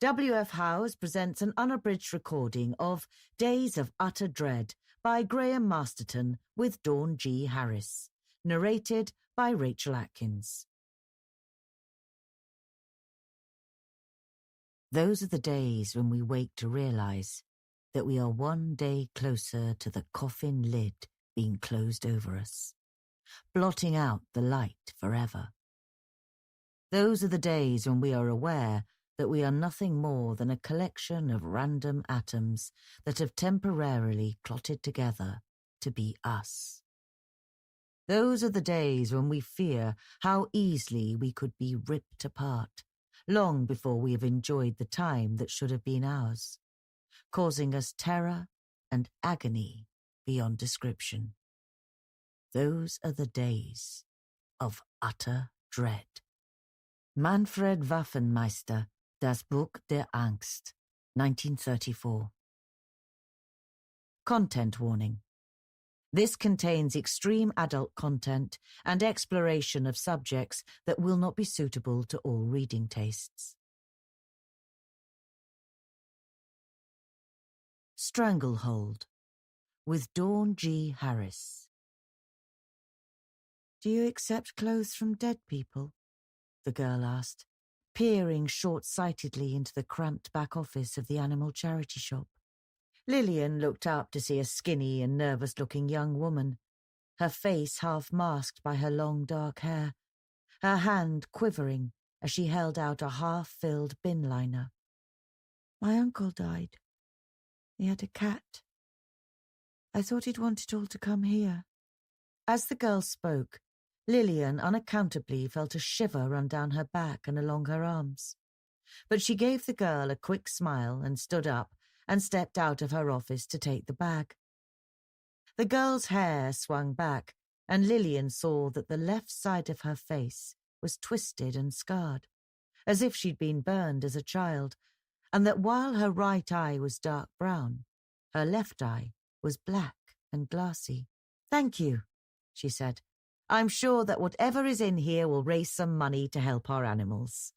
W.F. Howes presents an unabridged recording of Days of Utter Dread by Graham Masterton with Dawn G. Harris, narrated by Rachel Atkins. Those are the days when we wake to realise that we are one day closer to the coffin lid being closed over us, blotting out the light forever. Those are the days when we are aware that we are nothing more than a collection of random atoms that have temporarily clotted together to be us. Those are the days when we fear how easily we could be ripped apart, long before we have enjoyed the time that should have been ours, causing us terror and agony beyond description. Those are the days of utter dread. Manfred Waffenmeister, Das Buch der Angst, 1934. Content warning. This contains extreme adult content and exploration of subjects that will not be suitable to all reading tastes. Stranglehold, with Dawn G. Harris. Do you accept clothes from dead people? The girl asked, peering short-sightedly into the cramped back office of the animal charity shop. Lillian looked up to see a skinny and nervous-looking young woman, her face half masked by her long dark hair, her hand quivering as she held out a half-filled bin liner. My uncle died. He had a cat. I thought he'd want it all to come here. As the girl spoke, Lillian unaccountably felt a shiver run down her back and along her arms. But she gave the girl a quick smile and stood up and stepped out of her office to take the bag. The girl's hair swung back, and Lillian saw that the left side of her face was twisted and scarred, as if she'd been burned as a child, and that while her right eye was dark brown, her left eye was black and glassy. "Thank you," she said. "I'm sure that whatever is in here will raise some money to help our animals."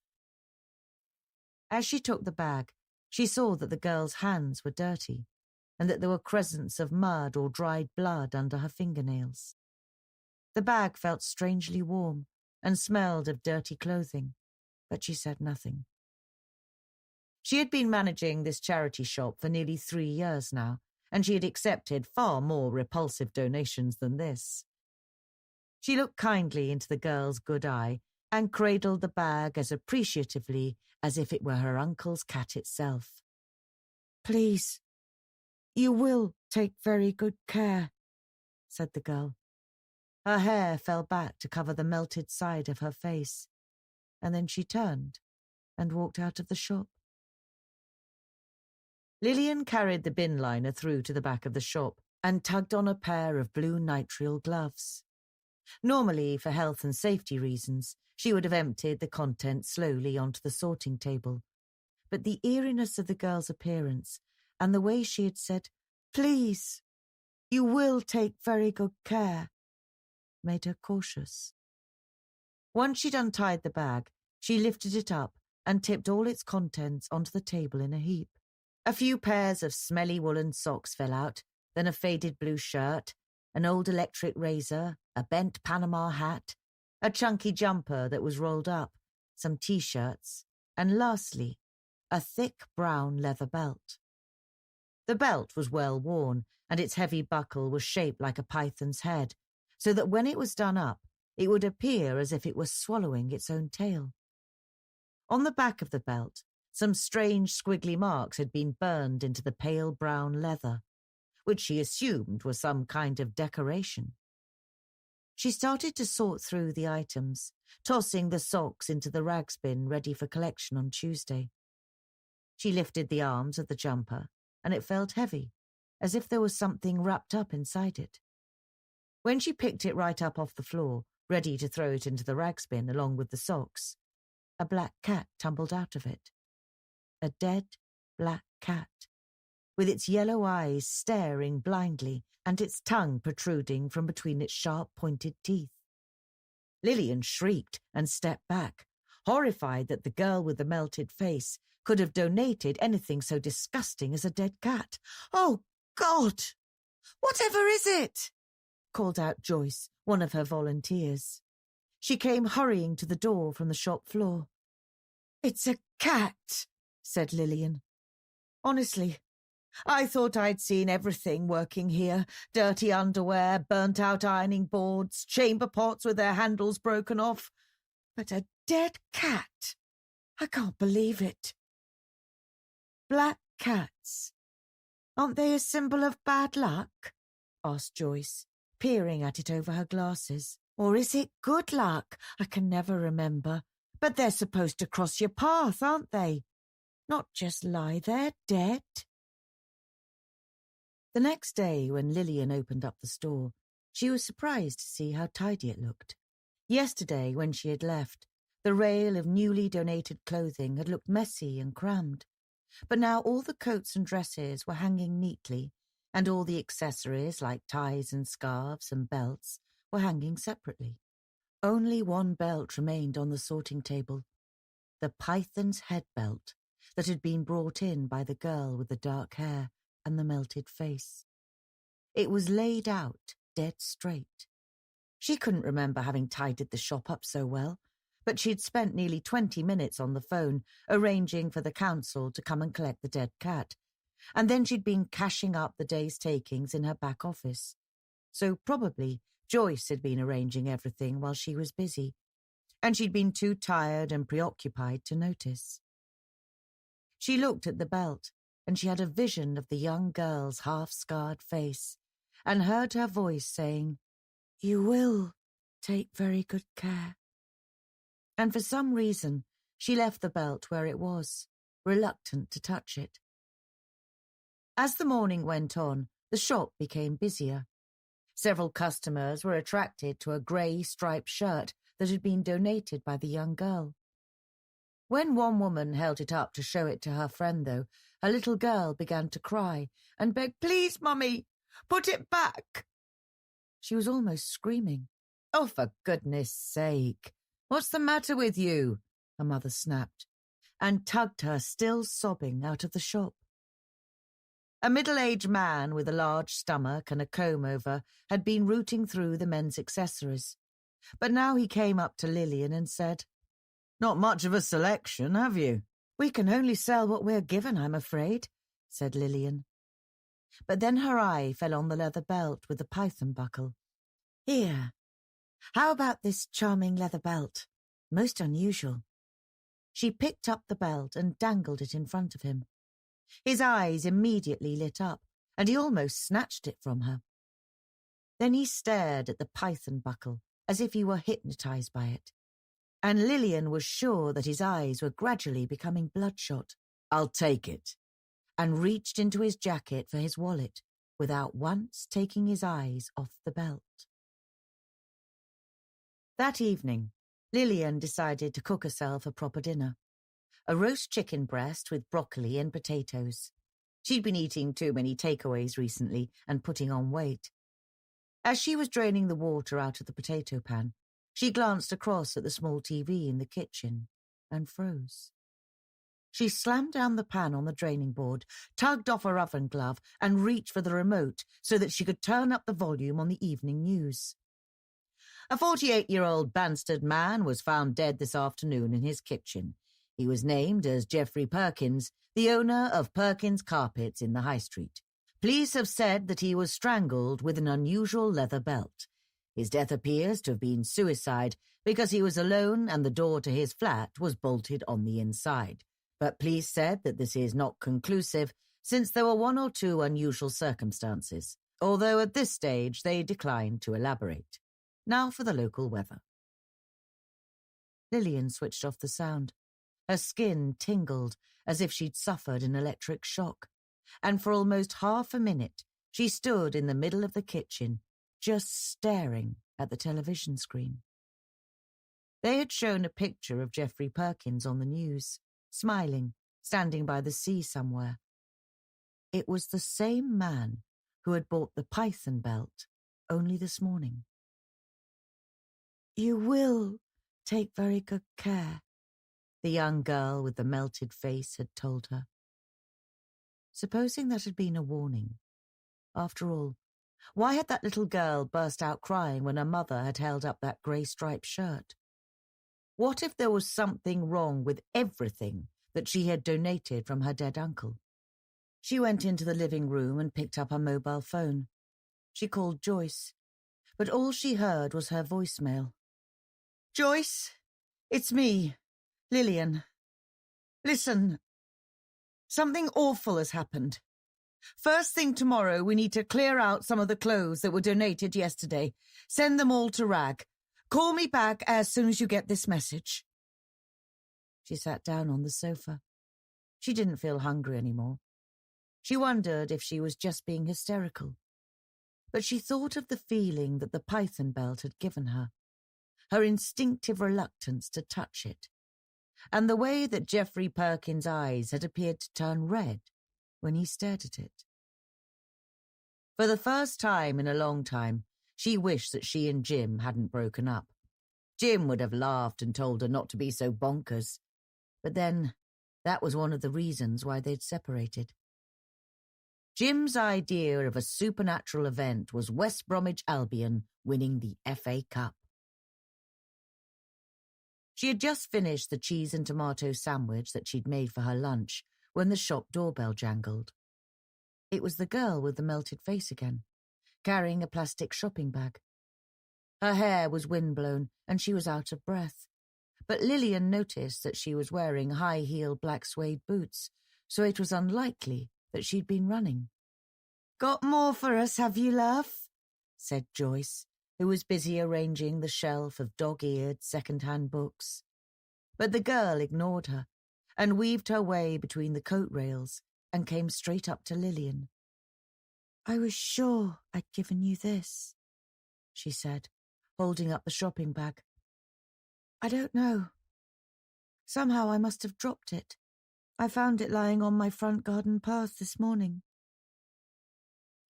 As she took the bag, she saw that the girl's hands were dirty and that there were crescents of mud or dried blood under her fingernails. The bag felt strangely warm and smelled of dirty clothing, but she said nothing. She had been managing this charity shop for nearly 3 years now, and she had accepted far more repulsive donations than this. She looked kindly into the girl's good eye and cradled the bag as appreciatively as if it were her uncle's cat itself. "Please, you will take very good care," said the girl. Her hair fell back to cover the melted side of her face, and then she turned and walked out of the shop. Lillian carried the bin liner through to the back of the shop and tugged on a pair of blue nitrile gloves. Normally, for health and safety reasons, she would have emptied the contents slowly onto the sorting table, but the eeriness of the girl's appearance and the way she had said, "Please, you will take very good care," made her cautious. Once she'd untied the bag, she lifted it up and tipped all its contents onto the table in a heap. A few pairs of smelly woolen socks fell out, then a faded blue shirt, an old electric razor, a bent Panama hat, a chunky jumper that was rolled up, some T-shirts, and lastly, a thick brown leather belt. The belt was well worn, and its heavy buckle was shaped like a python's head, so that when it was done up, it would appear as if it was swallowing its own tail. On the back of the belt, some strange squiggly marks had been burned into the pale brown leather, which she assumed was some kind of decoration. She started to sort through the items, tossing the socks into the rags bin ready for collection on Tuesday. She lifted the arms of the jumper, and it felt heavy, as if there was something wrapped up inside it. When she picked it right up off the floor, ready to throw it into the rags bin along with the socks, a black cat tumbled out of it. A dead black cat, with its yellow eyes staring blindly and its tongue protruding from between its sharp-pointed teeth. Lillian shrieked and stepped back, horrified that the girl with the melted face could have donated anything so disgusting as a dead cat. "Oh, God! Whatever is it?" called out Joyce, one of her volunteers. She came hurrying to the door from the shop floor. "It's a cat," said Lillian. "Honestly, I thought I'd seen everything working here. Dirty underwear, burnt-out ironing boards, chamber pots with their handles broken off. But a dead cat? I can't believe it." "Black cats. Aren't they a symbol of bad luck?" asked Joyce, peering at it over her glasses. "Or is it good luck? I can never remember. But they're supposed to cross your path, aren't they? Not just lie there dead." The next day, when Lillian opened up the store, she was surprised to see how tidy it looked. Yesterday, when she had left, the rail of newly donated clothing had looked messy and crammed. But now all the coats and dresses were hanging neatly, and all the accessories like ties and scarves and belts were hanging separately. Only one belt remained on the sorting table, the python's head belt that had been brought in by the girl with the dark hair and the melted face. It was laid out dead straight. She couldn't remember having tidied the shop up so well, but she'd spent nearly 20 minutes on the phone arranging for the council to come and collect the dead cat, and then she'd been cashing up the day's takings in her back office. So probably Joyce had been arranging everything while she was busy, and she'd been too tired and preoccupied to notice. She looked at the belt, and she had a vision of the young girl's half-scarred face, and heard her voice saying, "You will take very good care." And for some reason, she left the belt where it was, reluctant to touch it. As the morning went on, the shop became busier. Several customers were attracted to a grey striped shirt that had been donated by the young girl. When one woman held it up to show it to her friend, though, her little girl began to cry and beg, "Please, Mummy, put it back." She was almost screaming. "Oh, for goodness sake, what's the matter with you?" her mother snapped, and tugged her, still sobbing, out of the shop. A middle-aged man with a large stomach and a comb-over had been rooting through the men's accessories, but now he came up to Lillian and said, "Not much of a selection, have you?" "We can only sell what we're given, I'm afraid," said Lillian. But then her eye fell on the leather belt with the python buckle. "Here, how about this charming leather belt? Most unusual." She picked up the belt and dangled it in front of him. His eyes immediately lit up, and he almost snatched it from her. Then he stared at the python buckle as if he were hypnotized by it, and Lillian was sure that his eyes were gradually becoming bloodshot. "I'll take it," and reached into his jacket for his wallet without once taking his eyes off the belt. That evening, Lillian decided to cook herself a proper dinner. A roast chicken breast with broccoli and potatoes. She'd been eating too many takeaways recently and putting on weight. As she was draining the water out of the potato pan, she glanced across at the small TV in the kitchen and froze. She slammed down the pan on the draining board, tugged off her oven glove, and reached for the remote so that she could turn up the volume on the evening news. A 48-year-old Banstead man was found dead this afternoon in his kitchen. He was named as Geoffrey Perkins, the owner of Perkins Carpets in the High Street. Police have said that he was strangled with an unusual leather belt. His death appears to have been suicide because he was alone and the door to his flat was bolted on the inside. But police said that this is not conclusive since there were one or two unusual circumstances, although at this stage they declined to elaborate. Now for the local weather. Lillian switched off the sound. Her skin tingled as if she'd suffered an electric shock, and for almost half a minute she stood in the middle of the kitchen, just staring at the television screen. They had shown a picture of Geoffrey Perkins on the news, smiling, standing by the sea somewhere. It was the same man who had bought the python belt only this morning. "You will take very good care," the young girl with the melted face had told her. Supposing that had been a warning. After all, why had that little girl burst out crying when her mother had held up that grey-striped shirt? What if there was something wrong with everything that she had donated from her dead uncle? She went into the living room and picked up her mobile phone. She called Joyce, but all she heard was her voicemail. "Joyce, it's me, Lillian. Listen, something awful has happened. First thing tomorrow, we need to clear out some of the clothes that were donated yesterday. Send them all to Rag. Call me back as soon as you get this message." She sat down on the sofa. She didn't feel hungry anymore. She wondered if she was just being hysterical. But she thought of the feeling that the python belt had given her, her instinctive reluctance to touch it, and the way that Geoffrey Perkins' eyes had appeared to turn red when he stared at it. For the first time in a long time, she wished that she and Jim hadn't broken up. Jim would have laughed and told her not to be so bonkers. But then, that was one of the reasons why they'd separated. Jim's idea of a supernatural event was West Bromwich Albion winning the FA Cup. She had just finished the cheese and tomato sandwich that she'd made for her lunch when the shop doorbell jangled. It was the girl with the melted face again, carrying a plastic shopping bag. Her hair was windblown and she was out of breath, but Lillian noticed that she was wearing high-heeled black suede boots, so it was unlikely that she'd been running. "Got more for us, have you, love?" said Joyce, who was busy arranging the shelf of dog-eared second-hand books. But the girl ignored her and weaved her way between the coat rails and came straight up to Lillian. "I was sure I'd given you this," she said, holding up the shopping bag. "I don't know. Somehow I must have dropped it. I found it lying on my front garden path this morning."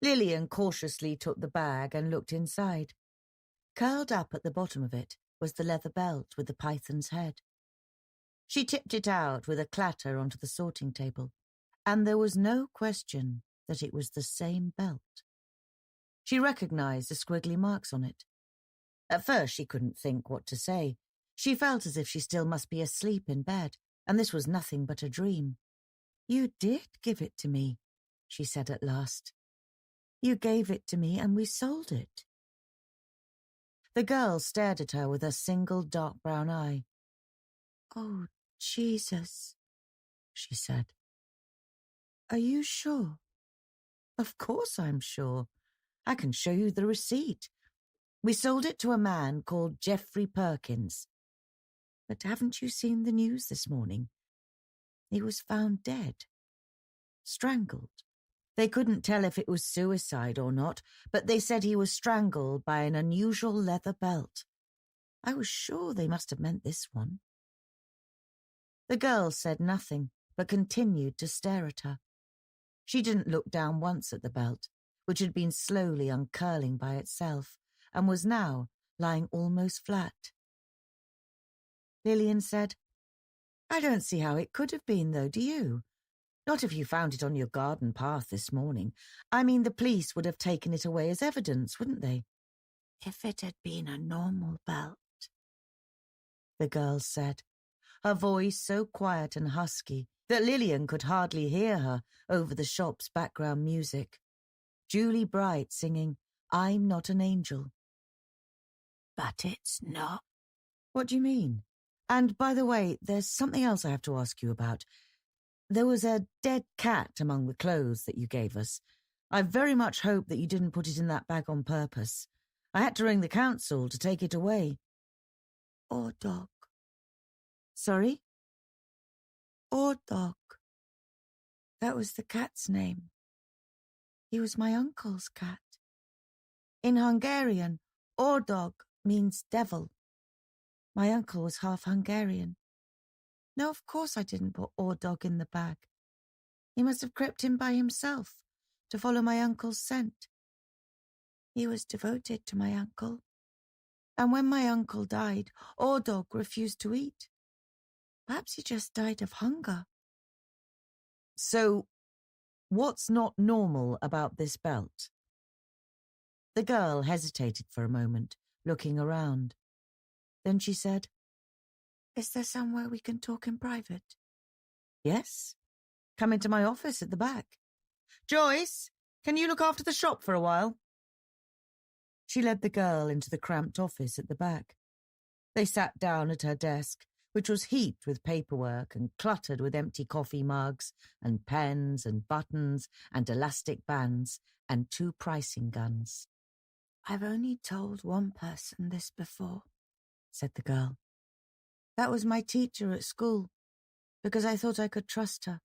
Lillian cautiously took the bag and looked inside. Curled up at the bottom of it was the leather belt with the python's head. She tipped it out with a clatter onto the sorting table, and there was no question that it was the same belt. She recognized the squiggly marks on it. At first she couldn't think what to say. She felt as if she still must be asleep in bed, and this was nothing but a dream. "You did give it to me," she said at last. "You gave it to me and we sold it." The girl stared at her with a single dark brown eye. "Oh, Jesus," she said. "Are you sure?" "Of course I'm sure. I can show you the receipt. We sold it to a man called Geoffrey Perkins. But haven't you seen the news this morning? He was found dead. Strangled. They couldn't tell if it was suicide or not, but they said he was strangled by an unusual leather belt. I was sure they must have meant this one." The girl said nothing, but continued to stare at her. She didn't look down once at the belt, which had been slowly uncurling by itself, and was now lying almost flat. Lillian said, "I don't see how it could have been, though, do you? Not if you found it on your garden path this morning. I mean, the police would have taken it away as evidence, wouldn't they?" "If it had been a normal belt," the girl said, her voice so quiet and husky that Lillian could hardly hear her over the shop's background music. Julie Bright singing, "I'm Not an Angel." "But it's not." "What do you mean? And by the way, there's something else I have to ask you about. There was a dead cat among the clothes that you gave us. I very much hope that you didn't put it in that bag on purpose. I had to ring the council to take it away." "Or dog." "Sorry?" "Or dog. That was the cat's name. He was my uncle's cat. In Hungarian, Ordog means devil. My uncle was half Hungarian. No, of course I didn't put Ordog in the bag. He must have crept in by himself to follow my uncle's scent. He was devoted to my uncle. And when my uncle died, Ordog refused to eat. Perhaps he just died of hunger. So, what's not normal about this belt? The girl hesitated for a moment, looking around. Then she said, "Is there somewhere we can talk in private?" "Yes. Come into my office at the back." "Joyce, can you look after the shop for a while?" She led the girl into the cramped office at the back. They sat down at her desk, which was heaped with paperwork and cluttered with empty coffee mugs and pens and buttons and elastic bands and 2 pricing guns. "I've only told one person this before," said the girl. "That was my teacher at school, because I thought I could trust her.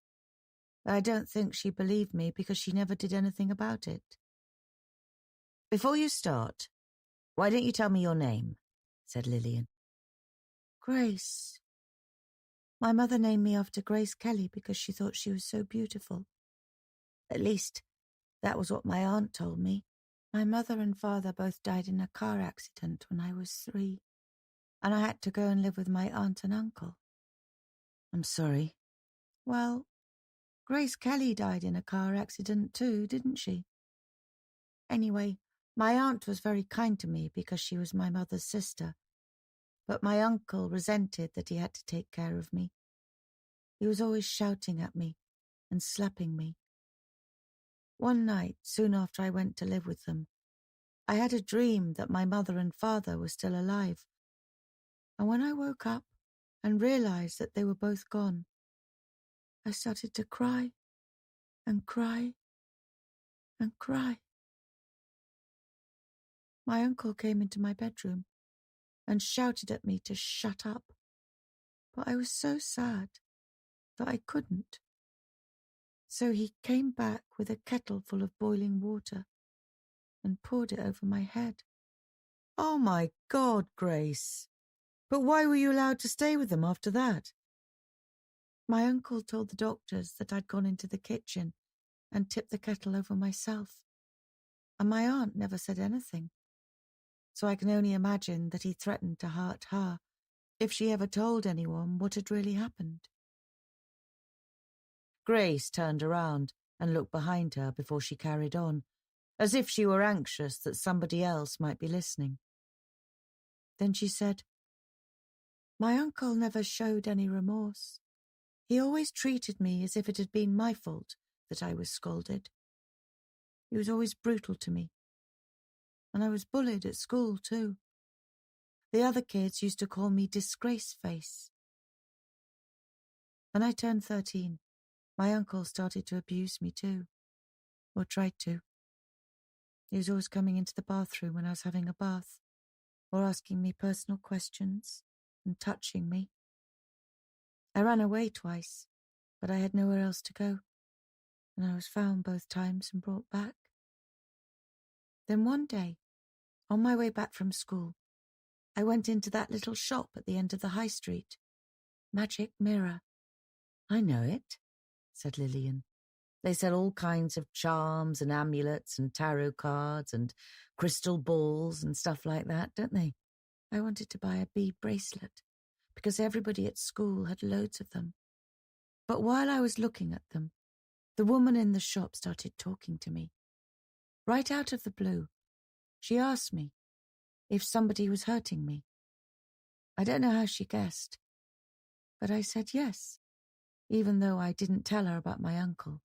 But I don't think she believed me because she never did anything about it." "Before you start, why don't you tell me your name?" said Lillian. "Grace. My mother named me after Grace Kelly because she thought she was so beautiful. At least, that was what my aunt told me. My mother and father both died in a car accident when I was 3, and I had to go and live with my aunt and uncle." "I'm sorry." "Well, Grace Kelly died in a car accident too, didn't she? Anyway, my aunt was very kind to me because she was my mother's sister, but my uncle resented that he had to take care of me. He was always shouting at me and slapping me. One night, soon after I went to live with them, I had a dream that my mother and father were still alive. And when I woke up and realized that they were both gone, I started to cry and cry and cry. My uncle came into my bedroom and shouted at me to shut up, but I was so sad that I couldn't. So he came back with a kettle full of boiling water and poured it over my head." "Oh my God, Grace! But why were you allowed to stay with them after that?" "My uncle told the doctors that I'd gone into the kitchen and tipped the kettle over myself, and my aunt never said anything. So I can only imagine that he threatened to hurt her if she ever told anyone what had really happened." Grace turned around and looked behind her before she carried on, as if she were anxious that somebody else might be listening. Then she said, "My uncle never showed any remorse. He always treated me as if it had been my fault that I was scolded. He was always brutal to me. And I was bullied at school too. The other kids used to call me Disgrace Face. When I turned 13, my uncle started to abuse me too, or tried to. He was always coming into the bathroom when I was having a bath, or asking me personal questions and touching me. I ran away twice, but I had nowhere else to go, and I was found both times and brought back. Then one day, on my way back from school, I went into that little shop at the end of the high street. Magic Mirror." "I know it," said Lillian. "They sell all kinds of charms and amulets and tarot cards and crystal balls and stuff like that, don't they?" "I wanted to buy a bead bracelet because everybody at school had loads of them. But while I was looking at them, the woman in the shop started talking to me. Right out of the blue, she asked me if somebody was hurting me. I don't know how she guessed, but I said yes, even though I didn't tell her about my uncle.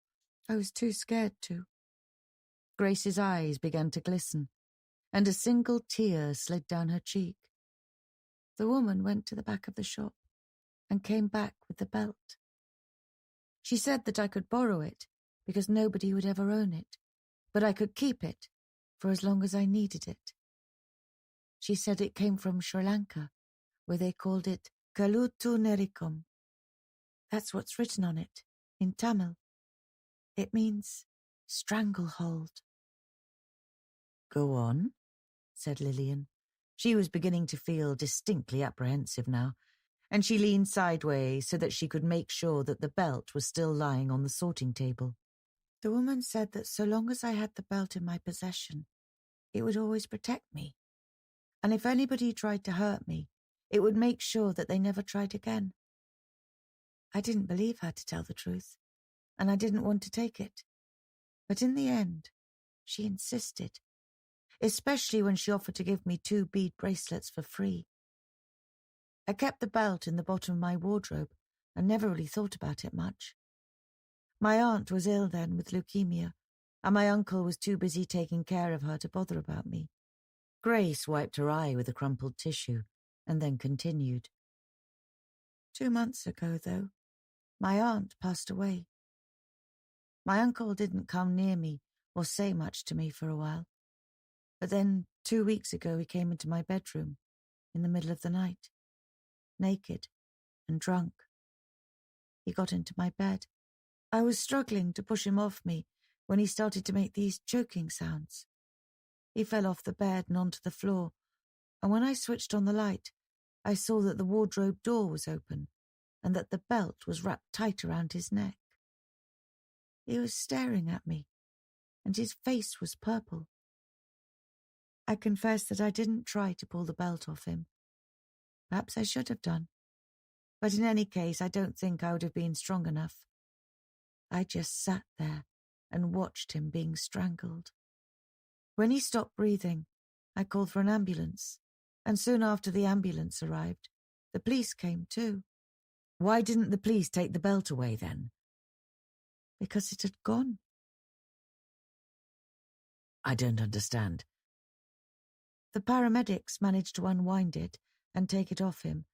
I was too scared to." Grace's eyes began to glisten, and a single tear slid down her cheek. The woman went to the back of the shop and came back with the belt. She said that I could borrow it because nobody would ever own it, but I could keep it for as long as I needed it. She said it came from Sri Lanka, where they called it Kalutu Nerikum. That's what's written on it, in Tamil. It means stranglehold. "Go on," said Lillian. She was beginning to feel distinctly apprehensive now, and she leaned sideways so that she could make sure that the belt was still lying on the sorting table. "The woman said that so long as I had the belt in my possession, it would always protect me. And if anybody tried to hurt me, it would make sure that they never tried again. I didn't believe her, to tell the truth, and I didn't want to take it. But in the end, she insisted, especially when she offered to give me 2 bead bracelets for free. I kept the belt in the bottom of my wardrobe and never really thought about it much. My aunt was ill then with leukemia, and my uncle was too busy taking care of her to bother about me. Grace wiped her eye with a crumpled tissue and then continued. 2 months ago, though, my aunt passed away. My uncle didn't come near me or say much to me for a while, but then 2 weeks ago he came into my bedroom in the middle of the night, naked and drunk. He got into my bed. I was struggling to push him off me when he started to make these choking sounds. He fell off the bed and onto the floor, and when I switched on the light, I saw that the wardrobe door was open and that the belt was wrapped tight around his neck. He was staring at me, and his face was purple. I confess that I didn't try to pull the belt off him. Perhaps I should have done, but in any case I don't think I would have been strong enough. I just sat there and watched him being strangled. When he stopped breathing, I called for an ambulance, and soon after the ambulance arrived, the police came too. Why didn't the police take the belt away then? Because it had gone. I don't understand. The paramedics managed to unwind it and take it off him,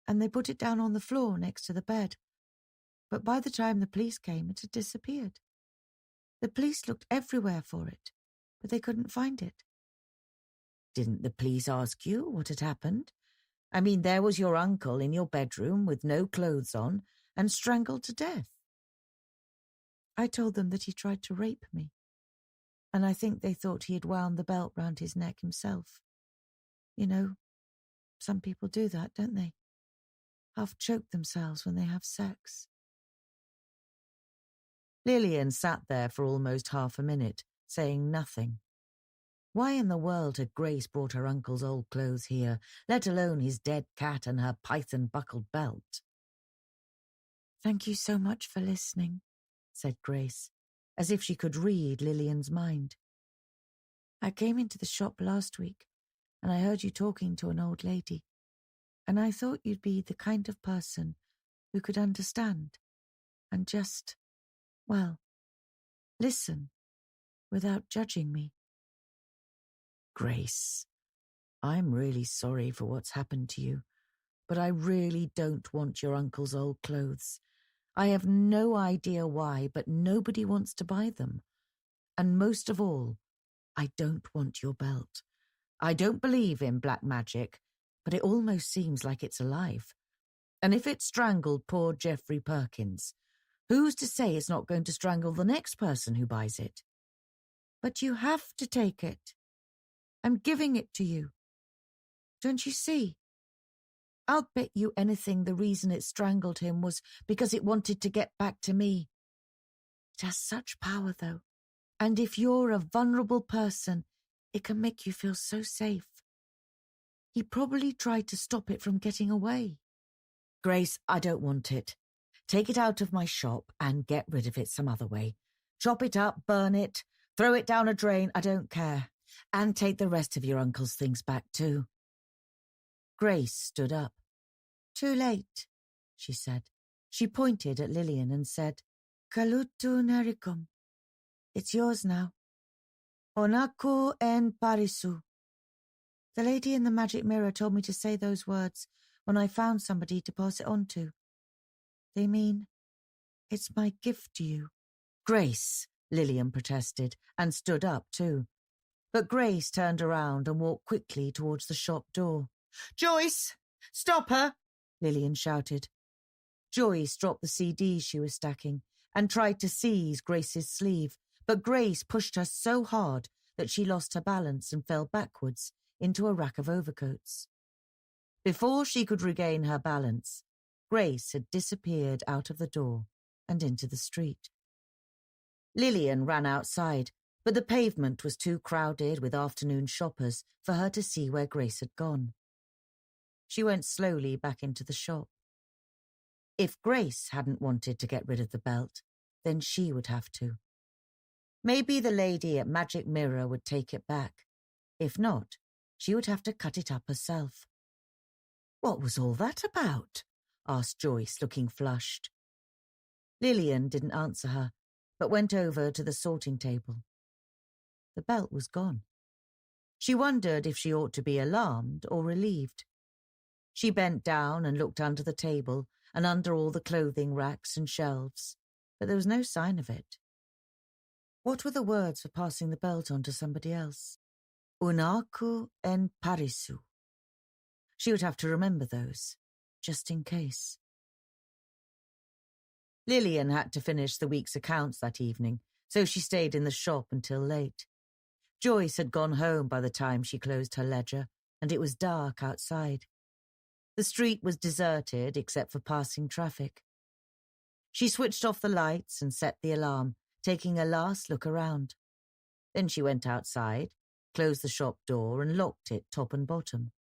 and they put it down on the floor next to the bed. But by the time the police came, it had disappeared. The police looked everywhere for it, but they couldn't find it. Didn't the police ask you what had happened? I mean, there was your uncle in your bedroom with no clothes on and strangled to death. I told them that he tried to rape me, and I think they thought he had wound the belt round his neck himself. You know, some people do that, don't they? Half choke themselves when they have sex. Lillian sat there for almost half a minute, saying nothing. Why in the world had Grace brought her uncle's old clothes here, let alone his dead cat and her python-buckled belt? "Thank you so much for listening," said Grace, as if she could read Lillian's mind. "I came into the shop last week, and I heard you talking to an old lady, and I thought you'd be the kind of person who could understand and just, well, listen without judging me." Grace, I'm really sorry for what's happened to you, but I really don't want your uncle's old clothes. I have no idea why, but nobody wants to buy them. And most of all, I don't want your belt. I don't believe in black magic, but it almost seems like it's alive. And if it strangled poor Geoffrey Perkins, who's to say it's not going to strangle the next person who buys it? "But you have to take it. I'm giving it to you. Don't you see? I'll bet you anything the reason it strangled him was because it wanted to get back to me. It has such power, though, and if you're a vulnerable person, it can make you feel so safe. He probably tried to stop it from getting away." Grace, I don't want it. Take it out of my shop and get rid of it some other way. Chop it up, burn it, throw it down a drain, I don't care. And take the rest of your uncle's things back too. Grace stood up. "Too late," she said. She pointed at Lillian and said, "Kalutu nerikum. It's yours now. Onaku en parisu." The lady in the magic mirror told me to say those words when I found somebody to pass it on to. They mean, it's my gift to you. Grace, Lillian protested, and stood up too. But Grace turned around and walked quickly towards the shop door. "Joyce! Stop her!" Lillian shouted. Joyce dropped the CDs she was stacking and tried to seize Grace's sleeve, but Grace pushed her so hard that she lost her balance and fell backwards into a rack of overcoats. Before she could regain her balance, Grace had disappeared out of the door and into the street. Lillian ran outside, but the pavement was too crowded with afternoon shoppers for her to see where Grace had gone. She went slowly back into the shop. If Grace hadn't wanted to get rid of the belt, then she would have to. Maybe the lady at Magic Mirror would take it back. If not, she would have to cut it up herself. "What was all that about?" asked Joyce, looking flushed. Lillian didn't answer her, but went over to the sorting table. The belt was gone. She wondered if she ought to be alarmed or relieved. She bent down and looked under the table and under all the clothing racks and shelves, but there was no sign of it. What were the words for passing the belt on to somebody else? Unaku en parisu. She would have to remember those, just in case. Lillian had to finish the week's accounts that evening, so she stayed in the shop until late. Joyce had gone home by the time she closed her ledger, and it was dark outside. The street was deserted except for passing traffic. She switched off the lights and set the alarm, taking a last look around. Then she went outside, closed the shop door and locked it top and bottom.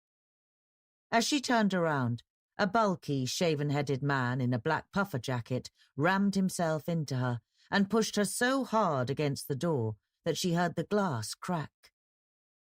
As she turned around, a bulky, shaven-headed man in a black puffer jacket rammed himself into her and pushed her so hard against the door that she heard the glass crack.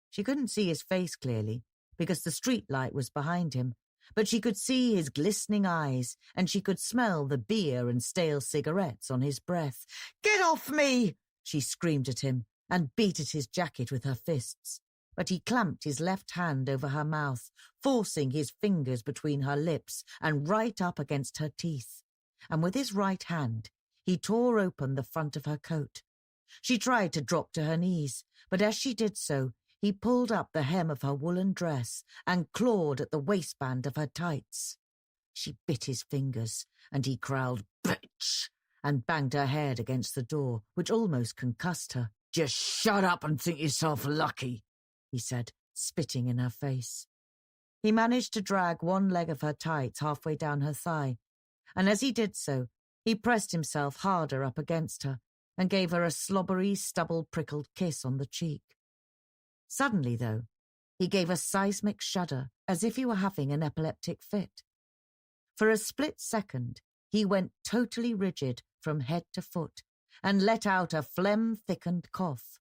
She couldn't see his face clearly because the street light was behind him, but she could see his glistening eyes and she could smell the beer and stale cigarettes on his breath. "Get off me!" she screamed at him and beat at his jacket with her fists. But he clamped his left hand over her mouth, forcing his fingers between her lips and right up against her teeth. And with his right hand, he tore open the front of her coat. She tried to drop to her knees, but as she did so, he pulled up the hem of her woolen dress and clawed at the waistband of her tights. She bit his fingers, and he growled, "Bitch!" and banged her head against the door, which almost concussed her. "Just shut up and think yourself lucky," he said, spitting in her face. He managed to drag one leg of her tights halfway down her thigh, and as he did so, he pressed himself harder up against her and gave her a slobbery, stubble-prickled kiss on the cheek. Suddenly, though, he gave a seismic shudder, as if he were having an epileptic fit. For a split second, he went totally rigid from head to foot and let out a phlegm-thickened cough.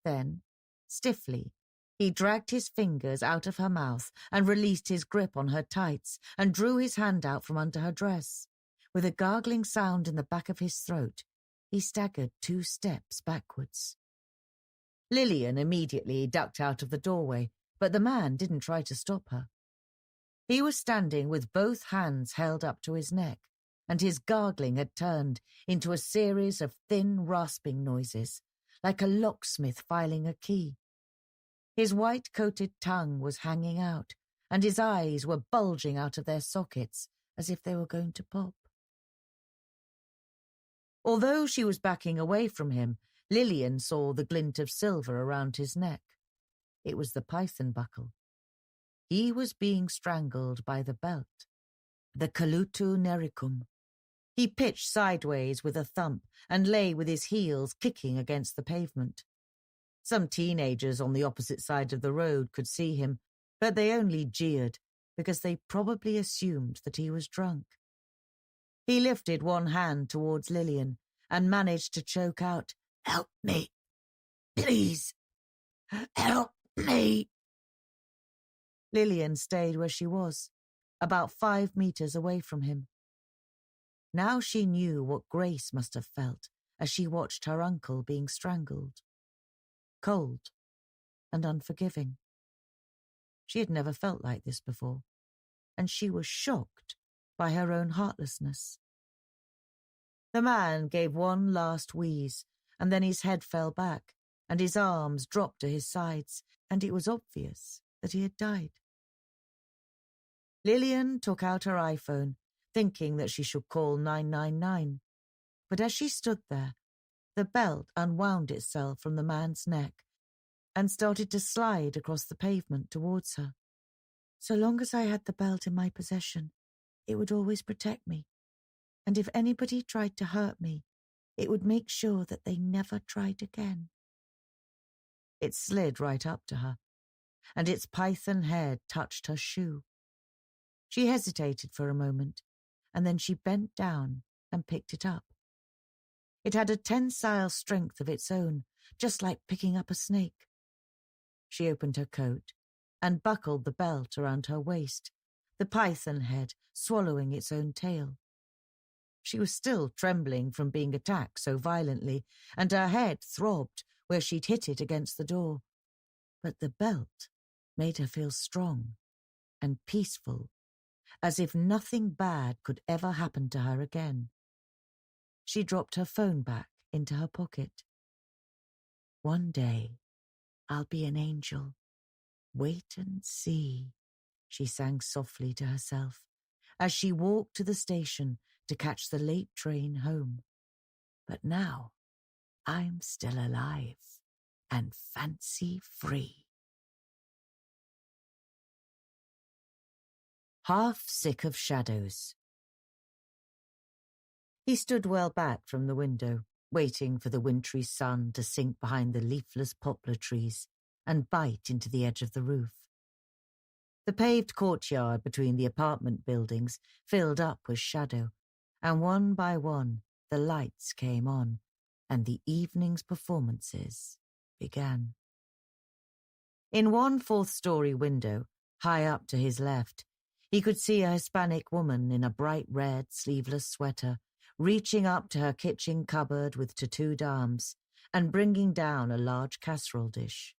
Then, stiffly, he dragged his fingers out of her mouth and released his grip on her tights and drew his hand out from under her dress. With a gargling sound in the back of his throat, he staggered 2 steps backwards. Lillian immediately ducked out of the doorway, but the man didn't try to stop her. He was standing with both hands held up to his neck, and his gargling had turned into a series of thin, rasping noises, like a locksmith filing a key. His white-coated tongue was hanging out, and his eyes were bulging out of their sockets as if they were going to pop. Although she was backing away from him, Lillian saw the glint of silver around his neck. It was the python buckle. He was being strangled by the belt, the kalutu nericum. He pitched sideways with a thump and lay with his heels kicking against the pavement. Some teenagers on the opposite side of the road could see him, but they only jeered because they probably assumed that he was drunk. He lifted one hand towards Lillian and managed to choke out, "Help me, please, help me." Lillian stayed where she was, about 5 meters away from him. Now she knew what Grace must have felt as she watched her uncle being strangled. Cold and unforgiving. She had never felt like this before, and she was shocked by her own heartlessness. The man gave one last wheeze, and then his head fell back, and his arms dropped to his sides, and it was obvious that he had died. Lillian took out her iPhone, thinking that she should call 999. But as she stood there, the belt unwound itself from the man's neck and started to slide across the pavement towards her. So long as I had the belt in my possession, it would always protect me. And if anybody tried to hurt me, it would make sure that they never tried again. It slid right up to her, and its python head touched her shoe. She hesitated for a moment, and then she bent down and picked it up. It had a tensile strength of its own, just like picking up a snake. She opened her coat and buckled the belt around her waist, the python head swallowing its own tail. She was still trembling from being attacked so violently, and her head throbbed where she'd hit it against the door. But the belt made her feel strong and peaceful, as if nothing bad could ever happen to her again. She dropped her phone back into her pocket. "One day, I'll be an angel. Wait and see," she sang softly to herself as she walked to the station to catch the late train home. "But now, I'm still alive and fancy free." Half sick of shadows. He stood well back from the window, waiting for the wintry sun to sink behind the leafless poplar trees and bite into the edge of the roof. The paved courtyard between the apartment buildings filled up with shadow, and one by one the lights came on, and the evening's performances began. In one fourth-story window, high up to his left, he could see a Hispanic woman in a bright red sleeveless sweater, reaching up to her kitchen cupboard with tattooed arms and bringing down a large casserole dish.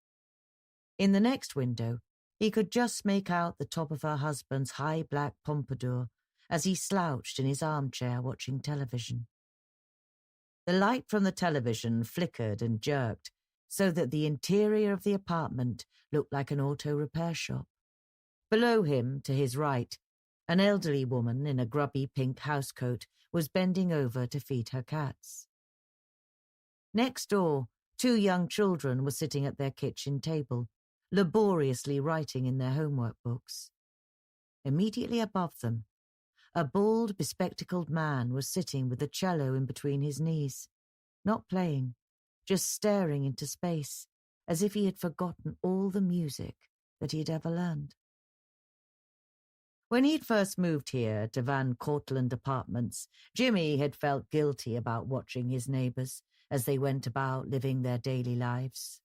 In the next window, he could just make out the top of her husband's high black pompadour as he slouched in his armchair watching television. The light from the television flickered and jerked so that the interior of the apartment looked like an auto repair shop. Below him, to his right, an elderly woman in a grubby pink housecoat was bending over to feed her cats. Next door, 2 young children were sitting at their kitchen table, laboriously writing in their homework books. Immediately above them, a bald, bespectacled man was sitting with a cello in between his knees, not playing, just staring into space, as if he had forgotten all the music that he had ever learned. When he'd first moved here to Van Cortlandt Apartments, Jimmy had felt guilty about watching his neighbours as they went about living their daily lives.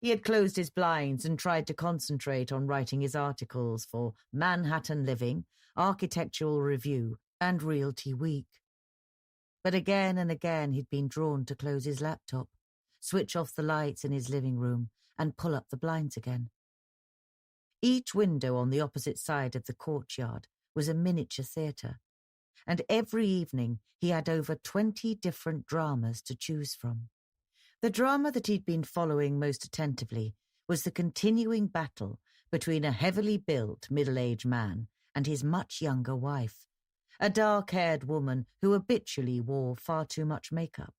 He had closed his blinds and tried to concentrate on writing his articles for Manhattan Living, Architectural Review, and Realty Week. But again and again he'd been drawn to close his laptop, switch off the lights in his living room, and pull up the blinds again. Each window on the opposite side of the courtyard was a miniature theatre, and every evening he had over 20 different dramas to choose from. The drama that he'd been following most attentively was the continuing battle between a heavily built middle-aged man and his much younger wife, a dark-haired woman who habitually wore far too much makeup.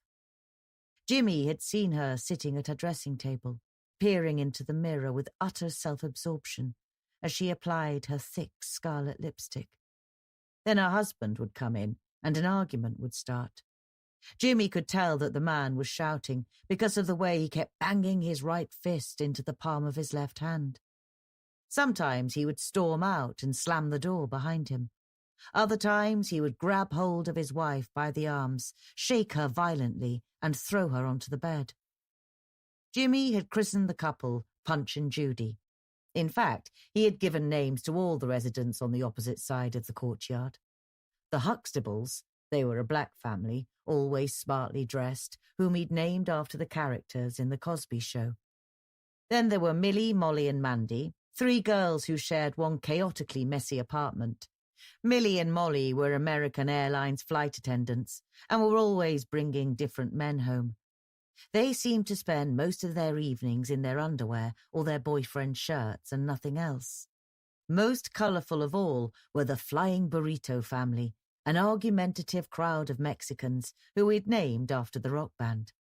Jimmy had seen her sitting at her dressing table, peering into the mirror with utter self-absorption as she applied her thick scarlet lipstick. Then her husband would come in and an argument would start. Jimmy could tell that the man was shouting because of the way he kept banging his right fist into the palm of his left hand. Sometimes he would storm out and slam the door behind him. Other times he would grab hold of his wife by the arms, shake her violently, and throw her onto the bed. Jimmy had christened the couple Punch and Judy. In fact, he had given names to all the residents on the opposite side of the courtyard. The Huxtables, they were a black family, always smartly dressed, whom he'd named after the characters in The Cosby Show. Then there were Millie, Molly and Mandy, 3 girls who shared one chaotically messy apartment. Millie and Molly were American Airlines flight attendants and were always bringing different men home. They seemed to spend most of their evenings in their underwear or their boyfriend's shirts and nothing else. Most colourful of all were the Flying Burrito family, an argumentative crowd of Mexicans who he'd named after the rock band.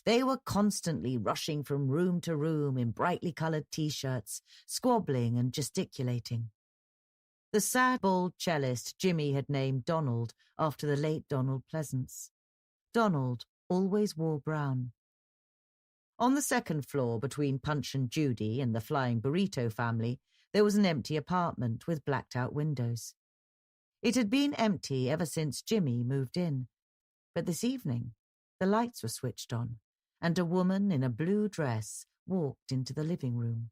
They were constantly rushing from room to room in brightly coloured T-shirts, squabbling and gesticulating. The sad, bald cellist Jimmy had named Donald after the late Donald Pleasance. Donald always wore brown. On the second floor between Punch and Judy and the Flying Burrito family, there was an empty apartment with blacked-out windows. It had been empty ever since Jimmy moved in, but this evening the lights were switched on, and a woman in a blue dress walked into the living room.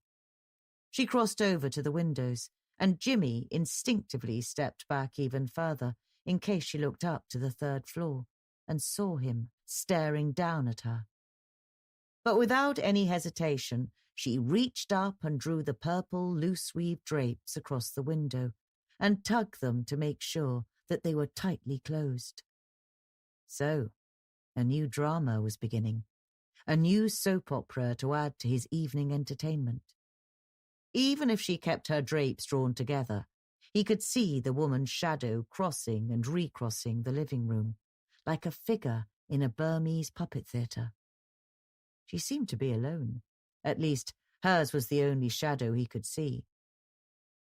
She crossed over to the windows, and Jimmy instinctively stepped back even further in case she looked up to the third floor and saw him staring down at her. But without any hesitation, she reached up and drew the purple loose-weave drapes across the window and tugged them to make sure that they were tightly closed. So, a new drama was beginning, a new soap opera to add to his evening entertainment. Even if she kept her drapes drawn together, he could see the woman's shadow crossing and recrossing the living room, like a figure in a Burmese puppet theatre. She seemed to be alone. At least, hers was the only shadow he could see.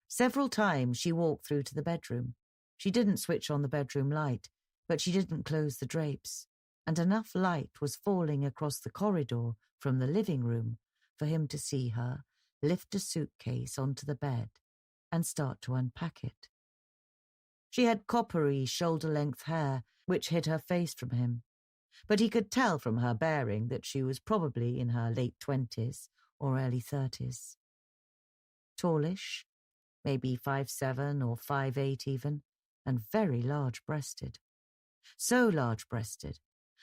Several times she walked through to the bedroom. She didn't switch on the bedroom light, but she didn't close the drapes, and enough light was falling across the corridor from the living room for him to see her lift a suitcase onto the bed and start to unpack it. She had coppery, shoulder-length hair which hid her face from him, but he could tell from her bearing that she was probably in her late 20s or early 30s. Tallish, maybe 5'7" or 5'8" even, and very large-breasted. So large-breasted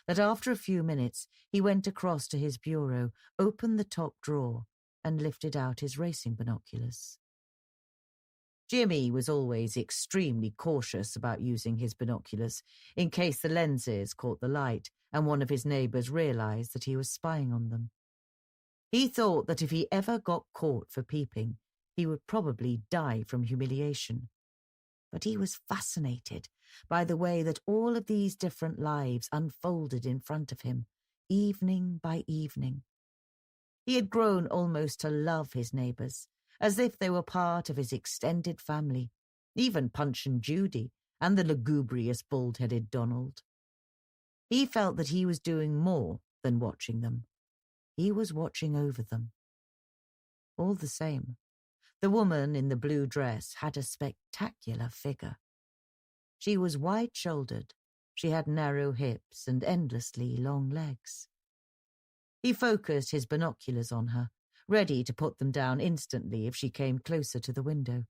that after a few minutes he went across to his bureau, opened the top drawer, and lifted out his racing binoculars. Jimmy was always extremely cautious about using his binoculars in case the lenses caught the light and one of his neighbours realised that he was spying on them. He thought that if he ever got caught for peeping, he would probably die from humiliation. But he was fascinated by the way that all of these different lives unfolded in front of him, evening by evening. He had grown almost to love his neighbours, as if they were part of his extended family, even Punch and Judy and the lugubrious bald-headed Donald. He felt that he was doing more than watching them. He was watching over them. All the same, the woman in the blue dress had a spectacular figure. She was wide-shouldered, she had narrow hips and endlessly long legs. He focused his binoculars on her, ready to put them down instantly if she came closer to the window.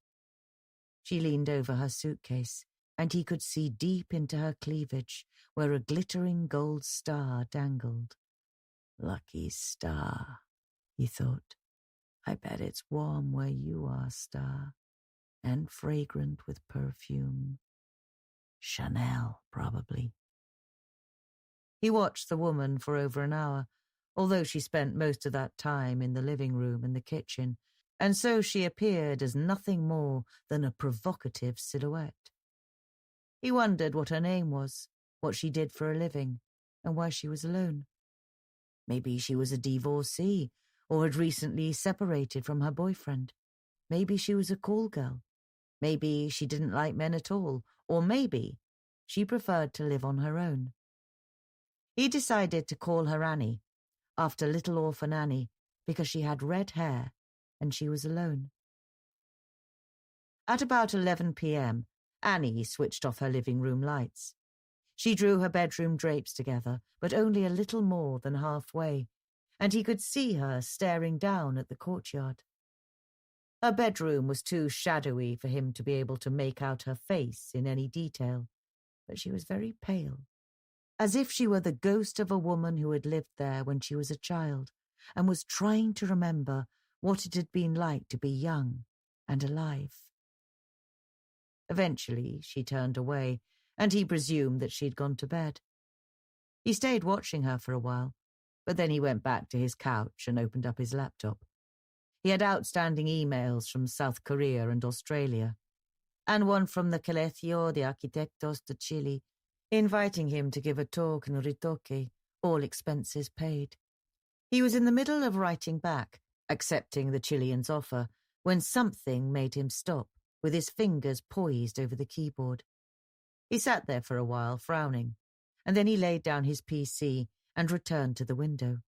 She leaned over her suitcase, and he could see deep into her cleavage, where a glittering gold star dangled. Lucky star, he thought. I bet it's warm where you are, star, and fragrant with perfume. Chanel, probably. He watched the woman for over an hour, although she spent most of that time in the living room and the kitchen, and so she appeared as nothing more than a provocative silhouette. He wondered what her name was, what she did for a living, and why she was alone. Maybe she was a divorcee, or had recently separated from her boyfriend. Maybe she was a call girl. Maybe she didn't like men at all, or maybe she preferred to live on her own. He decided to call her Annie, after little orphan Annie, because she had red hair and she was alone. At about 11 p.m, Annie switched off her living room lights. She drew her bedroom drapes together, but only a little more than halfway, and he could see her staring down at the courtyard. Her bedroom was too shadowy for him to be able to make out her face in any detail, but she was very pale, as if she were the ghost of a woman who had lived there when she was a child and was trying to remember what it had been like to be young and alive. Eventually, she turned away, and he presumed that she'd gone to bed. He stayed watching her for a while, but then he went back to his couch and opened up his laptop. He had outstanding emails from South Korea and Australia, and one from the Colegio de Arquitectos de Chile, inviting him to give a talk in Ritoque, all expenses paid. He was in the middle of writing back, accepting the Chilean's offer, when something made him stop, with his fingers poised over the keyboard. He sat there for a while, frowning, and then he laid down his PC and returned to the window.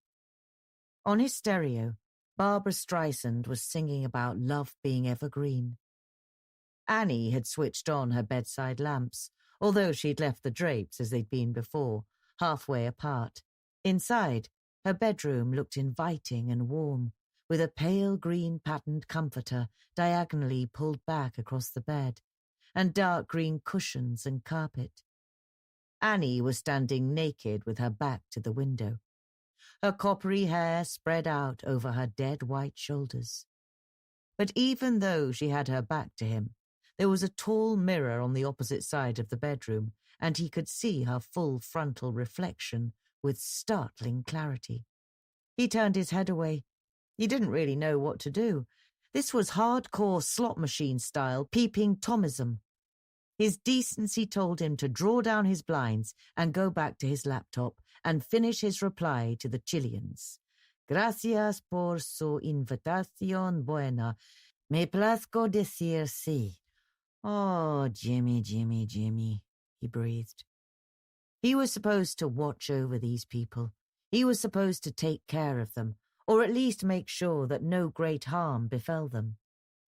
On his stereo, Barbra Streisand was singing about love being evergreen. Annie had switched on her bedside lamps, although she'd left the drapes as they'd been before, halfway apart. Inside, her bedroom looked inviting and warm, with a pale green patterned comforter diagonally pulled back across the bed, and dark green cushions and carpet. Annie was standing naked with her back to the window. Her coppery hair spread out over her dead white shoulders. But even though she had her back to him, there was a tall mirror on the opposite side of the bedroom, and he could see her full frontal reflection with startling clarity. He turned his head away. He didn't really know what to do. This was hardcore slot machine style peeping Thomism. His decency told him to draw down his blinds and go back to his laptop and finish his reply to the Chileans. Gracias por su invitación buena. Me plazco decir sí. Oh, Jimmy, Jimmy, Jimmy, he breathed. He was supposed to watch over these people. He was supposed to take care of them, or at least make sure that no great harm befell them.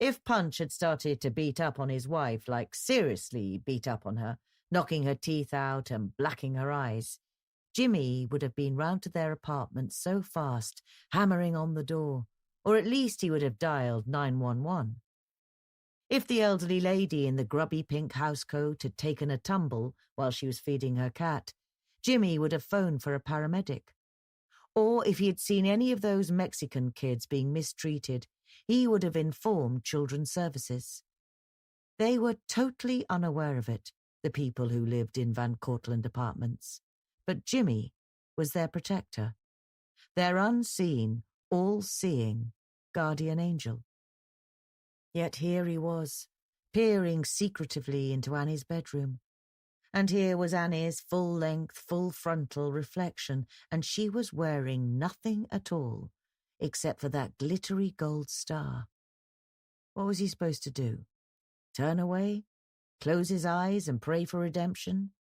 If Punch had started to beat up on his wife, like seriously beat up on her, knocking her teeth out and blacking her eyes, Jimmy would have been round to their apartment so fast, hammering on the door, or at least he would have dialed 911. If the elderly lady in the grubby pink housecoat had taken a tumble while she was feeding her cat, Jimmy would have phoned for a paramedic. Or if he had seen any of those Mexican kids being mistreated, he would have informed Children's Services. They were totally unaware of it, the people who lived in Van Cortlandt apartments. But Jimmy was their protector, their unseen, all-seeing guardian angel. Yet here he was, peering secretively into Annie's bedroom. And here was Annie's full-length, full-frontal reflection, and she was wearing nothing at all, except for that glittery gold star. What was he supposed to do? Turn away? Close his eyes and pray for redemption?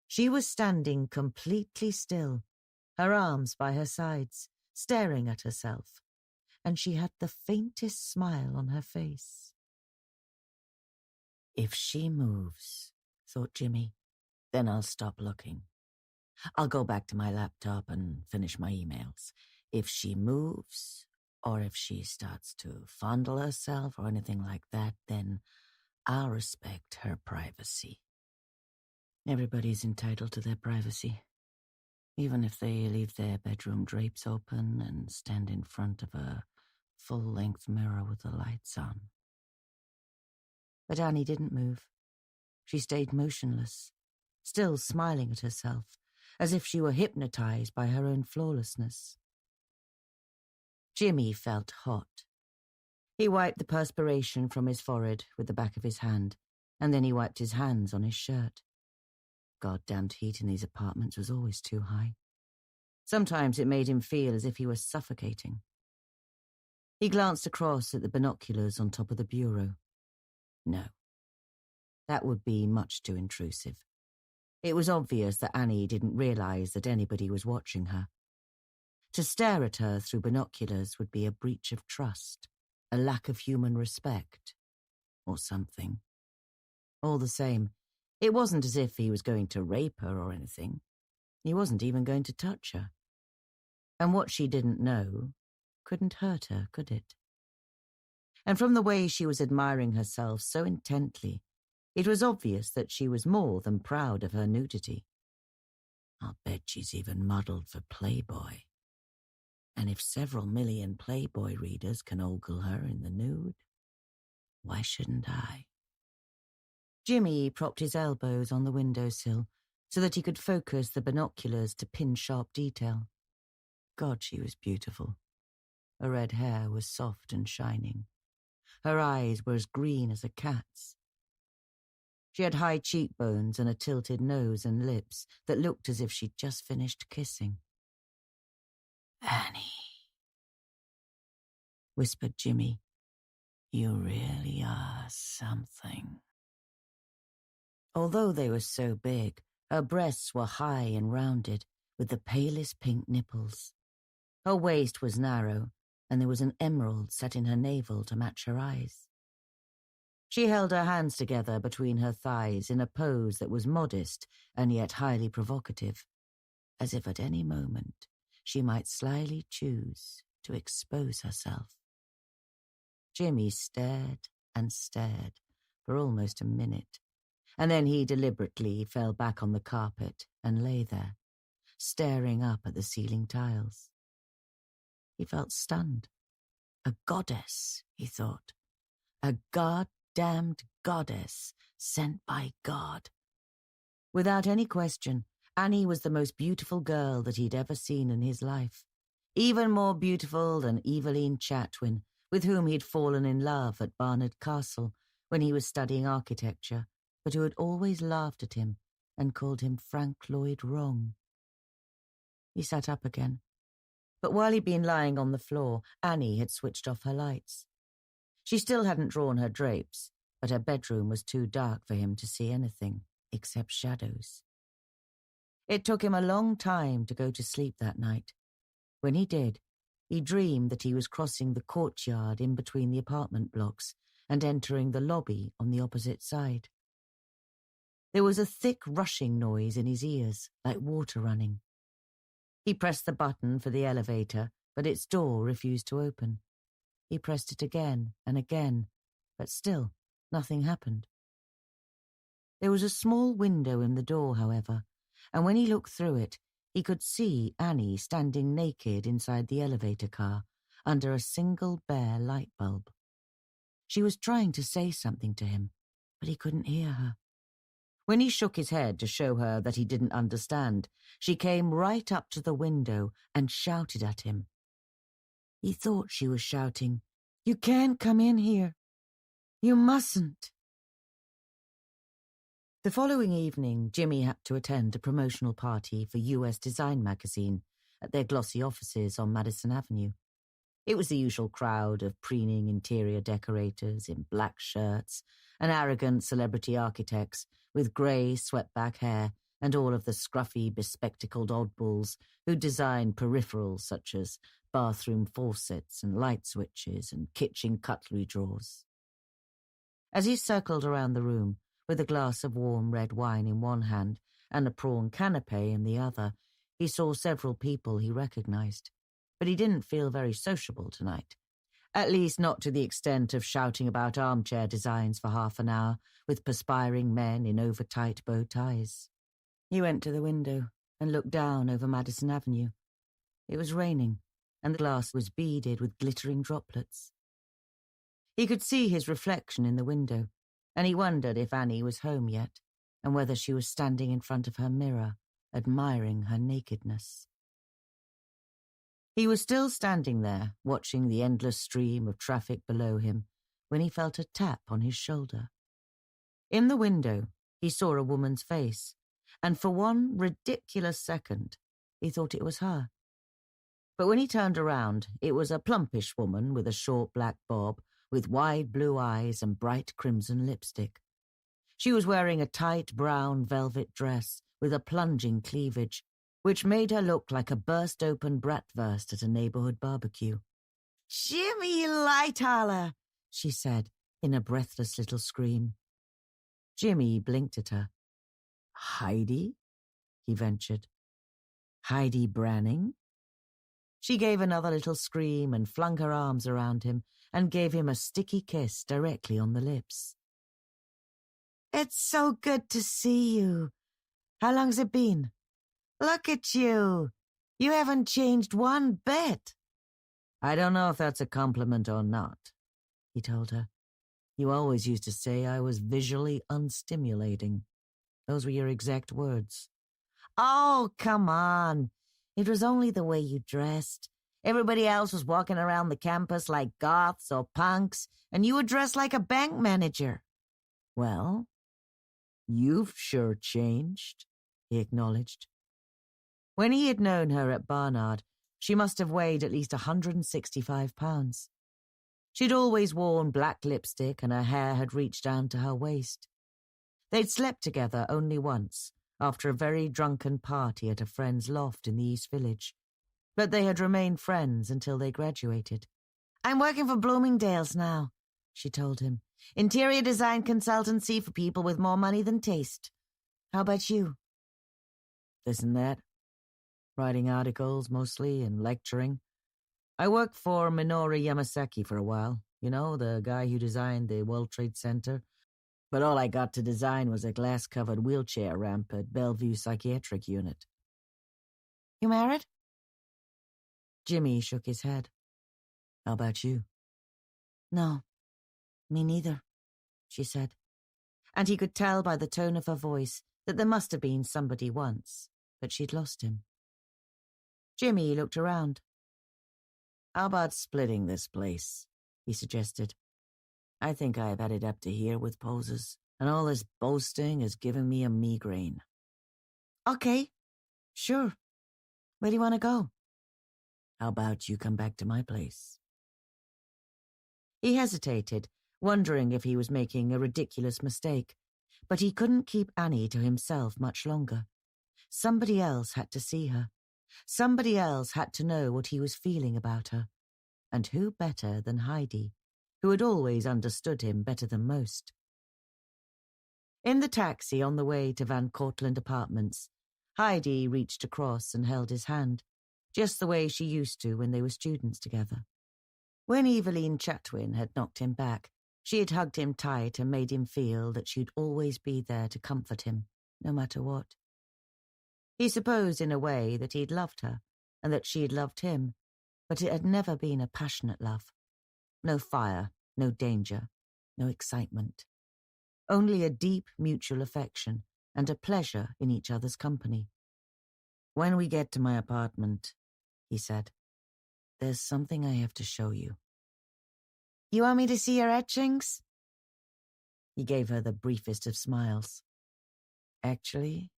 She was standing completely still, her arms by her sides, staring at herself, and she had the faintest smile on her face. If she moves, thought Jimmy, then I'll stop looking. I'll go back to my laptop and finish my emails. If she moves, or if she starts to fondle herself or anything like that, then I'll respect her privacy. Everybody's entitled to their privacy, even if they leave their bedroom drapes open and stand in front of a full-length mirror with the lights on. But Annie didn't move. She stayed motionless, still smiling at herself, as if she were hypnotized by her own flawlessness. Jimmy felt hot. He wiped the perspiration from his forehead with the back of his hand, and then he wiped his hands on his shirt. Goddamned heat in these apartments was always too high. Sometimes it made him feel as if he was suffocating. He glanced across at the binoculars on top of the bureau. No, that would be much too intrusive. It was obvious that Annie didn't realize that anybody was watching her. To stare at her through binoculars would be a breach of trust, a lack of human respect, or something. All the same, it wasn't as if he was going to rape her or anything. He wasn't even going to touch her. And what she didn't know couldn't hurt her, could it? And from the way she was admiring herself so intently, it was obvious that she was more than proud of her nudity. I'll bet she's even modelled for Playboy. And if several million Playboy readers can ogle her in the nude, why shouldn't I? Jimmy propped his elbows on the windowsill so that he could focus the binoculars to pin-sharp detail. God, she was beautiful. Her red hair was soft and shining. Her eyes were as green as a cat's. She had high cheekbones and a tilted nose and lips that looked as if she'd just finished kissing. Annie, whispered Jimmy, you really are something. Although they were so big, her breasts were high and rounded, with the palest pink nipples. Her waist was narrow, and there was an emerald set in her navel to match her eyes. She held her hands together between her thighs in a pose that was modest and yet highly provocative, as if at any moment she might slyly choose to expose herself. Jimmy stared and stared for almost a minute, and then he deliberately fell back on the carpet and lay there, staring up at the ceiling tiles. He felt stunned. A goddess, he thought. A goddamned goddess sent by God. Without any question, Annie was the most beautiful girl that he'd ever seen in his life. Even more beautiful than Eveline Chatwin, with whom he'd fallen in love at Barnard Castle when he was studying architecture, but who had always laughed at him and called him Frank Lloyd Wrong. He sat up again. But while he'd been lying on the floor, Annie had switched off her lights. She still hadn't drawn her drapes, but her bedroom was too dark for him to see anything except shadows. It took him a long time to go to sleep that night. When he did, he dreamed that he was crossing the courtyard in between the apartment blocks and entering the lobby on the opposite side. There was a thick rushing noise in his ears, like water running. He pressed the button for the elevator, but its door refused to open. He pressed it again and again, but still nothing happened. There was a small window in the door, however, and when he looked through it, he could see Annie standing naked inside the elevator car, under a single bare light bulb. She was trying to say something to him, but he couldn't hear her. When he shook his head to show her that he didn't understand, she came right up to the window and shouted at him. He thought she was shouting, "You can't come in here. You mustn't." The following evening, Jimmy had to attend a promotional party for US Design magazine at their glossy offices on Madison Avenue. It was the usual crowd of preening interior decorators in black shirts and arrogant celebrity architects with grey swept-back hair and all of the scruffy, bespectacled oddballs who designed peripherals such as bathroom faucets and light switches and kitchen cutlery drawers. As he circled around the room, with a glass of warm red wine in one hand and a prawn canapé in the other, he saw several people he recognized. But he didn't feel very sociable tonight. At least not to the extent of shouting about armchair designs for half an hour with perspiring men in over-tight bow ties. He went to the window and looked down over Madison Avenue. It was raining, and the glass was beaded with glittering droplets. He could see his reflection in the window, and he wondered if Annie was home yet, and whether she was standing in front of her mirror, admiring her nakedness. He was still standing there, watching the endless stream of traffic below him, when he felt a tap on his shoulder. In the window, he saw a woman's face, and for one ridiculous second, he thought it was her. But when he turned around, it was a plumpish woman with a short black bob, with wide blue eyes and bright crimson lipstick. She was wearing a tight brown velvet dress with a plunging cleavage, which made her look like a burst-open bratwurst at a neighborhood barbecue. "Jimmy Lightoller," she said in a breathless little scream. Jimmy blinked at her. "Heidi?" he ventured. "Heidi Branning?" She gave another little scream and flung her arms around him and gave him a sticky kiss directly on the lips. "It's so good to see you. How long's it been? Look at you. You haven't changed one bit." "I don't know if that's a compliment or not," he told her. "You always used to say I was visually unstimulating. Those were your exact words." "Oh, come on. It was only the way you dressed. Everybody else was walking around the campus like goths or punks, and you were dressed like a bank manager." "Well, you've sure changed," he acknowledged. When he had known her at Barnard, she must have weighed at least 165 pounds. She'd always worn black lipstick and her hair had reached down to her waist. They'd slept together only once, after a very drunken party at a friend's loft in the East Village. But they had remained friends until they graduated. "I'm working for Bloomingdale's now," she told him. Interior design consultancy for people with more money than taste. How about you? This and that. Writing articles, mostly, and lecturing. I worked for Minoru Yamasaki for a while. You know, the guy who designed the World Trade Center. But all I got to design was a glass-covered wheelchair ramp at Bellevue Psychiatric Unit. You married? Jimmy shook his head. How about you? No, me neither, she said. And he could tell by the tone of her voice that there must have been somebody once, but she'd lost him. Jimmy looked around. How about splitting this place? He suggested. I think I've had it up to here with poses, and all this boasting has given me a migraine. Okay, sure. Where do you want to go? How about you come back to my place? He hesitated, wondering if he was making a ridiculous mistake, but he couldn't keep Annie to himself much longer. Somebody else had to see her. Somebody else had to know what he was feeling about her. And who better than Heidi, who had always understood him better than most? In the taxi on the way to Van Cortlandt Apartments, Heidi reached across and held his hand, just the way she used to when they were students together. When Eveline Chatwin had knocked him back, she had hugged him tight and made him feel that she'd always be there to comfort him, no matter what. He supposed in a way that he'd loved her, and that she'd loved him, but it had never been a passionate love. No fire, no danger, no excitement. Only a deep mutual affection and a pleasure in each other's company. When we get to my apartment, he said, there's something I have to show you. You want me to see your etchings? He gave her the briefest of smiles. Actually,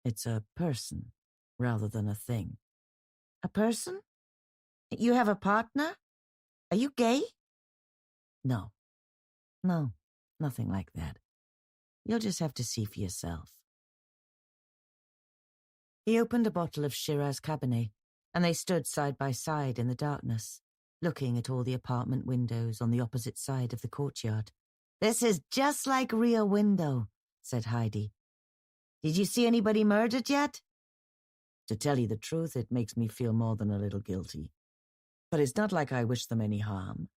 it's a person rather than a thing. A person? You have a partner? Are you gay? No, nothing like that. You'll just have to see for yourself. He opened a bottle of Shiraz Cabernet, and they stood side by side in the darkness, looking at all the apartment windows on the opposite side of the courtyard. This is just like Rear Window, said Heidi. Did you see anybody murdered yet? To tell you the truth, it makes me feel more than a little guilty. But it's not like I wish them any harm.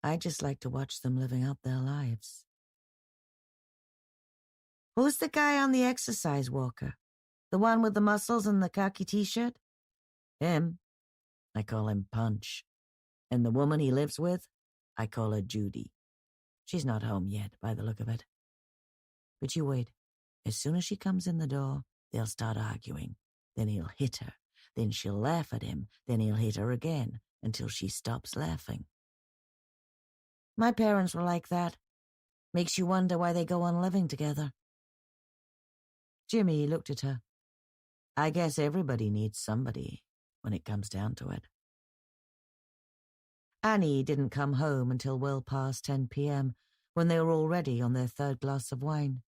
I just like to watch them living out their lives. Who's the guy on the exercise walker? The one with the muscles and the khaki t-shirt? Him? I call him Punch. And the woman he lives with, I call her Judy. She's not home yet, by the look of it. But you wait. As soon as she comes in the door, they'll start arguing. Then he'll hit her. Then she'll laugh at him. Then he'll hit her again, until she stops laughing. My parents were like that. Makes you wonder why they go on living together. Jimmy looked at her. I guess everybody needs somebody, when it comes down to it. Annie didn't come home until well past 10 p.m., when they were already on their third glass of wine.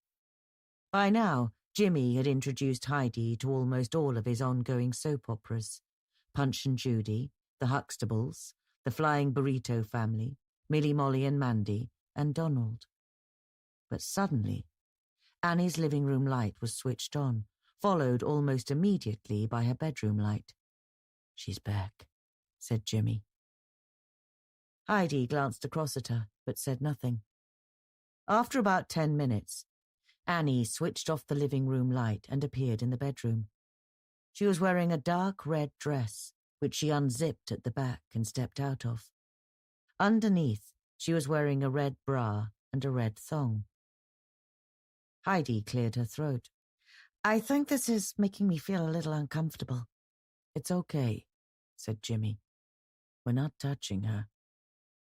By now, Jimmy had introduced Heidi to almost all of his ongoing soap operas: Punch and Judy, the Huxtables, the Flying Burrito Family, Millie, Molly and Mandy, and Donald. But suddenly, Annie's living room light was switched on, followed almost immediately by her bedroom light. She's back, said Jimmy. Heidi glanced across at her, but said nothing. After about 10 minutes, Annie switched off the living room light and appeared in the bedroom. She was wearing a dark red dress, which she unzipped at the back and stepped out of. Underneath, she was wearing a red bra and a red thong. Heidi cleared her throat. I think this is making me feel a little uncomfortable. It's okay, said Jimmy. We're not touching her.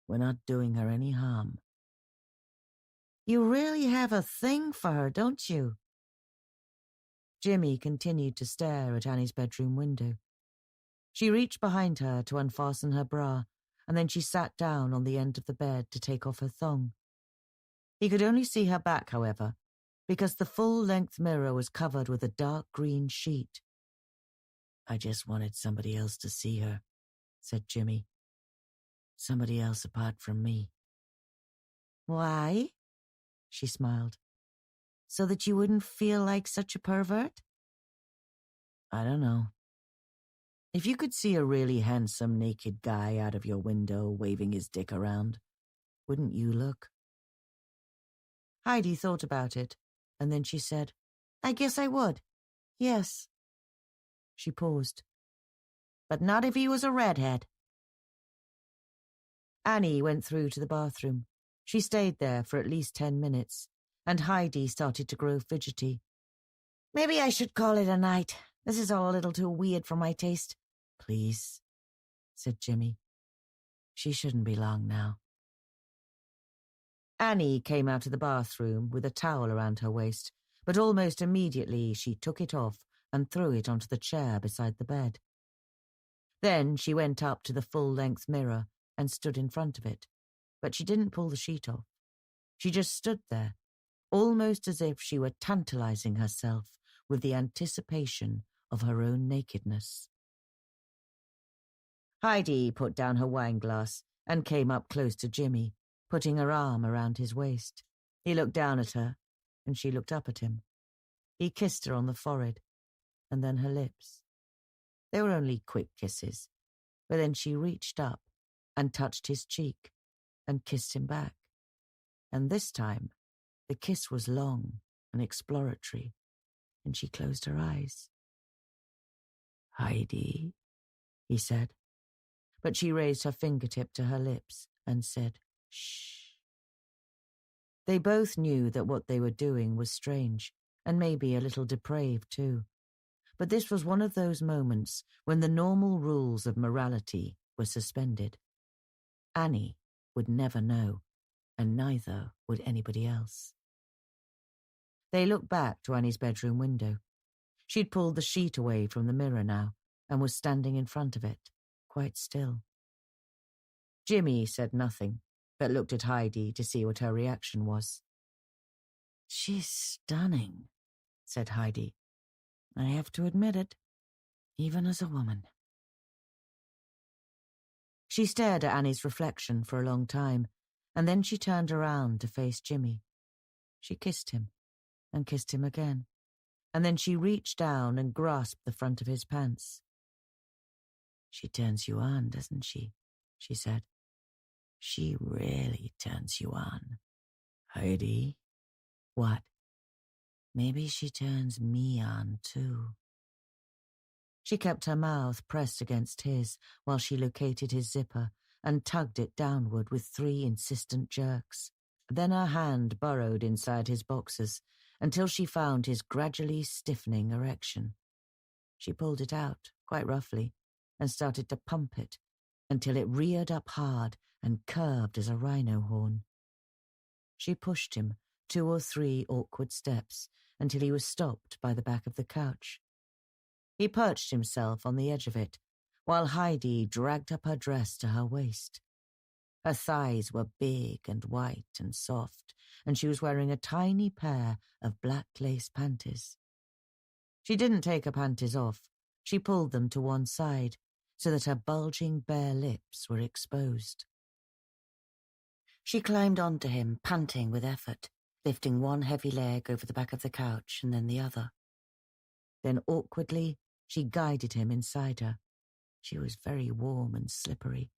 We're not doing her any harm. You really have a thing for her, don't you? Jimmy continued to stare at Annie's bedroom window. She reached behind her to unfasten her bra, and then she sat down on the end of the bed to take off her thong. He could only see her back, however, because the full-length mirror was covered with a dark green sheet. I just wanted somebody else to see her, said Jimmy. Somebody else apart from me. Why? She smiled. So that you wouldn't feel like such a pervert? I don't know. If you could see a really handsome naked guy out of your window waving his dick around, wouldn't you look? Heidi thought about it, and then she said, I guess I would. Yes. She paused. But not if he was a redhead. Annie went through to the bathroom. She stayed there for at least 10 minutes, and Heidi started to grow fidgety. Maybe I should call it a night. This is all a little too weird for my taste. Please, said Jimmy. She shouldn't be long now. Annie came out of the bathroom with a towel around her waist, but almost immediately she took it off and threw it onto the chair beside the bed. Then she went up to the full-length mirror and stood in front of it, but she didn't pull the sheet off. She just stood there, almost as if she were tantalizing herself with the anticipation of her own nakedness. Heidi put down her wineglass and came up close to Jimmy, putting her arm around his waist. He looked down at her, and she looked up at him. He kissed her on the forehead, and then her lips. They were only quick kisses, but then she reached up and touched his cheek and kissed him back. And this time, the kiss was long and exploratory, and she closed her eyes. Heidi, he said, but she raised her fingertip to her lips and said, shh. They both knew that what they were doing was strange, and maybe a little depraved too. But this was one of those moments when the normal rules of morality were suspended. Annie would never know, and neither would anybody else. They looked back to Annie's bedroom window. She'd pulled the sheet away from the mirror now and was standing in front of it, quite still. Jimmy said nothing, but looked at Heidi to see what her reaction was. She's stunning, said Heidi. I have to admit it, even as a woman. She stared at Annie's reflection for a long time, and then she turned around to face Jimmy. She kissed him, and kissed him again, and then she reached down and grasped the front of his pants. She turns you on, doesn't she? She said. She really turns you on. Heidi? What? Maybe she turns me on too. She kept her mouth pressed against his while she located his zipper and tugged it downward with 3 insistent jerks. Then her hand burrowed inside his boxers until she found his gradually stiffening erection. She pulled it out, quite roughly, and started to pump it until it reared up hard and curved as a rhino horn. She pushed him 2 or 3 awkward steps until he was stopped by the back of the couch. He perched himself on the edge of it, while Heidi dragged up her dress to her waist. Her thighs were big and white and soft, and she was wearing a tiny pair of black lace panties. She didn't take her panties off. She pulled them to one side, so that her bulging bare lips were exposed. She climbed onto him, panting with effort, lifting one heavy leg over the back of the couch and then the other. Then awkwardly, she guided him inside her. She was very warm and slippery.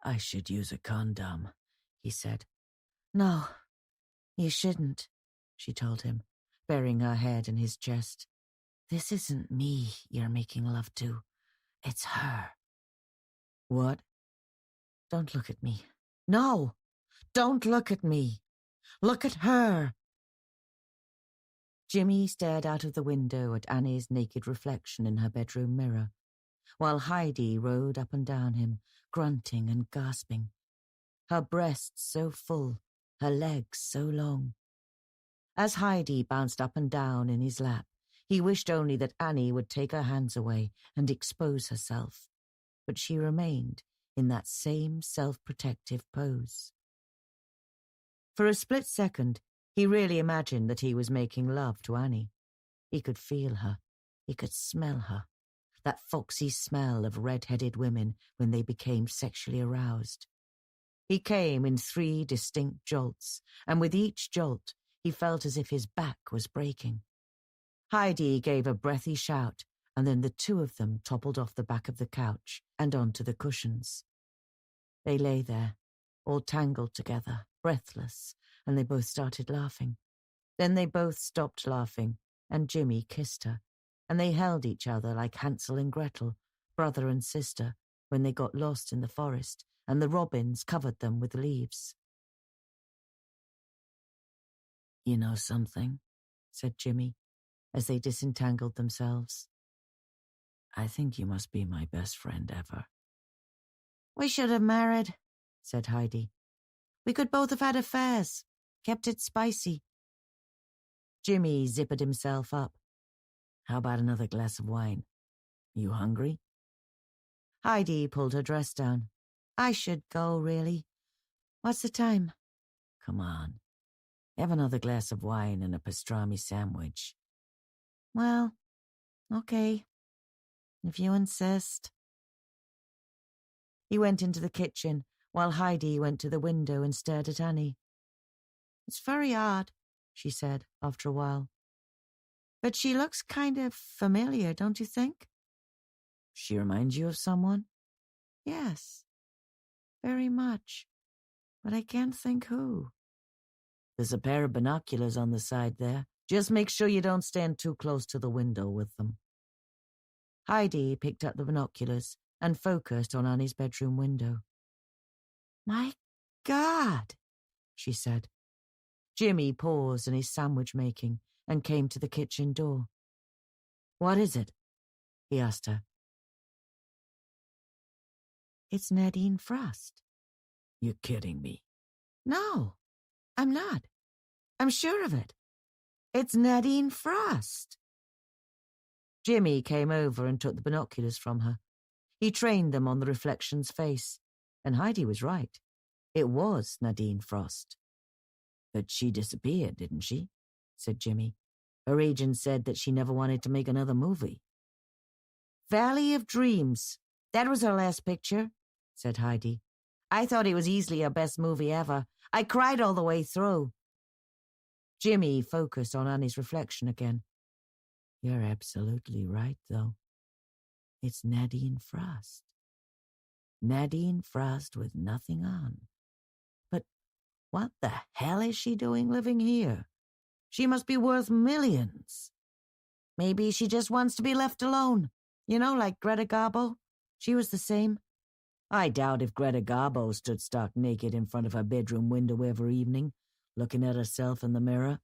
I should use a condom, he said. No, you shouldn't, she told him, burying her head in his chest. This isn't me you're making love to. It's her. What? Don't look at me. No! Don't look at me! Look at her! Jimmy stared out of the window at Annie's naked reflection in her bedroom mirror, while Heidi rode up and down him, grunting and gasping. Her breasts so full, her legs so long. As Heidi bounced up and down in his lap, he wished only that Annie would take her hands away and expose herself, but she remained in that same self-protective pose. For a split second, he really imagined that he was making love to Annie. He could feel her. He could smell her. That foxy smell of red-headed women when they became sexually aroused. He came in 3 distinct jolts, and with each jolt he felt as if his back was breaking. Heidi gave a breathy shout, and then the 2 of them toppled off the back of the couch and onto the cushions. They lay there, all tangled together, breathless, and they both started laughing. Then they both stopped laughing, and Jimmy kissed her, and they held each other like Hansel and Gretel, brother and sister, when they got lost in the forest, and the robins covered them with leaves. "You know something?" said Jimmy, as they disentangled themselves. "I think you must be my best friend ever." "We should have married," said Heidi. "We could both have had affairs, kept it spicy." Jimmy zippered himself up. "How about another glass of wine? You hungry?" Heidi pulled her dress down. "I should go, really. What's the time?" "Come on. Have another glass of wine and a pastrami sandwich." "Well, okay, if you insist." He went into the kitchen, while Heidi went to the window and stared at Annie. "It's very odd," she said, after a while. "But she looks kind of familiar, don't you think?" "She reminds you of someone?" "Yes, very much. But I can't think who." "There's a pair of binoculars on the side there. Just make sure you don't stand too close to the window with them." Heidi picked up the binoculars and focused on Annie's bedroom window. "My God," she said. Jimmy paused in his sandwich making and came to the kitchen door. "What is it?" he asked her. "It's Nadine Frost." "You're kidding me." "No, I'm not. I'm sure of it. It's Nadine Frost." Jimmy came over and took the binoculars from her. He trained them on the reflection's face, and Heidi was right. It was Nadine Frost. "But she disappeared, didn't she?" said Jimmy. "Her agent said that she never wanted to make another movie." "Valley of Dreams. That was her last picture," said Heidi. "I thought it was easily her best movie ever. I cried all the way through." Jimmy focused on Annie's reflection again. "You're absolutely right, though. It's Nadine Frost. Nadine Frost with nothing on. But what the hell is she doing living here? She must be worth millions." "Maybe she just wants to be left alone. You know, like Greta Garbo. She was the same." "I doubt if Greta Garbo stood stark naked in front of her bedroom window every evening, looking at herself in the mirror."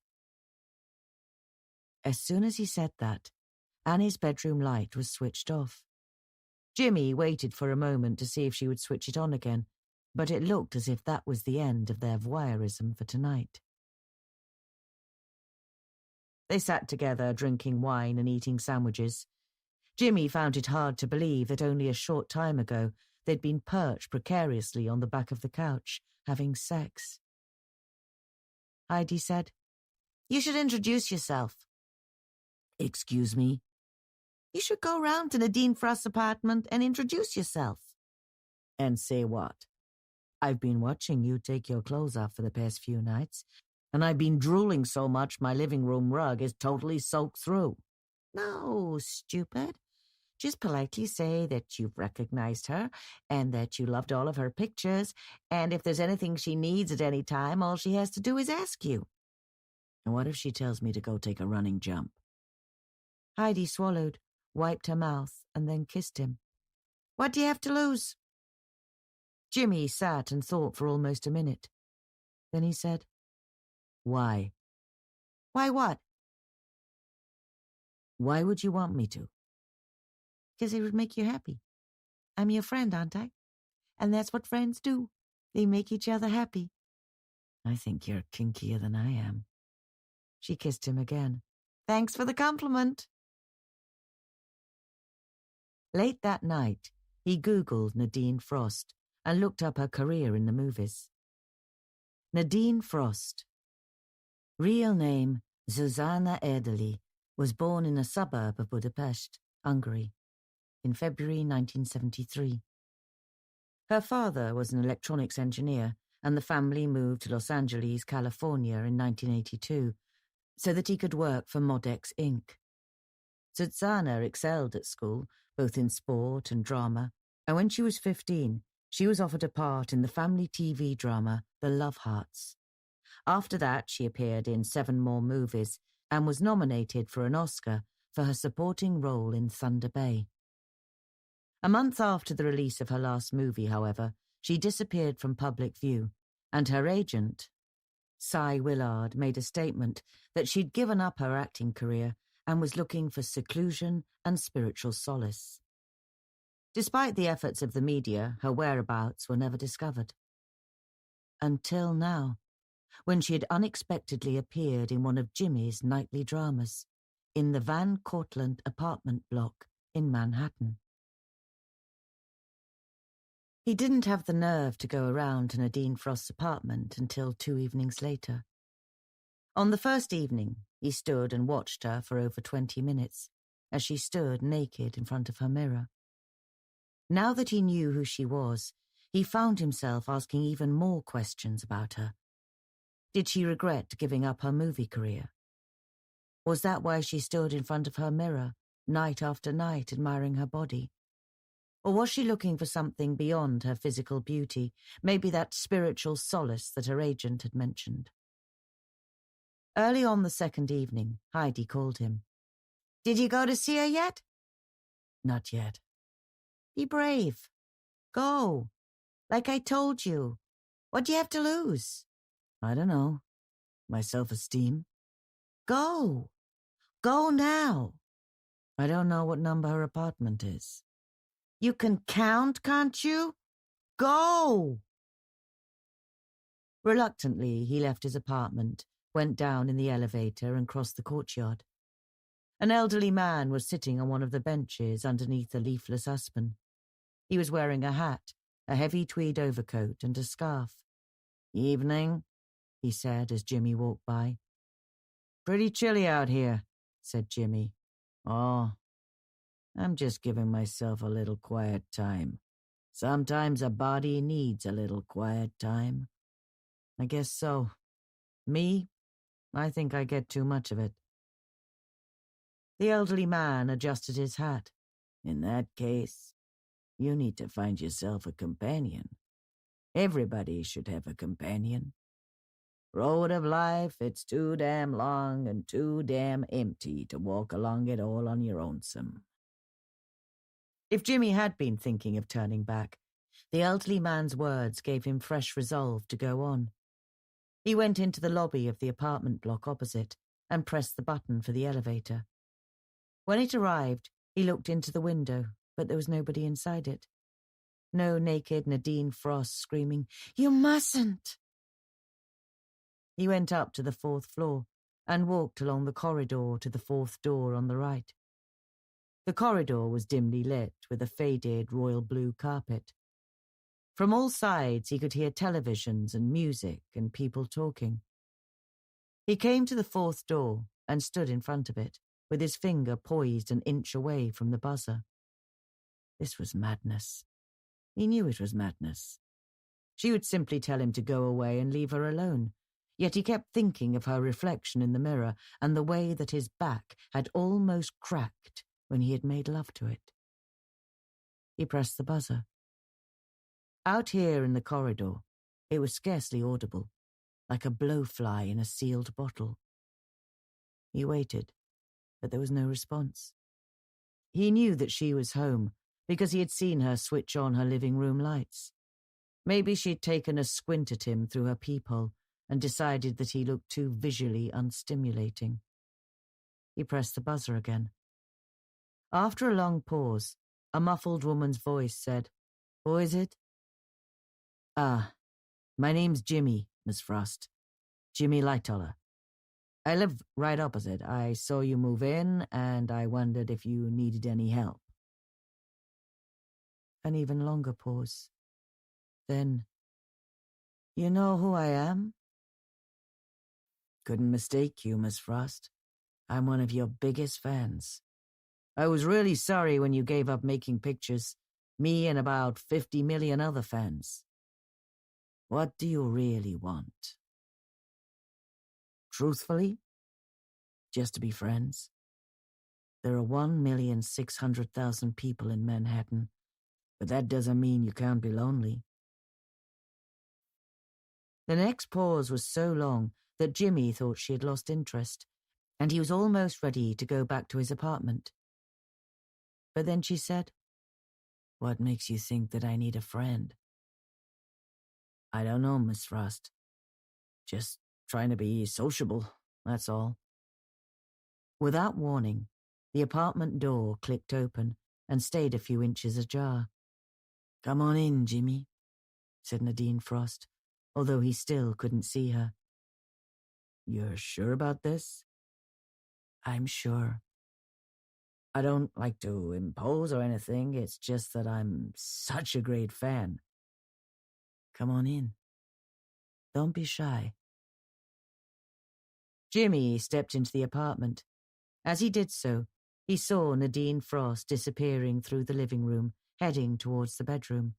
As soon as he said that, Annie's bedroom light was switched off. Jimmy waited for a moment to see if she would switch it on again, but it looked as if that was the end of their voyeurism for tonight. They sat together, drinking wine and eating sandwiches. Jimmy found it hard to believe that only a short time ago they'd been perched precariously on the back of the couch, having sex. Heidi said, "You should introduce yourself." "Excuse me?" "You should go round to Nadine Frost's apartment and introduce yourself." "And say what?" "I've been watching you take your clothes off for the past few nights, and I've been drooling so much my living room rug is totally soaked through." "No, stupid. Just politely say that you've recognized her and that you loved all of her pictures, and if there's anything she needs at any time, all she has to do is ask you." "And what if she tells me to go take a running jump?" Heidi swallowed, wiped her mouth, and then kissed him. "What do you have to lose?" Jimmy sat and thought for almost a minute. Then he said, "Why?" "Why what?" "Why would you want me to?" "Because it would make you happy. I'm your friend, aren't I? And that's what friends do. They make each other happy." "I think you're kinkier than I am." She kissed him again. "Thanks for the compliment." Late that night, he Googled Nadine Frost and looked up her career in the movies. Nadine Frost. Real name, Zuzana Erdely, was born in a suburb of Budapest, Hungary, in February 1973. Her father was an electronics engineer, and the family moved to Los Angeles, California in 1982, so that he could work for Modex Inc. Susanna excelled at school, both in sport and drama, and when she was 15, she was offered a part in the family TV drama The Love Hearts. After that, she appeared in 7 more movies and was nominated for an Oscar for her supporting role in Thunder Bay. A month after the release of her last movie, however, she disappeared from public view, and her agent, Cy Willard, made a statement that she'd given up her acting career and was looking for seclusion and spiritual solace. Despite the efforts of the media, her whereabouts were never discovered. Until now, when she had unexpectedly appeared in one of Jimmy's nightly dramas, in the Van Cortlandt apartment block in Manhattan. He didn't have the nerve to go around to Nadine Frost's apartment until 2 evenings later. On the first evening, he stood and watched her for over 20 minutes, as she stood naked in front of her mirror. Now that he knew who she was, he found himself asking even more questions about her. Did she regret giving up her movie career? Was that why she stood in front of her mirror, night after night, admiring her body? Or was she looking for something beyond her physical beauty, maybe that spiritual solace that her agent had mentioned? Early on the second evening, Heidi called him. "Did you go to see her yet?" "Not yet." "Be brave. Go. Like I told you. What do you have to lose?" "I don't know. My self-esteem." "Go. Go now." "I don't know what number her apartment is." "You can count, can't you? Go!" Reluctantly, he left his apartment, went down in the elevator and crossed the courtyard. An elderly man was sitting on one of the benches underneath a leafless aspen. He was wearing a hat, a heavy tweed overcoat, and a scarf. "Evening," he said as Jimmy walked by. "Pretty chilly out here," said Jimmy. "Oh, I'm just giving myself a little quiet time. Sometimes a body needs a little quiet time." "I guess so. Me? I think I get too much of it." The elderly man adjusted his hat. "In that case, you need to find yourself a companion. Everybody should have a companion. Road of life, it's too damn long and too damn empty to walk along it all on your own-some." If Jimmy had been thinking of turning back, the elderly man's words gave him fresh resolve to go on. He went into the lobby of the apartment block opposite and pressed the button for the elevator. When it arrived, he looked into the window, but there was nobody inside it. No naked Nadine Frost screaming, "You mustn't!" He went up to the 4th floor and walked along the corridor to the 4th door on the right. The corridor was dimly lit with a faded royal blue carpet. From all sides he could hear televisions and music and people talking. He came to the 4th door and stood in front of it, with his finger poised an inch away from the buzzer. This was madness. He knew it was madness. She would simply tell him to go away and leave her alone, yet he kept thinking of her reflection in the mirror and the way that his back had almost cracked when he had made love to it. He pressed the buzzer. Out here in the corridor, it was scarcely audible, like a blowfly in a sealed bottle. He waited, but there was no response. He knew that she was home because he had seen her switch on her living room lights. Maybe she'd taken a squint at him through her peephole and decided that he looked too visually unstimulating. He pressed the buzzer again. After a long pause, a muffled woman's voice said, "Who is it?" "Ah, my name's Jimmy, Miss Frost. Jimmy Lightoller. I live right opposite. I saw you move in, and I wondered if you needed any help." An even longer pause. Then, "You know who I am?" "Couldn't mistake you, Miss Frost. I'm one of your biggest fans. I was really sorry when you gave up making pictures. Me and about 50 million other fans. What do you really want? Truthfully? Just to be friends? There are 1,600,000 people in Manhattan, but that doesn't mean you can't be lonely. The next pause was so long that Jimmy thought she had lost interest, and he was almost ready to go back to his apartment. But then she said, "What makes you think that I need a friend?" "I don't know, Miss Frost. Just trying to be sociable, that's all." Without warning, the apartment door clicked open and stayed a few inches ajar. "Come on in, Jimmy," said Nadine Frost, although he still couldn't see her. "You're sure about this?" "I'm sure. I don't like to impose or anything, it's just that I'm such a great fan. Come on in. Don't be shy." Jimmy stepped into the apartment. As he did so, he saw Nadine Frost disappearing through the living room, heading towards the bedroom.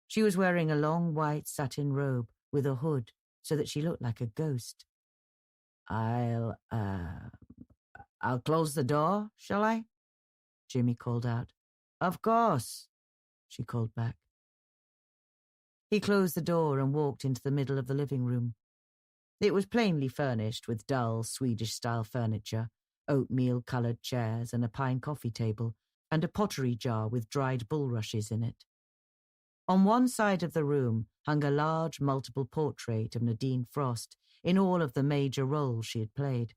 She was wearing a long white satin robe with a hood so that she looked like a ghost. I'll close the door, shall I?" Jimmy called out. "Of course," she called back. He closed the door and walked into the middle of the living room. It was plainly furnished with dull Swedish-style furniture, oatmeal-coloured chairs and a pine coffee table, and a pottery jar with dried bulrushes in it. On one side of the room hung a large multiple portrait of Nadine Frost in all of the major roles she had played.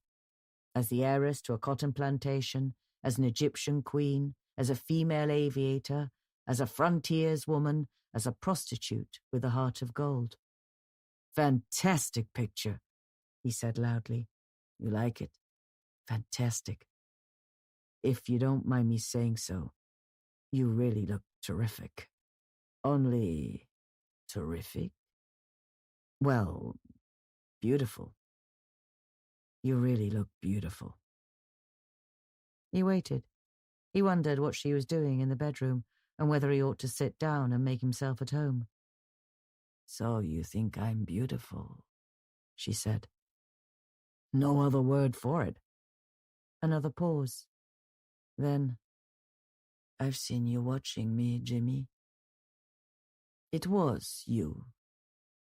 As the heiress to a cotton plantation, as an Egyptian queen, as a female aviator, as a frontierswoman, as a prostitute with a heart of gold. "Fantastic picture," he said loudly. "You like it? Fantastic. If you don't mind me saying so, you really look terrific." "Only terrific?" "Well, beautiful. You really look beautiful." He waited. He wondered what she was doing in the bedroom and whether he ought to sit down and make himself at home. "So you think I'm beautiful," she said. "No other word for it." Another pause. Then, "I've seen you watching me, Jimmy." "It was you,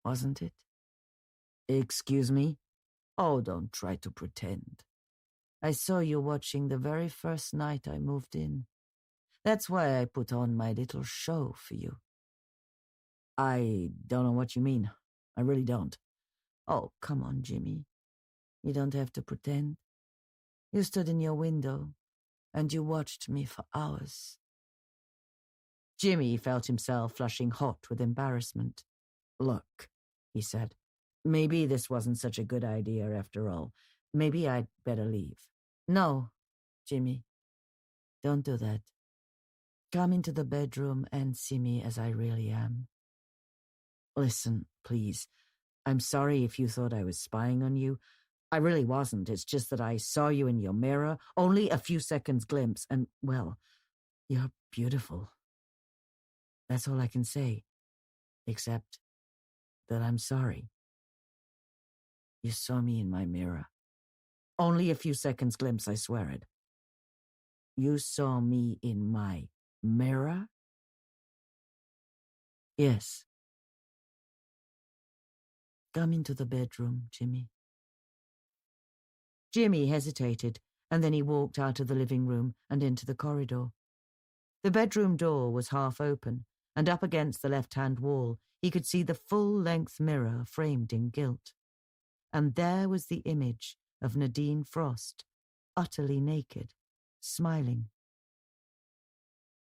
wasn't it?" "Excuse me?" "Oh, don't try to pretend. I saw you watching the very first night I moved in. That's why I put on my little show for you." "I don't know what you mean. I really don't." "Oh, come on, Jimmy. You don't have to pretend. You stood in your window, and you watched me for hours." Jimmy felt himself flushing hot with embarrassment. "Look," he said, "maybe this wasn't such a good idea after all. Maybe I'd better leave." "No, Jimmy. Don't do that. Come into the bedroom and see me as I really am." "Listen, please. I'm sorry if you thought I was spying on you. I really wasn't. It's just that I saw you in your mirror, only a few seconds glimpse, and, well, you're beautiful. That's all I can say, except that I'm sorry. You saw me in my mirror. Only a few seconds glimpse, I swear it." "You saw me in my mirror?" "Yes." "Come into the bedroom, Jimmy." Jimmy hesitated, and then he walked out of the living room and into the corridor. The bedroom door was half open, and up against the left-hand wall he could see the full-length mirror framed in gilt. And there was the image of Nadine Frost, utterly naked, smiling.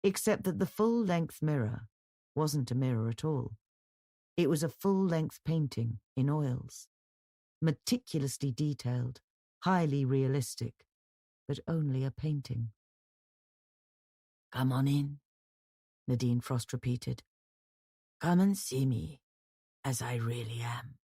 Except that the full-length mirror wasn't a mirror at all. It was a full-length painting in oils, meticulously detailed, highly realistic, but only a painting. "Come on in," Nadine Frost repeated. "Come and see me as I really am."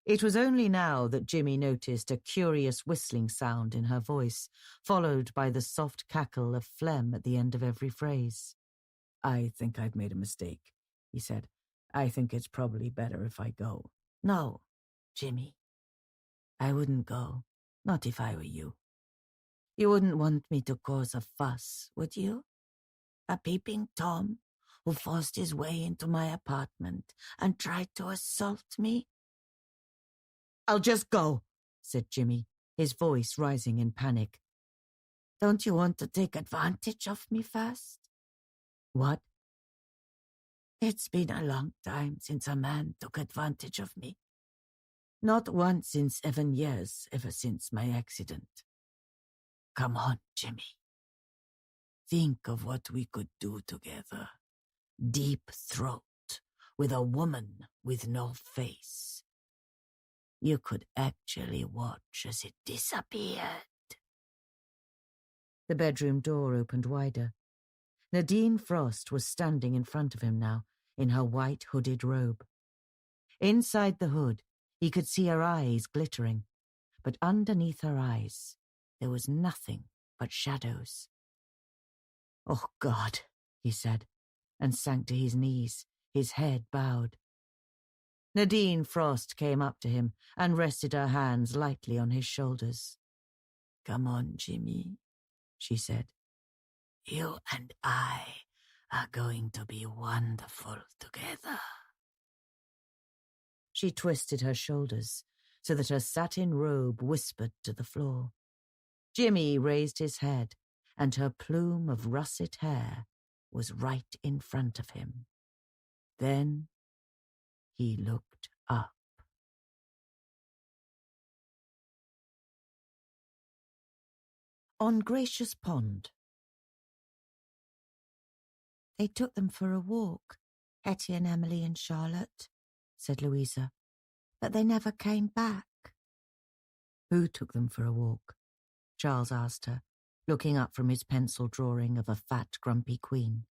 It was only now that Jimmy noticed a curious whistling sound in her voice, followed by the soft cackle of phlegm at the end of every phrase. "I think I've made a mistake," he said. "I think it's probably better if I go." "No, Jimmy. I wouldn't go, not if I were you. You wouldn't want me to cause a fuss, would you? A peeping Tom who forced his way into my apartment and tried to assault me?" "I'll just go," said Jimmy, his voice rising in panic. "Don't you want to take advantage of me first?" "What?" "It's been a long time since a man took advantage of me. Not once in 7 years, ever since my accident. Come on, Jimmy. Think of what we could do together. Deep throat, with a woman with no face. You could actually watch as it disappeared." The bedroom door opened wider. Nadine Frost was standing in front of him now, in her white hooded robe. Inside the hood, he could see her eyes glittering, but underneath her eyes, there was nothing but shadows. "Oh, God," he said, and sank to his knees, his head bowed. Nadine Frost came up to him and rested her hands lightly on his shoulders. "Come on, Jimmy," she said. "You and I are going to be wonderful together." She twisted her shoulders so that her satin robe whispered to the floor. Jimmy raised his head, and her plume of russet hair was right in front of him. Then he looked up. On Gracious Pond. "They took them for a walk, Hetty and Emily and Charlotte," said Louisa, "but they never came back." "Who took them for a walk?" Charles asked her, looking up from his pencil drawing of a fat, grumpy queen.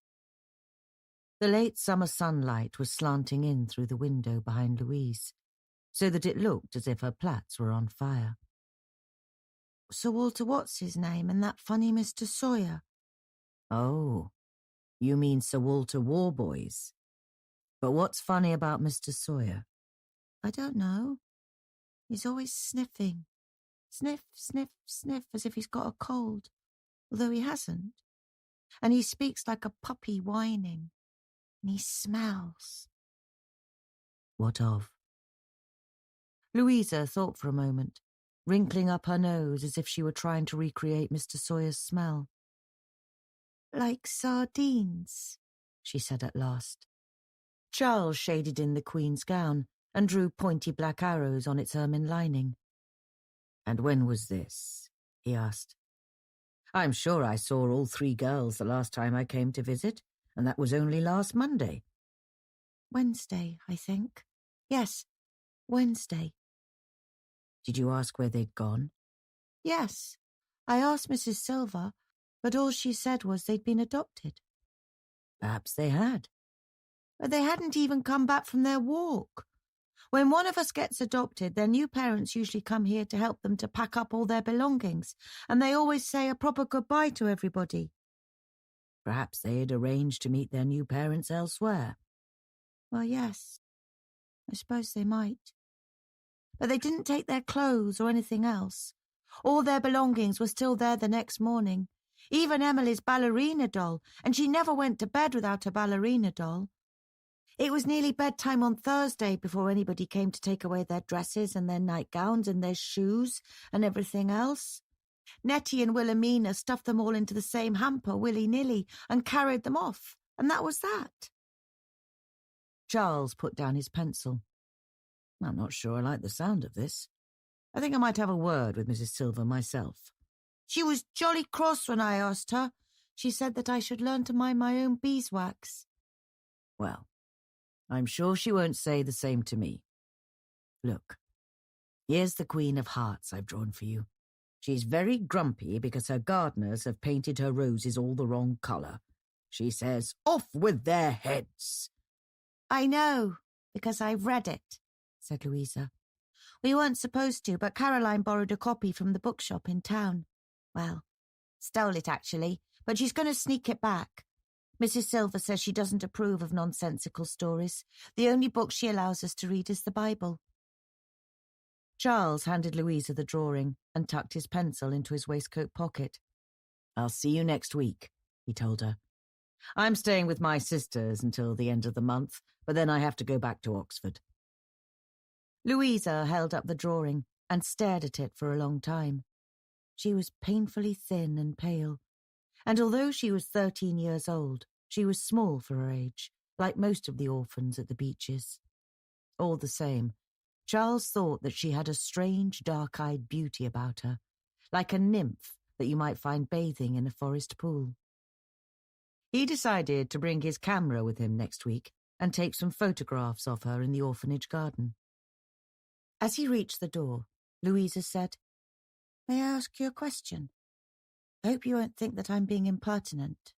The late summer sunlight was slanting in through the window behind Louise, so that it looked as if her plaits were on fire. "Sir Walter What's-his-name and that funny Mr. Sawyer." "Oh, you mean Sir Walter Warboys. But what's funny about Mr. Sawyer?" "I don't know. He's always sniffing. Sniff, sniff, sniff, as if he's got a cold, although he hasn't. And he speaks like a puppy whining. And he smells." "What of?" Louisa thought for a moment, wrinkling up her nose as if she were trying to recreate Mr. Sawyer's smell. "Like sardines," she said at last. Charles shaded in the Queen's gown and drew pointy black arrows on its ermine lining. "And when was this?" he asked. "I'm sure I saw all 3 girls the last time I came to visit, and that was only last Monday." "Wednesday, I think. Yes, Wednesday." "Did you ask where they'd gone?" "Yes. I asked Mrs. Silver, but all she said was they'd been adopted." "Perhaps they had." "But they hadn't even come back from their walk. When one of us gets adopted, their new parents usually come here to help them to pack up all their belongings, and they always say a proper goodbye to everybody." "Perhaps they had arranged to meet their new parents elsewhere." "Well, yes, I suppose they might. But they didn't take their clothes or anything else. All their belongings were still there the next morning, even Emily's ballerina doll, and she never went to bed without her ballerina doll. It was nearly bedtime on Thursday before anybody came to take away their dresses and their nightgowns and their shoes and everything else. Nettie and Wilhelmina stuffed them all into the same hamper willy-nilly and carried them off, and that was that." Charles put down his pencil. "I'm not sure I like the sound of this. I think I might have a word with Mrs. Silver myself." "She was jolly cross when I asked her. She said that I should learn to mind my own beeswax." "Well, I'm sure she won't say the same to me. Look, here's the Queen of Hearts I've drawn for you. She's very grumpy because her gardeners have painted her roses all the wrong colour. She says, 'Off with their heads!'" "I know, because I've read it," said Louisa. We weren't supposed to, but Caroline borrowed a copy from the bookshop in town. Well, stole it actually, but she's going to sneak it back. Mrs. Silver says she doesn't approve of nonsensical stories. The only book she allows us to read is the Bible. Charles handed Louisa the drawing and tucked his pencil into his waistcoat pocket. "I'll see you next week," he told her. "I'm staying with my sisters until the end of the month, but then I have to go back to Oxford." Louisa held up the drawing and stared at it for a long time. She was painfully thin and pale, and although she was 13 years old, she was small for her age, like most of the orphans at the beaches. All the same, Charles thought that she had a strange, dark-eyed beauty about her, like a nymph that you might find bathing in a forest pool. He decided to bring his camera with him next week and take some photographs of her in the orphanage garden. As he reached the door, Louisa said, "May I ask you a question? I hope you won't think that I'm being impertinent."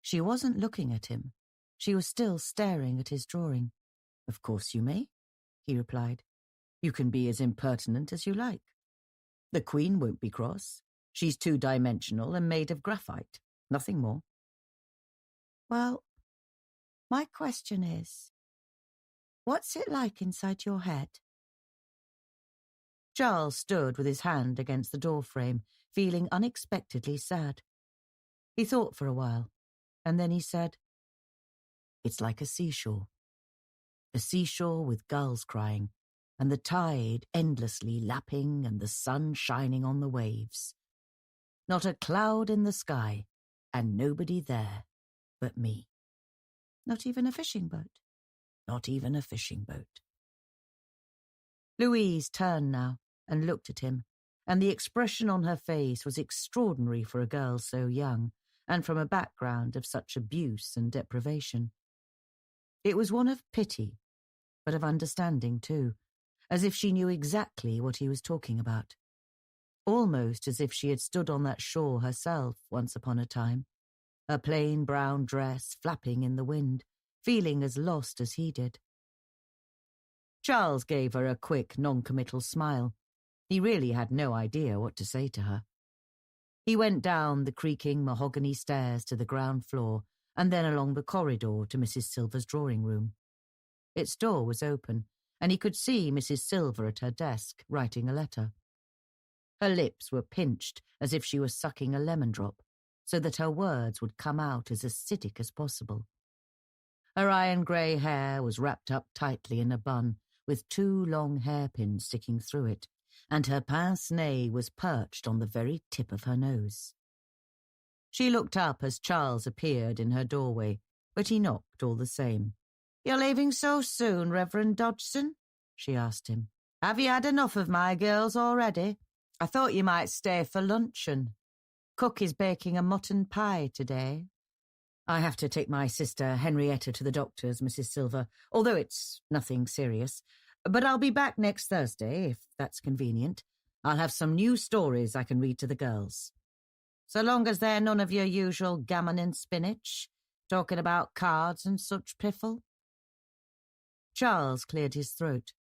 She wasn't looking at him. She was still staring at his drawing. "Of course you may," he replied. "You can be as impertinent as you like. The Queen won't be cross. She's two-dimensional and made of graphite. Nothing more." "Well, my question is, what's it like inside your head?" Charles stood with his hand against the doorframe, feeling unexpectedly sad. He thought for a while, and then he said, "It's like a seashore. A seashore with gulls crying, and the tide endlessly lapping and the sun shining on the waves. Not a cloud in the sky, and nobody there but me." "Not even a fishing boat?" "Not even a fishing boat." Louise turned now and looked at him, and the expression on her face was extraordinary for a girl so young, and from a background of such abuse and deprivation. It was one of pity, but of understanding too, as if she knew exactly what he was talking about. Almost as if she had stood on that shore herself once upon a time, her plain brown dress flapping in the wind, feeling as lost as he did. Charles gave her a quick, non-committal smile. He really had no idea what to say to her. He went down the creaking mahogany stairs to the ground floor and then along the corridor to Mrs. Silver's drawing room. Its door was open, and he could see Mrs. Silver at her desk, writing a letter. Her lips were pinched as if she was sucking a lemon drop, so that her words would come out as acidic as possible. Her iron-grey hair was wrapped up tightly in a bun, with 2 long hairpins sticking through it, and her pince-nez was perched on the very tip of her nose. She looked up as Charles appeared in her doorway, but he knocked all the same. "You're leaving so soon, Reverend Dodgson?" she asked him. "Have you had enough of my girls already? I thought you might stay for luncheon. Cook is baking a mutton pie today." "I have to take my sister Henrietta to the doctor's, Mrs. Silver, although it's nothing serious. But I'll be back next Thursday, if that's convenient. I'll have some new stories I can read to the girls." "So long as they're none of your usual gammon and spinach, talking about cards and such piffle." Charles cleared his throat.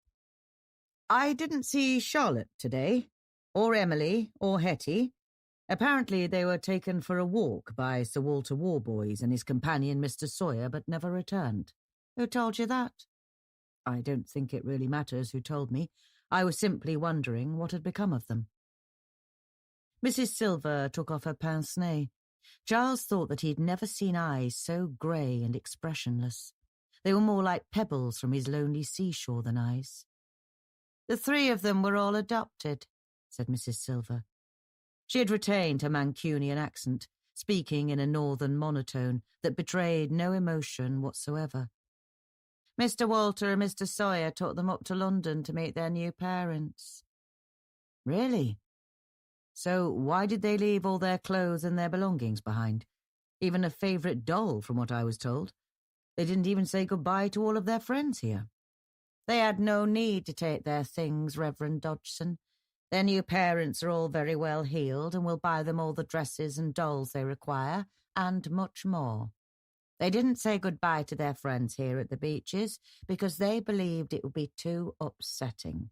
"I didn't see Charlotte today, or Emily, or Hetty. Apparently they were taken for a walk by Sir Walter Warboys and his companion Mr. Sawyer, but never returned." "Who told you that?" "I don't think it really matters who told me. I was simply wondering what had become of them." Mrs. Silver took off her pince-nez. Charles thought that he had never seen eyes so grey and expressionless. They were more like pebbles from his lonely seashore than eyes. "The 3 of them were all adopted," said Mrs. Silver. She had retained her Mancunian accent, speaking in a northern monotone that betrayed no emotion whatsoever. "Mr. Walter and Mr. Sawyer took them up to London to meet their new parents." "Really? So why did they leave all their clothes and their belongings behind? Even a favourite doll, from what I was told. They didn't even say goodbye to all of their friends here." "They had no need to take their things, Reverend Dodgson. Their new parents are all very well heeled and will buy them all the dresses and dolls they require, and much more. They didn't say goodbye to their friends here at the beaches because they believed it would be too upsetting."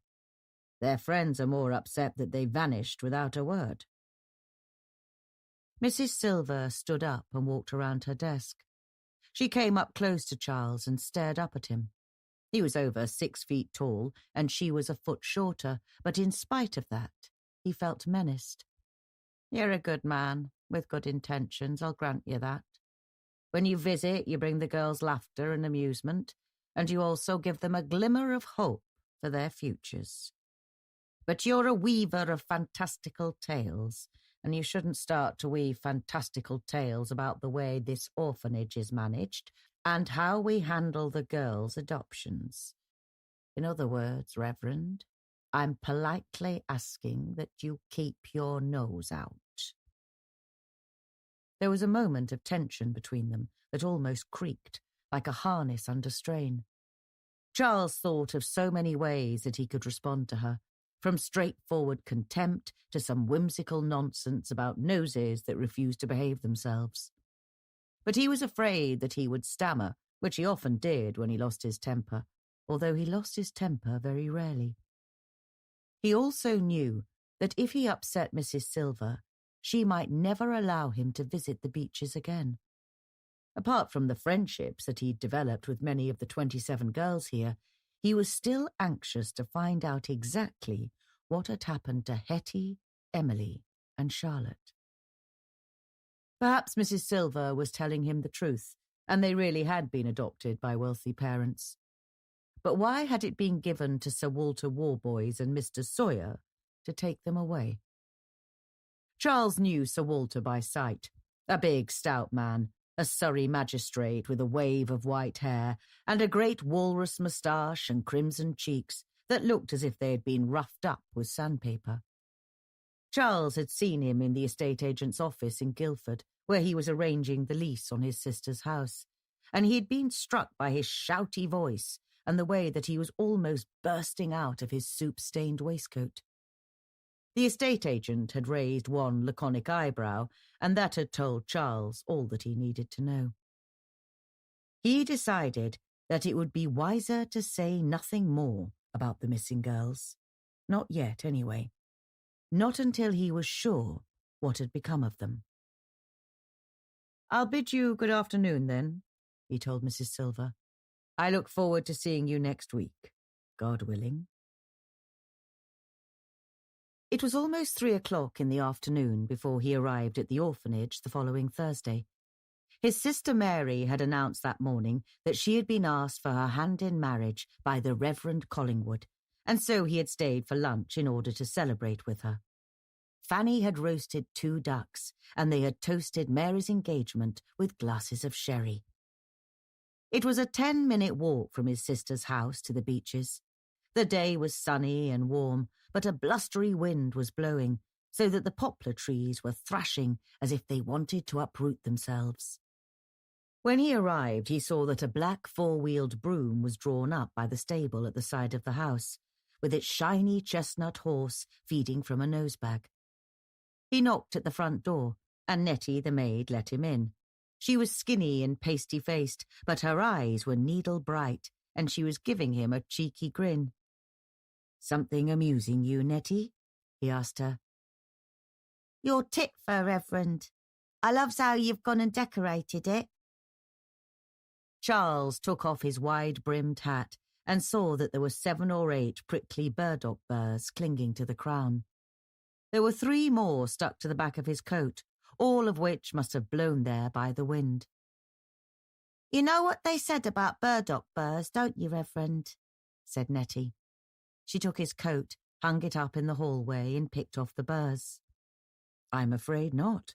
Their friends are more upset that they vanished without a word. Mrs. Silver stood up and walked around her desk. She came up close to Charles and stared up at him. He was over 6 feet tall, and she was a foot shorter, but in spite of that, he felt menaced. "You're a good man, with good intentions, I'll grant you that. When you visit, you bring the girls laughter and amusement, and you also give them a glimmer of hope for their futures. But you're a weaver of fantastical tales, and you shouldn't start to weave fantastical tales about the way this orphanage is managed and how we handle the girls' adoptions. In other words, Reverend, I'm politely asking that you keep your nose out." There was a moment of tension between them that almost creaked, like a harness under strain. Charles thought of so many ways that he could respond to her, from straightforward contempt to some whimsical nonsense about noses that refused to behave themselves. But he was afraid that he would stammer, which he often did when he lost his temper, although he lost his temper very rarely. He also knew that if he upset Mrs. Silver, she might never allow him to visit the Beeches again. Apart from the friendships that he'd developed with many of the 27 girls here, he was still anxious to find out exactly what had happened to Hetty, Emily, and Charlotte. Perhaps Mrs. Silver was telling him the truth, and they really had been adopted by wealthy parents. But why had it been given to Sir Walter Warboys and Mr. Sawyer to take them away? Charles knew Sir Walter by sight, a big, stout man, a Surrey magistrate with a wave of white hair and a great walrus moustache and crimson cheeks that looked as if they had been roughed up with sandpaper. Charles had seen him in the estate agent's office in Guildford, where he was arranging the lease on his sister's house, and he had been struck by his shouty voice and the way that he was almost bursting out of his soup-stained waistcoat. The estate agent had raised one laconic eyebrow, and that had told Charles all that he needed to know. He decided that it would be wiser to say nothing more about the missing girls. Not yet, anyway. Not until he was sure what had become of them. "I'll bid you good afternoon, then," he told Mrs. Silver. "I look forward to seeing you next week, God willing." It was almost 3 o'clock in the afternoon before he arrived at the orphanage the following Thursday. His sister Mary had announced that morning that she had been asked for her hand in marriage by the Reverend Collingwood, and so he had stayed for lunch in order to celebrate with her. Fanny had roasted 2 ducks, and they had toasted Mary's engagement with glasses of sherry. It was a 10-minute walk from his sister's house to the Beeches. The day was sunny and warm, but a blustery wind was blowing, so that the poplar trees were thrashing as if they wanted to uproot themselves. When he arrived, he saw that a black 4-wheeled brougham was drawn up by the stable at the side of the house, with its shiny chestnut horse feeding from a nosebag. He knocked at the front door, and Nettie, the maid, let him in. She was skinny and pasty-faced, but her eyes were needle-bright, and she was giving him a cheeky grin. "Something amusing you, Nettie?" he asked her. "Your titfer, Reverend. I loves how you've gone and decorated it." Charles took off his wide-brimmed hat and saw that there were 7 or 8 prickly burdock burrs clinging to the crown. There were 3 more stuck to the back of his coat, all of which must have blown there by the wind. "You know what they said about burdock burrs, don't you, Reverend?" said Nettie. She took his coat, hung it up in the hallway, and picked off the burrs. "I'm afraid not.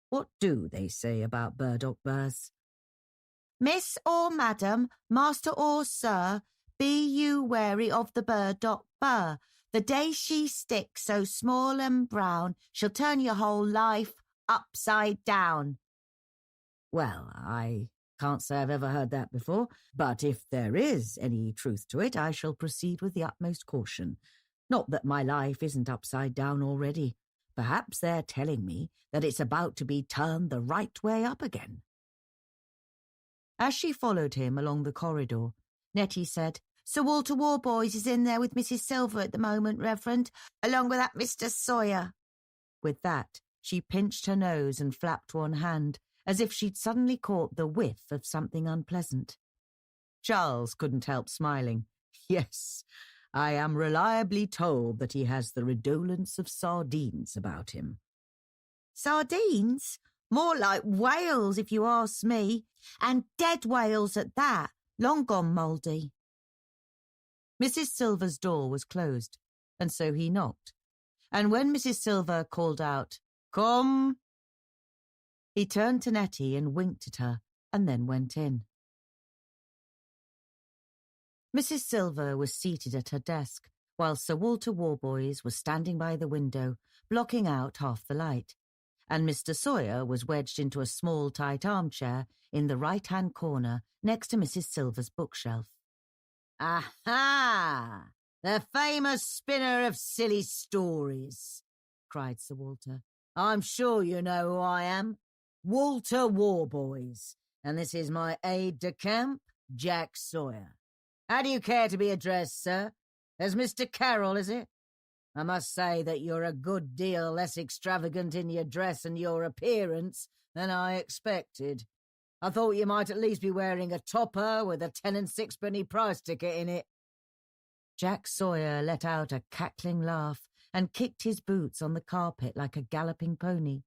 What do they say about burdock burrs?" "Miss or madam, master or sir, be you wary of the burdock burr. The day she sticks so small and brown, she'll turn your whole life upside down." "Well, I can't say I've ever heard that before, but if there is any truth to it, I shall proceed with the utmost caution. Not that my life isn't upside down already. Perhaps they're telling me that it's about to be turned the right way up again." As she followed him along the corridor, Nettie said, Sir Walter Warboys is in there with Mrs. Silver at the moment, Reverend, along with that Mr. Sawyer. With that, she pinched her nose and flapped one hand, as if she'd suddenly caught the whiff of something unpleasant. Charles couldn't help smiling. Yes, I am reliably told that he has the redolence of sardines about him. Sardines? More like whales, if you ask me. And dead whales at that, long gone mouldy. Mrs. Silver's door was closed, and so he knocked. And when Mrs. Silver called out, "Come," he turned to Nettie and winked at her, and then went in. Mrs. Silver was seated at her desk, while Sir Walter Warboys was standing by the window, blocking out half the light, and Mr. Sawyer was wedged into a small, tight armchair in the right-hand corner next to Mrs. Silver's bookshelf. "Aha! The famous spinner of silly stories," cried Sir Walter. "I'm sure you know who I am. Walter Warboys, and this is my aide-de-camp, Jack Sawyer. How do you care to be addressed, sir? As Mr. Carroll, is it? I must say that you're a good deal less extravagant in your dress and your appearance than I expected. I thought you might at least be wearing a topper with a 10 and sixpenny price ticket in it." Jack Sawyer let out a cackling laugh and kicked his boots on the carpet like a galloping pony.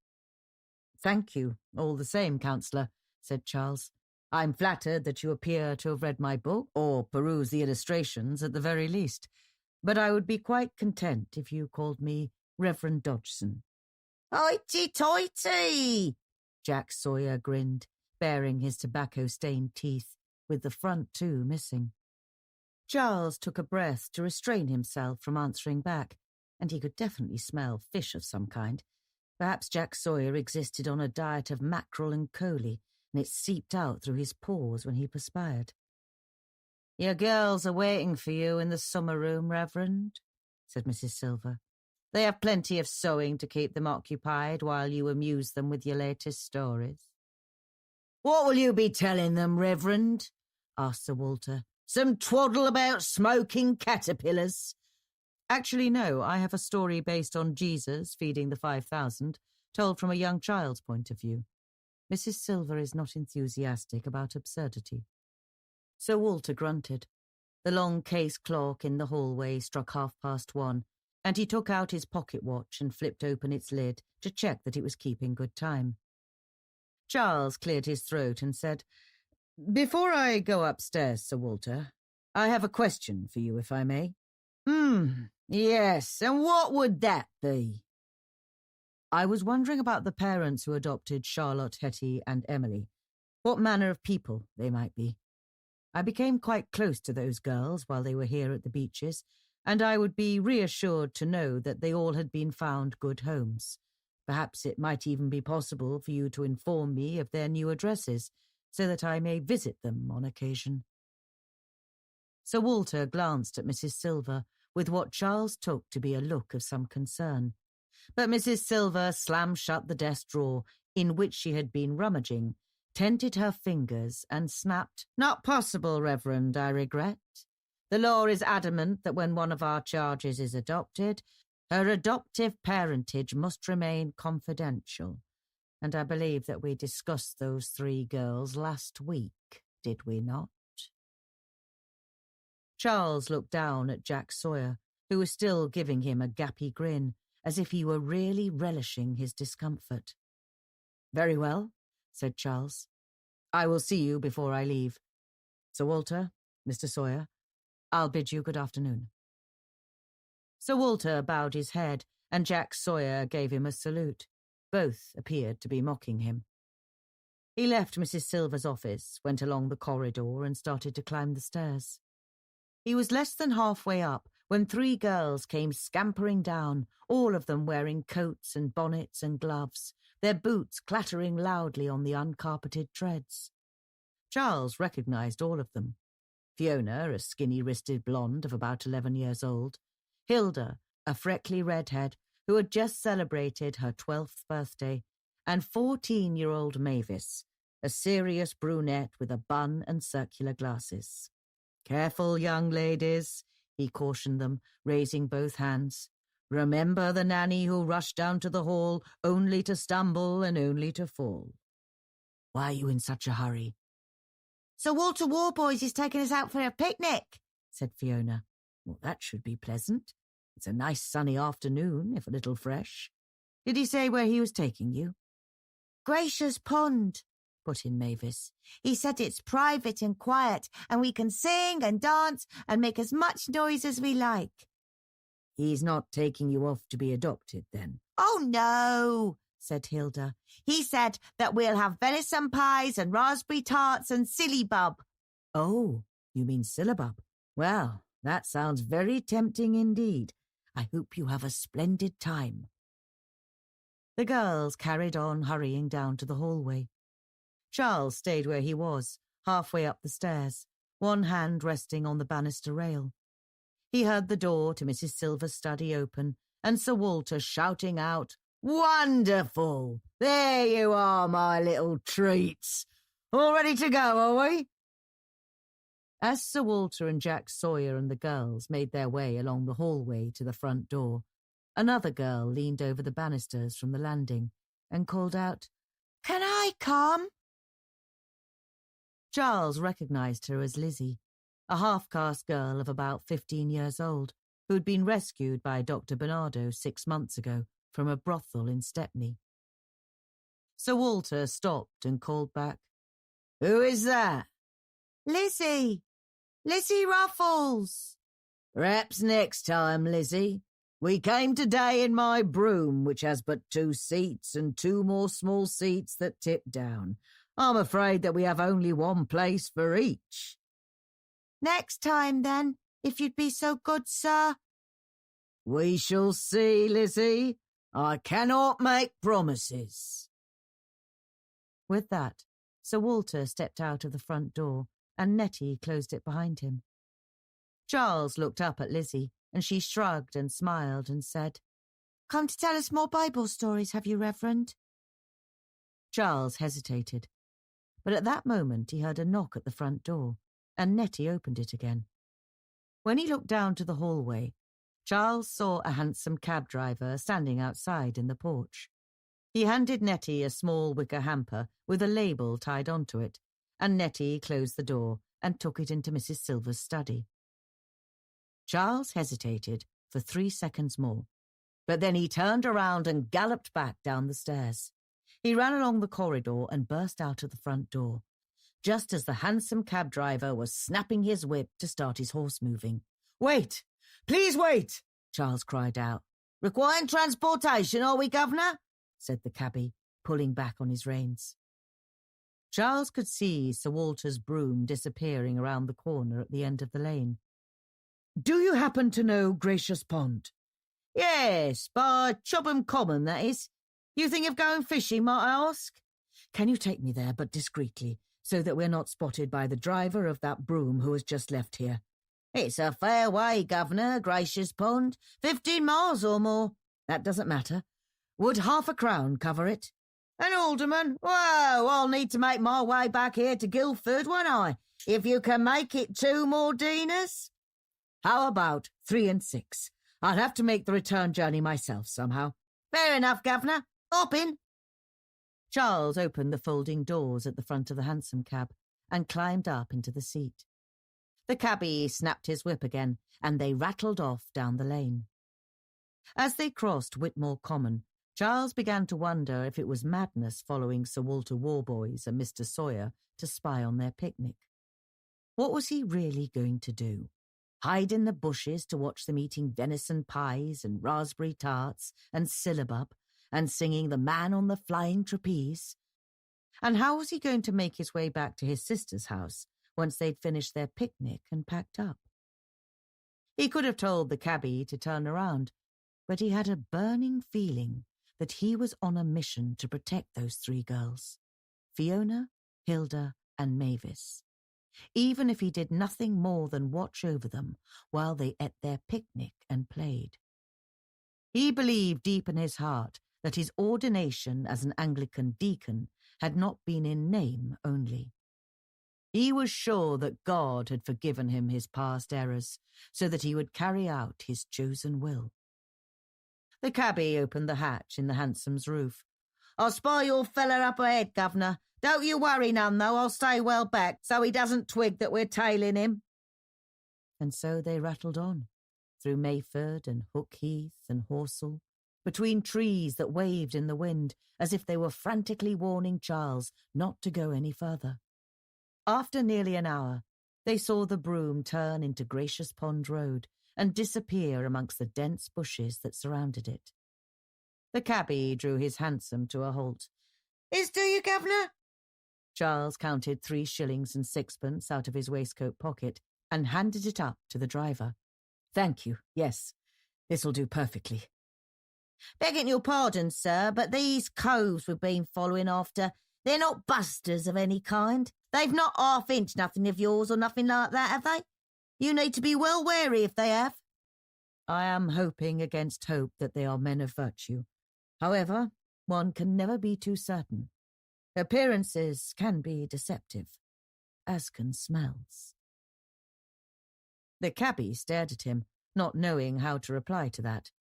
"Thank you, all the same, Councillor," said Charles. "I'm flattered that you appear to have read my book, or perused the illustrations at the very least. But I would be quite content if you called me Reverend Dodgson." "Hoity-toity!" Jack Sawyer grinned, baring his tobacco-stained teeth, with the front two missing. Charles took a breath to restrain himself from answering back, and he could definitely smell fish of some kind. Perhaps Jack Sawyer existed on a diet of mackerel and coley, and it seeped out through his pores when he perspired. "Your girls are waiting for you in the summer room, Reverend," said Mrs. Silver. "They have plenty of sewing to keep them occupied while you amuse them with your latest stories." "What will you be telling them, Reverend?" asked Sir Walter. "Some twaddle about smoking caterpillars?" "Actually, no. I have a story based on Jesus feeding the 5,000, told from a young child's point of view. Mrs. Silver is not enthusiastic about absurdity." Sir Walter grunted. The long case clock in the hallway struck 1:30, and he took out his pocket watch and flipped open its lid to check that it was keeping good time. Charles cleared his throat and said, "Before I go upstairs, Sir Walter, I have a question for you, if I may." Yes, and what would that be?" "I was wondering about the parents who adopted Charlotte, Hetty, and Emily. What manner of people they might be. I became quite close to those girls while they were here at the Beeches, and I would be reassured to know that they all had been found good homes. Perhaps it might even be possible for you to inform me of their new addresses, so that I may visit them on occasion." Sir Walter glanced at Mrs. Silver with what Charles took to be a look of some concern. But Mrs. Silver slammed shut the desk drawer in which she had been rummaging, tented her fingers, and snapped, "Not possible, Reverend, I regret. The law is adamant that when one of our charges is adopted, her adoptive parentage must remain confidential. And I believe that we discussed those 3 girls last week, did we not?" Charles looked down at Jack Sawyer, who was still giving him a gappy grin, as if he were really relishing his discomfort. "Very well," said Charles. "I will see you before I leave. Sir Walter, Mr. Sawyer, I'll bid you good afternoon." Sir Walter bowed his head, and Jack Sawyer gave him a salute. Both appeared to be mocking him. He left Mrs. Silver's office, went along the corridor, and started to climb the stairs. He was less than halfway up when 3 girls came scampering down, all of them wearing coats and bonnets and gloves, their boots clattering loudly on the uncarpeted treads. Charles recognized all of them. Fiona, a skinny-wristed blonde of about 11 years old, Hilda, a freckly redhead who had just celebrated her 12th birthday, and 14-year-old Mavis, a serious brunette with a bun and circular glasses. Careful, young ladies, he cautioned them, raising both hands. Remember the nanny who rushed down to the hall only to stumble and only to fall. Why are you in such a hurry? Sir Walter Warboys is taking us out for a picnic, said Fiona. Well, that should be pleasant. It's a nice sunny afternoon, if a little fresh. Did he say where he was taking you? Gracious Pond, put in Mavis. He said it's private and quiet, and we can sing and dance and make as much noise as we like. He's not taking you off to be adopted, then? Oh, no, said Hilda. He said that we'll have venison pies and raspberry tarts and syllabub. Oh, you mean syllabub? Well, that sounds very tempting indeed. I hope you have a splendid time. The girls carried on hurrying down to the hallway. Charles stayed where he was, halfway up the stairs, one hand resting on the banister rail. He heard the door to Mrs. Silver's study open, and Sir Walter shouting out, "Wonderful! There you are, my little treats! All ready to go, are we?" As Sir Walter and Jack Sawyer and the girls made their way along the hallway to the front door, another girl leaned over the banisters from the landing and called out, "Can I come?" Charles recognized her as Lizzie, a half-caste girl of about 15 years old, who had been rescued by Dr. Bernardo 6 months ago from a brothel in Stepney. Sir Walter stopped and called back, "Who is that?" "Lizzie! Lizzie Ruffles!" "Perhaps next time, Lizzie. We came today in my brougham, which has but 2 seats and 2 more small seats that tip down. I'm afraid that we have only 1 place for each." "Next time, then, if you'd be so good, sir." "We shall see, Lizzie. I cannot make promises." With that, Sir Walter stepped out of the front door, and Nettie closed it behind him. Charles looked up at Lizzie, and she shrugged and smiled and said, "Come to tell us more Bible stories, have you, Reverend?" Charles hesitated, but at that moment he heard a knock at the front door, and Nettie opened it again. When he looked down to the hallway, Charles saw a handsome cab driver standing outside in the porch. He handed Nettie a small wicker hamper with a label tied onto it, and Nettie closed the door and took it into Mrs. Silver's study. Charles hesitated for 3 seconds more, but then he turned around and galloped back down the stairs. He ran along the corridor and burst out of the front door, just as the handsome cab driver was snapping his whip to start his horse moving. "Wait! Please wait!" Charles cried out. "Requiring transportation, are we, Governor?" said the cabby, pulling back on his reins. Charles could see Sir Walter's brougham disappearing around the corner at the end of the lane. "Do you happen to know Gracious Pond?" "Yes, by Chobham Common, that is. You think of going fishing, might I ask?" "Can you take me there, but discreetly, so that we're not spotted by the driver of that brougham who has just left here?" "It's a fair way, Governor, Gracious Pond. 15 miles or more." "That doesn't matter. Would 1/2 crown cover it?" "An alderman? Whoa, I'll need to make my way back here to Guildford, won't I? If you can make it 2 more diners." "How about 3 and 6? I'll have to make the return journey myself somehow." "Fair enough, Governor. Hop in." Charles opened the folding doors at the front of the hansom cab and climbed up into the seat. The cabby snapped his whip again, and they rattled off down the lane. As they crossed Whitmore Common, Charles began to wonder if it was madness following Sir Walter Warboys and Mr. Sawyer to spy on their picnic. What was he really going to do? Hide in the bushes to watch them eating venison pies and raspberry tarts and syllabub and singing The Man on the Flying Trapeze? And how was he going to make his way back to his sister's house once they'd finished their picnic and packed up? He could have told the cabby to turn around, but he had a burning feeling that he was on a mission to protect those 3 girls, Fiona, Hilda, and Mavis, even if he did nothing more than watch over them while they ate their picnic and played. He believed deep in his heart that his ordination as an Anglican deacon had not been in name only. He He was sure that God had forgiven him his past errors, so that he would carry out his chosen will. The cabbie opened the hatch in the hansom's roof. "I'll spy your feller up ahead, governor. Don't you worry none, though. I'll stay well back, so he doesn't twig that we're tailing him." And so they rattled on, through Mayford and Hook Heath and Horsell, between trees that waved in the wind as if they were frantically warning Charles not to go any further. After nearly an hour, they saw the broom turn into Gracious Pond Road and disappear amongst the dense bushes that surrounded it. The cabbie drew his hansom to a halt. "Is do you, governor?" Charles counted 3 shillings and 6pence out of his waistcoat pocket and handed it up to the driver. "Thank you, yes, this'll do perfectly." "Begging your pardon, sir, but these coves we've been following after, they're not busters of any kind. They've not half-inched nothing of yours or nothing like that, have they? You need to be well wary if they have." "I am hoping against hope that they are men of virtue. However, one can never be too certain. Appearances can be deceptive, as can smells." The cabbie stared at him, not knowing how to reply to that.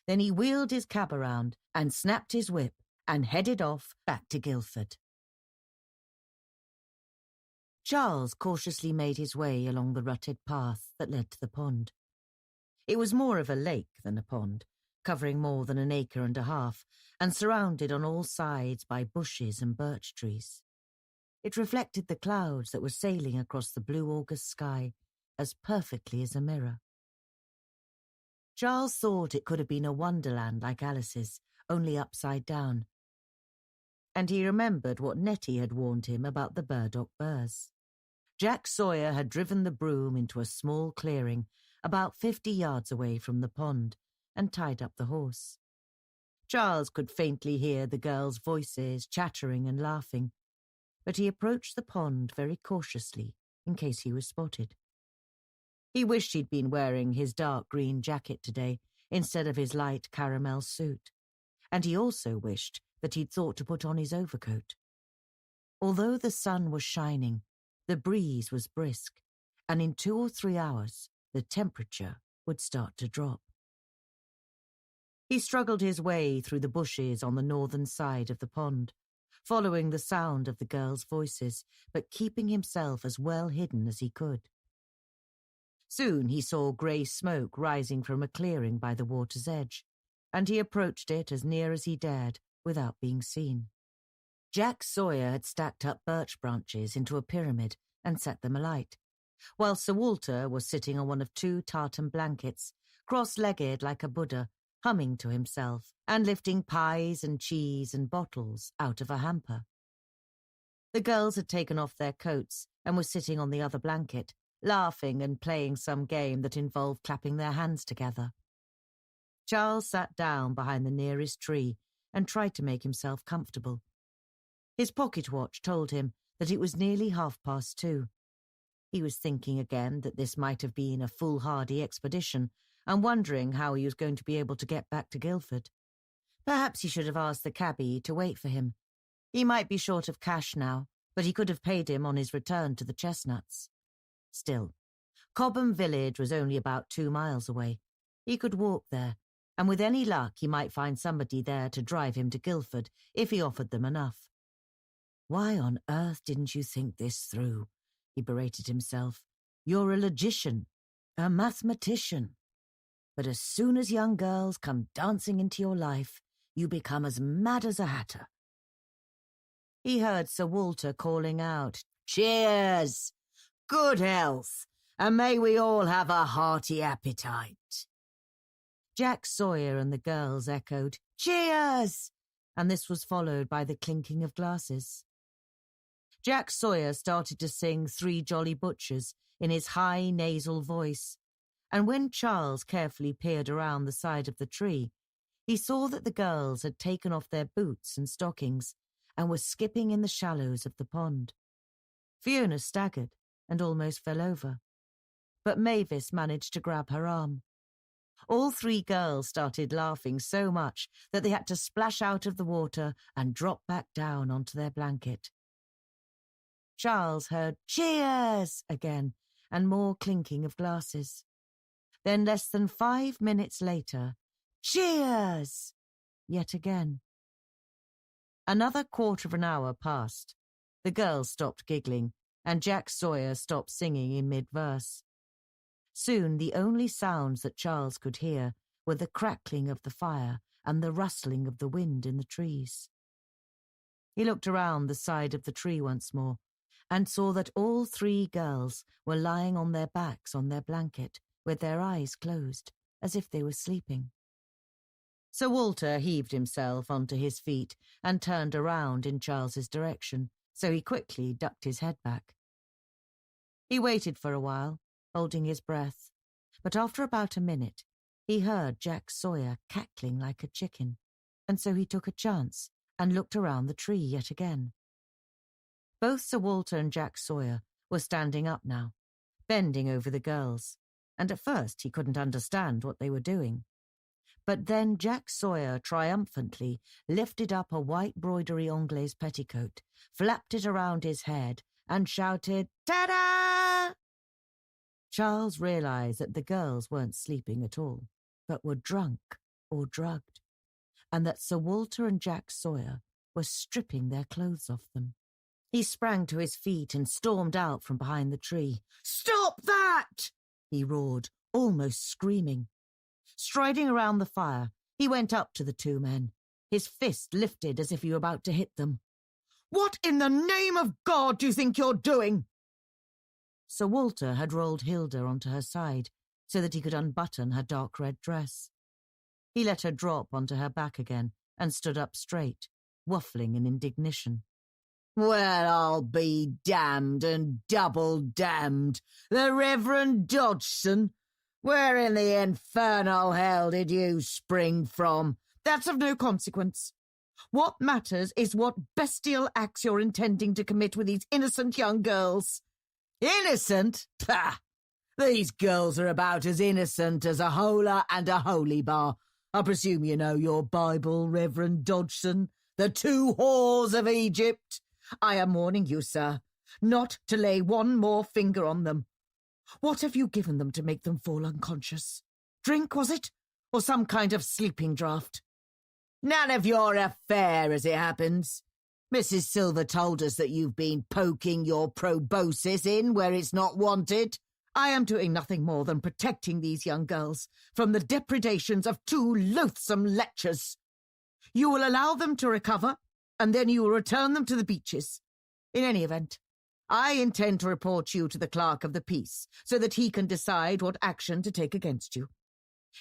Then he wheeled his cab around and snapped his whip and headed off back to Guildford. Charles cautiously made his way along the rutted path that led to the pond. It was more of a lake than a pond, covering more than an acre and a half, and surrounded on all sides by bushes and birch trees. It reflected the clouds that were sailing across the blue August sky as perfectly as a mirror. Charles thought it could have been a wonderland like Alice's, only upside down. And he remembered what Nettie had warned him about the burdock burrs. Jack Sawyer had driven the broom into a small clearing about 50 yards away from the pond and tied up the horse. Charles could faintly hear the girls' voices chattering and laughing, but he approached the pond very cautiously in case he was spotted. He wished he'd been wearing his dark green jacket today instead of his light caramel suit, and he also wished that he'd thought to put on his overcoat. Although the sun was shining, the breeze was brisk, and in 2 or 3 hours the temperature would start to drop. He struggled his way through the bushes on the northern side of the pond, following the sound of the girls' voices, but keeping himself as well hidden as he could. Soon he saw grey smoke rising from a clearing by the water's edge, and he approached it as near as he dared without being seen. Jack Sawyer had stacked up birch branches into a pyramid and set them alight, while Sir Walter was sitting on one of 2 tartan blankets, cross-legged like a Buddha, humming to himself and lifting pies and cheese and bottles out of a hamper. The girls had taken off their coats and were sitting on the other blanket, laughing and playing some game that involved clapping their hands together. Charles sat down behind the nearest tree and tried to make himself comfortable. His pocket watch told him that it was nearly 2:30. He was thinking again that this might have been a foolhardy expedition and wondering how he was going to be able to get back to Guildford. Perhaps he should have asked the cabbie to wait for him. He might be short of cash now, but he could have paid him on his return to the Chestnuts. Still, Cobham village was only about 2 miles away. He could walk there, and with any luck he might find somebody there to drive him to Guildford if he offered them enough. "Why on earth didn't you think this through?" he berated himself. "You're a logician, a mathematician. But as soon as young girls come dancing into your life, you become as mad as a hatter." He heard Sir Walter calling out, "Cheers! Good health, and may we all have a hearty appetite." Jack Sawyer and the girls echoed, "Cheers!" and this was followed by the clinking of glasses. Jack Sawyer started to sing 'Three Jolly Butchers' in his high nasal voice, and when Charles carefully peered around the side of the tree, he saw that the girls had taken off their boots and stockings and were skipping in the shallows of the pond. Fiona staggered and almost fell over, but Mavis managed to grab her arm. All 3 girls started laughing so much that they had to splash out of the water and drop back down onto their blanket. Charles heard "Cheers!" again, and more clinking of glasses. Then less than 5 minutes later, "Cheers!" yet again. Another quarter of an hour passed. The girls stopped giggling, and Jack Sawyer stopped singing in mid-verse. Soon the only sounds that Charles could hear were the crackling of the fire and the rustling of the wind in the trees. He looked around the side of the tree once more and saw that all 3 girls were lying on their backs on their blanket with their eyes closed, as if they were sleeping. Sir Walter heaved himself onto his feet and turned around in Charles's direction, so he quickly ducked his head back. He waited for a while, holding his breath, but after about a minute, he heard Jack Sawyer cackling like a chicken, and so he took a chance and looked around the tree yet again. Both Sir Walter and Jack Sawyer were standing up now, bending over the girls, and at first he couldn't understand what they were doing. But then Jack Sawyer triumphantly lifted up a white broidery Anglaise petticoat, flapped it around his head, and shouted, "Ta-da!" Charles realized that the girls weren't sleeping at all, but were drunk or drugged, and that Sir Walter and Jack Sawyer were stripping their clothes off them. He sprang to his feet and stormed out from behind the tree. "Stop that!" he roared, almost screaming. Striding around the fire, he went up to the 2 men, his fist lifted as if he were about to hit them. "What in the name of God do you think you're doing?" Sir Walter had rolled Hilda onto her side so that he could unbutton her dark red dress. He let her drop onto her back again and stood up straight, waffling in indignation. "Well, I'll be damned and double damned. The Reverend Dodgson? Where in the infernal hell did you spring from?" "That's of no consequence. What matters is what bestial acts you're intending to commit with these innocent young girls." "Innocent? Pah! These girls are about as innocent as a hola and a holy bar. I presume you know your Bible, Reverend Dodgson, the 2 whores of Egypt. I am warning you, sir, not to lay one more finger on them. What have you given them to make them fall unconscious? Drink, was it? Or some kind of sleeping draught?" "None of your affair, as it happens. Mrs. Silver told us that you've been poking your proboscis in where it's not wanted." "I am doing nothing more than protecting these young girls from the depredations of 2 loathsome lechers. You will allow them to recover, and then you will return them to the beaches. In any event, I intend to report you to the Clerk of the Peace so that he can decide what action to take against you.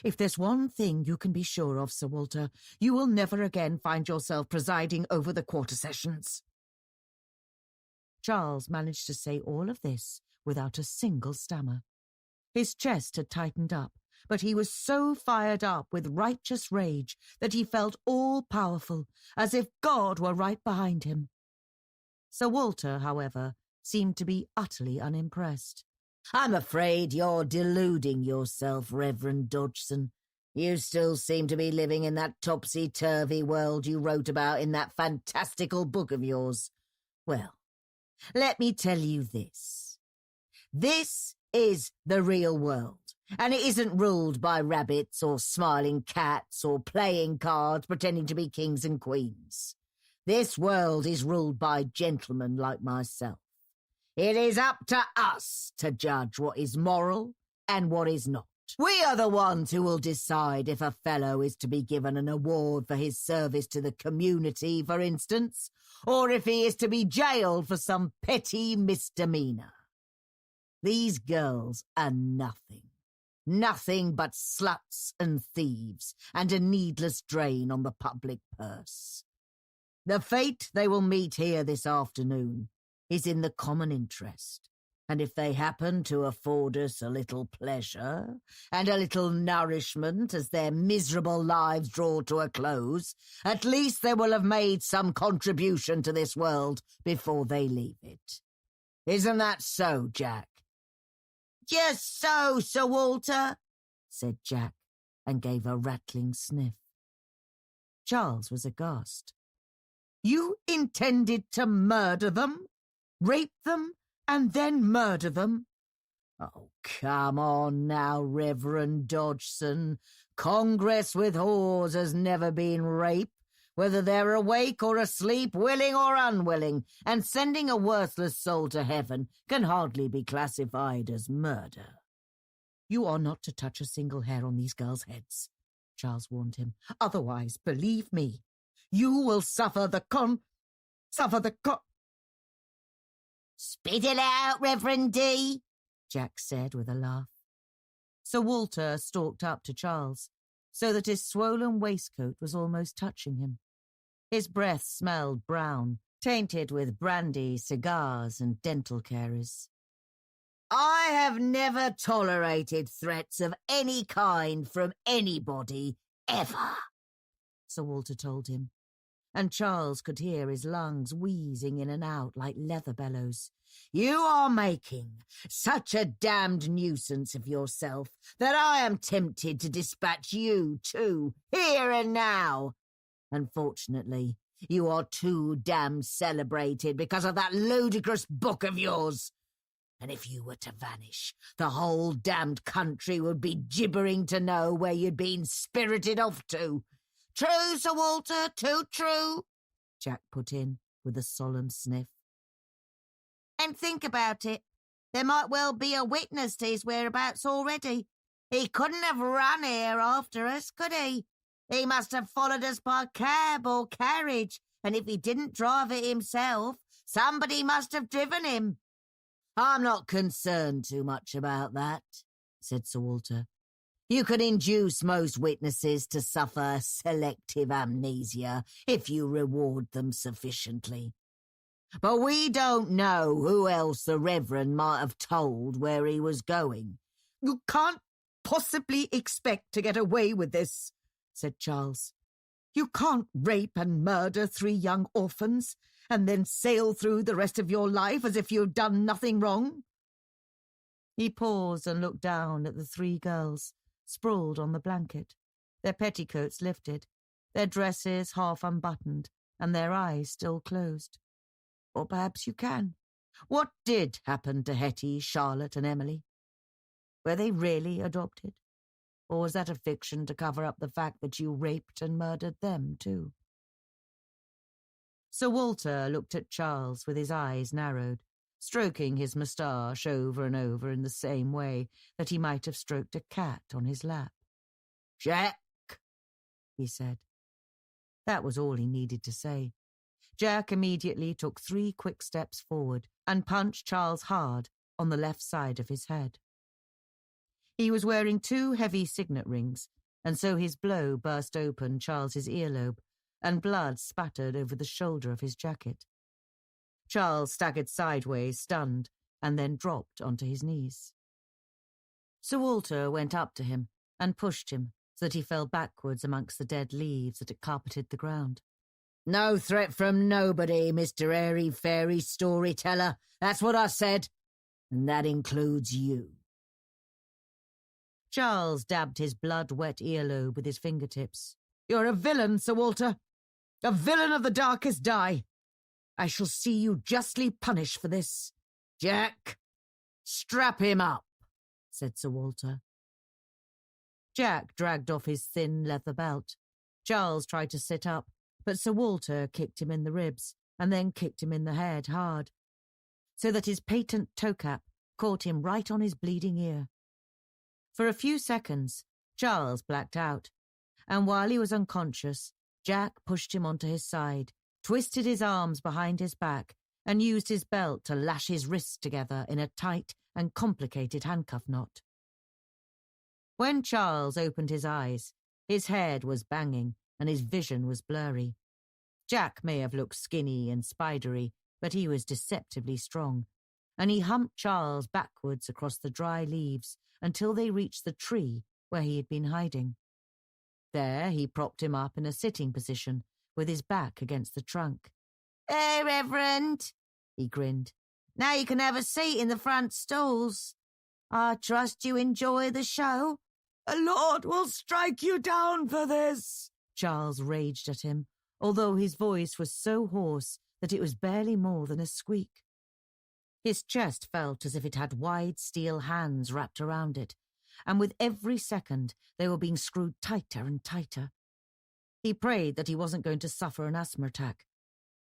If there's one thing you can be sure of, Sir Walter, you will never again find yourself presiding over the quarter sessions." Charles managed to say all of this without a single stammer. His chest had tightened up, but he was so fired up with righteous rage that he felt all-powerful, as if God were right behind him. Sir Walter, however, seemed to be utterly unimpressed. "I'm afraid you're deluding yourself, Reverend Dodgson. You still seem to be living in that topsy-turvy world you wrote about in that fantastical book of yours. Well, let me tell you this. This is the real world, and it isn't ruled by rabbits or smiling cats or playing cards pretending to be kings and queens. This world is ruled by gentlemen like myself. It is up to us to judge what is moral and what is not. We are the ones who will decide if a fellow is to be given an award for his service to the community, for instance, or if he is to be jailed for some petty misdemeanor. These girls are nothing. Nothing but sluts and thieves and a needless drain on the public purse. The fate they will meet here this afternoon is in the common interest, and if they happen to afford us a little pleasure and a little nourishment as their miserable lives draw to a close, at least they will have made some contribution to this world before they leave it. Isn't that so, Jack?" "Just so, Sir Walter," said Jack, and gave a rattling sniff. Charles was aghast. "You intended to murder them?" Rape them and then murder them? Oh, come on now, Reverend Dodgson. Congress with whores has never been rape, whether they're awake or asleep, willing or unwilling, and sending a worthless soul to heaven can hardly be classified as murder. You are not to touch a single hair on these girls' heads, Charles warned him. Otherwise, believe me, you will suffer the Spit it out, Reverend D, Jack said with a laugh. Sir Walter stalked up to Charles, so that his swollen waistcoat was almost touching him. His breath smelled brown, tainted with brandy, cigars, and dental caries. I have never tolerated threats of any kind from anybody, ever, Sir Walter told him, and Charles could hear his lungs wheezing in and out like leather bellows. You are making such a damned nuisance of yourself that I am tempted to dispatch you too, here and now. Unfortunately, you are too damned celebrated because of that ludicrous book of yours. And if you were to vanish, the whole damned country would be gibbering to know where you'd been spirited off to. True, Sir Walter, too true, Jack put in with a solemn sniff. And think about it. There might well be a witness to his whereabouts already. He couldn't have run here after us, could he? He must have followed us by cab or carriage, and if he didn't drive it himself, somebody must have driven him. I'm not concerned too much about that, said Sir Walter. You can induce most witnesses to suffer selective amnesia if you reward them sufficiently. But we don't know who else the Reverend might have told where he was going. You can't possibly expect to get away with this, said Charles. You can't rape and murder 3 young orphans and then sail through the rest of your life as if you'd done nothing wrong. He paused and looked down at the 3 girls, sprawled on the blanket, their petticoats lifted, their dresses half unbuttoned, and their eyes still closed. Or perhaps you can. What did happen to Hetty, Charlotte, and Emily? Were they really adopted? Or was that a fiction to cover up the fact that you raped and murdered them, too? Sir Walter looked at Charles with his eyes narrowed, stroking his moustache over and over in the same way that he might have stroked a cat on his lap. Jack, he said. That was all he needed to say. Jack immediately took 3 quick steps forward and punched Charles hard on the left side of his head. He was wearing 2 heavy signet rings, and so his blow burst open Charles's earlobe, and blood spattered over the shoulder of his jacket. Charles staggered sideways, stunned, and then dropped onto his knees. Sir Walter went up to him and pushed him so that he fell backwards amongst the dead leaves that had carpeted the ground. No threat from nobody, Mr. Airy-fairy storyteller. That's what I said, and that includes you. Charles dabbed his blood-wet earlobe with his fingertips. You're a villain, Sir Walter. A villain of the darkest dye. I shall see you justly punished for this. Jack, strap him up, said Sir Walter. Jack dragged off his thin leather belt. Charles tried to sit up, but Sir Walter kicked him in the ribs and then kicked him in the head hard, so that his patent toe cap caught him right on his bleeding ear. For a few seconds, Charles blacked out, and while he was unconscious, Jack pushed him onto his side, twisted his arms behind his back, and used his belt to lash his wrists together in a tight and complicated handcuff knot. When Charles opened his eyes, his head was banging and his vision was blurry. Jack may have looked skinny and spidery, but he was deceptively strong, and he humped Charles backwards across the dry leaves until they reached the tree where he had been hiding. There he propped him up in a sitting position, with his back against the trunk. Hey, Reverend, he grinned. Now you can have a seat in the front stalls. I trust you enjoy the show. The Lord will strike you down for this, Charles raged at him, although his voice was so hoarse that it was barely more than a squeak. His chest felt as if it had wide steel hands wrapped around it, and with every second they were being screwed tighter and tighter. He prayed that he wasn't going to suffer an asthma attack.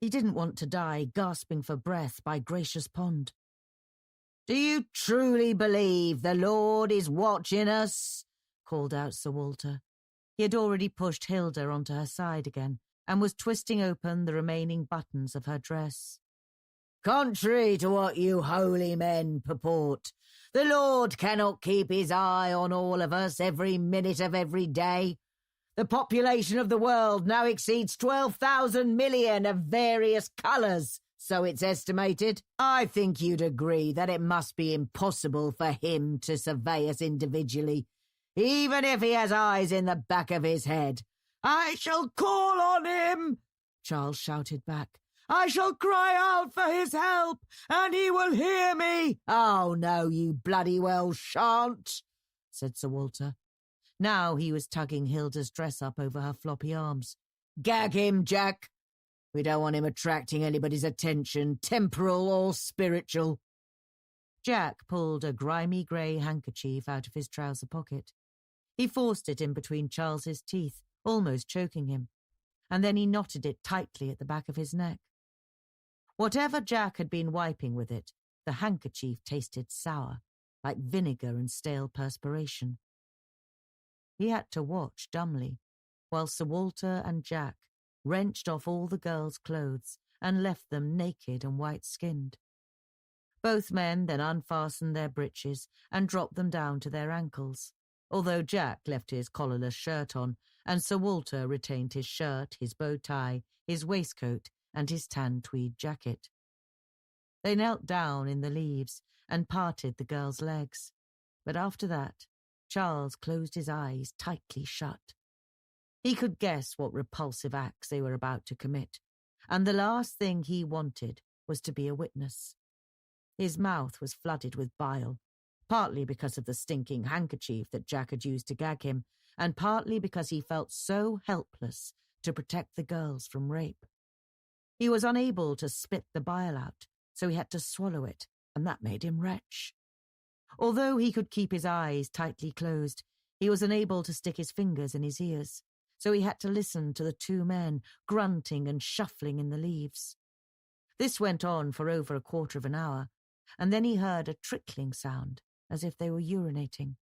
He didn't want to die gasping for breath by Gracious Pond. "Do you truly believe the Lord is watching us?" called out Sir Walter. He had already pushed Hilda onto her side again and was twisting open the remaining buttons of her dress. "Contrary to what you holy men purport, the Lord cannot keep his eye on all of us every minute of every day. The population of the world now exceeds 12,000 million of various colours, so it's estimated. I think you'd agree that it must be impossible for him to survey us individually, even if he has eyes in the back of his head." "I shall call on him," Charles shouted back. "I shall cry out for his help, and he will hear me." "Oh, no, you bloody well shan't," said Sir Walter. Now he was tugging Hilda's dress up over her floppy arms. "Gag him, Jack. We don't want him attracting anybody's attention, temporal or spiritual." Jack pulled a grimy grey handkerchief out of his trouser pocket. He forced it in between Charles's teeth, almost choking him, and then he knotted it tightly at the back of his neck. Whatever Jack had been wiping with it, the handkerchief tasted sour, like vinegar and stale perspiration. He had to watch dumbly, while Sir Walter and Jack wrenched off all the girls' clothes and left them naked and white-skinned. Both men then unfastened their breeches and dropped them down to their ankles, although Jack left his collarless shirt on, and Sir Walter retained his shirt, his bow tie, his waistcoat, and his tan tweed jacket. They knelt down in the leaves and parted the girls' legs, but after that, Charles closed his eyes tightly shut. He could guess what repulsive acts they were about to commit, and the last thing he wanted was to be a witness. His mouth was flooded with bile, partly because of the stinking handkerchief that Jack had used to gag him, and partly because he felt so helpless to protect the girls from rape. He was unable to spit the bile out, so he had to swallow it, and that made him retch. Although he could keep his eyes tightly closed, he was unable to stick his fingers in his ears, so he had to listen to the two men grunting and shuffling in the leaves. This went on for over a quarter of an hour, and then he heard a trickling sound, as if they were urinating.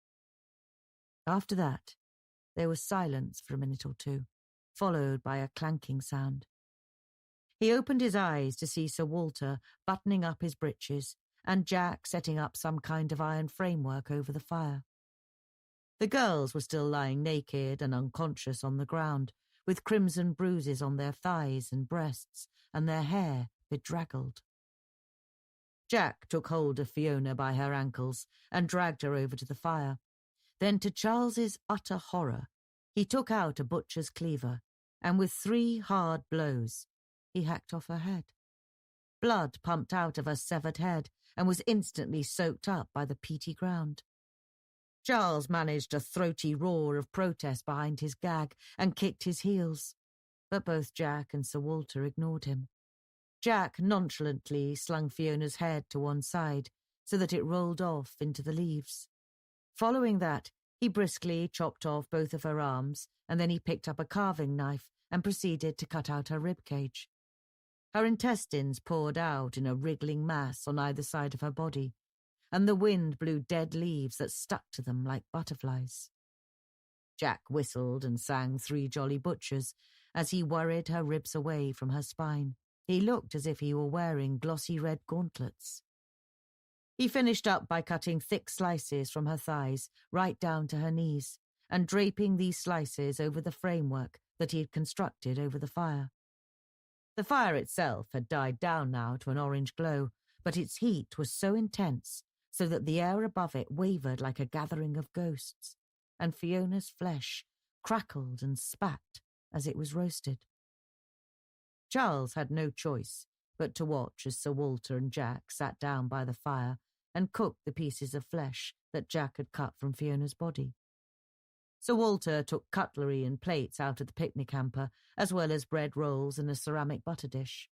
After that, there was silence for a minute or two, followed by a clanking sound. He opened his eyes to see Sir Walter buttoning up his breeches and Jack setting up some kind of iron framework over the fire. The girls were still lying naked and unconscious on the ground, with crimson bruises on their thighs and breasts, and their hair bedraggled. Jack took hold of Fiona by her ankles and dragged her over to the fire. Then, to Charles's utter horror, he took out a butcher's cleaver, and with 3 hard blows, he hacked off her head. Blood pumped out of her severed head and was instantly soaked up by the peaty ground. Charles managed a throaty roar of protest behind his gag and kicked his heels, but both Jack and Sir Walter ignored him. Jack nonchalantly slung Fiona's head to one side so that it rolled off into the leaves. Following that, he briskly chopped off both of her arms, and then he picked up a carving knife and proceeded to cut out her ribcage. Her intestines poured out in a wriggling mass on either side of her body, and the wind blew dead leaves that stuck to them like butterflies. Jack whistled and sang 3 Jolly Butchers as he worried her ribs away from her spine. He looked as if he were wearing glossy red gauntlets. He finished up by cutting thick slices from her thighs right down to her knees, and draping these slices over the framework that he had constructed over the fire. The fire itself had died down now to an orange glow, but its heat was so intense so that the air above it wavered like a gathering of ghosts, and Fiona's flesh crackled and spat as it was roasted. Charles had no choice but to watch as Sir Walter and Jack sat down by the fire and cooked the pieces of flesh that Jack had cut from Fiona's body. Sir Walter took cutlery and plates out of the picnic hamper, as well as bread rolls and a ceramic butter dish.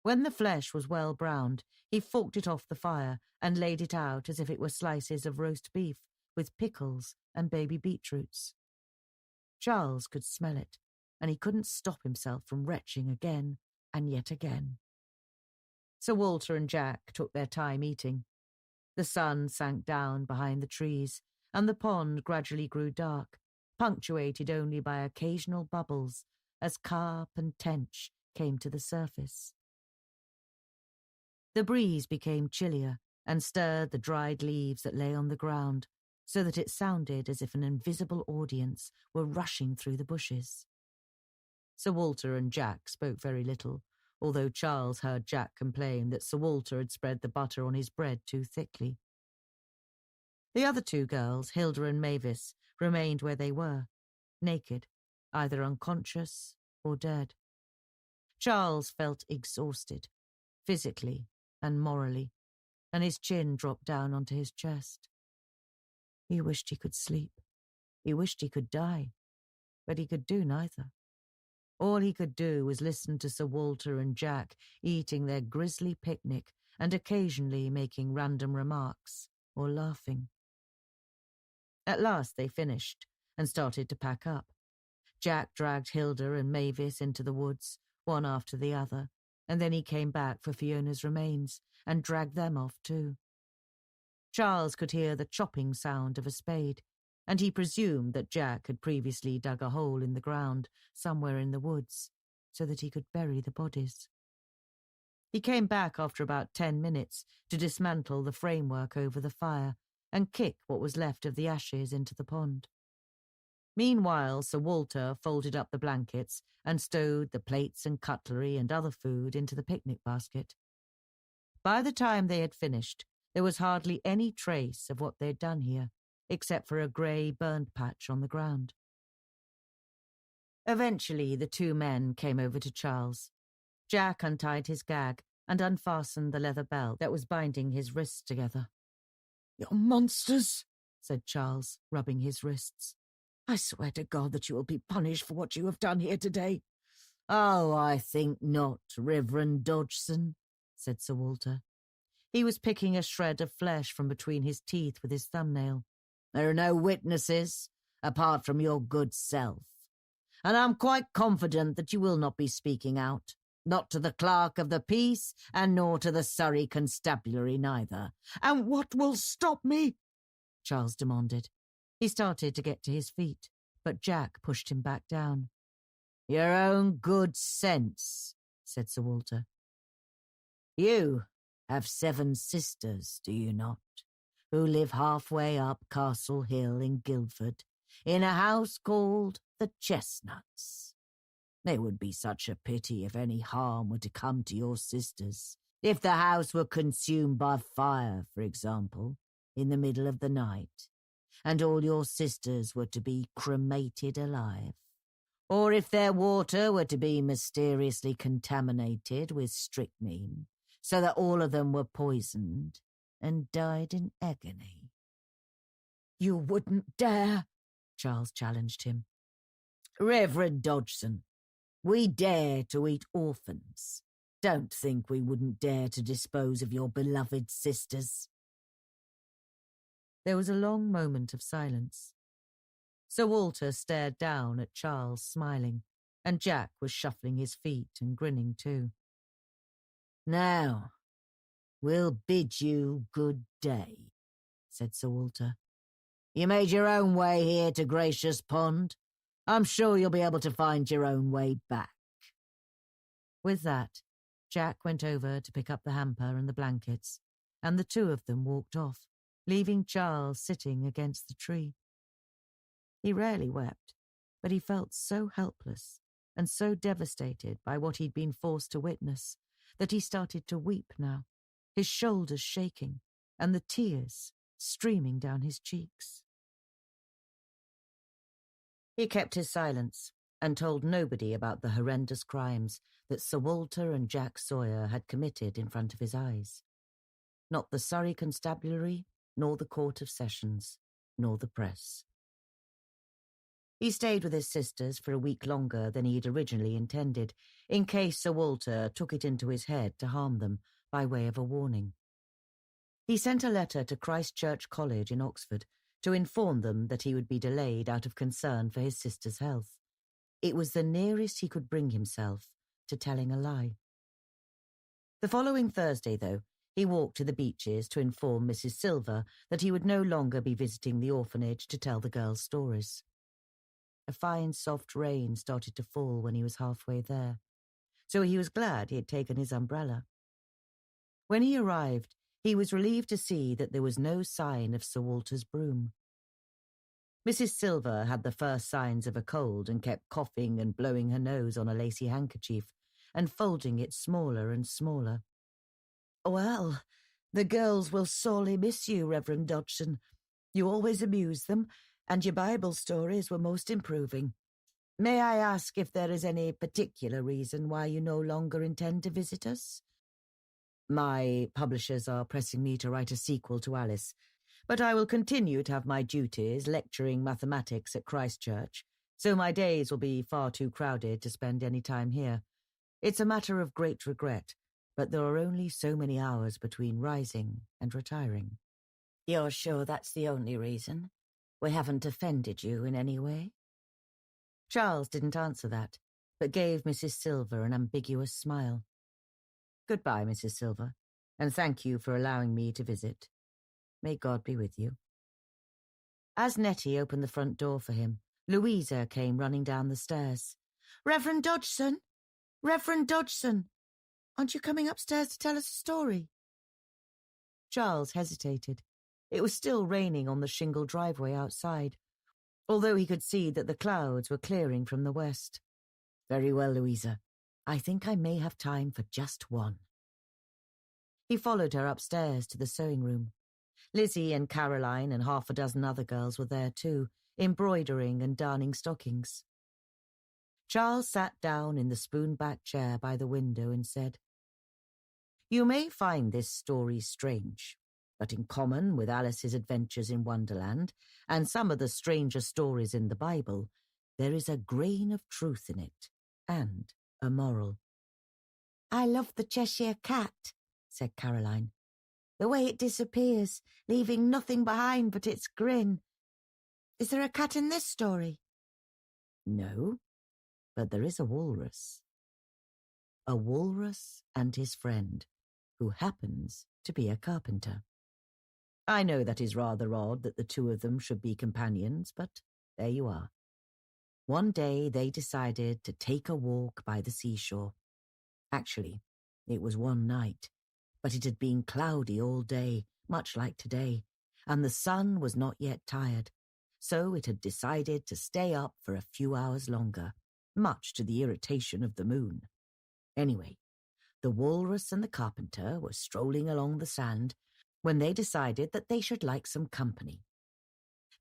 When the flesh was well browned, he forked it off the fire and laid it out as if it were slices of roast beef with pickles and baby beetroots. Charles could smell it, and he couldn't stop himself from retching again and yet again. Sir Walter and Jack took their time eating. The sun sank down behind the trees, and the pond gradually grew dark, punctuated only by occasional bubbles as carp and tench came to the surface. The breeze became chillier and stirred the dried leaves that lay on the ground, so that it sounded as if an invisible audience were rushing through the bushes. Sir Walter and Jack spoke very little, although Charles heard Jack complain that Sir Walter had spread the butter on his bread too thickly. The other two girls, Hilda and Mavis, remained where they were, naked, either unconscious or dead. Charles felt exhausted, physically and morally, and his chin dropped down onto his chest. He wished he could sleep. He wished he could die, but he could do neither. All he could do was listen to Sir Walter and Jack eating their grisly picnic and occasionally making random remarks or laughing. At last they finished and started to pack up. Jack dragged Hilda and Mavis into the woods, one after the other, and then he came back for Fiona's remains and dragged them off too. Charles could hear the chopping sound of a spade, and he presumed that Jack had previously dug a hole in the ground somewhere in the woods so that he could bury the bodies. He came back after about 10 minutes to dismantle the framework over the fire and kick what was left of the ashes into the pond. Meanwhile, Sir Walter folded up the blankets and stowed the plates and cutlery and other food into the picnic basket. By the time they had finished, there was hardly any trace of what they'd done here, except for a grey burnt patch on the ground. Eventually, the two men came over to Charles. Jack untied his gag and unfastened the leather belt that was binding his wrists together. "You're monsters," said Charles, rubbing his wrists. "I swear to God that you will be punished for what you have done here today." "Oh, I think not, Reverend Dodgson," said Sir Walter. He was picking a shred of flesh from between his teeth with his thumbnail. "There are no witnesses, apart from your good self. And I'm quite confident that you will not be speaking out. Not to the clerk of the peace, and nor to the Surrey Constabulary neither." "And what will stop me?" Charles demanded. He started to get to his feet, but Jack pushed him back down. "Your own good sense," said Sir Walter. "You have 7 sisters, do you not, who live halfway up Castle Hill in Guildford, in a house called the Chestnuts. It would be such a pity if any harm were to come to your sisters, if the house were consumed by fire, for example, in the middle of the night, and all your sisters were to be cremated alive. Or if their water were to be mysteriously contaminated with strychnine, so that all of them were poisoned and died in agony." "You wouldn't dare," Charles challenged him. "Reverend Dodgson, we dare to eat orphans. Don't think we wouldn't dare to dispose of your beloved sisters." There was a long moment of silence. Sir Walter stared down at Charles, smiling, and Jack was shuffling his feet and grinning too. "Now, we'll bid you good day," said Sir Walter. "You made your own way here to Gracious Pond. I'm sure you'll be able to find your own way back." With that, Jack went over to pick up the hamper and the blankets, and the two of them walked off, leaving Charles sitting against the tree. He rarely wept, but he felt so helpless and so devastated by what he'd been forced to witness that he started to weep now, his shoulders shaking and the tears streaming down his cheeks. He kept his silence and told nobody about the horrendous crimes that Sir Walter and Jack Sawyer had committed in front of his eyes. Not the Surrey Constabulary, nor the Court of Sessions, nor the press. He stayed with his sisters for a week longer than he'd originally intended, in case Sir Walter took it into his head to harm them by way of a warning. He sent a letter to Christ Church College in Oxford to inform them that he would be delayed out of concern for his sister's health. It was the nearest he could bring himself to telling a lie. The following Thursday, though, he walked to the Beeches to inform Mrs. Silver that he would no longer be visiting the orphanage to tell the girls' stories. A fine, soft rain started to fall when he was halfway there, so he was glad he had taken his umbrella. When he arrived, he was relieved to see that there was no sign of Sir Walter's broom. Mrs. Silver had the first signs of a cold and kept coughing and blowing her nose on a lacy handkerchief and folding it smaller and smaller. "Well, the girls will sorely miss you, Reverend Dodgson. You always amuse them, and your Bible stories were most improving. May I ask if there is any particular reason why you no longer intend to visit us?" "My publishers are pressing me to write a sequel to Alice, but I will continue to have my duties lecturing mathematics at Christ Church, so my days will be far too crowded to spend any time here. It's a matter of great regret, but there are only so many hours between rising and retiring." "You're sure that's the only reason? We haven't offended you in any way?" Charles didn't answer that, but gave Mrs. Silver an ambiguous smile. "Goodbye, Mrs. Silver, and thank you for allowing me to visit. May God be with you." As Nettie opened the front door for him, Louisa came running down the stairs. "Reverend Dodgson! Reverend Dodgson! Aren't you coming upstairs to tell us a story?" Charles hesitated. It was still raining on the shingle driveway outside, although he could see that the clouds were clearing from the west. "Very well, Louisa. I think I may have time for just one." He followed her upstairs to the sewing room. Lizzie and Caroline and half a dozen other girls were there too, embroidering and darning stockings. Charles sat down in the spoon-backed chair by the window and said, "You may find this story strange, but in common with Alice's adventures in Wonderland and some of the stranger stories in the Bible, there is a grain of truth in it, and a moral." "I love the Cheshire Cat," said Caroline. "The way it disappears, leaving nothing behind but its grin. Is there a cat in this story?" "No, but there is a walrus. A walrus and his friend, who happens to be a carpenter. I know that is rather odd that the two of them should be companions, but there you are. One day they decided to take a walk by the seashore. Actually, it was one night, but it had been cloudy all day, much like today, and the sun was not yet tired, so it had decided to stay up for a few hours longer, much to the irritation of the moon. Anyway, the walrus and the carpenter were strolling along the sand when they decided that they should like some company.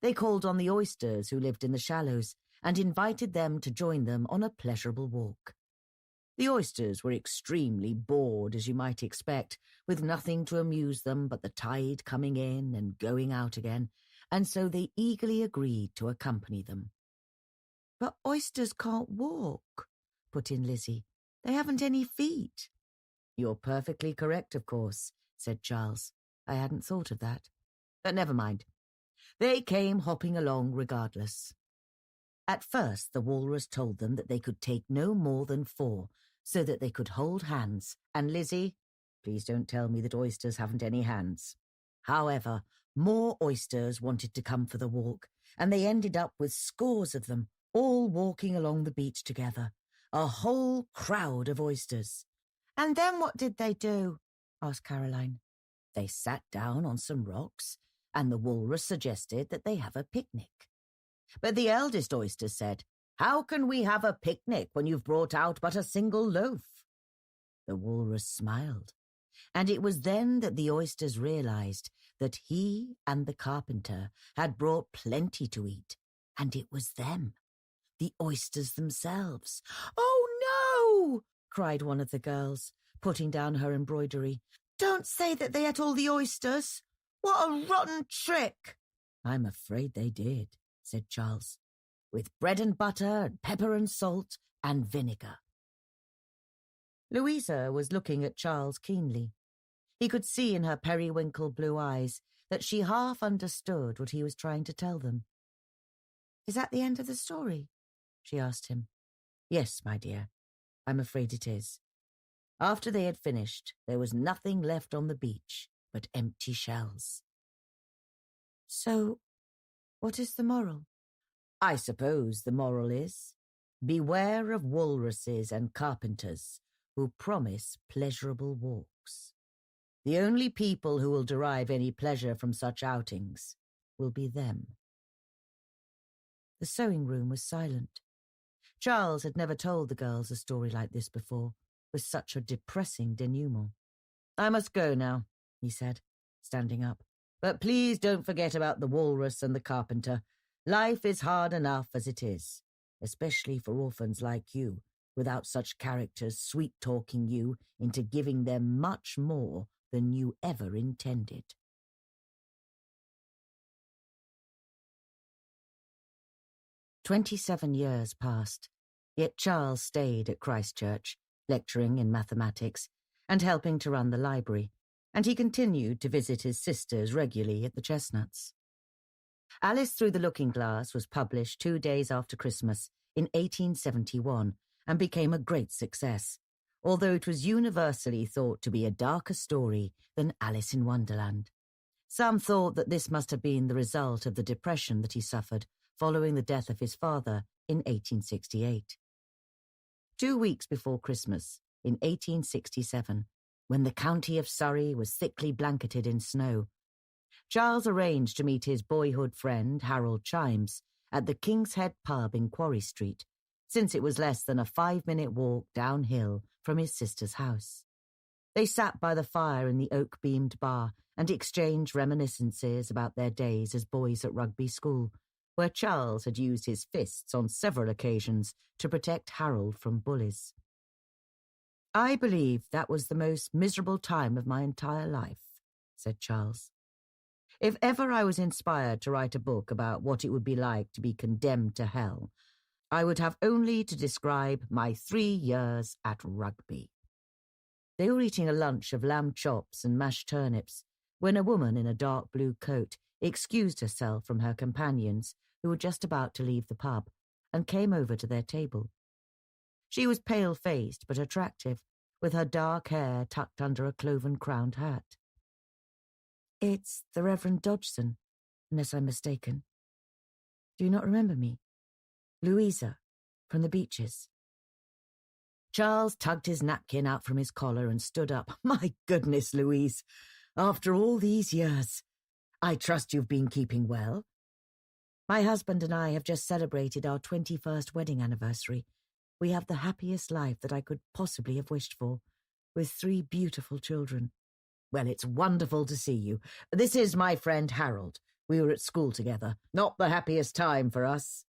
They called on the oysters who lived in the shallows and invited them to join them on a pleasurable walk. The oysters were extremely bored, as you might expect, with nothing to amuse them but the tide coming in and going out again, and so they eagerly agreed to accompany them. "But oysters can't walk," put in Lizzie. "They haven't any feet." "You're perfectly correct, of course," said Charles. "I hadn't thought of that. But never mind. They came hopping along regardless. At first the walrus told them that they could take no more than 4, so that they could hold hands, and Lizzie, please don't tell me that oysters haven't any hands. However, more oysters wanted to come for the walk, and they ended up with scores of them, all walking along the beach together. A whole crowd of oysters. "And then what did they do?" asked Caroline. "They sat down on some rocks, and the walrus suggested that they have a picnic. But the eldest oyster said, 'How can we have a picnic when you've brought out but a single loaf?' The walrus smiled, and it was then that the oysters realized that he and the carpenter had brought plenty to eat, and it was them, the oysters themselves. "Oh, no!" cried one of the girls, putting down her embroidery. "Don't say that they ate all the oysters. What a rotten trick!" "I'm afraid they did," said Charles. with bread and butter and pepper and salt and vinegar." Louisa was looking at Charles keenly. He could see in her periwinkle blue eyes that she half understood what he was trying to tell them. "Is that the end of the story?" she asked him. "Yes, my dear, I'm afraid it is. After they had finished, there was nothing left on the beach but empty shells." "So, what is the moral?" "I suppose the moral is, beware of walruses and carpenters who promise pleasurable walks. The only people who will derive any pleasure from such outings will be them." The sewing room was silent. Charles had never told the girls a story like this before, with such a depressing denouement. "I must go now," he said, standing up. "But please don't forget about the walrus and the carpenter. Life is hard enough as it is, especially for orphans like you, without such characters sweet-talking you into giving them much more than you ever intended." "27 years passed, yet Charles stayed at Christchurch, lecturing in mathematics and helping to run the library, and he continued to visit his sisters regularly at the Chestnuts. Alice Through the Looking Glass was published 2 days after Christmas in 1871 and became a great success, although it was universally thought to be a darker story than Alice in Wonderland. Some thought that this must have been the result of the depression that he suffered following the death of his father in 1868. 2 weeks before Christmas, in 1867, when the county of Surrey was thickly blanketed in snow, Charles arranged to meet his boyhood friend, Harold Chimes, at the King's Head pub in Quarry Street, since it was less than a 5-minute walk downhill from his sister's house. They sat by the fire in the oak-beamed bar and exchanged reminiscences about their days as boys at Rugby School, where Charles had used his fists on several occasions to protect Harold from bullies. "I believe that was the most miserable time of my entire life," said Charles. "If ever I was inspired to write a book about what it would be like to be condemned to hell, I would have only to describe my 3 years at Rugby." They were eating a lunch of lamb chops and mashed turnips when a woman in a dark blue coat excused herself from her companions who were just about to leave the pub and came over to their table. She was pale-faced but attractive, with her dark hair tucked under a cloven-crowned hat. "It's the Reverend Dodgson, unless I'm mistaken. Do you not remember me? Louisa, from the Beeches." Charles tugged his napkin out from his collar and stood up. "My goodness, Louise, after all these years. I trust you've been keeping well." "My husband and I have just celebrated our 21st wedding anniversary. We have the happiest life that I could possibly have wished for, with 3 beautiful children." "Well, it's wonderful to see you. This is my friend Harold. We were at school together. Not the happiest time for us."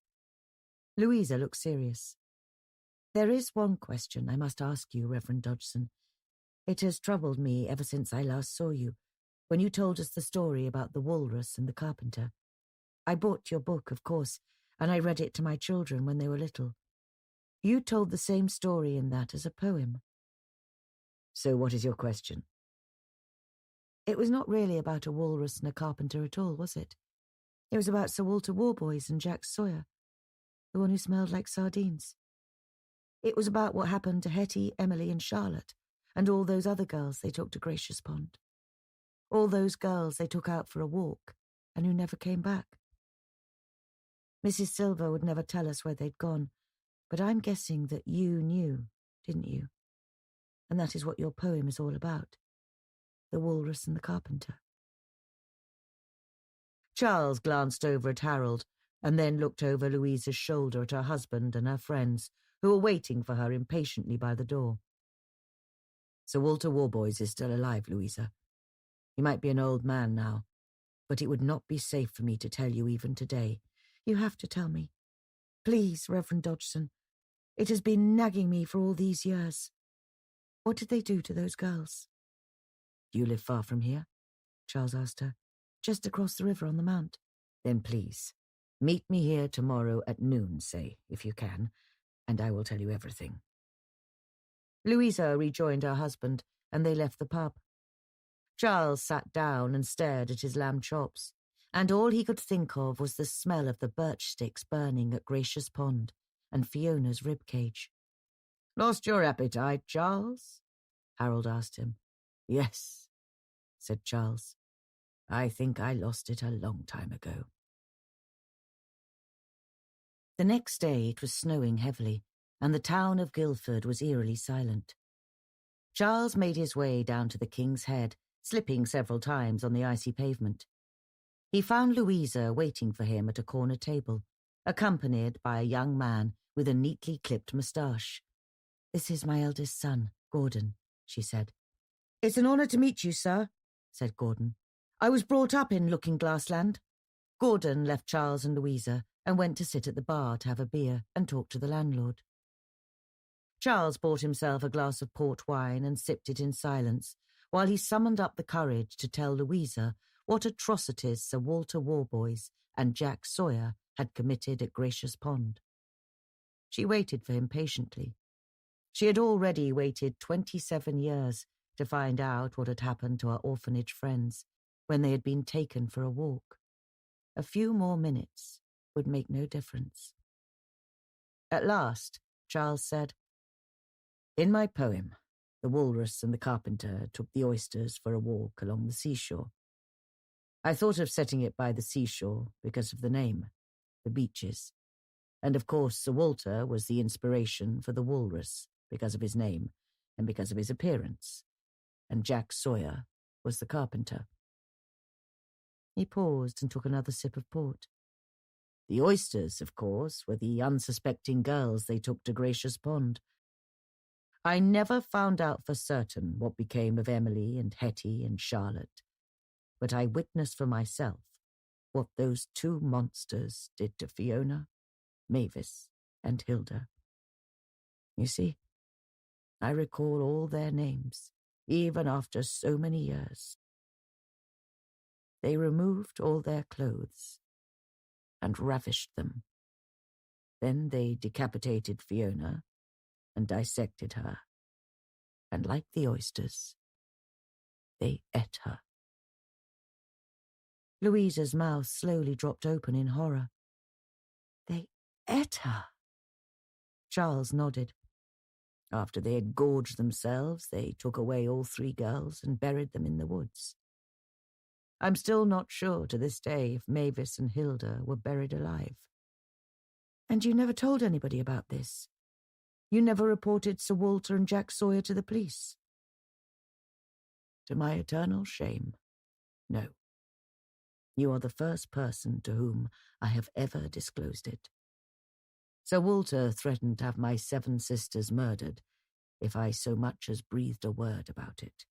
Louisa looked serious. "There is one question I must ask you, Reverend Dodgson. It has troubled me ever since I last saw you, when you told us the story about the walrus and the carpenter. I bought your book, of course, and I read it to my children when they were little. You told the same story in that as a poem." "So what is your question?" "It was not really about a walrus and a carpenter at all, was it? It was about Sir Walter Warboys and Jack Sawyer, the one who smelled like sardines. It was about what happened to Hetty, Emily and Charlotte, and all those other girls they took to Gracious Pond. All those girls they took out for a walk, and who never came back. Mrs. Silver would never tell us where they'd gone, but I'm guessing that you knew, didn't you? And that is what your poem is all about. The walrus and the carpenter." Charles glanced over at Harold, and then looked over Louisa's shoulder at her husband and her friends, who were waiting for her impatiently by the door. "Sir Walter Warboys is still alive, Louisa. He might be an old man now, but it would not be safe for me to tell you even today." "You have to tell me. Please, Reverend Dodgson. It has been nagging me for all these years. What did they do to those girls?" "Do you live far from here?" Charles asked her. "Just across the river on the mount." "Then please, Meet me here tomorrow at noon, say, if you can, and I will tell you everything." Louisa rejoined her husband, and they left the pub. Charles sat down and stared at his lamb chops, and all he could think of was the smell of the birch sticks burning at Gracious Pond and Fiona's rib cage. "Lost your appetite, Charles?" Harold asked him. "Yes," said Charles. "I think I lost it a long time ago." The next day it was snowing heavily, and the town of Guildford was eerily silent. Charles made his way down to the King's Head, slipping several times on the icy pavement. He found Louisa waiting for him at a corner table, accompanied by a young man with a neatly clipped moustache. "This is my eldest son, Gordon," she said. "It's an honour to meet you, sir," said Gordon. "I was brought up in Looking-Glass Land." Gordon left Charles and Louisa and went to sit at the bar to have a beer and talk to the landlord. Charles bought himself a glass of port wine and sipped it in silence, while he summoned up the courage to tell Louisa what atrocities Sir Walter Warboys and Jack Sawyer had committed at Gracious Pond. She waited for him patiently. She had already waited 27 years to find out what had happened to her orphanage friends when they had been taken for a walk. A few more minutes would make no difference. At last, Charles said, "In my poem, the walrus and the carpenter took the oysters for a walk along the seashore. I thought of setting it by the seashore because of the name, the beaches. And of course Sir Walter was the inspiration for the walrus because of his name and because of his appearance. And Jack Sawyer was the carpenter." He paused and took another sip of port. "The oysters, of course, were the unsuspecting girls they took to Gracious Pond. I never found out for certain what became of Emily and Hetty and Charlotte, but I witnessed for myself what those two monsters did to Fiona, Mavis, and Hilda. You see, I recall all their names, even after so many years. They removed all their clothes and ravished them. Then they decapitated Fiona and dissected her, and like the oysters, they ate her." Louisa's mouth slowly dropped open in horror. "They ate her?" Charles nodded. "After they had gorged themselves, they took away all 3 girls and buried them in the woods. I'm still not sure to this day if Mavis and Hilda were buried alive." "And you never told anybody about this? You never reported Sir Walter and Jack Sawyer to the police?" To my eternal shame, no. You are the first person to whom I have ever disclosed it. Sir Walter threatened to have my 7 sisters murdered if I so much as breathed a word about it."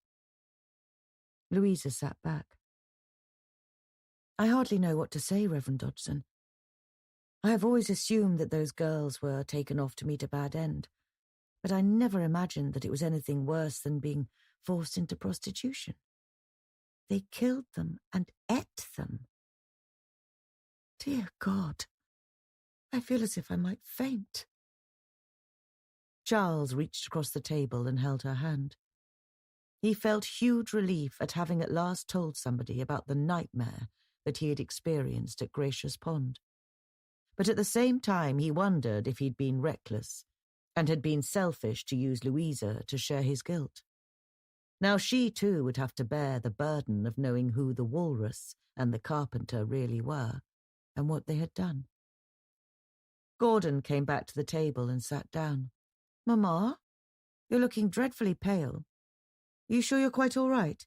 Louisa sat back. "I hardly know what to say, Reverend Dodgson. I have always assumed that those girls were taken off to meet a bad end, but I never imagined that it was anything worse than being forced into prostitution. They killed them and ate them. Dear God, I feel as if I might faint." Charles reached across the table and held her hand. He felt huge relief at having at last told somebody about the nightmare that he had experienced at Gracious Pond. But at the same time he wondered if he'd been reckless and had been selfish to use Louisa to share his guilt. Now she too would have to bear the burden of knowing who the walrus and the carpenter really were and what they had done. Gordon came back to the table and sat down. "Mamma, you're looking dreadfully pale. Are you sure you're quite all right?"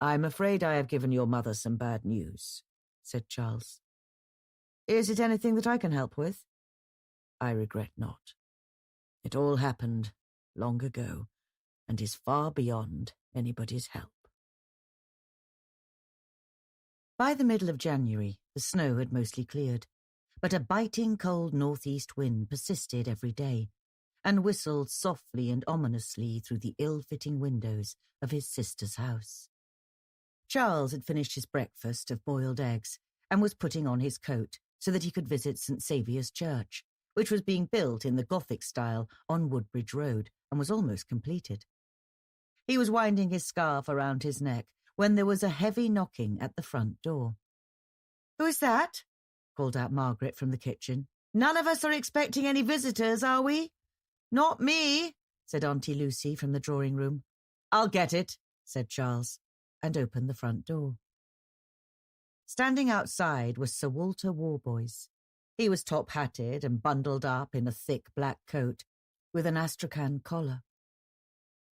"I'm afraid I have given your mother some bad news," said Charles. "Is it anything that I can help with?" "I regret not. It all happened long ago and is far beyond anybody's help." By the middle of January, the snow had mostly cleared, but a biting cold northeast wind persisted every day and whistled softly and ominously through the ill-fitting windows of his sister's house. Charles had finished his breakfast of boiled eggs and was putting on his coat, so that he could visit St. Saviour's Church, which was being built in the Gothic style on Woodbridge Road and was almost completed. He was winding his scarf around his neck when there was a heavy knocking at the front door. "Who is that?" called out Margaret from the kitchen. "None of us are expecting any visitors, are we?" "Not me," said Auntie Lucy from the drawing room. "I'll get it," said Charles, and opened the front door. Standing outside was Sir Walter Warboys. He was top-hatted and bundled up in a thick black coat with an astrakhan collar.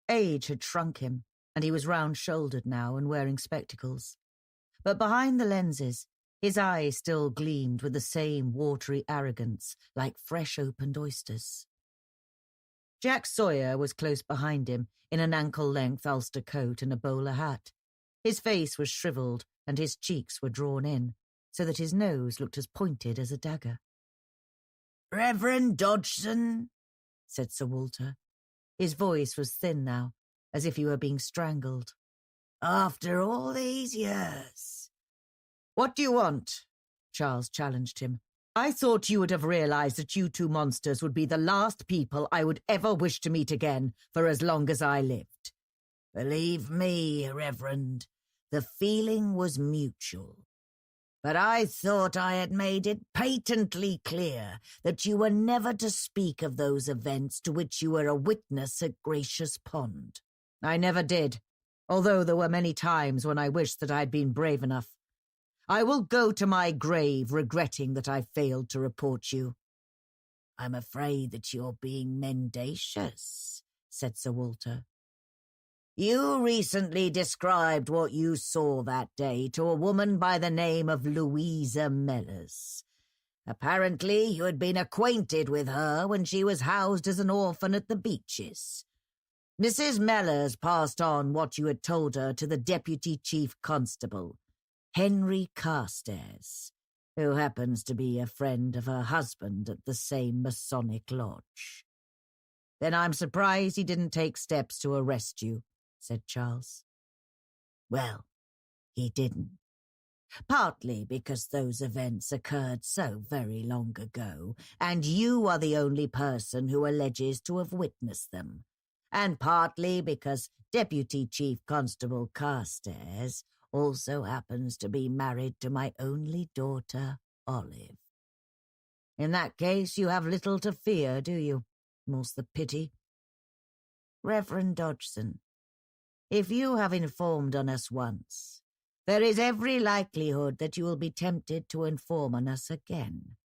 Age had shrunk him, and he was round-shouldered now and wearing spectacles. But behind the lenses, his eyes still gleamed with the same watery arrogance, like fresh-opened oysters. Jack Sawyer was close behind him, in an ankle-length Ulster coat and a bowler hat. His face was shriveled, and his cheeks were drawn in, so that his nose looked as pointed as a dagger. "Reverend Dodgson," said Sir Walter. His voice was thin now, as if he were being strangled. "After all these years." "What do you want?" Charles challenged him. "I thought you would have realized that you two monsters would be the last people I would ever wish to meet again for as long as I lived." "Believe me, Reverend, the feeling was mutual. But I thought I had made it patently clear that you were never to speak of those events to which you were a witness at Gracious Pond." "I never did, although there were many times when I wished that I had been brave enough. I will go to my grave regretting that I failed to report you." "I'm afraid that you're being mendacious," said Sir Walter. "You recently described what you saw that day to a woman by the name of Louisa Mellors. Apparently you had been acquainted with her when she was housed as an orphan at the Beeches. Mrs. Mellors passed on what you had told her to the Deputy Chief Constable, Henry Carstairs, who happens to be a friend of her husband at the same Masonic lodge." "Then I'm surprised he didn't take steps to arrest you," said Charles. "Well, he didn't. Partly because those events occurred so very long ago, and you are the only person who alleges to have witnessed them, and partly because Deputy Chief Constable Carstairs also happens to be married to my only daughter, Olive. In that case, you have little to fear, do you? More's the pity. Reverend Dodgson, if you have informed on us once, there is every likelihood that you will be tempted to inform on us again."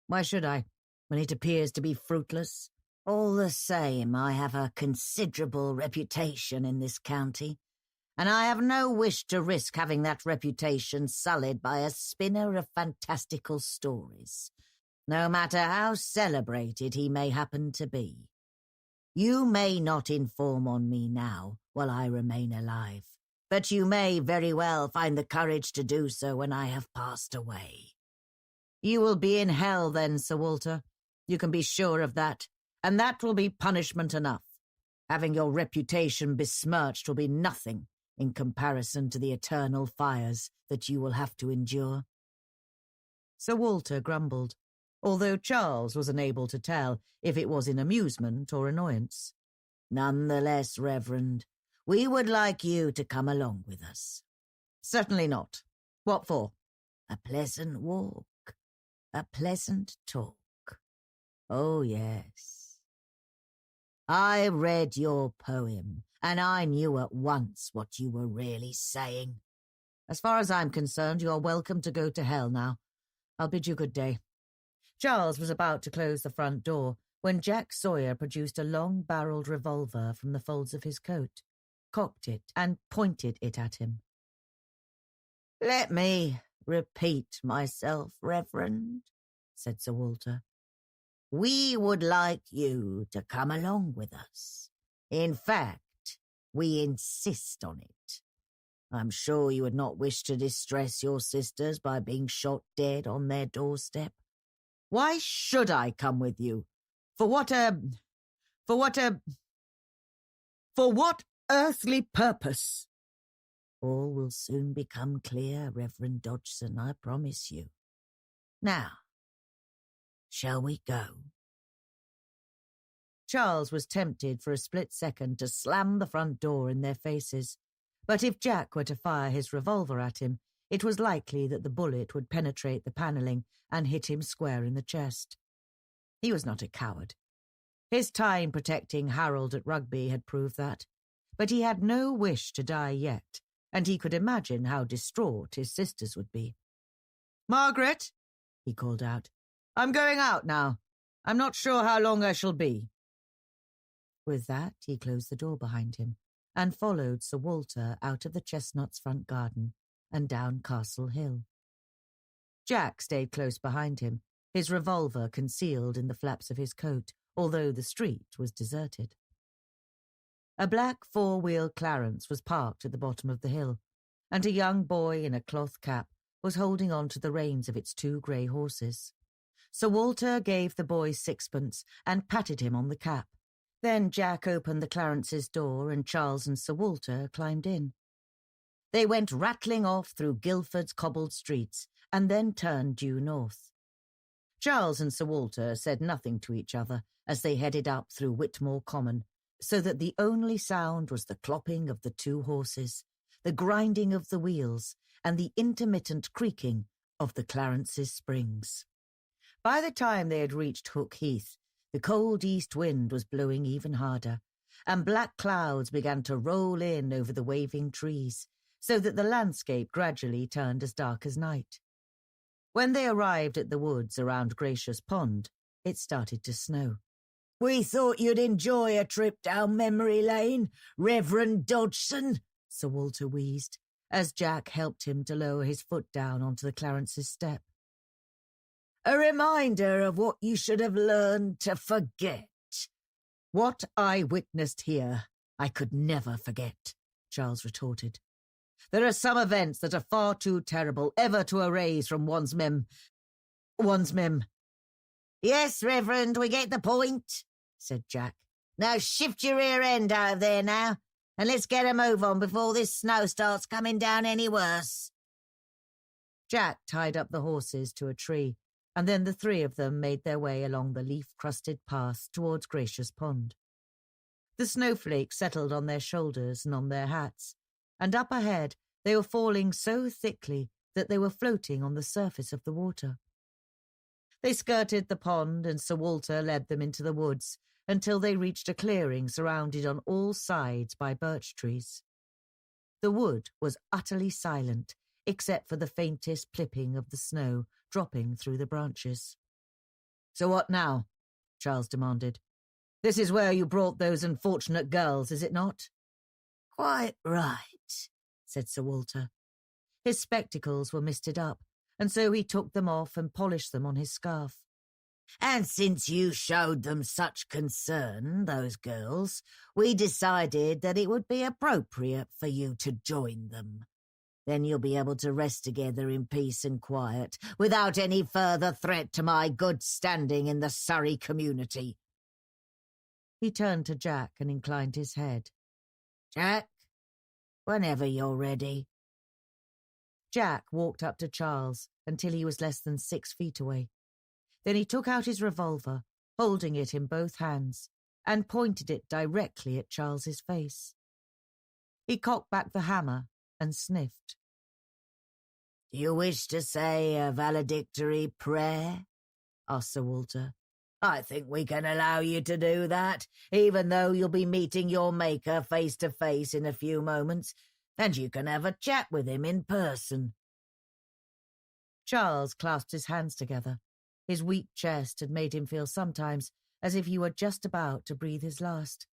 "Why should I, when it appears to be fruitless?" "All the same, I have a considerable reputation in this county, and I have no wish to risk having that reputation sullied by a spinner of fantastical stories, no matter how celebrated he may happen to be. You may not inform on me now, while I remain alive, but you may very well find the courage to do so when I have passed away." "You will be in hell then, Sir Walter. You can be sure of that, and that will be punishment enough. Having your reputation besmirched will be nothing in comparison to the eternal fires that you will have to endure." Sir Walter grumbled, although Charles was unable to tell if it was in amusement or annoyance. "Nonetheless, Reverend, we would like you to come along with us." "Certainly not. What for?" "A pleasant walk, a pleasant talk. Oh, yes. I read your poem, and I knew at once what you were really saying." "As far as I'm concerned, you are welcome to go to hell now. I'll bid you good day." Charles was about to close the front door when Jack Sawyer produced a long-barreled revolver from the folds of his coat, cocked it, and pointed it at him. "Let me repeat myself, Reverend," said Sir Walter. "We would like you to come along with us. In fact, we insist on it. I'm sure you would not wish to distress your sisters by being shot dead on their doorstep." "Why should I come with you? For what earthly purpose?" "All will soon become clear, Reverend Dodgson, I promise you. Now, Shall we go? Charles was tempted for a split second to slam the front door in their faces, but if Jack were to fire his revolver at him, it was likely that the bullet would penetrate the panelling and hit him square in the chest. He was not a coward. His time protecting Harold at Rugby had proved that, but he had no wish to die yet, and he could imagine how distraught his sisters would be. "Margaret," he called out, "I'm going out now. I'm not sure how long I shall be." With that, he closed the door behind him and followed Sir Walter out of the Chestnut's front garden and down Castle Hill. Jack stayed close behind him, his revolver concealed in the flaps of his coat, although the street was deserted. A black four-wheel Clarence was parked at the bottom of the hill, and a young boy in a cloth cap was holding on to the reins of its 2 grey horses. Sir Walter gave the boy 6pence and patted him on the cap. Then Jack opened the Clarence's door and Charles and Sir Walter climbed in. They went rattling off through Guildford's cobbled streets and then turned due north. Charles and Sir Walter said nothing to each other as they headed up through Whitmore Common, so that the only sound was the clopping of the 2 horses, the grinding of the wheels, and the intermittent creaking of the Clarence's springs. By the time they had reached Hook Heath, the cold east wind was blowing even harder, and black clouds began to roll in over the waving trees, so that the landscape gradually turned as dark as night. When they arrived at the woods around Gracious Pond, it started to snow. "We thought you'd enjoy a trip down memory lane, Reverend Dodgson," Sir Walter wheezed, as Jack helped him to lower his foot down onto the Clarence's step. "A reminder of what you should have learned to forget." "What I witnessed here, I could never forget," Charles retorted. "There are some events that are far too terrible ever to erase from one's mem. "Yes, Reverend, we get the point," said Jack. "Now shift your rear end out of there now, and let's get a move on before this snow starts coming down any worse." Jack tied up the horses to a tree, and then the 3 of them made their way along the leaf-crusted path towards Gracious Pond. The snowflakes settled on their shoulders and on their hats, and up ahead they were falling so thickly that they were floating on the surface of the water. They skirted the pond, and Sir Walter led them into the woods until they reached a clearing surrounded on all sides by birch trees. The wood was utterly silent, except for the faintest plipping of the snow dropping through the branches. "So what now?" Charles demanded. "This is where you brought those unfortunate girls, is it not?" "Quite right," said Sir Walter. His spectacles were misted up, and so he took them off and polished them on his scarf. "And since you showed them such concern, those girls, we decided that it would be appropriate for you to join them. Then you'll be able to rest together in peace and quiet, without any further threat to my good standing in the Surrey community." He turned to Jack and inclined his head. "Jack, whenever you're ready." Jack walked up to Charles until he was less than 6 feet away. Then he took out his revolver, holding it in both hands, and pointed it directly at Charles's face. He cocked back the hammer and sniffed. "Do you wish to say a valedictory prayer?" asked Sir Walter. "I think we can allow you to do that, even though you'll be meeting your Maker face to face in a few moments, and you can have a chat with him in person." Charles clasped his hands together. His weak chest had made him feel sometimes as if he were just about to breathe his last.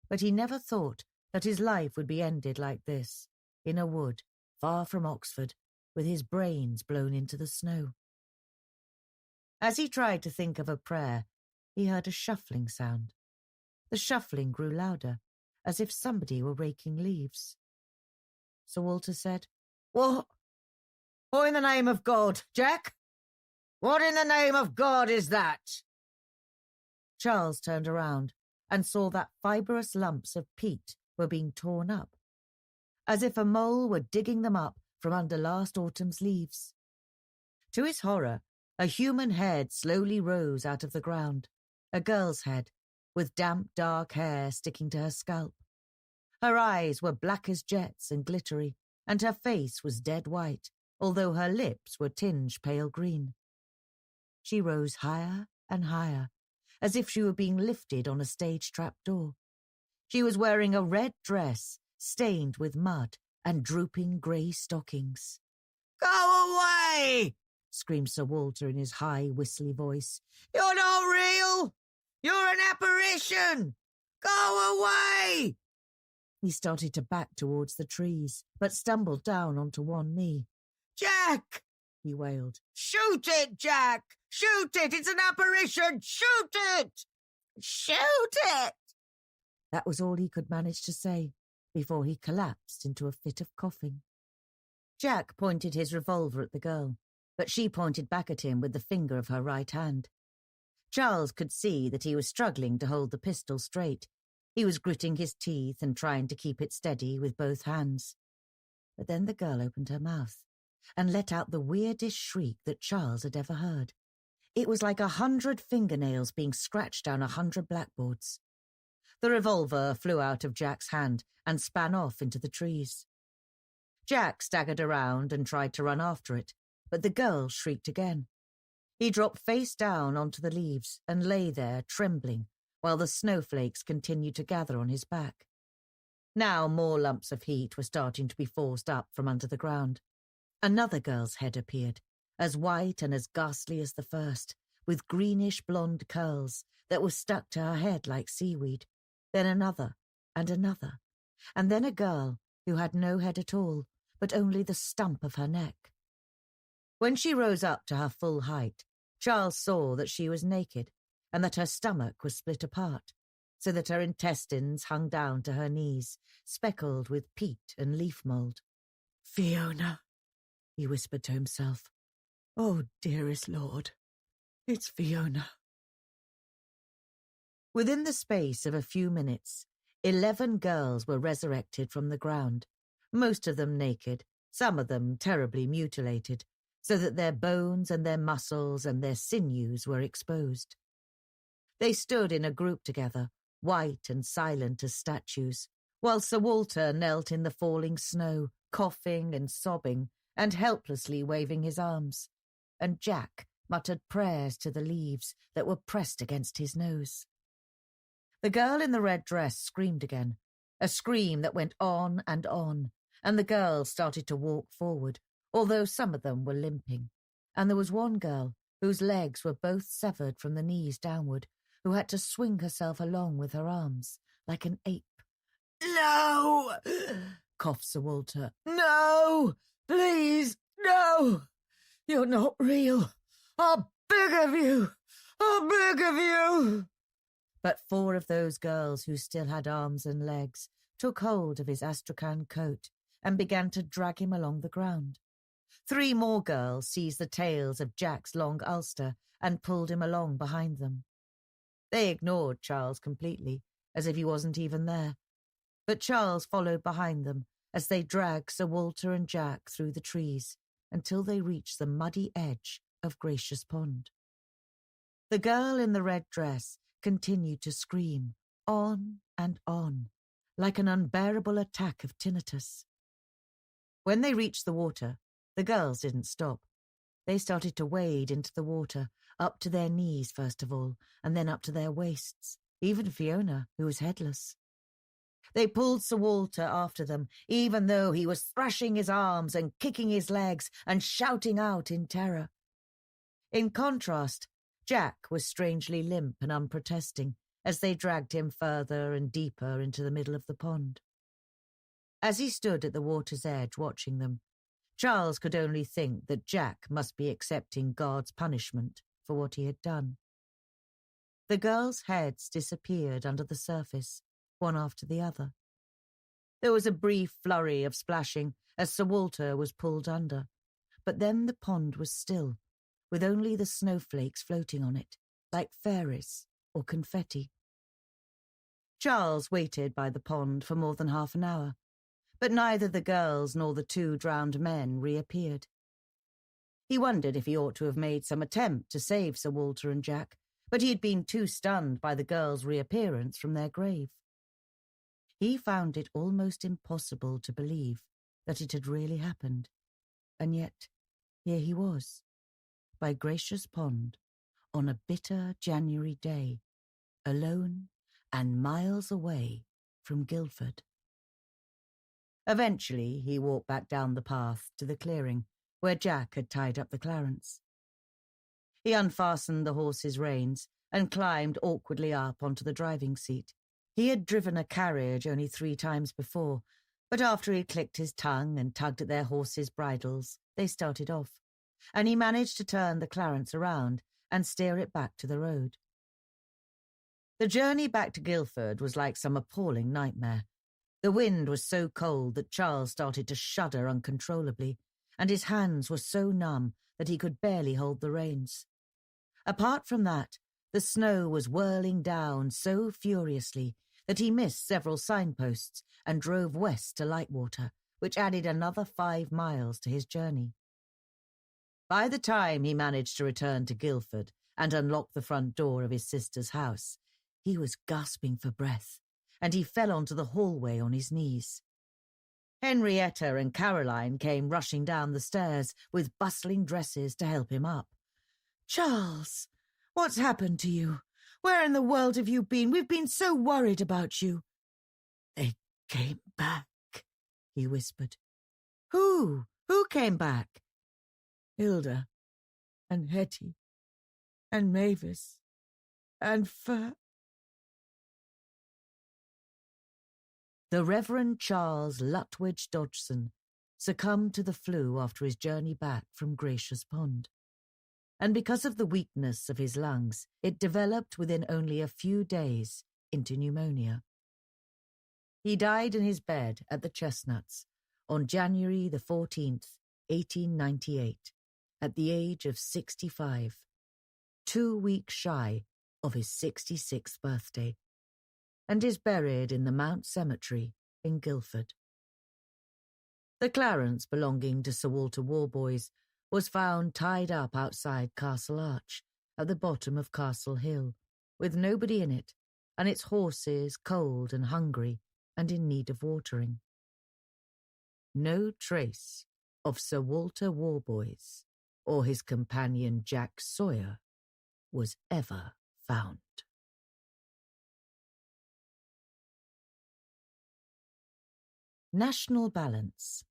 But he never thought that his life would be ended like this, in a wood, far from Oxford, with his brains blown into the snow. As he tried to think of a prayer, he heard a shuffling sound. The shuffling grew louder, as if somebody were raking leaves. Sir Walter said, What in the name of God, Jack? What in the name of God is that?" Charles turned around and saw that fibrous lumps of peat were being torn up, as if a mole were digging them up from under last autumn's leaves. To his horror, A human head slowly rose out of the ground, a girl's head, with damp, dark hair sticking to her scalp. Her eyes were black as jets and glittery, and her face was dead white, although her lips were tinged pale green. She rose higher and higher, as if she were being lifted on a stage trap door. She was wearing a red dress, stained with mud, and drooping grey stockings. "Go away!" screamed Sir Walter in his high, whistly voice. "You're not real! You're an apparition! Go away!" He started to back towards the trees, but stumbled down onto one knee. "Jack!" he wailed. "Shoot it, Jack! Shoot it! It's an apparition! Shoot it! Shoot it!" That was all he could manage to say before he collapsed into a fit of coughing. Jack pointed his revolver at the girl, but she pointed back at him with the finger of her right hand. Charles could see that he was struggling to hold the pistol straight. He was gritting his teeth and trying to keep it steady with both hands. But then the girl opened her mouth and let out the weirdest shriek that Charles had ever heard. It was like 100 fingernails being scratched down 100 blackboards. The revolver flew out of Jack's hand and span off into the trees. Jack staggered around and tried to run after it, but the girl shrieked again. He dropped face down onto the leaves and lay there trembling while the snowflakes continued to gather on his back. Now more lumps of heat were starting to be forced up from under the ground. Another girl's head appeared, as white and as ghastly as the first, with greenish blonde curls that were stuck to her head like seaweed. Then another, and then a girl who had no head at all, but only the stump of her neck. When she rose up to her full height, Charles saw that she was naked and that her stomach was split apart, so that her intestines hung down to her knees, speckled with peat and leaf mould. "Fiona," he whispered to himself. "Oh, dearest Lord, it's Fiona." Within the space of a few minutes, 11 girls were resurrected from the ground, most of them naked, some of them terribly mutilated, so that their bones and their muscles and their sinews were exposed. They stood in a group together, white and silent as statues, while Sir Walter knelt in the falling snow, coughing and sobbing, and helplessly waving his arms, and Jack muttered prayers to the leaves that were pressed against his nose. The girl in the red dress screamed again, a scream that went on, and the girls started to walk forward, although some of them were limping, and there was one girl whose legs were both severed from the knees downward, who had to swing herself along with her arms, like an ape. "No!" coughed Sir Walter. "No! Please, no! You're not real! I beg of you! I beg of you!" But 4 of those girls who still had arms and legs took hold of his astrakhan coat and began to drag him along the ground. 3 more girls seized the tails of Jack's long ulster and pulled him along behind them. They ignored Charles completely, as if he wasn't even there. But Charles followed behind them as they dragged Sir Walter and Jack through the trees until they reached the muddy edge of Gracious Pond. The girl in the red dress continued to scream, on and on, like an unbearable attack of tinnitus. When they reached the water, the girls didn't stop. They started to wade into the water, up to their knees first of all, and then up to their waists, even Fiona, who was headless. They pulled Sir Walter after them, even though he was thrashing his arms and kicking his legs and shouting out in terror. In contrast, Jack was strangely limp and unprotesting as they dragged him further and deeper into the middle of the pond. As he stood at the water's edge watching them, Charles could only think that Jack must be accepting God's punishment for what he had done. The girls' heads disappeared under the surface, one after the other. There was a brief flurry of splashing as Sir Walter was pulled under, but then the pond was still, with only the snowflakes floating on it, like fairies or confetti. Charles waited by the pond for more than half an hour, but neither the girls nor the 2 drowned men reappeared. He wondered if he ought to have made some attempt to save Sir Walter and Jack, but he had been too stunned by the girls' reappearance from their grave. He found it almost impossible to believe that it had really happened, and yet here he was, by Gracious Pond, on a bitter January day, alone and miles away from Guildford. Eventually, he walked back down the path to the clearing where Jack had tied up the Clarence. He unfastened the horse's reins and climbed awkwardly up onto the driving seat. He had driven a carriage only 3 times before, but after he clicked his tongue and tugged at their horses' bridles, they started off, and he managed to turn the Clarence around and steer it back to the road. The journey back to Guildford was like some appalling nightmare. The wind was so cold that Charles started to shudder uncontrollably, and his hands were so numb that he could barely hold the reins. Apart from that, the snow was whirling down so furiously that he missed several signposts and drove west to Lightwater, which added another 5 miles to his journey. By the time he managed to return to Guildford and unlock the front door of his sister's house, he was gasping for breath, and he fell onto the hallway on his knees. Henrietta and Caroline came rushing down the stairs with bustling dresses to help him up. "Charles, what's happened to you? Where in the world have you been? We've been so worried about you." "They came back," he whispered. Who? Who came back?" "Hilda, and Hetty, and Mavis, and The Reverend Charles Lutwidge Dodgson succumbed to the flu after his journey back from Gracious Pond. And because of the weakness of his lungs, it developed within only a few days into pneumonia. He died in his bed at the Chestnuts on January the 14th, 1898, at the age of 65, 2 weeks shy of his 66th birthday, and is buried in the Mount Cemetery in Guildford. The Clarence belonging to Sir Walter Warboys was found tied up outside Castle Arch, at the bottom of Castle Hill, with nobody in it, and its horses cold and hungry and in need of watering. No trace of Sir Walter Warboys or his companion Jack Sawyer was ever found. National Balance.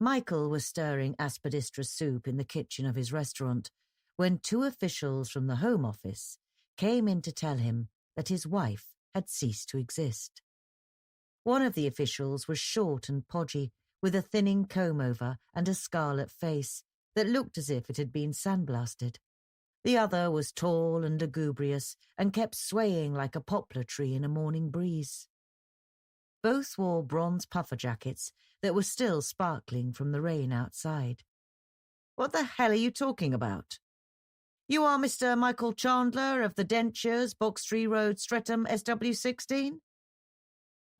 Michael was stirring aspidistra soup in the kitchen of his restaurant when 2 officials from the Home Office came in to tell him that his wife had ceased to exist. One of the officials was short and podgy, with a thinning comb-over and a scarlet face that looked as if it had been sandblasted. The other was tall and lugubrious and kept swaying like a poplar tree in a morning breeze. Both wore bronze puffer jackets that were still sparkling from the rain outside. "What the hell are you talking about?" "You are Mr. Michael Chandler of the Dentures, Box-Tree Road, Streatham, SW16?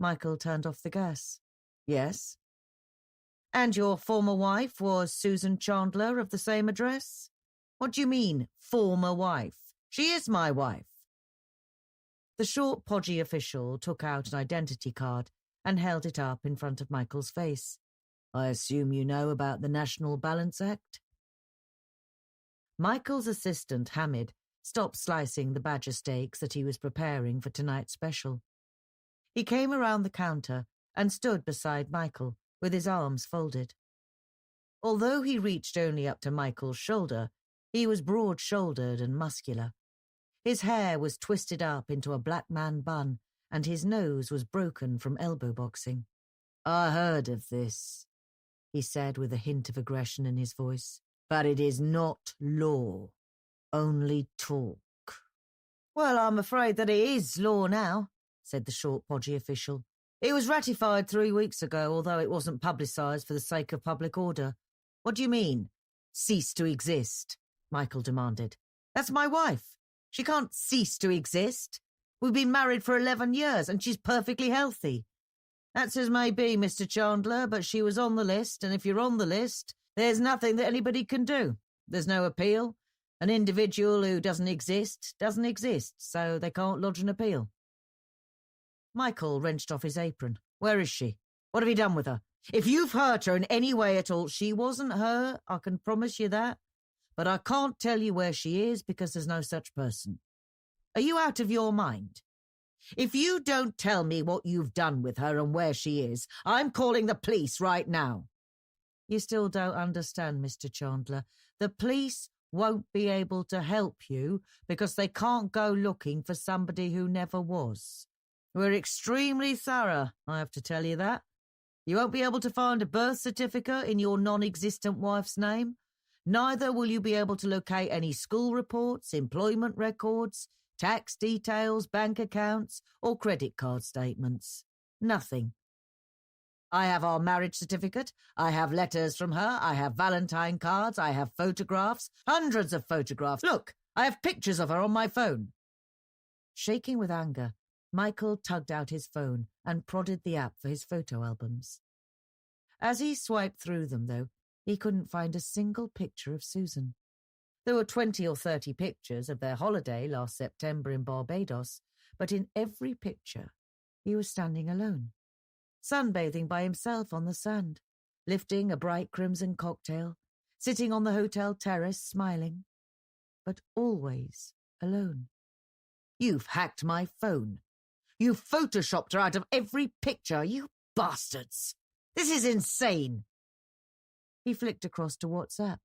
Michael turned off the gas. "Yes." "And your former wife was Susan Chandler of the same address?" "What do you mean, former wife? She is my wife." The short, podgy official took out an identity card and held it up in front of Michael's face. "I assume you know about the National Balance Act?" Michael's assistant, Hamid, stopped slicing the badger steaks that he was preparing for tonight's special. He came around the counter and stood beside Michael, with his arms folded. Although he reached only up to Michael's shoulder, he was broad-shouldered and muscular. His hair was twisted up into a black man bun, and his nose was broken from elbow boxing. "I heard of this," he said with a hint of aggression in his voice. "But it is not law, only talk." "Well, I'm afraid that it is law now," said the short, podgy official. "It was ratified 3 weeks ago, although it wasn't publicised for the sake of public order." "What do you mean, cease to exist?" Michael demanded. "That's my wife. She can't cease to exist. We've been married for 11 years, and she's perfectly healthy." That's as may be, Mr. Chandler, but she was on the list, and if you're on the list, there's nothing that anybody can do. There's no appeal. An individual who doesn't exist, so they can't lodge an appeal. Michael wrenched off his apron. Where is she? What have you done with her? If you've hurt her in any way at all, she wasn't her, I can promise you that. But I can't tell you where she is because there's no such person. Are you out of your mind? If you don't tell me what you've done with her and where she is, I'm calling the police right now. You still don't understand, Mr. Chandler. The police won't be able to help you because they can't go looking for somebody who never was. We're extremely thorough, I have to tell you that. You won't be able to find a birth certificate in your non-existent wife's name. Neither will you be able to locate any school reports, employment records, tax details, bank accounts, or credit card statements. Nothing. I have our marriage certificate, I have letters from her, I have Valentine cards, I have photographs, hundreds of photographs. Look, I have pictures of her on my phone. Shaking with anger, Michael tugged out his phone and prodded the app for his photo albums. As he swiped through them, though, he couldn't find a single picture of Susan. There were 20 or 30 pictures of their holiday last September in Barbados, but in every picture he was standing alone, sunbathing by himself on the sand, lifting a bright crimson cocktail, sitting on the hotel terrace smiling, but always alone. You've hacked my phone. You've photoshopped her out of every picture, you bastards! This is insane! He flicked across to WhatsApp.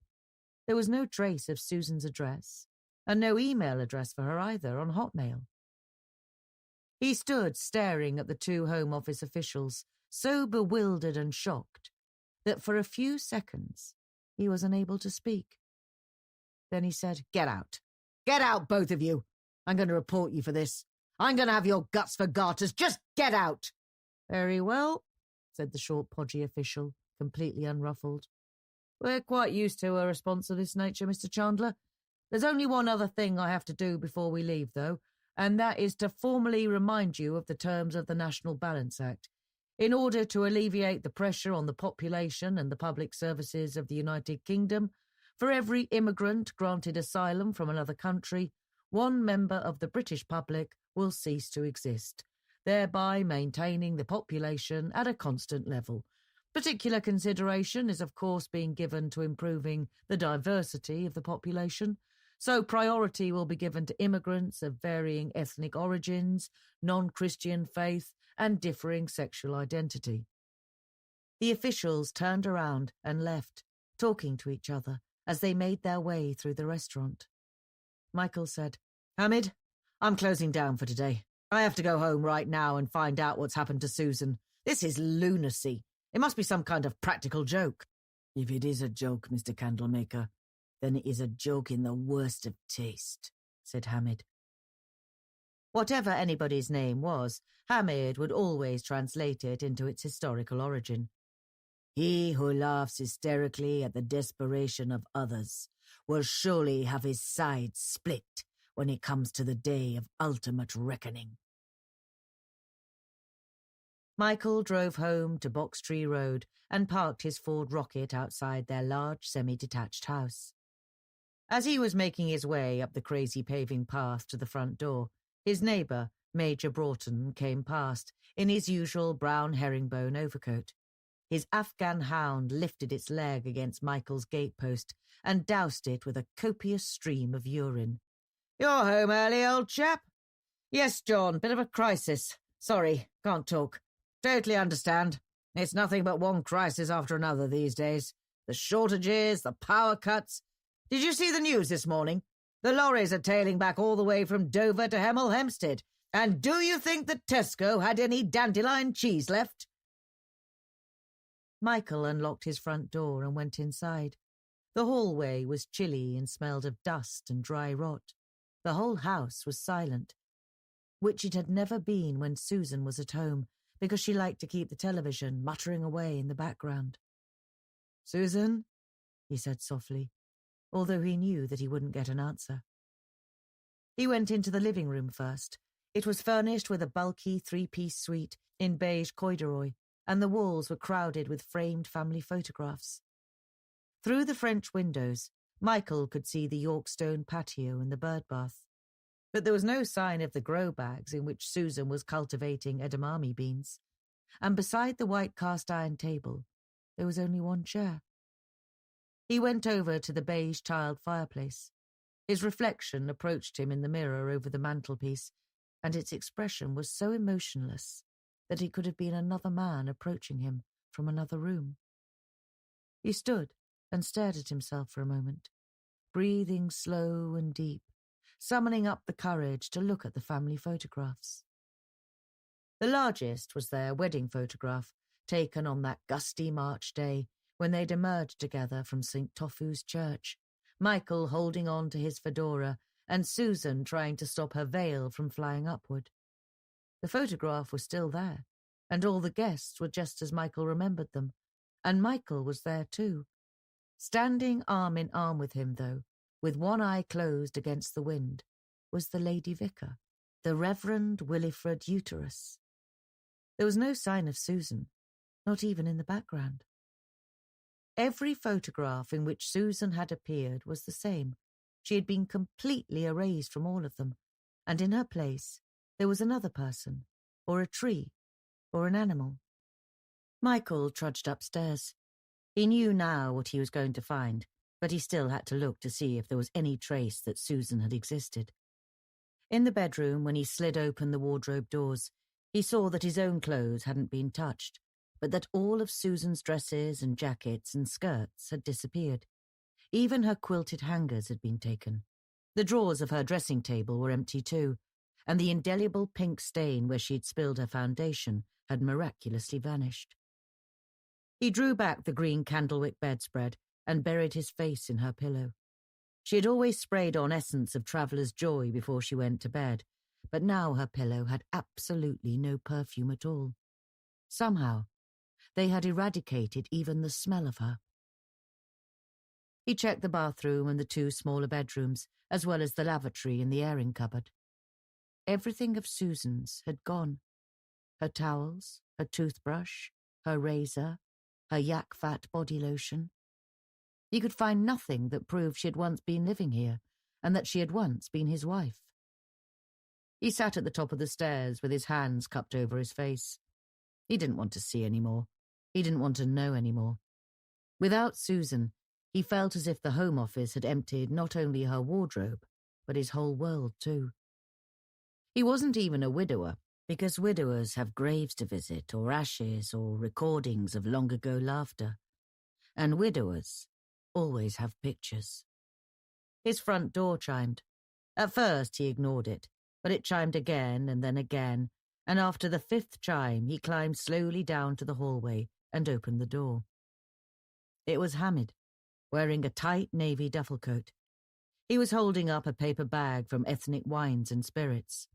There was no trace of Susan's address, and no email address for her either on Hotmail. He stood staring at the two Home Office officials, so bewildered and shocked that for a few seconds he was unable to speak. Then he said, "Get out. Get out, both of you. I'm going to report you for this. I'm going to have your guts for garters. Just get out." "Very well," said the short, podgy official, completely unruffled. "We're quite used to a response of this nature, Mr. Chandler. There's only one other thing I have to do before we leave, though, and that is to formally remind you of the terms of the National Balance Act. In order to alleviate the pressure on the population and the public services of the United Kingdom, for every immigrant granted asylum from another country, one member of the British public will cease to exist, thereby maintaining the population at a constant level. Particular consideration is, of course, being given to improving the diversity of the population, so priority will be given to immigrants of varying ethnic origins, non-Christian faith, and differing sexual identity." The officials turned around and left, talking to each other as they made their way through the restaurant. Michael said, "Hamid, I'm closing down for today. I have to go home right now and find out what's happened to Susan. This is lunacy. It must be some kind of practical joke." "If it is a joke, Mr. Candlemaker, then it is a joke in the worst of taste," said Hamid. Whatever anybody's name was, Hamid would always translate it into its historical origin. "He who laughs hysterically at the desperation of others will surely have his sides split when it comes to the day of ultimate reckoning." Michael drove home to Box Tree Road and parked his Ford Rocket outside their large semi-detached house. As he was making his way up the crazy paving path to the front door, his neighbour, Major Broughton, came past in his usual brown herringbone overcoat. His Afghan hound lifted its leg against Michael's gatepost and doused it with a copious stream of urine. "You're home early, old chap?" "Yes, John, bit of a crisis. Sorry, can't talk. Totally understand. It's nothing but one crisis after another these days. The shortages, the power cuts. Did you see the news this morning? The lorries are tailing back all the way from Dover to Hemel Hempstead. And do you think that Tesco had any dandelion cheese left?" Michael unlocked his front door and went inside. The hallway was chilly and smelled of dust and dry rot. The whole house was silent, which it had never been when Susan was at home, because she liked to keep the television muttering away in the background. "Susan?" he said softly, although he knew that he wouldn't get an answer. He went into the living room first. It was furnished with a bulky three-piece suite in beige corduroy, and the walls were crowded with framed family photographs. Through the French windows, Michael could see the York stone patio and the bird bath. But there was no sign of the grow bags in which Susan was cultivating edamame beans, and beside the white cast-iron table, there was only one chair. He went over to the beige tiled fireplace. His reflection approached him in the mirror over the mantelpiece, and its expression was so emotionless that he could have been another man approaching him from another room. He stood and stared at himself for a moment, breathing slow and deep, summoning up the courage to look at the family photographs. The largest was their wedding photograph, taken on that gusty March day when they'd emerged together from St. Tofu's church, Michael holding on to his fedora and Susan trying to stop her veil from flying upward. The photograph was still there, and all the guests were just as Michael remembered them, and Michael was there too. Standing arm in arm with him, though, with one eye closed against the wind, was the Lady Vicar, the Reverend Wilfrid Uterus. There was no sign of Susan, not even in the background. Every photograph in which Susan had appeared was the same. She had been completely erased from all of them, and in her place there was another person, or a tree, or an animal. Michael trudged upstairs. He knew now what he was going to find, but he still had to look to see if there was any trace that Susan had existed. In the bedroom, when he slid open the wardrobe doors, he saw that his own clothes hadn't been touched, but that all of Susan's dresses and jackets and skirts had disappeared. Even her quilted hangers had been taken. The drawers of her dressing table were empty too, and the indelible pink stain where she'd spilled her foundation had miraculously vanished. He drew back the green candlewick bedspread and buried his face in her pillow. She had always sprayed on essence of traveller's joy before she went to bed, but now her pillow had absolutely no perfume at all. Somehow, they had eradicated even the smell of her. He checked the bathroom and the two smaller bedrooms, as well as the lavatory and the airing cupboard. Everything of Susan's had gone. Her towels, her toothbrush, her razor, her yak-fat body lotion. He could find nothing that proved she had once been living here, and that she had once been his wife. He sat at the top of the stairs with his hands cupped over his face. He didn't want to see any more. He didn't want to know any more. Without Susan, he felt as if the Home Office had emptied not only her wardrobe, but his whole world too. He wasn't even a widower, because widowers have graves to visit, or ashes, or recordings of long-ago laughter. And widowers always have pictures. His front door chimed. At first he ignored it, but it chimed again and then again, and after the fifth chime he climbed slowly down to the hallway and opened the door. It was Hamid, wearing a tight navy duffel coat. He was holding up a paper bag from Ethnic Wines and Spirits.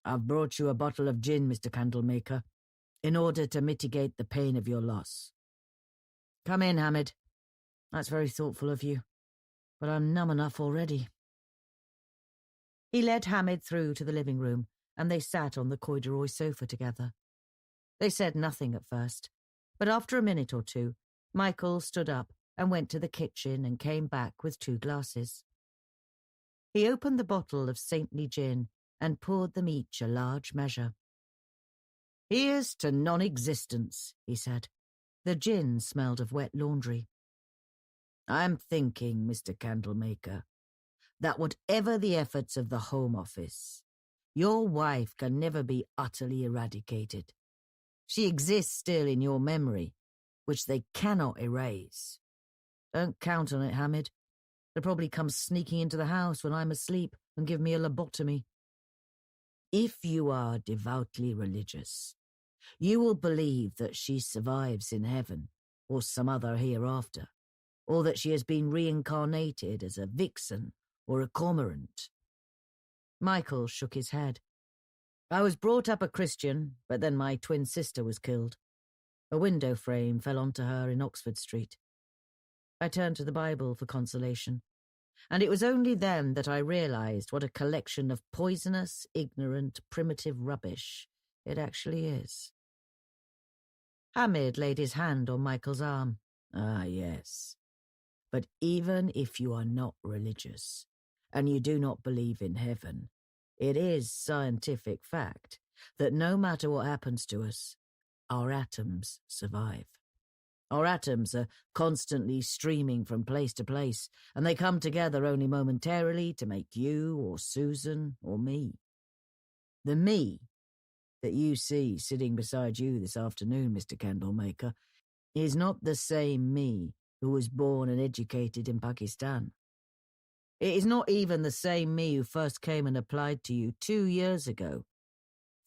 "I've brought you a bottle of gin, Mr. Candlemaker, in order to mitigate the pain of your loss." "Come in, Hamid. That's very thoughtful of you, but I'm numb enough already." He led Hamid through to the living room, and they sat on the corduroy sofa together. They said nothing at first, but after a minute or two, Michael stood up and went to the kitchen and came back with 2 glasses. He opened the bottle of saintly gin and poured them each a large measure. "Here's to non-existence," he said. The gin smelled of wet laundry. "I'm thinking, Mr. Candlemaker, that whatever the efforts of the Home Office, your wife can never be utterly eradicated. She exists still in your memory, which they cannot erase. Don't count on it, Hamid. They'll probably come sneaking into the house when I'm asleep and give me a lobotomy. If you are devoutly religious, you will believe that she survives in heaven or some other hereafter, or that she has been reincarnated as a vixen or a cormorant." Michael shook his head. "I was brought up a Christian, but then my twin sister was killed. A window frame fell onto her in Oxford Street. I turned to the Bible for consolation, and it was only then that I realized what a collection of poisonous, ignorant, primitive rubbish it actually is." Hamid laid his hand on Michael's arm. Ah, yes. But even if you are not religious, and you do not believe in heaven, it is scientific fact that no matter what happens to us, our atoms survive. Our atoms are constantly streaming from place to place, and they come together only momentarily to make you or Susan or me. The me that you see sitting beside you this afternoon, Mr. Candlemaker, is not the same me who was born and educated in Pakistan. It is not even the same me who first came and applied to you 2 years ago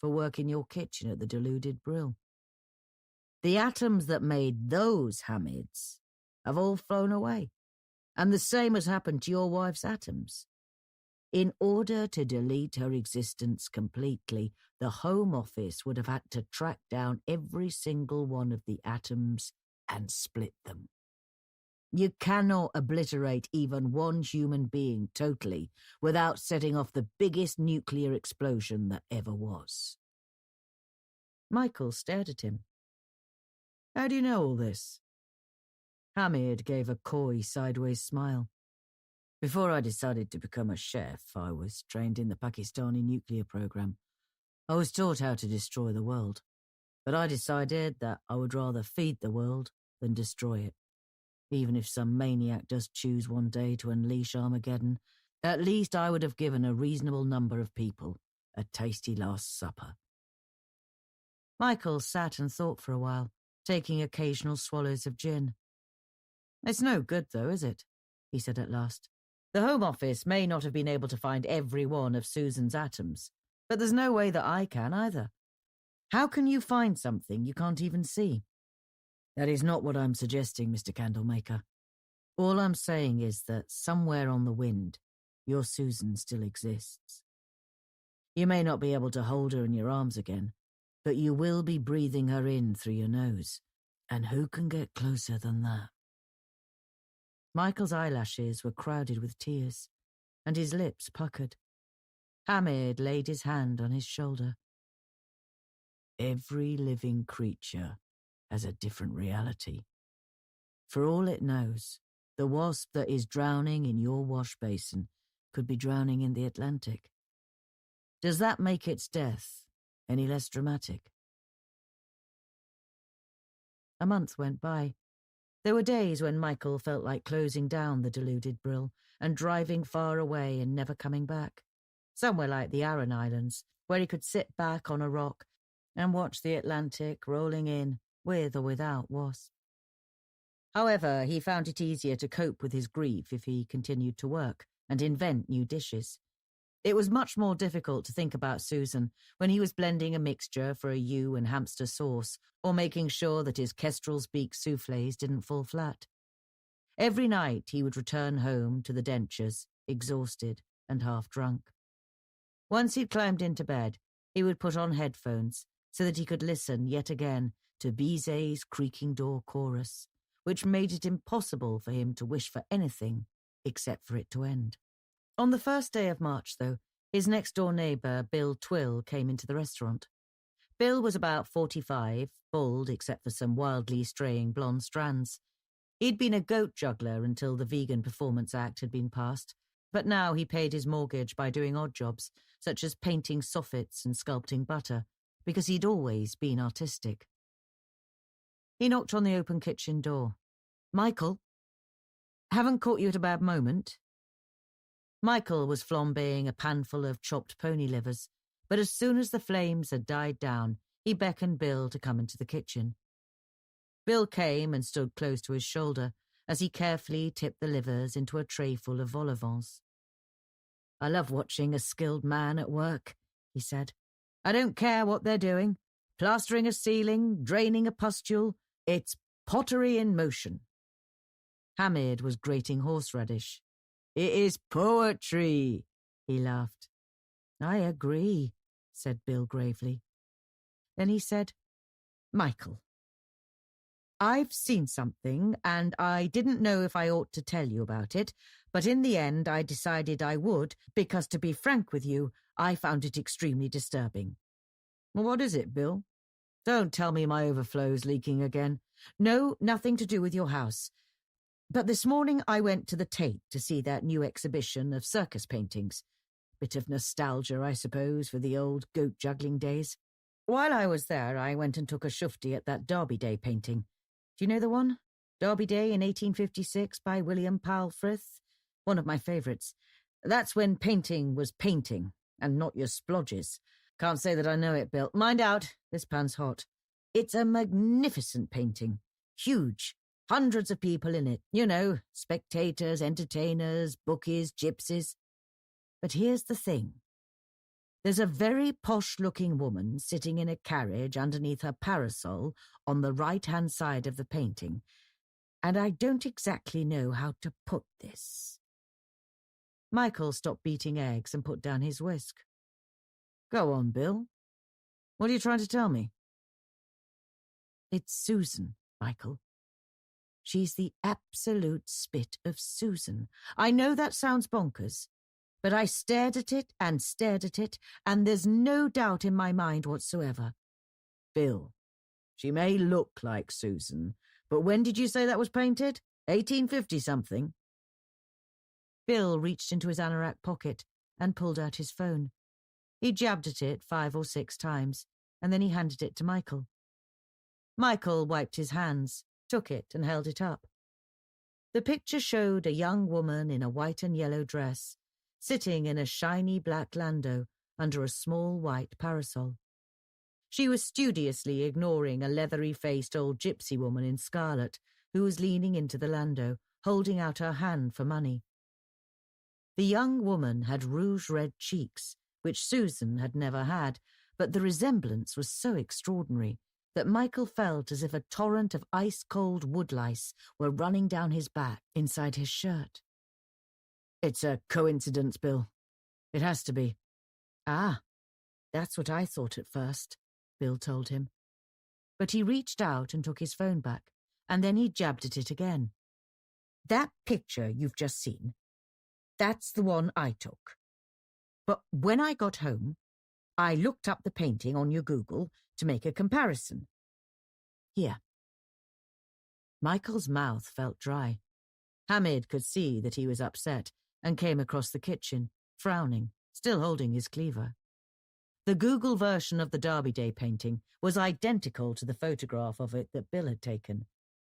for work in your kitchen at the Deluded Brill. The atoms that made those Hamids have all flown away, and the same has happened to your wife's atoms. In order to delete her existence completely, the Home Office would have had to track down every single one of the atoms and split them. You cannot obliterate even one human being totally without setting off the biggest nuclear explosion that ever was. Michael stared at him. How do you know all this? Hamid gave a coy, sideways smile. Before I decided to become a chef, I was trained in the Pakistani nuclear program. I was taught how to destroy the world, but I decided that I would rather feed the world than destroy it. Even if some maniac does choose one day to unleash Armageddon, at least I would have given a reasonable number of people a tasty last supper. Michael sat and thought for a while, taking occasional swallows of gin. It's no good, though, is it? He said at last. The Home Office may not have been able to find every one of Susan's atoms, but there's no way that I can either. How can you find something you can't even see? That is not what I'm suggesting, Mr. Candlemaker. All I'm saying is that somewhere on the wind, your Susan still exists. You may not be able to hold her in your arms again, but you will be breathing her in through your nose. And who can get closer than that? Michael's eyelashes were crowded with tears, and his lips puckered. Hamid laid his hand on his shoulder. Every living creature has a different reality. For all it knows, the wasp that is drowning in your wash basin could be drowning in the Atlantic. Does that make its death any less dramatic? A month went by. There were days when Michael felt like closing down the Deluded Brill and driving far away and never coming back, somewhere like the Aran Islands, where he could sit back on a rock and watch the Atlantic rolling in, with or without wasps. However, he found it easier to cope with his grief if he continued to work and invent new dishes. It was much more difficult to think about Susan when he was blending a mixture for a ewe and hamster sauce or making sure that his kestrel's beak soufflés didn't fall flat. Every night he would return home to the dentures, exhausted and half drunk. Once he'd climbed into bed, he would put on headphones so that he could listen yet again to Bizet's creaking door chorus, which made it impossible for him to wish for anything except for it to end. On the first day of March, though, his next-door neighbour, Bill Twill, came into the restaurant. Bill was about 45, bald except for some wildly straying blonde strands. He'd been a goat juggler until the Vegan Performance Act had been passed, but now he paid his mortgage by doing odd jobs, such as painting soffits and sculpting butter, because he'd always been artistic. He knocked on the open kitchen door. "Michael? Haven't caught you at a bad moment?" Michael was flambeing a panful of chopped pony livers, but as soon as the flames had died down, he beckoned Bill to come into the kitchen. Bill came and stood close to his shoulder as he carefully tipped the livers into a trayful of vol au vents. "I love watching a skilled man at work," he said. "I don't care what they're doing. Plastering a ceiling, draining a pustule, it's pottery in motion." Hamid was grating horseradish. "It is poetry," he laughed. "I agree," said Bill gravely. Then he said, "Michael, I've seen something, and I didn't know if I ought to tell you about it, but in the end I decided I would, because to be frank with you, I found it extremely disturbing." "What is it, Bill?" Don't tell me my overflow's leaking again. No, nothing to do with your house. But this morning I went to the Tate to see that new exhibition of circus paintings. Bit of nostalgia, I suppose, for the old goat-juggling days. While I was there, I went and took a shufti at that Derby Day painting. Do you know the one? Derby Day in 1856 by William Powell Frith? One of my favourites. That's when painting was painting, and not your splodges. Can't say that I know it, Bill. Mind out, this pan's hot. It's a magnificent painting. Huge. Hundreds of people in it. You know, spectators, entertainers, bookies, gypsies. But here's the thing. There's a very posh-looking woman sitting in a carriage underneath her parasol on the right-hand side of the painting, and I don't exactly know how to put this. Michael stopped beating eggs and put down his whisk. Go on, Bill. What are you trying to tell me? It's Susan, Michael. She's the absolute spit of Susan. I know that sounds bonkers, but I stared at it, and there's no doubt in my mind whatsoever. Bill, she may look like Susan, but when did you say that was painted? 1850-something? Bill reached into his anorak pocket and pulled out his phone. He jabbed at it 5 or 6 times, and then he handed it to Michael. Michael wiped his hands, took it and held it up. The picture showed a young woman in a white and yellow dress, sitting in a shiny black landau under a small white parasol. She was studiously ignoring a leathery-faced old gypsy woman in scarlet who was leaning into the landau, holding out her hand for money. The young woman had rouge-red cheeks, which Susan had never had, but the resemblance was so extraordinary that Michael felt as if a torrent of ice-cold woodlice were running down his back inside his shirt. It's a coincidence, Bill. It has to be. Ah, that's what I thought at first, Bill told him. But he reached out and took his phone back, and then he jabbed at it again. That picture you've just seen, that's the one I took. But when I got home, I looked up the painting on your Google to make a comparison. Here. Michael's mouth felt dry. Hamid could see that he was upset and came across the kitchen, frowning, still holding his cleaver. The Google version of the Derby Day painting was identical to the photograph of it that Bill had taken,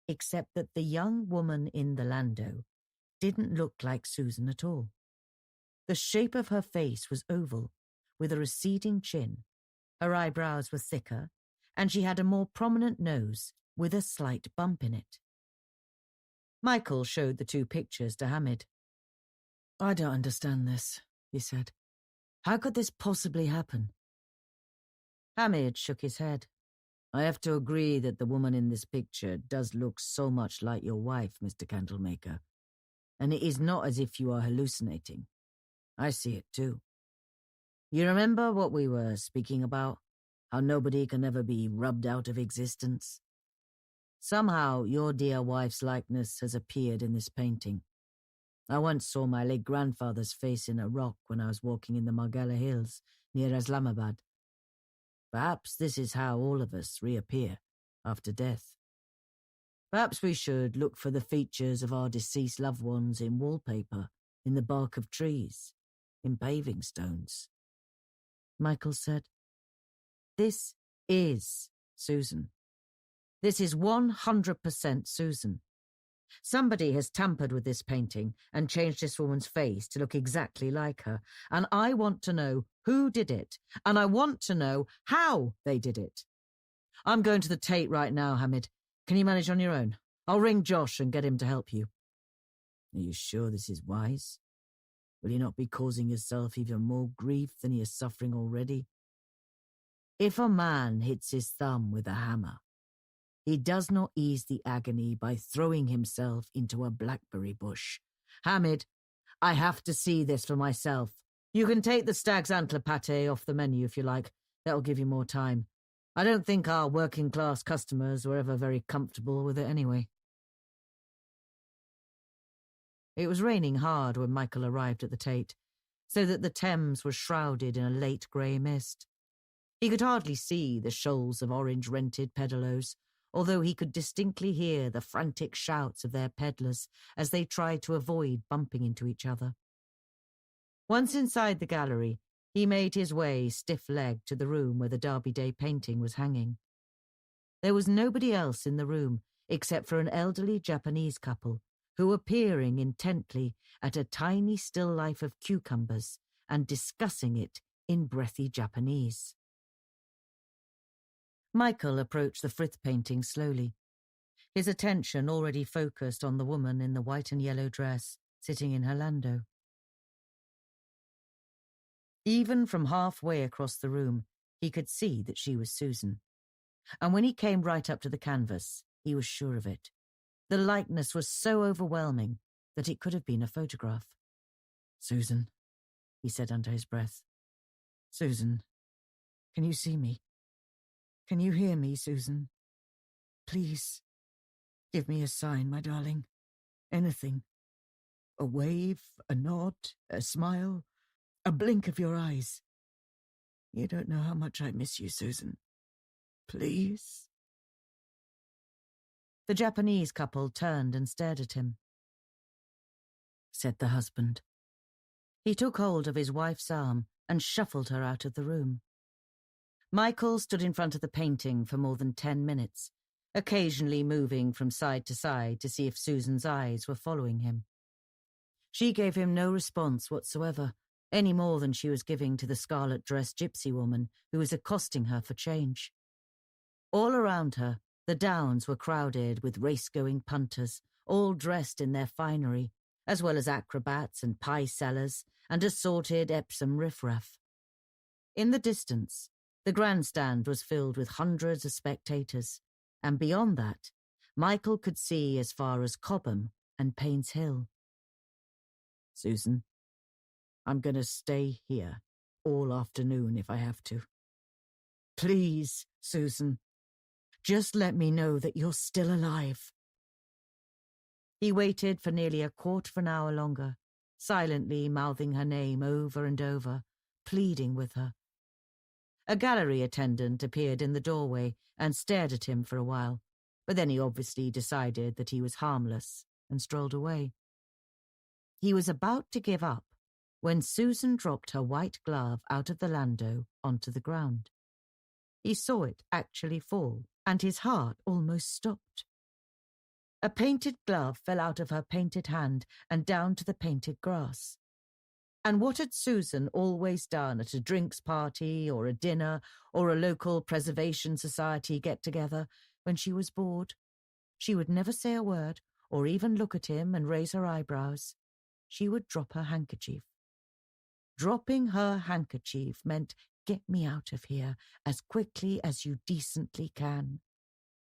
except that the young woman in the landau didn't look like Susan at all. The shape of her face was oval, with a receding chin. Her eyebrows were thicker, and she had a more prominent nose with a slight bump in it. Michael showed the 2 pictures to Hamid. I don't understand this, he said. How could this possibly happen? Hamid shook his head. I have to agree that the woman in this picture does look so much like your wife, Mr. Candlemaker. And it is not as if you are hallucinating. I see it too. You remember what we were speaking about? How nobody can ever be rubbed out of existence? Somehow your dear wife's likeness has appeared in this painting. I once saw my late grandfather's face in a rock when I was walking in the Margalla Hills near Islamabad. Perhaps this is how all of us reappear after death. Perhaps we should look for the features of our deceased loved ones in wallpaper, in the bark of trees, in paving stones. Michael said, This is Susan. This is 100% Susan. Somebody has tampered with this painting and changed this woman's face to look exactly like her, and I want to know who did it, and I want to know how they did it. I'm going to the Tate right now, Hamid. Can you manage on your own? I'll ring Josh and get him to help you. Are you sure this is wise? Will you not be causing yourself even more grief than he is suffering already? If a man hits his thumb with a hammer, he does not ease the agony by throwing himself into a blackberry bush. Hamid, I have to see this for myself. You can take the stag's antler pâté off the menu if you like. That'll give you more time. I don't think our working-class customers were ever very comfortable with it anyway. It was raining hard when Michael arrived at the Tate, so that the Thames was shrouded in a late grey mist. He could hardly see the shoals of orange-rented pedalos, although he could distinctly hear the frantic shouts of their peddlers as they tried to avoid bumping into each other. Once inside the gallery, he made his way stiff-legged to the room where the Derby Day painting was hanging. There was nobody else in the room except for an elderly Japanese couple who were peering intently at a tiny still life of cucumbers and discussing it in breathy Japanese. Michael approached the Frith painting slowly, his attention already focused on the woman in the white and yellow dress sitting in her landau. Even from halfway across the room, he could see that she was Susan. And when he came right up to the canvas, he was sure of it. The likeness was so overwhelming that it could have been a photograph. "Susan," he said under his breath. "Susan, can you see me? Can you hear me, Susan? Please, give me a sign, my darling. Anything. A wave, a nod, a smile, a blink of your eyes. You don't know how much I miss you, Susan. Please." The Japanese couple turned and stared at him. Said the husband. He took hold of his wife's arm and shuffled her out of the room. Michael stood in front of the painting for more than 10 minutes, occasionally moving from side to side to see if Susan's eyes were following him. She gave him no response whatsoever, any more than she was giving to the scarlet-dressed gypsy woman who was accosting her for change. All around her, the downs were crowded with race-going punters, all dressed in their finery, as well as acrobats and pie-sellers and assorted Epsom riffraff. In the distance, the grandstand was filled with hundreds of spectators, and beyond that, Michael could see as far as Cobham and Payne's Hill. "Susan, I'm going to stay here all afternoon if I have to. Please, Susan, just let me know that you're still alive." He waited for nearly a quarter of an hour longer, silently mouthing her name over and over, pleading with her. A gallery attendant appeared in the doorway and stared at him for a while, but then he obviously decided that he was harmless and strolled away. He was about to give up when Susan dropped her white glove out of the landau onto the ground. He saw it actually fall, and his heart almost stopped. A painted glove fell out of her painted hand and down to the painted grass. And what had Susan always done at a drinks party or a dinner or a local preservation society get-together when she was bored? She would never say a word or even look at him and raise her eyebrows. She would drop her handkerchief. Dropping her handkerchief meant, "Get me out of here as quickly as you decently can."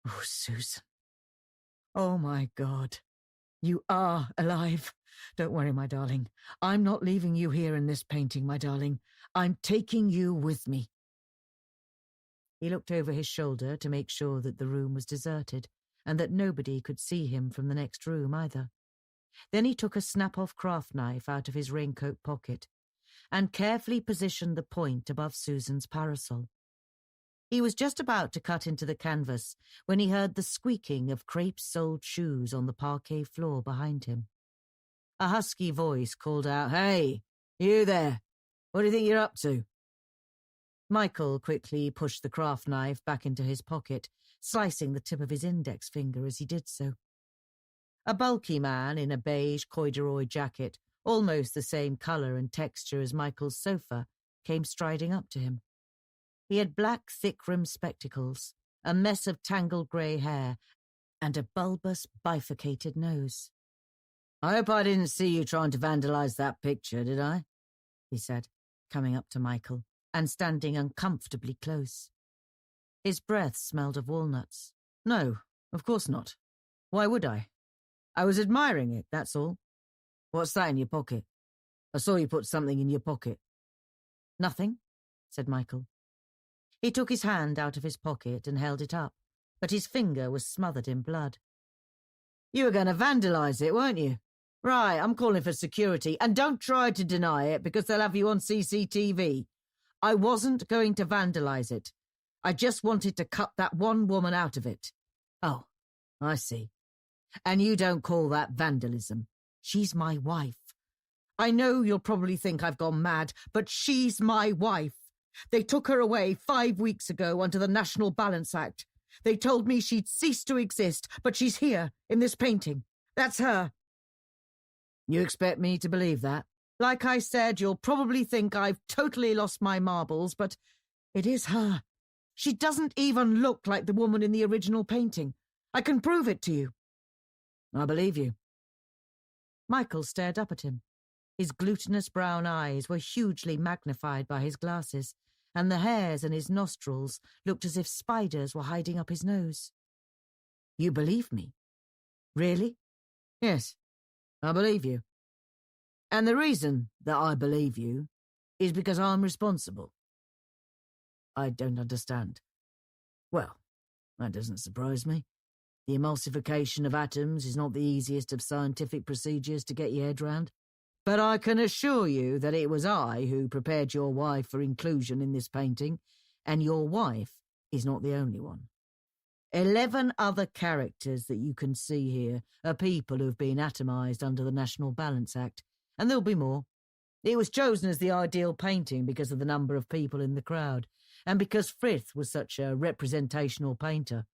Oh, Susan. Oh, my God. You are alive. Don't worry, my darling. I'm not leaving you here in this painting, my darling. I'm taking you with me. He looked over his shoulder to make sure that the room was deserted and that nobody could see him from the next room either. Then he took a snap-off craft knife out of his raincoat pocket and carefully positioned the point above Susan's parasol. He was just about to cut into the canvas when he heard the squeaking of crepe-soled shoes on the parquet floor behind him. A husky voice called out, "Hey, you there! What do you think you're up to?" Michael quickly pushed the craft knife back into his pocket, slicing the tip of his index finger as he did so. A bulky man in a beige corduroy jacket, almost the same colour and texture as Michael's sofa, came striding up to him. He had black, thick-rimmed spectacles, a mess of tangled grey hair, and a bulbous, bifurcated nose. "I hope I didn't see you trying to vandalise that picture, did I?" he said, coming up to Michael and standing uncomfortably close. His breath smelled of walnuts. "No, of course not. Why would I? I was admiring it, that's all. What's that in your pocket? I saw you put something in your pocket." "Nothing," said Michael. He took his hand out of his pocket and held it up, but his finger was smothered in blood. "You were going to vandalise it, weren't you? Right, I'm calling for security, and don't try to deny it because they'll have you on CCTV. I wasn't going to vandalize it. I just wanted to cut that one woman out of it. Oh, I see. And you don't call that vandalism. She's my wife. I know you'll probably think I've gone mad, but she's my wife. They took her away 5 weeks ago under the National Balance Act. They told me she'd ceased to exist, but she's here, in this painting. That's her. You expect me to believe that? Like I said, you'll probably think I've totally lost my marbles, but it is her. She doesn't even look like the woman in the original painting. I can prove it to you. I believe you. Michael stared up at him. His glutinous brown eyes were hugely magnified by his glasses, and the hairs in his nostrils looked as if spiders were hiding up his nose. You believe me? Really? Yes, I believe you. And the reason that I believe you is because I'm responsible. I don't understand. Well, that doesn't surprise me. The emulsification of atoms is not the easiest of scientific procedures to get your head round. But I can assure you that it was I who prepared your wife for inclusion in this painting, and your wife is not the only one. 11 other characters that you can see here are people who've been atomized under the National Balance Act, and there'll be more. It was chosen as the ideal painting because of the number of people in the crowd, and because Frith was such a representational painter.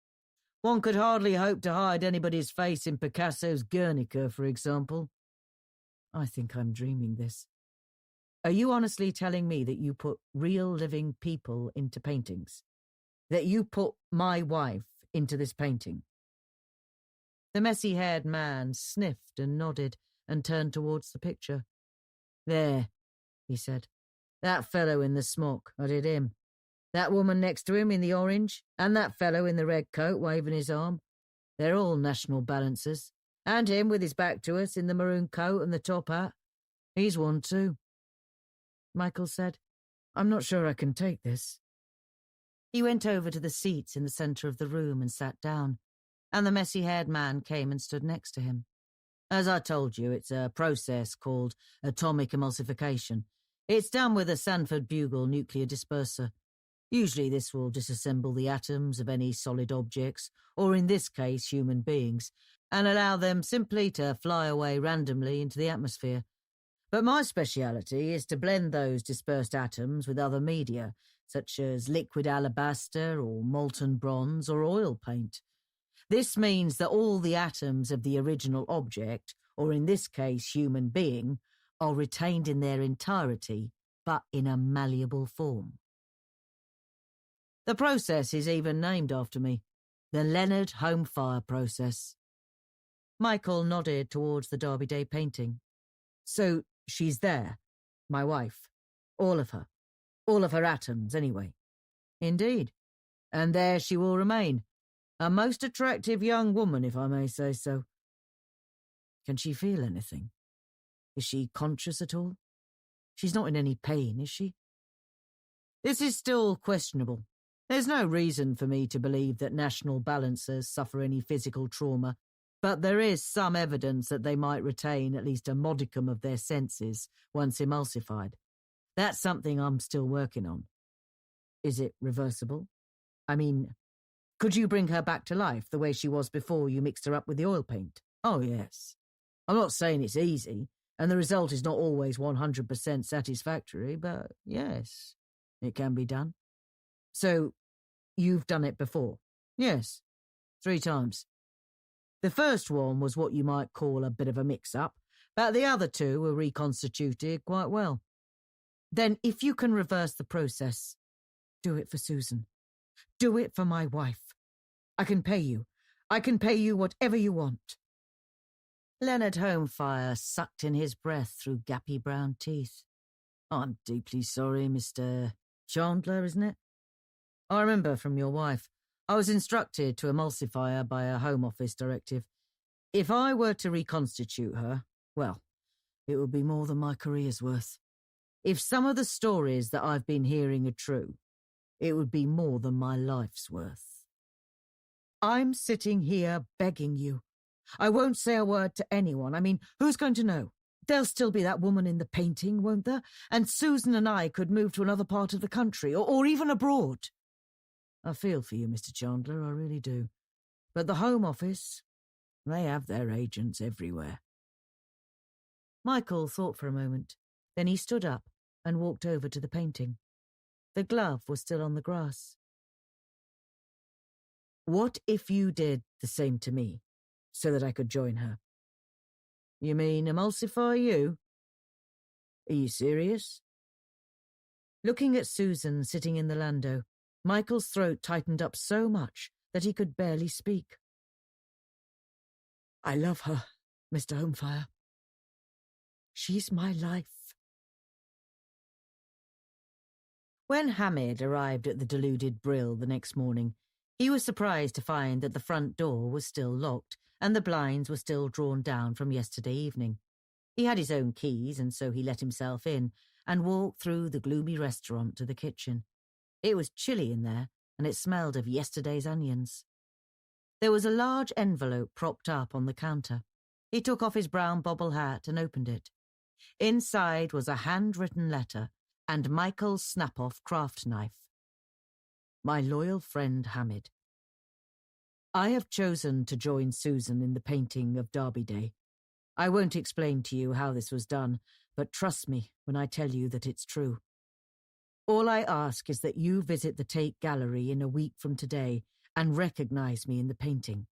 One could hardly hope to hide anybody's face in Picasso's Guernica, for example. I think I'm dreaming this. Are you honestly telling me that you put real living people into paintings? That you put my wife into this painting? The messy-haired man sniffed and nodded and turned towards the picture. There, he said. That fellow in the smock, I did him. That woman next to him in the orange, and that fellow in the red coat waving his arm. They're all national balancers. And him with his back to us in the maroon coat and the top hat. He's one too. Michael said, I'm not sure I can take this. He went over to the seats in the centre of the room and sat down, and the messy-haired man came and stood next to him. As I told you, it's a process called atomic emulsification. It's done with a Sanford Bugle nuclear disperser. Usually this will disassemble the atoms of any solid objects, or in this case human beings, and allow them simply to fly away randomly into the atmosphere. But my speciality is to blend those dispersed atoms with other media, such as liquid alabaster or molten bronze or oil paint. This means that all the atoms of the original object, or in this case human being, are retained in their entirety, but in a malleable form. The process is even named after me, the Leonard home fire process. Michael nodded towards the Derby Day painting. So she's there, my wife. All of her atoms, anyway. Indeed. And there she will remain. A most attractive young woman, if I may say so. Can she feel anything? Is she conscious at all? She's not in any pain, is she? This is still questionable. There's no reason for me to believe that national balancers suffer any physical trauma, but there is some evidence that they might retain at least a modicum of their senses once emulsified. That's something I'm still working on. Is it reversible? I mean, could you bring her back to life the way she was before you mixed her up with the oil paint? Oh, yes. I'm not saying it's easy, and the result is not always 100% satisfactory, but yes, it can be done. So, you've done it before? Yes, 3 times. The first one was what you might call a bit of a mix-up, but the other 2 were reconstituted quite well. Then, if you can reverse the process, do it for Susan. Do it for my wife. I can pay you. I can pay you whatever you want. Leonard Homefire sucked in his breath through gappy brown teeth. I'm deeply sorry, Mr. Chandler, isn't it? I remember from your wife. I was instructed to emulsify her by a Home Office directive. If I were to reconstitute her, well, it would be more than my career's worth. If some of the stories that I've been hearing are true, it would be more than my life's worth. I'm sitting here begging you. I won't say a word to anyone. I mean, who's going to know? There'll still be that woman in the painting, won't there? And Susan and I could move to another part of the country, or even abroad. I feel for you, Mr. Chandler, I really do. But the Home Office, they have their agents everywhere. Michael thought for a moment. Then he stood up and walked over to the painting. The glove was still on the grass. What if you did the same to me, so that I could join her? You mean emulsify you? Are you serious? Looking at Susan sitting in the landau, Michael's throat tightened up so much that he could barely speak. I love her, Mr. Homefire. She's my life. When Hamid arrived at the deluded Brill the next morning, he was surprised to find that the front door was still locked and the blinds were still drawn down from yesterday evening. He had his own keys, and so he let himself in and walked through the gloomy restaurant to the kitchen. It was chilly in there, and it smelled of yesterday's onions. There was a large envelope propped up on the counter. He took off his brown bobble hat and opened it. Inside was a handwritten letter and Michael's snap-off craft knife. My loyal friend Hamid, I have chosen to join Susan in the painting of Derby Day. I won't explain to you how this was done, but trust me when I tell you that it's true. All I ask is that you visit the Tate Gallery in a week from today and recognize me in the painting.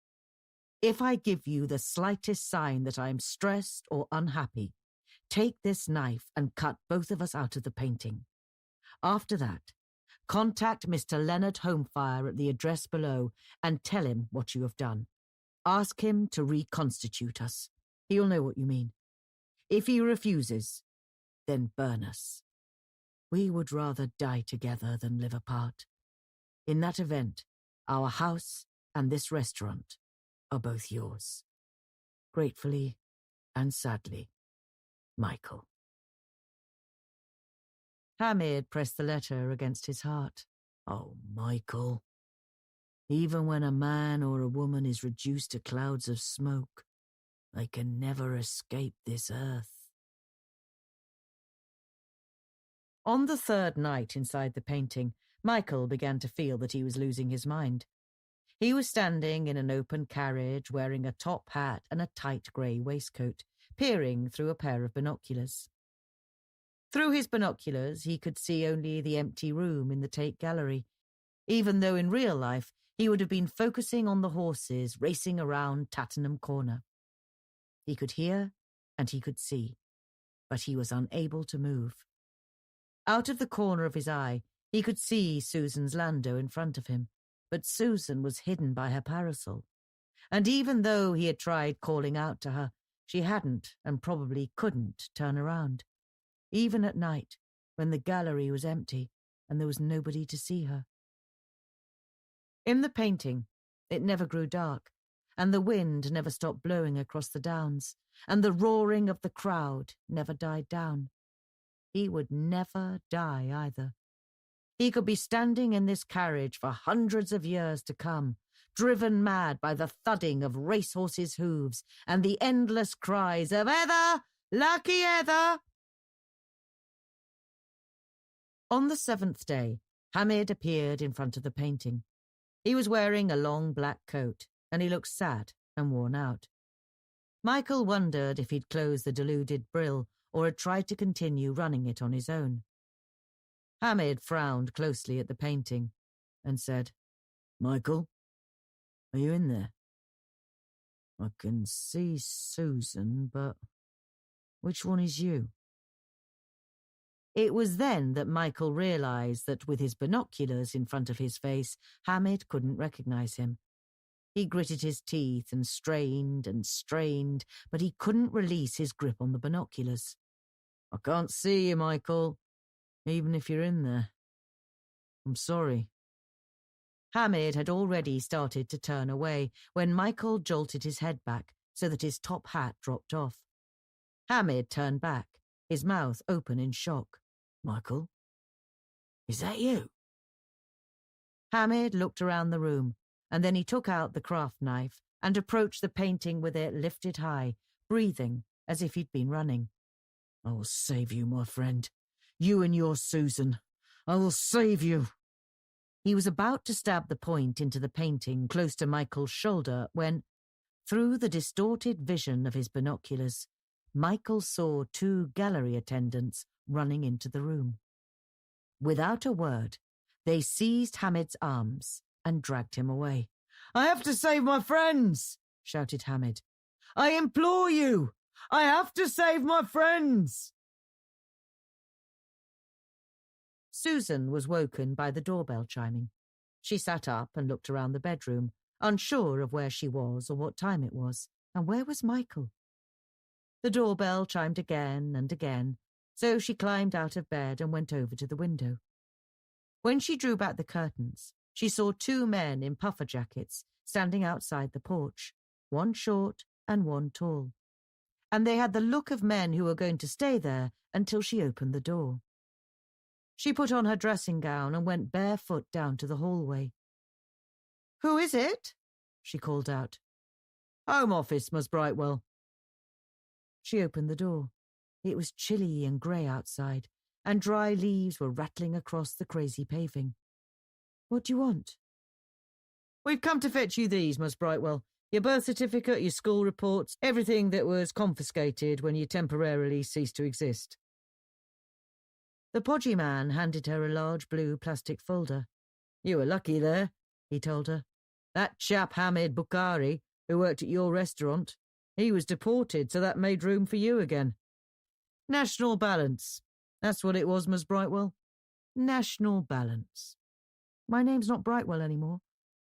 If I give you the slightest sign that I am stressed or unhappy, take this knife and cut both of us out of the painting. After that, contact Mr. Leonard Homefire at the address below and tell him what you have done. Ask him to reconstitute us. He'll know what you mean. If he refuses, then burn us. We would rather die together than live apart. In that event, our house and this restaurant are both yours. Gratefully and sadly, Michael. Hamid pressed the letter against his heart. Oh, Michael. Even when a man or a woman is reduced to clouds of smoke, they can never escape this earth. On the third night inside the painting, Michael began to feel that he was losing his mind. He was standing in an open carriage, wearing a top hat and a tight grey waistcoat, peering through a pair of binoculars. Through his binoculars, he could see only the empty room in the Tate Gallery, even though in real life he would have been focusing on the horses racing around Tattenham Corner. He could hear and he could see, but he was unable to move. Out of the corner of his eye, he could see Susan's landau in front of him, but Susan was hidden by her parasol. And even though he had tried calling out to her, she hadn't and probably couldn't turn around. Even at night, when the gallery was empty and there was nobody to see her. In the painting, it never grew dark, and the wind never stopped blowing across the downs, and the roaring of the crowd never died down. He would never die either. He could be standing in this carriage for hundreds of years to come, driven mad by the thudding of racehorses' hooves and the endless cries of "Heather! Lucky Heather!" On the seventh day, Hamid appeared in front of the painting. He was wearing a long black coat, and he looked sad and worn out. Michael wondered if he'd closed the deluded Brill or had tried to continue running it on his own. Hamid frowned closely at the painting and said, Michael, are you in there? I can see Susan, but which one is you? It was then that Michael realized that with his binoculars in front of his face, Hamid couldn't recognize him. He gritted his teeth and strained, but he couldn't release his grip on the binoculars. I can't see you, Michael, even if you're in there. I'm sorry. Hamid had already started to turn away when Michael jolted his head back so that his top hat dropped off. Hamid turned back, his mouth open in shock. Michael, is that you? Hamid looked around the room, and then he took out the craft knife and approached the painting with it lifted high, breathing as if he'd been running. I will save you, my friend. You and your Susan. I will save you. He was about to stab the point into the painting close to Michael's shoulder when, through the distorted vision of his binoculars, Michael saw 2 gallery attendants running into the room. Without a word, they seized Hamid's arms and dragged him away. I have to save my friends, shouted Hamid. I implore you! I have to save my friends! Susan was woken by the doorbell chiming. She sat up and looked around the bedroom, unsure of where she was or what time it was, and where was Michael? The doorbell chimed again and again, so she climbed out of bed and went over to the window. When she drew back the curtains, she saw 2 men in puffer jackets standing outside the porch, one short and one tall. And they had the look of men who were going to stay there until she opened the door. She put on her dressing gown and went barefoot down to the hallway. Who is it? She called out. Home Office, Miss Brightwell. She opened the door. It was chilly and grey outside, and dry leaves were rattling across the crazy paving. What do you want? We've come to fetch you these, Miss Brightwell. Your birth certificate, your school reports, everything that was confiscated when you temporarily ceased to exist. The podgy man handed her a large blue plastic folder. You were lucky there, he told her. That chap Hamid Bukhari, who worked at your restaurant, he was deported, so that made room for you again. National balance. That's what it was, Miss Brightwell. National balance. My name's not Brightwell anymore.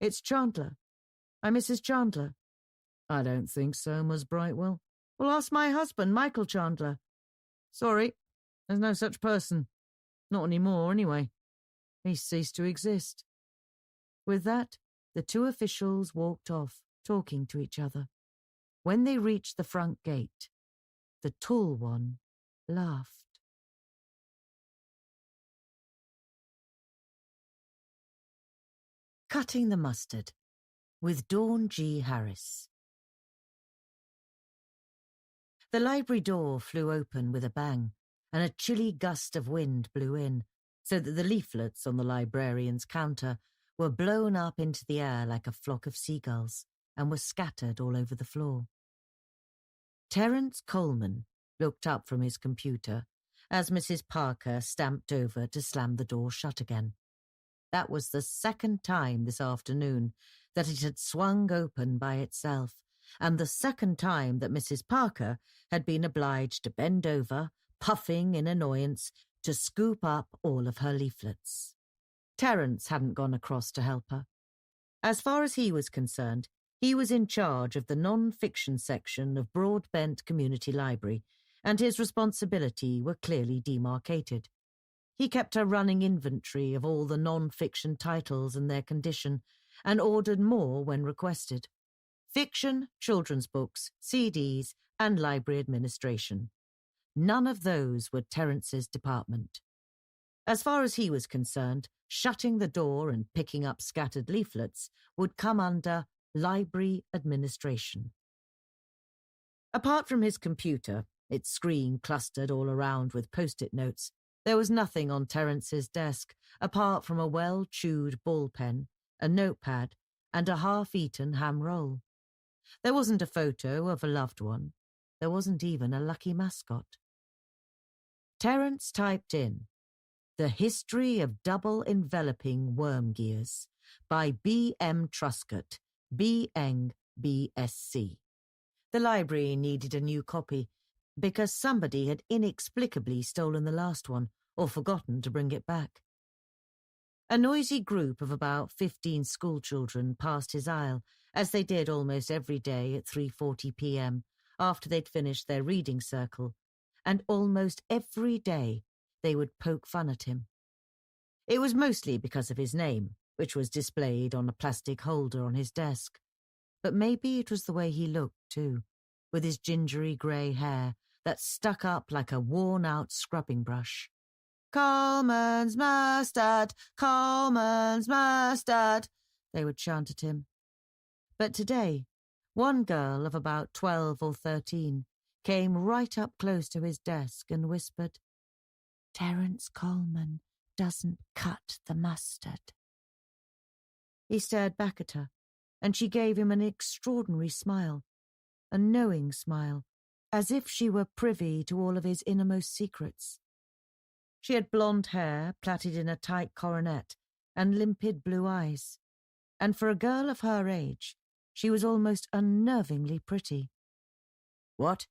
It's Chandler. I'm Mrs. Chandler. I don't think so, Miss Brightwell. Well, ask my husband, Michael Chandler. Sorry, there's no such person. Not anymore, anyway. He's ceased to exist. With that, the 2 officials walked off, talking to each other. When they reached the front gate, the tall one laughed. Cutting the Mustard, with Dawn G. Harris. The library door flew open with a bang, and a chilly gust of wind blew in, so that the leaflets on the librarian's counter were blown up into the air like a flock of seagulls and were scattered all over the floor. Terence Coleman looked up from his computer as Mrs. Parker stamped over to slam the door shut again. That was the 2nd time this afternoon that it had swung open by itself, and the 2nd time that Mrs. Parker had been obliged to bend over, puffing in annoyance, to scoop up all of her leaflets. Terence hadn't gone across to help her. As far as he was concerned, he was in charge of the non-fiction section of Broadbent Community Library, and his responsibility were clearly demarcated. He kept a running inventory of all the non-fiction titles and their condition, and ordered more when requested. Fiction, children's books, CDs, and library administration. None of those were Terence's department. As far as he was concerned, shutting the door and picking up scattered leaflets would come under library administration. Apart from his computer, its screen clustered all around with post-it notes, there was nothing on Terence's desk apart from a well-chewed ball pen, a notepad, and a half-eaten ham roll. There wasn't a photo of a loved one. There wasn't even a lucky mascot. Terence typed in, "The History of Double Enveloping Worm Gears" by B. M. Truscott, B. Eng, B.Sc. The library needed a new copy because somebody had inexplicably stolen the last one or forgotten to bring it back. A noisy group of about 15 schoolchildren passed his aisle, as they did almost every day at 3:40 p.m. after they'd finished their reading circle, and almost every day they would poke fun at him. It was mostly because of his name, which was displayed on a plastic holder on his desk. But maybe it was the way he looked, too, with his gingery grey hair that stuck up like a worn-out scrubbing brush. "Coleman's mustard, Coleman's mustard," they would chant at him. But today, one girl of about 12 or 13 came right up close to his desk and whispered, "Terence Coleman doesn't cut the mustard." He stared back at her, and she gave him an extraordinary smile, a knowing smile, as if she were privy to all of his innermost secrets. She had blonde hair plaited in a tight coronet and limpid blue eyes, and for a girl of her age, she was almost unnervingly pretty. "What?"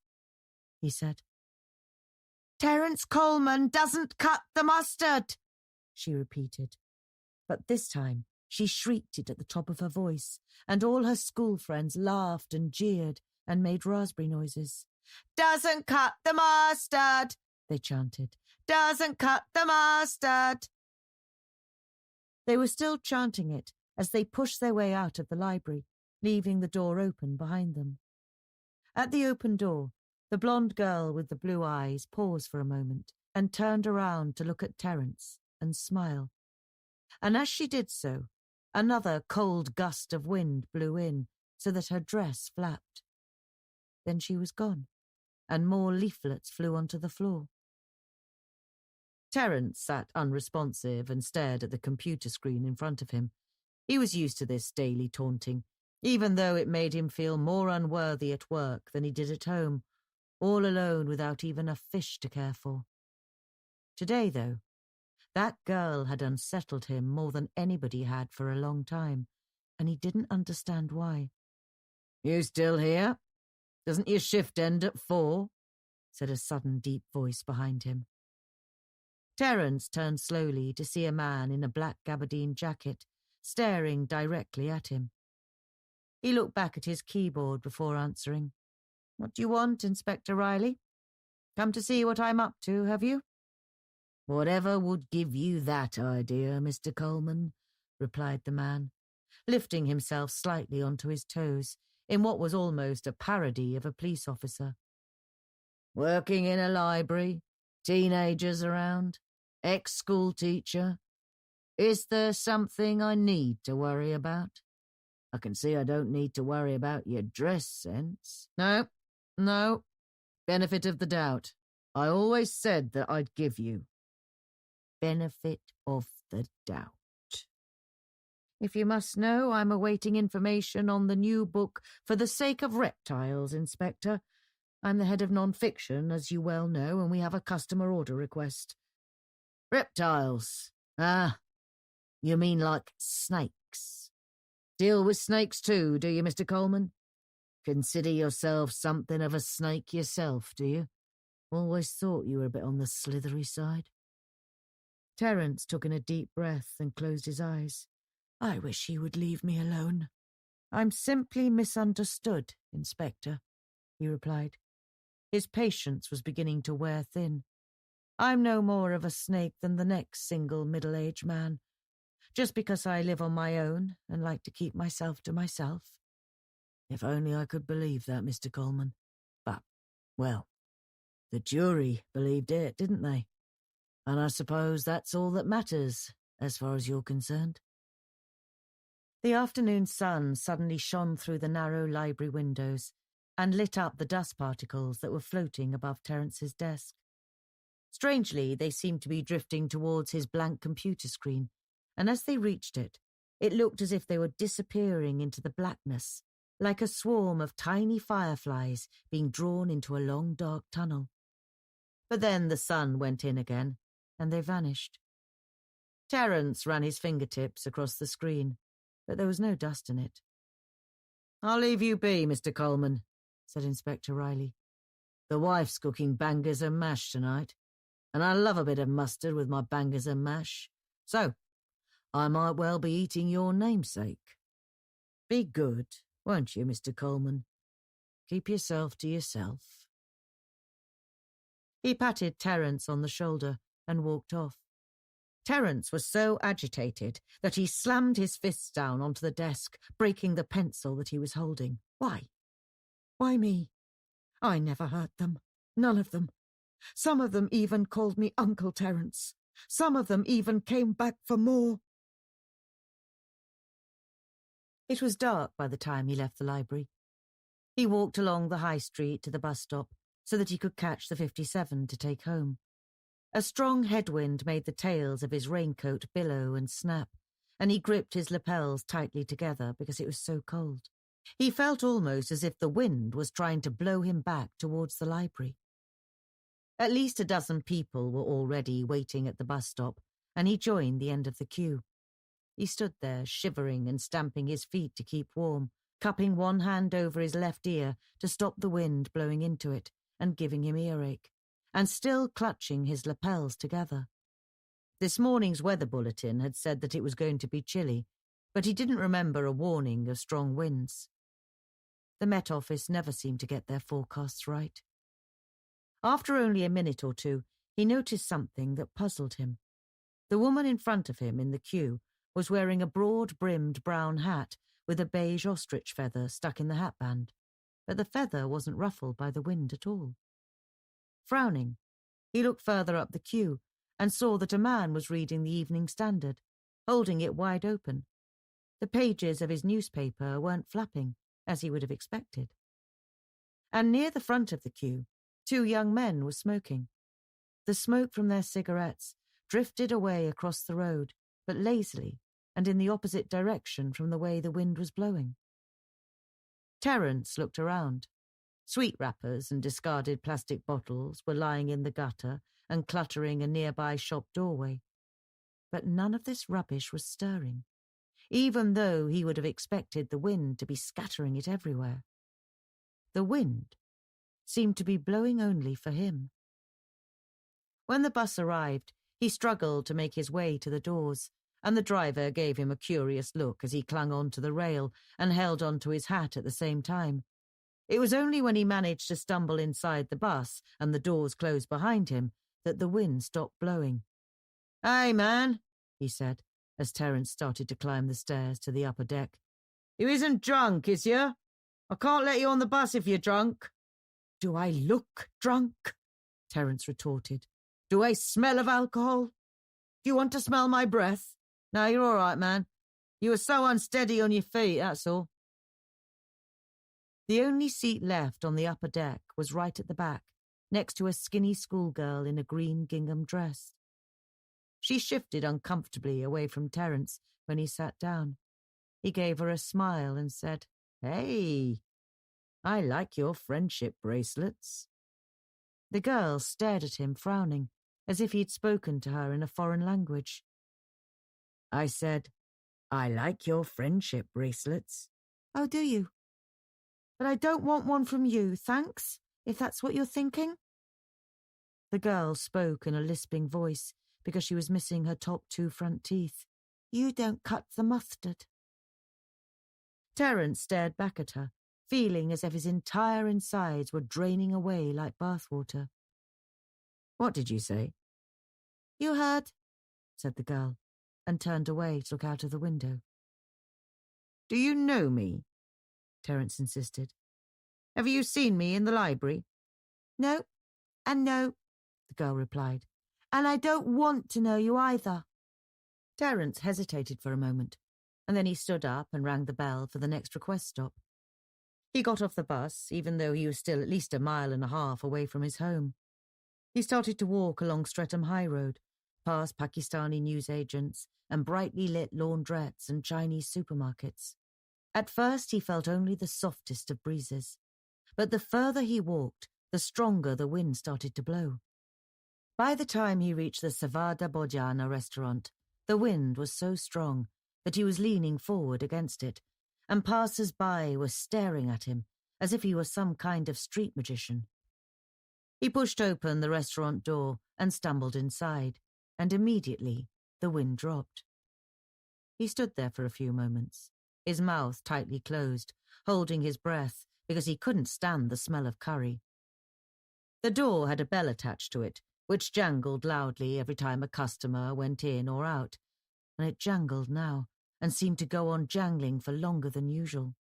he said. "Terence Coleman doesn't cut the mustard," she repeated. But this time she shrieked it at the top of her voice, and all her school friends laughed and jeered and made raspberry noises. "Doesn't cut the mustard," they chanted. "Doesn't cut the mustard." They were still chanting it as they pushed their way out of the library, leaving the door open behind them. At the open door, the blonde girl with the blue eyes paused for a moment and turned around to look at Terence and smile. And as she did so, another cold gust of wind blew in so that her dress flapped. Then she was gone, and more leaflets flew onto the floor. Terence sat unresponsive and stared at the computer screen in front of him. He was used to this daily taunting, even though it made him feel more unworthy at work than he did at home, all alone without even a fish to care for. Today, though, that girl had unsettled him more than anybody had for a long time, and he didn't understand why. "You still here? Doesn't your shift end at 4?" said a sudden deep voice behind him. Terence turned slowly to see a man in a black gabardine jacket staring directly at him. He looked back at his keyboard before answering. "What do you want, Inspector Riley? Come to see what I'm up to, have you?" "Whatever would give you that idea, Mr. Coleman," replied the man, lifting himself slightly onto his toes in what was almost a parody of a police officer. "Working in a library, teenagers around, ex-school teacher. Is there something I need to worry about? I can see I don't need to worry about your dress sense." No. Benefit of the doubt. I always said that I'd give you. Benefit of the doubt. If you must know, I'm awaiting information on the new book For the Sake of Reptiles, Inspector. I'm the head of non-fiction, as you well know, and we have a customer order request. Reptiles? Ah, you mean like snakes. Deal with snakes too, do you, Mr. Coleman? Consider yourself something of a snake yourself, do you? Always thought you were a bit on the slithery side. Terence took in a deep breath and closed his eyes. "I wish he would leave me alone." "I'm simply misunderstood, Inspector," he replied. His patience was beginning to wear thin. "I'm no more of a snake than the next single middle-aged man, just because I live on my own and like to keep myself to myself." "If only I could believe that, Mr. Coleman. But, well, the jury believed it, didn't they? And I suppose that's all that matters, as far as you're concerned." The afternoon sun suddenly shone through the narrow library windows and lit up the dust particles that were floating above Terence's desk. Strangely, they seemed to be drifting towards his blank computer screen, and as they reached it, it looked as if they were disappearing into the blackness, like a swarm of tiny fireflies being drawn into a long dark tunnel. But then the sun went in again, and they vanished. Terence ran his fingertips across the screen, but there was no dust in it. "I'll leave you be, Mr. Coleman," said Inspector Riley. "The wife's cooking bangers and mash tonight, and I love a bit of mustard with my bangers and mash, so I might well be eating your namesake. Be good, won't you, Mr. Coleman? Keep yourself to yourself." He patted Terence on the shoulder and walked off. Terence was so agitated that he slammed his fists down onto the desk, breaking the pencil that he was holding. Why? Why me? I never hurt them. None of them. Some of them even called me Uncle Terence. Some of them even came back for more. It was dark by the time he left the library. He walked along the high street to the bus stop, so that he could catch the 57 to take home. A strong headwind made the tails of his raincoat billow and snap, and he gripped his lapels tightly together because it was so cold. He felt almost as if the wind was trying to blow him back towards the library. At least a dozen people were already waiting at the bus stop, and he joined the end of the queue. He stood there, shivering and stamping his feet to keep warm, cupping one hand over his left ear to stop the wind blowing into it and giving him earache, and still clutching his lapels together. This morning's weather bulletin had said that it was going to be chilly, but he didn't remember a warning of strong winds. The Met Office never seemed to get their forecasts right. After only a minute or two, he noticed something that puzzled him. The woman in front of him in the queue was wearing a broad-brimmed brown hat with a beige ostrich feather stuck in the hatband, but the feather wasn't ruffled by the wind at all. Frowning, he looked further up the queue and saw that a man was reading the Evening Standard, holding it wide open. The pages of his newspaper weren't flapping, as he would have expected. And near the front of the queue, 2 young men were smoking. The smoke from their cigarettes drifted away across the road, but lazily and in the opposite direction from the way the wind was blowing. Terence looked around. Sweet wrappers and discarded plastic bottles were lying in the gutter and cluttering a nearby shop doorway. But none of this rubbish was stirring, even though he would have expected the wind to be scattering it everywhere. The wind seemed to be blowing only for him. When the bus arrived, he struggled to make his way to the doors, and the driver gave him a curious look as he clung onto the rail and held onto his hat at the same time. It was only when he managed to stumble inside the bus and the doors closed behind him that the wind stopped blowing. "Hey, man," he said, as Terence started to climb the stairs to the upper deck. "You isn't drunk, is you? I can't let you on the bus if you're drunk." "Do I look drunk?" Terence retorted. "Do I smell of alcohol? Do you want to smell my breath? No, you're all right, man. You were so unsteady on your feet, that's all." The only seat left on the upper deck was right at the back, next to a skinny schoolgirl in a green gingham dress. She shifted uncomfortably away from Terence when he sat down. He gave her a smile and said, "Hey, I like your friendship bracelets." The girl stared at him, frowning, as if he'd spoken to her in a foreign language. "I said, I like your friendship bracelets." "Oh, do you? But I don't want one from you, thanks, if that's what you're thinking." The girl spoke in a lisping voice because she was missing her top 2 front teeth. "You don't cut the mustard." Terence stared back at her, feeling as if his entire insides were draining away like bathwater. "What did you say?" "You heard," said the girl, and turned away to look out of the window. "Do you know me?" Terence insisted. "Have you seen me in the library?" "No, and no," the girl replied. "And I don't want to know you either." Terence hesitated for a moment, and then he stood up and rang the bell for the next request stop. He got off the bus, even though he was still at least 1.5 miles away from his home. He started to walk along Streatham High Road, past Pakistani newsagents and brightly lit laundrettes and Chinese supermarkets. At first he felt only the softest of breezes, but the further he walked, the stronger the wind started to blow. By the time he reached the Savada Bojana restaurant, the wind was so strong that he was leaning forward against it, and passers-by were staring at him as if he were some kind of street magician. He pushed open the restaurant door and stumbled inside, and immediately the wind dropped. He stood there for a few moments, his mouth tightly closed, holding his breath because he couldn't stand the smell of curry. The door had a bell attached to it, which jangled loudly every time a customer went in or out, and it jangled now and seemed to go on jangling for longer than usual.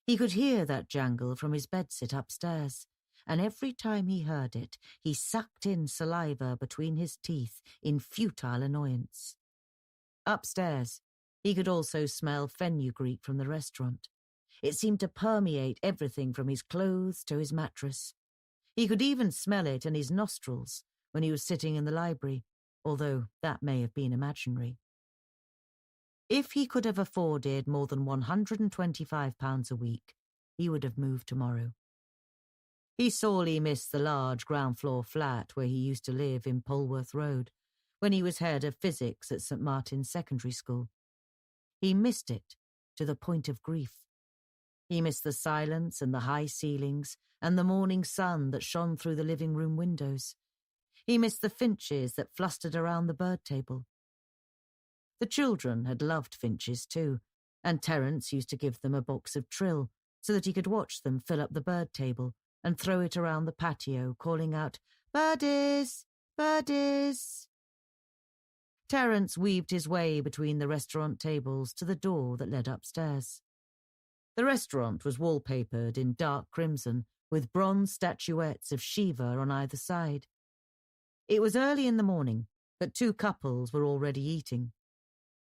He could hear that jangle from his bedsit upstairs, and every time he heard it, he sucked in saliva between his teeth in futile annoyance. Upstairs, he could also smell fenugreek from the restaurant. It seemed to permeate everything from his clothes to his mattress. He could even smell it in his nostrils when he was sitting in the library, although that may have been imaginary. If he could have afforded more than £125 a week, he would have moved tomorrow. He sorely missed the large ground-floor flat where he used to live in Polwarth Road, when he was head of physics at St. Martin's Secondary School. He missed it to the point of grief. He missed the silence and the high ceilings and the morning sun that shone through the living room windows. He missed the finches that flustered around the bird table. The children had loved finches too, and Terence used to give them a box of trill so that he could watch them fill up the bird table and throw it around the patio, calling out, "Birdies! Birdies!" Terence weaved his way between the restaurant tables to the door that led upstairs. The restaurant was wallpapered in dark crimson with bronze statuettes of Shiva on either side. It was early in the morning, but 2 couples were already eating.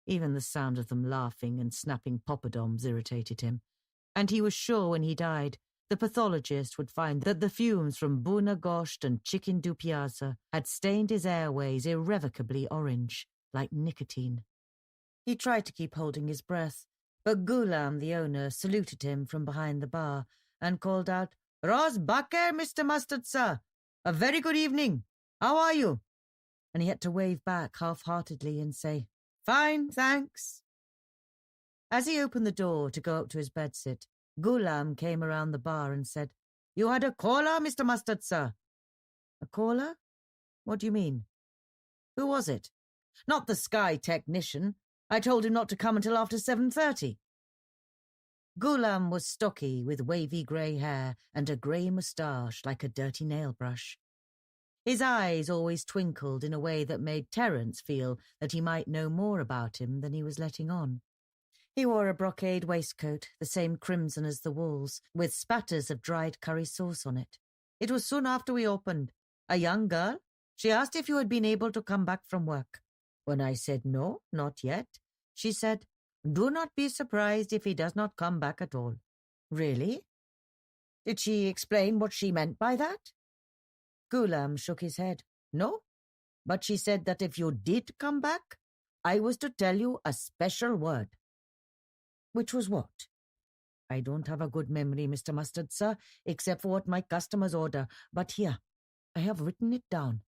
Even the sound of them laughing and snapping poppadoms irritated him, and he was sure when he died the pathologist would find that the fumes from Buna Gosht and Chicken du Piazza had stained his airways irrevocably orange, like nicotine. He tried to keep holding his breath, but Ghulam, the owner, saluted him from behind the bar and called out, "Roz Baker, Mr. Mustard, sir. A very good evening. How are you?" And he had to wave back half-heartedly and say, "Fine, thanks." As he opened the door to go up to his bedsit, Ghulam came around the bar and said, "You had a caller, Mr. Mustard, sir." "A caller? What do you mean? Who was it?" "Not the Sky technician. I told him not to come until after 7:30. Ghulam was stocky with wavy grey hair and a grey moustache like a dirty nail brush. His eyes always twinkled in a way that made Terence feel that he might know more about him than he was letting on. He wore a brocade waistcoat, the same crimson as the walls, with spatters of dried curry sauce on it. "It was soon after we opened. A young girl. She asked if you had been able to come back from work. When I said no, not yet, she said, 'Do not be surprised if he does not come back at all.'" "Really? Did she explain what she meant by that?" Ghulam shook his head. "No, but she said that if you did come back, I was to tell you a special word." "Which was what?" "I don't have a good memory, Mr. Mustard, sir, except for what my customers order, but here, I have written it down."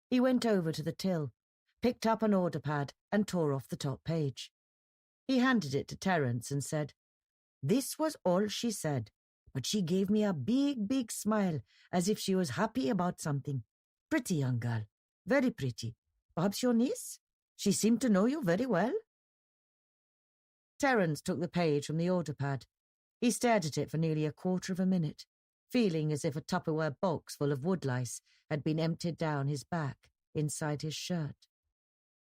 He went over to the till, picked up an order pad and tore off the top page. He handed it to Terence and said, "This was all she said, but she gave me a big, big smile, as if she was happy about something. Pretty young girl, very pretty. Perhaps your niece? She seemed to know you very well." Terence took the page from the order pad. He stared at it for nearly a quarter of a minute, feeling as if a Tupperware box full of woodlice had been emptied down his back, inside his shirt.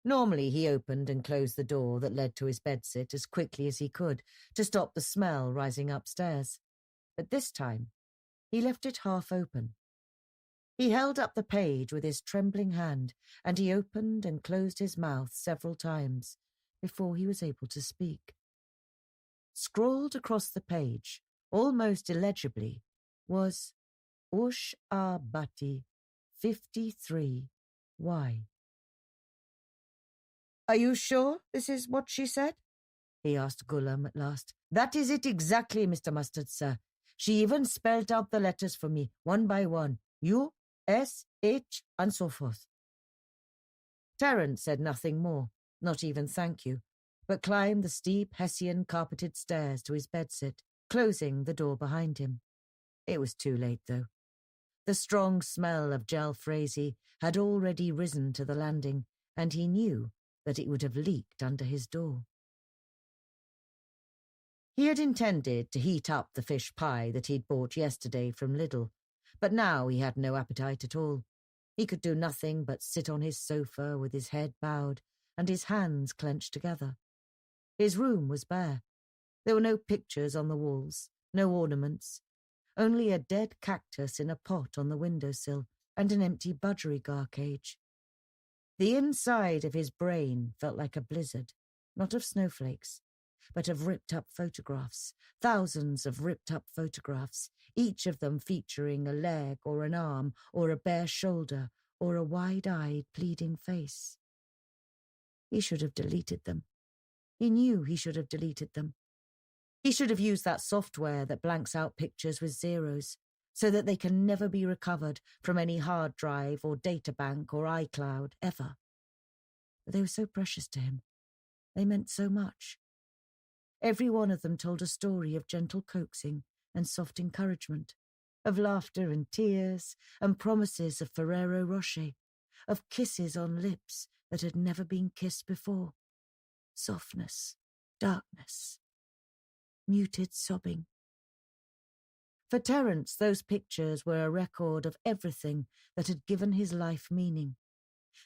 Normally he opened and closed the door that led to his bedsit as quickly as he could to stop the smell rising upstairs. But this time he left it half open. He held up the page with his trembling hand, and he opened and closed his mouth several times before he was able to speak. Scrawled across the page, almost illegibly, was Ush Bati 53Y. "Are you sure this is what she said?" he asked Ghulam at last. "That is it exactly, Mr. Mustard, sir. She even spelled out the letters for me, one by one. U, S, H, and so forth." Terence said nothing more, not even thank you, but climbed the steep Hessian carpeted stairs to his bedsit, closing the door behind him. It was too late, though. The strong smell of jalfrezi had already risen to the landing, and he knew that it would have leaked under his door. He had intended to heat up the fish pie that he'd bought yesterday from Lidl, but now he had no appetite at all. He could do nothing but sit on his sofa with his head bowed and his hands clenched together. His room was bare. There were no pictures on the walls, no ornaments, only a dead cactus in a pot on the windowsill and an empty budgerigar cage. The inside of his brain felt like a blizzard, not of snowflakes, but of ripped-up photographs, thousands of ripped-up photographs, each of them featuring a leg or an arm or a bare shoulder or a wide-eyed, pleading face. He should have deleted them. He knew he should have deleted them. He should have used that software that blanks out pictures with zeros, so that they can never be recovered from any hard drive or databank or iCloud, ever. But they were so precious to him. They meant so much. Every one of them told a story of gentle coaxing and soft encouragement, of laughter and tears and promises of Ferrero Rocher, of kisses on lips that had never been kissed before, softness, darkness, muted sobbing. For Terence, those pictures were a record of everything that had given his life meaning,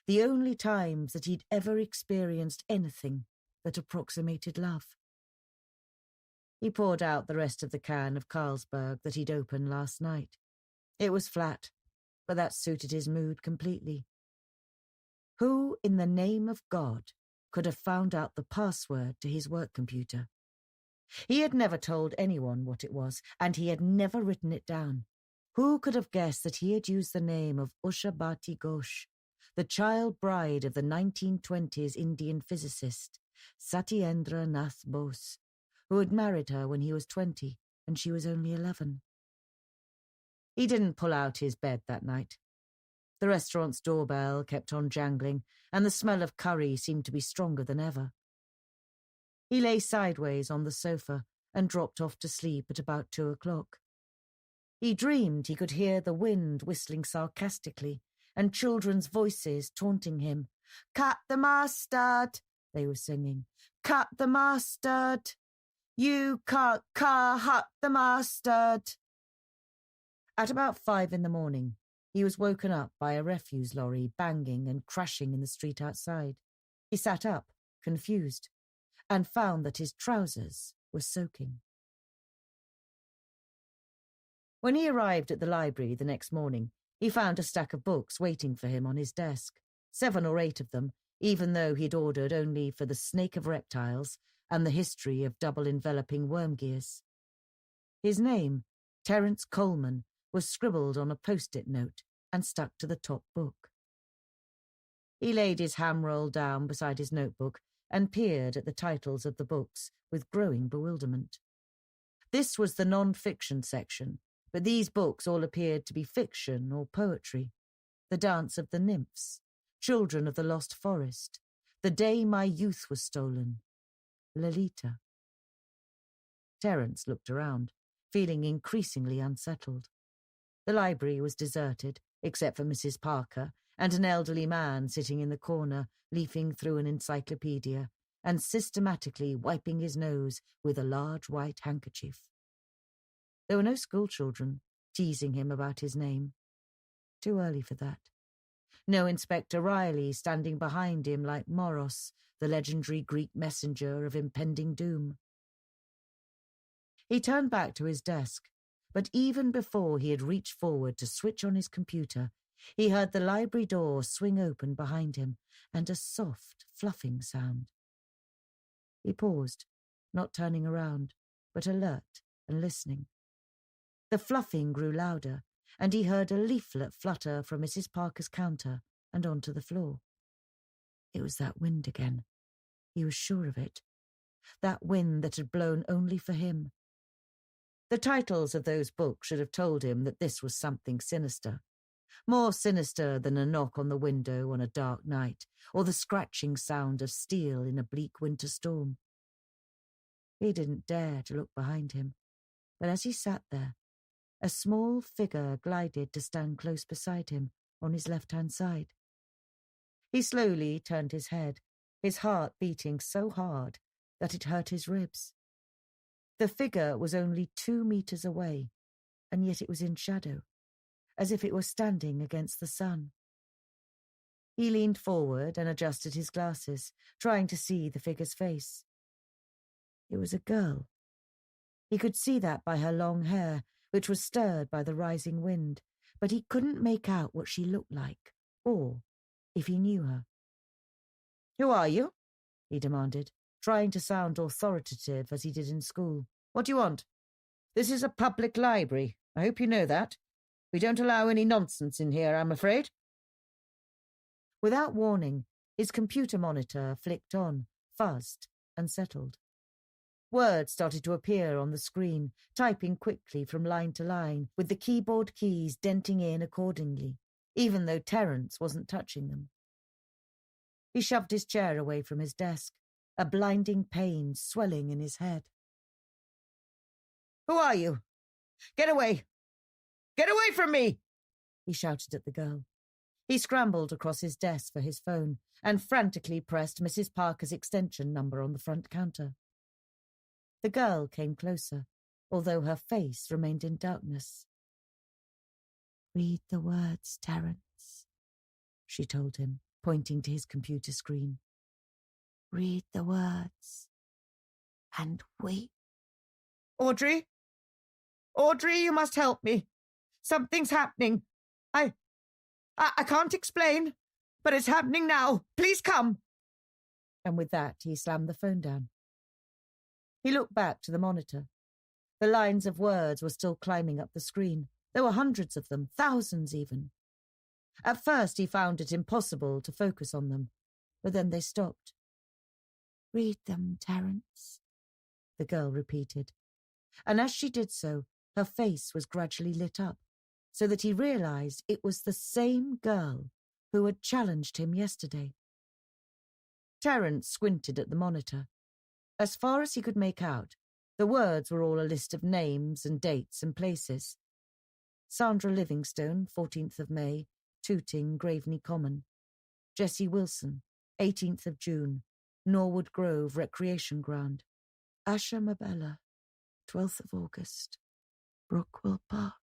the only times that he'd ever experienced anything that approximated love. He poured out the rest of the can of Carlsberg that he'd opened last night. It was flat, but that suited his mood completely. Who, in the name of God, could have found out the password to his work computer? He had never told anyone what it was, and he had never written it down. Who could have guessed that he had used the name of Usha Bhati Ghosh, the child bride of the 1920s Indian physicist, Satyendra Nath Bose, who had married her when he was 20 and she was only 11? He didn't pull out his bed that night. The restaurant's doorbell kept on jangling, and the smell of curry seemed to be stronger than ever. He lay sideways on the sofa and dropped off to sleep at about 2 o'clock. He dreamed he could hear the wind whistling sarcastically and children's voices taunting him. "Cut the mustard," they were singing. "Cut the mustard. You can't cut the mustard." At about 5 in the morning, he was woken up by a refuse lorry banging and crashing in the street outside. He sat up, confused, and found that his trousers were soaking. When he arrived at the library the next morning, he found a stack of books waiting for him on his desk, 7 or 8 of them, even though he'd ordered only for The Snake of Reptiles and The History of Double-Enveloping Worm Gears. His name, Terence Coleman, was scribbled on a post-it note and stuck to the top book. He laid his ham roll down beside his notebook and peered at the titles of the books with growing bewilderment. This was the non-fiction section, but these books all appeared to be fiction or poetry. The Dance of the Nymphs, Children of the Lost Forest, The Day My Youth Was Stolen, Lolita. Terence looked around, feeling increasingly unsettled. The library was deserted, except for Mrs. Parker and an elderly man sitting in the corner, leafing through an encyclopedia and systematically wiping his nose with a large white handkerchief. There were no schoolchildren teasing him about his name. Too early for that. No Inspector Riley standing behind him like Moros, the legendary Greek messenger of impending doom. He turned back to his desk, but even before he had reached forward to switch on his computer, he heard the library door swing open behind him and a soft, fluffing sound. He paused, not turning around, but alert and listening. The fluffing grew louder, and he heard a leaflet flutter from Mrs. Parker's counter and onto the floor. It was that wind again. He was sure of it. That wind that had blown only for him. The titles of those books should have told him that this was something sinister. More sinister than a knock on the window on a dark night, or the scratching sound of steel in a bleak winter storm. He didn't dare to look behind him, but as he sat there, a small figure glided to stand close beside him on his left-hand side. He slowly turned his head, his heart beating so hard that it hurt his ribs. The figure was only 2 meters away, and yet it was in shadow, as if it were standing against the sun. He leaned forward and adjusted his glasses, trying to see the figure's face. It was a girl. He could see that by her long hair, which was stirred by the rising wind, but he couldn't make out what she looked like, or if he knew her. "Who are you?" he demanded, trying to sound authoritative as he did in school. "What do you want? This is a public library. I hope you know that. We don't allow any nonsense in here, I'm afraid." Without warning, his computer monitor flicked on, fuzzed, and settled. Words started to appear on the screen, typing quickly from line to line, with the keyboard keys denting in accordingly, even though Terence wasn't touching them. He shoved his chair away from his desk, a blinding pain swelling in his head. "Who are you? Get away! Get away from me!" he shouted at the girl. He scrambled across his desk for his phone and frantically pressed Mrs. Parker's extension number on the front counter. The girl came closer, although her face remained in darkness. "Read the words, Terence," she told him, pointing to his computer screen. "Read the words. And wait." "Audrey? Audrey, you must help me. Something's happening. I can't explain, but it's happening now. Please come." And with that, he slammed the phone down. He looked back to the monitor. The lines of words were still climbing up the screen. There were hundreds of them, thousands even. At first he found it impossible to focus on them, but then they stopped. "Read them, Terence," the girl repeated. And as she did so, her face was gradually lit up, so that he realized it was the same girl who had challenged him yesterday. Terence squinted at the monitor. As far as he could make out, the words were all a list of names and dates and places. Sandra Livingstone, 14th of May, Tooting, Graveney Common. Jessie Wilson, 18th of June, Norwood Grove Recreation Ground. Asha Mabella, 12th of August, Brookwell Park.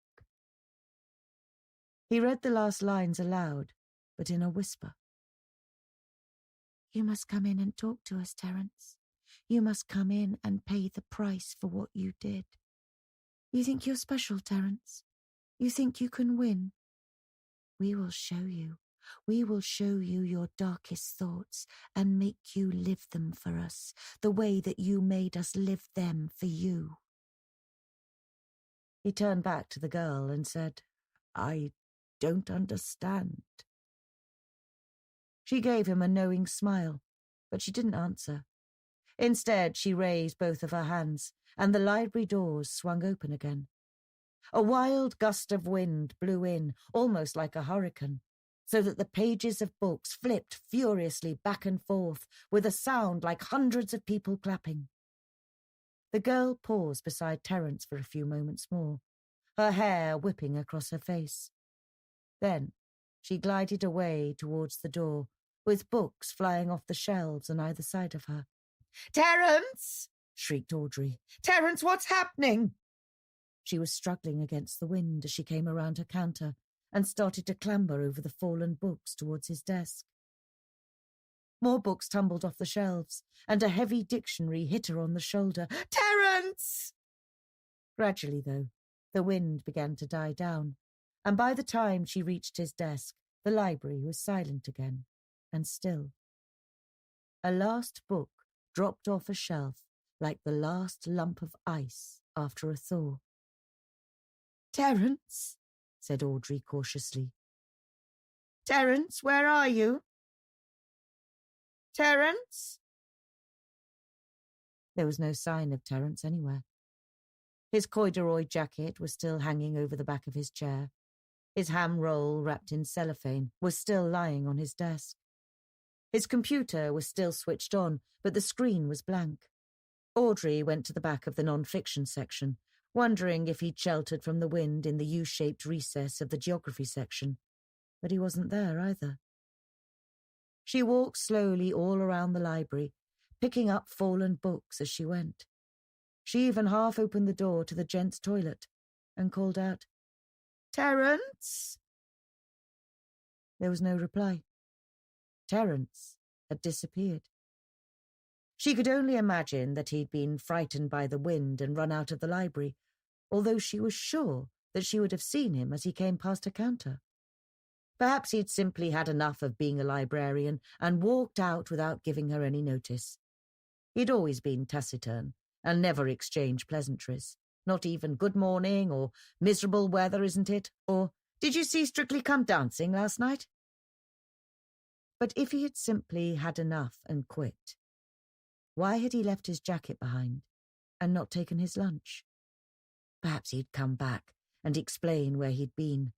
He read the last lines aloud, but in a whisper. "You must come in and talk to us, Terence. You must come in and pay the price for what you did. You think you're special, Terence? You think you can win? We will show you. We will show you your darkest thoughts and make you live them for us, the way that you made us live them for you." He turned back to the girl and said, "I don't understand." She gave him a knowing smile, but she didn't answer. Instead, she raised both of her hands, and the library doors swung open again. A wild gust of wind blew in, almost like a hurricane, so that the pages of books flipped furiously back and forth, with a sound like hundreds of people clapping. The girl paused beside Terence for a few moments more, her hair whipping across her face. Then she glided away towards the door, with books flying off the shelves on either side of her. "Terence!" shrieked Audrey. "Terence, what's happening?" She was struggling against the wind as she came around her counter and started to clamber over the fallen books towards his desk. More books tumbled off the shelves, and a heavy dictionary hit her on the shoulder. "Terence!" Gradually, though, the wind began to die down, and by the time she reached his desk, the library was silent again, and still. A last book dropped off a shelf like the last lump of ice after a thaw. "Terence," said Audrey cautiously. "Terence, where are you? Terence?" There was no sign of Terence anywhere. His corduroy jacket was still hanging over the back of his chair. His ham roll, wrapped in cellophane, was still lying on his desk. His computer was still switched on, but the screen was blank. Audrey went to the back of the non-fiction section, wondering if he'd sheltered from the wind in the U-shaped recess of the geography section, but he wasn't there either. She walked slowly all around the library, picking up fallen books as she went. She even half opened the door to the gents' toilet and called out, "Terence?" There was no reply. Terence had disappeared. She could only imagine that he'd been frightened by the wind and run out of the library, although she was sure that she would have seen him as he came past her counter. Perhaps he'd simply had enough of being a librarian and walked out without giving her any notice. He'd always been taciturn and never exchanged pleasantries, not even good morning or miserable weather, isn't it? Or did you see Strictly Come Dancing last night? But if he had simply had enough and quit, why had he left his jacket behind and not taken his lunch? Perhaps he'd come back and explain where he'd been.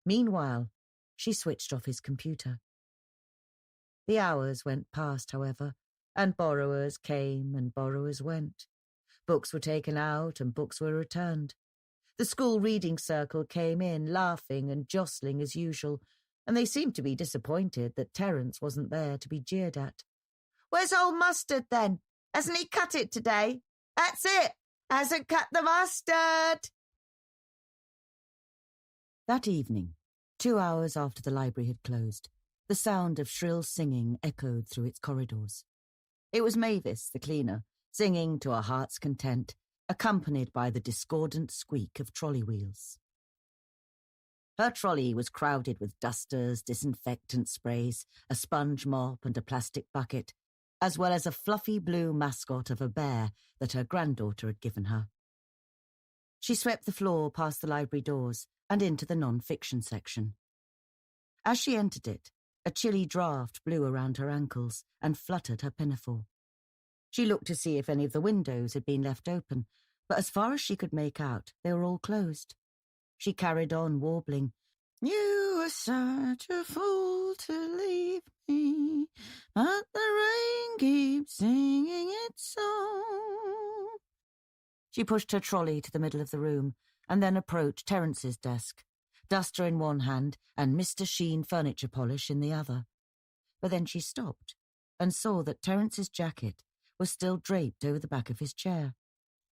Meanwhile, she switched off his computer. The hours went past, however, and borrowers came and borrowers went. Books were taken out and books were returned. The school reading circle came in, laughing and jostling as usual, and they seemed to be disappointed that Terence wasn't there to be jeered at. "Where's old Mustard, then? Hasn't he cut it today? That's it! Hasn't cut the mustard!" That evening, 2 hours after the library had closed, the sound of shrill singing echoed through its corridors. It was Mavis, the cleaner, singing to her heart's content, accompanied by the discordant squeak of trolley wheels. Her trolley was crowded with dusters, disinfectant sprays, a sponge mop and a plastic bucket, as well as a fluffy blue mascot of a bear that her granddaughter had given her. She swept the floor past the library doors and into the non-fiction section. As she entered it, a chilly draught blew around her ankles and fluttered her pinafore. She looked to see if any of the windows had been left open, but as far as she could make out, they were all closed. She carried on warbling, "You were such a fool to leave me, but the rain keeps singing its song." She pushed her trolley to the middle of the room and then approached Terence's desk, duster in one hand and Mr. Sheen furniture polish in the other. But then she stopped and saw that Terence's jacket was still draped over the back of his chair.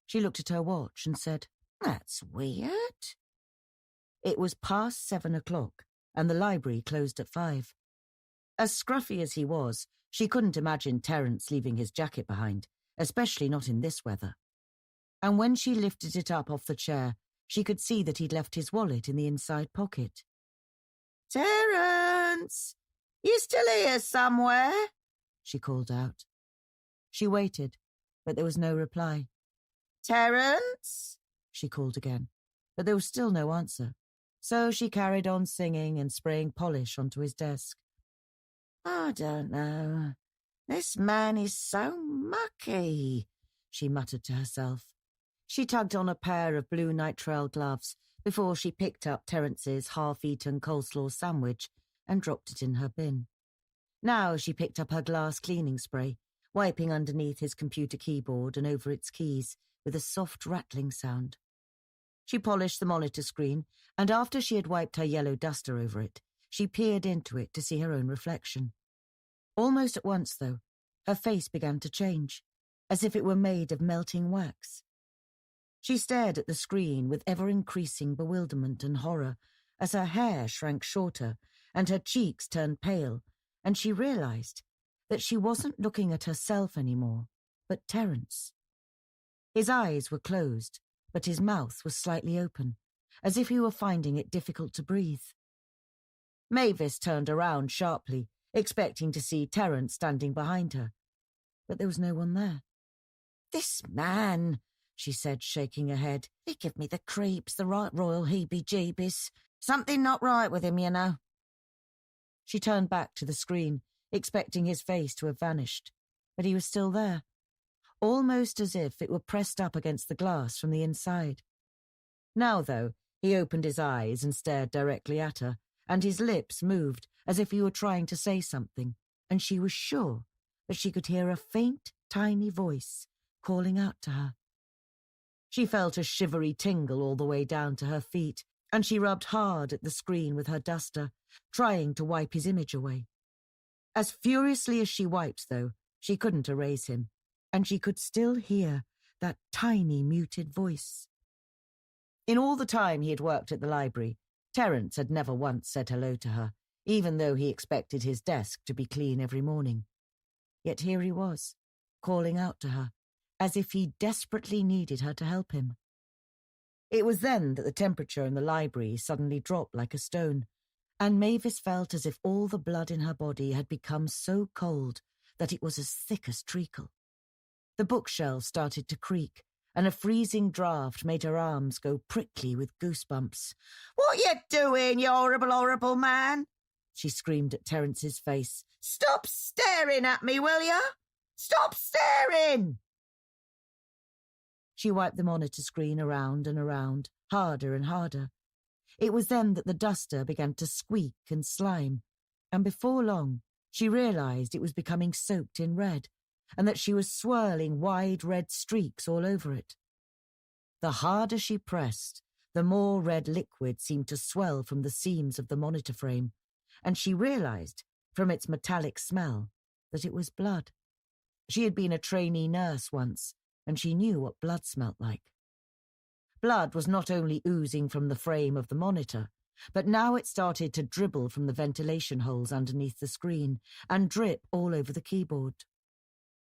She looked at her watch and said, "That's weird." It was past 7 o'clock, and the library closed at 5. As scruffy as he was, she couldn't imagine Terence leaving his jacket behind, especially not in this weather. And when she lifted it up off the chair, she could see that he'd left his wallet in the inside pocket. "Terence! You still here somewhere?" she called out. She waited, but there was no reply. "Terence!" she called again, but there was still no answer. So she carried on singing and spraying polish onto his desk. "I don't know. This man is so mucky," she muttered to herself. She tugged on a pair of blue nitrile gloves before she picked up Terence's half-eaten coleslaw sandwich and dropped it in her bin. Now she picked up her glass cleaning spray, wiping underneath his computer keyboard and over its keys with a soft rattling sound. She polished the monitor screen, and after she had wiped her yellow duster over it, she peered into it to see her own reflection. Almost at once, though, her face began to change, as if it were made of melting wax. She stared at the screen with ever-increasing bewilderment and horror as her hair shrank shorter and her cheeks turned pale, and she realized that she wasn't looking at herself anymore, but Terence. His eyes were closed, but his mouth was slightly open, as if he were finding it difficult to breathe. Mavis turned around sharply, expecting to see Terence standing behind her, but there was no one there. "This man," she said, shaking her head, "he give me the creeps, the right royal heebie-jeebies. Something not right with him, you know." She turned back to the screen, expecting his face to have vanished, but he was still there, almost as if it were pressed up against the glass from the inside. Now, though, he opened his eyes and stared directly at her, and his lips moved as if he were trying to say something, and she was sure that she could hear a faint, tiny voice calling out to her. She felt a shivery tingle all the way down to her feet, and she rubbed hard at the screen with her duster, trying to wipe his image away. As furiously as she wiped, though, she couldn't erase him, and she could still hear that tiny muted voice. In all the time he had worked at the library, Terence had never once said hello to her, even though he expected his desk to be clean every morning. Yet here he was, calling out to her, as if he desperately needed her to help him. It was then that the temperature in the library suddenly dropped like a stone, and Mavis felt as if all the blood in her body had become so cold that it was as thick as treacle. The bookshelf started to creak, and a freezing draught made her arms go prickly with goosebumps. "What you doing, you horrible, horrible man?" she screamed at Terence's face. "Stop staring at me, will ya? Stop staring!" She wiped the monitor screen around and around, harder and harder. It was then that the duster began to squeak and slime, and before long she realised it was becoming soaked in red, and that she was swirling wide red streaks all over it. The harder she pressed, the more red liquid seemed to swell from the seams of the monitor frame, and she realised, from its metallic smell, that it was blood. She had been a trainee nurse once, and she knew what blood smelt like. Blood was not only oozing from the frame of the monitor, but now it started to dribble from the ventilation holes underneath the screen and drip all over the keyboard.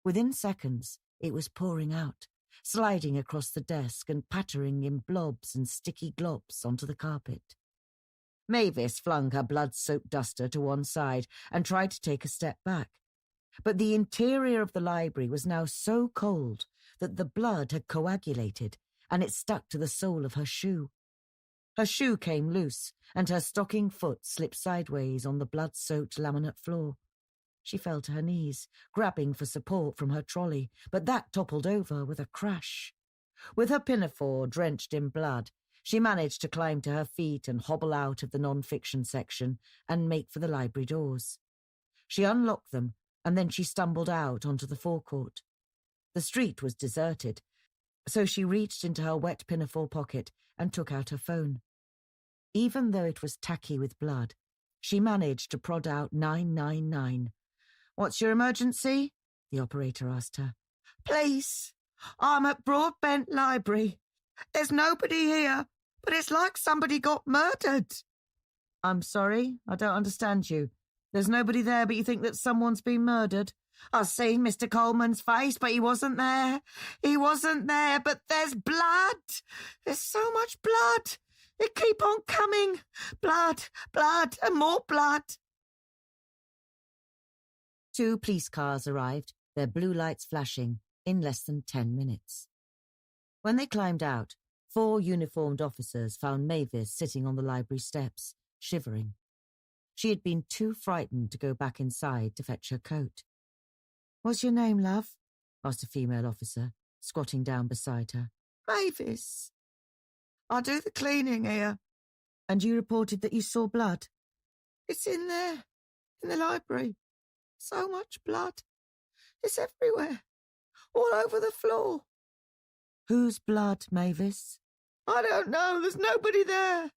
Within seconds, it was pouring out, sliding across the desk and pattering in blobs and sticky glops onto the carpet. Mavis flung her blood-soaked duster to one side and tried to take a step back. But the interior of the library was now so cold that the blood had coagulated and it stuck to the sole of her shoe. Her shoe came loose and her stocking foot slipped sideways on the blood-soaked laminate floor. She fell to her knees, grabbing for support from her trolley, but that toppled over with a crash. With her pinafore drenched in blood, she managed to climb to her feet and hobble out of the non-fiction section and make for the library doors. She unlocked them, and then she stumbled out onto the forecourt. The street was deserted, so she reached into her wet pinafore pocket and took out her phone. Even though it was tacky with blood, she managed to prod out 999. "What's your emergency?" the operator asked her. "Please, I'm at Broadbent Library. There's nobody here, but it's like somebody got murdered." "I'm sorry, I don't understand you. There's nobody there, but you think that someone's been murdered?" "I've seen Mr. Coleman's face, but he wasn't there. He wasn't there, but there's blood. There's so much blood. It keep on coming. Blood, blood, and more blood." 2 police cars arrived, their blue lights flashing, in less than 10 minutes. When they climbed out, 4 uniformed officers found Mavis sitting on the library steps, shivering. She had been too frightened to go back inside to fetch her coat. "What's your name, love?" asked a female officer, squatting down beside her. "Mavis. I do the cleaning here." "And you reported that you saw blood?" "It's in there, in the library. So much blood. It's everywhere, all over the floor." "Whose blood, Mavis?" "I don't know. There's nobody there."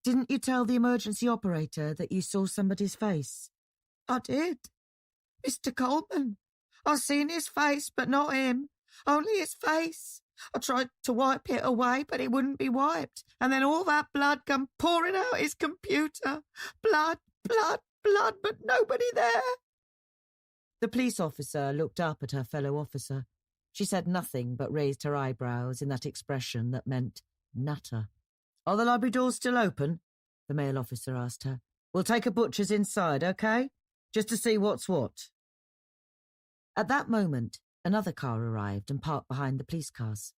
"Didn't you tell the emergency operator that you saw somebody's face?" "I did. Mr. Coleman. I seen his face, but not him. Only his face. I tried to wipe it away, but it wouldn't be wiped. And then all that blood come pouring out his computer. Blood, blood, blood, but nobody there." The police officer looked up at her fellow officer. She said nothing but raised her eyebrows in that expression that meant nutter. "Are the library doors still open?" the male officer asked her. "We'll take a butcher's inside, okay? Just to see what's what." At that moment, another car arrived and parked behind the police cars.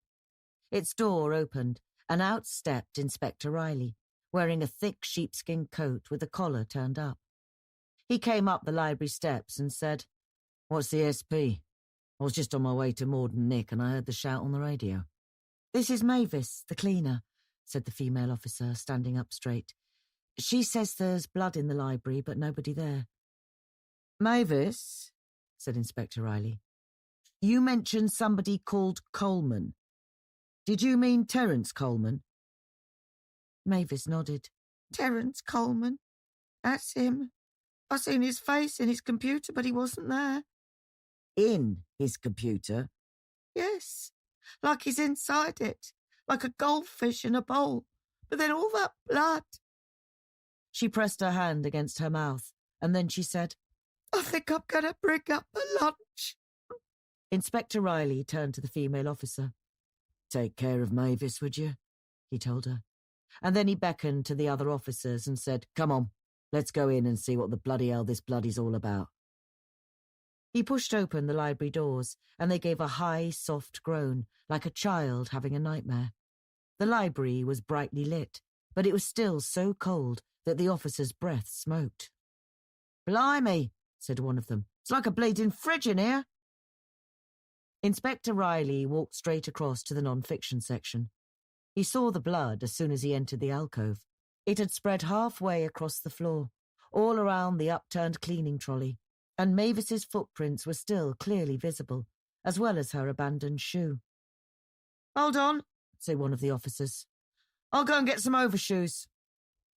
Its door opened, and out stepped Inspector Riley, wearing a thick sheepskin coat with the collar turned up. He came up the library steps and said, "What's the SP? I was just on my way to Maud and Nick and I heard the shout on the radio." "This is Mavis, the cleaner," said the female officer, standing up straight. "She says there's blood in the library, but nobody there." "Mavis," said Inspector Riley, "you mentioned somebody called Coleman. Did you mean Terence Coleman?" Mavis nodded. "Terence Coleman. That's him. I seen his face in his computer, but he wasn't there." "In his computer?" "Yes, like he's inside it, like a goldfish in a bowl. But then all that blood." She pressed her hand against her mouth, and then she said, "I think I'm going to bring up a lunch." Inspector Riley turned to the female officer. "Take care of Mavis, would you?" he told her. And then he beckoned to the other officers and said, "Come on, let's go in and see what the bloody hell this bloody's all about." He pushed open the library doors, and they gave a high, soft groan, like a child having a nightmare. The library was brightly lit, but it was still so cold that the officer's breath smoked. "Blimey," said one of them. "It's like a bleeding fridge in here." Inspector Riley walked straight across to the non-fiction section. He saw the blood as soon as he entered the alcove. It had spread halfway across the floor, all around the upturned cleaning trolley, and Mavis's footprints were still clearly visible, as well as her abandoned shoe. "Hold on," said one of the officers. "I'll go and get some overshoes."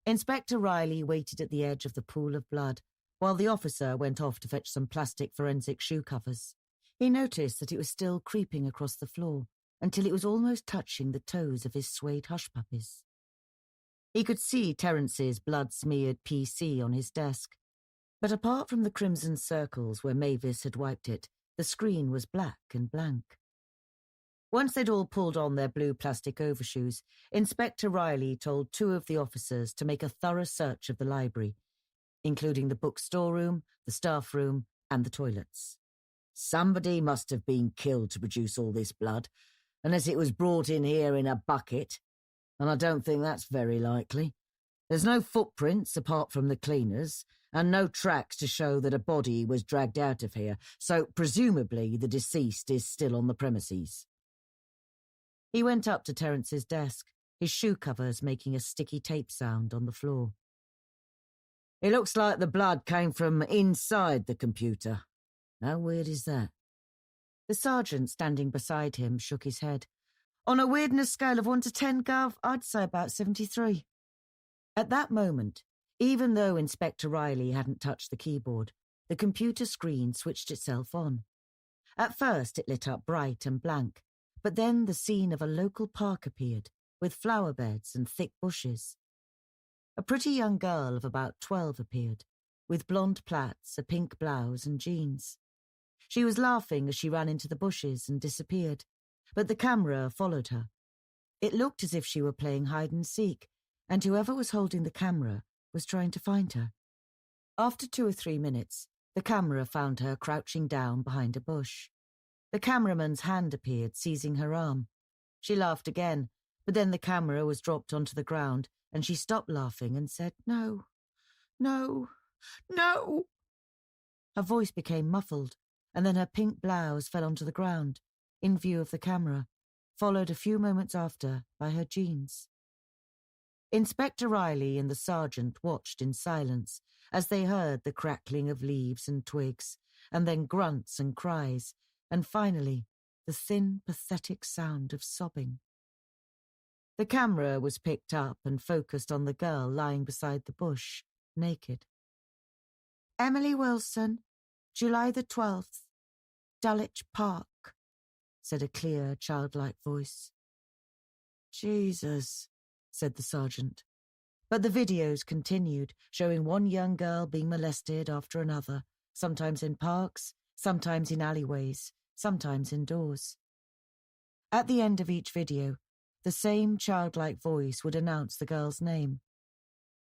Inspector Riley waited at the edge of the pool of blood, while the officer went off to fetch some plastic forensic shoe covers. He noticed that it was still creeping across the floor until it was almost touching the toes of his suede hush puppies. He could see Terence's blood-smeared PC on his desk, but apart from the crimson circles where Mavis had wiped it, the screen was black and blank. Once they'd all pulled on their blue plastic overshoes, Inspector Riley told two of the officers to make a thorough search of the library, including the book storeroom, the staff room, and the toilets. "Somebody must have been killed to produce all this blood, unless it was brought in here in a bucket, and I don't think that's very likely. There's no footprints apart from the cleaners, and no tracks to show that a body was dragged out of here, so presumably the deceased is still on the premises." He went up to Terence's desk, his shoe covers making a sticky tape sound on the floor. "It looks like the blood came from inside the computer. How weird is that?" The sergeant standing beside him shook his head. "On a weirdness scale of 1 to 10, Gov, I'd say about 73. At that moment, even though Inspector Riley hadn't touched the keyboard, the computer screen switched itself on. At first it lit up bright and blank, but then the scene of a local park appeared, with flower beds and thick bushes. A pretty young girl of about 12 appeared, with blonde plaits, a pink blouse and jeans. She was laughing as she ran into the bushes and disappeared, but the camera followed her. It looked as if she were playing hide and seek, and whoever was holding the camera was trying to find her. After 2 or 3 minutes, the camera found her crouching down behind a bush. The cameraman's hand appeared, seizing her arm. She laughed again, but then the camera was dropped onto the ground, and she stopped laughing and said, "No, no, no." Her voice became muffled, and then her pink blouse fell onto the ground, in view of the camera, followed a few moments after by her jeans. Inspector Riley and the sergeant watched in silence as they heard the crackling of leaves and twigs, and then grunts and cries, and finally the thin, pathetic sound of sobbing. The camera was picked up and focused on the girl lying beside the bush, naked. "Emily Wilson, July the 12th, Dulwich Park," said a clear, childlike voice. "Jesus," said the sergeant. But the videos continued, showing one young girl being molested after another, sometimes in parks, sometimes in alleyways, sometimes indoors. At the end of each video, the same childlike voice would announce the girl's name.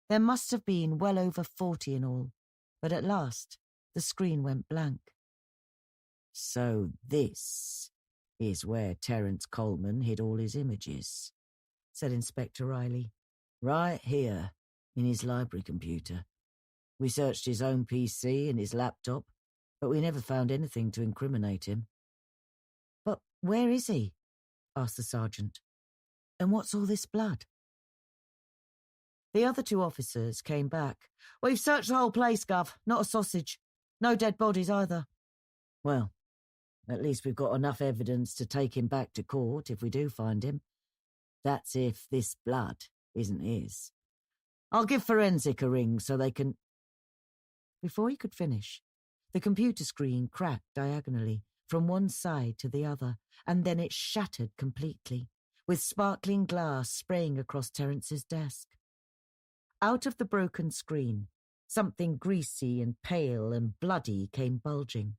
There must have been well over 40 in all, but at last the screen went blank. "So this is where Terence Coleman hid all his images," said Inspector Riley. "Right here, in his library computer. We searched his own PC and his laptop, but we never found anything to incriminate him." "But where is he?" asked the sergeant. "And what's all this blood?" The other 2 officers came back. "We've searched the whole place, Gov. Not a sausage. No dead bodies either." "Well, at least we've got enough evidence to take him back to court if we do find him. That's if this blood isn't his. I'll give Forensic a ring so they can—" Before he could finish, the computer screen cracked diagonally from one side to the other, and then it shattered completely, with sparkling glass spraying across Terence's desk. Out of the broken screen, something greasy and pale and bloody came bulging.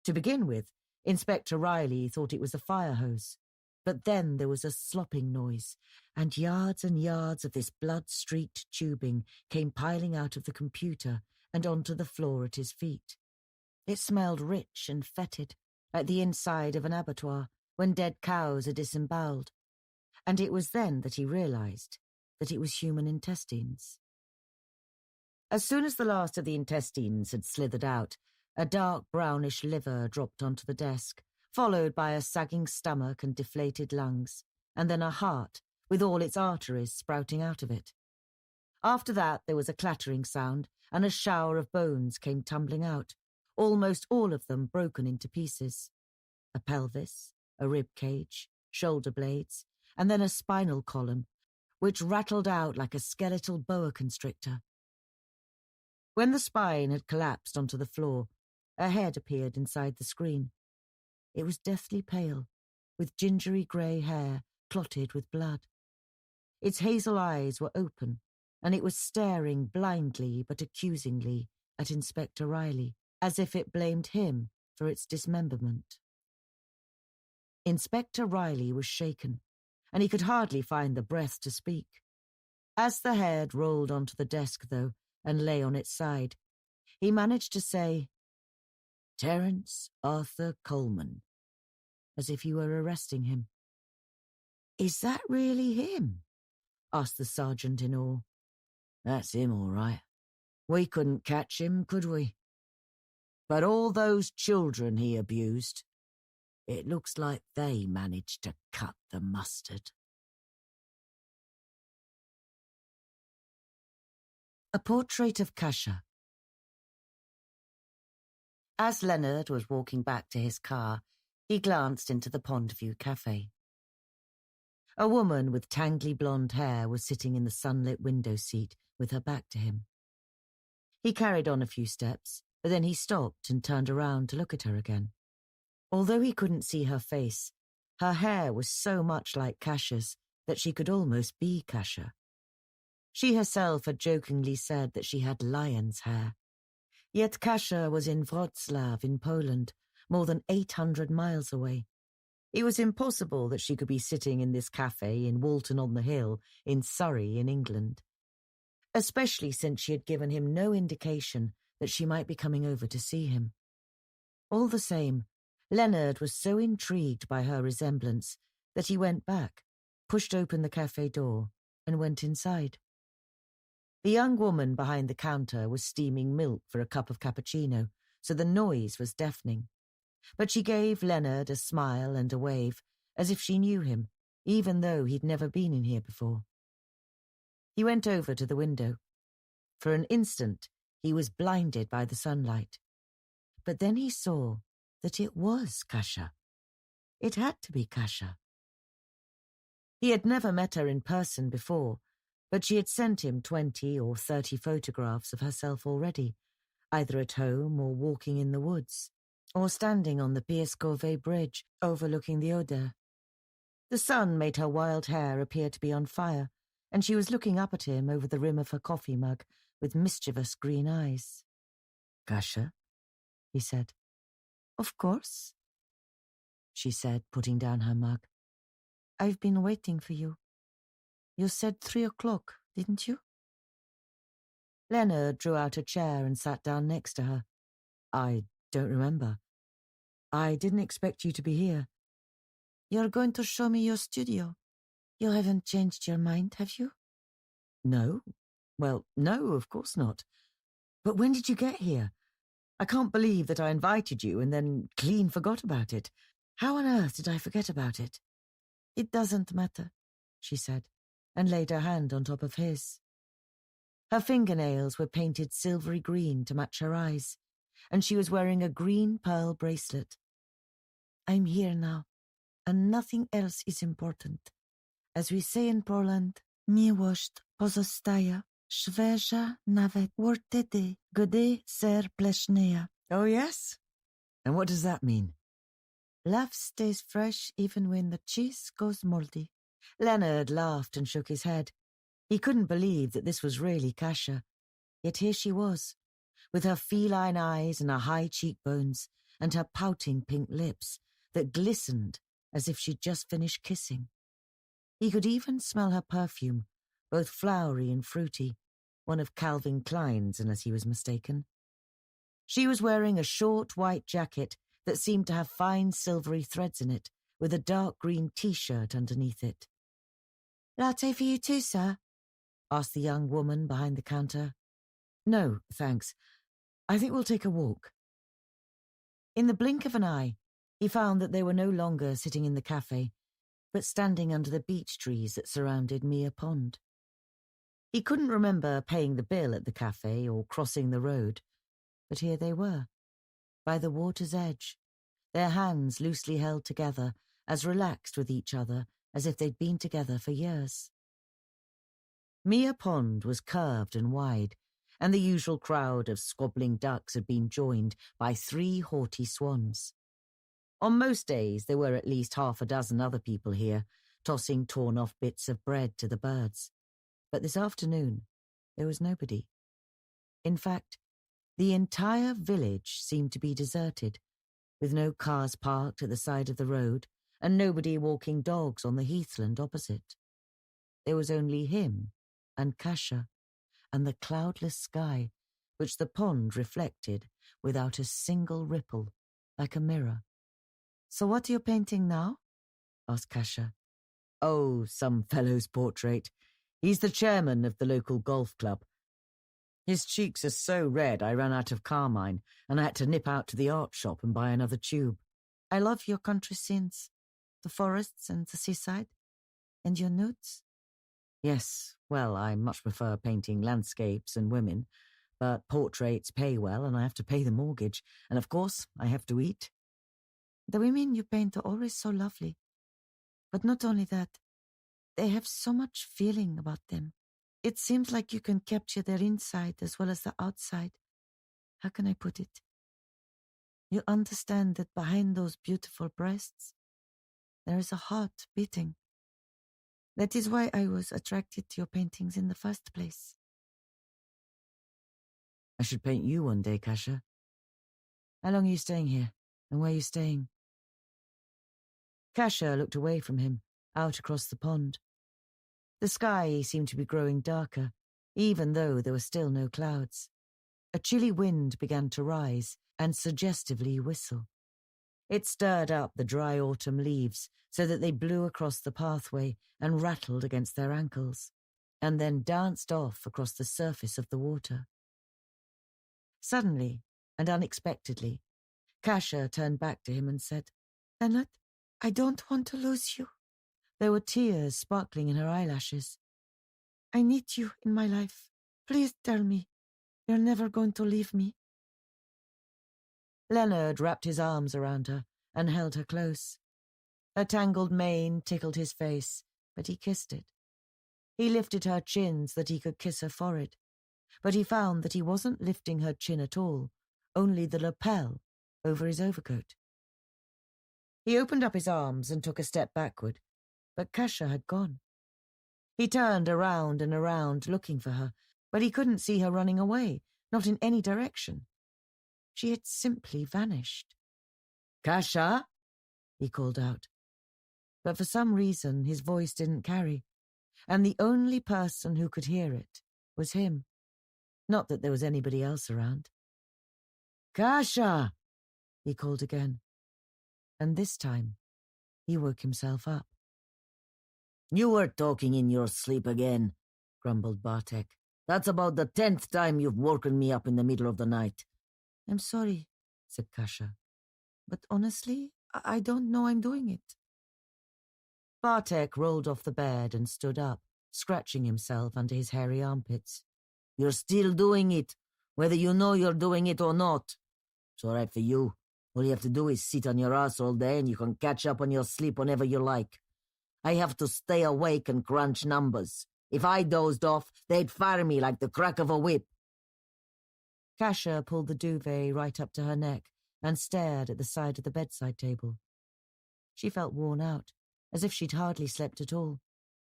To begin with, Inspector Riley thought it was a fire hose, but then there was a slopping noise, and yards of this blood-streaked tubing came piling out of the computer and onto the floor at his feet. It smelled rich and fetid, like the inside of an abattoir when dead cows are disemboweled, and it was then that he realized that it was human intestines. As soon as the last of the intestines had slithered out, a dark brownish liver dropped onto the desk, followed by a sagging stomach and deflated lungs, and then a heart with all its arteries sprouting out of it. After that there was a clattering sound, and a shower of bones came tumbling out, almost all of them broken into pieces. A pelvis, a rib cage, shoulder blades, and then a spinal column, which rattled out like a skeletal boa constrictor. When the spine had collapsed onto the floor, a head appeared inside the screen. It was deathly pale, with gingery grey hair clotted with blood. Its hazel eyes were open, and it was staring blindly but accusingly at Inspector Riley, as if it blamed him for its dismemberment. Inspector Riley was shaken, and he could hardly find the breath to speak. As the head rolled onto the desk, though, and lay on its side, he managed to say, "Terence Arthur Coleman," as if you were arresting him. "Is that really him?" asked the sergeant in awe. "That's him, all right. We couldn't catch him, could we? But all those children he abused, it looks like they managed to cut the mustard." A Portrait of Kasia. As Leonard was walking back to his car, he glanced into the Pondview Cafe. A woman with tangly blonde hair was sitting in the sunlit window seat with her back to him. He carried on a few steps, but then he stopped and turned around to look at her again. Although he couldn't see her face, her hair was so much like Kasia's that she could almost be Kasia. She herself had jokingly said that she had lion's hair. Yet Kasia was in Wrocław in Poland, more than 800 miles away. It was impossible that she could be sitting in this cafe in Walton-on-the-Hill in Surrey in England, especially since she had given him no indication that she might be coming over to see him. All the same, Leonard was so intrigued by her resemblance that he went back, pushed open the cafe door, and went inside. The young woman behind the counter was steaming milk for a cup of cappuccino, so the noise was deafening. But she gave Leonard a smile and a wave, as if she knew him, even though he'd never been in here before. He went over to the window. For an instant, he was blinded by the sunlight. But then he saw that it was Kasia. It had to be Kasia. He had never met her in person before, but she had sent him 20 or 30 photographs of herself already, either at home or walking in the woods, or standing on the Pieskowe Bridge overlooking the Oder. The sun made her wild hair appear to be on fire, and she was looking up at him over the rim of her coffee mug with mischievous green eyes. "Kasia?" he said. "Of course," she said, putting down her mug. "I've been waiting for you. You said 3 o'clock, didn't you?" Leonard drew out a chair and sat down next to her. "I don't remember. I didn't expect you to be here." "You're going to show me your studio. You haven't changed your mind, have you?" "No. Well, no, of course not. But when did you get here? I can't believe that I invited you and then clean forgot about it. How on earth did I forget about it?" "It doesn't matter," she said, and laid her hand on top of his. Her fingernails were painted silvery green to match her eyes, and she was wearing a green pearl bracelet. "I'm here now, and nothing else is important. As we say in Poland, miłość pozostaje świeża nawet wtedy, gdy ser pleśnieje." "Oh, yes? And what does that mean?" "Love stays fresh even when the cheese goes moldy." Leonard laughed and shook his head. He couldn't believe that this was really Kasia. Yet here she was, with her feline eyes and her high cheekbones, and her pouting pink lips that glistened as if she'd just finished kissing. He could even smell her perfume, both flowery and fruity, one of Calvin Klein's unless he was mistaken. She was wearing a short white jacket that seemed to have fine silvery threads in it, with a dark green T-shirt underneath it. "Latte for you too, sir?" asked the young woman behind the counter. "No, thanks. I think we'll take a walk." In the blink of an eye, he found that they were no longer sitting in the cafe, but standing under the beech trees that surrounded Mere Pond. He couldn't remember paying the bill at the cafe or crossing the road, but here they were, by the water's edge, their hands loosely held together, as relaxed with each other as if they'd been together for years. Mere Pond was curved and wide, and the usual crowd of squabbling ducks had been joined by 3 haughty swans. On most days there were at least half a dozen other people here, tossing torn-off bits of bread to the birds. But this afternoon, there was nobody. In fact, the entire village seemed to be deserted, with no cars parked at the side of the road and nobody walking dogs on the heathland opposite. There was only him and Kasia and the cloudless sky, which the pond reflected without a single ripple, like a mirror. "So what are you painting now?" asked Kasia. "Oh, some fellow's portrait. He's the chairman of the local golf club. His cheeks are so red I ran out of carmine and I had to nip out to the art shop and buy another tube." "I love your country scenes, the forests and the seaside, and your nudes." "Yes, well, I much prefer painting landscapes and women, but portraits pay well and I have to pay the mortgage, and of course I have to eat." "The women you paint are always so lovely. But not only that, they have so much feeling about them. It seems like you can capture their inside as well as the outside. How can I put it? You understand that behind those beautiful breasts, there is a heart beating. That is why I was attracted to your paintings in the first place." "I should paint you one day, Kasia. How long are you staying here, and where are you staying?" Kasia looked away from him, out across the pond. The sky seemed to be growing darker, even though there were still no clouds. A chilly wind began to rise and suggestively whistle. It stirred up the dry autumn leaves so that they blew across the pathway and rattled against their ankles, and then danced off across the surface of the water. Suddenly, and unexpectedly, Kasia turned back to him and said, "Leonard, I don't want to lose you." There were tears sparkling in her eyelashes. "I need you in my life. Please tell me you're never going to leave me." Leonard wrapped his arms around her and held her close. Her tangled mane tickled his face, but he kissed it. He lifted her chin so that he could kiss her forehead, but he found that he wasn't lifting her chin at all, only the lapel over his overcoat. He opened up his arms and took a step backward, but Kasia had gone. He turned around and around, looking for her, but he couldn't see her running away, not in any direction. She had simply vanished. "Kasia?" he called out. But for some reason his voice didn't carry, and the only person who could hear it was him. Not that there was anybody else around. "Kasia!" he called again, and this time he woke himself up. "You were talking in your sleep again," grumbled Bartek. "That's about the 10th time you've woken me up in the middle of the night." "I'm sorry," said Kasia, "but honestly, I don't know I'm doing it." Bartek rolled off the bed and stood up, scratching himself under his hairy armpits. "You're still doing it, whether you know you're doing it or not. It's all right for you. All you have to do is sit on your ass all day and you can catch up on your sleep whenever you like. I have to stay awake and crunch numbers. If I dozed off, they'd fire me like the crack of a whip." Kasia pulled the duvet right up to her neck and stared at the side of the bedside table. She felt worn out, as if she'd hardly slept at all.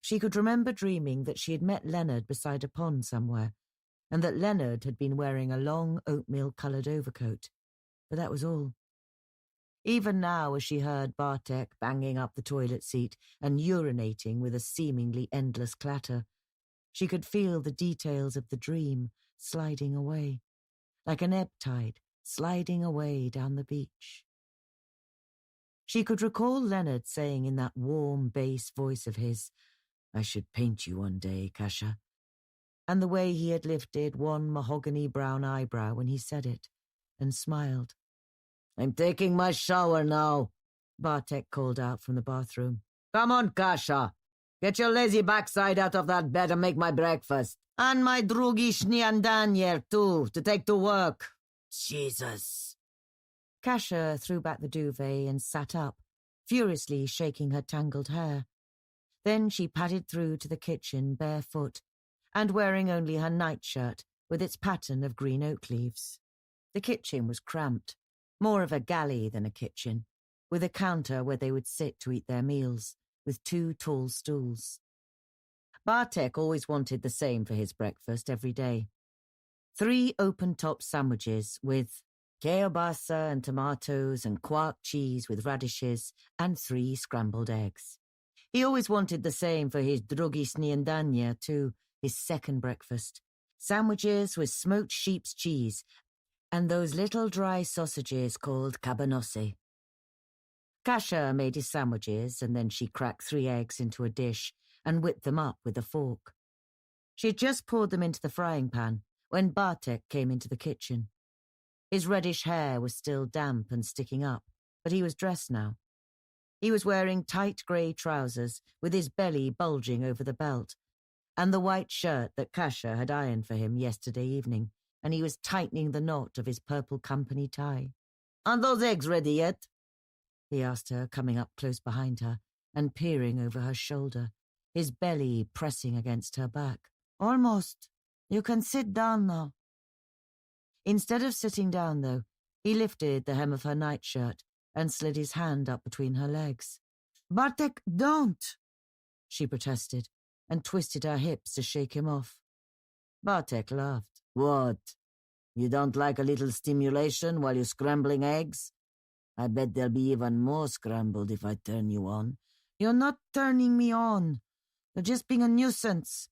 She could remember dreaming that she had met Leonard beside a pond somewhere, and that Leonard had been wearing a long oatmeal-coloured overcoat, but that was all. Even now, as she heard Bartek banging up the toilet seat and urinating with a seemingly endless clatter, she could feel the details of the dream sliding away, like an ebb tide sliding away down the beach. She could recall Leonard saying in that warm bass voice of his, "I should paint you one day, Kasia," and the way he had lifted one mahogany brown eyebrow when he said it, and smiled. "I'm taking my shower now," Bartek called out from the bathroom. "Come on, Kasia. Get your lazy backside out of that bed and make my breakfast. And my drugi śniadanie, too, to take to work. Jesus." Kasia threw back the duvet and sat up, furiously shaking her tangled hair. Then she padded through to the kitchen barefoot, and wearing only her nightshirt with its pattern of green oak leaves. The kitchen was cramped, more of a galley than a kitchen, with a counter where they would sit to eat their meals, with 2 tall stools. Bartek always wanted the same for his breakfast every day. 3 open-top sandwiches with kielbasa and tomatoes and quark cheese with radishes and 3 scrambled eggs. He always wanted the same for his drugi śniadanie too, his second breakfast. Sandwiches with smoked sheep's cheese and those little dry sausages called cabanossi. Kasia made his sandwiches, and then she cracked 3 eggs into a dish and whipped them up with a fork. She had just poured them into the frying pan when Bartek came into the kitchen. His reddish hair was still damp and sticking up, but he was dressed now. He was wearing tight grey trousers with his belly bulging over the belt, and the white shirt that Kasia had ironed for him yesterday evening, and he was tightening the knot of his purple company tie. "Aren't those eggs ready yet?" he asked her, coming up close behind her and peering over her shoulder, his belly pressing against her back. "Almost. You can sit down now." Instead of sitting down, though, he lifted the hem of her nightshirt and slid his hand up between her legs. "Bartek, don't!" she protested, and twisted her hips to shake him off. Bartek laughed. "What? You don't like a little stimulation while you're scrambling eggs? I bet they'll be even more scrambled if I turn you on." "You're not turning me on. You're just being a nuisance.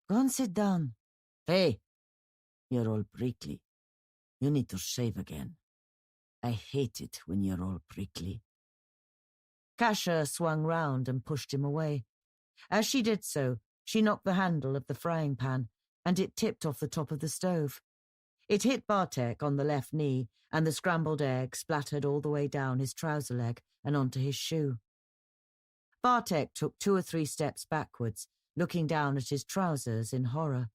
Go and sit down." "Hey, you're all prickly. You need to shave again. I hate it when you're all prickly." Kasia swung round and pushed him away. As she did so, she knocked the handle of the frying pan, and it tipped off the top of the stove. It hit Bartek on the left knee, and the scrambled egg splattered all the way down his trouser leg and onto his shoe. Bartek took 2 or 3 steps backwards, looking down at his trousers in horror.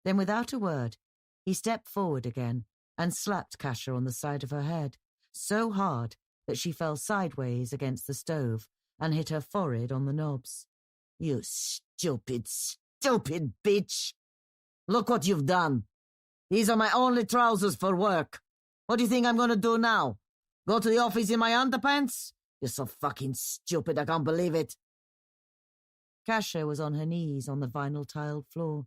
Then, without a word, he stepped forward again and slapped Kasia on the side of her head, so hard that she fell sideways against the stove and hit her forehead on the knobs. "You stupid, stupid bitch! Look what you've done! These are my only trousers for work. What do you think I'm going to do now? Go to the office in my underpants? You're so fucking stupid, I can't believe it." Kasia was on her knees on the vinyl-tiled floor.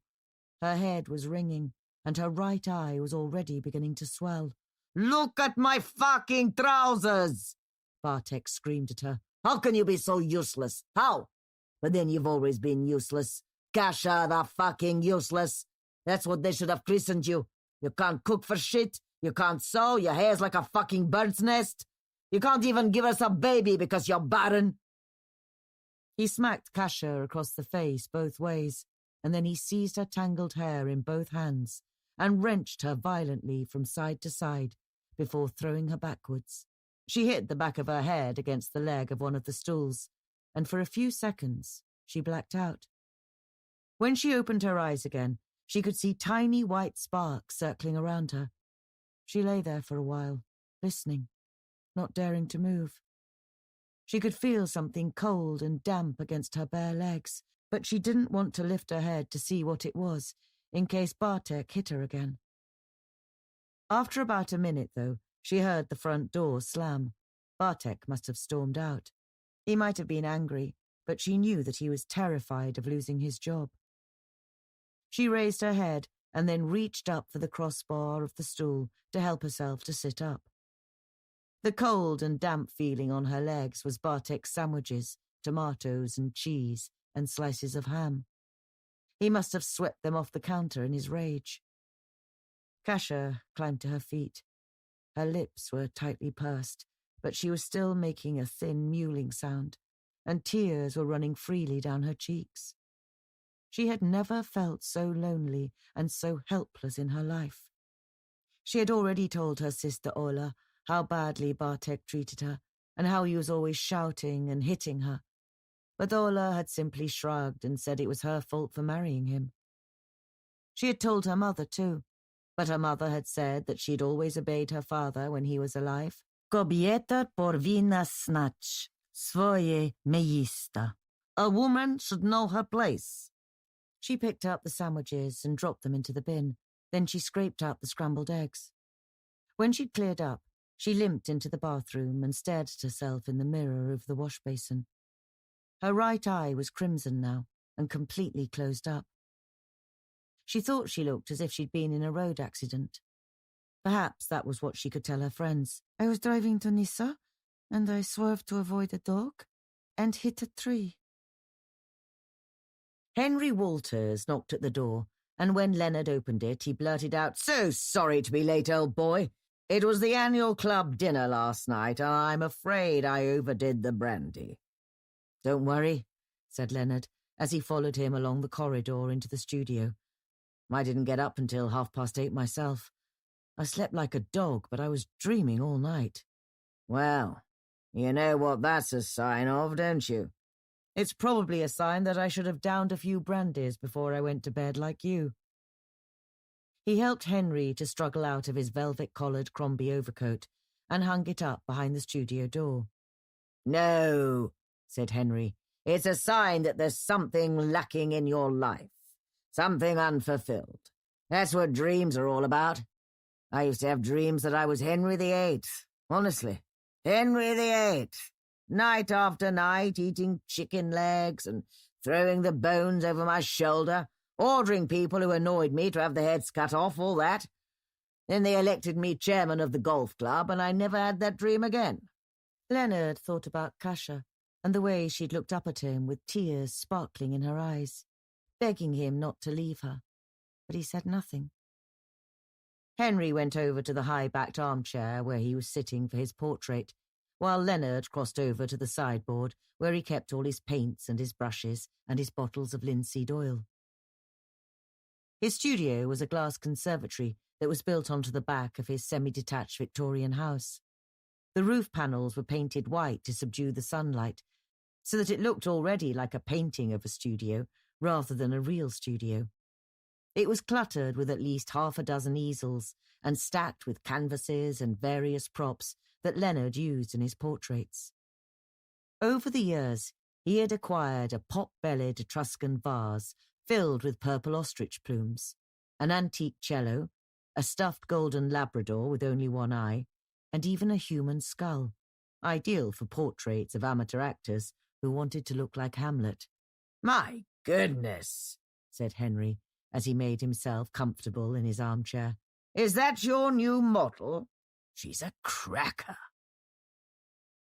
Her head was ringing, and her right eye was already beginning to swell. "Look at my fucking trousers!" Bartek screamed at her. "How can you be so useless? How? But then you've always been useless. Kasia the fucking useless. That's what they should have christened you. You can't cook for shit. You can't sew. Your hair's like a fucking bird's nest. You can't even give us a baby because you're barren." He smacked Kasia across the face both ways, and then he seized her tangled hair in both hands and wrenched her violently from side to side before throwing her backwards. She hit the back of her head against the leg of one of the stools, and for a few seconds she blacked out. When she opened her eyes again, she could see tiny white sparks circling around her. She lay there for a while, listening, not daring to move. She could feel something cold and damp against her bare legs, but she didn't want to lift her head to see what it was, in case Bartek hit her again. After about a minute, though, she heard the front door slam. Bartek must have stormed out. He might have been angry, but she knew that he was terrified of losing his job. She raised her head and then reached up for the crossbar of the stool to help herself to sit up. The cold and damp feeling on her legs was Bartek's sandwiches, tomatoes and cheese, and slices of ham. He must have swept them off the counter in his rage. Kasia climbed to her feet. Her lips were tightly pursed, but she was still making a thin mewling sound, and tears were running freely down her cheeks. She had never felt so lonely and so helpless in her life. She had already told her sister Ola how badly Bartek treated her and how he was always shouting and hitting her. But Ola had simply shrugged and said it was her fault for marrying him. She had told her mother too, but her mother had said that she'd always obeyed her father when he was alive. Kobieta powinna znać swoje miejsce. A woman should know her place. She picked up the sandwiches and dropped them into the bin. Then she scraped up the scrambled eggs. When she'd cleared up, she limped into the bathroom and stared at herself in the mirror over the wash basin. Her right eye was crimson now and completely closed up. She thought she looked as if she'd been in a road accident. Perhaps that was what she could tell her friends. I was driving to Nissa, and I swerved to avoid a dog and hit a tree. Henry Walters knocked at the door, and when Leonard opened it, he blurted out, "So sorry to be late, old boy. It was the annual club dinner last night, and I'm afraid I overdid the brandy." "Don't worry," said Leonard, as he followed him along the corridor into the studio. "I didn't get up until 8:30 myself. I slept like a dog, but I was dreaming all night." "Well, you know what that's a sign of, don't you?" "It's probably a sign that I should have downed a few brandies before I went to bed like you." He helped Henry to struggle out of his velvet-collared Crombie overcoat and hung it up behind the studio door. "No," said Henry, "it's a sign that there's something lacking in your life, something unfulfilled. That's what dreams are all about. I used to have dreams that I was Henry VIII, honestly. Henry VIII. Night after night, eating chicken legs and throwing the bones over my shoulder, ordering people who annoyed me to have their heads cut off, all that. Then they elected me chairman of the golf club, and I never had that dream again." Leonard thought about Kasia and the way she'd looked up at him with tears sparkling in her eyes, begging him not to leave her, but he said nothing. Henry went over to the high-backed armchair where he was sitting for his portrait, while Leonard crossed over to the sideboard where he kept all his paints and his brushes and his bottles of linseed oil. His studio was a glass conservatory that was built onto the back of his semi-detached Victorian house. The roof panels were painted white to subdue the sunlight, so that it looked already like a painting of a studio rather than a real studio. It was cluttered with at least 6 easels and stacked with canvases and various props that Leonard used in his portraits. Over the years, he had acquired a pot-bellied Etruscan vase filled with purple ostrich plumes, an antique cello, a stuffed golden Labrador with only one eye, and even a human skull, ideal for portraits of amateur actors who wanted to look like Hamlet. "My goodness," said Henry, as he made himself comfortable in his armchair. "Is that your new model? She's a cracker."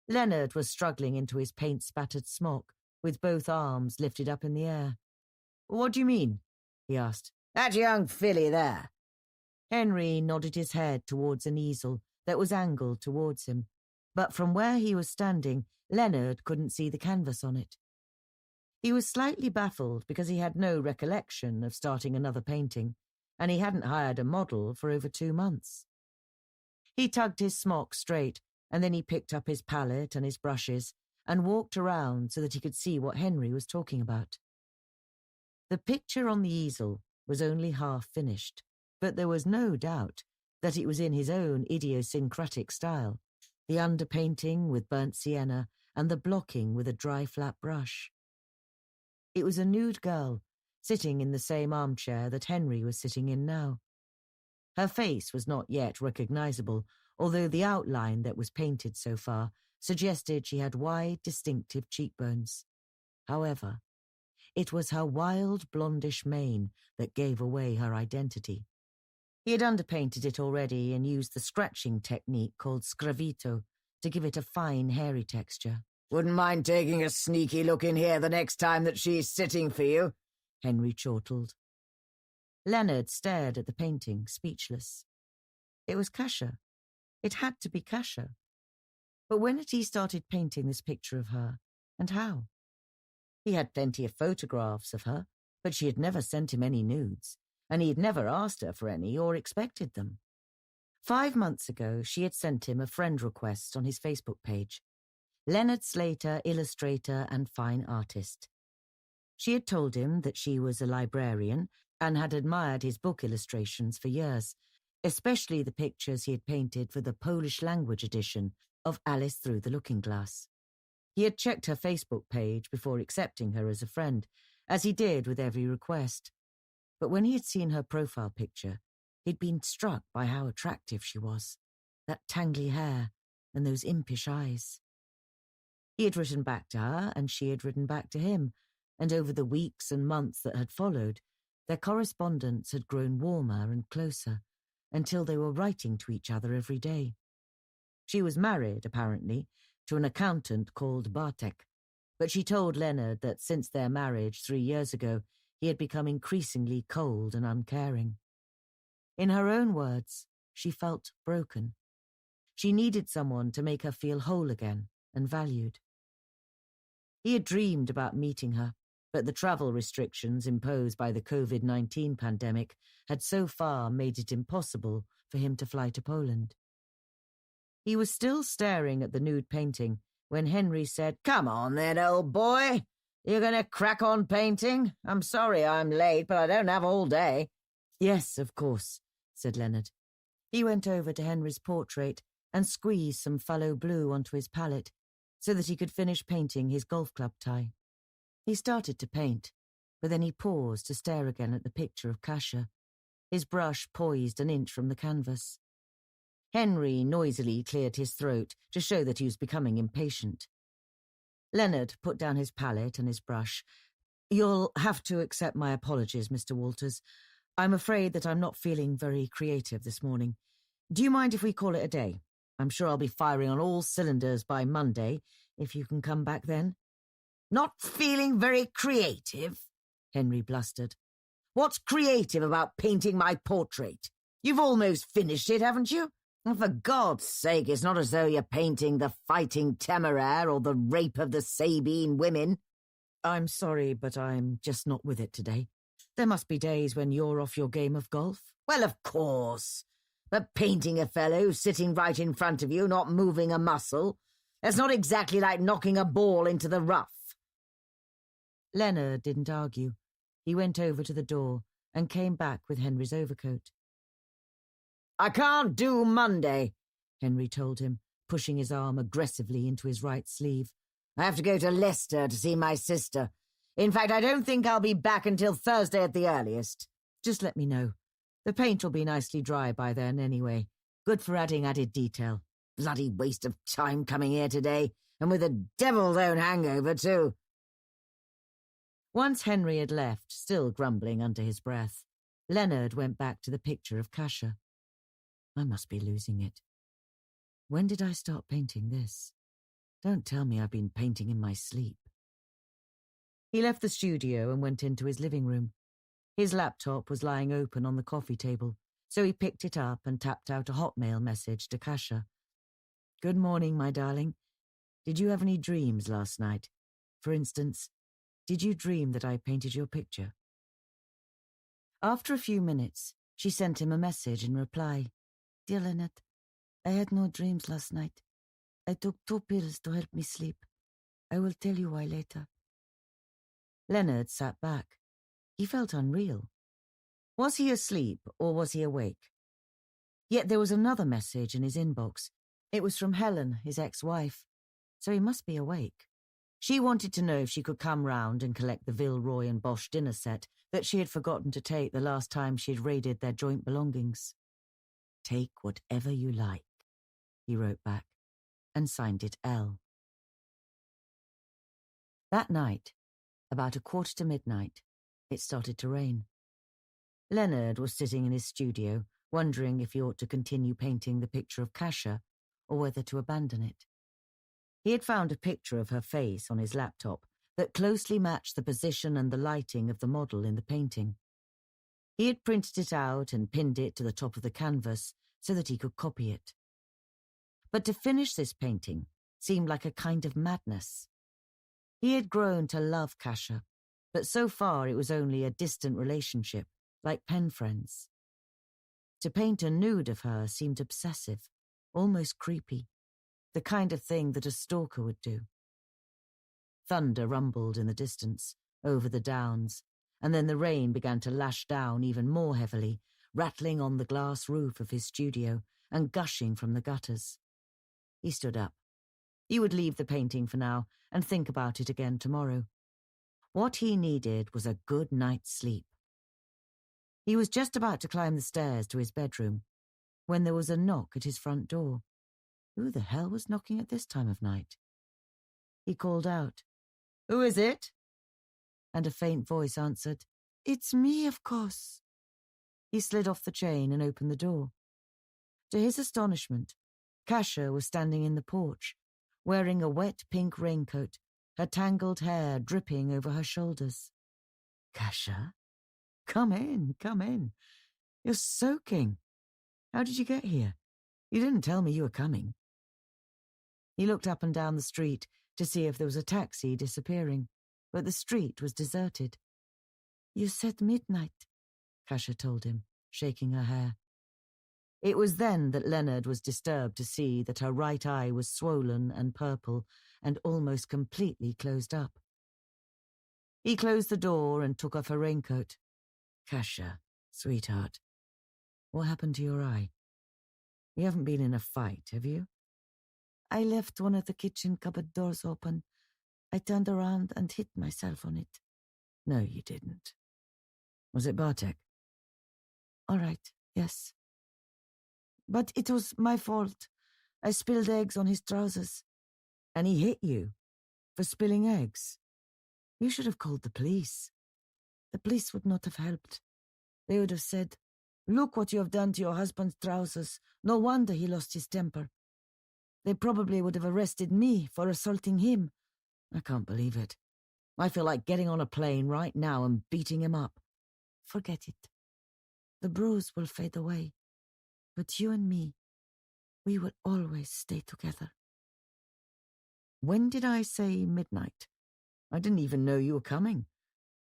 Leonard was struggling into his paint-spattered smock, with both arms lifted up in the air. "What do you mean?" he asked. "That young filly there." Henry nodded his head towards an easel that was angled towards him, but from where he was standing, Leonard couldn't see the canvas on it. He was slightly baffled because he had no recollection of starting another painting, and he hadn't hired a model for over 2 months. He tugged his smock straight, and then he picked up his palette and his brushes and walked around so that he could see what Henry was talking about. The picture on the easel was only half finished, but there was no doubt that it was in his own idiosyncratic style, the underpainting with burnt sienna and the blocking with a dry flat brush. It was a nude girl, sitting in the same armchair that Henry was sitting in now. Her face was not yet recognizable, although the outline that was painted so far suggested she had wide, distinctive cheekbones. However, it was her wild blondish mane that gave away her identity. He had underpainted it already and used the scratching technique called scravito to give it a fine, hairy texture. "Wouldn't mind taking a sneaky look in here the next time that she's sitting for you," Henry chortled. Leonard stared at the painting, speechless. It was Kasia. It had to be Kasia. But when had he started painting this picture of her, and how? He had plenty of photographs of her, but she had never sent him any nudes, and he had never asked her for any or expected them. 5 months ago, she had sent him a friend request on his Facebook page. Leonard Slater, illustrator and fine artist. She had told him that she was a librarian and had admired his book illustrations for years, especially the pictures he had painted for the Polish language edition of Alice Through the Looking Glass. He had checked her Facebook page before accepting her as a friend, as he did with every request. But when he had seen her profile picture, he'd been struck by how attractive she was, that tangly hair and those impish eyes. He had written back to her, and she had written back to him, and over the weeks and months that had followed, their correspondence had grown warmer and closer, until they were writing to each other every day. She was married, apparently, to an accountant called Bartek, but she told Leonard that since their marriage 3 years ago, he had become increasingly cold and uncaring. In her own words, she felt broken. She needed someone to make her feel whole again and valued. He had dreamed about meeting her, but the travel restrictions imposed by the COVID-19 pandemic had so far made it impossible for him to fly to Poland. He was still staring at the nude painting when Henry said, "Come on then, old boy. You're going to crack on painting? I'm sorry I'm late, but I don't have all day." "Yes, of course," said Leonard. He went over to Henry's portrait and squeezed some phthalo blue onto his palette so that he could finish painting his golf club tie. He started to paint, but then he paused to stare again at the picture of Kasia, his brush poised an inch from the canvas. Henry noisily cleared his throat to show that he was becoming impatient. Leonard put down his palette and his brush. "You'll have to accept my apologies, Mr. Walters. I'm afraid that I'm not feeling very creative this morning. Do you mind if we call it a day? I'm sure I'll be firing on all cylinders by Monday, if you can come back then." "Not feeling very creative?" Henry blustered. "What's creative about painting my portrait? You've almost finished it, haven't you? And for God's sake, it's not as though you're painting the Fighting Temeraire or the Rape of the Sabine Women." "I'm sorry, but I'm just not with it today. There must be days when you're off your game of golf." "Well, of course. But painting a fellow sitting right in front of you, not moving a muscle, that's not exactly like knocking a ball into the rough." Leonard didn't argue. He went over to the door and came back with Henry's overcoat. "I can't do Monday," Henry told him, pushing his arm aggressively into his right sleeve. "I have to go to Leicester to see my sister. In fact, I don't think I'll be back until Thursday at the earliest." "Just let me know. The paint will be nicely dry by then anyway. Good for adding added detail." "Bloody waste of time coming here today, and with a devil's own hangover, too." Once Henry had left, still grumbling under his breath, Leonard went back to the picture of Kasia. I must be losing it. When did I start painting this? Don't tell me I've been painting in my sleep. He left the studio and went into his living room. His laptop was lying open on the coffee table, so he picked it up and tapped out a Hotmail message to Kasia. "Good morning, my darling. Did you have any dreams last night? For instance, did you dream that I painted your picture?" After a few minutes, she sent him a message in reply. "Dear Leonard, I had no dreams last night. I took 2 pills to help me sleep. I will tell you why later." Leonard sat back. He felt unreal. Was he asleep or was he awake? Yet there was another message in his inbox. It was from Helen, his ex-wife. So he must be awake. She wanted to know if she could come round and collect the Villeroy and Bosch dinner set that she had forgotten to take the last time she had raided their joint belongings. "Take whatever you like," he wrote back, and signed it L. That night, about 1:45, it started to rain. Leonard was sitting in his studio, wondering if he ought to continue painting the picture of Kasia or whether to abandon it. He had found a picture of her face on his laptop that closely matched the position and the lighting of the model in the painting. He had printed it out and pinned it to the top of the canvas so that he could copy it. But to finish this painting seemed like a kind of madness. He had grown to love Kasia, but so far it was only a distant relationship, like pen friends. To paint a nude of her seemed obsessive, almost creepy, the kind of thing that a stalker would do. Thunder rumbled in the distance, over the downs, and then the rain began to lash down even more heavily, rattling on the glass roof of his studio and gushing from the gutters. He stood up. He would leave the painting for now and think about it again tomorrow. What he needed was a good night's sleep. He was just about to climb the stairs to his bedroom when there was a knock at his front door. Who the hell was knocking at this time of night? He called out, "Who is it?" And a faint voice answered, "It's me, of course." He slid off the chain and opened the door. To his astonishment, Kasia was standing in the porch, wearing a wet pink raincoat, her tangled hair dripping over her shoulders. "Kasia? Come in, come in. You're soaking. How did you get here? You didn't tell me you were coming." He looked up and down the street to see if there was a taxi disappearing, but the street was deserted. "You said midnight," Kasia told him, shaking her hair. It was then that Leonard was disturbed to see that her right eye was swollen and purple and almost completely closed up. He closed the door and took off her raincoat. "Kasia, sweetheart, what happened to your eye? You haven't been in a fight, have you?" "I left one of the kitchen cupboard doors open. I turned around and hit myself on it." "No, you didn't. Was it Bartek?" "All right, yes. But it was my fault. I spilled eggs on his trousers." "And he hit you? For spilling eggs? You should have called the police." "The police would not have helped. They would have said, 'Look what you have done to your husband's trousers. No wonder he lost his temper.' They probably would have arrested me for assaulting him." "I can't believe it. I feel like getting on a plane right now and beating him up." "Forget it. The bruise will fade away. But you and me, we will always stay together." "When did I say midnight? I didn't even know you were coming.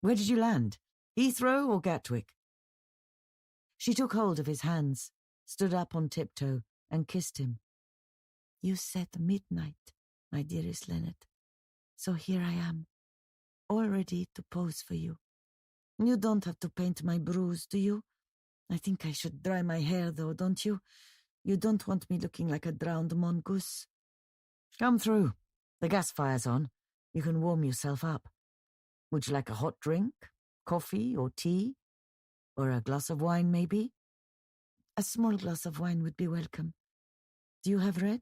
Where did you land? Heathrow or Gatwick?" She took hold of his hands, stood up on tiptoe, and kissed him. "You said midnight, my dearest Leonard. So here I am, all ready to pose for you. You don't have to paint my bruise, do you? I think I should dry my hair, though, don't you? You don't want me looking like a drowned mongoose." "Come through. The gas fire's on. You can warm yourself up. Would you like a hot drink? Coffee or tea? Or a glass of wine, maybe?" "A small glass of wine would be welcome. Do you have red?"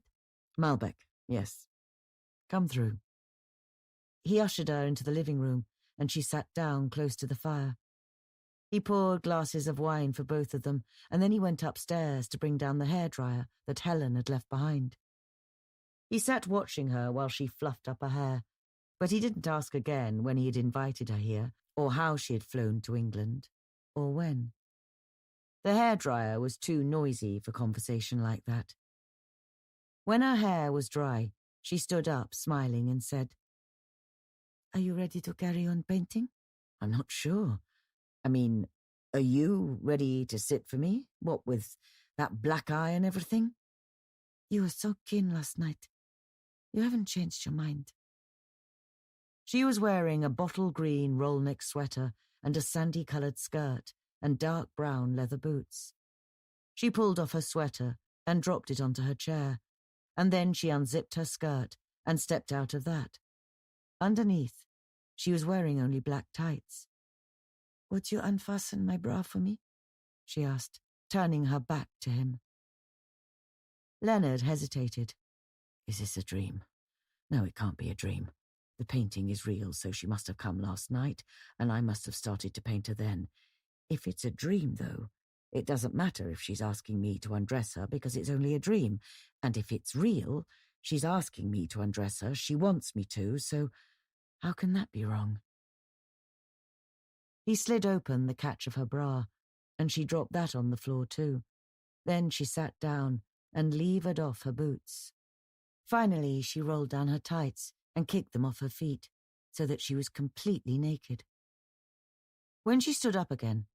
"Malbec, yes. Come through." He ushered her into the living room, and she sat down close to the fire. He poured glasses of wine for both of them, and then he went upstairs to bring down the hairdryer that Helen had left behind. He sat watching her while she fluffed up her hair, but he didn't ask again when he had invited her here, or how she had flown to England, or when. The hairdryer was too noisy for conversation like that. When her hair was dry, she stood up, smiling, and said, "Are you ready to carry on painting?" "I'm not sure. I mean, are you ready to sit for me? What with that black eye and everything?" "You were so keen last night. You haven't changed your mind." She was wearing a bottle green roll-neck sweater and a sandy-coloured skirt and dark brown leather boots. She pulled off her sweater and dropped it onto her chair, and then she unzipped her skirt and stepped out of that. Underneath, she was wearing only black tights. "Would you unfasten my bra for me?" she asked, turning her back to him. Leonard hesitated. Is this a dream? No, it can't be a dream. The painting is real, so she must have come last night, and I must have started to paint her then. If it's a dream, though, it doesn't matter if she's asking me to undress her because it's only a dream. And if it's real, she's asking me to undress her, she wants me to, so how can that be wrong? He slid open the catch of her bra, and she dropped that on the floor too. Then she sat down and levered off her boots. Finally, she rolled down her tights and kicked them off her feet, so that she was completely naked. When she stood up again,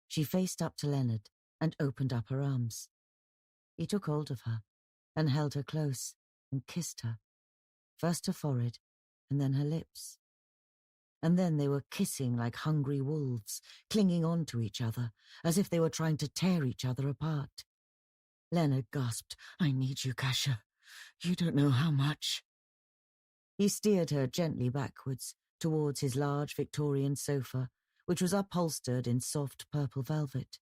she faced up to Leonard and opened up her arms. He took hold of her and held her close and kissed her, first her forehead and then her lips. And then they were kissing like hungry wolves, clinging on to each other, as if they were trying to tear each other apart. Leonard gasped, "I need you, Kasia. You don't know how much." He steered her gently backwards towards his large Victorian sofa, which was upholstered in soft purple velvet.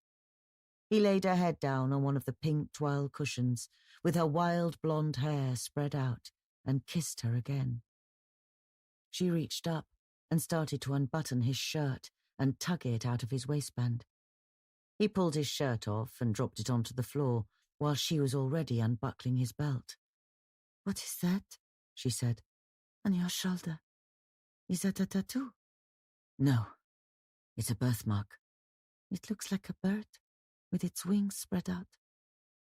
He laid her head down on one of the pink twill cushions, with her wild blonde hair spread out, and kissed her again. She reached up and started to unbutton his shirt and tug it out of his waistband. He pulled his shirt off and dropped it onto the floor, while she was already unbuckling his belt. "What is that?" she said. "On your shoulder. Is that a tattoo?" "No, it's a birthmark." "It looks like a bird, with its wings spread out,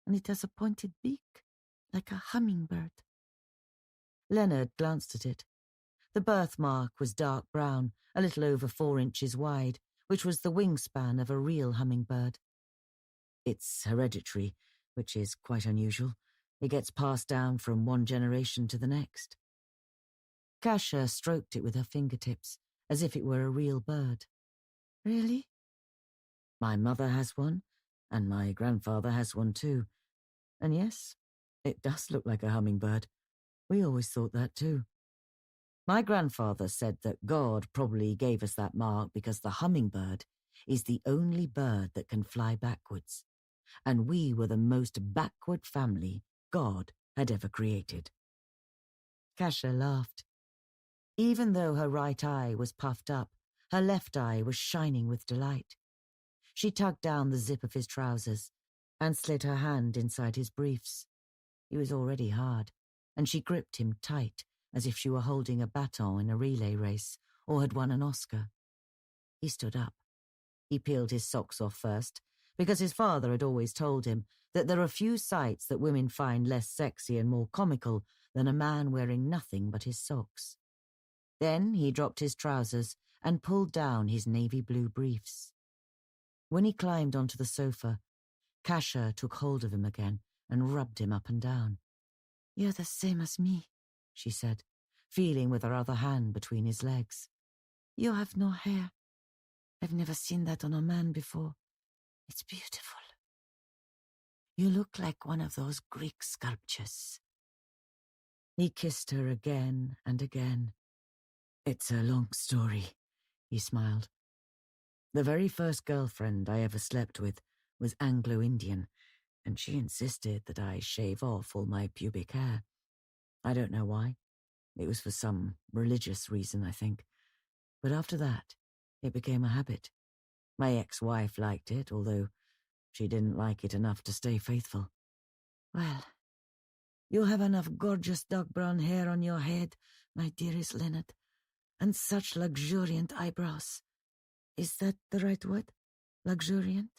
and it has a pointed beak, like a hummingbird." Leonard glanced at it. The birthmark was dark brown, a little over 4 inches wide, which was the wingspan of a real hummingbird. It's hereditary, which is quite unusual. It gets passed down from one generation to the next. Kasia stroked it with her fingertips, as if it were a real bird. "Really?" "My mother has one, and my grandfather has one too. And yes, it does look like a hummingbird. We always thought that too. My grandfather said that God probably gave us that mark because the hummingbird is the only bird that can fly backwards, and we were the most backward family God had ever created." Kasia laughed. Even though her right eye was puffed up, her left eye was shining with delight. She tugged down the zip of his trousers and slid her hand inside his briefs. He was already hard, and she gripped him tight, as if she were holding a baton in a relay race or had won an Oscar. He stood up. He peeled his socks off first, because his father had always told him that there are few sights that women find less sexy and more comical than a man wearing nothing but his socks. Then he dropped his trousers and pulled down his navy blue briefs. When he climbed onto the sofa, Kasia took hold of him again and rubbed him up and down. "You're the same as me," she said, feeling with her other hand between his legs. "You have no hair. I've never seen that on a man before. It's beautiful. You look like one of those Greek sculptures." He kissed her again and again. "It's a long story," he smiled. "The very first girlfriend I ever slept with was Anglo-Indian, and she insisted that I shave off all my pubic hair. I don't know why. It was for some religious reason, I think. But after that, it became a habit. My ex-wife liked it, although she didn't like it enough to stay faithful." "Well, you have enough gorgeous dark brown hair on your head, my dearest Leonard, and such luxuriant eyebrows. Is that the right word? Luxuriant?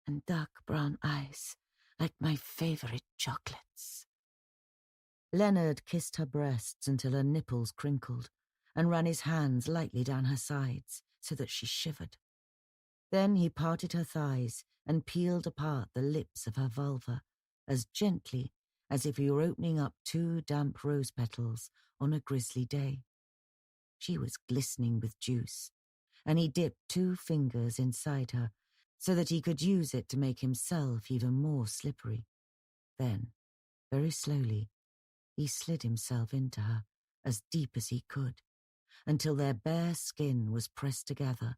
And dark brown eyes, like my favorite chocolates." Leonard kissed her breasts until her nipples crinkled, and ran his hands lightly down her sides so that she shivered. Then he parted her thighs and peeled apart the lips of her vulva, as gently as if he were opening up 2 damp rose petals on a grisly day. She was glistening with juice, and he dipped 2 fingers inside her so that he could use it to make himself even more slippery. Then, very slowly, he slid himself into her as deep as he could, until their bare skin was pressed together,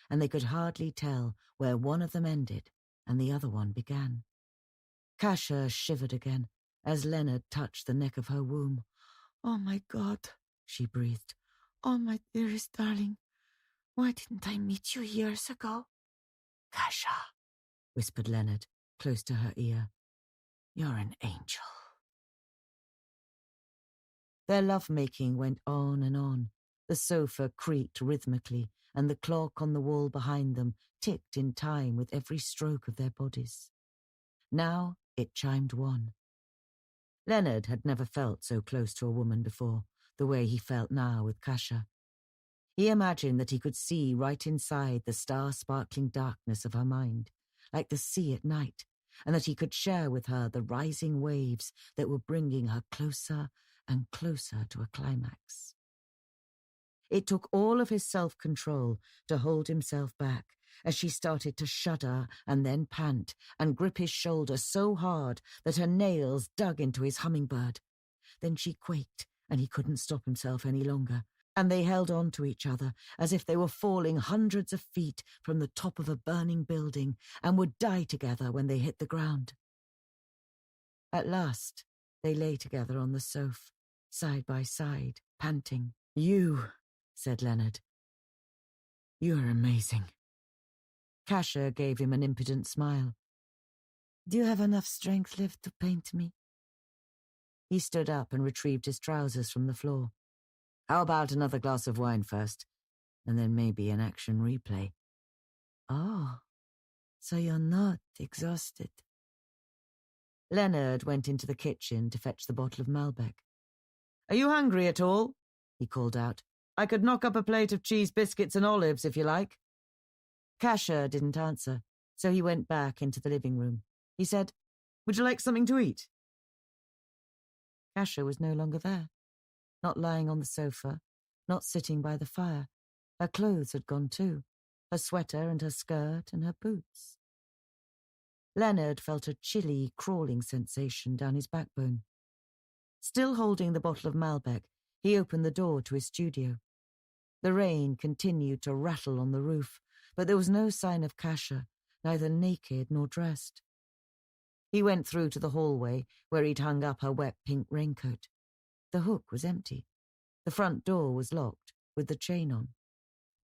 and they could hardly tell where one of them ended and the other one began. Kasia shivered again as Leonard touched the neck of her womb. "Oh, my God," she breathed. "Oh, my dearest darling. Why didn't I meet you years ago?" "Kasia," whispered Leonard, close to her ear. "You're an angel." Their lovemaking went on and on. The sofa creaked rhythmically, and the clock on the wall behind them ticked in time with every stroke of their bodies. Now it chimed 1. Leonard had never felt so close to a woman before, the way he felt now with Kasia. He imagined that he could see right inside the star-sparkling darkness of her mind, like the sea at night, and that he could share with her the rising waves that were bringing her closer and closer to a climax. It took all of his self-control to hold himself back as she started to shudder and then pant and grip his shoulder so hard that her nails dug into his hummingbird. Then she quaked and he couldn't stop himself any longer, and they held on to each other as if they were falling hundreds of feet from the top of a burning building and would die together when they hit the ground. At last, they lay together on the sofa, side by side, panting. "You," said Leonard. "You're amazing." Kasia gave him an impudent smile. "Do you have enough strength left to paint me?" He stood up and retrieved his trousers from the floor. "How about another glass of wine first, and then maybe an action replay?" "Oh, so you're not exhausted." Leonard went into the kitchen to fetch the bottle of Malbec. "Are you hungry at all?" he called out. "I could knock up a plate of cheese biscuits and olives if you like." Kasia didn't answer, so he went back into the living room. He said, "Would you like something to eat?" Kasia was no longer there, not lying on the sofa, not sitting by the fire. Her clothes had gone too, her sweater and her skirt and her boots. Leonard felt a chilly, crawling sensation down his backbone. Still holding the bottle of Malbec, he opened the door to his studio. The rain continued to rattle on the roof, but there was no sign of Kasia, neither naked nor dressed. He went through to the hallway where he'd hung up her wet pink raincoat. The hook was empty. The front door was locked, with the chain on.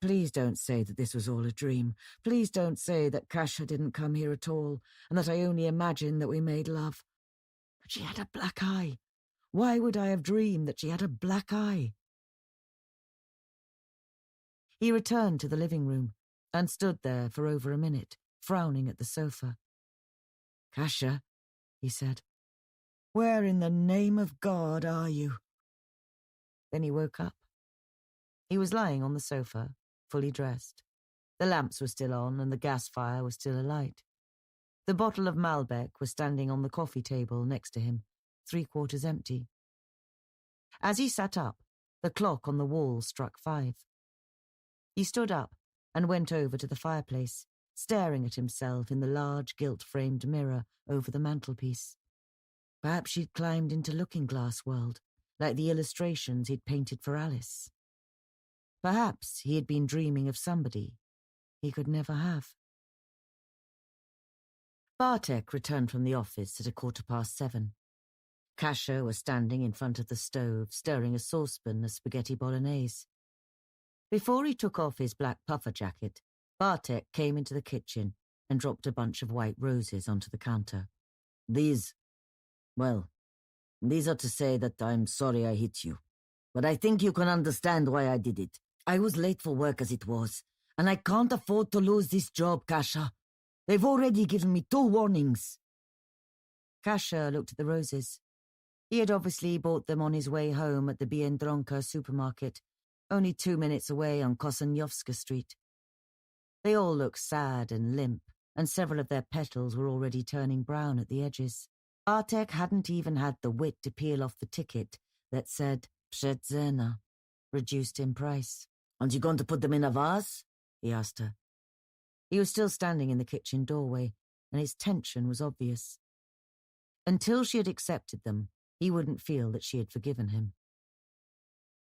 "Please don't say that this was all a dream. Please don't say that Kasia didn't come here at all, and that I only imagined that we made love. But she had a black eye. Why would I have dreamed that she had a black eye?" He returned to the living room and stood there for over a minute, frowning at the sofa. "Kasia," he said, "where in the name of God are you?" Then he woke up. He was lying on the sofa, fully dressed. The lamps were still on and the gas fire was still alight. The bottle of Malbec was standing on the coffee table next to him, 3/4 empty. As he sat up, the clock on the wall struck 5. He stood up and went over to the fireplace, staring at himself in the large gilt-framed mirror over the mantelpiece. Perhaps she'd climbed into Looking-Glass World, like the illustrations he'd painted for Alice. Perhaps he had been dreaming of somebody he could never have. Bartek returned from the office at 7:15. Kasia was standing in front of the stove, stirring a saucepan of spaghetti bolognese. Before he took off his black puffer jacket, Bartek came into the kitchen and dropped a bunch of white roses onto the counter. These are to say that I'm sorry I hit you. But I think you can understand why I did it. I was late for work as it was, and I can't afford to lose this job, Kasia. They've already given me 2 warnings. Kasia looked at the roses. He had obviously bought them on his way home at the Biedronka supermarket, only 2 minutes away on Koseniowska Street. They all looked sad and limp, and several of their petals were already turning brown at the edges. Bartek hadn't even had the wit to peel off the ticket that said Przecena, reduced in price. "Aren't you going to put them in a vase?" he asked her. He was still standing in the kitchen doorway, and his tension was obvious. Until she had accepted them, he wouldn't feel that she had forgiven him.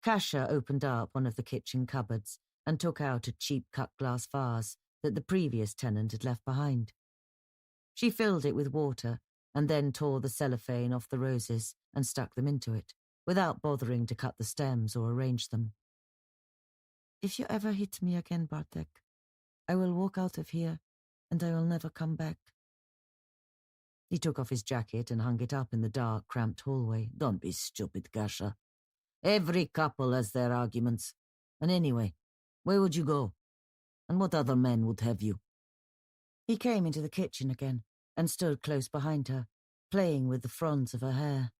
Kasia opened up one of the kitchen cupboards and took out a cheap cut-glass vase that the previous tenant had left behind. She filled it with water and then tore the cellophane off the roses and stuck them into it, without bothering to cut the stems or arrange them. "If you ever hit me again, Bartek, I will walk out of here and I will never come back." He took off his jacket and hung it up in the dark, cramped hallway. "Don't be stupid, Kasia. Every couple has their arguments. And anyway, where would you go? And what other men would have you?" He came into the kitchen again and stood close behind her, playing with the fronds of her hair.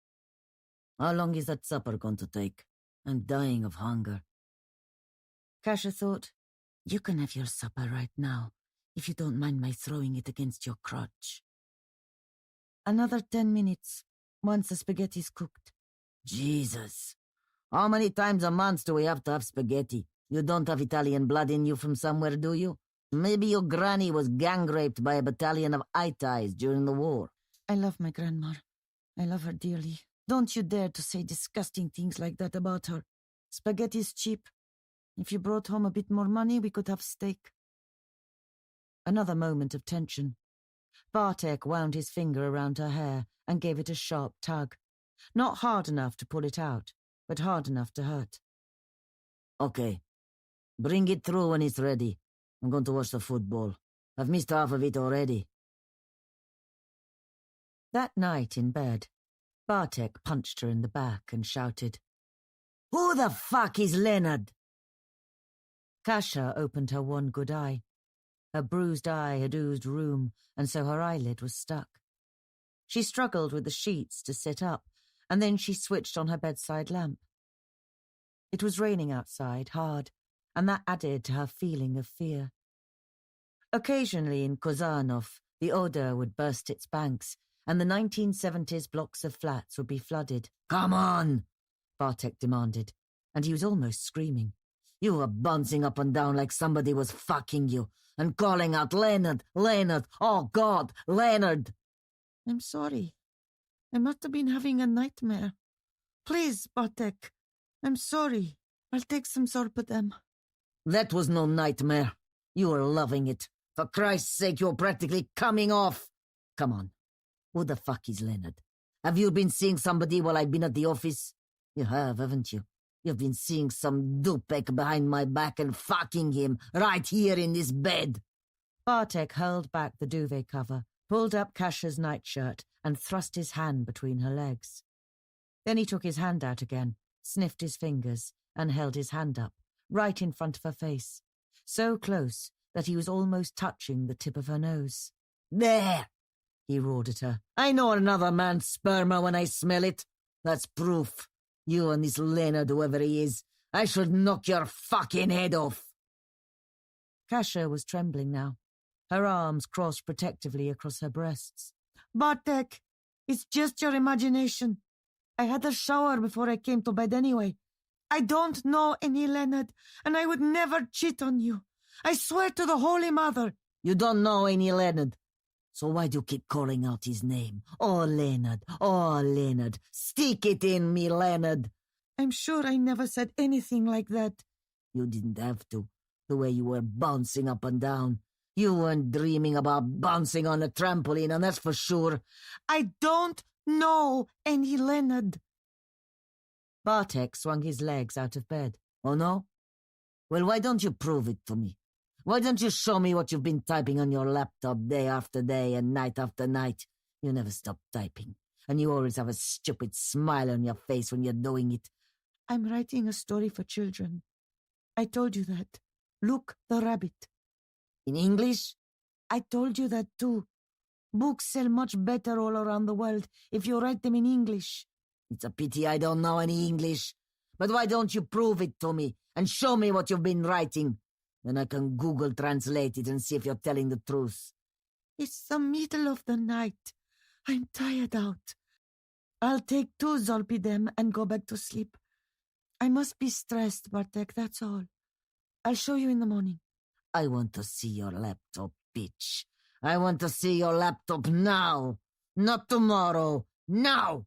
How long is that supper going to take? I'm dying of hunger. Kasia thought, you can have your supper right now, if you don't mind my throwing it against your crotch. Another 10 minutes, once the spaghetti's cooked. Jesus. How many times a month do we have to have spaghetti? You don't have Italian blood in you from somewhere, do you? Maybe your granny was gang-raped by a battalion of Itais during the war. I love my grandma. I love her dearly. Don't you dare to say disgusting things like that about her. Spaghetti's cheap. If you brought home a bit more money, we could have steak. Another moment of tension. Bartek wound his finger around her hair and gave it a sharp tug. Not hard enough to pull it out, but hard enough to hurt. Okay. Bring it through when it's ready. I'm going to watch the football. I've missed half of it already. That night in bed, Bartek punched her in the back and shouted, Who the fuck is Leonard? Kasia opened her one good eye. Her bruised eye had oozed rheum, and so her eyelid was stuck. She struggled with the sheets to sit up, and then she switched on her bedside lamp. It was raining outside, hard, and that added to her feeling of fear. Occasionally in Kozanov, the Oder would burst its banks, and the 1970s blocks of flats would be flooded. Come on, Bartek demanded, and he was almost screaming. You were bouncing up and down like somebody was fucking you, and calling out, Leonard, Leonard, oh God, Leonard. I'm sorry. I must have been having a nightmare. Please, Bartek, I'm sorry. I'll take some Sorpedem. That was no nightmare. You were loving it. For Christ's sake, you're practically coming off. Come on. Who the fuck is Leonard? Have you been seeing somebody while I've been at the office? You have, haven't you? You've been seeing some dupek behind my back and fucking him right here in this bed. Bartek hurled back the duvet cover, pulled up Kasia's nightshirt, and thrust his hand between her legs. Then he took his hand out again, sniffed his fingers, and held his hand up, right in front of her face, so close that he was almost touching the tip of her nose. There! He roared at her. I know another man's sperma when I smell it. That's proof. You and this Leonard, whoever he is, I should knock your fucking head off. Kasia was trembling now, her arms crossed protectively across her breasts. Bartek, it's just your imagination. I had a shower before I came to bed anyway. I don't know any Leonard, and I would never cheat on you. I swear to the Holy Mother. You don't know any Leonard. So why do you keep calling out his name? Oh, Leonard. Oh, Leonard. Stick it in me, Leonard. I'm sure I never said anything like that. You didn't have to, the way you were bouncing up and down. You weren't dreaming about bouncing on a trampoline, and that's for sure. I don't know any Leonard. Bartek swung his legs out of bed. Oh, no? Well, why don't you prove it to me? Why don't you show me what you've been typing on your laptop day after day and night after night? You never stop typing, and you always have a stupid smile on your face when you're doing it. I'm writing a story for children. I told you that. Look, the rabbit. In English? I told you that too. Books sell much better all around the world if you write them in English. It's a pity I don't know any English. But why don't you prove it to me and show me what you've been writing? Then I can Google translate it and see if you're telling the truth. It's the middle of the night. I'm tired out. I'll take 2 Zolpidem and go back to sleep. I must be stressed, Bartek, that's all. I'll show you in the morning. I want to see your laptop, bitch. I want to see your laptop now. Not tomorrow. Now!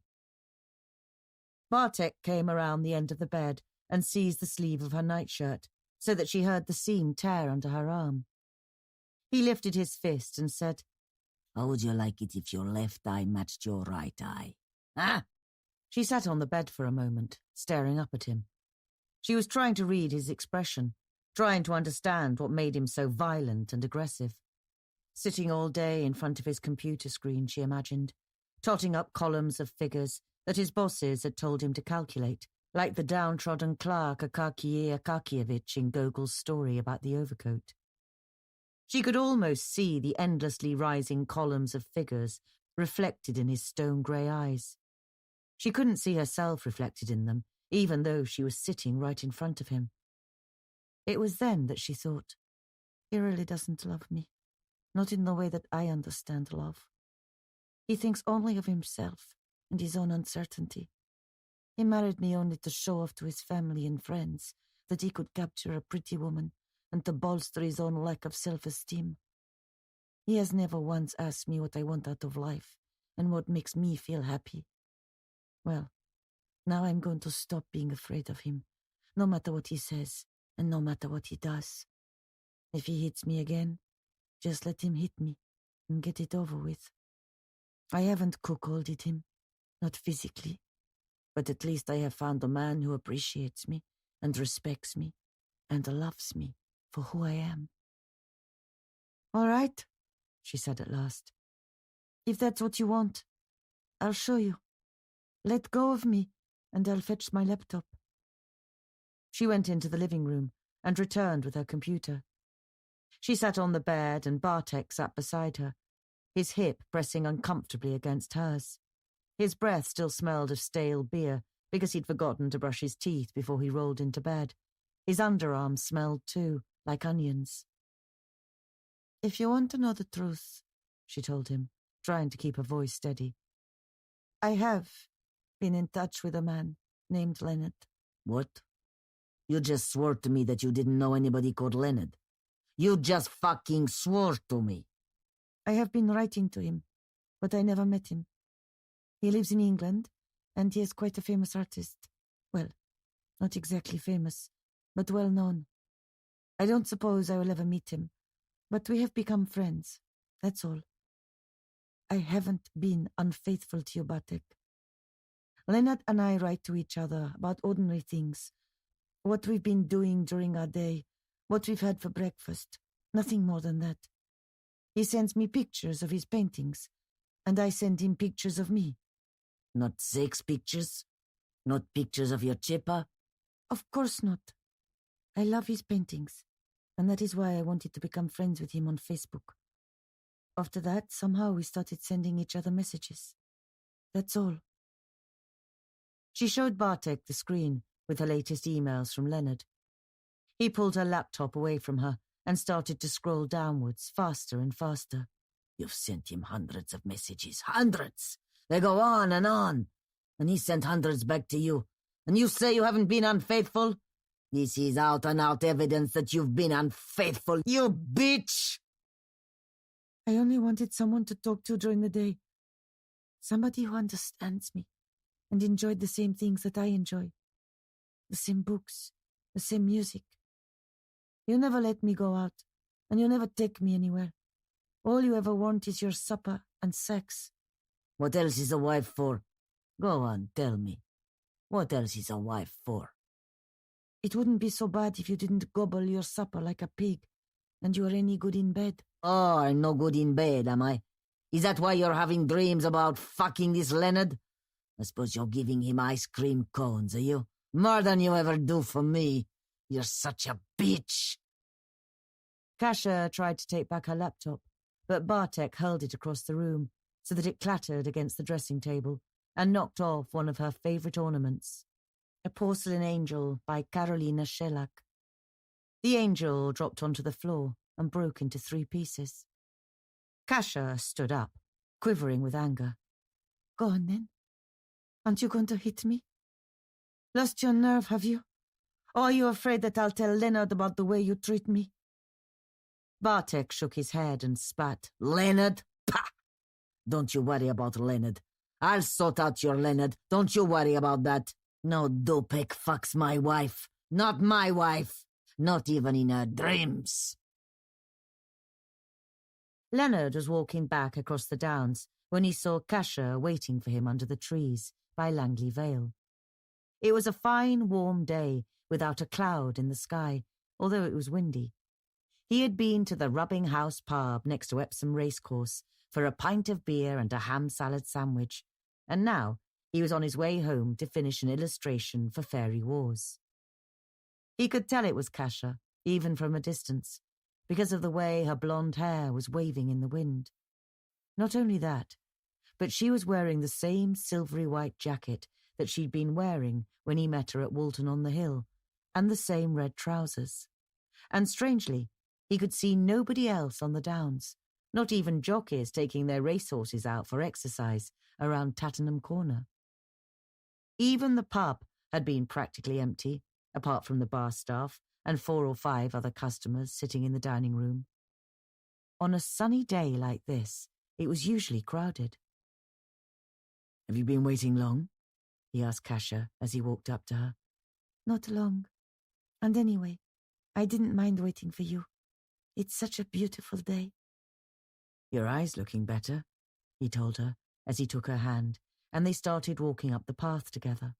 Bartek came around the end of the bed and seized the sleeve of her nightshirt, so that she heard the seam tear under her arm. He lifted his fist and said, How would you like it if your left eye matched your right eye? Huh? She sat on the bed for a moment, staring up at him. She was trying to read his expression, trying to understand what made him so violent and aggressive. Sitting all day in front of his computer screen, she imagined, totting up columns of figures that his bosses had told him to calculate, like the downtrodden clerk Akakiy Akakievich in Gogol's story about the overcoat. She could almost see the endlessly rising columns of figures reflected in his stone-grey eyes. She couldn't see herself reflected in them, even though she was sitting right in front of him. It was then that she thought, he really doesn't love me, not in the way that I understand love. He thinks only of himself and his own uncertainty. He married me only to show off to his family and friends that he could capture a pretty woman and to bolster his own lack of self-esteem. He has never once asked me what I want out of life and what makes me feel happy. Well, now I'm going to stop being afraid of him, no matter what he says and no matter what he does. If he hits me again, just let him hit me and get it over with. I haven't cuckolded him, not physically, but at least I have found a man who appreciates me and respects me and loves me for who I am. All right, she said at last. If that's what you want, I'll show you. Let go of me, and I'll fetch my laptop. She went into the living room and returned with her computer. She sat on the bed and Bartek sat beside her, his hip pressing uncomfortably against hers. His breath still smelled of stale beer because he'd forgotten to brush his teeth before he rolled into bed. His underarms smelled too, like onions. If you want to know the truth, she told him, trying to keep her voice steady, I have been in touch with a man named Leonard. What? You just swore to me that you didn't know anybody called Leonard. You just fucking swore to me. I have been writing to him, but I never met him. He lives in England, and he is quite a famous artist. Well, not exactly famous, but well known. I don't suppose I will ever meet him, but we have become friends, that's all. I haven't been unfaithful to you, Bartek. Leonard and I write to each other about ordinary things, what we've been doing during our day, what we've had for breakfast, nothing more than that. He sends me pictures of his paintings, and I send him pictures of me. Not sex pictures? Not pictures of your chipper? Of course not. I love his paintings, and that is why I wanted to become friends with him on Facebook. After that, somehow we started sending each other messages. That's all. She showed Bartek the screen with her latest emails from Leonard. He pulled her laptop away from her and started to scroll downwards, faster and faster. You've sent him hundreds of messages. Hundreds! They go on. And he sent hundreds back to you. And you say you haven't been unfaithful? This is out-and-out evidence that you've been unfaithful, you bitch! I only wanted someone to talk to during the day. Somebody who understands me and enjoyed the same things that I enjoy. The same books, the same music. You never let me go out, and you never take me anywhere. All you ever want is your supper and sex. What else is a wife for? Go on, tell me. What else is a wife for? It wouldn't be so bad if you didn't gobble your supper like a pig, and you were any good in bed. Oh, I'm no good in bed, am I? Is that why you're having dreams about fucking this Leonard? I suppose you're giving him ice cream cones, are you? More than you ever do for me. You're such a bitch. Kasia tried to take back her laptop, but Bartek hurled it across the room so that it clattered against the dressing table and knocked off one of her favourite ornaments, a porcelain angel by Karolina Shellac. The angel dropped onto the floor and broke into 3 pieces. Kasia stood up, quivering with anger. Go on then. Aren't you going to hit me? Lost your nerve, have you? Or are you afraid that I'll tell Leonard about the way you treat me? Bartek shook his head and spat. Leonard? Pah! Don't you worry about Leonard. I'll sort out your Leonard. Don't you worry about that. No Dopek fucks my wife. Not my wife. Not even in her dreams. Leonard was walking back across the downs when he saw Kasia waiting for him under the trees by Langley Vale. It was a fine, warm day without a cloud in the sky, although it was windy. He had been to the Rubbing House pub next to Epsom Racecourse for a pint of beer and a ham salad sandwich, and now he was on his way home to finish an illustration for Fairy Wars. He could tell it was Kasia, even from a distance, because of the way her blonde hair was waving in the wind. Not only that, but she was wearing the same silvery white jacket that she'd been wearing when he met her at Walton-on-the-Hill, and the same red trousers. And strangely, he could see nobody else on the downs, not even jockeys taking their racehorses out for exercise around Tattenham Corner. Even the pub had been practically empty, apart from the bar staff and 4 or 5 other customers sitting in the dining room. On a sunny day like this, it was usually crowded. "Have you been waiting long?" he asked Kasia as he walked up to her. "Not long. And anyway, I didn't mind waiting for you. It's such a beautiful day." "Your eye's looking better," he told her as he took her hand, and they started walking up the path together.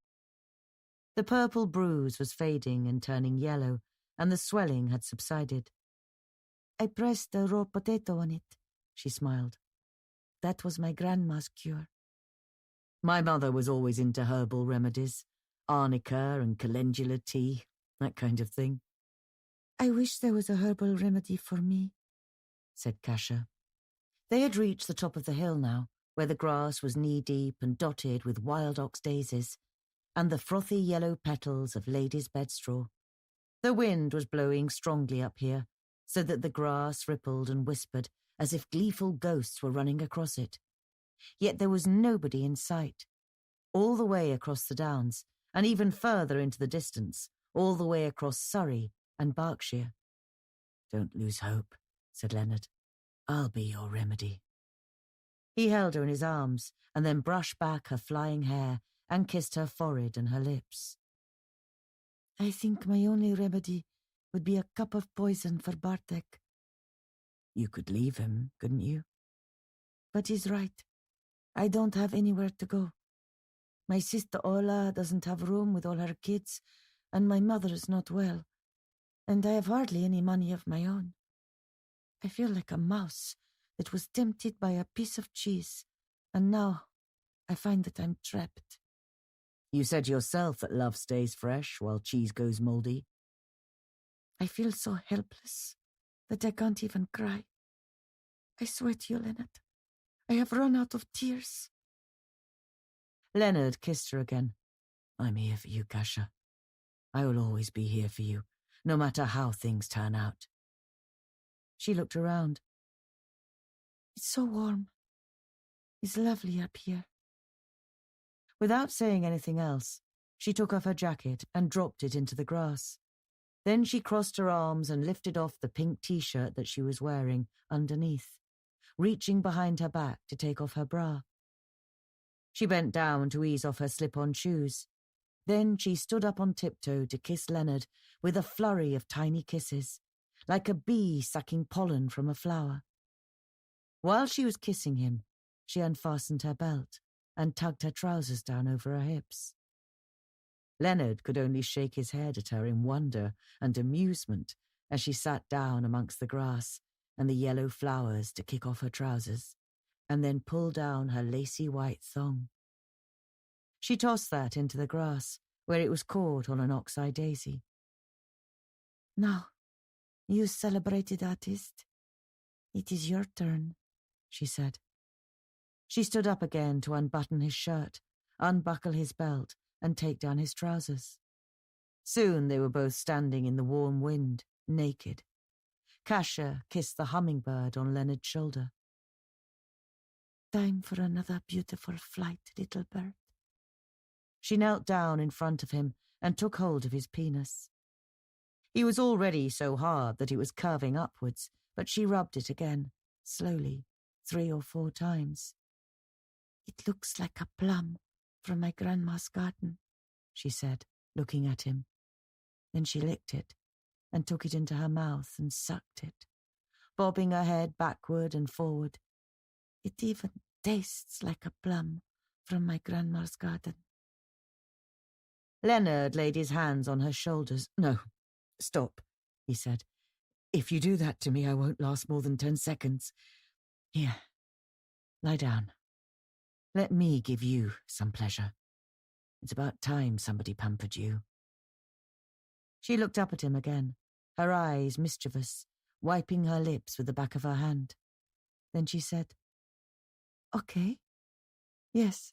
The purple bruise was fading and turning yellow, and the swelling had subsided. "I pressed a raw potato on it," she smiled. "That was my grandma's cure." "My mother was always into herbal remedies, arnica and calendula tea, that kind of thing." "I wish there was a herbal remedy for me," said Kasia. They had reached the top of the hill now, where the grass was knee-deep and dotted with wild ox daisies, and the frothy yellow petals of ladies' bedstraw. The wind was blowing strongly up here, so that the grass rippled and whispered as if gleeful ghosts were running across it. Yet there was nobody in sight. All the way across the downs, and even further into the distance, all the way across Surrey and Berkshire. "Don't lose hope," said Leonard. "I'll be your remedy." He held her in his arms and then brushed back her flying hair and kissed her forehead and her lips. "I think my only remedy would be a cup of poison for Bartek." "You could leave him, couldn't you?" "But he's right. I don't have anywhere to go. My sister Ola doesn't have room with all her kids, and my mother is not well, and I have hardly any money of my own. I feel like a mouse that was tempted by a piece of cheese, and now I find that I'm trapped." "You said yourself that love stays fresh while cheese goes mouldy." "I feel so helpless that I can't even cry. I swear to you, Leonard, I have run out of tears." Leonard kissed her again. "I'm here for you, Kasia. I will always be here for you, no matter how things turn out." She looked around. "It's so warm. It's lovely up here." Without saying anything else, she took off her jacket and dropped it into the grass. Then she crossed her arms and lifted off the pink t-shirt that she was wearing underneath, reaching behind her back to take off her bra. She bent down to ease off her slip-on shoes. Then she stood up on tiptoe to kiss Leonard with a flurry of tiny kisses, like a bee sucking pollen from a flower. While she was kissing him, she unfastened her belt and tugged her trousers down over her hips. Leonard could only shake his head at her in wonder and amusement as she sat down amongst the grass and the yellow flowers to kick off her trousers, and then pull down her lacy white thong. She tossed that into the grass, where it was caught on an ox-eye daisy. "Now, you celebrated artist, it is your turn," she said. She stood up again to unbutton his shirt, unbuckle his belt, and take down his trousers. Soon they were both standing in the warm wind, naked. Kasia kissed the hummingbird on Leonard's shoulder. "Time for another beautiful flight, little bird." She knelt down in front of him and took hold of his penis. He was already so hard that it was curving upwards, but she rubbed it again, slowly, 3 or 4 times. "It looks like a plum from my grandma's garden," she said, looking at him. Then she licked it and took it into her mouth and sucked it, bobbing her head backward and forward. "It even tastes like a plum from my grandma's garden." Leonard laid his hands on her shoulders. "No, stop," he said. "If you do that to me, I won't last more than 10 seconds. Here, lie down. Let me give you some pleasure. It's about time somebody pampered you." She looked up at him again, her eyes mischievous, wiping her lips with the back of her hand. Then she said, "Okay, Yes,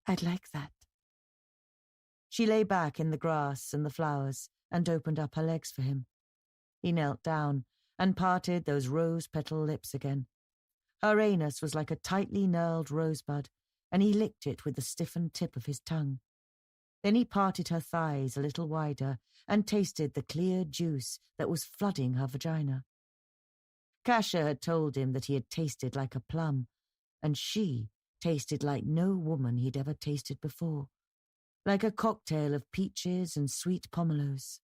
I'd like that. She lay back in the grass and the flowers and opened up her legs for him. He knelt down and parted those rose-petal lips again. Her anus was like a tightly knurled rosebud, and he licked it with the stiffened tip of his tongue. Then he parted her thighs a little wider and tasted the clear juice that was flooding her vagina. Kasia had told him that he had tasted like a plum, and she tasted like no woman he'd ever tasted before, like a cocktail of peaches and sweet pomelos.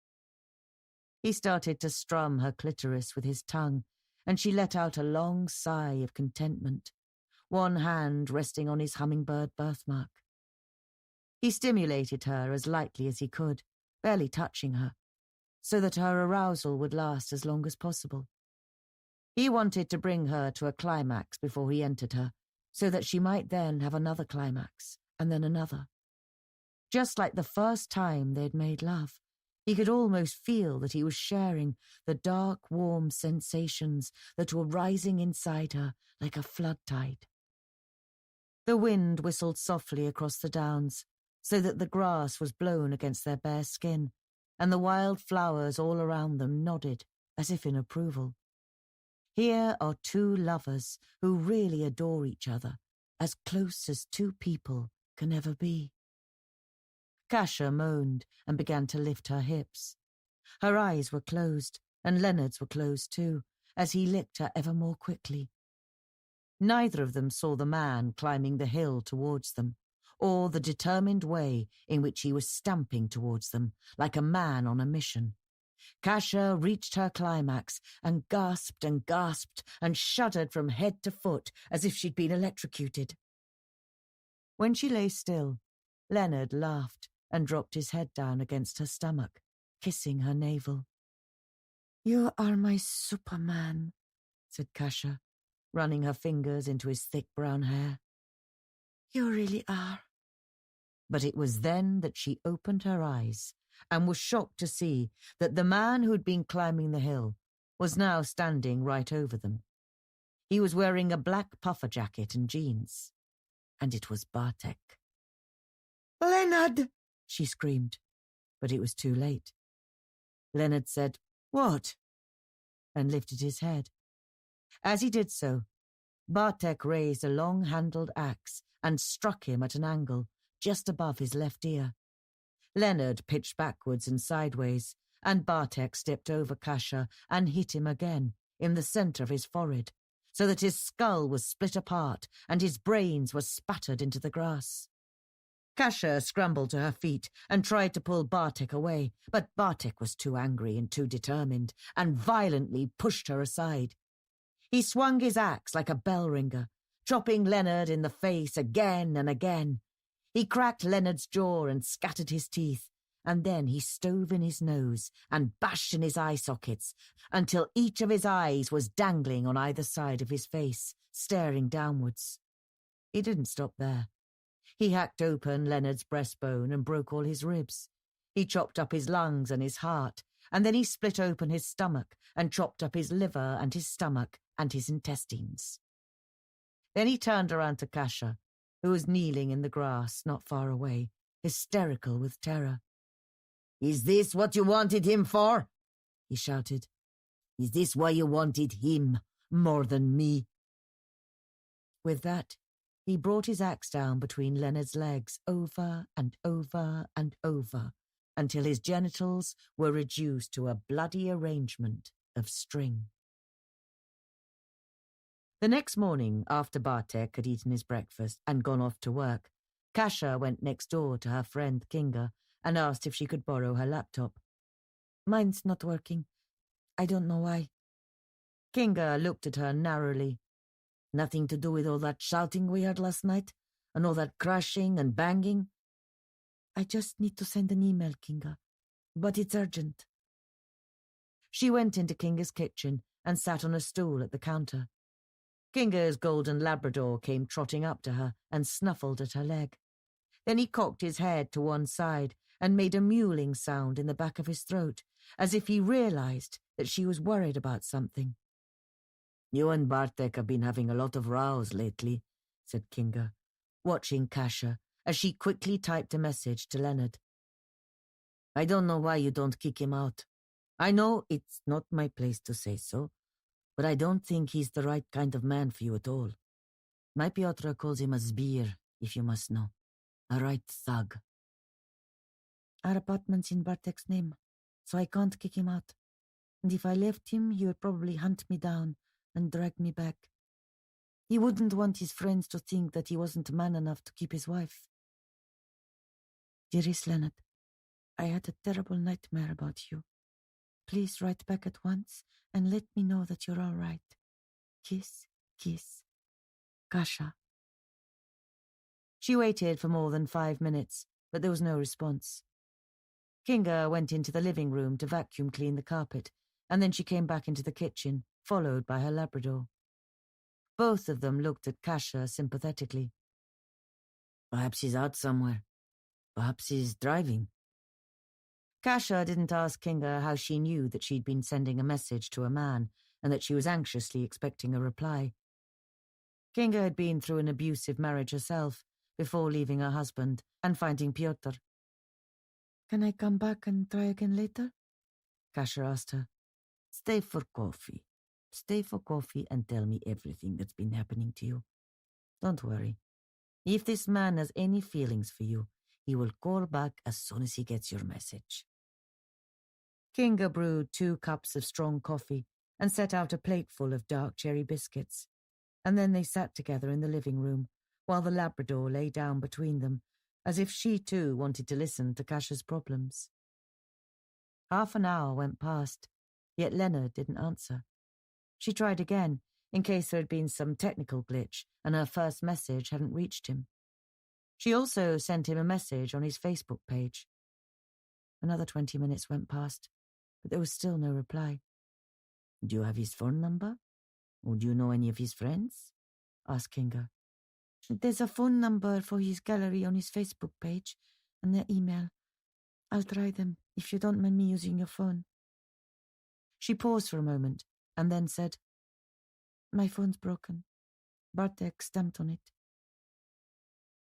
He started to strum her clitoris with his tongue, and she let out a long sigh of contentment, one hand resting on his hummingbird birthmark. He stimulated her as lightly as he could, barely touching her, so that her arousal would last as long as possible. He wanted to bring her to a climax before he entered her, so that she might then have another climax, and then another. Just like the first time they'd made love, he could almost feel that he was sharing the dark, warm sensations that were rising inside her like a flood tide. The wind whistled softly across the downs, so that the grass was blown against their bare skin, and the wild flowers all around them nodded, as if in approval. Here are two lovers who really adore each other, as close as two people can ever be. Kasia moaned and began to lift her hips. Her eyes were closed, and Leonard's were closed too, as he licked her ever more quickly. Neither of them saw the man climbing the hill towards them, or the determined way in which he was stamping towards them, like a man on a mission. Kasia reached her climax and gasped and shuddered from head to foot as if she'd been electrocuted. When she lay still, Leonard laughed and dropped his head down against her stomach, kissing her navel. "You are my Superman," said Kasia, running her fingers into his thick brown hair. "You really are." But it was then that she opened her eyes and was shocked to see that the man who'd been climbing the hill was now standing right over them. He was wearing a black puffer jacket and jeans, and it was Bartek. "Leonard!" she screamed, but it was too late. Leonard said, "What?" and lifted his head. As he did so, Bartek raised a long-handled axe and struck him at an angle, just above his left ear. Leonard pitched backwards and sideways, and Bartek stepped over Kasia and hit him again, in the centre of his forehead, so that his skull was split apart and his brains were spattered into the grass. Kasia scrambled to her feet and tried to pull Bartek away, but Bartek was too angry and too determined, and violently pushed her aside. He swung his axe like a bell ringer, chopping Leonard in the face again and again. He cracked Leonard's jaw and scattered his teeth, and then he stove in his nose and bashed in his eye sockets until each of his eyes was dangling on either side of his face, staring downwards. He didn't stop there. He hacked open Leonard's breastbone and broke all his ribs. He chopped up his lungs and his heart, and then he split open his stomach and chopped up his liver and his stomach and his intestines. Then he turned around to Kasia, who was kneeling in the grass not far away, hysterical with terror. "Is this what you wanted him for?" he shouted. "Is this why you wanted him more than me?" With that, he brought his axe down between Leonard's legs over and over and over, until his genitals were reduced to a bloody arrangement of string. The next morning, after Bartek had eaten his breakfast and gone off to work, Kasia went next door to her friend Kinga and asked if she could borrow her laptop. "Mine's not working. I don't know why." Kinga looked at her narrowly. "Nothing to do with all that shouting we heard last night, and all that crashing and banging?" "I just need to send an email, Kinga, but it's urgent." She went into Kinga's kitchen and sat on a stool at the counter. Kinga's golden Labrador came trotting up to her and snuffled at her leg. Then he cocked his head to one side and made a mewling sound in the back of his throat, as if he realized that she was worried about something. "You and Bartek have been having a lot of rows lately," said Kinga. watching Kasia as she quickly typed a message to Leonard. I don't know why you don't kick him out. I know it's not my place to say so, but I don't think he's the right kind of man for you at all. My Piotr calls him a zbir, if you must know. A right thug. Our apartment's in Bartek's name, so I can't kick him out. And if I left him, he would probably hunt me down and drag me back. He wouldn't want his friends to think that he wasn't man enough to keep his wife. Dearest Leonard, I had a terrible nightmare about you. Please write back at once and let me know that you're all right. Kiss, kiss. Kasia. She waited for more than 5 minutes, but there was no response. Kinga went into the living room to vacuum clean the carpet, and then she came back into the kitchen, followed by her Labrador. Both of them looked at Kasia sympathetically. Perhaps he's out somewhere. Perhaps he's driving. Kasia didn't ask Kinga how she knew that she'd been sending a message to a man and that she was anxiously expecting a reply. Kinga had been through an abusive marriage herself before leaving her husband and finding Piotr. Can I come back and try again later? Kasia asked her. Stay for coffee. Stay for coffee and tell me everything that's been happening to you. Don't worry. If this man has any feelings for you, he will call back as soon as he gets your message. Kinga brewed 2 cups of strong coffee and set out a plateful of dark cherry biscuits, and then they sat together in the living room while the Labrador lay down between them, as if she too wanted to listen to Kasia's problems. Half an hour went past, yet Leonard didn't answer. She tried again, in case there had been some technical glitch and her first message hadn't reached him. She also sent him a message on his Facebook page. Another 20 minutes went past, but there was still no reply. Do you have his phone number? Or do you know any of his friends? Asked Kinga. There's a phone number for his gallery on his Facebook page and their email. I'll try them, if you don't mind me using your phone. She paused for a moment and then said, My phone's broken. Bartek stamped on it.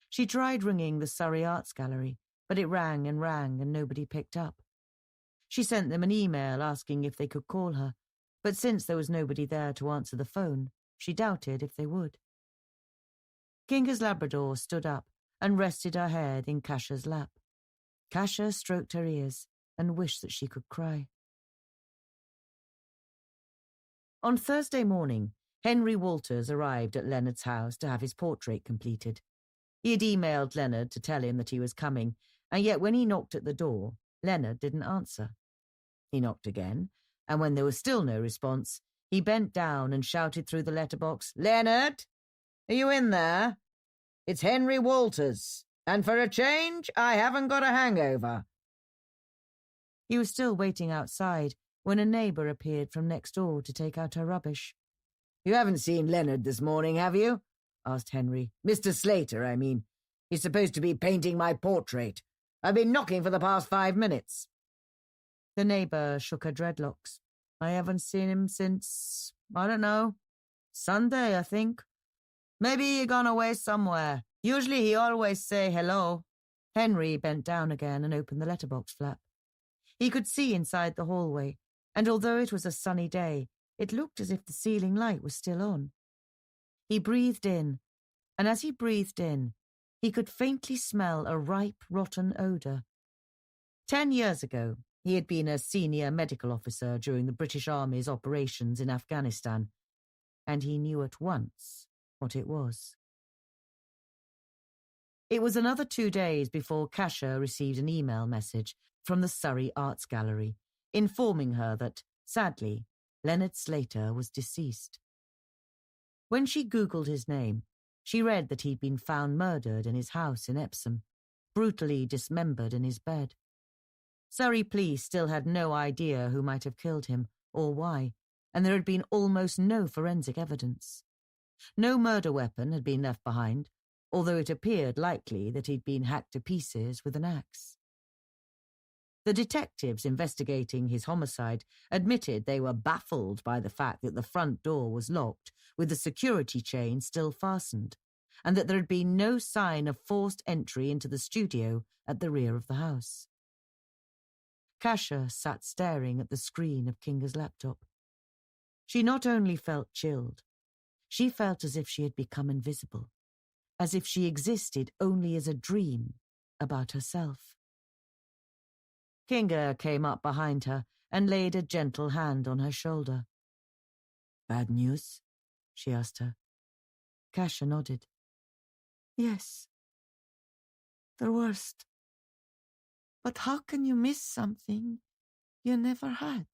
She tried ringing the Surrey Arts Gallery, but it rang and nobody picked up. She sent them an email asking if they could call her, but since there was nobody there to answer the phone, she doubted if they would. Kinga's Labrador stood up and rested her head in Kasia's lap. Kasia stroked her ears and wished that she could cry. On Thursday morning, Henry Walters arrived at Leonard's house to have his portrait completed. He had emailed Leonard to tell him that he was coming, and yet when he knocked at the door, Leonard didn't answer. He knocked again, and when there was still no response, he bent down and shouted through the letterbox, Leonard, are you in there? It's Henry Walters, and for a change, I haven't got a hangover. He was still waiting outside when a neighbour appeared from next door to take out her rubbish. You haven't seen Leonard this morning, have you? Asked Henry. Mr. Slater, I mean. He's supposed to be painting my portrait. I've been knocking for the past 5 minutes. The neighbour shook her dreadlocks. I haven't seen him since, I don't know, Sunday, I think. Maybe he gone away somewhere. Usually he always say hello. Henry bent down again and opened the letterbox flap. He could see inside the hallway, and although it was a sunny day, it looked as if the ceiling light was still on. He breathed in, and as he breathed in, he could faintly smell a ripe, rotten odour. 10 years ago, he had been a senior medical officer during the British Army's operations in Afghanistan, and he knew at once what it was. It was another 2 days before Kasia received an email message from the Surrey Arts Gallery, informing her that, sadly, Leonard Slater was deceased. When she Googled his name, she read that he'd been found murdered in his house in Epsom, brutally dismembered in his bed. Surrey police still had no idea who might have killed him or why, and there had been almost no forensic evidence. No murder weapon had been left behind, although it appeared likely that he'd been hacked to pieces with an axe. The detectives investigating his homicide admitted they were baffled by the fact that the front door was locked, with the security chain still fastened, and that there had been no sign of forced entry into the studio at the rear of the house. Kasia sat staring at the screen of Kinga's laptop. She not only felt chilled, she felt as if she had become invisible, as if she existed only as a dream about herself. Kinga came up behind her and laid a gentle hand on her shoulder. "Bad news?" she asked her. Kasia nodded. "Yes. The worst. But how can you miss something you never had?"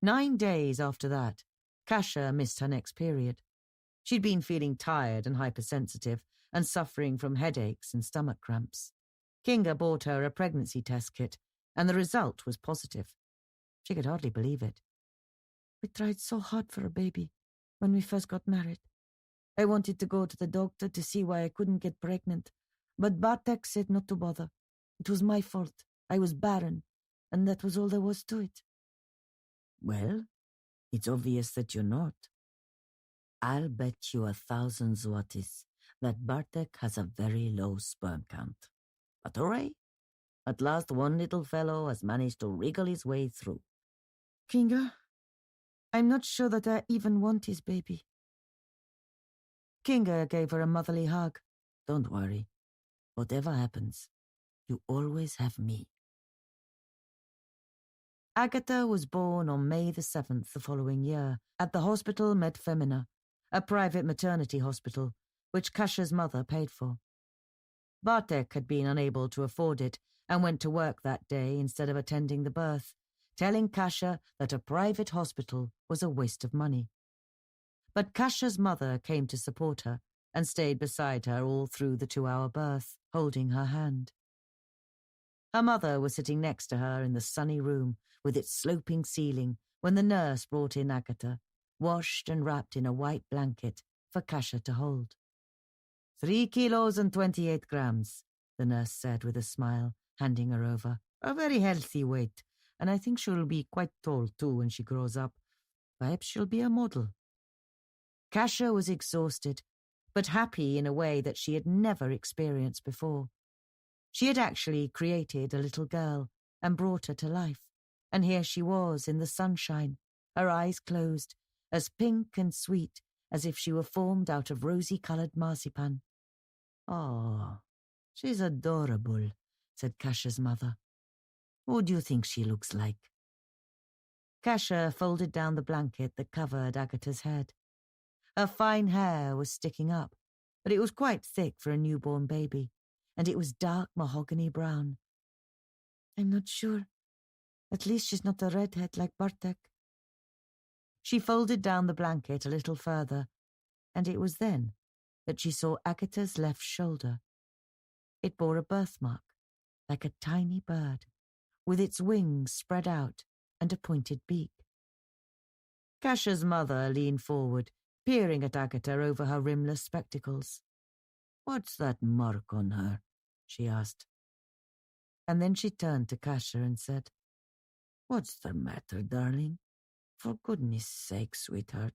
9 days after that, Kasia missed her next period. She'd been feeling tired and hypersensitive and suffering from headaches and stomach cramps. Kinga bought her a pregnancy test kit, and the result was positive. She could hardly believe it. "We tried so hard for a baby when we first got married. I wanted to go to the doctor to see why I couldn't get pregnant, but Bartek said not to bother. It was my fault. I was barren, and that was all there was to it." "Well, it's obvious that you're not. I'll bet you 1,000 zlotys that Bartek has a very low sperm count. But hooray! At last one little fellow has managed to wriggle his way through." "Kinga, I'm not sure that I even want his baby." Kinga gave her a motherly hug. "Don't worry. Whatever happens, you always have me." Agatha was born on May the 7th the following year at the Hospital Medfemina, a private maternity hospital, which Kasia's mother paid for. Bartek had been unable to afford it and went to work that day instead of attending the birth, telling Kasia that a private hospital was a waste of money. But Kasia's mother came to support her and stayed beside her all through the 2-hour birth, holding her hand. Her mother was sitting next to her in the sunny room with its sloping ceiling when the nurse brought in Agatha, washed and wrapped in a white blanket for Kasia to hold. 3 kilos and 28 grams, the nurse said with a smile, handing her over. "A very healthy weight, and I think she'll be quite tall too when she grows up. Perhaps she'll be a model." Kasia was exhausted, but happy in a way that she had never experienced before. She had actually created a little girl and brought her to life, and here she was in the sunshine, her eyes closed, as pink and sweet as if she were formed out of rosy-coloured marzipan. "Oh, she's adorable," said Kasia's mother. "Who do you think she looks like?" Kasia folded down the blanket that covered Agatha's head. Her fine hair was sticking up, but it was quite thick for a newborn baby, and it was dark mahogany brown. "I'm not sure. At least she's not a redhead like Bartek." She folded down the blanket a little further, and it was then that she saw Agatha's left shoulder. It bore a birthmark, like a tiny bird, with its wings spread out and a pointed beak. Kasia's mother leaned forward, peering at Agatha over her rimless spectacles. "What's that mark on her?" she asked. And then she turned to Kasia and said, "What's the matter, darling? For goodness sake, sweetheart,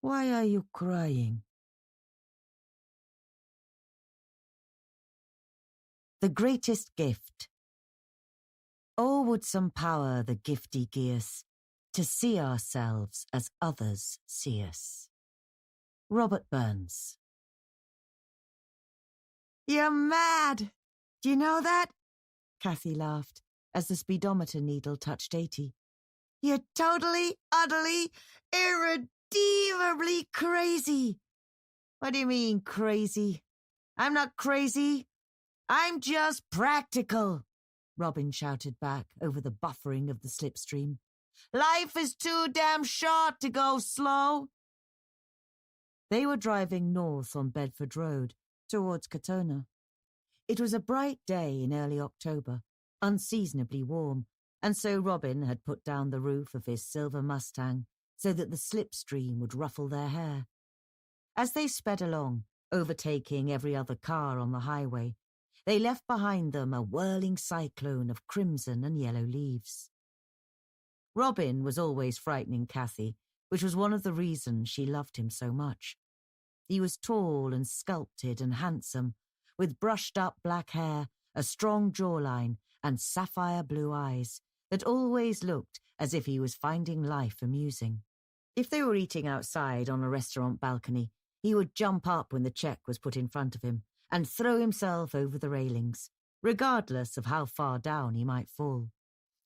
why are you crying?" The greatest gift. Oh, would some power the gifty gie us, to see ourselves as others see us. Robert Burns. "You're mad! Do you know that?" Kathy laughed as the speedometer needle touched 80. "You're totally, utterly, irredeemably crazy." "What do you mean, crazy? I'm not crazy. I'm just practical," Robin shouted back over the buffering of the slipstream. "Life is too damn short to go slow." They were driving north on Bedford Road, towards Katona. It was a bright day in early October, unseasonably warm, and so Robin had put down the roof of his silver Mustang so that the slipstream would ruffle their hair. As they sped along, overtaking every other car on the highway, they left behind them a whirling cyclone of crimson and yellow leaves. Robin was always frightening Kathy, which was one of the reasons she loved him so much. He was tall and sculpted and handsome, with brushed-up black hair, a strong jawline, and sapphire blue eyes that always looked as if he was finding life amusing. If they were eating outside on a restaurant balcony, he would jump up when the check was put in front of him and throw himself over the railings, regardless of how far down he might fall.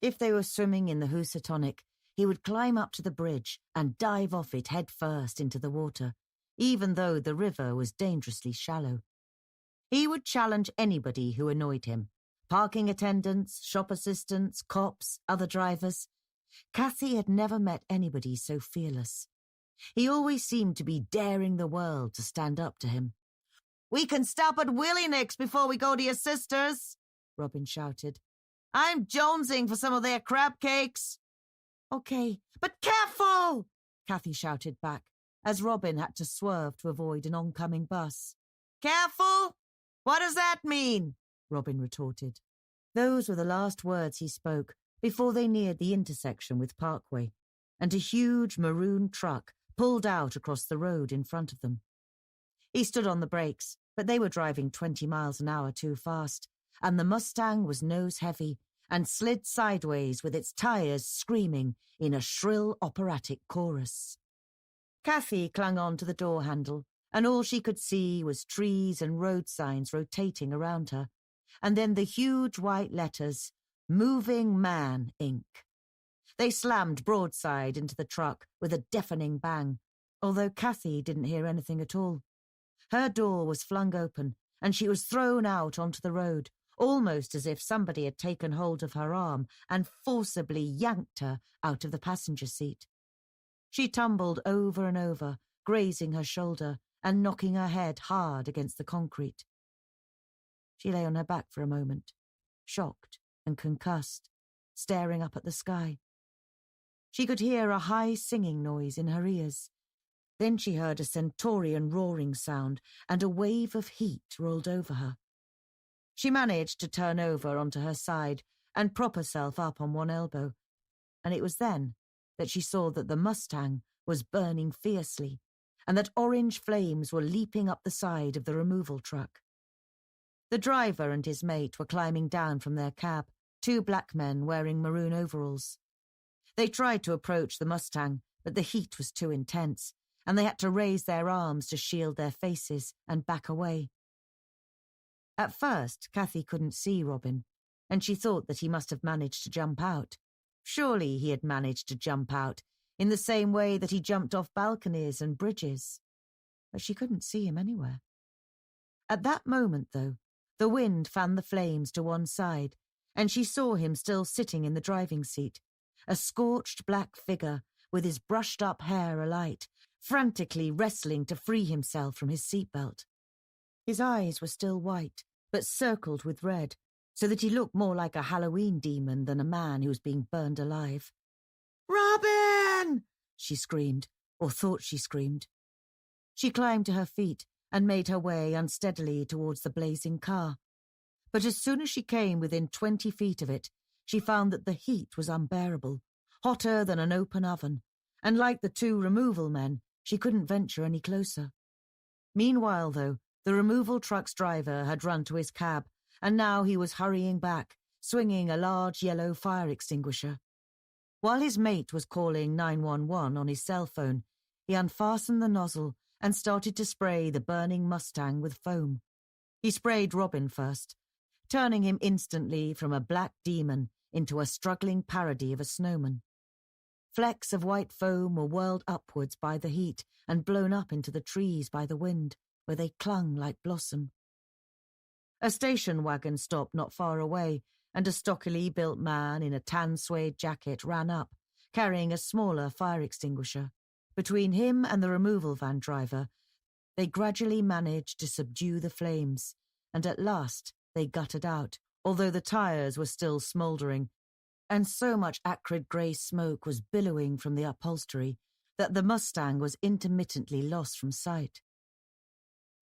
If they were swimming in the Housatonic, he would climb up to the bridge and dive off it head first into the water, even though the river was dangerously shallow. He would challenge anybody who annoyed him, parking attendants, shop assistants, cops, other drivers. Cathy had never met anybody so fearless. He always seemed to be daring the world to stand up to him. "We can stop at Willie Nick's before we go to your sister's," Robin shouted. "I'm jonesing for some of their crab cakes." "Okay, but careful!" Cathy shouted back, as Robin had to swerve to avoid an oncoming bus. "Careful? What does that mean?" Robin retorted. Those were the last words he spoke before they neared the intersection with Parkway, and a huge maroon truck pulled out across the road in front of them. He stood on the brakes, but they were driving 20 miles an hour too fast, and the Mustang was nose-heavy and slid sideways with its tires screaming in a shrill operatic chorus. Cathy clung on to the door handle, and all she could see was trees and road signs rotating around her, and then the huge white letters, "Moving Man, Inc." They slammed broadside into the truck with a deafening bang, although Cathy didn't hear anything at all. Her door was flung open, and she was thrown out onto the road, almost as if somebody had taken hold of her arm and forcibly yanked her out of the passenger seat. She tumbled over and over, grazing her shoulder and knocking her head hard against the concrete. She lay on her back for a moment, shocked and concussed, staring up at the sky. She could hear a high singing noise in her ears. Then she heard a stentorian roaring sound, and a wave of heat rolled over her. She managed to turn over onto her side and prop herself up on one elbow, and it was then that she saw that the Mustang was burning fiercely, and that orange flames were leaping up the side of the removal truck. The driver and his mate were climbing down from their cab, two black men wearing maroon overalls. They tried to approach the Mustang, but the heat was too intense, and they had to raise their arms to shield their faces and back away. At first, Cathy couldn't see Robin, and she thought that he must have managed to jump out. Surely he had managed to jump out, in the same way that he jumped off balconies and bridges. But she couldn't see him anywhere. At that moment, though, the wind fanned the flames to one side, and she saw him still sitting in the driving seat, a scorched black figure with his brushed-up hair alight, frantically wrestling to free himself from his seatbelt. His eyes were still white, but circled with red, so that he looked more like a Halloween demon than a man who was being burned alive. "Robin!" she screamed, or thought she screamed. She climbed to her feet and made her way unsteadily towards the blazing car. But as soon as she came within 20 feet of it, she found that the heat was unbearable, hotter than an open oven, and like the two removal men, she couldn't venture any closer. Meanwhile, though, the removal truck's driver had run to his cab, and now he was hurrying back, swinging a large yellow fire extinguisher. While his mate was calling 911 on his cell phone, he unfastened the nozzle and started to spray the burning Mustang with foam. He sprayed Robin first, turning him instantly from a black demon into a struggling parody of a snowman. Flecks of white foam were whirled upwards by the heat and blown up into the trees by the wind, where they clung like blossom. A station wagon stopped not far away, and a stockily built man in a tan suede jacket ran up, carrying a smaller fire extinguisher. Between him and the removal van driver, they gradually managed to subdue the flames, and at last they guttered out, although the tires were still smouldering, and so much acrid grey smoke was billowing from the upholstery that the Mustang was intermittently lost from sight.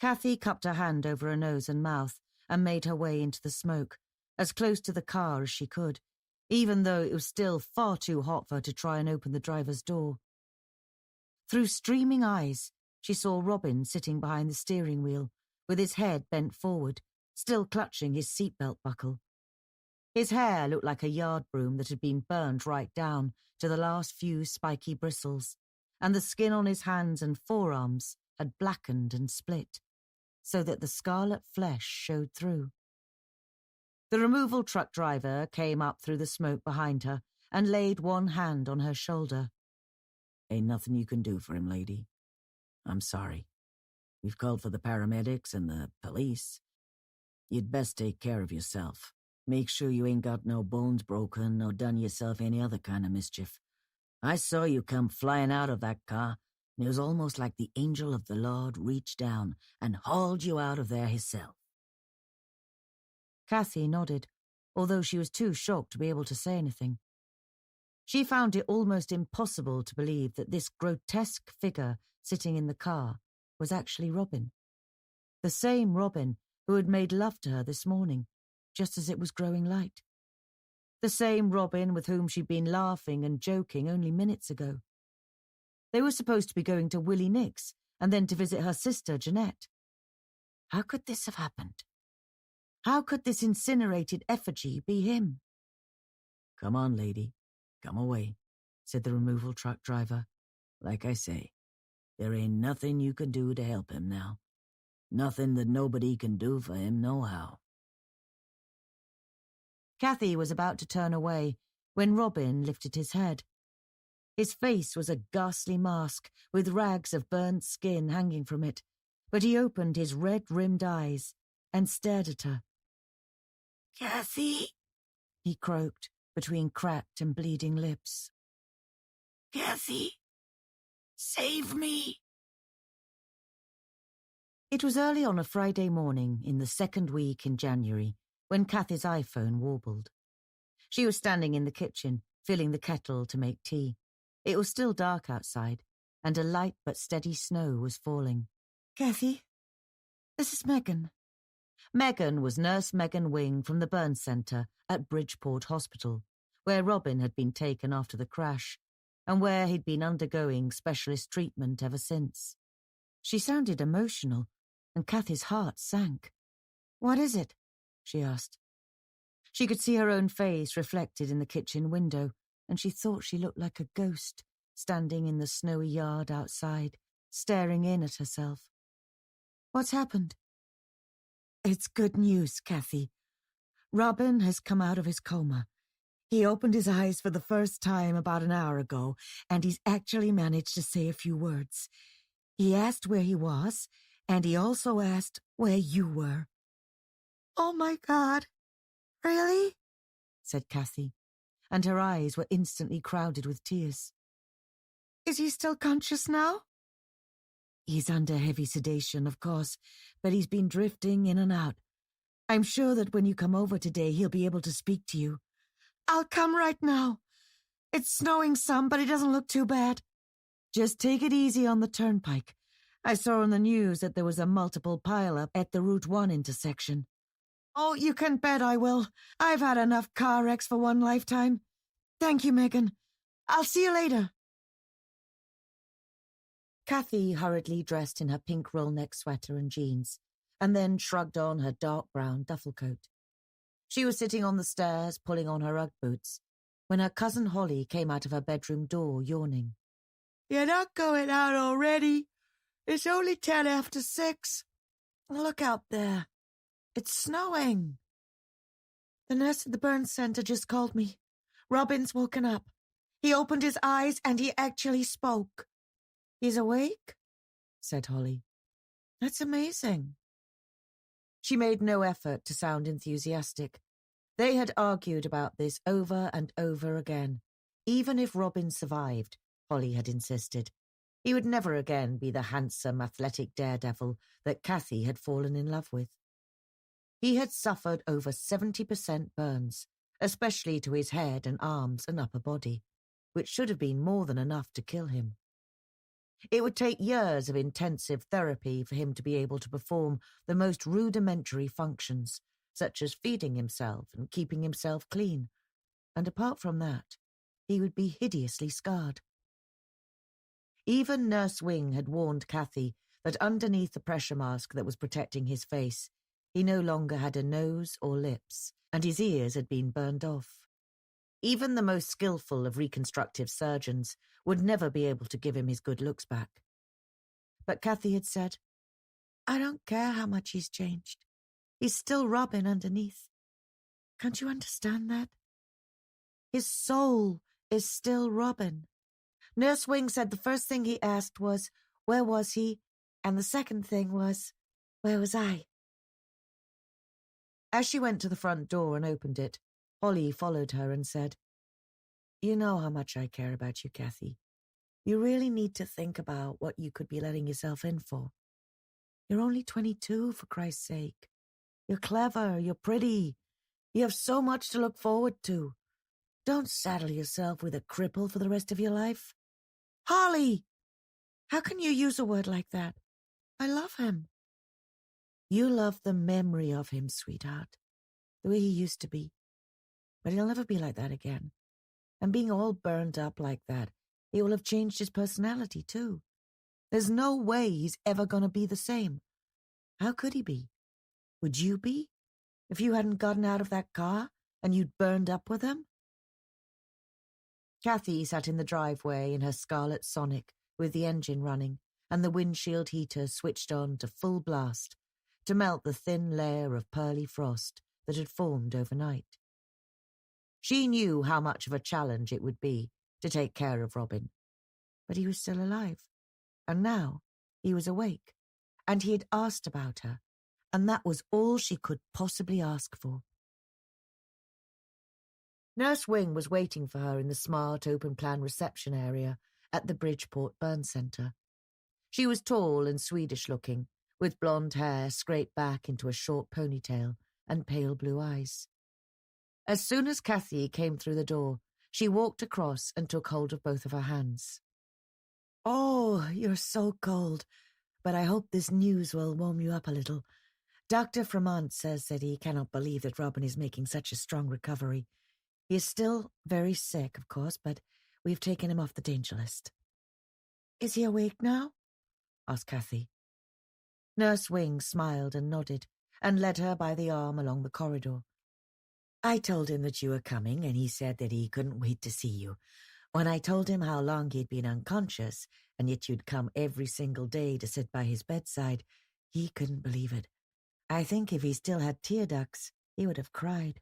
Cathy cupped her hand over her nose and mouth and made her way into the smoke, as close to the car as she could, even though it was still far too hot for her to try and open the driver's door. Through streaming eyes, she saw Robin sitting behind the steering wheel, with his head bent forward, still clutching his seatbelt buckle. His hair looked like a yard broom that had been burned right down to the last few spiky bristles, and the skin on his hands and forearms had blackened and split, so that the scarlet flesh showed through. The removal truck driver came up through the smoke behind her and laid one hand on her shoulder. Ain't nothing you can do for him, lady. I'm sorry. We've called for the paramedics and the police. You'd best take care of yourself. Make sure you ain't got no bones broken or done yourself any other kind of mischief. I saw you come flying out of that car, and it was almost like the angel of the Lord reached down and hauled you out of there hisself. Cathy nodded, although she was too shocked to be able to say anything. She found it almost impossible to believe that this grotesque figure sitting in the car was actually Robin. The same Robin who had made love to her this morning, just as it was growing light. The same Robin with whom she'd been laughing and joking only minutes ago. They were supposed to be going to Willie Nick's and then to visit her sister, Jeanette. How could this have happened? How could this incinerated effigy be him? Come on, lady. Come away, said the removal truck driver. Like I say, there ain't nothing you can do to help him now. Nothing that nobody can do for him nohow. Cathy was about to turn away when Robin lifted his head. His face was a ghastly mask with rags of burnt skin hanging from it, but he opened his red-rimmed eyes and stared at her. Cathy, he croaked between cracked and bleeding lips. Cathy, save me. It was early on a Friday morning in the second week in January when Cathy's iPhone warbled. She was standing in the kitchen, filling the kettle to make tea. It was still dark outside, and a light but steady snow was falling. Cathy, this is Megan. Megan was Nurse Megan Wing from the burn centre at Bridgeport Hospital, where Robin had been taken after the crash, and where he'd been undergoing specialist treatment ever since. She sounded emotional, and Cathy's heart sank. "What is it?" she asked. She could see her own face reflected in the kitchen window, and she thought she looked like a ghost, standing in the snowy yard outside, staring in at herself. "What's happened?" "It's good news, Cathy. Robin has come out of his coma. He opened his eyes for the first time about an hour ago, and he's actually managed to say a few words. He asked where he was, and he also asked where you were." "Oh, my God. Really?" said Cathy, and her eyes were instantly crowded with tears. "Is he still conscious now?" "He's under heavy sedation, of course, but he's been drifting in and out. I'm sure that when you come over today, he'll be able to speak to you." "I'll come right now. It's snowing some, but it doesn't look too bad." "Just take it easy on the turnpike. I saw on the news that there was a multiple pileup at the Route 1 intersection." "Oh, you can bet I will. I've had enough car wrecks for one lifetime. Thank you, Megan. I'll see you later." Cathy hurriedly dressed in her pink roll-neck sweater and jeans, and then shrugged on her dark brown duffel coat. She was sitting on the stairs, pulling on her Ugg boots, when her cousin Holly came out of her bedroom door, yawning. "You're not going out already? It's only 10 after 6. Look out there. It's snowing." "The nurse at the burn centre just called me. Robin's woken up. He opened his eyes and he actually spoke." "He's awake?" said Holly. "That's amazing." She made no effort to sound enthusiastic. They had argued about this over and over again. Even if Robin survived, Holly had insisted, he would never again be the handsome, athletic daredevil that Cathy had fallen in love with. He had suffered over 70% burns, especially to his head and arms and upper body, which should have been more than enough to kill him. It would take years of intensive therapy for him to be able to perform the most rudimentary functions, such as feeding himself and keeping himself clean, and apart from that, he would be hideously scarred. Even Nurse Wing had warned Kathy that underneath the pressure mask that was protecting his face, he no longer had a nose or lips, and his ears had been burned off. Even the most skillful of reconstructive surgeons would never be able to give him his good looks back. But Kathy had said, "I don't care how much he's changed. He's still Robin underneath. Can't you understand that? His soul is still Robin." Nurse Wing said the first thing he asked was, "Where was he?" And the second thing was, "Where was I?" As she went to the front door and opened it, Holly followed her and said, "You know how much I care about you, Kathy. You really need to think about what you could be letting yourself in for. You're only 22, for Christ's sake. You're clever, you're pretty. You have so much to look forward to. Don't saddle yourself with a cripple for the rest of your life." "Holly! How can you use a word like that? I love him." "You love the memory of him, sweetheart, the way he used to be. But he'll never be like that again. And being all burned up like that, he will have changed his personality too. There's no way he's ever going to be the same. How could he be? Would you be, if you hadn't gotten out of that car and you'd burned up with him?" Kathy sat in the driveway in her scarlet Sonic with the engine running and the windshield heater switched on to full blast to melt the thin layer of pearly frost that had formed overnight. She knew how much of a challenge it would be to take care of Robin, but he was still alive, and now he was awake, and he had asked about her, and that was all she could possibly ask for. Nurse Wing was waiting for her in the smart open-plan reception area at the Bridgeport Burn Centre. She was tall and Swedish-looking, with blonde hair scraped back into a short ponytail and pale blue eyes. As soon as Kathy came through the door, she walked across and took hold of both of her hands. "Oh, you're so cold, but I hope this news will warm you up a little. Dr. Fremont says that he cannot believe that Robin is making such a strong recovery. He is still very sick, of course, but we've taken him off the danger list." "Is he awake now?" asked Kathy. Nurse Wing smiled and nodded, and led her by the arm along the corridor. "I told him that you were coming, and he said that he couldn't wait to see you. When I told him how long he'd been unconscious, and yet you'd come every single day to sit by his bedside, he couldn't believe it. I think if he still had tear ducts, he would have cried."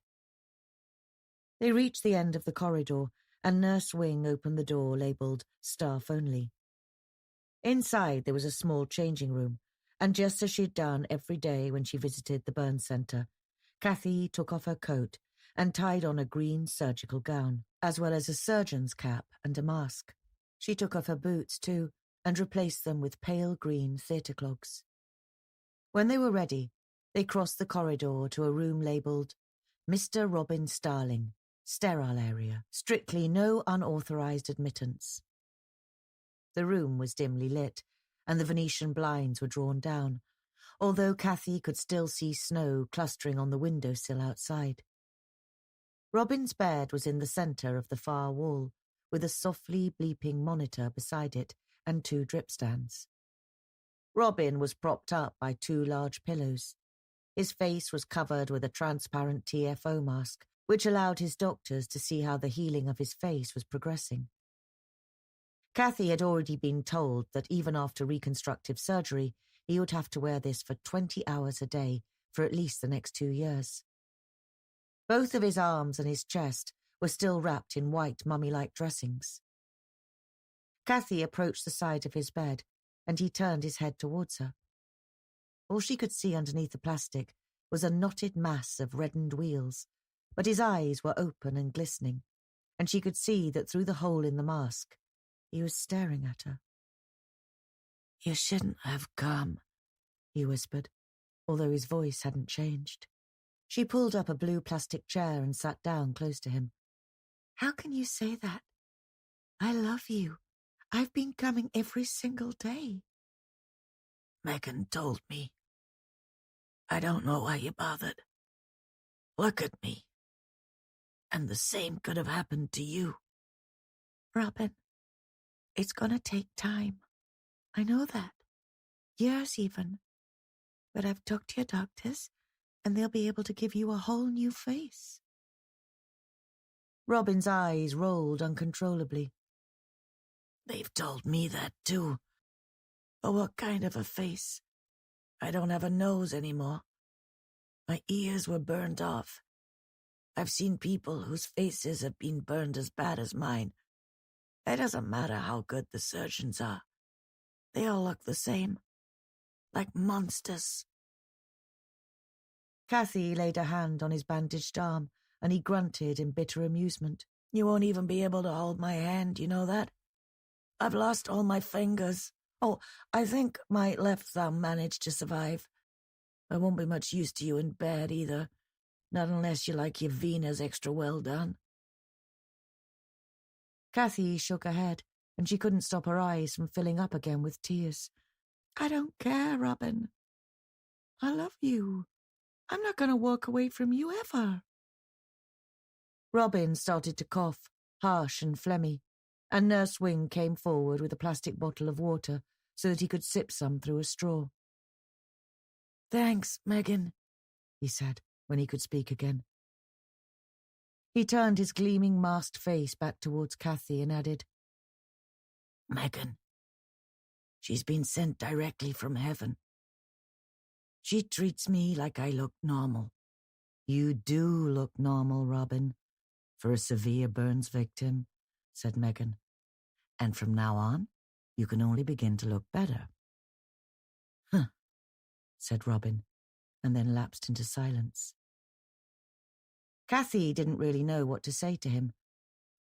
They reached the end of the corridor, and Nurse Wing opened the door labelled "Staff Only." Inside there was a small changing room, and just as she'd done every day when she visited the burn centre, Kathy took off her coat and tied on a green surgical gown, as well as a surgeon's cap and a mask. She took off her boots, too, and replaced them with pale green theatre clogs. When they were ready, they crossed the corridor to a room labelled Mr. Robin Starling, sterile area, strictly no unauthorised admittance. The room was dimly lit, and the Venetian blinds were drawn down, although Kathy could still see snow clustering on the windowsill outside. Robin's bed was in the centre of the far wall, with a softly bleeping monitor beside it and 2 drip stands. Robin was propped up by 2 large pillows. His face was covered with a transparent TFO mask, which allowed his doctors to see how the healing of his face was progressing. Kathy had already been told that even after reconstructive surgery, he would have to wear this for 20 hours a day for at least the next 2 years. Both of his arms and his chest were still wrapped in white mummy-like dressings. Kathy approached the side of his bed, and he turned his head towards her. All she could see underneath the plastic was a knotted mass of reddened wheals, but his eyes were open and glistening, and she could see that through the hole in the mask, he was staring at her. "You shouldn't have come," he whispered, although his voice hadn't changed. She pulled up a blue plastic chair and sat down close to him. "How can you say that? I love you. I've been coming every single day." "Megan told me. I don't know why you bothered. Look at me. And the same could have happened to you." "Robin, It's gonna take time. I know that. Years even. But I've talked to your doctors, and they'll be able to give you a whole new face. Robin's eyes rolled uncontrollably. They've told me that too. But what kind of a face? I don't have a nose anymore. My ears were burned off. I've seen people whose faces have been burned as bad as mine. It doesn't matter how good the surgeons are. They all look the same. Like monsters. Kathy laid a hand on his bandaged arm, and he grunted in bitter amusement. You won't even be able to hold my hand, you know that? I've lost all my fingers. Oh, I think my left thumb managed to survive. I won't be much use to you in bed either. Not unless you like your Venus extra well done. Kathy shook her head, and she couldn't stop her eyes from filling up again with tears. I don't care, Robin. I love you. I'm not going to walk away from you ever. Robin started to cough, harsh and phlegmy, and Nurse Wing came forward with a plastic bottle of water so that he could sip some through a straw. Thanks, Megan, he said when he could speak again. He turned his gleaming masked face back towards Kathy and added, Megan, she's been sent directly from heaven. She treats me like I look normal. You do look normal, Robin, for a severe burns victim, said Megan. And from now on, you can only begin to look better. Huh, said Robin, and then lapsed into silence. Kathy didn't really know what to say to him.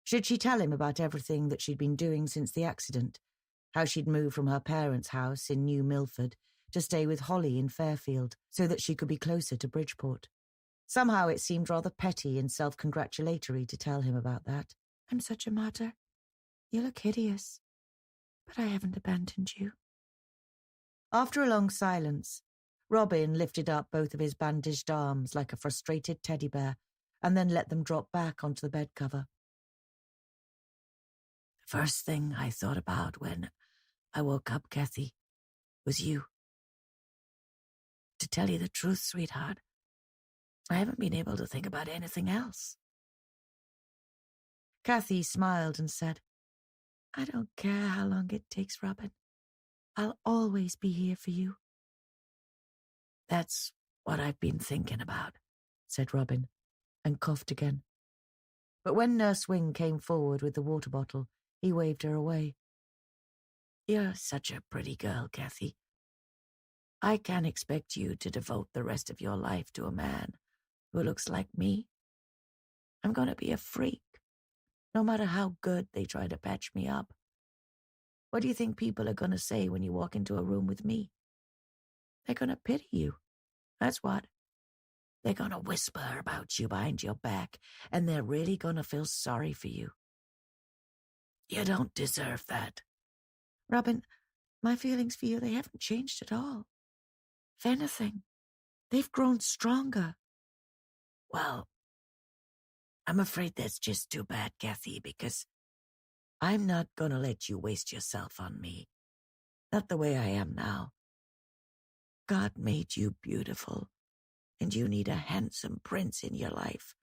Should she tell him about everything that she'd been doing since the accident? How she'd moved from her parents' house in New Milford to stay with Holly in Fairfield so that she could be closer to Bridgeport. Somehow it seemed rather petty and self-congratulatory to tell him about that. I'm such a martyr. You look hideous, but I haven't abandoned you. After a long silence, Robin lifted up both of his bandaged arms like a frustrated teddy bear and then let them drop back onto the bed cover. The first thing I thought about when I woke up, Kathy, was you. To tell you the truth, sweetheart, I haven't been able to think about anything else. Kathy smiled and said, I don't care how long it takes, Robin. I'll always be here for you. That's what I've been thinking about, said Robin, and coughed again. But when Nurse Wing came forward with the water bottle, he waved her away. You're such a pretty girl, Kathy. I can't expect you to devote the rest of your life to a man who looks like me. I'm going to be a freak, no matter how good they try to patch me up. What do you think people are going to say when you walk into a room with me? They're going to pity you. That's what. They're going to whisper about you behind your back, and they're really going to feel sorry for you. You don't deserve that. Robin, my feelings for you, they haven't changed at all. If anything, they've grown stronger. Well, I'm afraid that's just too bad, Kathy, because I'm not going to let you waste yourself on me. Not the way I am now. God made you beautiful, and you need a handsome prince in your life,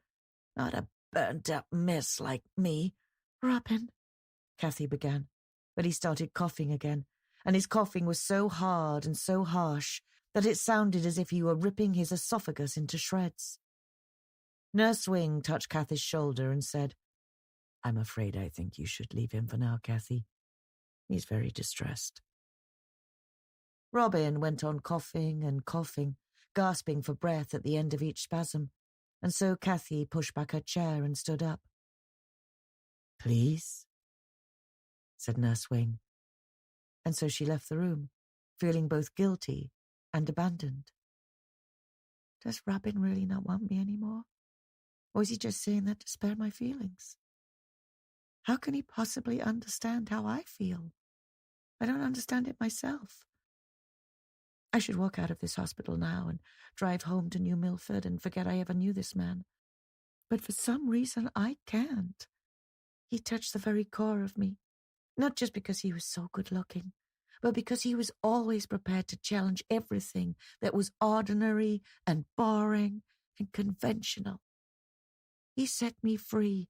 not a burnt-up mess like me. Robin, Kathy began, but he started coughing again, and his coughing was so hard and so harsh that it sounded as if he were ripping his esophagus into shreds. Nurse Wing touched Kathy's shoulder and said, I'm afraid I think you should leave him for now, Kathy. He's very distressed. Robin went on coughing and coughing, gasping for breath at the end of each spasm, and so Kathy pushed back her chair and stood up. Please, said Nurse Wing. And so she left the room, feeling both guilty and abandoned. Does Robin really not want me anymore? Or is he just saying that to spare my feelings? How can he possibly understand how I feel? I don't understand it myself. I should walk out of this hospital now and drive home to New Milford and forget I ever knew this man. But for some reason I can't. He touched the very core of me, Not just because he was so good-looking, but because he was always prepared to challenge everything that was ordinary and boring and conventional. He set me free,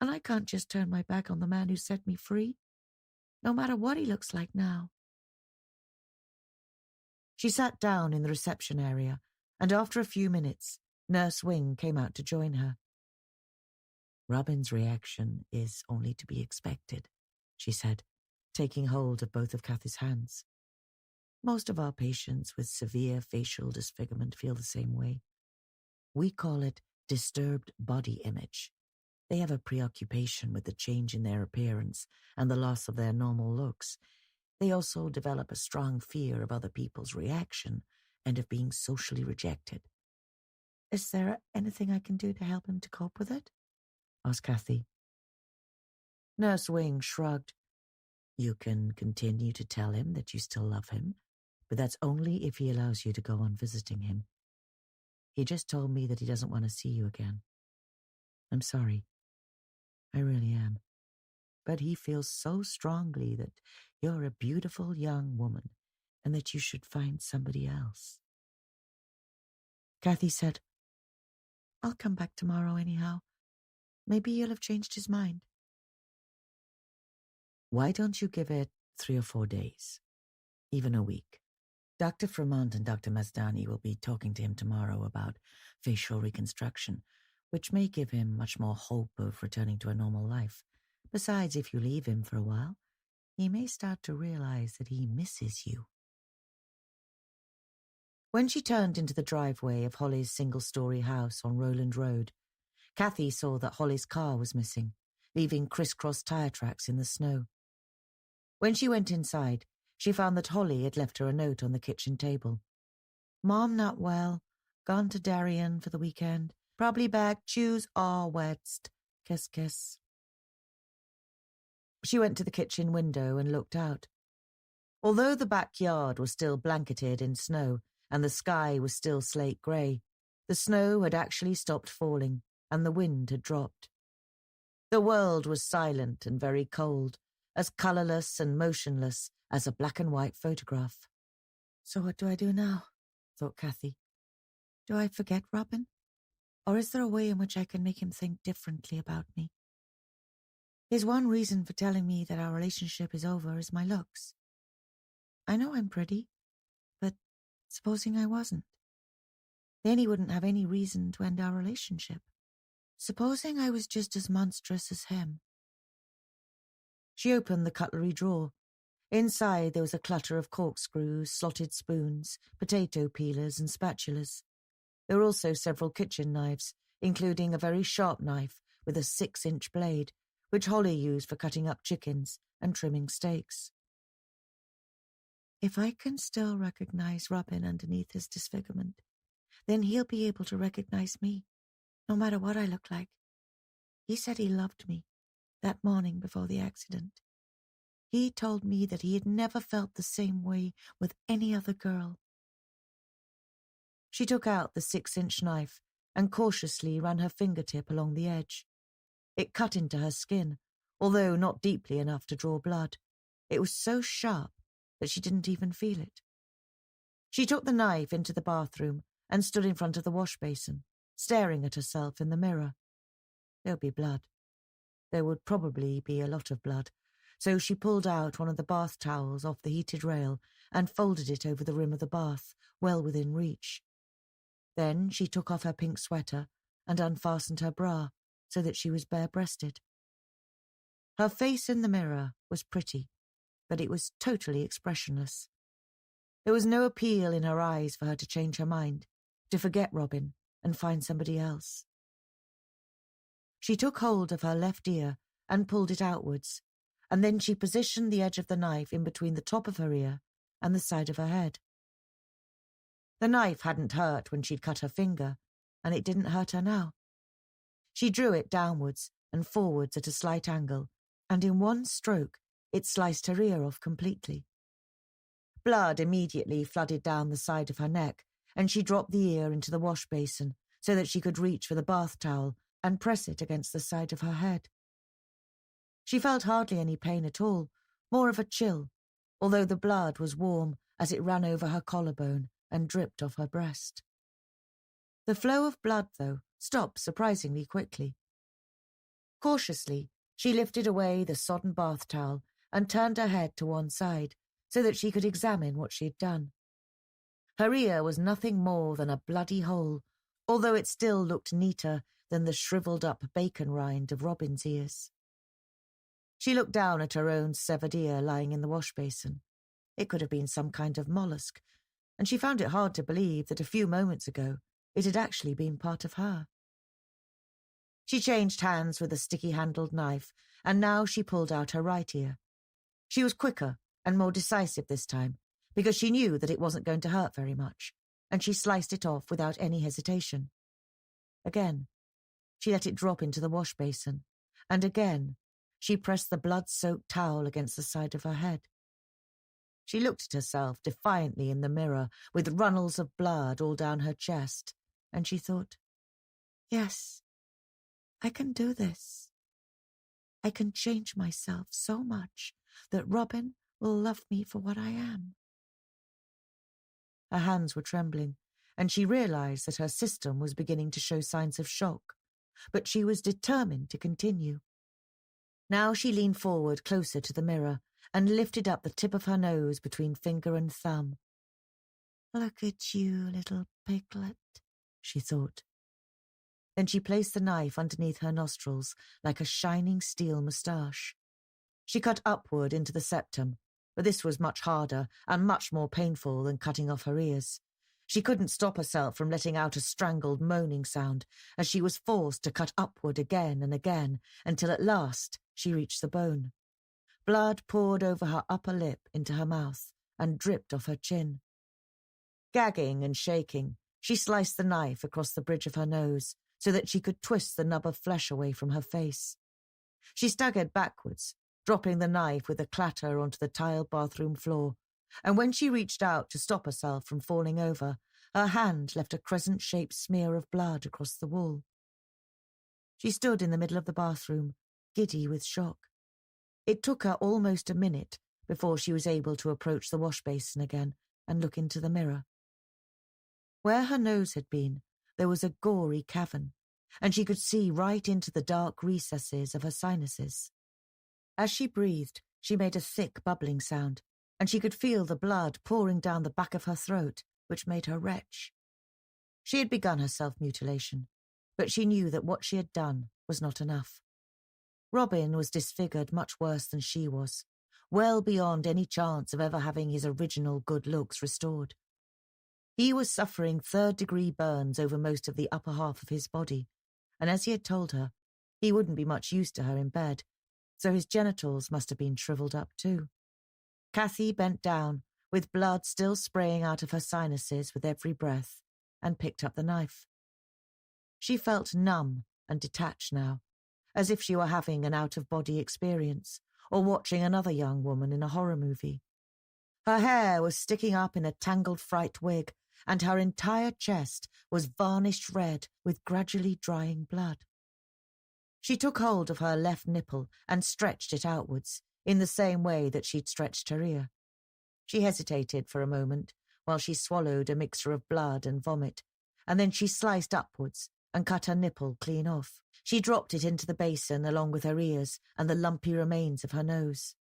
and I can't just turn my back on the man who set me free, no matter what he looks like now. She sat down in the reception area, and after a few minutes, Nurse Wing came out to join her. Robin's reaction is only to be expected, she said, taking hold of both of Kathy's hands. Most of our patients with severe facial disfigurement feel the same way. We call it disturbed body image. They have a preoccupation with the change in their appearance and the loss of their normal looks. They also develop a strong fear of other people's reaction and of being socially rejected. Is there anything I can do to help him to cope with it? Asked Kathy. Nurse Wing shrugged. You can continue to tell him that you still love him, but that's only if he allows you to go on visiting him. He just told me that he doesn't want to see you again. I'm sorry. I really am. But he feels so strongly that you're a beautiful young woman and that you should find somebody else. Kathy said, I'll come back tomorrow anyhow. Maybe he'll have changed his mind. Why don't you give it 3 or 4 days, even a week? Dr. Fremont and Dr. Mazdani will be talking to him tomorrow about facial reconstruction, which may give him much more hope of returning to a normal life. Besides, if you leave him for a while, he may start to realize that he misses you. When she turned into the driveway of Holly's single-story house on Rowland Road, Kathy saw that Holly's car was missing, leaving crisscross tire tracks in the snow. When she went inside, she found that Holly had left her a note on the kitchen table. Mom not well, gone to Darien for the weekend, probably back Tuesday or Wednesday. Kiss, kiss. She went to the kitchen window and looked out. Although the backyard was still blanketed in snow and the sky was still slate grey, the snow had actually stopped falling and the wind had dropped. The world was silent and very cold, as colourless and motionless as a black and white photograph. So what do I do now? Thought Kathy. Do I forget Robin? Or is there a way in which I can make him think differently about me? His one reason for telling me that our relationship is over is my looks. I know I'm pretty, but supposing I wasn't? Then he wouldn't have any reason to end our relationship. Supposing I was just as monstrous as him? She opened the cutlery drawer. Inside there was a clutter of corkscrews, slotted spoons, potato peelers and spatulas. There were also several kitchen knives, including a very sharp knife with a 6-inch blade, which Holly used for cutting up chickens and trimming steaks. If I can still recognize Robin underneath his disfigurement, then he'll be able to recognize me, no matter what I look like. He said he loved me that morning before the accident. He told me that he had never felt the same way with any other girl. She took out the 6-inch knife and cautiously ran her fingertip along the edge. It cut into her skin, although not deeply enough to draw blood. It was so sharp that she didn't even feel it. She took the knife into the bathroom and stood in front of the wash basin, staring at herself in the mirror. There'd be blood. There would probably be a lot of blood, so she pulled out one of the bath towels off the heated rail and folded it over the rim of the bath, well within reach. Then she took off her pink sweater and unfastened her bra so that she was bare-breasted. Her face in the mirror was pretty, but it was totally expressionless. There was no appeal in her eyes for her to change her mind, to forget Robin and find somebody else. She took hold of her left ear and pulled it outwards, and then she positioned the edge of the knife in between the top of her ear and the side of her head. The knife hadn't hurt when she'd cut her finger, and it didn't hurt her now. She drew it downwards and forwards at a slight angle, and in one stroke it sliced her ear off completely. Blood immediately flooded down the side of her neck, and she dropped the ear into the wash basin so that she could reach for the bath towel and press it against the side of her head. She felt hardly any pain at all, more of a chill, although the blood was warm as it ran over her collarbone and dripped off her breast. The flow of blood, though, stopped surprisingly quickly. Cautiously, she lifted away the sodden bath towel and turned her head to one side so that she could examine what she had done. Her ear was nothing more than a bloody hole, although it still looked neater than the shriveled-up bacon rind of Robin's ears. She looked down at her own severed ear lying in the wash basin. It could have been some kind of mollusk, and she found it hard to believe that a few moments ago it had actually been part of her. She changed hands with a sticky-handled knife, and now she pulled out her right ear. She was quicker and more decisive this time, because she knew that it wasn't going to hurt very much, and she sliced it off without any hesitation. Again, she let it drop into the wash basin, and again, she pressed the blood-soaked towel against the side of her head. She looked at herself defiantly in the mirror, with runnels of blood all down her chest, and she thought, "Yes, I can do this. I can change myself so much that Robin will love me for what I am." Her hands were trembling, and she realized that her system was beginning to show signs of shock, but she was determined to continue. Now she leaned forward closer to the mirror and lifted up the tip of her nose between finger and thumb. "Look at you, little piglet," she thought. Then she placed the knife underneath her nostrils like a shining steel moustache. She cut upward into the septum, but this was much harder and much more painful than cutting off her ears. She couldn't stop herself from letting out a strangled moaning sound as she was forced to cut upward again and again until at last she reached the bone. Blood poured over her upper lip into her mouth and dripped off her chin. Gagging and shaking, she sliced the knife across the bridge of her nose so that she could twist the nub of flesh away from her face. She staggered backwards, dropping the knife with a clatter onto the tiled bathroom floor, and when she reached out to stop herself from falling over, her hand left a crescent-shaped smear of blood across the wall. She stood in the middle of the bathroom, giddy with shock. It took her almost a minute before she was able to approach the wash basin again and look into the mirror. Where her nose had been, there was a gory cavern, and she could see right into the dark recesses of her sinuses. As she breathed, she made a thick bubbling sound, and she could feel the blood pouring down the back of her throat, which made her retch. She had begun her self-mutilation, but she knew that what she had done was not enough. Robin was disfigured much worse than she was, well beyond any chance of ever having his original good looks restored. He was suffering third-degree burns over most of the upper half of his body, and as he had told her, he wouldn't be much use to her in bed, so his genitals must have been shriveled up too. Kathy bent down, with blood still spraying out of her sinuses with every breath, and picked up the knife. She felt numb and detached now, as if she were having an out-of-body experience, or watching another young woman in a horror movie. Her hair was sticking up in a tangled fright wig, and her entire chest was varnished red with gradually drying blood. She took hold of her left nipple and stretched it outwards, in the same way that she'd stretched her ear. She hesitated for a moment while she swallowed a mixture of blood and vomit, and then she sliced upwards and cut her nipple clean off. She dropped it into the basin along with her ears and the lumpy remains of her nose.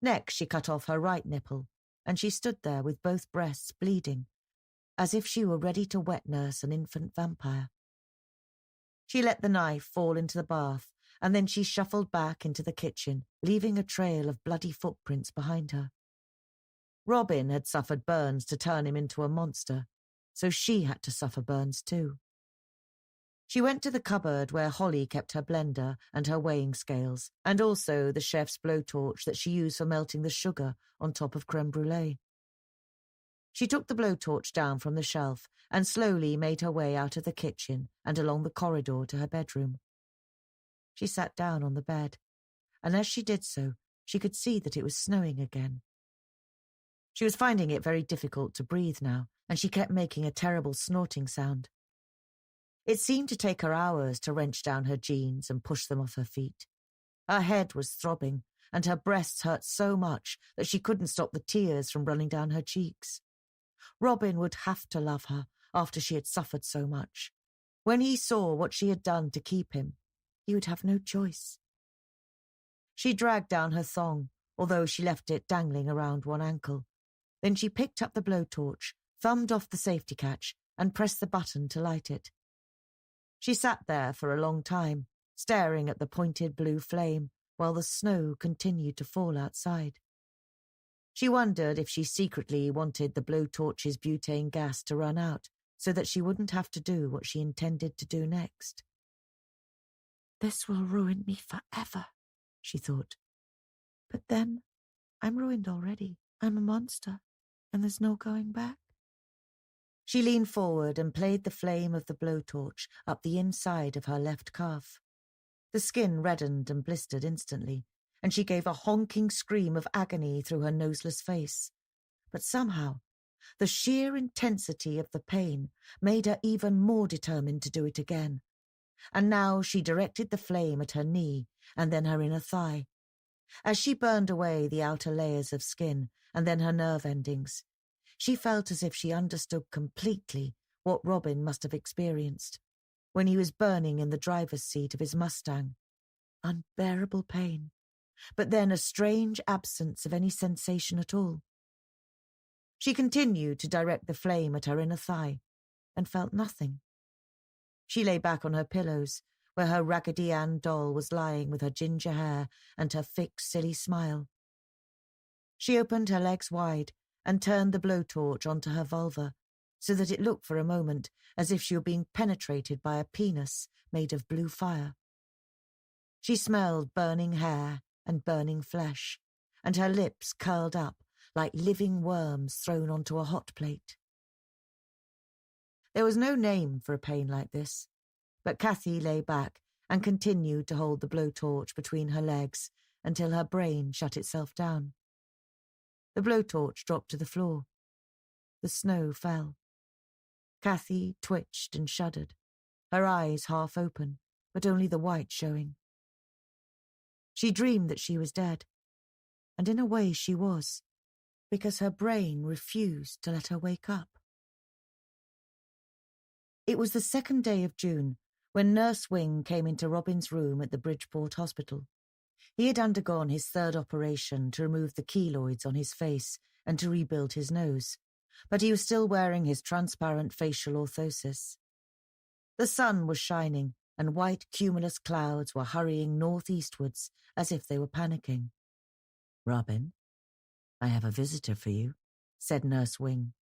Next she cut off her right nipple, and she stood there with both breasts bleeding, as if she were ready to wet-nurse an infant vampire. She let the knife fall into the bath, and then she shuffled back into the kitchen, leaving a trail of bloody footprints behind her. Robin had suffered burns to turn him into a monster, so she had to suffer burns too. She went to the cupboard where Holly kept her blender and her weighing scales, and also the chef's blowtorch that she used for melting the sugar on top of creme brulee. She took the blowtorch down from the shelf and slowly made her way out of the kitchen and along the corridor to her bedroom. She sat down on the bed, and as she did so, she could see that it was snowing again. She was finding it very difficult to breathe now, and she kept making a terrible snorting sound. It seemed to take her hours to wrench down her jeans and push them off her feet. Her head was throbbing, and her breasts hurt so much that she couldn't stop the tears from running down her cheeks. Robin would have to love her after she had suffered so much. When he saw what she had done to keep him, he would have no choice. She dragged down her thong, although she left it dangling around one ankle. Then she picked up the blowtorch, thumbed off the safety catch, and pressed the button to light it. She sat there for a long time, staring at the pointed blue flame, while the snow continued to fall outside. She wondered if she secretly wanted the blowtorch's butane gas to run out, so that she wouldn't have to do what she intended to do next. "This will ruin me forever," she thought. "But then, I'm ruined already. I'm a monster, and there's no going back." She leaned forward and played the flame of the blowtorch up the inside of her left calf. The skin reddened and blistered instantly, and she gave a honking scream of agony through her noseless face. But somehow, the sheer intensity of the pain made her even more determined to do it again. And now she directed the flame at her knee and then her inner thigh. As she burned away the outer layers of skin and then her nerve endings, she felt as if she understood completely what Robin must have experienced when he was burning in the driver's seat of his Mustang. Unbearable pain, but then a strange absence of any sensation at all. She continued to direct the flame at her inner thigh and felt nothing. She lay back on her pillows, where her Raggedy Ann doll was lying with her ginger hair and her fixed, silly smile. She opened her legs wide and turned the blowtorch onto her vulva, so that it looked for a moment as if she were being penetrated by a penis made of blue fire. She smelled burning hair and burning flesh, and her lips curled up like living worms thrown onto a hot plate. There was no name for a pain like this, but Kathy lay back and continued to hold the blowtorch between her legs until her brain shut itself down. The blowtorch dropped to the floor. The snow fell. Kathy twitched and shuddered, her eyes half open, but only the white showing. She dreamed that she was dead, and in a way she was, because her brain refused to let her wake up. It was the 2nd day of June when Nurse Wing came into Robin's room at the Bridgeport Hospital. He had undergone his 3rd operation to remove the keloids on his face and to rebuild his nose, but he was still wearing his transparent facial orthosis. The sun was shining, and white cumulus clouds were hurrying northeastwards as if they were panicking. "Robin, I have a visitor for you," said Nurse Wing.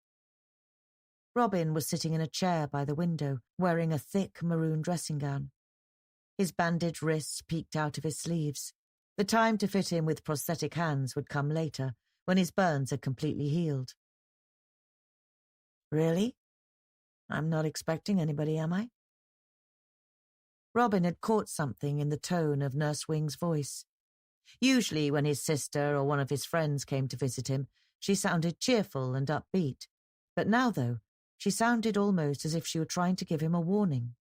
Robin was sitting in a chair by the window, wearing a thick maroon dressing gown. His bandaged wrists peeked out of his sleeves. The time to fit him with prosthetic hands would come later, when his burns had completely healed. "Really? I'm not expecting anybody, am I?" Robin had caught something in the tone of Nurse Wing's voice. Usually when his sister or one of his friends came to visit him, she sounded cheerful and upbeat. But now, though, she sounded almost as if she were trying to give him a warning.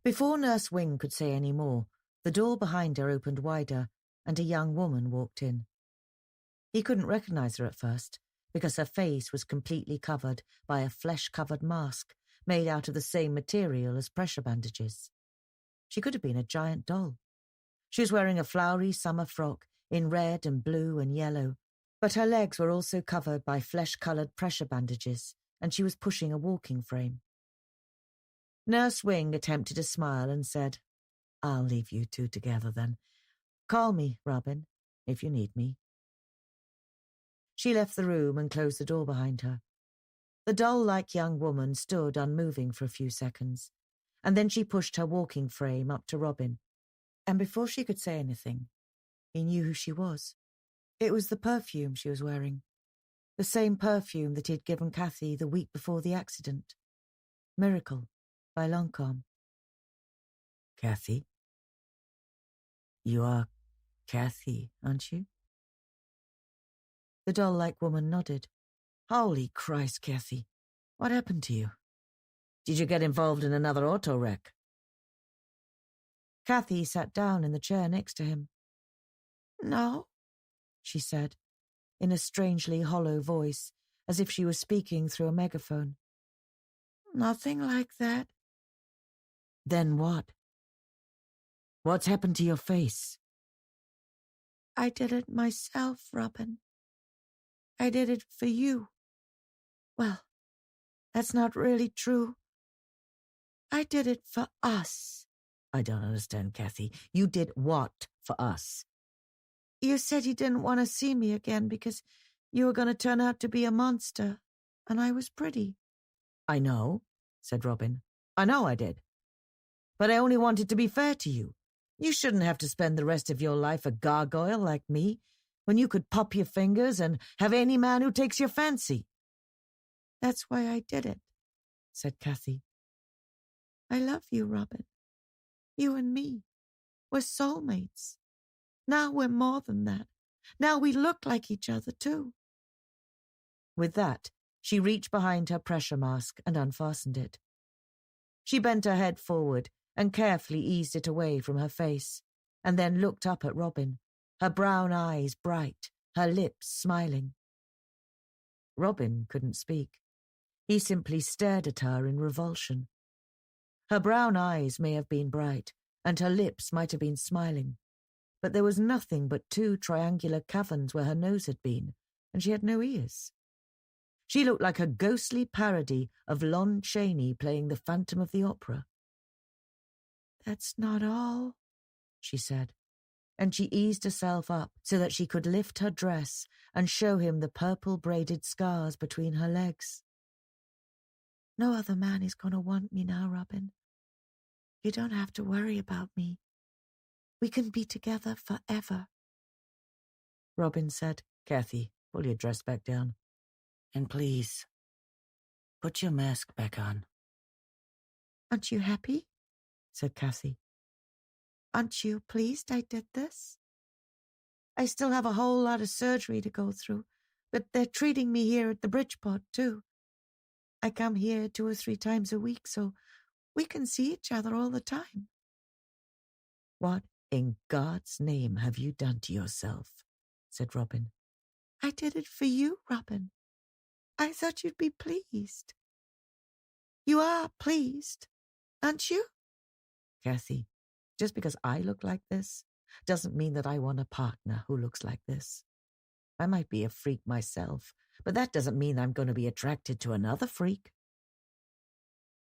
Before Nurse Wing could say any more, the door behind her opened wider, and a young woman walked in. He couldn't recognize her at first, because her face was completely covered by a flesh-covered mask made out of the same material as pressure bandages. She could have been a giant doll. She was wearing a flowery summer frock in red and blue and yellow, but her legs were also covered by flesh-coloured pressure bandages, and she was pushing a walking frame. Nurse Wing attempted a smile and said, "I'll leave you two together then. Call me, Robin, if you need me." She left the room and closed the door behind her. The doll-like young woman stood unmoving for a few seconds, and then she pushed her walking frame up to Robin, and before she could say anything, he knew who she was. It was the perfume she was wearing, the same perfume that he had given Kathy the week before the accident. Miracle by Lancôme. "Kathy? You are Kathy, aren't you?" The doll-like woman nodded. "Holy Christ, Kathy. What happened to you? Did you get involved in another auto wreck?" Kathy sat down in the chair next to him. No, she said, in a strangely hollow voice, as if she was speaking through a megaphone. Nothing like that. Then what? What's happened to your face? I did it myself, Robin. I did it for you. Well, that's not really true. I did it for us. I don't understand, Kathy. You did what for us? You said you didn't want to see me again because you were going to turn out to be a monster, and I was pretty. I know, said Robin. I know I did. But I only wanted to be fair to you. You shouldn't have to spend the rest of your life a gargoyle like me, when you could pop your fingers and have any man who takes your fancy. That's why I did it, said Kathy. I love you, Robin. You and me. We're soulmates. Now we're more than that. Now we look like each other, too. With that, she reached behind her pressure mask and unfastened it. She bent her head forward and carefully eased it away from her face, and then looked up at Robin, her brown eyes bright, her lips smiling. Robin couldn't speak. He simply stared at her in revulsion. Her brown eyes may have been bright, and her lips might have been smiling, but there was nothing but two triangular caverns where her nose had been, and she had no ears. She looked like a ghostly parody of Lon Chaney playing the Phantom of the Opera. That's not all, she said, and she eased herself up so that she could lift her dress and show him the purple braided scars between her legs. No other man is going to want me now, Robin. You don't have to worry about me. We can be together forever. Robin said, Kathy, pull your dress back down. And please, put your mask back on. Aren't you happy? Said Kathy. Aren't you pleased I did this? I still have a whole lot of surgery to go through, but they're treating me here at the Bridgeport, too. I come here 2 or 3 times a week, so we can see each other all the time. What in God's name have you done to yourself? Said Robin. I did it for you, Robin. I thought you'd be pleased. You are pleased, aren't you? Kathy, just because I look like this doesn't mean that I want a partner who looks like this. I might be a freak myself, but that doesn't mean I'm going to be attracted to another freak.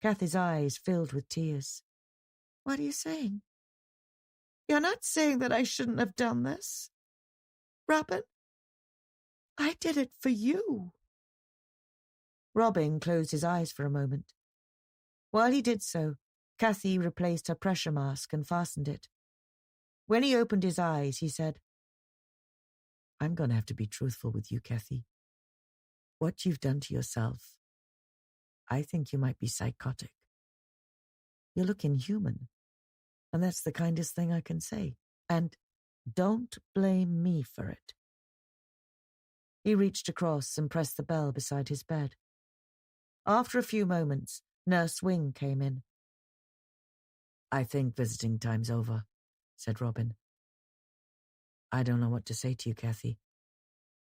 Kathy's eyes filled with tears. What are you saying? You're not saying that I shouldn't have done this? Robin, I did it for you. Robin closed his eyes for a moment. While he did so, Kathy replaced her pressure mask and fastened it. When he opened his eyes, he said, I'm going to have to be truthful with you, Kathy. What you've done to yourself, I think you might be psychotic. You're looking human, and that's the kindest thing I can say. And don't blame me for it. He reached across and pressed the bell beside his bed. After a few moments, Nurse Wing came in. I think visiting time's over, said Robin. I don't know what to say to you, Kathy.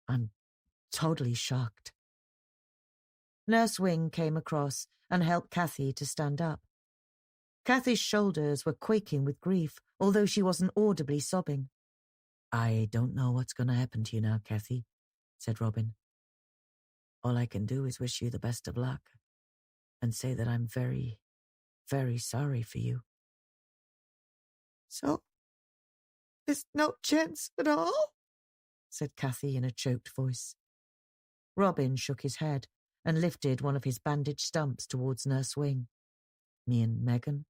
I'm totally shocked. Nurse Wing came across and helped Kathy to stand up. Kathy's shoulders were quaking with grief, although she wasn't audibly sobbing. I don't know what's going to happen to you now, Kathy, said Robin. All I can do is wish you the best of luck and say that I'm very, very sorry for you. So, there's no chance at all? Said Kathy in a choked voice. Robin shook his head and lifted one of his bandaged stumps towards Nurse Wing. Me and Megan,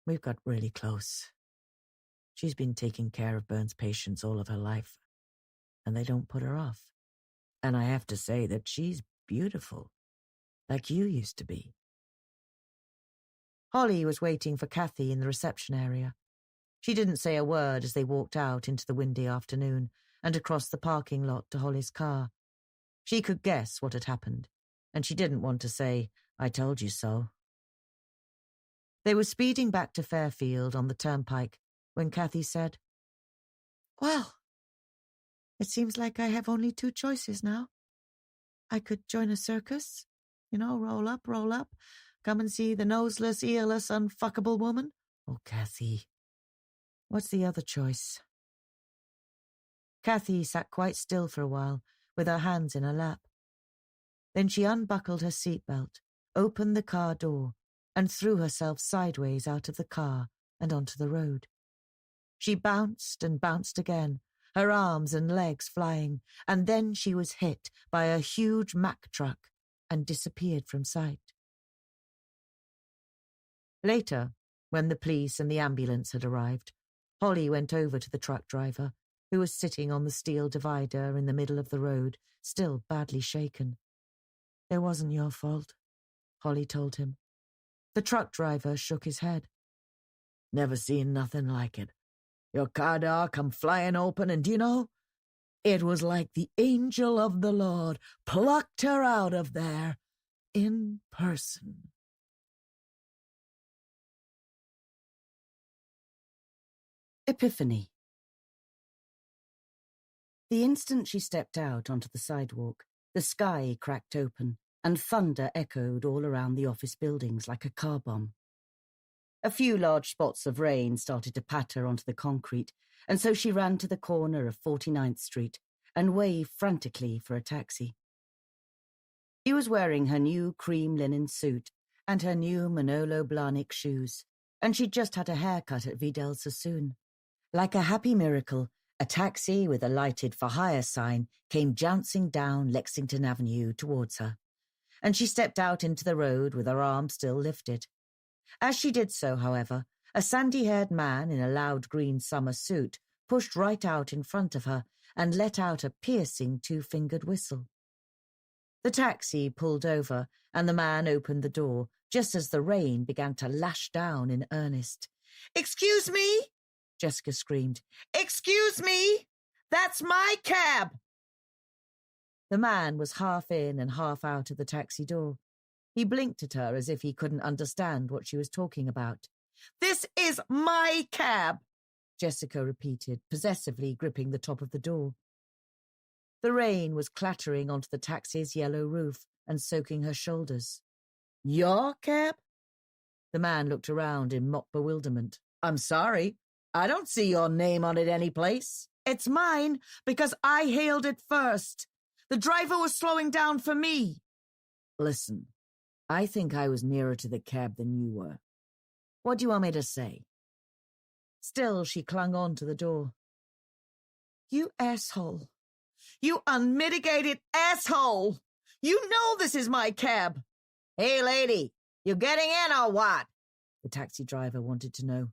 we've got really close. She's been taking care of Burns' patients all of her life, and they don't put her off. And I have to say that she's beautiful, like you used to be. Holly was waiting for Kathy in the reception area. She didn't say a word as they walked out into the windy afternoon and across the parking lot to Holly's car. She could guess what had happened, and she didn't want to say, I told you so. They were speeding back to Fairfield on the turnpike when Kathy said, Well, It seems like I have only 2 choices now. I could join a circus, roll up, come and see the noseless, earless, unfuckable woman. Oh, Kathy. What's the other choice? Kathy sat quite still for a while, with her hands in her lap. Then she unbuckled her seatbelt, opened the car door, and threw herself sideways out of the car and onto the road. She bounced and bounced again, her arms and legs flying, and then she was hit by a huge Mack truck and disappeared from sight. Later, when the police and the ambulance had arrived, Holly went over to the truck driver, who was sitting on the steel divider in the middle of the road, still badly shaken. It wasn't your fault, Holly told him. The truck driver shook his head. Never seen nothing like it. Your car door come flying open, and do you know, it was like the angel of the Lord plucked her out of there in person. Epiphany. The instant she stepped out onto the sidewalk, the sky cracked open, and thunder echoed all around the office buildings like a car bomb. A few large spots of rain started to patter onto the concrete, and so she ran to the corner of 49th Street and waved frantically for a taxi. She was wearing her new cream linen suit and her new Manolo Blahnik shoes, and she'd just had a haircut at Vidal Sassoon. Like a happy miracle, a taxi with a lighted for hire sign came jouncing down Lexington Avenue towards her, and she stepped out into the road with her arm still lifted. As she did so, however, a sandy-haired man in a loud green summer suit pushed right out in front of her and let out a piercing 2-fingered whistle. The taxi pulled over, and the man opened the door just as the rain began to lash down in earnest. "Excuse me!" Jessica screamed. "Excuse me! That's my cab!" The man was half in and half out of the taxi door. He blinked at her as if he couldn't understand what she was talking about. "This is my cab," Jessica repeated, possessively gripping the top of the door. The rain was clattering onto the taxi's yellow roof and soaking her shoulders. "Your cab?" The man looked around in mock bewilderment. "I'm sorry. I don't see your name on it anyplace." "It's mine because I hailed it first. The driver was slowing down for me." "Listen, I think I was nearer to the cab than you were. What do you want me to say?" Still, she clung on to the door. "You asshole. You unmitigated asshole. You know this is my cab." "Hey, lady, you getting in or what?" the taxi driver wanted to know.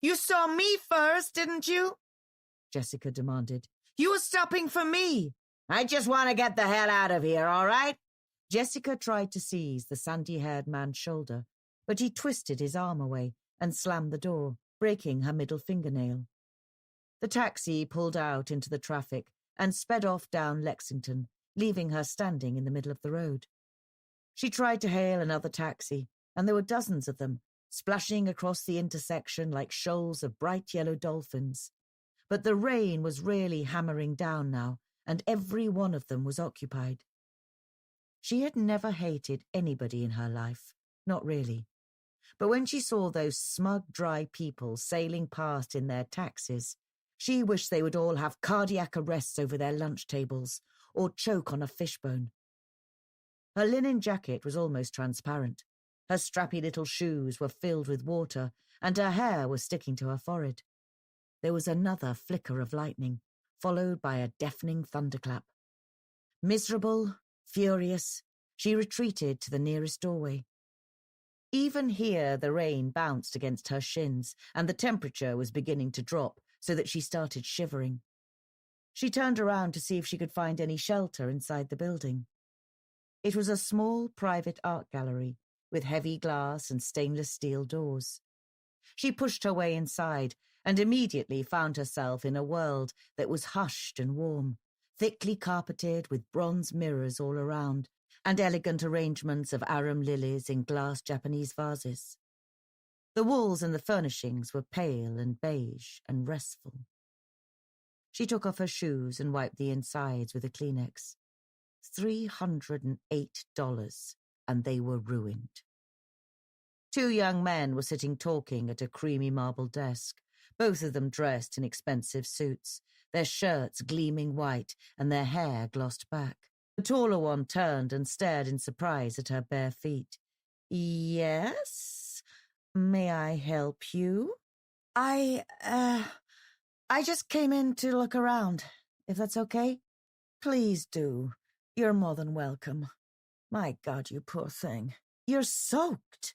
"You saw me first, didn't you?" Jessica demanded. "You were stopping for me." "I just want to get the hell out of here, all right?" Jessica tried to seize the sandy-haired man's shoulder, but he twisted his arm away and slammed the door, breaking her middle fingernail. The taxi pulled out into the traffic and sped off down Lexington, leaving her standing in the middle of the road. She tried to hail another taxi, and there were dozens of them, splashing across the intersection like shoals of bright yellow dolphins. But the rain was really hammering down now, and every one of them was occupied. She had never hated anybody in her life, not really. But when she saw those smug, dry people sailing past in their taxis, she wished they would all have cardiac arrests over their lunch tables or choke on a fishbone. Her linen jacket was almost transparent. Her strappy little shoes were filled with water, and her hair was sticking to her forehead. There was another flicker of lightning, followed by a deafening thunderclap. Miserable, furious, she retreated to the nearest doorway. Even here the rain bounced against her shins, and the temperature was beginning to drop, so that she started shivering. She turned around to see if she could find any shelter inside the building. It was a small private art gallery, with heavy glass and stainless steel doors. She pushed her way inside, and immediately found herself in a world that was hushed and warm, thickly carpeted with bronze mirrors all around, and elegant arrangements of arum lilies in glass Japanese vases. The walls and the furnishings were pale and beige and restful. She took off her shoes and wiped the insides with a Kleenex. $308, and they were ruined. Two young men were sitting talking at a creamy marble desk, both of them dressed in expensive suits, their shirts gleaming white and their hair glossed back. The taller one turned and stared in surprise at her bare feet. "Yes? May I help you?" I just came in to look around, if that's okay." "Please do. You're more than welcome. My God, you poor thing. You're soaked.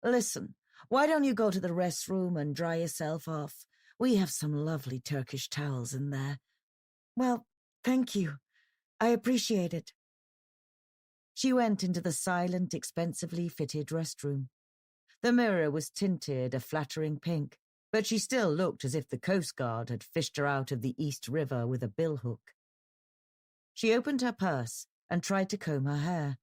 Listen, why don't you go to the restroom and dry yourself off? We have some lovely Turkish towels in there." "Well, thank you. I appreciate it." She went into the silent, expensively fitted restroom. The mirror was tinted a flattering pink, but she still looked as if the Coast Guard had fished her out of the East River with a billhook. She opened her purse and tried to comb her hair,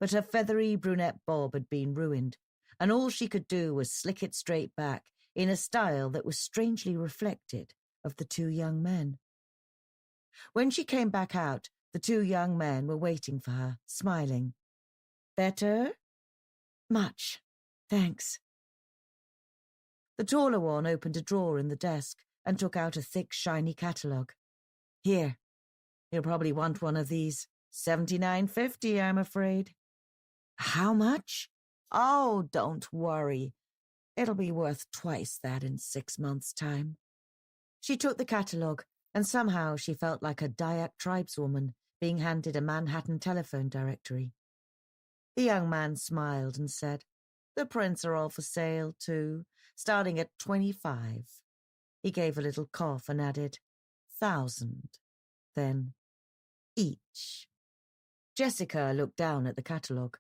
but her feathery brunette bob had been ruined, and all she could do was slick it straight back in a style that was strangely reflected of the two young men. When she came back out, the two young men were waiting for her, smiling. "Better?" "Much, thanks." The taller one opened a drawer in the desk and took out a thick, shiny catalogue. "Here, you'll probably want one of these. $79.50, I'm afraid." "How much?" "Oh, don't worry. It'll be worth twice that in 6 months' time." She took the catalogue, and somehow she felt like a Dayak tribeswoman being handed a Manhattan telephone directory. The young man smiled and said, "The prints are all for sale, too, starting at 25. He gave a little cough and added, 1,000. Then, each. Jessica looked down at the catalogue.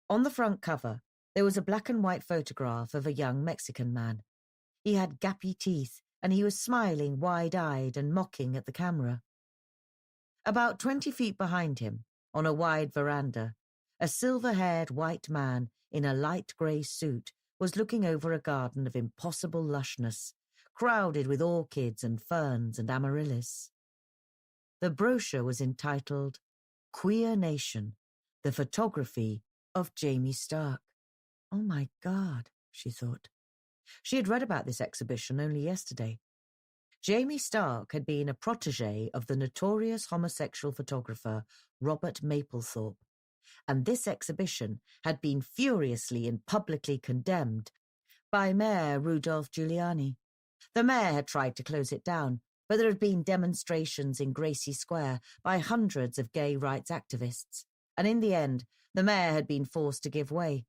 On the front cover, there was a black and white photograph of a young Mexican man. He had gappy teeth, and he was smiling wide-eyed and mocking at the camera. About 20 feet behind him, on a wide veranda, a silver-haired white man in a light grey suit was looking over a garden of impossible lushness, crowded with orchids and ferns and amaryllis. The brochure was entitled Queer Nation, the Photography of Jamie Stark. Oh my God, she thought. She had read about this exhibition only yesterday. Jamie Stark had been a protégé of the notorious homosexual photographer Robert Mapplethorpe, and this exhibition had been furiously and publicly condemned by Mayor Rudolph Giuliani. The mayor had tried to close it down, but there had been demonstrations in Gracie Square by hundreds of gay rights activists, and in the end, the mayor had been forced to give way,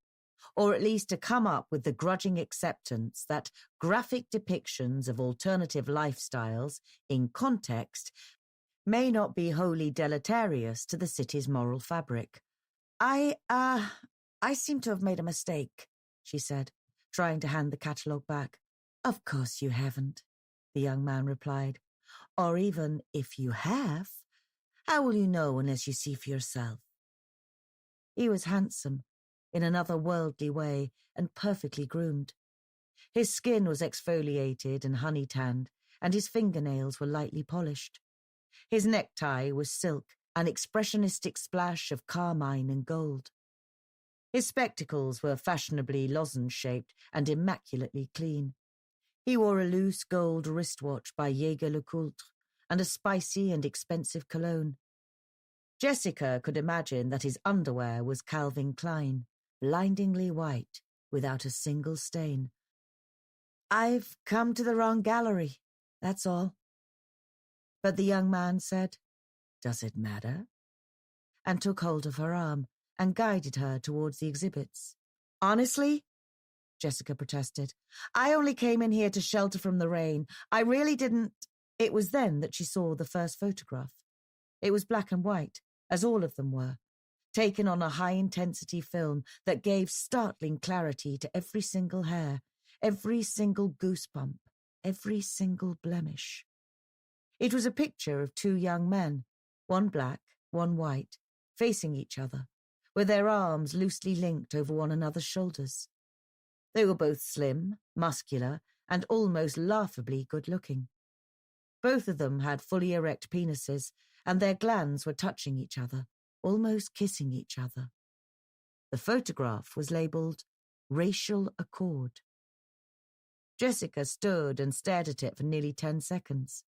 or at least to come up with the grudging acceptance that graphic depictions of alternative lifestyles in context may not be wholly deleterious to the city's moral fabric. I seem to have made a mistake," she said, trying to hand the catalogue back. "Of course you haven't," the young man replied. "Or even if you have, how will you know unless you see for yourself?" He was handsome, in an otherworldly way, and perfectly groomed. His skin was exfoliated and honey-tanned, and his fingernails were lightly polished. His necktie was silk, an expressionistic splash of carmine and gold. His spectacles were fashionably lozenge-shaped and immaculately clean. He wore a loose gold wristwatch by Jaeger-LeCoultre and a spicy and expensive cologne. Jessica could imagine that his underwear was Calvin Klein, blindingly white, without a single stain. "I've come to the wrong gallery, that's all." But the young man said, "Does it matter?" and took hold of her arm and guided her towards the exhibits. "Honestly," Jessica protested, "I only came in here to shelter from the rain. I really didn't—" It was then that she saw the first photograph. It was black and white, as all of them were, taken on a high-intensity film that gave startling clarity to every single hair, every single goosebump, every single blemish. It was a picture of two young men, one black, one white, facing each other, with their arms loosely linked over one another's shoulders. They were both slim, muscular, and almost laughably good-looking. Both of them had fully erect penises, and their glands were touching each other, almost kissing each other. The photograph was labelled Racial Accord. Jessica stood and stared at it for nearly 10 seconds.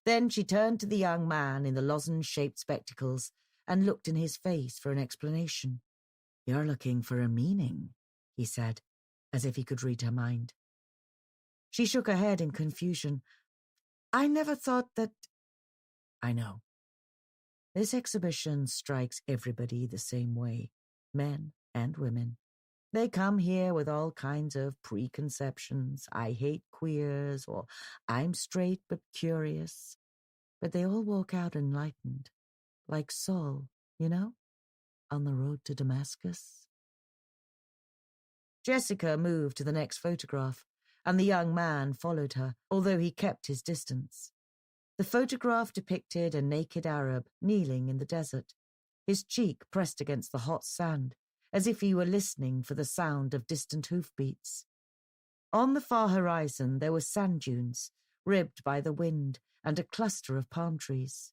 Then she turned to the young man in the lozenge-shaped spectacles and looked in his face for an explanation. "You're looking for a meaning," he said, as if he could read her mind. She shook her head in confusion. "I never thought that—" "I know. This exhibition strikes everybody the same way, men and women. They come here with all kinds of preconceptions. I hate queers, or I'm straight but curious. But they all walk out enlightened, like Saul, you know, on the road to Damascus." Jessica moved to the next photograph, and the young man followed her, although he kept his distance. The photograph depicted a naked Arab kneeling in the desert, his cheek pressed against the hot sand, as if he were listening for the sound of distant hoofbeats. On the far horizon there were sand dunes, ribbed by the wind, and a cluster of palm trees.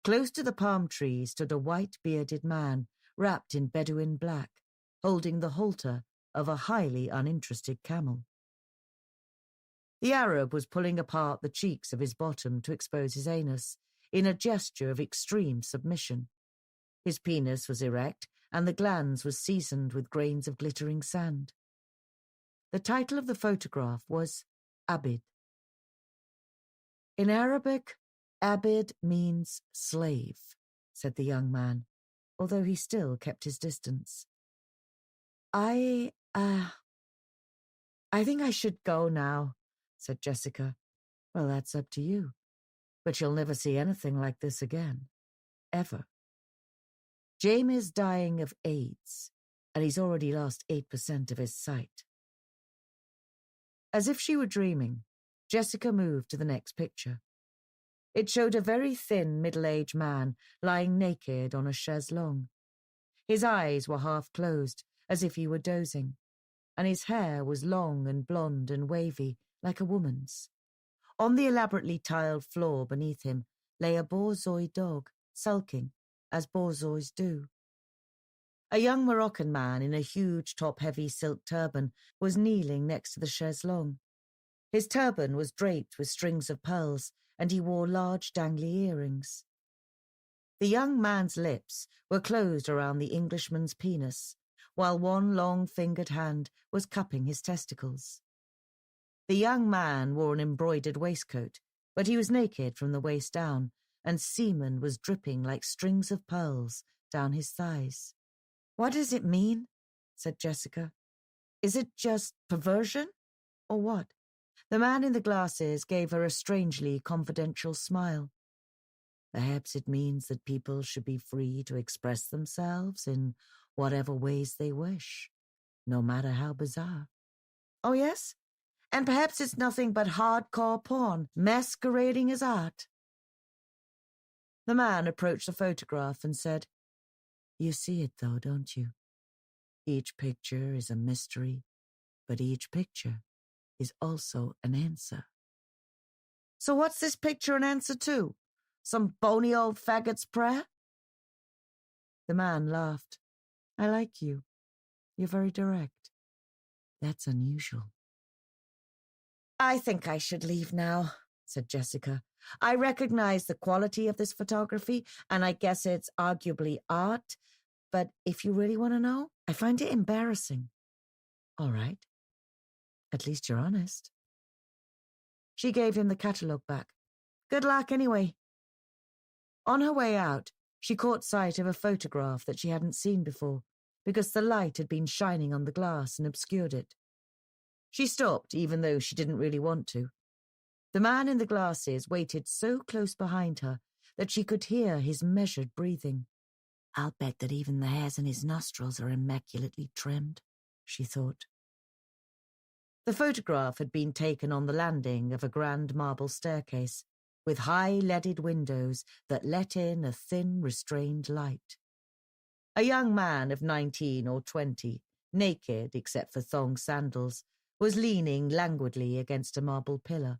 Close to the palm tree stood a white-bearded man, wrapped in Bedouin black, holding the halter of a highly uninterested camel. The Arab was pulling apart the cheeks of his bottom to expose his anus, in a gesture of extreme submission. His penis was erect, and the glans was seasoned with grains of glittering sand. The title of the photograph was Abid. "In Arabic, Abid means slave," said the young man, although he still kept his distance. I think I should go now," said Jessica. "Well, that's up to you. But you'll never see anything like this again. Ever. Jamie's dying of AIDS, and he's already lost 8% of his sight." As if she were dreaming, Jessica moved to the next picture. It showed a very thin, middle-aged man lying naked on a chaise longue. His eyes were half closed, as if he were dozing, and his hair was long and blonde and wavy, like a woman's. On the elaborately tiled floor beneath him lay a borzoi dog, sulking, as borzois do. A young Moroccan man in a huge top-heavy silk turban was kneeling next to the chaise longue. His turban was draped with strings of pearls, and he wore large dangly earrings. The young man's lips were closed around the Englishman's penis, while one long-fingered hand was cupping his testicles. The young man wore an embroidered waistcoat, but he was naked from the waist down, and semen was dripping like strings of pearls down his thighs. "What does it mean?" said Jessica. "Is it just perversion, or what?" The man in the glasses gave her a strangely confidential smile. "Perhaps it means that people should be free to express themselves in whatever ways they wish, no matter how bizarre." "Oh, yes? And perhaps it's nothing but hardcore porn, masquerading as art." The man approached the photograph and said, "You see it, though, don't you? Each picture is a mystery, but each picture is also an answer." "So what's this picture an answer to? Some bony old faggot's prayer?" The man laughed. "I like you. You're very direct. That's unusual." "I think I should leave now," said Jessica. "I recognize the quality of this photography, and I guess it's arguably art, but if you really want to know, I find it embarrassing." "All right. At least you're honest." She gave him the catalogue back. "Good luck, anyway." On her way out, she caught sight of a photograph that she hadn't seen before, because the light had been shining on the glass and obscured it. She stopped, even though she didn't really want to. The man in the glasses waited so close behind her that she could hear his measured breathing. "I'll bet that even the hairs in his nostrils are immaculately trimmed," she thought. The photograph had been taken on the landing of a grand marble staircase, with high leaded windows that let in a thin, restrained light. A young man of 19 or 20, naked except for thong sandals, was leaning languidly against a marble pillar.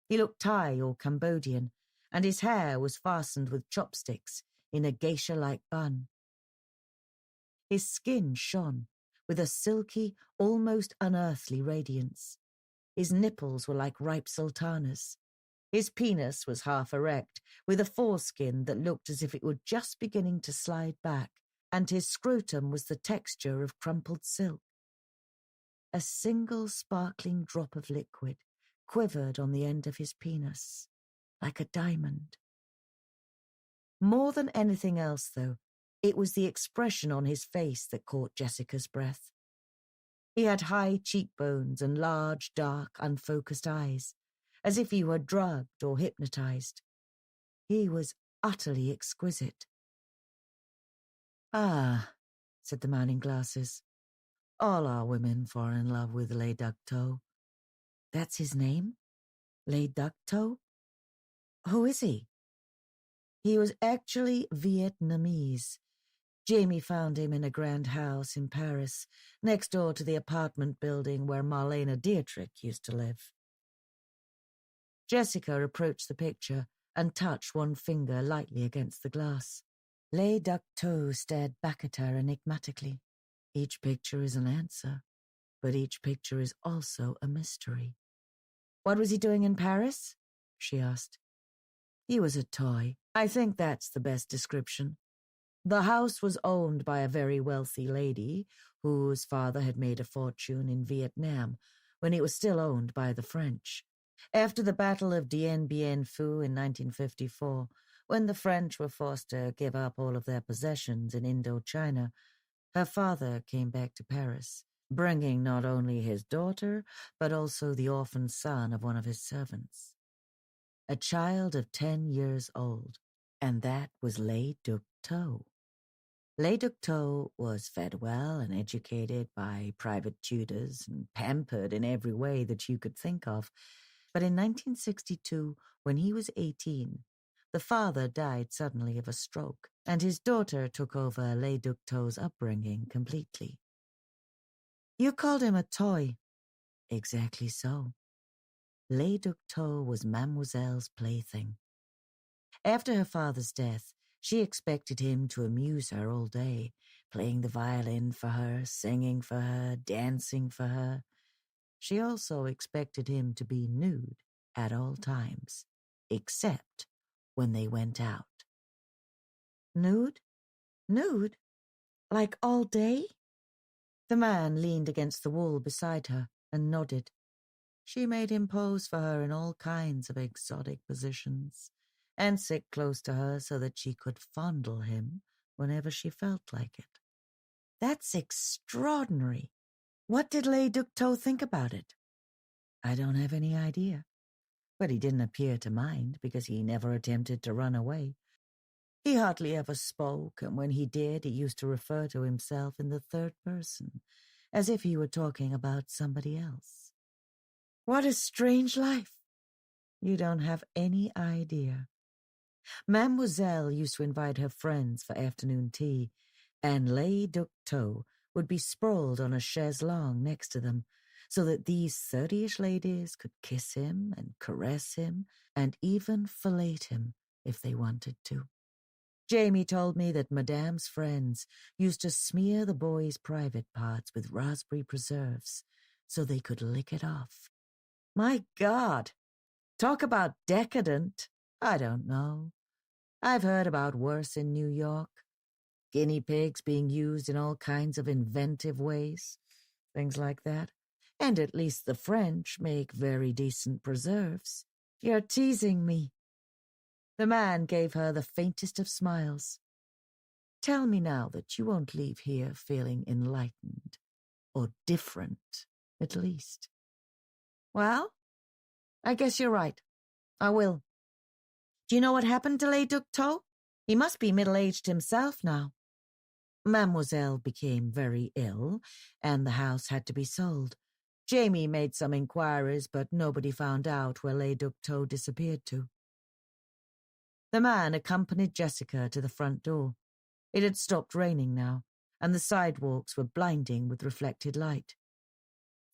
He looked Thai or Cambodian, and his hair was fastened with chopsticks in a geisha-like bun. His skin shone with a silky, almost unearthly radiance. His nipples were like ripe sultanas. His penis was half erect, with a foreskin that looked as if it were just beginning to slide back, and his scrotum was the texture of crumpled silk. A single sparkling drop of liquid quivered on the end of his penis, like a diamond. More than anything else, though, it was the expression on his face that caught Jessica's breath. He had high cheekbones and large, dark, unfocused eyes, as if he were drugged or hypnotized. He was utterly exquisite. "Ah," said the man in glasses. "All our women fall in love with Le Duc To." "That's his name? Le Duc To? Who is he?" "He was actually Vietnamese. Jamie found him in a grand house in Paris, next door to the apartment building where Marlene Dietrich used to live." Jessica approached the picture and touched one finger lightly against the glass. Le Duc To stared back at her enigmatically. "Each picture is an answer, but each picture is also a mystery." "What was he doing in Paris?" she asked. "He was a toy. I think that's the best description. The house was owned by a very wealthy lady whose father had made a fortune in Vietnam when it was still owned by the French. After the Battle of Dien Bien Phu in 1954, when the French were forced to give up all of their possessions in Indochina, her father came back to Paris, bringing not only his daughter, but also the orphan son of one of his servants. A child of 10 years old, and that was Le Duc To. Le Duc To was fed well and educated by private tutors and pampered in every way that you could think of. But in 1962, when he was 18, the father died suddenly of a stroke, and his daughter took over Le Duc To's upbringing completely. "You called him a toy." "Exactly so. Le Duc To was Mademoiselle's plaything. After her father's death, she expected him to amuse her all day, playing the violin for her, singing for her, dancing for her. She also expected him to be nude at all times, except when they went out." "Nude? Nude? Like all day?" The man leaned against the wall beside her and nodded. She made him pose for her in all kinds of exotic positions, and sit close to her so that she could fondle him whenever she felt like it. "That's extraordinary. What did Le Duc To think about it?" "I don't have any idea. But he didn't appear to mind because he never attempted to run away. He hardly ever spoke, and when he did, he used to refer to himself in the third person, as if he were talking about somebody else." "What a strange life." "You don't have any idea. Mademoiselle used to invite her friends for afternoon tea, and Le Duc To would be sprawled on a chaise longue next to them, so that these 30-ish ladies could kiss him and caress him and even fillet him if they wanted to. Jamie told me that Madame's friends used to smear the boy's private parts with raspberry preserves so they could lick it off. My God! Talk about decadent. I don't know. I've heard about worse in New York. Guinea pigs being used in all kinds of inventive ways, things like that. And at least the French make very decent preserves." "You're teasing me." The man gave her the faintest of smiles. "Tell me now that you won't leave here feeling enlightened, or different, at least." "Well, I guess you're right. I will. Do you know what happened to Le Duc To? He must be middle-aged himself now." "Mademoiselle became very ill, and the house had to be sold. Jamie made some inquiries, but nobody found out where Le Duc To disappeared to." The man accompanied Jessica to the front door. It had stopped raining now, and the sidewalks were blinding with reflected light.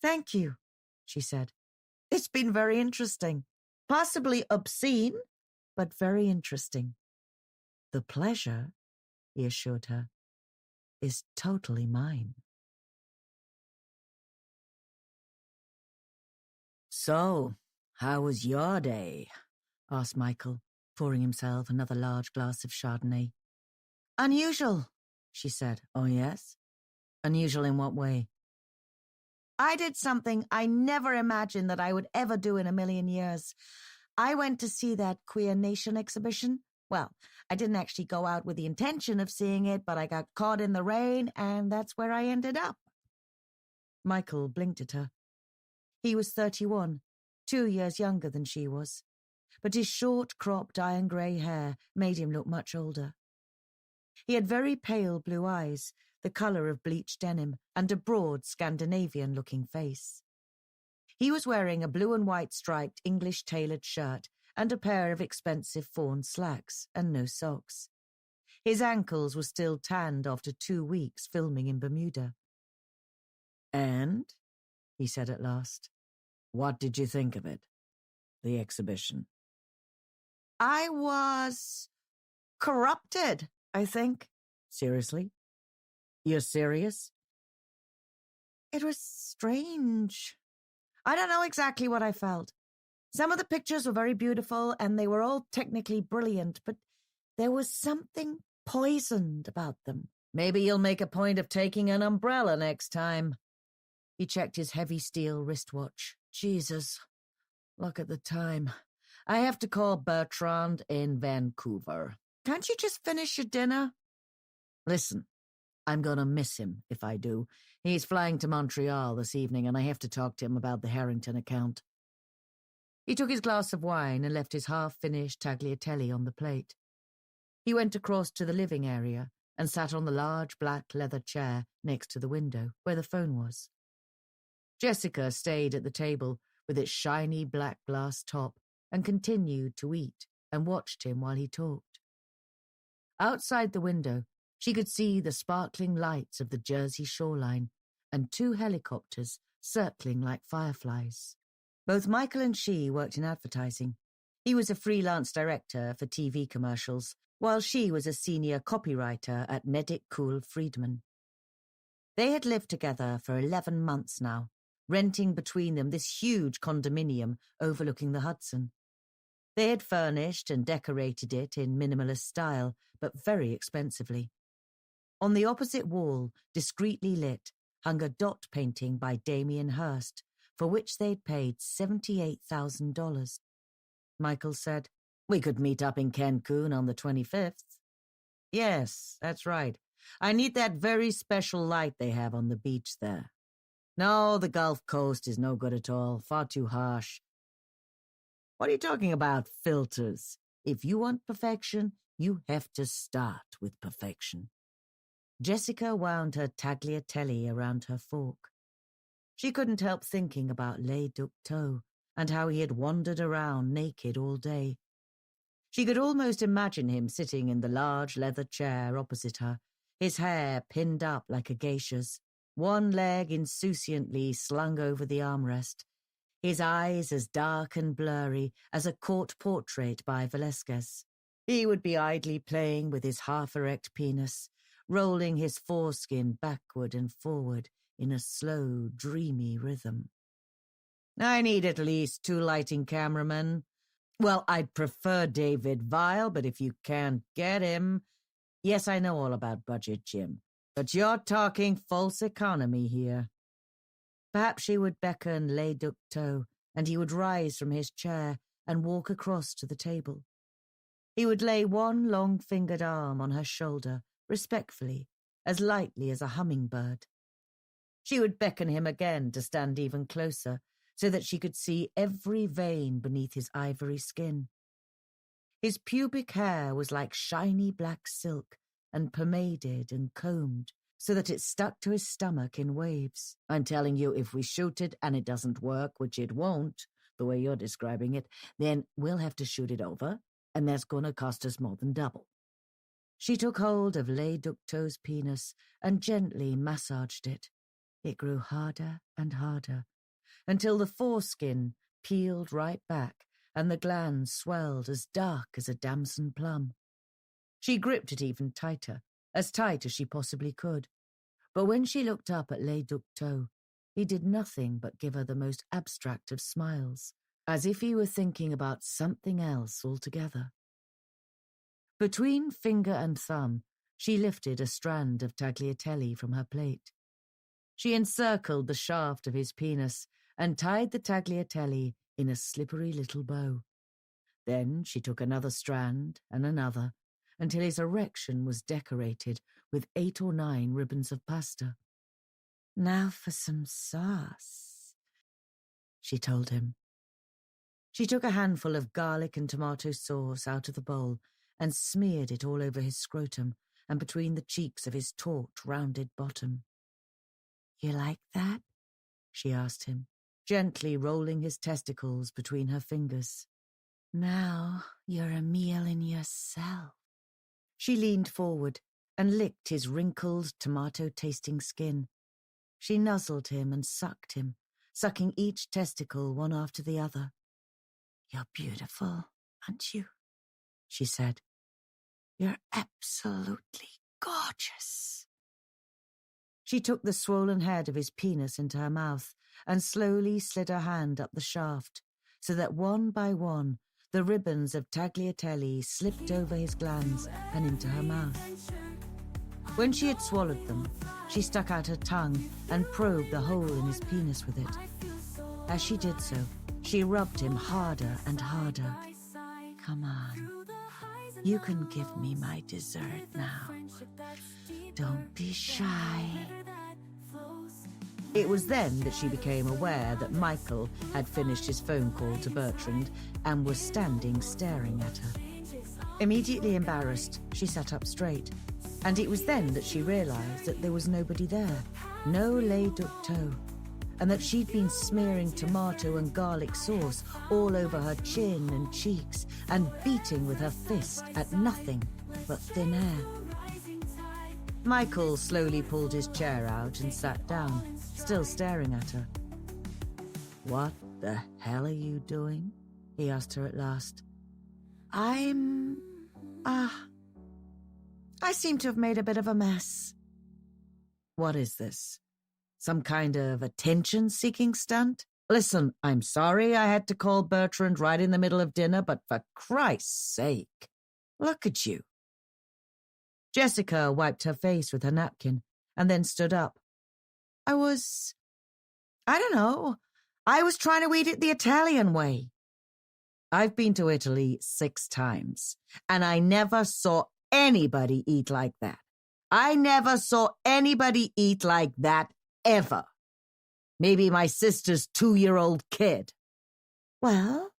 "Thank you," she said. "It's been very interesting." Possibly obscene, but very interesting. The pleasure, he assured her, is totally mine. So, how was your day? Asked Michael, pouring himself another large glass of Chardonnay. Unusual, she said. Oh, yes? Unusual in what way? I did something I never imagined that I would ever do in a million years. I went to see that Queer Nation exhibition. Well, I didn't actually go out with the intention of seeing it, but I got caught in the rain, and that's where I ended up. Michael blinked at her. He was 31, 2 years younger than she was, but his short, cropped iron grey hair made him look much older. He had very pale blue eyes, the colour of bleached denim, and a broad Scandinavian-looking face. He was wearing a blue and white striped English tailored shirt and a pair of expensive fawn slacks and no socks. His ankles were still tanned after 2 weeks filming in Bermuda. And, he said at last, what did you think of it? The exhibition? I was corrupted, I think. Seriously? You're serious? It was strange. I don't know exactly what I felt. Some of the pictures were very beautiful and they were all technically brilliant, but there was something poisoned about them. Maybe you'll make a point of taking an umbrella next time. He checked his heavy steel wristwatch. Jesus, look at the time. I have to call Bertrand in Vancouver. Can't you just finish your dinner? Listen, I'm going to miss him if I do. He's flying to Montreal this evening and I have to talk to him about the Harrington account. He took his glass of wine and left his half-finished tagliatelle on the plate. He went across to the living area and sat on the large black leather chair next to the window where the phone was. Jessica stayed at the table with its shiny black glass top and continued to eat and watched him while he talked. Outside the window, she could see the sparkling lights of the Jersey shoreline and 2 helicopters circling like fireflies. Both Michael and she worked in advertising. He was a freelance director for TV commercials, while she was a senior copywriter at Nedick Cool Friedman. They had lived together for 11 months now, renting between them this huge condominium overlooking the Hudson. They had furnished and decorated it in minimalist style, but very expensively. On the opposite wall, discreetly lit, hung a dot painting by Damien Hirst, for which they'd paid $78,000. Michael said, We could meet up in Cancun on the 25th. Yes, that's right. I need that very special light they have on the beach there. No, the Gulf Coast is no good at all, far too harsh. What are you talking about, filters? If you want perfection, you have to start with perfection. Jessica wound her tagliatelle around her fork. She couldn't help thinking about Les Ducteaux and how he had wandered around naked all day. She could almost imagine him sitting in the large leather chair opposite her, his hair pinned up like a geisha's, one leg insouciantly slung over the armrest, his eyes as dark and blurry as a court portrait by Velasquez. He would be idly playing with his half-erect penis, rolling his foreskin backward and forward in a slow, dreamy rhythm. I need at least 2 lighting cameramen. Well, I'd prefer David Vile, but if you can't get him... Yes, I know all about budget, Jim, but you're talking false economy here. Perhaps she would beckon Les Ducteaux, and he would rise from his chair and walk across to the table. He would lay one long-fingered arm on her shoulder, respectfully, as lightly as a hummingbird. She would beckon him again to stand even closer, so that she could see every vein beneath his ivory skin. His pubic hair was like shiny black silk, and pomaded and combed, so that it stuck to his stomach in waves. I'm telling you, if we shoot it and it doesn't work, which it won't, the way you're describing it, then we'll have to shoot it over, and that's going to cost us more than double. She took hold of Les Ducteaux's penis and gently massaged it. It grew harder and harder, until the foreskin peeled right back and the glands swelled as dark as a damson plum. She gripped it even tighter, as tight as she possibly could. But when she looked up at Les Ducteaux, he did nothing but give her the most abstract of smiles, as if he were thinking about something else altogether. Between finger and thumb, she lifted a strand of tagliatelle from her plate. She encircled the shaft of his penis and tied the tagliatelle in a slippery little bow. Then she took another strand and another, until his erection was decorated with 8 or 9 ribbons of pasta. "Now for some sauce," she told him. She took a handful of garlic and tomato sauce out of the bowl and smeared it all over his scrotum and between the cheeks of his taut, rounded bottom. "You like that?" she asked him, gently rolling his testicles between her fingers. "Now you're a meal in yourself." She leaned forward and licked his wrinkled, tomato-tasting skin. She nuzzled him and sucked him, sucking each testicle one after the other. "You're beautiful, aren't you?" she said. "You're absolutely gorgeous." She took the swollen head of his penis into her mouth and slowly slid her hand up the shaft, so that one by one the ribbons of tagliatelle slipped over his glands and into her mouth. When she had swallowed them, she stuck out her tongue and probed the hole in his penis with it. As she did so, she rubbed him harder and harder. "Come on, you can give me my dessert now. Don't be shy." It was then that she became aware that Michael had finished his phone call to Bertrand and was standing staring at her. Immediately embarrassed, she sat up straight, and it was then that she realized that there was nobody there, no Les Ducteaux, and that she'd been smearing tomato and garlic sauce all over her chin and cheeks and beating with her fist at nothing but thin air. Michael slowly pulled his chair out and sat down, still staring at her. "What the hell are you doing?" he asked her at last. I seem to have made a bit of a mess." "What is this? Some kind of attention-seeking stunt? Listen, I'm sorry I had to call Bertrand right in the middle of dinner, but for Christ's sake, look at you." Jessica wiped her face with her napkin and then stood up. I was trying to eat it the Italian way." "I've been to Italy 6 times, and I never saw anybody eat like that. I never saw anybody eat like that ever. Maybe my sister's 2-year-old kid." "Well,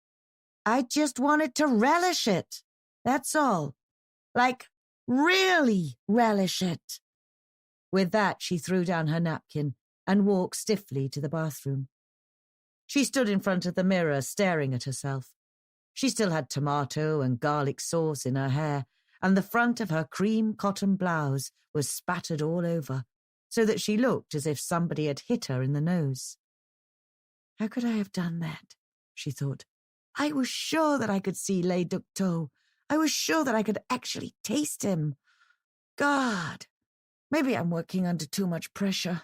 I just wanted to relish it. That's all. Like, really relish it." With that, she threw down her napkin and walked stiffly to the bathroom. She stood in front of the mirror, staring at herself. She still had tomato and garlic sauce in her hair, and the front of her cream cotton blouse was spattered all over, so that she looked as if somebody had hit her in the nose. "How could I have done that?" she thought. "I was sure that I could see Les Ducteaux. I was sure that I could actually taste him. God, maybe I'm working under too much pressure.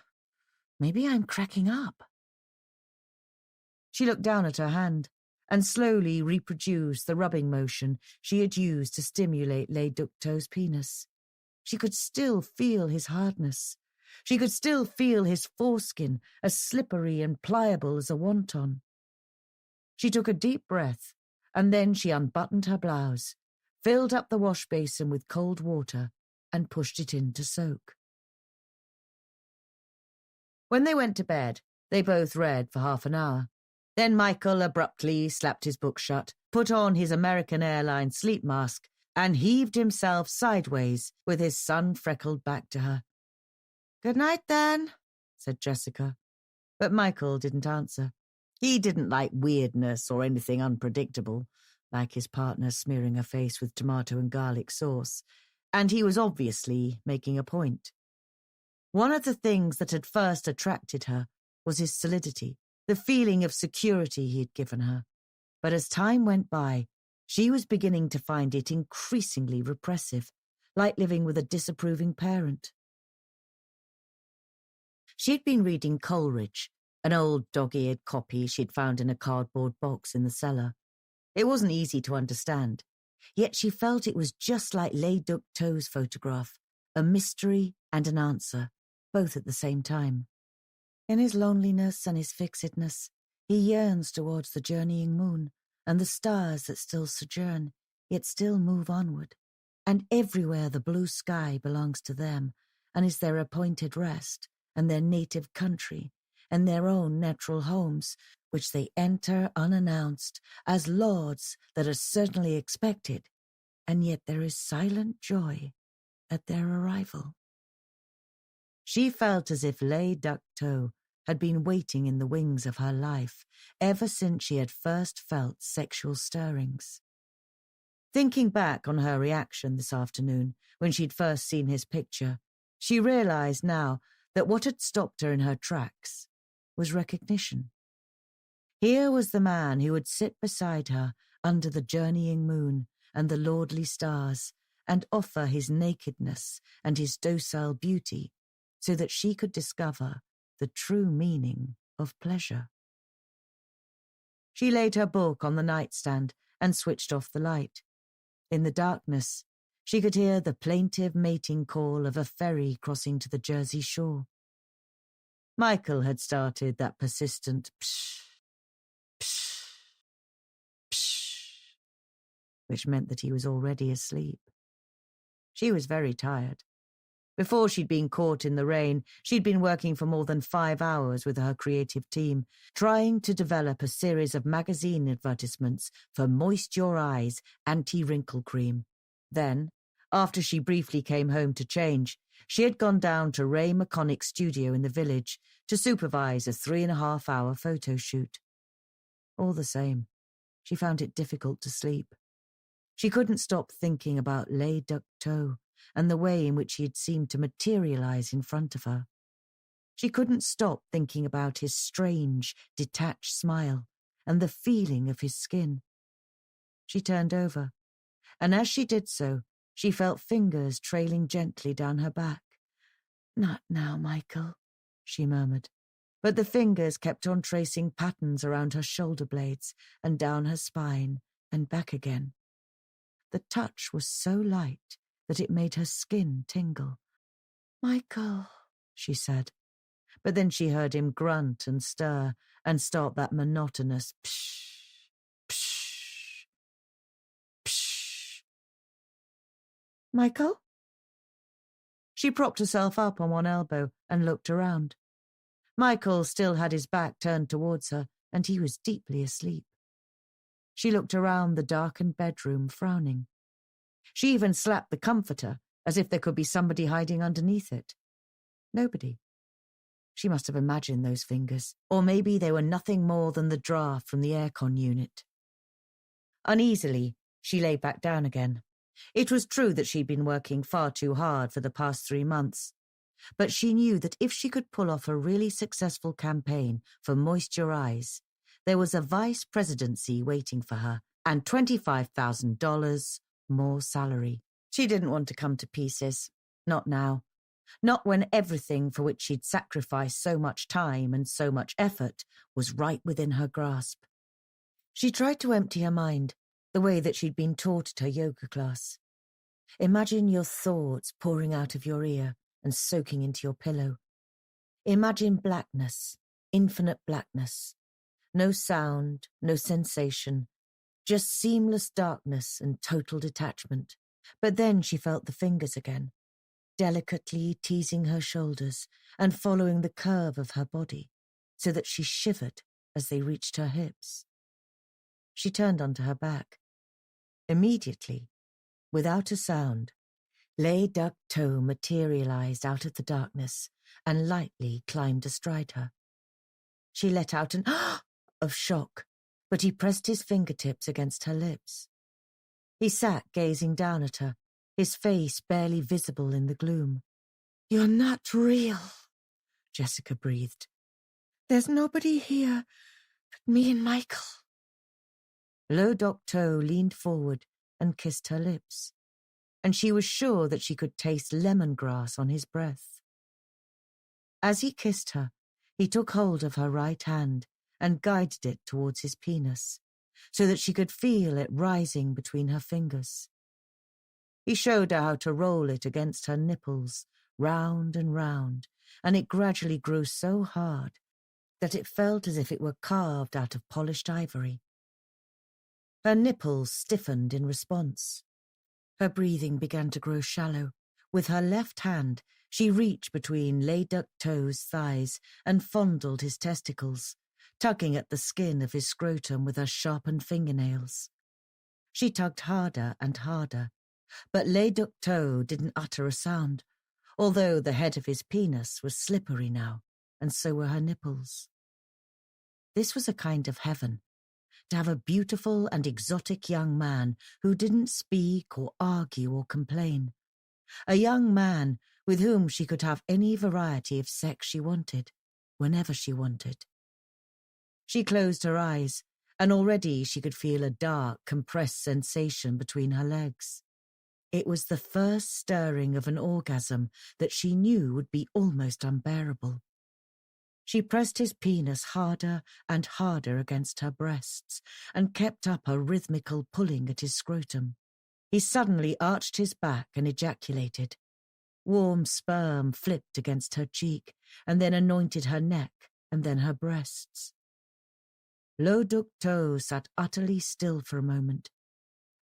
Maybe I'm cracking up." She looked down at her hand and slowly reproduced the rubbing motion she had used to stimulate Les Ducteaux's penis. She could still feel his hardness. She could still feel his foreskin, as slippery and pliable as a wonton. She took a deep breath, and then she unbuttoned her blouse, filled up the wash basin with cold water, and pushed it in to soak. When they went to bed, they both read for half an hour. Then Michael abruptly slapped his book shut, put on his American Airlines sleep mask, and heaved himself sideways with his sun-freckled back to her. "Good night, then," said Jessica. But Michael didn't answer. He didn't like weirdness or anything unpredictable, like his partner smearing her face with tomato and garlic sauce, and he was obviously making a point. One of the things that had first attracted her was his solidity, the feeling of security he had given her. But as time went by, she was beginning to find it increasingly repressive, like living with a disapproving parent. She'd been reading Coleridge, an old dog-eared copy she'd found in a cardboard box in the cellar. It wasn't easy to understand, yet she felt it was just like Les Ducteau's photograph, a mystery and an answer, both at the same time. In his loneliness and his fixedness, he yearns towards the journeying moon and the stars that still sojourn, yet still move onward. And everywhere the blue sky belongs to them and is their appointed rest and their native country and their own natural homes, which they enter unannounced as lords that are certainly expected, and yet there is silent joy at their arrival. She felt as if Les Ducteaux had been waiting in the wings of her life ever since she had first felt sexual stirrings. Thinking back on her reaction this afternoon when she'd first seen his picture, she realized now that what had stopped her in her tracks was recognition. Here was the man who would sit beside her under the journeying moon and the lordly stars and offer his nakedness and his docile beauty so that she could discover the true meaning of pleasure. She laid her book on the nightstand and switched off the light. In the darkness, she could hear the plaintive mating call of a ferry crossing to the Jersey shore. Michael had started that persistent psh, psh, psh, which meant that he was already asleep. She was very tired. Before she'd been caught in the rain, she'd been working for more than 5 hours with her creative team, trying to develop a series of magazine advertisements for Moist Your Eyes anti-wrinkle cream. Then, after she briefly came home to change, she had gone down to Ray McConaughey's studio in the village to supervise a 3.5-hour photo shoot. All the same, she found it difficult to sleep. She couldn't stop thinking about Les Ducteaux and the way in which he had seemed to materialize in front of her. She couldn't stop thinking about his strange, detached smile and the feeling of his skin. She turned over, and as she did so, she felt fingers trailing gently down her back. "Not now, Michael," she murmured. But the fingers kept on tracing patterns around her shoulder blades and down her spine and back again. The touch was so light that it made her skin tingle. "Michael," she said. But then she heard him grunt and stir and start that monotonous psh, psh, psh. "Michael?" She propped herself up on one elbow and looked around. Michael still had his back turned towards her, and he was deeply asleep. She looked around the darkened bedroom, frowning. She even slapped the comforter, as if there could be somebody hiding underneath it. Nobody. She must have imagined those fingers, or maybe they were nothing more than the draft from the aircon unit. Uneasily, she lay back down again. It was true that she'd been working far too hard for the past 3 months, but she knew that if she could pull off a really successful campaign for Moist Your Eyes, there was a vice presidency waiting for her and $25,000 more salary. She didn't want to come to pieces. Not now. Not when everything for which she'd sacrificed so much time and so much effort was right within her grasp. She tried to empty her mind, the way that she'd been taught at her yoga class. Imagine your thoughts pouring out of your ear and soaking into your pillow. Imagine blackness, infinite blackness. No sound, no sensation, just seamless darkness and total detachment. But then she felt the fingers again, delicately teasing her shoulders and following the curve of her body, so that she shivered as they reached her hips. She turned onto her back. Immediately, without a sound, Les Ducteaux materialized out of the darkness and lightly climbed astride her. She let out an of shock, but he pressed his fingertips against her lips. He sat gazing down at her, his face barely visible in the gloom. "You're not real," Jessica breathed. "There's nobody here but me and Michael." Lo Dok To leaned forward and kissed her lips, and she was sure that she could taste lemongrass on his breath. As he kissed her, he took hold of her right hand and guided it towards his penis, so that she could feel it rising between her fingers. He showed her how to roll it against her nipples, round and round, and it gradually grew so hard that it felt as if it were carved out of polished ivory. Her nipples stiffened in response. Her breathing began to grow shallow. With her left hand, she reached between Lay Duk To's thighs and fondled his testicles, tugging at the skin of his scrotum with her sharpened fingernails. She tugged harder and harder, but Lay Duk To didn't utter a sound, although the head of his penis was slippery now, and so were her nipples. This was a kind of heaven, to have a beautiful and exotic young man who didn't speak or argue or complain. A young man with whom she could have any variety of sex she wanted, whenever she wanted. She closed her eyes, and already she could feel a dark, compressed sensation between her legs. It was the first stirring of an orgasm that she knew would be almost unbearable. She pressed his penis harder and harder against her breasts and kept up a rhythmical pulling at his scrotum. He suddenly arched his back and ejaculated. Warm sperm flipped against her cheek and then anointed her neck and then her breasts. Lo Duk To sat utterly still for a moment,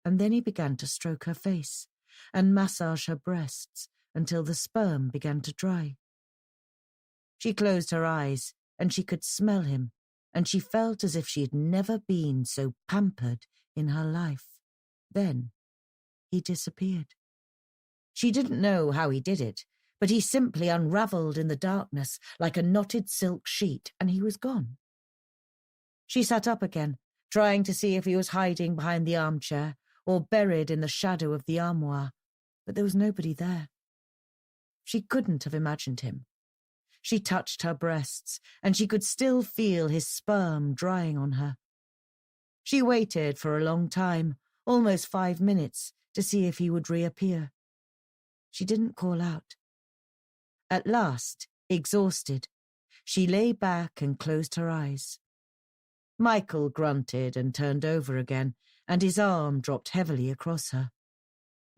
and then he began to stroke her face and massage her breasts until the sperm began to dry. She closed her eyes, and she could smell him, and she felt as if she had never been so pampered in her life. Then he disappeared. She didn't know how he did it, but he simply unravelled in the darkness like a knotted silk sheet, and he was gone. She sat up again, trying to see if he was hiding behind the armchair or buried in the shadow of the armoire, but there was nobody there. She couldn't have imagined him. She touched her breasts, and she could still feel his sperm drying on her. She waited for a long time, almost 5 minutes, to see if he would reappear. She didn't call out. At last, exhausted, she lay back and closed her eyes. Michael grunted and turned over again, and his arm dropped heavily across her.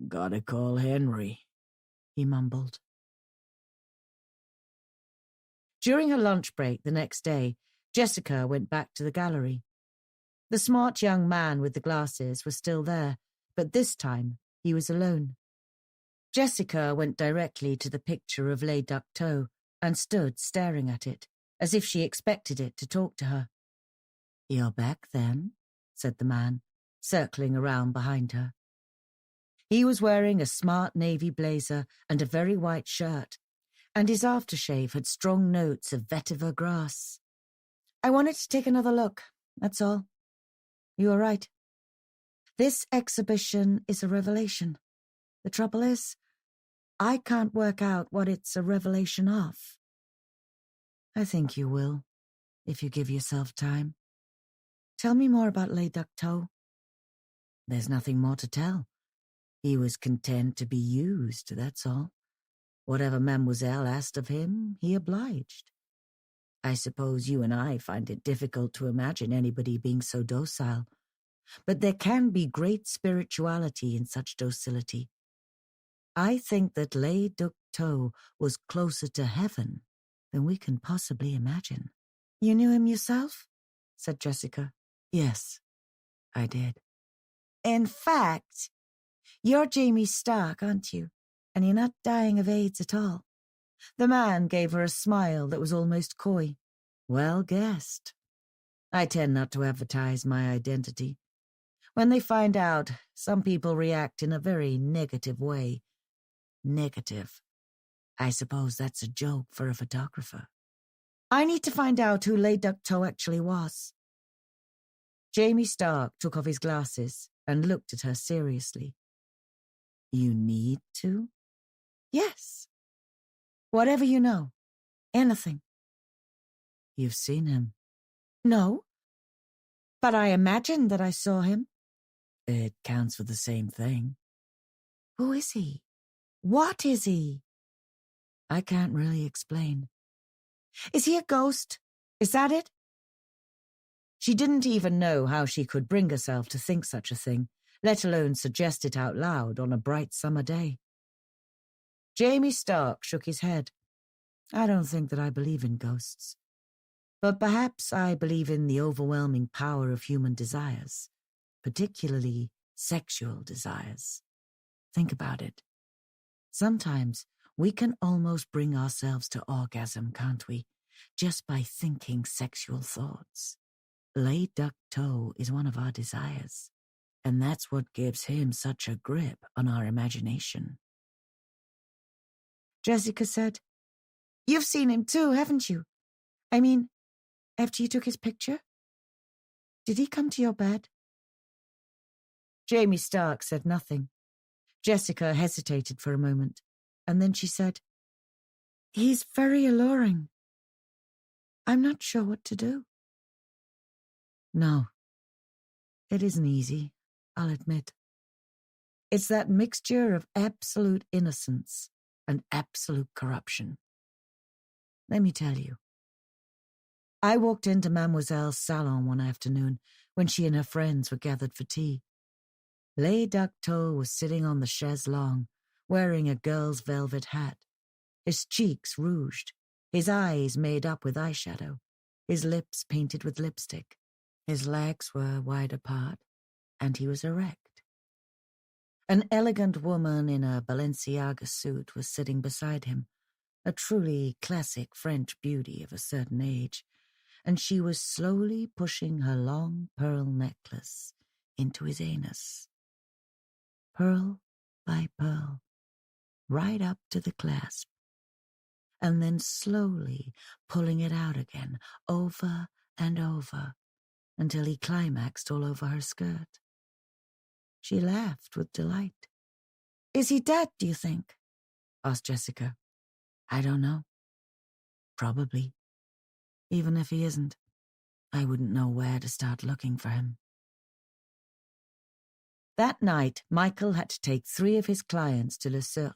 "Gotta call Henry," he mumbled. During her lunch break the next day, Jessica went back to the gallery. The smart young man with the glasses was still there, but this time he was alone. Jessica went directly to the picture of Lay Duk To and stood staring at it, as if she expected it to talk to her. "You're back then," said the man, circling around behind her. He was wearing a smart navy blazer and a very white shirt, and his aftershave had strong notes of vetiver grass. "I wanted to take another look, that's all. You were right. This exhibition is a revelation. The trouble is, I can't work out what it's a revelation of." "I think you will, if you give yourself time. Tell me more about Lay Duk To." "There's nothing more to tell. He was content to be used, that's all. Whatever Mademoiselle asked of him, he obliged. I suppose you and I find it difficult to imagine anybody being so docile, but there can be great spirituality in such docility. I think that Lay Duk To was closer to heaven than we can possibly imagine." "You knew him yourself?" said Jessica. "Yes, I did." "In fact, you're Jamie Stark, aren't you? And you're not dying of AIDS at all." The man gave her a smile that was almost coy. "Well guessed. I tend not to advertise my identity. When they find out, some people react in a very negative way. Negative. I suppose that's a joke for a photographer." "I need to find out who Lay Duk To actually was." Jamie Stark took off his glasses and looked at her seriously. "You need to?" "Yes. Whatever you know. Anything." "You've seen him?" "No. But I imagined that I saw him. It counts for the same thing. Who is he? What is he? I can't really explain. Is he a ghost? Is that it? She didn't even know how she could bring herself to think such a thing, let alone suggest it out loud on a bright summer day. Jamie Stark shook his head. I don't think that I believe in ghosts. But perhaps I believe in the overwhelming power of human desires, particularly sexual desires. Think about it. Sometimes we can almost bring ourselves to orgasm, can't we? Just by thinking sexual thoughts. Lay duck toe is one of our desires, and that's what gives him such a grip on our imagination. Jessica said, You've seen him too, haven't you? I mean, after you took his picture? Did he come to your bed? Jamie Stark said nothing. Jessica hesitated for a moment, and then she said, He's very alluring. I'm not sure what to do. No, it isn't easy, I'll admit. It's that mixture of absolute innocence and absolute corruption. Let me tell you. I walked into Mademoiselle's salon one afternoon when she and her friends were gathered for tea. Lay Duck Toe was sitting on the chaise longue, wearing a girl's velvet hat, his cheeks rouged, his eyes made up with eyeshadow, his lips painted with lipstick. His legs were wide apart, and he was erect. An elegant woman in a Balenciaga suit was sitting beside him, a truly classic French beauty of a certain age, and she was slowly pushing her long pearl necklace into his anus. Pearl by pearl, right up to the clasp, and then slowly pulling it out again, over and over, until he climaxed all over her skirt. She laughed with delight. Is he dead, do you think? Asked Jessica. I don't know. Probably. Even if he isn't, I wouldn't know where to start looking for him. That night, Michael had to take 3 of his clients to Le Cirque.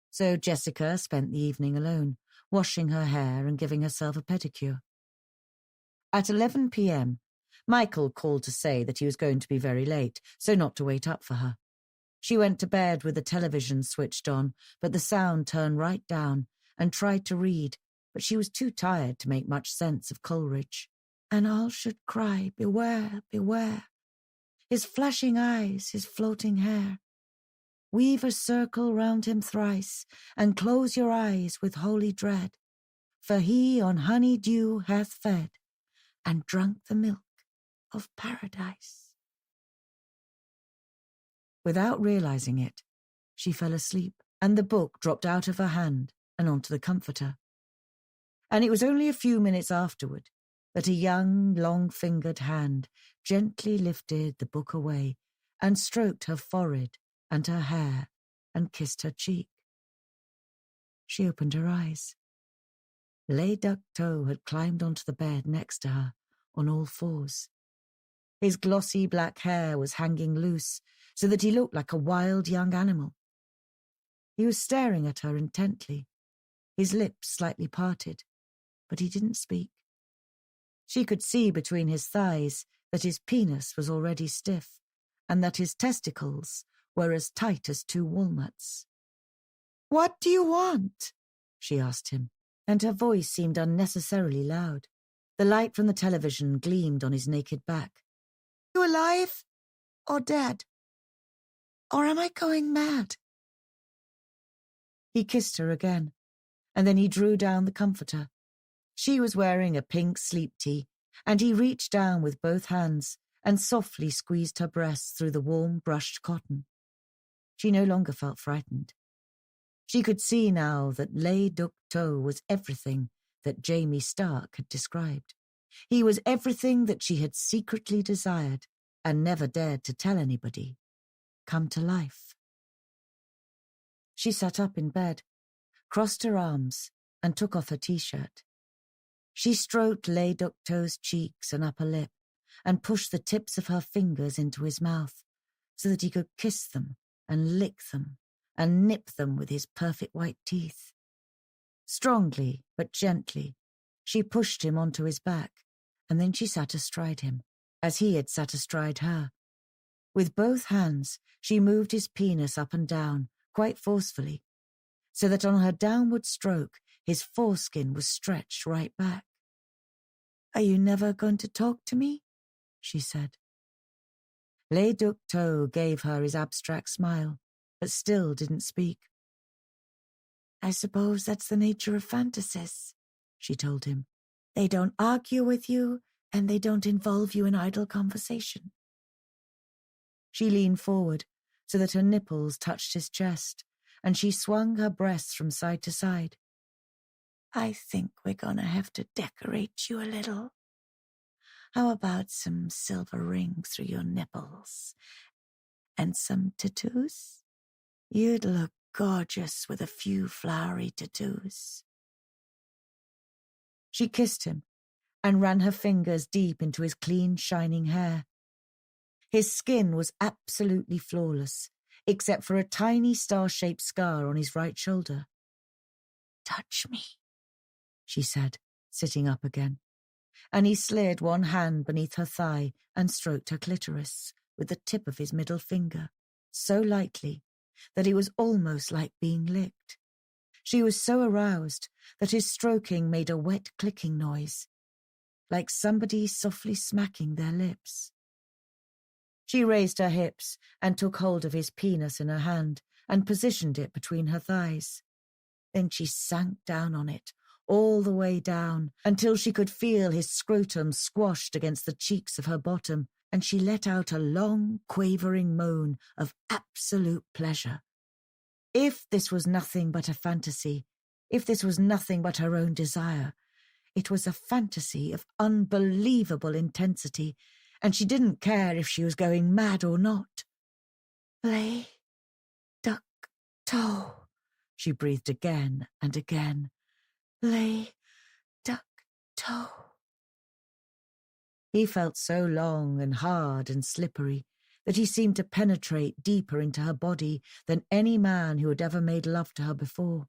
So Jessica spent the evening alone, washing her hair and giving herself a pedicure. At 11 p.m., Michael called to say that he was going to be very late, so not to wait up for her. She went to bed with the television switched on, but the sound turned right down, and tried to read, but she was too tired to make much sense of Coleridge. And all should cry, beware, beware. His flashing eyes, his floating hair. Weave a circle round him thrice, and close your eyes with holy dread, for he on honey dew hath fed, and drunk the milk of paradise. Without realizing it, she fell asleep, and the book dropped out of her hand and onto the comforter. And it was only a few minutes afterward that a young, long-fingered hand gently lifted the book away and stroked her forehead and her hair and kissed her cheek. She opened her eyes. Lay Duck Toe had climbed onto the bed next to her on all fours. His glossy black hair was hanging loose so that he looked like a wild young animal. He was staring at her intently, his lips slightly parted, but he didn't speak. She could see between his thighs that his penis was already stiff and that his testicles were as tight as 2 walnuts. What do you want? She asked him, and her voice seemed unnecessarily loud. The light from the television gleamed on his naked back. You alive or dead? Or am I going mad? He kissed her again, and then he drew down the comforter. She was wearing a pink sleep tee, and he reached down with both hands and softly squeezed her breasts through the warm, brushed cotton. She no longer felt frightened. She could see now that Lay Duck Toe was everything that Jamie Stark had described. He was everything that she had secretly desired and never dared to tell anybody, come to life. She sat up in bed, crossed her arms, and took off her t-shirt. She stroked Lay Duck Toe's cheeks and upper lip, and pushed the tips of her fingers into his mouth so that he could kiss them and lick them and nip them with his perfect white teeth. Strongly but gently, she pushed him onto his back, and then she sat astride him, as he had sat astride her. With both hands, she moved his penis up and down, quite forcefully, so that on her downward stroke, his foreskin was stretched right back. "Are you never going to talk to me?" she said. Le Duc To gave her his abstract smile, but still didn't speak. "I suppose that's the nature of fantasies," she told him. "They don't argue with you, and they don't involve you in idle conversation." She leaned forward so that her nipples touched his chest, and she swung her breasts from side to side. "I think we're going to have to decorate you a little. How about some silver rings through your nipples? And some tattoos? You'd look gorgeous with a few flowery tattoos." She kissed him and ran her fingers deep into his clean, shining hair. His skin was absolutely flawless, except for a tiny star-shaped scar on his right shoulder. "Touch me," she said, sitting up again, and he slid one hand beneath her thigh and stroked her clitoris with the tip of his middle finger, so lightly that it was almost like being licked. She was so aroused that his stroking made a wet clicking noise, like somebody softly smacking their lips. She raised her hips and took hold of his penis in her hand and positioned it between her thighs. Then she sank down on it, all the way down, until she could feel his scrotum squashed against the cheeks of her bottom, and she let out a long, quavering moan of absolute pleasure. If this was nothing but a fantasy, if this was nothing but her own desire, it was a fantasy of unbelievable intensity, and she didn't care if she was going mad or not. "Le Duc To," she breathed again and again. "Le Duc To." He felt so long and hard and slippery that he seemed to penetrate deeper into her body than any man who had ever made love to her before.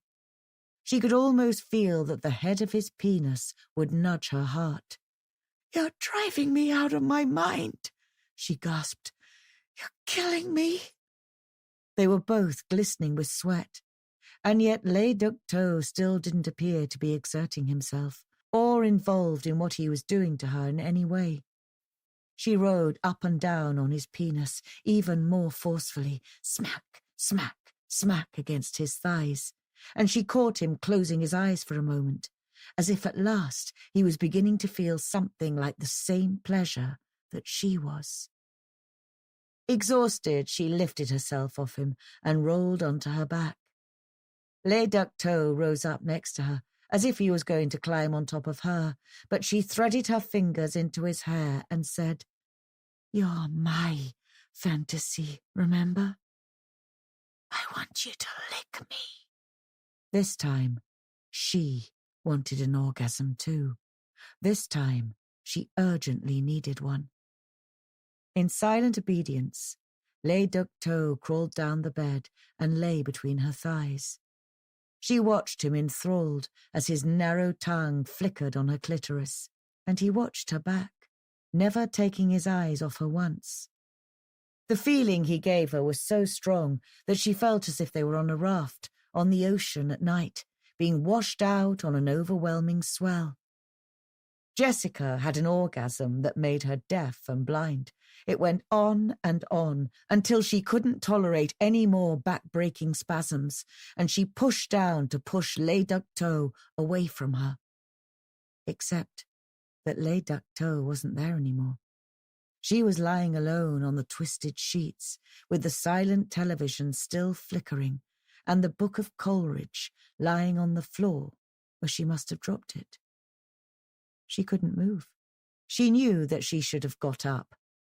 She could almost feel that the head of his penis would nudge her heart. "You're driving me out of my mind," she gasped. "You're killing me." They were both glistening with sweat, and yet Le Duc To still didn't appear to be exerting himself or involved in what he was doing to her in any way. She rode up and down on his penis even more forcefully, smack, smack, smack against his thighs, and she caught him closing his eyes for a moment, as if at last he was beginning to feel something like the same pleasure that she was. Exhausted, she lifted herself off him and rolled onto her back. Le Duc To rose up next to her, as if he was going to climb on top of her, but she threaded her fingers into his hair and said, "You're my fantasy, remember? I want you to lick me." This time, she wanted an orgasm too. This time, she urgently needed one. In silent obedience, Le Duc To crawled down the bed and lay between her thighs. She watched him enthralled as his narrow tongue flickered on her clitoris, and he watched her back, never taking his eyes off her once. The feeling he gave her was so strong that she felt as if they were on a raft, on the ocean at night, being washed out on an overwhelming swell. Jessica had an orgasm that made her deaf and blind. It went on and on until she couldn't tolerate any more back-breaking spasms, and she pushed down to push Le Duc To away from her. Except that Le Duc To wasn't there anymore. She was lying alone on the twisted sheets, with the silent television still flickering, and the Book of Coleridge lying on the floor where she must have dropped it. She couldn't move. She knew that she should have got up,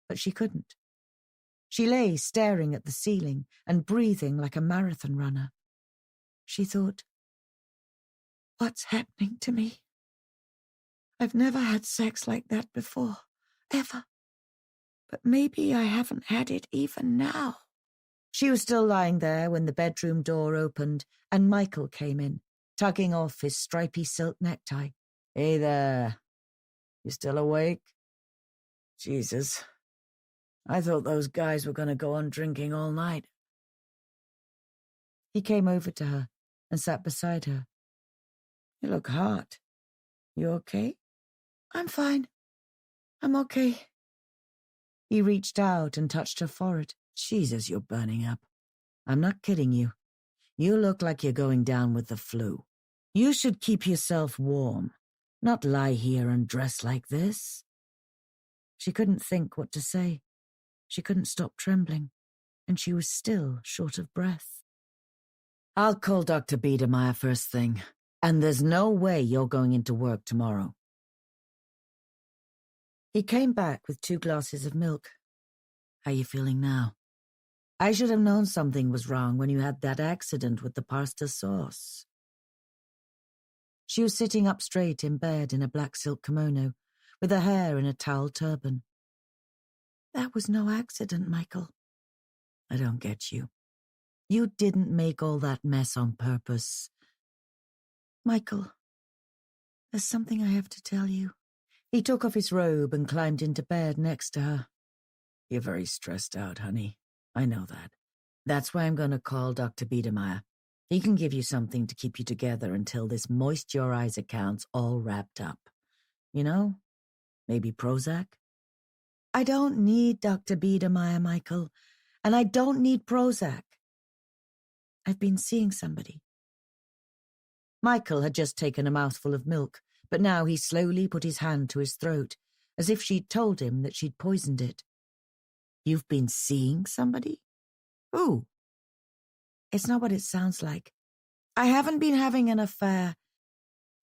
but she couldn't. She lay staring at the ceiling and breathing like a marathon runner. She thought, "What's happening to me? I've never had sex like that before, ever. But maybe I haven't had it even now. She was still lying there when the bedroom door opened and Michael came in, tugging off his stripy silk necktie. Hey there. You still awake? Jesus. I thought those guys were going to go on drinking all night. He came over to her and sat beside her. You look hot. You okay? I'm fine. I'm okay. He reached out and touched her forehead. Jesus, you're burning up. I'm not kidding you. You look like you're going down with the flu. You should keep yourself warm, not lie here and dress like this. She couldn't think what to say. She couldn't stop trembling, and she was still short of breath. I'll call Dr. Biedermeier first thing, and there's no way you're going into work tomorrow. He came back with 2 glasses of milk. How you feeling now? I should have known something was wrong when you had that accident with the pasta sauce. She was sitting up straight in bed in a black silk kimono, with her hair in a towel turban. That was no accident, Michael. I don't get you. You didn't make all that mess on purpose. Michael, there's something I have to tell you. He took off his robe and climbed into bed next to her. You're very stressed out, honey. I know that. That's why I'm going to call Dr. Biedermeier. He can give you something to keep you together until this moist your eyes account's all wrapped up. You know, maybe Prozac? I don't need Dr. Biedermeier, Michael, and I don't need Prozac. I've been seeing somebody. Michael had just taken a mouthful of milk, but now he slowly put his hand to his throat, as if she'd told him that she'd poisoned it. You've been seeing somebody? Who? It's not what it sounds like. I haven't been having an affair.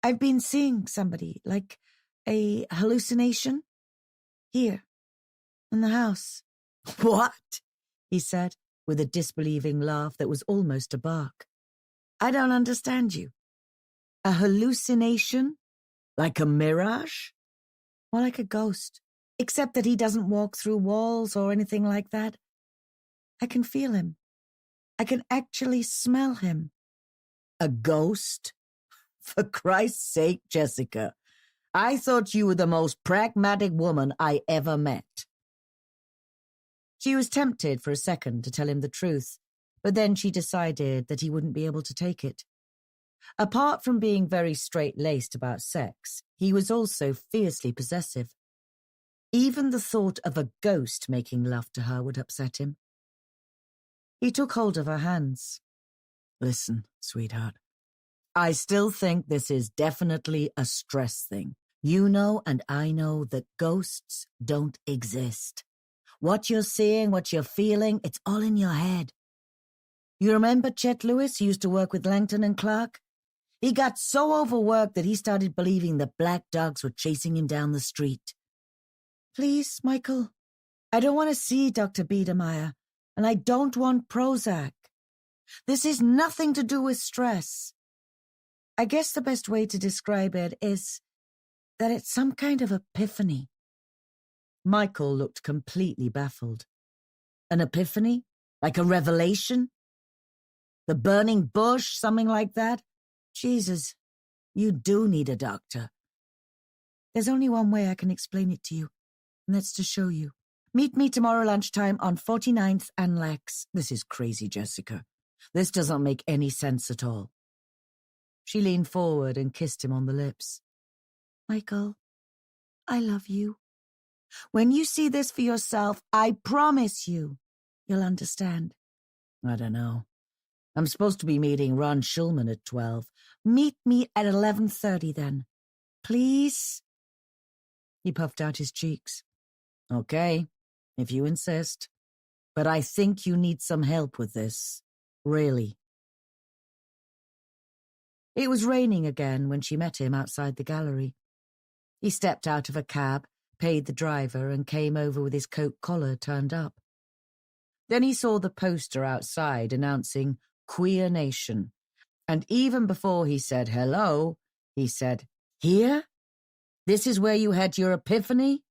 I've been seeing somebody, like a hallucination. Here, in the house. What? He said, with a disbelieving laugh that was almost a bark. I don't understand you. A hallucination? Like a mirage? More like a ghost, except that he doesn't walk through walls or anything like that. I can feel him. I can actually smell him. A ghost? For Christ's sake, Jessica. I thought you were the most pragmatic woman I ever met. She was tempted for a second to tell him the truth, but then she decided that he wouldn't be able to take it. Apart from being very straight-laced about sex, he was also fiercely possessive. Even the thought of a ghost making love to her would upset him. He took hold of her hands. Listen, sweetheart. I still think this is definitely a stress thing. You know and I know that ghosts don't exist. What you're seeing, what you're feeling, it's all in your head. You remember Chet Lewis, who used to work with Langton and Clark? He got so overworked that he started believing that black dogs were chasing him down the street. Please, Michael, I don't want to see Dr. Biedermeier, and I don't want Prozac. This is nothing to do with stress. I guess the best way to describe it is that it's some kind of epiphany. Michael looked completely baffled. An epiphany? Like a revelation? The burning bush, something like that? Jesus, you do need a doctor. There's only one way I can explain it to you, and that's to show you. Meet me tomorrow lunchtime on 49th and Lex. This is crazy, Jessica. This doesn't make any sense at all. She leaned forward and kissed him on the lips. Michael, I love you. When you see this for yourself, I promise you'll understand. I don't know. I'm supposed to be meeting Ron Schulman at 12. Meet me at 11:30 then. Please? He puffed out his cheeks. Okay, if you insist. But I think you need some help with this. Really. It was raining again when she met him outside the gallery. He stepped out of a cab, paid the driver, and came over with his coat collar turned up. Then he saw the poster outside announcing Queer Nation, and even before he said hello, he said, "Here? This is where you had your epiphany?"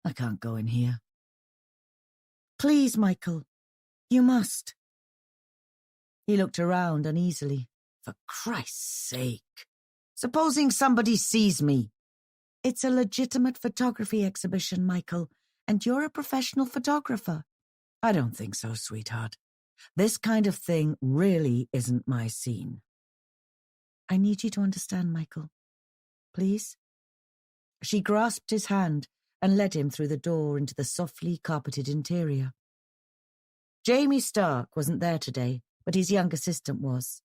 I can't go in here. Please, Michael, you must. He looked around uneasily. For Christ's sake. Supposing somebody sees me. It's a legitimate photography exhibition, Michael, and you're a professional photographer. I don't think so, sweetheart. This kind of thing really isn't my scene. I need you to understand, Michael. Please? She grasped his hand and led him through the door into the softly carpeted interior. Jamie Stark wasn't there today, but his young assistant was.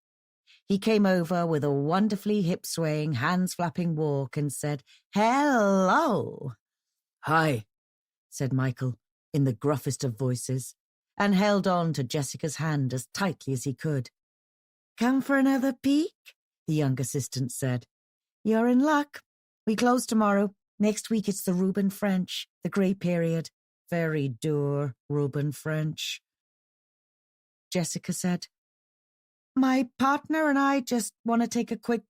He came over with a wonderfully hip-swaying, hands-flapping walk and said, "Hello." "Hi," said Michael, in the gruffest of voices, and held on to Jessica's hand as tightly as he could. "Come for another peek?" the young assistant said. "You're in luck. We close tomorrow. Next week it's the Reuben French, the Grey Period. Very dour, Reuben French." Jessica said, "My partner and I just want to take a quick,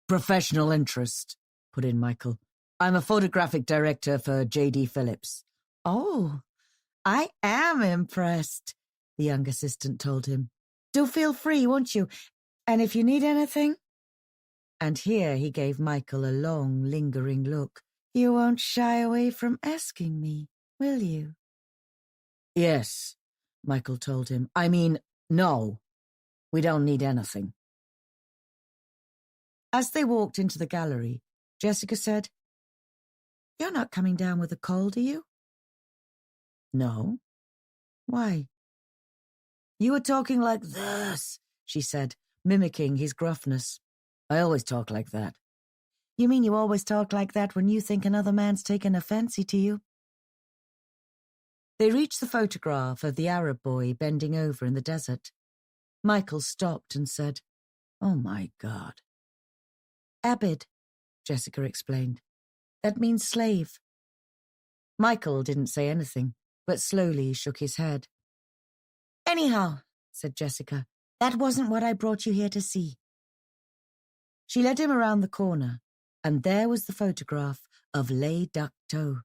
"Professional interest," put in Michael. "I'm a photographic director for J.D. Phillips." "Oh, I am impressed," the young assistant told him. "Do feel free, won't you? And if you need anything..." And here he gave Michael a long, lingering look. "You won't shy away from asking me, will you?" "Yes," Michael told him. "I mean, no. We don't need anything." As they walked into the gallery, Jessica said, "You're not coming down with a cold, are you?" "No." "Why?" "You were talking like this," she said, mimicking his gruffness. "I always talk like that." "You mean you always talk like that when you think another man's taken a fancy to you?" They reached the photograph of the Arab boy bending over in the desert. Michael stopped and said, "Oh, my God." "Abid," Jessica explained. "That means slave." Michael didn't say anything, but slowly shook his head. "Anyhow," said Jessica, "that wasn't what I brought you here to see." She led him around the corner, and there was the photograph of Les Ducteaux.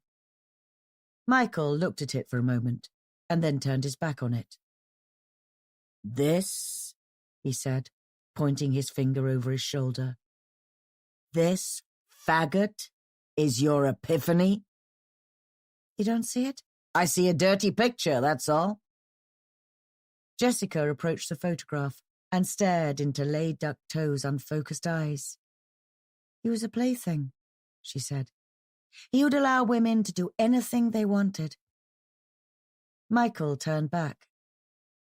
Michael looked at it for a moment, and then turned his back on it. "This," he said, pointing his finger over his shoulder. "This faggot is your epiphany?" "You don't see it?" "I see a dirty picture, that's all." Jessica approached the photograph and stared into Les Ducteaux's unfocused eyes. "He was a plaything," she said. "He would allow women to do anything they wanted." Michael turned back.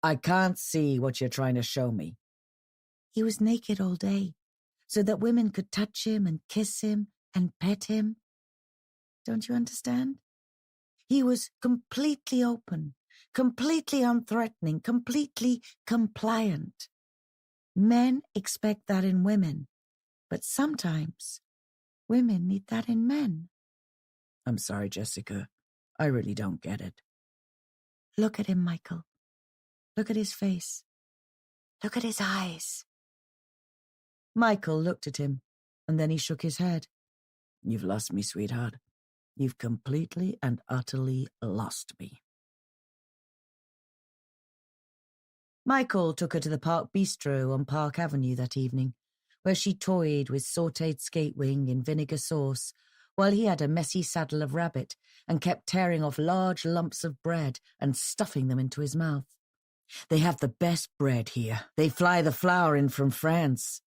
"I can't see what you're trying to show me." "He was naked all day, so that women could touch him and kiss him and pet him. Don't you understand? He was completely open, completely unthreatening, completely compliant. Men expect that in women, but sometimes women need that in men." "I'm sorry, Jessica. I really don't get it." "Look at him, Michael. Look at his face. Look at his eyes." Michael looked at him, and then he shook his head. "You've lost me, sweetheart. You've completely and utterly lost me." Michael took her to the Park Bistro on Park Avenue that evening, where she toyed with sautéed skate wing in vinegar sauce, while he had a messy saddle of rabbit and kept tearing off large lumps of bread and stuffing them into his mouth. "They have the best bread here. They fly the flour in from France."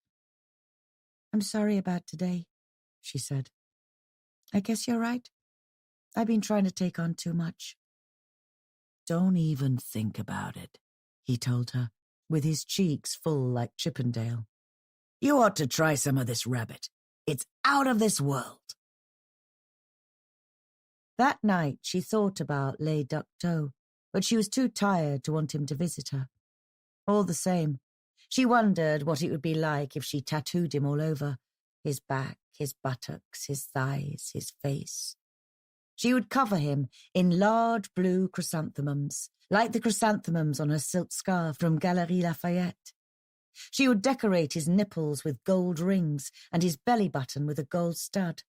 "I'm sorry about today," she said. "I guess you're right. I've been trying to take on too much." "Don't even think about it," he told her, with his cheeks full like Chippendale. "You ought to try some of this rabbit. It's out of this world." That night she thought about Les Ducteaux, but she was too tired to want him to visit her. All the same, she wondered what it would be like if she tattooed him all over, his back, his buttocks, his thighs, his face. She would cover him in large blue chrysanthemums, like the chrysanthemums on her silk scarf from Galerie Lafayette. She would decorate his nipples with gold rings and his belly button with a gold stud.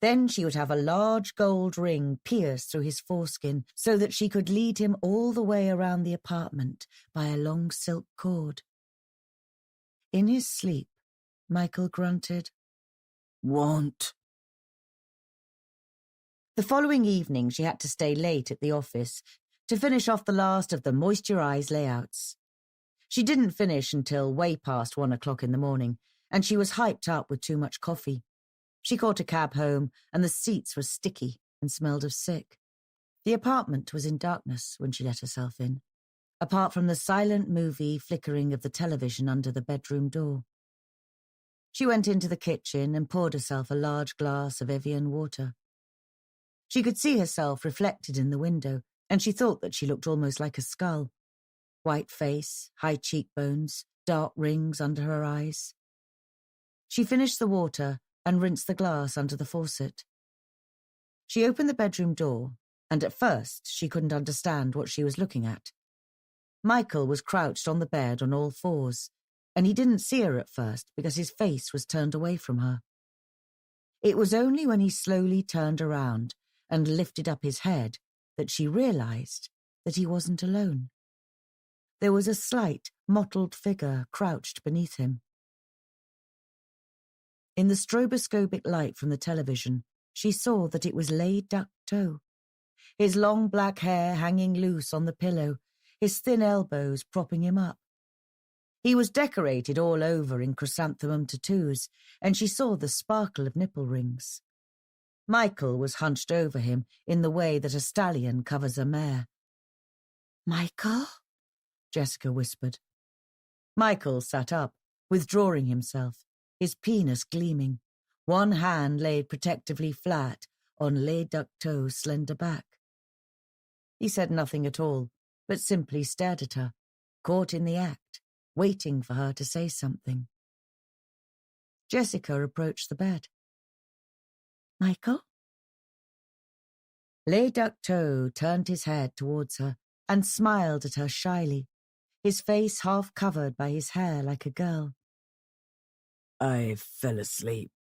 Then she would have a large gold ring pierced through his foreskin so that she could lead him all the way around the apartment by a long silk cord. In his sleep, Michael grunted, "Want." The following evening she had to stay late at the office to finish off the last of the Moisturize layouts. She didn't finish until way past 1 o'clock in the morning, and she was hyped up with too much coffee. She caught a cab home, and the seats were sticky and smelled of sick. The apartment was in darkness when she let herself in, apart from the silent movie flickering of the television under the bedroom door. She went into the kitchen and poured herself a large glass of Evian water. She could see herself reflected in the window, and she thought that she looked almost like a skull. White face, high cheekbones, dark rings under her eyes. She finished the water and rinsed the glass under the faucet. She opened the bedroom door, and at first she couldn't understand what she was looking at. Michael was crouched on the bed on all fours, and he didn't see her at first because his face was turned away from her. It was only when he slowly turned around and lifted up his head that she realized that he wasn't alone. There was a slight, mottled figure crouched beneath him. In the stroboscopic light from the television, she saw that it was Le Duc Toe. His long black hair hanging loose on the pillow, his thin elbows propping him up. He was decorated all over in chrysanthemum tattoos, and she saw the sparkle of nipple rings. Michael was hunched over him in the way that a stallion covers a mare. "Michael?" Jessica whispered. Michael sat up, withdrawing himself, his penis gleaming, one hand laid protectively flat on Le Duc Toe's slender back. He said nothing at all, but simply stared at her, caught in the act, waiting for her to say something. Jessica approached the bed. "Michael?" Le Duc Toe turned his head towards her and smiled at her shyly, his face half covered by his hair like a girl. "I fell asleep,"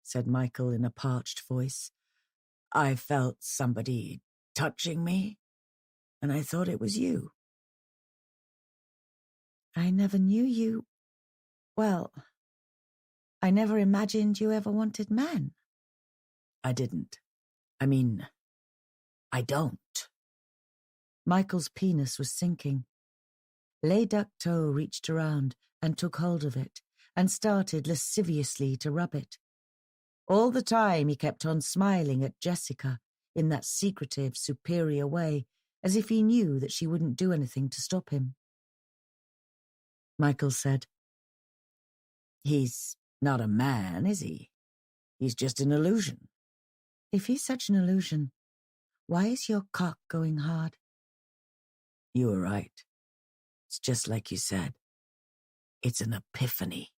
said Michael in a parched voice. "I felt somebody touching me, and I thought it was you." "I never knew you. Well, I never imagined you ever wanted men." "I didn't. I don't." Michael's penis was sinking. Le Duc Toe reached around and took hold of it and started lasciviously to rub it. All the time he kept on smiling at Jessica in that secretive, superior way, as if he knew that she wouldn't do anything to stop him. Michael said, "He's not a man, is he? He's just an illusion." "If he's such an illusion, why is your cock going hard?" "You were right. It's just like you said. It's an epiphany.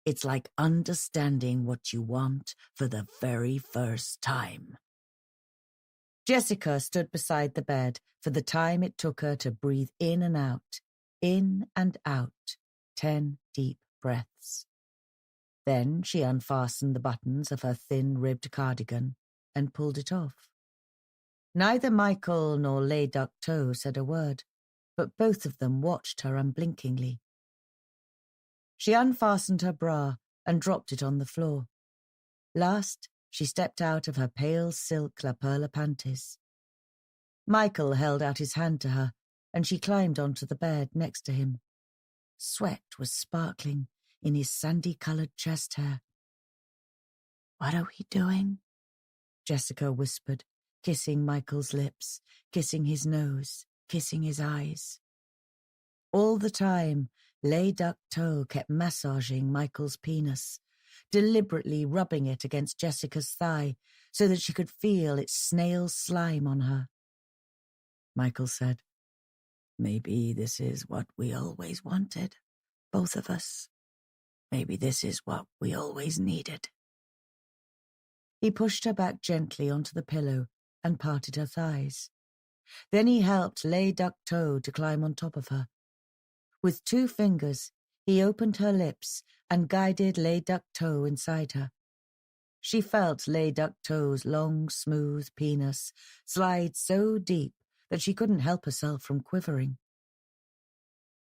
It's like understanding what you want for the very first time." Jessica stood beside the bed for the time it took her to breathe in and out, 10 deep breaths. Then she unfastened the buttons of her thin-ribbed cardigan and pulled it off. Neither Michael nor Le Duc Toe said a word, but both of them watched her unblinkingly. She unfastened her bra and dropped it on the floor. Last, she stepped out of her pale silk La Perla panties. Michael held out his hand to her, and she climbed onto the bed next to him. Sweat was sparkling in his sandy-coloured chest hair. "What are we doing?" Jessica whispered, kissing Michael's lips, kissing his nose, kissing his eyes. All the time, Le Duc Toe kept massaging Michael's penis, deliberately rubbing it against Jessica's thigh so that she could feel its snail slime on her. Michael said, "Maybe this is what we always wanted, both of us. Maybe this is what we always needed." He pushed her back gently onto the pillow and parted her thighs. Then he helped Le Duc Toe to climb on top of her. With 2 fingers, he opened her lips and guided Le Duc Toe inside her. She felt Lay Ductow's long, smooth penis slide so deep that she couldn't help herself from quivering.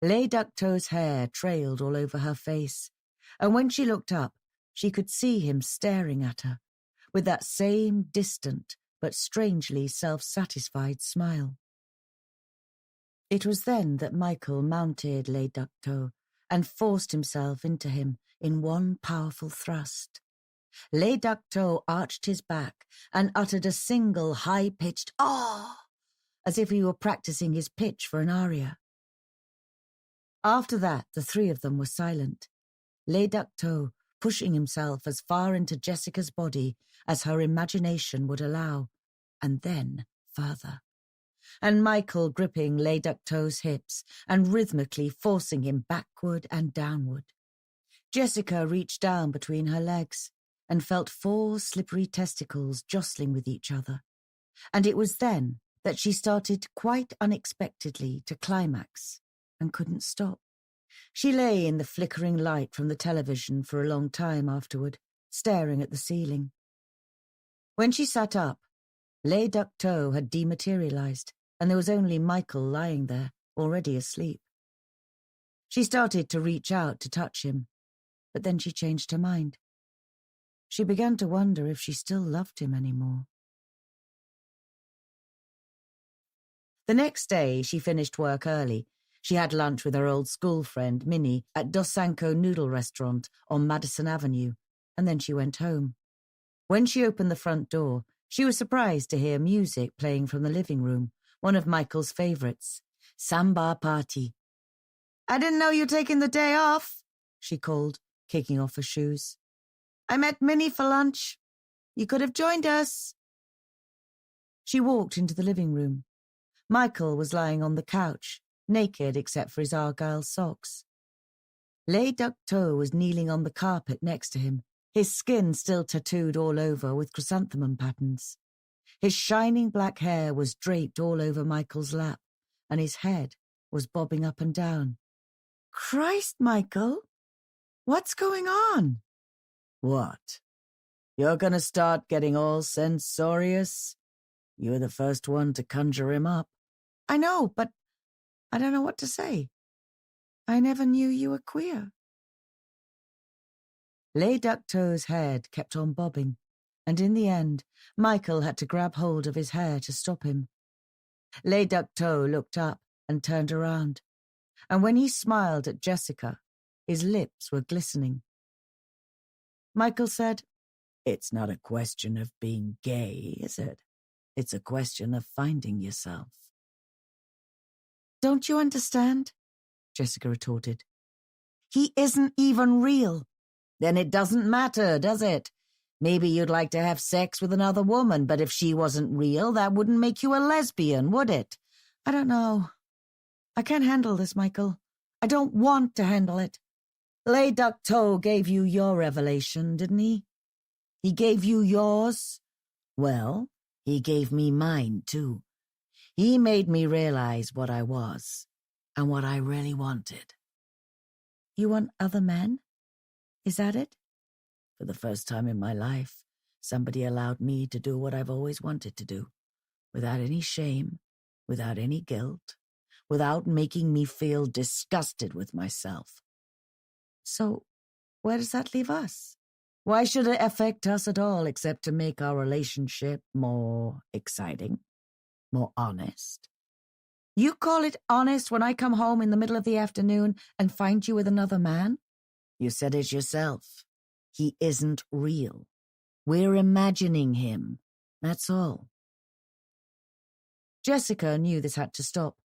Lay Ductow's hair trailed all over her face, and when she looked up, she could see him staring at her, with that same distant but strangely self-satisfied smile. It was then that Michael mounted Lay Ductow and forced himself into him in one powerful thrust. Lay Ductow arched his back and uttered a single high-pitched "ah," as if he were practicing his pitch for an aria. After that, the three of them were silent, Lay Ductow pushing himself as far into Jessica's body as her imagination would allow, and then further, and Michael gripping Lay Ductow's hips and rhythmically forcing him backward and downward. Jessica reached down between her legs and felt 4 slippery testicles jostling with each other, and it was then that she started quite unexpectedly to climax and couldn't stop. She lay in the flickering light from the television for a long time afterward, staring at the ceiling. When she sat up, Lay Ductow had dematerialized, and there was only Michael lying there, already asleep. She started to reach out to touch him, but then she changed her mind. She began to wonder if she still loved him anymore. The next day, she finished work early. She had lunch with her old school friend, Minnie, at Dos Sanco Noodle Restaurant on Madison Avenue, and then she went home. When she opened the front door, she was surprised to hear music playing from the living room, one of Michael's favorites, Samba Party. "I didn't know you'd taken the day off," she called, kicking off her shoes. "I met Minnie for lunch. You could have joined us." She walked into the living room. Michael was lying on the couch, naked except for his argyle socks. Lay Ductow was kneeling on the carpet next to him, his skin still tattooed all over with chrysanthemum patterns. His shining black hair was draped all over Michael's lap, and his head was bobbing up and down. "Christ, Michael! What's going on?" "What? You're going to start getting all censorious? You were the first one to conjure him up." "I know, but I don't know what to say. I never knew you were queer." Lay Ductow's head kept on bobbing, and in the end, Michael had to grab hold of his hair to stop him. Lay Ductow looked up and turned around, and when he smiled at Jessica, his lips were glistening. Michael said, "It's not a question of being gay, is it? It's a question of finding yourself." "Don't you understand?" Jessica retorted. "He isn't even real." "Then it doesn't matter, does it? Maybe you'd like to have sex with another woman, but if she wasn't real, that wouldn't make you a lesbian, would it?" "I don't know. I can't handle this, Michael. I don't want to handle it." "Lay Ductow gave you your revelation, didn't he? He gave you yours? Well, he gave me mine, too. He made me realize what I was and what I really wanted." "You want other men? Is that it?" "For the first time in my life, somebody allowed me to do what I've always wanted to do, without any shame, without any guilt, without making me feel disgusted with myself." "So, where does that leave us?" "Why should it affect us at all except to make our relationship more exciting, more honest?" "You call it honest when I come home in the middle of the afternoon and find you with another man?" "You said it yourself. He isn't real. We're imagining him. That's all." Jessica knew this had to stop.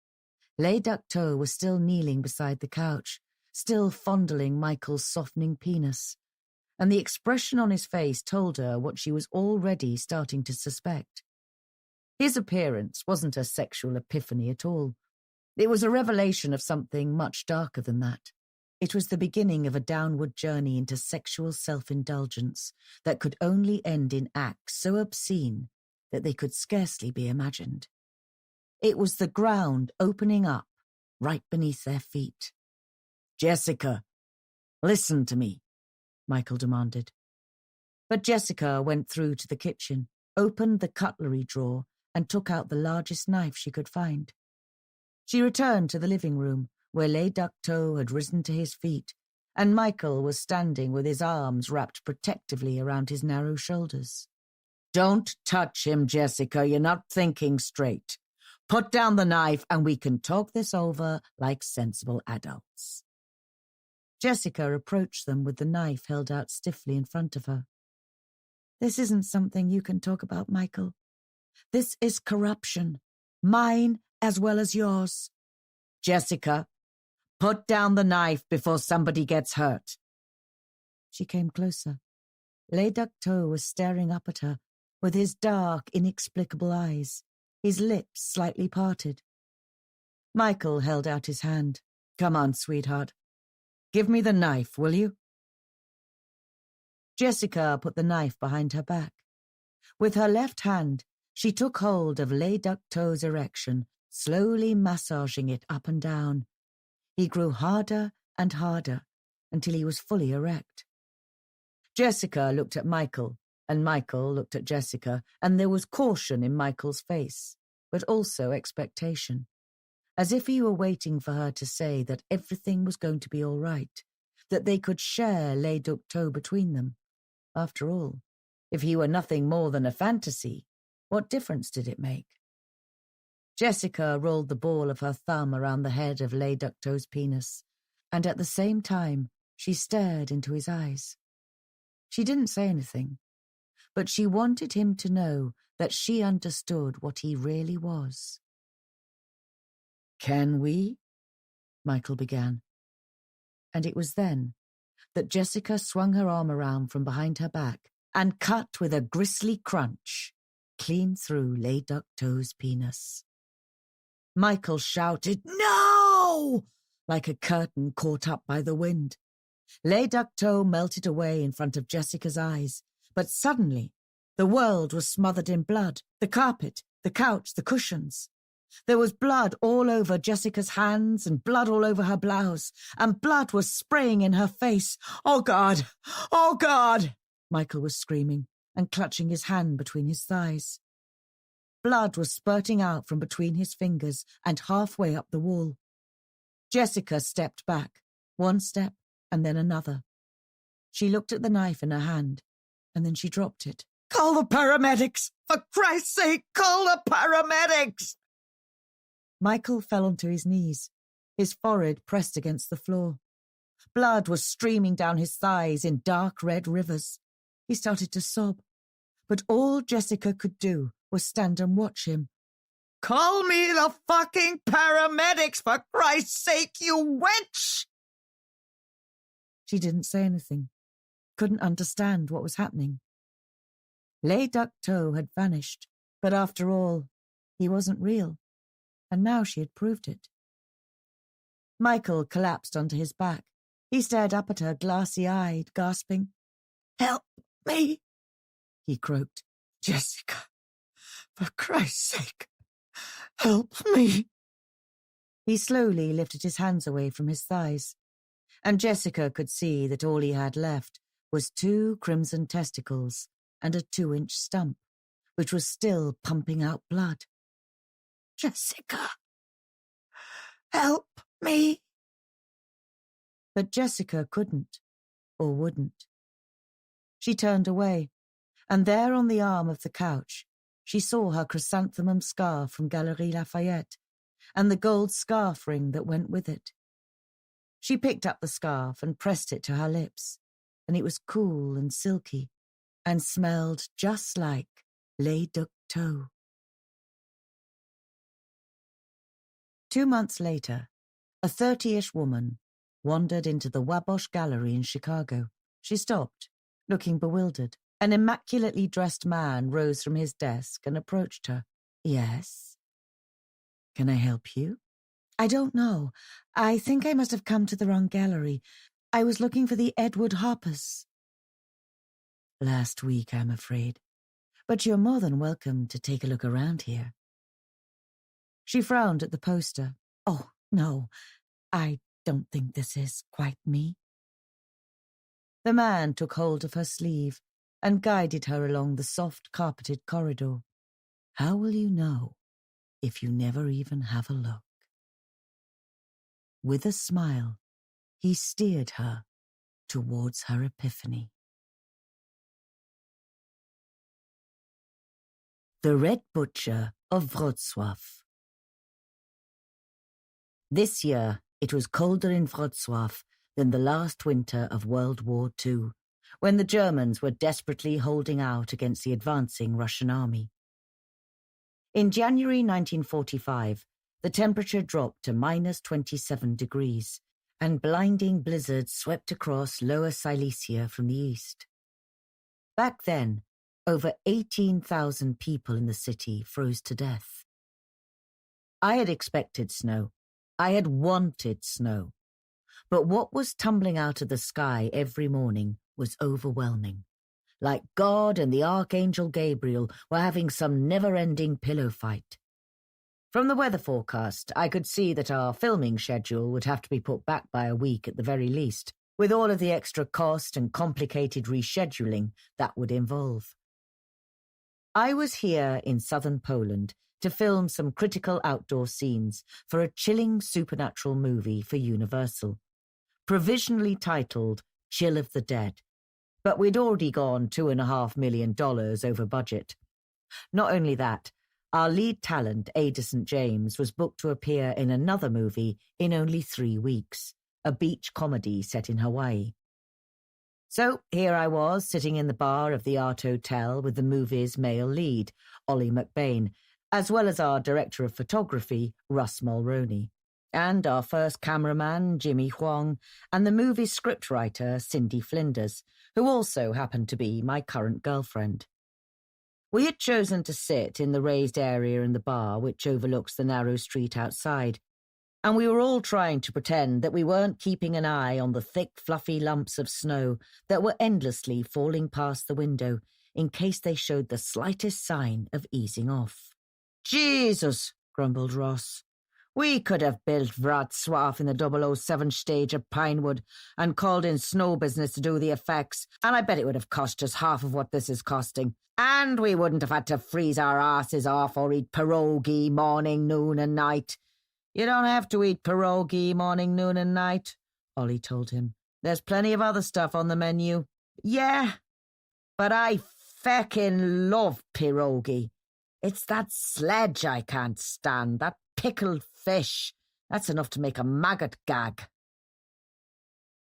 Lay Ductow was still kneeling beside the couch, still fondling Michael's softening penis, and the expression on his face told her what she was already starting to suspect. His appearance wasn't a sexual epiphany at all. It was a revelation of something much darker than that. It was the beginning of a downward journey into sexual self-indulgence that could only end in acts so obscene that they could scarcely be imagined. It was the ground opening up right beneath their feet. "Jessica, listen to me," Michael demanded. But Jessica went through to the kitchen, opened the cutlery drawer, and took out the largest knife she could find. She returned to the living room, where Les Ducteaux had risen to his feet, and Michael was standing with his arms wrapped protectively around his narrow shoulders. "Don't touch him, Jessica. You're not thinking straight. Put down the knife and we can talk this over like sensible adults." Jessica approached them with the knife held out stiffly in front of her. "This isn't something you can talk about, Michael. This is corruption. Mine as well as yours." "Jessica, put down the knife before somebody gets hurt." She came closer. Les Ducteaux was staring up at her with his dark, inexplicable eyes, his lips slightly parted. Michael held out his hand. "Come on, sweetheart. Give me the knife, will you?" Jessica put the knife behind her back. With her left hand, she took hold of Les Ducteaux's erection, slowly massaging it up and down. He grew harder and harder until he was fully erect. Jessica looked at Michael, and Michael looked at Jessica, and there was caution in Michael's face, but also expectation, as if he were waiting for her to say that everything was going to be all right, that they could share Les Ducteaux between them. After all, if he were nothing more than a fantasy, what difference did it make? Jessica rolled the ball of her thumb around the head of Les Ducteaux's penis, and at the same time she stared into his eyes. She didn't say anything, but she wanted him to know that she understood what he really was. "Can we?" Michael began. And it was then that Jessica swung her arm around from behind her back and cut with a grisly crunch clean through Les Ducteaux's penis. Michael shouted, "No!" like a curtain caught up by the wind. Les Ducteaux melted away in front of Jessica's eyes, but suddenly the world was smothered in blood, the carpet, the couch, the cushions. There was blood all over Jessica's hands and blood all over her blouse, and blood was spraying in her face. "Oh, God! Oh, God!" Michael was screaming and clutching his hand between his thighs. Blood was spurting out from between his fingers and halfway up the wall. Jessica stepped back, one step and then another. She looked at the knife in her hand, and then she dropped it. "Call the paramedics! For Christ's sake, call the paramedics!" Michael fell onto his knees, his forehead pressed against the floor. Blood was streaming down his thighs in dark red rivers. He started to sob, but all Jessica could do was stand and watch him. "Call me the fucking paramedics, for Christ's sake, you wench!" She didn't say anything, couldn't understand what was happening. Les Ducteaux had vanished, but after all, he wasn't real, and now she had proved it. Michael collapsed onto his back. He stared up at her, glassy-eyed, gasping. "Help me," he croaked. "Jessica, for Christ's sake, help me." He slowly lifted his hands away from his thighs, and Jessica could see that all he had left was 2 crimson testicles and a 2-inch stump, which was still pumping out blood. "Jessica, help me." But Jessica couldn't, or wouldn't. She turned away, and there on the arm of the couch, she saw her chrysanthemum scarf from Galerie Lafayette, and the gold scarf ring that went with it. She picked up the scarf and pressed it to her lips, and it was cool and silky, and smelled just like Les Ducteaux. 2 months later, a 30-ish woman wandered into the Wabash Gallery in Chicago. She stopped, looking bewildered. An immaculately dressed man rose from his desk and approached her. "Yes? Can I help you?" "I don't know. I think I must have come to the wrong gallery. I was looking for the Edward Harpers." "Last week, I'm afraid. But you're more than welcome to take a look around here." She frowned at the poster. "Oh, no, I don't think this is quite me." The man took hold of her sleeve, and guided her along the soft carpeted corridor. How will you know if you never even have a look? With a smile, he steered her towards her epiphany. The Red Butcher of Wrocław. This year, it was colder in Wrocław than the last winter of World War II, when the Germans were desperately holding out against the advancing Russian army. In January 1945, the temperature dropped to -27 degrees, and blinding blizzards swept across Lower Silesia from the east. Back then, over 18,000 people in the city froze to death. I had expected snow. I had wanted snow. But what was tumbling out of the sky every morning was overwhelming. Like God and the Archangel Gabriel were having some never-ending pillow fight. From the weather forecast, I could see that our filming schedule would have to be put back by a week at the very least, with all of the extra cost and complicated rescheduling that would involve. I was here in southern Poland to film some critical outdoor scenes for a chilling supernatural movie for Universal, provisionally titled Chill of the Dead. But we'd already gone $2.5 million over budget. Not only that, our lead talent, Ada St. James, was booked to appear in another movie in only 3 weeks, a beach comedy set in Hawaii. So here I was, sitting in the bar of the Art Hotel with the movie's male lead, Ollie McBain, as well as our director of photography, Russ Mulroney, and our first cameraman, Jimmy Huang, and the movie's scriptwriter, Cindy Flinders, who also happened to be my current girlfriend. We had chosen to sit in the raised area in the bar which overlooks the narrow street outside, and we were all trying to pretend that we weren't keeping an eye on the thick, fluffy lumps of snow that were endlessly falling past the window in case they showed the slightest sign of easing off. "Jesus," grumbled Ross. "We could have built Wrocław in the 007 stage at Pinewood and called in snow business to do the effects, and I bet it would have cost us half of what this is costing. And we wouldn't have had to freeze our asses off or eat pierogi morning, noon and night." "You don't have to eat pierogi morning, noon and night," Ollie told him. "There's plenty of other stuff on the menu." "Yeah, but I feckin' love pierogi. It's that sledge I can't stand, that pickled fish. That's enough to make a maggot gag."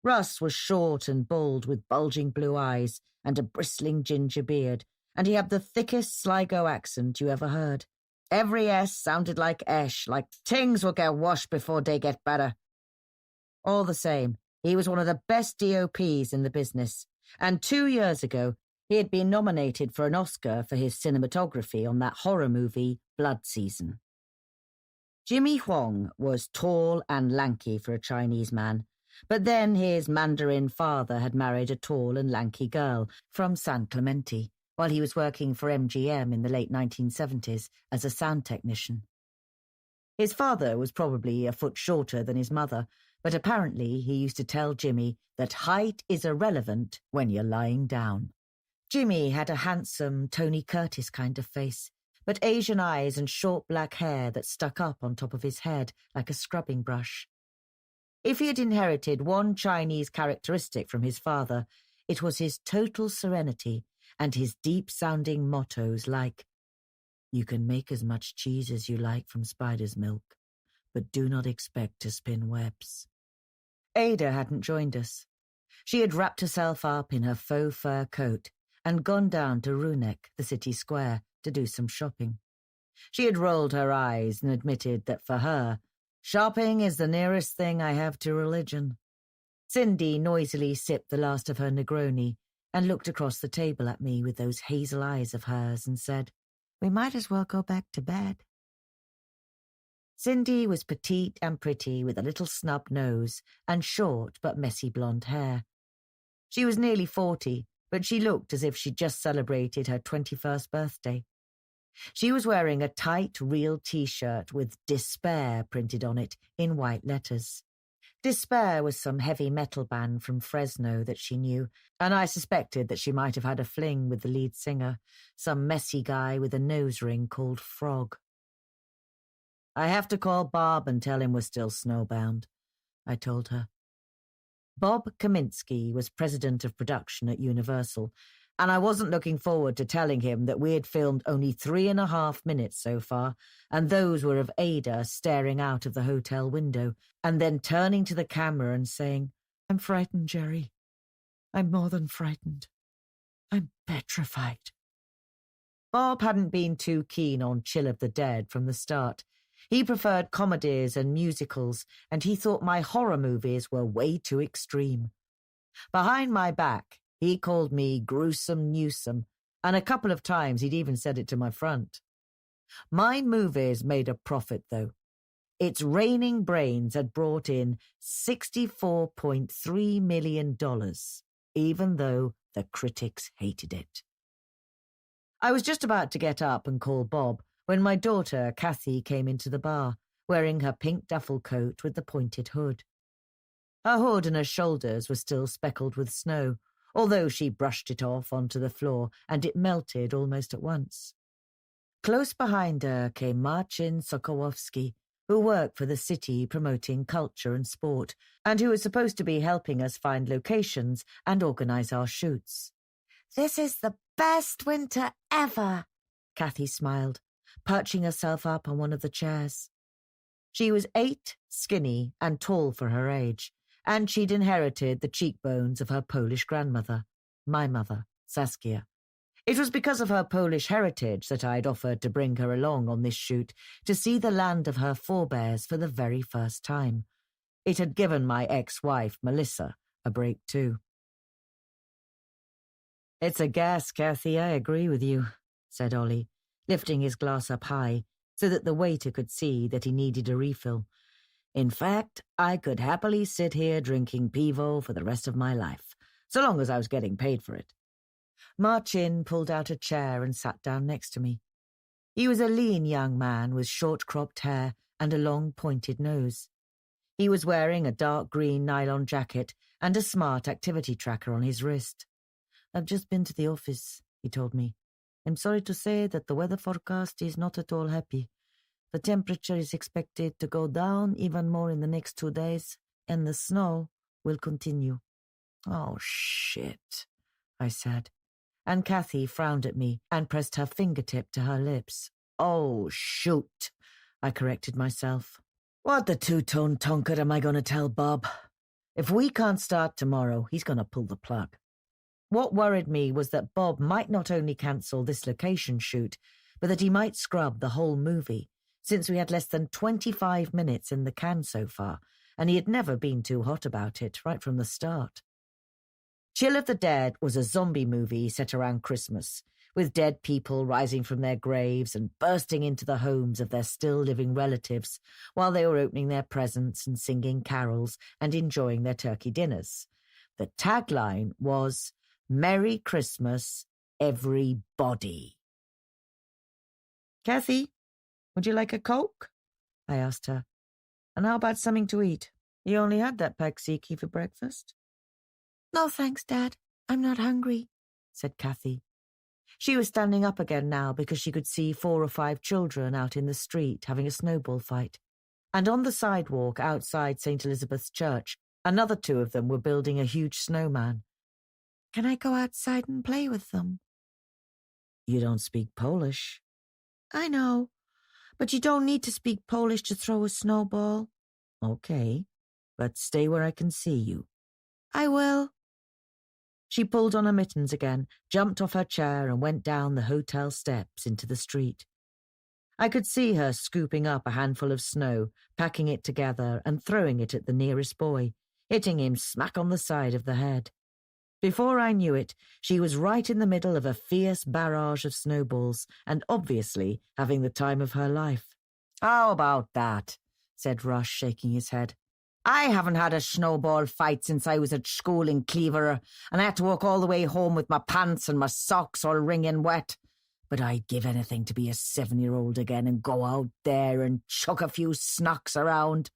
Russ was short and bald with bulging blue eyes and a bristling ginger beard, and he had the thickest Sligo accent you ever heard. Every S sounded like Esh, like things will get washed before they get better. All the same, he was one of the best DOPs in the business, and 2 years ago, he had been nominated for an Oscar for his cinematography on that horror movie, Blood Season. Jimmy Huang was tall and lanky for a Chinese man, but then his Mandarin father had married a tall and lanky girl from San Clemente, while he was working for MGM in the late 1970s as a sound technician. His father was probably a foot shorter than his mother, but apparently he used to tell Jimmy that height is irrelevant when you're lying down. Jimmy had a handsome Tony Curtis kind of face, but Asian eyes and short black hair that stuck up on top of his head like a scrubbing brush. If he had inherited one Chinese characteristic from his father, it was his total serenity and his deep-sounding mottos like, "You can make as much cheese as you like from spider's milk, but do not expect to spin webs." Ada hadn't joined us. She had wrapped herself up in her faux fur coat and gone down to Rüneck, the city square, to do some shopping. She had rolled her eyes and admitted that for her, shopping is the nearest thing I have to religion. Cindy noisily sipped the last of her Negroni and looked across the table at me with those hazel eyes of hers and said, "We might as well go back to bed." Cindy was petite and pretty with a little snub nose and short but messy blonde hair. She was nearly 40, but she looked as if she'd just celebrated her 21st birthday. She was wearing a tight, real T-shirt with despair printed on it in white letters. Despair was some heavy metal band from Fresno that she knew, and I suspected that she might have had a fling with the lead singer, some messy guy with a nose ring called Frog. "I have to call Bob and tell him we're still snowbound," I told her. Bob Kaminsky was president of production at Universal, and I wasn't looking forward to telling him that we had filmed only 3.5 minutes so far, and those were of Ada staring out of the hotel window, and then turning to the camera and saying, "I'm frightened, Jerry. I'm more than frightened. I'm petrified." Bob hadn't been too keen on Chill of the Dead from the start. He preferred comedies and musicals, and he thought my horror movies were way too extreme. Behind my back, he called me Gruesome Newsome, and a couple of times he'd even said it to my front. My movies made a profit, though. Its Raining Brains had brought in $64.3 million, even though the critics hated it. I was just about to get up and call Bob when my daughter, Kathy, came into the bar, wearing her pink duffel coat with the pointed hood. Her hood and her shoulders were still speckled with snow, although she brushed it off onto the floor and it melted almost at once. Close behind her came Marcin Sokołowski, who worked for the city promoting culture and sport, and who was supposed to be helping us find locations and organise our shoots. "This is the best winter ever," Kathy smiled, perching herself up on one of the chairs. She was 8, skinny, and tall for her age, and she'd inherited the cheekbones of her Polish grandmother, my mother, Saskia. It was because of her Polish heritage that I'd offered to bring her along on this shoot to see the land of her forebears for the very first time. It had given my ex-wife, Melissa, a break too. "It's a gas, Kathy, I agree with you," said Ollie, lifting his glass up high so that the waiter could see that he needed a refill. "In fact, I could happily sit here drinking Pivo for the rest of my life, so long as I was getting paid for it." Marcin pulled out a chair and sat down next to me. He was a lean young man with short-cropped hair and a long pointed nose. He was wearing a dark green nylon jacket and a smart activity tracker on his wrist. "I've just been to the office," he told me. "I'm sorry to say that the weather forecast is not at all happy. The temperature is expected to go down even more in the next 2 days, and the snow will continue." "Oh, shit," I said, and Kathy frowned at me and pressed her fingertip to her lips. "Oh, shoot," I corrected myself. "What the two-tone tonker am I going to tell Bob? If we can't start tomorrow, he's going to pull the plug." What worried me was that Bob might not only cancel this location shoot, but that he might scrub the whole movie, since we had less than 25 minutes in the can so far, and he had never been too hot about it right from the start. Chill of the Dead was a zombie movie set around Christmas, with dead people rising from their graves and bursting into the homes of their still-living relatives while they were opening their presents and singing carols and enjoying their turkey dinners. The tagline was, "Merry Christmas, everybody." "Kathy, would you like a Coke?" I asked her. "And how about something to eat? You only had that paksiki for breakfast." "No, thanks, Dad. I'm not hungry," said Kathy. She was standing up again now because she could see 4 or 5 children out in the street having a snowball fight. And on the sidewalk outside St. Elizabeth's Church, another 2 of them were building a huge snowman. "Can I go outside and play with them?" "You don't speak Polish." "I know, but you don't need to speak Polish to throw a snowball." "Okay, but stay where I can see you." "I will." She pulled on her mittens again, jumped off her chair and went down the hotel steps into the street. I could see her scooping up a handful of snow, packing it together and throwing it at the nearest boy, hitting him smack on the side of the head. Before I knew it, she was right in the middle of a fierce barrage of snowballs and obviously having the time of her life. "How about that?" said Rush, shaking his head. "I haven't had a snowball fight since I was at school in Cleaver, and I had to walk all the way home with my pants and my socks all wringing wet. But I'd give anything to be a 7-year-old again and go out there and chuck a few snocks around."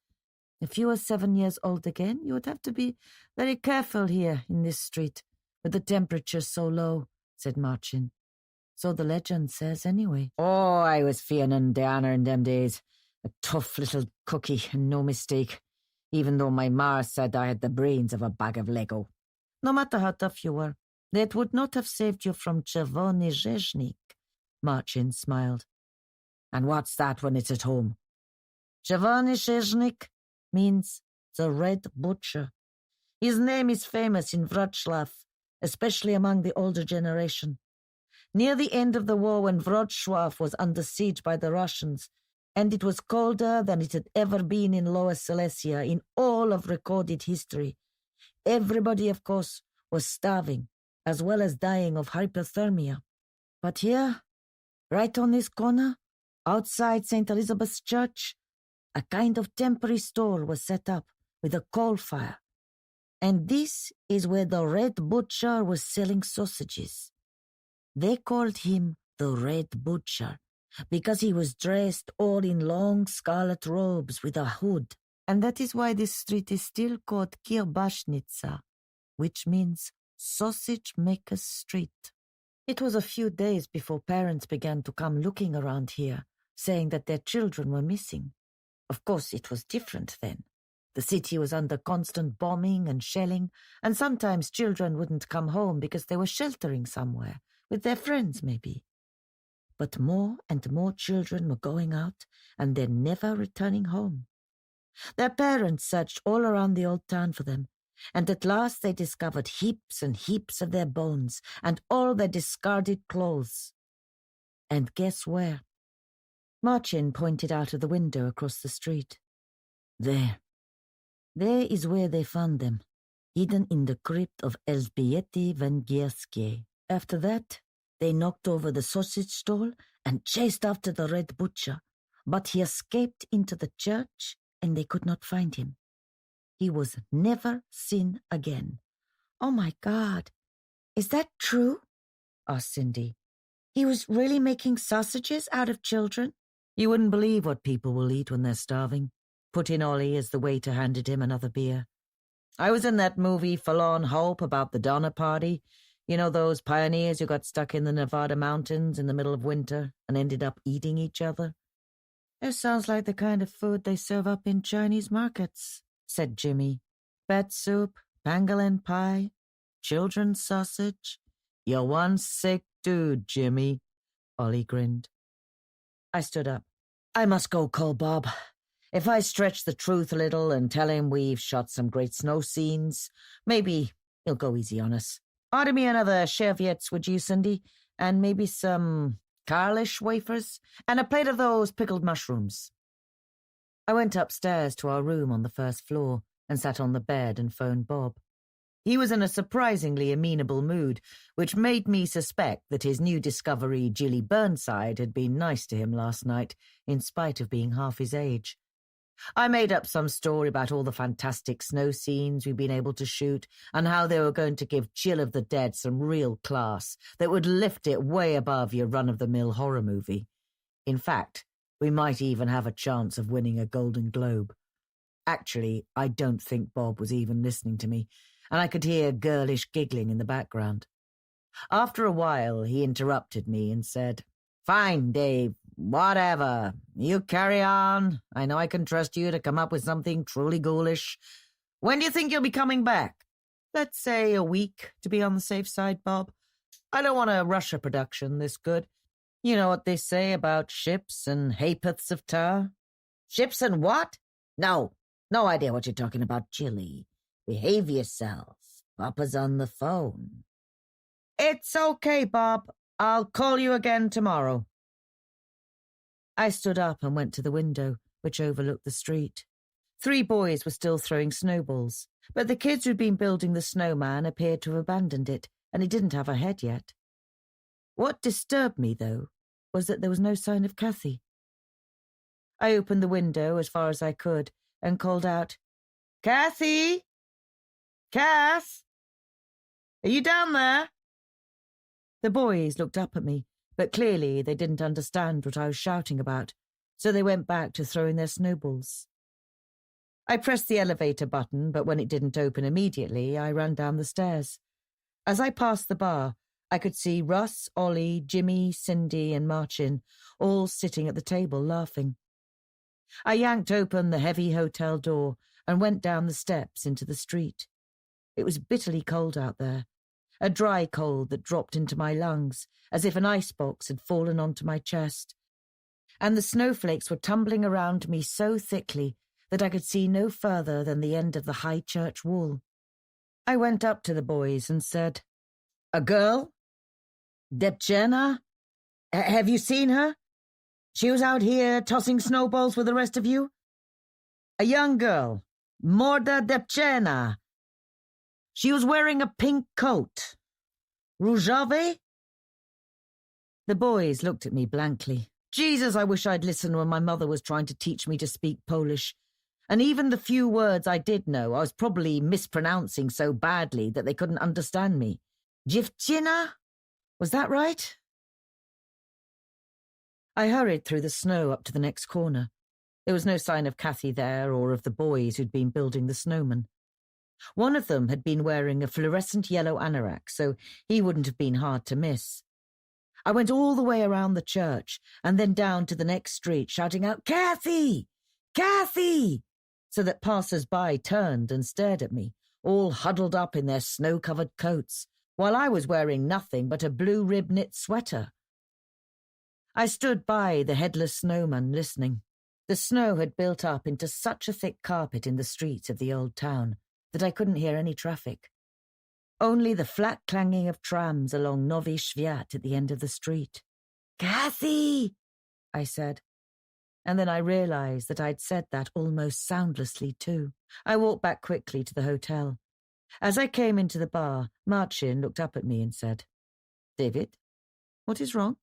If you were 7 years old again, you would have to be very careful here in this street, with the temperature so low, said Marcin. So the legend says, anyway. Oh, I was feeling Diana in them days. A tough little cookie, and no mistake, even though my ma said I had the brains of a bag of Lego. No matter how tough you were, that would not have saved you from Czerwony Rzeźnik, Marcin smiled. And what's that when it's at home? Czerwony Rzeźnik means the Red Butcher. His name is famous in Wrocław, especially among the older generation. Near the end of the war, when Wrocław was under siege by the Russians, and it was colder than it had ever been in Lower Silesia in all of recorded history, everybody, of course, was starving, as well as dying of hypothermia. But here, right on this corner, outside St. Elizabeth's Church, a kind of temporary store was set up with a coal fire. And this is where the Red Butcher was selling sausages. They called him the Red Butcher because he was dressed all in long scarlet robes with a hood. And that is why this street is still called Kiełbasnica, which means Sausage Maker's Street. It was a few days before parents began to come looking around here, saying that their children were missing. Of course, it was different then. The city was under constant bombing and shelling, and sometimes children wouldn't come home because they were sheltering somewhere, with their friends maybe. But more and more children were going out, and then never returning home. Their parents searched all around the old town for them, and at last they discovered heaps and heaps of their bones and all their discarded clothes. And guess where? Marcin pointed out of the window across the street. There. There is where they found them, hidden in the crypt of Elżbiety Węgierskie. After that, they knocked over the sausage stall and chased after the Red Butcher, but he escaped into the church and they could not find him. He was never seen again. Oh my God, is that true? Asked Cindy. He was really making sausages out of children? You wouldn't believe what people will eat when they're starving, put in Ollie as the waiter handed him another beer. I was in that movie Forlorn Hope about the Donner Party. You know those pioneers who got stuck in the Nevada mountains in the middle of winter and ended up eating each other? It sounds like the kind of food they serve up in Chinese markets, said Jimmy. Bat soup, pangolin pie, children's sausage. You're one sick dude, Jimmy, Ollie grinned. I stood up. I must go call Bob. If I stretch the truth a little and tell him we've shot some great snow scenes, maybe he'll go easy on us. Order me another Cheviettes, would you, Cindy? And maybe some Carlish wafers? And a plate of those pickled mushrooms. I went upstairs to our room on the first floor and sat on the bed and phoned Bob. He was in a surprisingly amenable mood, which made me suspect that his new discovery, Jilly Burnside, had been nice to him last night, in spite of being half his age. I made up some story about all the fantastic snow scenes we'd been able to shoot and how they were going to give Jill of the Dead some real class that would lift it way above your run-of-the-mill horror movie. In fact, we might even have a chance of winning a Golden Globe. Actually, I don't think Bob was even listening to me, and I could hear girlish giggling in the background. After a while, he interrupted me and said, Fine, Dave, whatever. You carry on. I know I can trust you to come up with something truly ghoulish. When do you think you'll be coming back? Let's say a week, to be on the safe side, Bob. I don't want to rush a production this good. You know what they say about ships and ha'porths of tar? Ships and what? No idea what you're talking about, Jilly. Behave yourself. Papa's on the phone. It's okay, Bob. I'll call you again tomorrow. I stood up and went to the window, which overlooked the street. 3 boys were still throwing snowballs, but the kids who'd been building the snowman appeared to have abandoned it, and it didn't have a head yet. What disturbed me, though, was that there was no sign of Kathy. I opened the window as far as I could and called out, Kathy? Kath? Are you down there? The boys looked up at me, but clearly they didn't understand what I was shouting about, so they went back to throwing their snowballs. I pressed the elevator button, but when it didn't open immediately, I ran down the stairs. As I passed the bar, I could see Russ, Ollie, Jimmy, Cindy, and Marcin all sitting at the table laughing. I yanked open the heavy hotel door and went down the steps into the street. It was bitterly cold out there, a dry cold that dropped into my lungs as if an icebox had fallen onto my chest, and the snowflakes were tumbling around me so thickly that I could see no further than the end of the high church wall. I went up to the boys and said, "A girl? Debchena? Have you seen her? She was out here tossing snowballs with the rest of you? A young girl, Morda Debchena. She was wearing a pink coat. Różowy?" The boys looked at me blankly. Jesus, I wish I'd listened when my mother was trying to teach me to speak Polish. And even the few words I did know, I was probably mispronouncing so badly that they couldn't understand me. Dziewczyna? Was that right? I hurried through the snow up to the next corner. There was no sign of Kathy there or of the boys who'd been building the snowman. One of them had been wearing a fluorescent yellow anorak, so he wouldn't have been hard to miss. I went all the way around the church and then down to the next street, shouting out, "Kathy! Kathy!" so that passers-by turned and stared at me, all huddled up in their snow-covered coats, while I was wearing nothing but a blue rib knit sweater. I stood by the headless snowman listening. The snow had built up into such a thick carpet in the streets of the old town that I couldn't hear any traffic. Only the flat clanging of trams along Nowy Świat at the end of the street. "Kathy!" I said. And then I realized that I'd said that almost soundlessly too. I walked back quickly to the hotel. As I came into the bar, Marcin looked up at me and said, "David, what is wrong?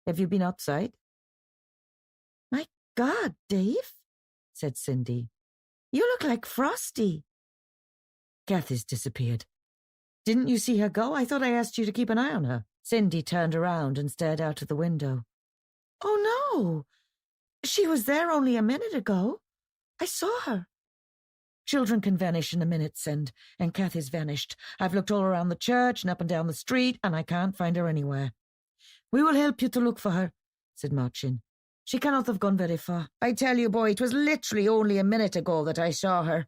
Have you been outside?" "My God, Dave," said Cindy. "You look like Frosty." "Kathy's disappeared. Didn't you see her go? I thought I asked you to keep an eye on her." Cindy turned around and stared out of the window. "Oh, no. She was there only a minute ago. I saw her." "Children can vanish in a minute, Cindy, and Kathy's vanished. I've looked all around the church and up and down the street, and I can't find her anywhere." "We will help you to look for her," said Marcin. "She cannot have gone very far." "I tell you, boy, it was literally only a minute ago that I saw her,"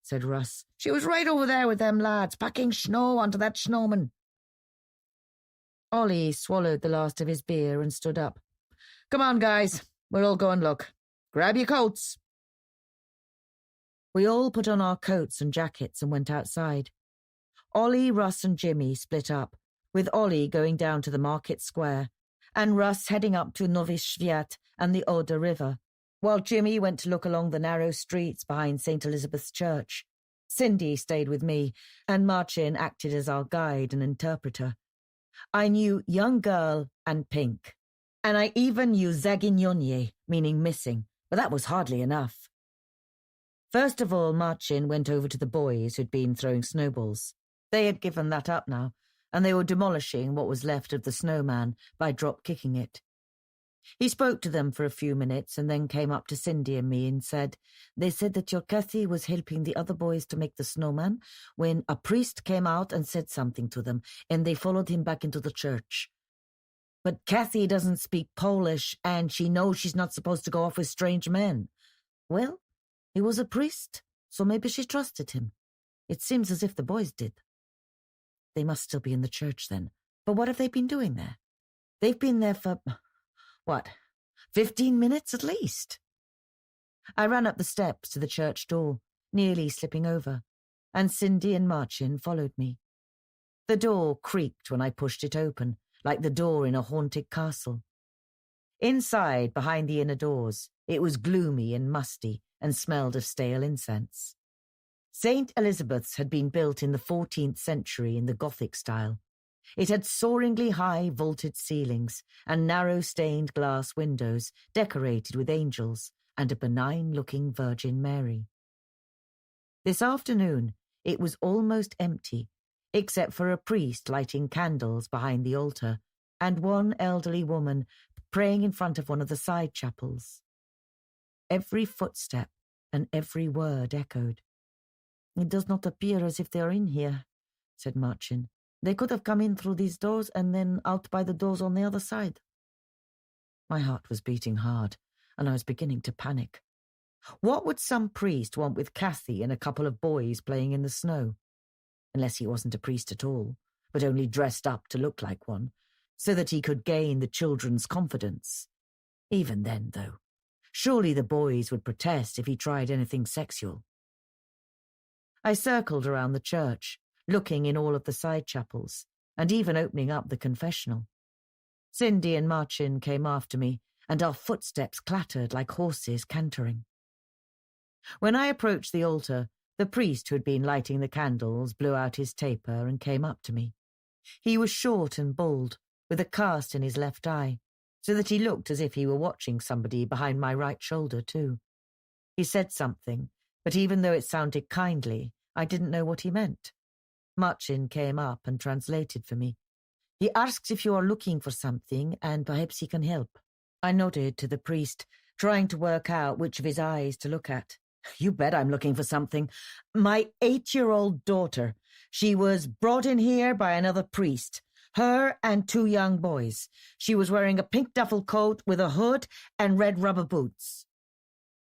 said Russ. "She was right over there with them lads, packing snow onto that snowman." Ollie swallowed the last of his beer and stood up. "Come on, guys. We'll all go and look. Grab your coats." We all put on our coats and jackets and went outside. Ollie, Russ and Jimmy split up, with Ollie going down to the market square, and Russ heading up to Nowy Świat and the Oder River, while Jimmy went to look along the narrow streets behind St. Elizabeth's Church. Cindy stayed with me, and Marcin acted as our guide and interpreter. I knew young girl and pink, and I even knew zaginionie, meaning missing, but that was hardly enough. First of all, Marcin went over to the boys who'd been throwing snowballs. They had given that up now, and they were demolishing what was left of the snowman by drop-kicking it. He spoke to them for a few minutes and then came up to Cindy and me and said, "They said that your Kathy was helping the other boys to make the snowman when a priest came out and said something to them, and they followed him back into the church. But Kathy doesn't speak Polish, and she knows she's not supposed to go off with strange men. Well, he was a priest, so maybe she trusted him. It seems as if the boys did." "They must still be in the church then. But what have they been doing there? They've been there for, 15 minutes at least." I ran up the steps to the church door, nearly slipping over, and Cindy and Marcin followed me. The door creaked when I pushed it open, like the door in a haunted castle. Inside, behind the inner doors, it was gloomy and musty and smelled of stale incense. St. Elizabeth's had been built in the 14th century in the Gothic style. It had soaringly high vaulted ceilings and narrow stained glass windows decorated with angels and a benign-looking Virgin Mary. This afternoon it was almost empty, except for a priest lighting candles behind the altar and one elderly woman praying in front of one of the side chapels. Every footstep, and every word echoed. "It does not appear as if they are in here," said Marcin. "They could have come in through these doors and then out by the doors on the other side." My heart was beating hard, and I was beginning to panic. What would some priest want with Kathy and a couple of boys playing in the snow? Unless he wasn't a priest at all, but only dressed up to look like one, so that he could gain the children's confidence. Even then, though, surely the boys would protest if he tried anything sexual. I circled around the church, looking in all of the side chapels, and even opening up the confessional. Cindy and Marcin came after me, and our footsteps clattered like horses cantering. When I approached the altar, the priest who had been lighting the candles blew out his taper and came up to me. He was short and bald, with a cast in his left eye, so that he looked as if he were watching somebody behind my right shoulder too. He said something, but even though it sounded kindly, I didn't know what he meant. Marcin came up and translated for me. "He asks if you are looking for something, and perhaps he can help." I nodded to the priest, trying to work out which of his eyes to look at. "You bet I'm looking for something. My 8-year-old daughter. She was brought in here by another priest. Her and 2 young boys. She was wearing a pink duffel coat with a hood and red rubber boots."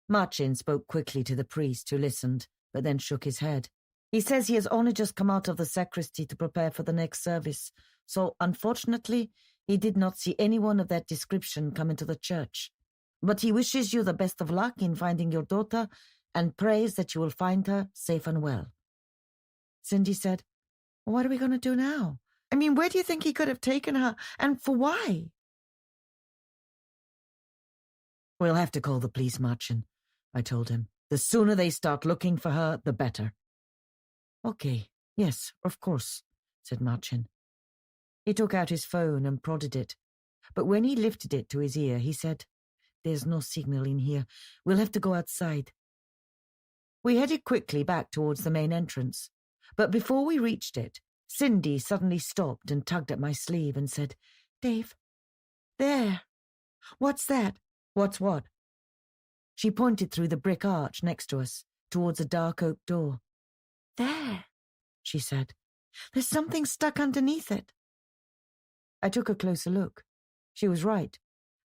Marcin spoke quickly to the priest, who listened, but then shook his head. "He says he has only just come out of the sacristy to prepare for the next service, so unfortunately he did not see anyone of that description come into the church. But he wishes you the best of luck in finding your daughter and prays that you will find her safe and well." Cindy said, "What are we going to do now? I mean, where do you think he could have taken her, and for why?" "We'll have to call the police, Marcin," I told him. "The sooner they start looking for her, the better." "Okay, yes, of course," said Marcin. He took out his phone and prodded it, but when he lifted it to his ear, he said, "There's no signal in here. We'll have to go outside." We headed quickly back towards the main entrance, but before we reached it, Cindy suddenly stopped and tugged at my sleeve and said, "Dave, there." "What's that?" "What's what?" She pointed through the brick arch next to us, towards a dark oak door. "There," she said. "There's something stuck underneath it." I took a closer look. She was right.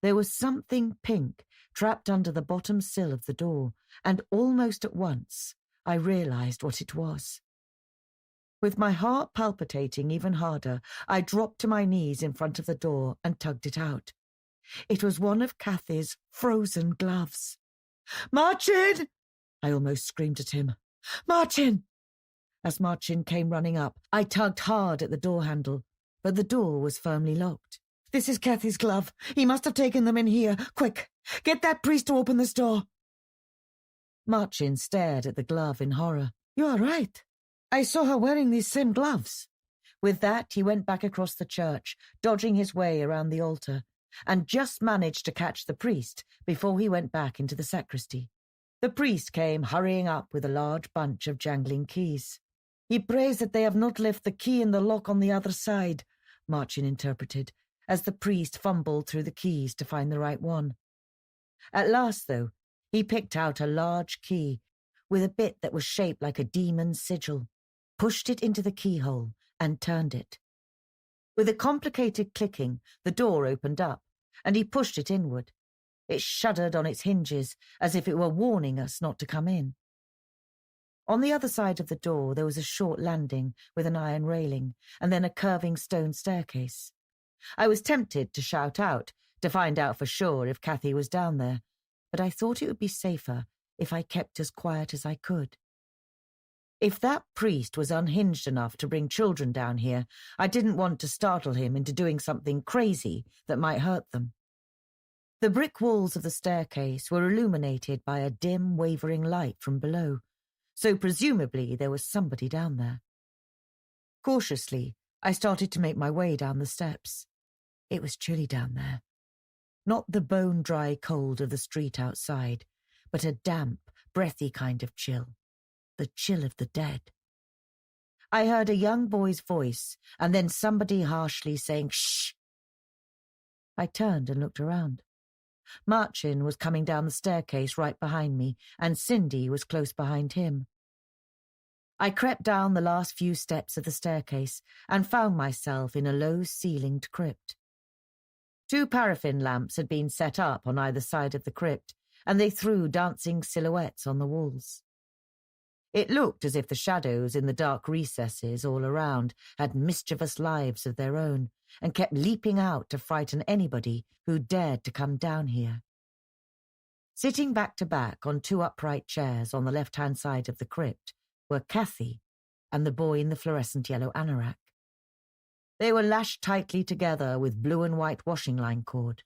There was something pink trapped under the bottom sill of the door, and almost at once I realized what it was. With my heart palpitating even harder, I dropped to my knees in front of the door and tugged it out. It was one of Kathy's frozen gloves. "Marcin!" I almost screamed at him. "Marcin!" As Marcin came running up, I tugged hard at the door handle, but the door was firmly locked. "This is Kathy's glove. He must have taken them in here. Quick, get that priest to open this door." Marcin stared at the glove in horror. "You are right. I saw her wearing these same gloves." With that, he went back across the church, dodging his way around the altar, and just managed to catch the priest before he went back into the sacristy. The priest came hurrying up with a large bunch of jangling keys. "He prays that they have not left the key in the lock on the other side," Marcin interpreted, as the priest fumbled through the keys to find the right one. At last, though, he picked out a large key with a bit that was shaped like a demon's sigil, pushed it into the keyhole, and turned it. With a complicated clicking, the door opened up, and he pushed it inward. It shuddered on its hinges, as if it were warning us not to come in. On the other side of the door there was a short landing with an iron railing, and then a curving stone staircase. I was tempted to shout out, to find out for sure if Kathy was down there, but I thought it would be safer if I kept as quiet as I could. If that priest was unhinged enough to bring children down here, I didn't want to startle him into doing something crazy that might hurt them. The brick walls of the staircase were illuminated by a dim, wavering light from below, so presumably there was somebody down there. Cautiously, I started to make my way down the steps. It was chilly down there. Not the bone-dry cold of the street outside, but a damp, breathy kind of chill. The chill of the dead. I heard a young boy's voice, and then somebody harshly saying, "Shh!" I turned and looked around. Marcin was coming down the staircase right behind me, and Cindy was close behind him. I crept down the last few steps of the staircase and found myself in a low-ceilinged crypt. 2 paraffin lamps had been set up on either side of the crypt, and they threw dancing silhouettes on the walls. It looked as if the shadows in the dark recesses all around had mischievous lives of their own and kept leaping out to frighten anybody who dared to come down here. Sitting back to back on 2 upright chairs on the left-hand side of the crypt were Kathy and the boy in the fluorescent yellow anorak. They were lashed tightly together with blue and white washing line cord.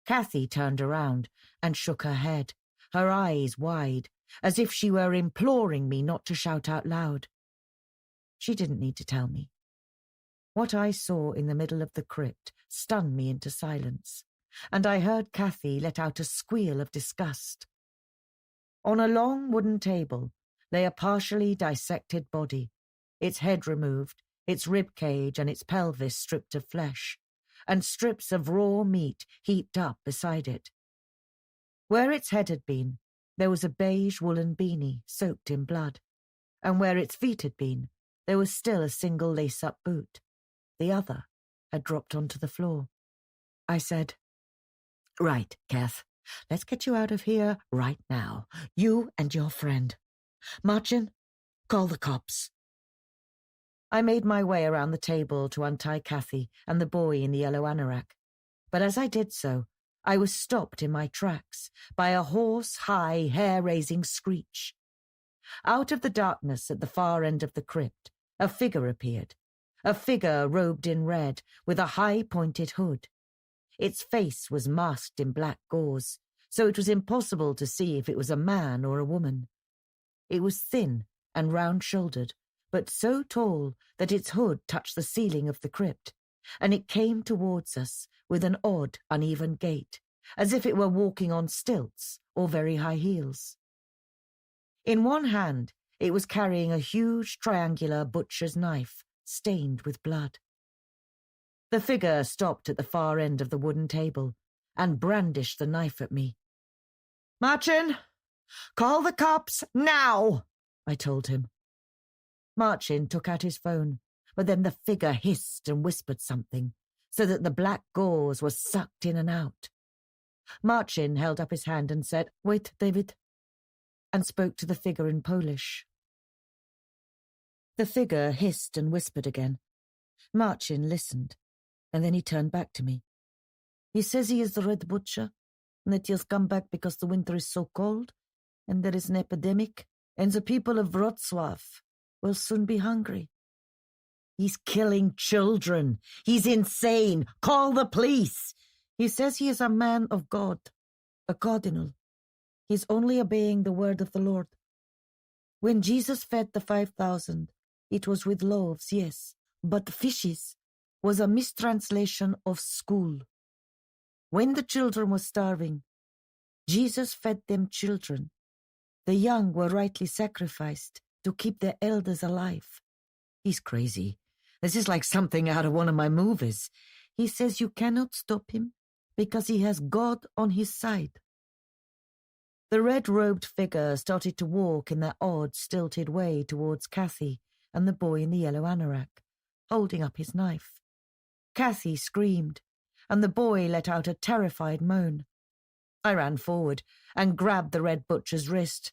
Kathy turned around and shook her head, her eyes wide, as if she were imploring me not to shout out loud. She didn't need to tell me. What I saw in the middle of the crypt stunned me into silence, and I heard Kathy let out a squeal of disgust. On a long wooden table lay a partially dissected body, its head removed, its rib cage and its pelvis stripped of flesh, and strips of raw meat heaped up beside it. Where its head had been, there was a beige woolen beanie soaked in blood, and where its feet had been, there was still a single lace-up boot. The other had dropped onto the floor. I said, "Right, Kath, let's get you out of here right now, you and your friend. Marcin, call the cops." I made my way around the table to untie Kathy and the boy in the yellow anorak, but as I did so, I was stopped in my tracks by a hoarse, high, hair-raising screech. Out of the darkness at the far end of the crypt, a figure appeared, a figure robed in red with a high-pointed hood. Its face was masked in black gauze, so it was impossible to see if it was a man or a woman. It was thin and round-shouldered, but so tall that its hood touched the ceiling of the crypt, and it came towards us with an odd, uneven gait, as if it were walking on stilts or very high heels. In one hand, it was carrying a huge triangular butcher's knife, stained with blood. The figure stopped at the far end of the wooden table and brandished the knife at me. "Marcin, call the cops now," I told him. Marcin took out his phone, but then the figure hissed and whispered something, so that the black gauze was sucked in and out. Marcin held up his hand and said, "Wait, David," and spoke to the figure in Polish. The figure hissed and whispered again. Marcin listened, and then he turned back to me. "He says he is the Red Butcher, and that he has come back because the winter is so cold, and there is an epidemic, and the people of Wrocław will soon be hungry. He's killing children. He's insane. Call the police. He says he is a man of God, a cardinal. He's only obeying the word of the Lord. When Jesus fed the 5,000, it was with loaves, yes, but fishes was a mistranslation of school. When the children were starving, Jesus fed them children. The young were rightly sacrificed to keep their elders alive. He's crazy. This is like something out of one of my movies. He says you cannot stop him because he has God on his side." The red-robed figure started to walk in that odd, stilted way towards Kathy and the boy in the yellow anorak, holding up his knife. Kathy screamed, and the boy let out a terrified moan. I ran forward and grabbed the Red Butcher's wrist.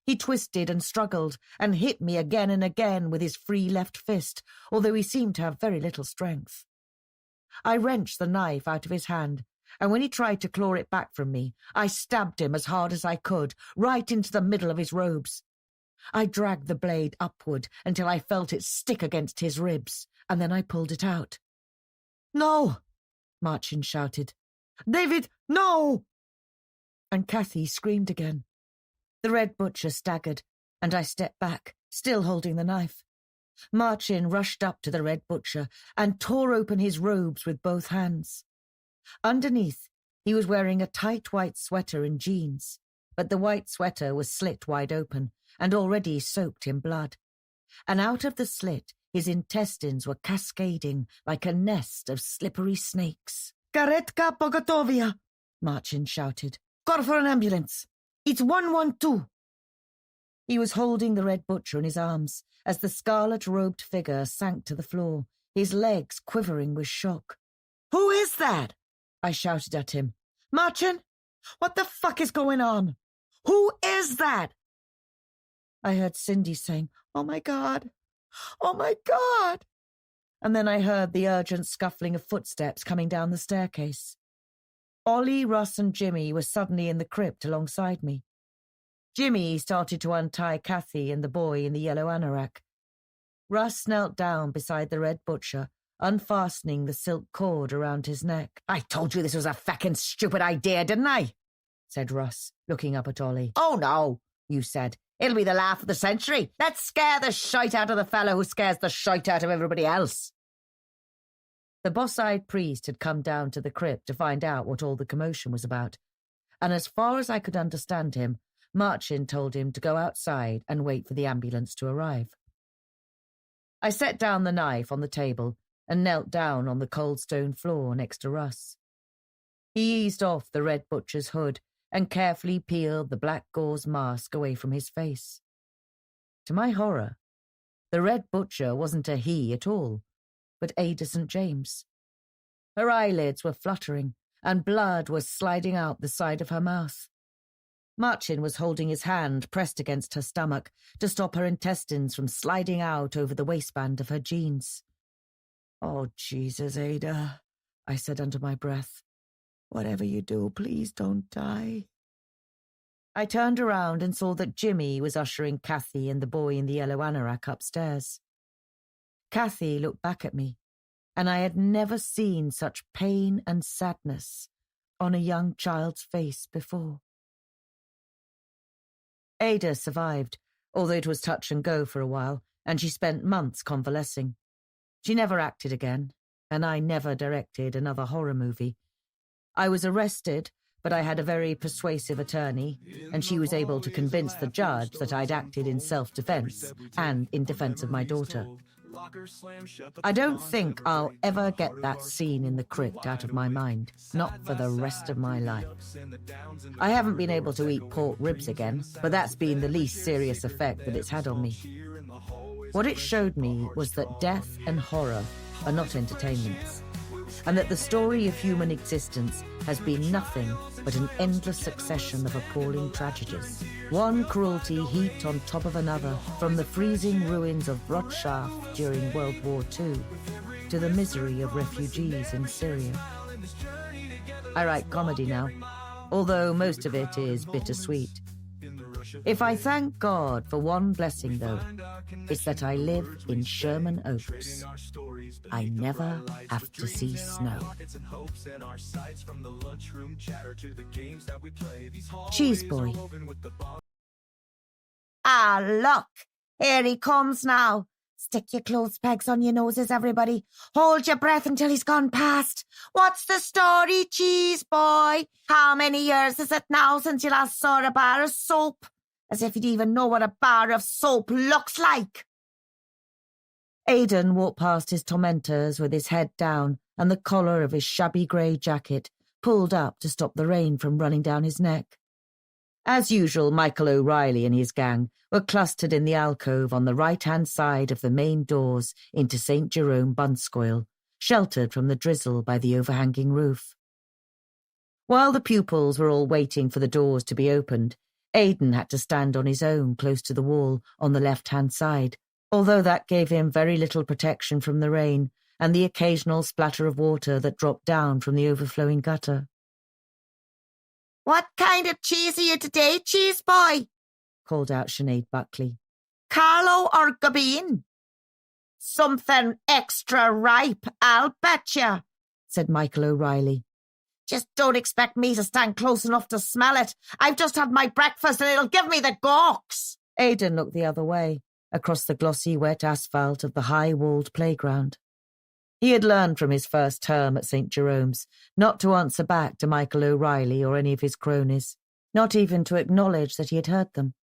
He twisted and struggled and hit me again and again with his free left fist, although he seemed to have very little strength. I wrenched the knife out of his hand, and when he tried to claw it back from me, I stabbed him as hard as I could, right into the middle of his robes. I dragged the blade upward until I felt it stick against his ribs, and then I pulled it out. "No!" Marcin shouted. "David, no!" And Kathy screamed again. The Red Butcher staggered, and I stepped back, still holding the knife. Marcin rushed up to the Red Butcher and tore open his robes with both hands. Underneath, he was wearing a tight white sweater and jeans, but the white sweater was slit wide open and already soaked in blood. And out of the slit, his intestines were cascading like a nest of slippery snakes. "Karetka pogotovia!" Martin shouted. "Call for an ambulance! It's 112! He was holding the Red Butcher in his arms as the scarlet-robed figure sank to the floor, his legs quivering with shock. "Who is that?" I shouted at him. "Martin, what the fuck is going on? Who is that?" I heard Cindy saying, "Oh my God! Oh my God!" And then I heard the urgent scuffling of footsteps coming down the staircase. Ollie, Russ and Jimmy were suddenly in the crypt alongside me. Jimmy started to untie Kathy and the boy in the yellow anorak. Russ knelt down beside the Red Butcher, unfastening the silk cord around his neck. "I told you this was a feckin' stupid idea, didn't I?" said Russ, looking up at Ollie. "Oh no," you said. "It'll be the laugh of the century. Let's scare the shite out of the fellow who scares the shite out of everybody else." The boss-eyed priest had come down to the crypt to find out what all the commotion was about, and as far as I could understand him, Martin told him to go outside and wait for the ambulance to arrive. I set down the knife on the table and knelt down on the cold stone floor next to Russ. He eased off the Red Butcher's hood and carefully peeled the black gauze mask away from his face. To my horror, the Red Butcher wasn't a he at all, but Ada St. James. Her eyelids were fluttering, and blood was sliding out the side of her mouth. Martin was holding his hand pressed against her stomach to stop her intestines from sliding out over the waistband of her jeans. "Oh, Jesus, Ada," I said under my breath. "Whatever you do, please don't die." I turned around and saw that Jimmy was ushering Kathy and the boy in the yellow anorak upstairs. Kathy looked back at me, and I had never seen such pain and sadness on a young child's face before. Ada survived, although it was touch and go for a while, and she spent months convalescing. She never acted again, and I never directed another horror movie. I was arrested, but I had a very persuasive attorney, and she was able to convince the judge that I'd acted in self-defense and in defense of my daughter. I don't think I'll ever get that scene in the crypt out of my mind, not for the rest of my life. I haven't been able to eat pork ribs again, but that's been the least serious effect that it's had on me. What it showed me was that death and horror are not entertainments, and that the story of human existence has been nothing but an endless succession of appalling tragedies. One cruelty heaped on top of another, from the freezing ruins of Rotschaft during World War II to the misery of refugees in Syria. I write comedy now, although most of it is bittersweet. If I thank God for one blessing, though, it's that I live in Sherman Oaks. I never have to see snow. Cheese Boy. Ah, look! Here he comes now. Stick your clothes pegs on your noses, everybody. Hold your breath until he's gone past. What's the story, Cheese Boy? How many years is it now since you last saw a bar of soap? As if you'd even know what a bar of soap looks like. Aidan walked past his tormentors with his head down and the collar of his shabby grey jacket pulled up to stop the rain from running down his neck. As usual, Michael O'Reilly and his gang were clustered in the alcove on the right-hand side of the main doors into St. Jerome Bunscoil, sheltered from the drizzle by the overhanging roof. While the pupils were all waiting for the doors to be opened, Aidan had to stand on his own close to the wall on the left-hand side, although that gave him very little protection from the rain and the occasional splatter of water that dropped down from the overflowing gutter. "What kind of cheese are you today, Cheese Boy?" called out Sinead Buckley. "Carlo or Gabine?" "Something extra ripe, I'll betcha," said Michael O'Reilly. "Just don't expect me to stand close enough to smell it. I've just had my breakfast and it'll give me the gawks." Aidan looked the other way, across the glossy wet asphalt of the high-walled playground. He had learned from his first term at St. Jerome's not to answer back to Michael O'Reilly or any of his cronies, not even to acknowledge that he had heard them.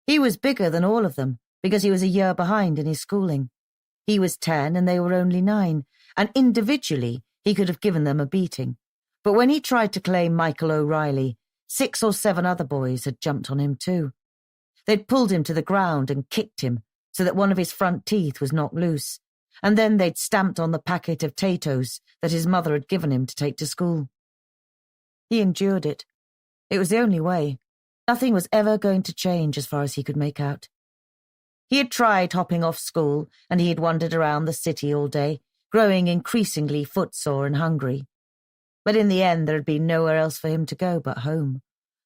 He was bigger than all of them because he was a year behind in his schooling. He was 10 and they were only 9, and individually he could have given them a beating. But when he tried to claim Michael O'Reilly, 6 or 7 other boys had jumped on him too. They'd pulled him to the ground and kicked him so that one of his front teeth was knocked loose, and then they'd stamped on the packet of Tatoes that his mother had given him to take to school. He endured it. It was the only way. Nothing was ever going to change as far as he could make out. He had tried hopping off school, and he had wandered around the city all day, growing increasingly footsore and hungry. But in the end there had been nowhere else for him to go but home,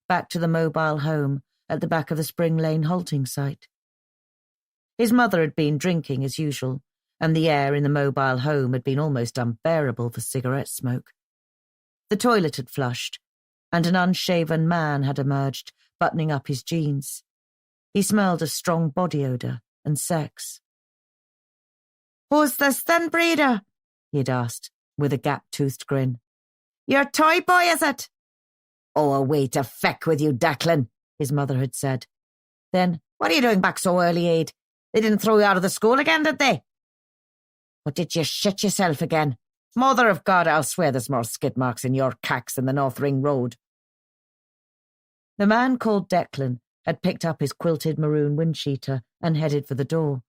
back to the mobile home at the back of the Spring Lane halting site. His mother had been drinking as usual, and the air in the mobile home had been almost unbearable for cigarette smoke. The toilet had flushed, and an unshaven man had emerged, buttoning up his jeans. He smelled of strong body odour and sex. "Who's this then, breeder?" he had asked, with a gap-toothed grin. "Your toy boy, is it?" "Oh, away to feck with you, Declan," his mother had said. Then, "What are you doing back so early, Aid? They didn't throw you out of the school again, did they?" "What, did you shit yourself again? Mother of God, I'll swear there's more skid marks in your cacks than the North Ring Road." The man called Declan had picked up his quilted maroon windsheeter and headed for the door.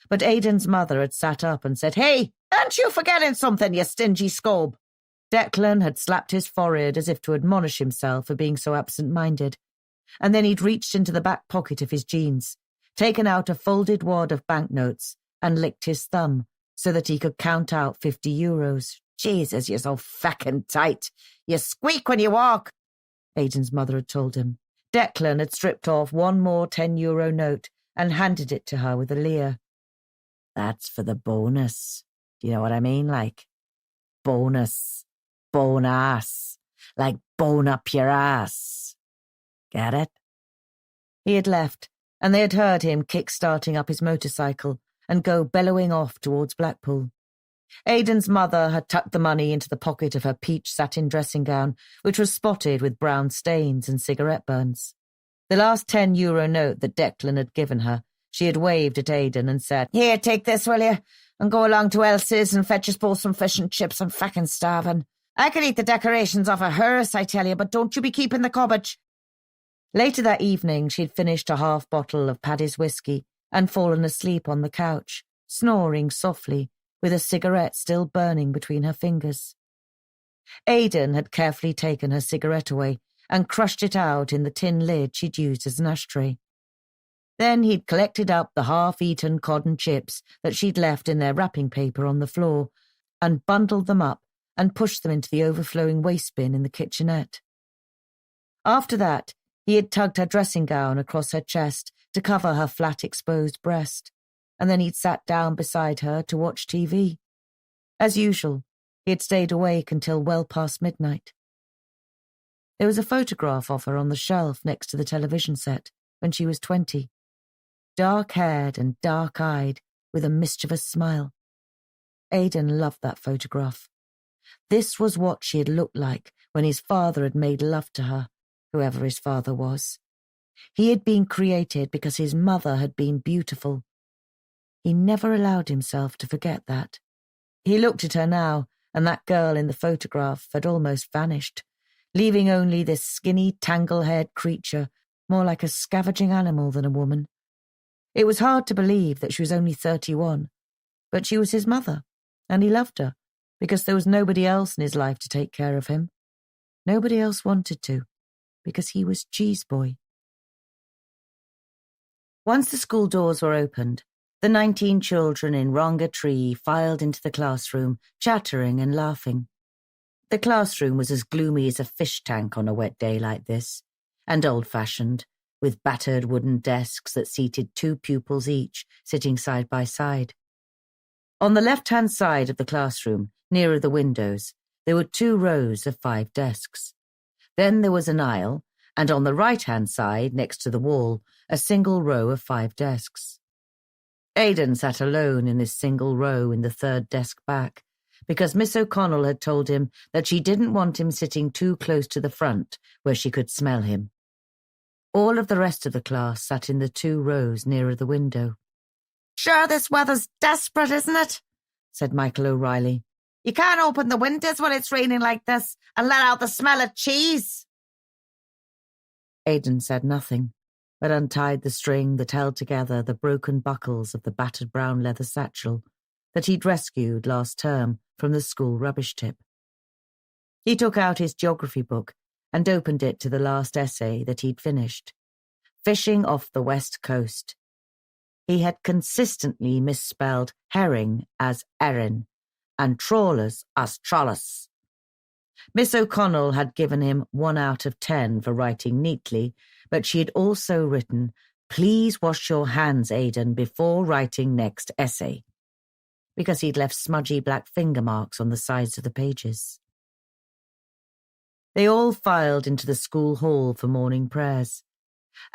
But Aidan's mother had sat up and said, "Hey, aren't you forgetting something, you stingy scob?" Declan had slapped his forehead as if to admonish himself for being so absent-minded, and then he'd reached into the back pocket of his jeans, taken out a folded wad of banknotes, and licked his thumb so that he could count out €50. "Jesus, you're so feckin' tight. You squeak when you walk," Aidan's mother had told him. Declan had stripped off one more €10 note and handed it to her with a leer. "That's for the bonus. Do you know what I mean? Like, bonus. Bone ass. Like bone up your ass. Get it?" He had left, and they had heard him kick-starting up his motorcycle and go bellowing off towards Blackpool. Aidan's mother had tucked the money into the pocket of her peach satin dressing gown, which was spotted with brown stains and cigarette burns. The last €10 note that Declan had given her, she had waved at Aidan and said, "Here, take this, will you? And go along to Elsie's and fetch us both some fish and chips. I'm fucking starving. I could eat the decorations off a hearse, I tell you, but don't you be keeping the cabbage." Later that evening, she'd finished a half bottle of Paddy's whiskey and fallen asleep on the couch, snoring softly, with a cigarette still burning between her fingers. Aidan had carefully taken her cigarette away and crushed it out in the tin lid she'd used as an ashtray. Then he'd collected up the half-eaten cod and chips that she'd left in their wrapping paper on the floor and bundled them up and pushed them into the overflowing waste bin in the kitchenette. After that, he had tugged her dressing gown across her chest to cover her flat exposed breast, and then he'd sat down beside her to watch TV. As usual, he had stayed awake until well past midnight. There was a photograph of her on the shelf next to the television set when she was 20, dark-haired and dark-eyed, with a mischievous smile. Aidan loved that photograph. This was what she had looked like when his father had made love to her, whoever his father was. He had been created because his mother had been beautiful. He never allowed himself to forget that. He looked at her now, and that girl in the photograph had almost vanished, leaving only this skinny, tangle-haired creature, more like a scavenging animal than a woman. It was hard to believe that she was only 31, but she was his mother, and he loved her, because there was nobody else in his life to take care of him. Nobody else wanted to, because he was Cheese Boy. Once the school doors were opened, the 19 children in Ronga Tree filed into the classroom, chattering and laughing. The classroom was as gloomy as a fish tank on a wet day like this, and old-fashioned, with battered wooden desks that seated 2 pupils each, sitting side by side. On the left-hand side of the classroom, nearer the windows, there were 2 rows of 5 desks. Then there was an aisle, and on the right-hand side, next to the wall, a single row of 5 desks. Aidan sat alone in this single row in the 3rd desk back, because Miss O'Connell had told him that she didn't want him sitting too close to the front, where she could smell him. All of the rest of the class sat in the 2 rows nearer the window. "Sure, this weather's desperate, isn't it?" said Michael O'Reilly. You can't open the windows when it's raining like this and let out the smell of cheese. Aidan said nothing, but untied the string that held together the broken buckles of the battered brown leather satchel that he'd rescued last term from the school rubbish tip. He took out his geography book and opened it to the last essay that he'd finished, Fishing off the West Coast. He had consistently misspelled herring as erin and trawlers as trawlers. Miss O'Connell had given him 1 out of 10 for writing neatly, but she had also written, "Please wash your hands, Aidan, before writing next essay," because he'd left smudgy black finger marks on the sides of the pages. They all filed into the school hall for morning prayers.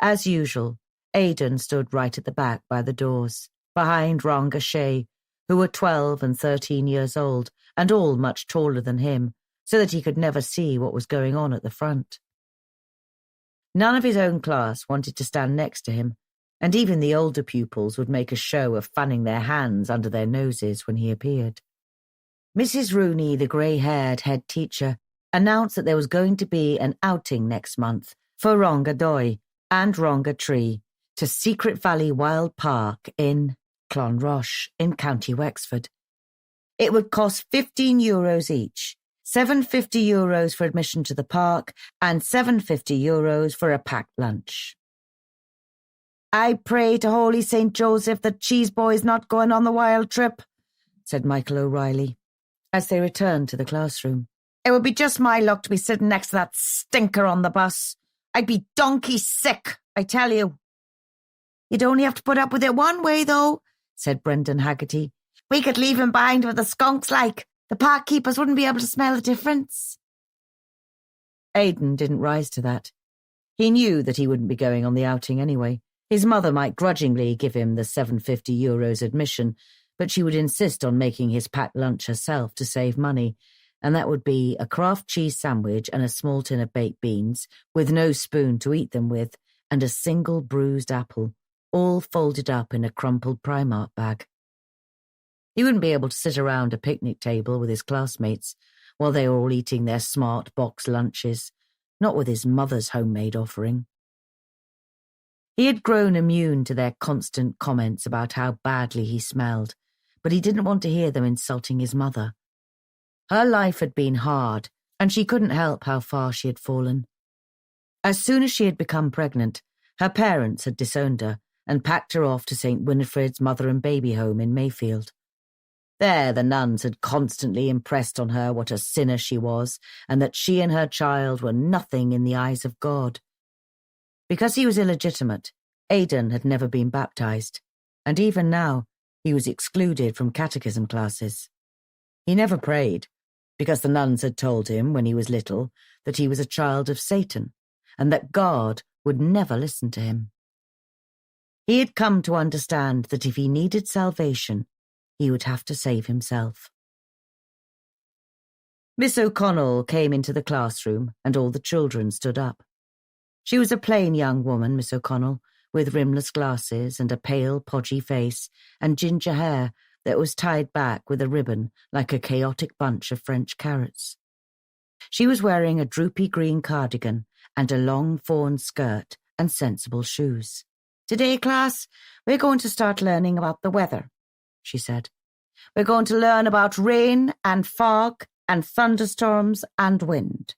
As usual, Aidan stood right at the back by the doors, behind Ron Gachet, who were 12 and 13 years old, and all much taller than him, so that he could never see what was going on at the front. None of his own class wanted to stand next to him, and even the older pupils would make a show of fanning their hands under their noses when he appeared. Mrs. Rooney, the grey-haired head teacher, announced that there was going to be an outing next month for Ronga Doy and Ronga Tree to Secret Valley Wild Park in Clonroche in County Wexford. It would cost €15 each, €750 for admission to the park and €750 for a packed lunch. "I pray to Holy St. Joseph that Cheese Boy's not going on the wild trip," said Michael O'Reilly, as they returned to the classroom. "It would be just my luck to be sitting next to that stinker on the bus. I'd be donkey sick, I tell you." "You'd only have to put up with it one way, though," said Brendan Haggerty. "We could leave him behind with the skunks, like. The park keepers wouldn't be able to smell the difference." Aidan didn't rise to that. He knew that he wouldn't be going on the outing anyway. His mother might grudgingly give him the €750 admission, but she would insist on making his packed lunch herself to save money, and that would be a Kraft cheese sandwich and a small tin of baked beans, with no spoon to eat them with, and a single bruised apple, all folded up in a crumpled Primark bag. He wouldn't be able to sit around a picnic table with his classmates while they were all eating their smart box lunches, not with his mother's homemade offering. He had grown immune to their constant comments about how badly he smelled, but he didn't want to hear them insulting his mother. Her life had been hard, and she couldn't help how far she had fallen. As soon as she had become pregnant, her parents had disowned her and packed her off to St. Winifred's mother and baby home in Mayfield. There the nuns had constantly impressed on her what a sinner she was, and that she and her child were nothing in the eyes of God. Because he was illegitimate, Aidan had never been baptized, and even now he was excluded from catechism classes. He never prayed, because the nuns had told him when he was little that he was a child of Satan, and that God would never listen to him. He had come to understand that if he needed salvation, he would have to save himself. Miss O'Connell came into the classroom, and all the children stood up. She was a plain young woman, Miss O'Connell, with rimless glasses and a pale, podgy face and ginger hair that was tied back with a ribbon like a chaotic bunch of French carrots. She was wearing a droopy green cardigan and a long fawn skirt and sensible shoes. "Today, class, we're going to start learning about the weather," she said. "We're going to learn about rain and fog and thunderstorms and wind."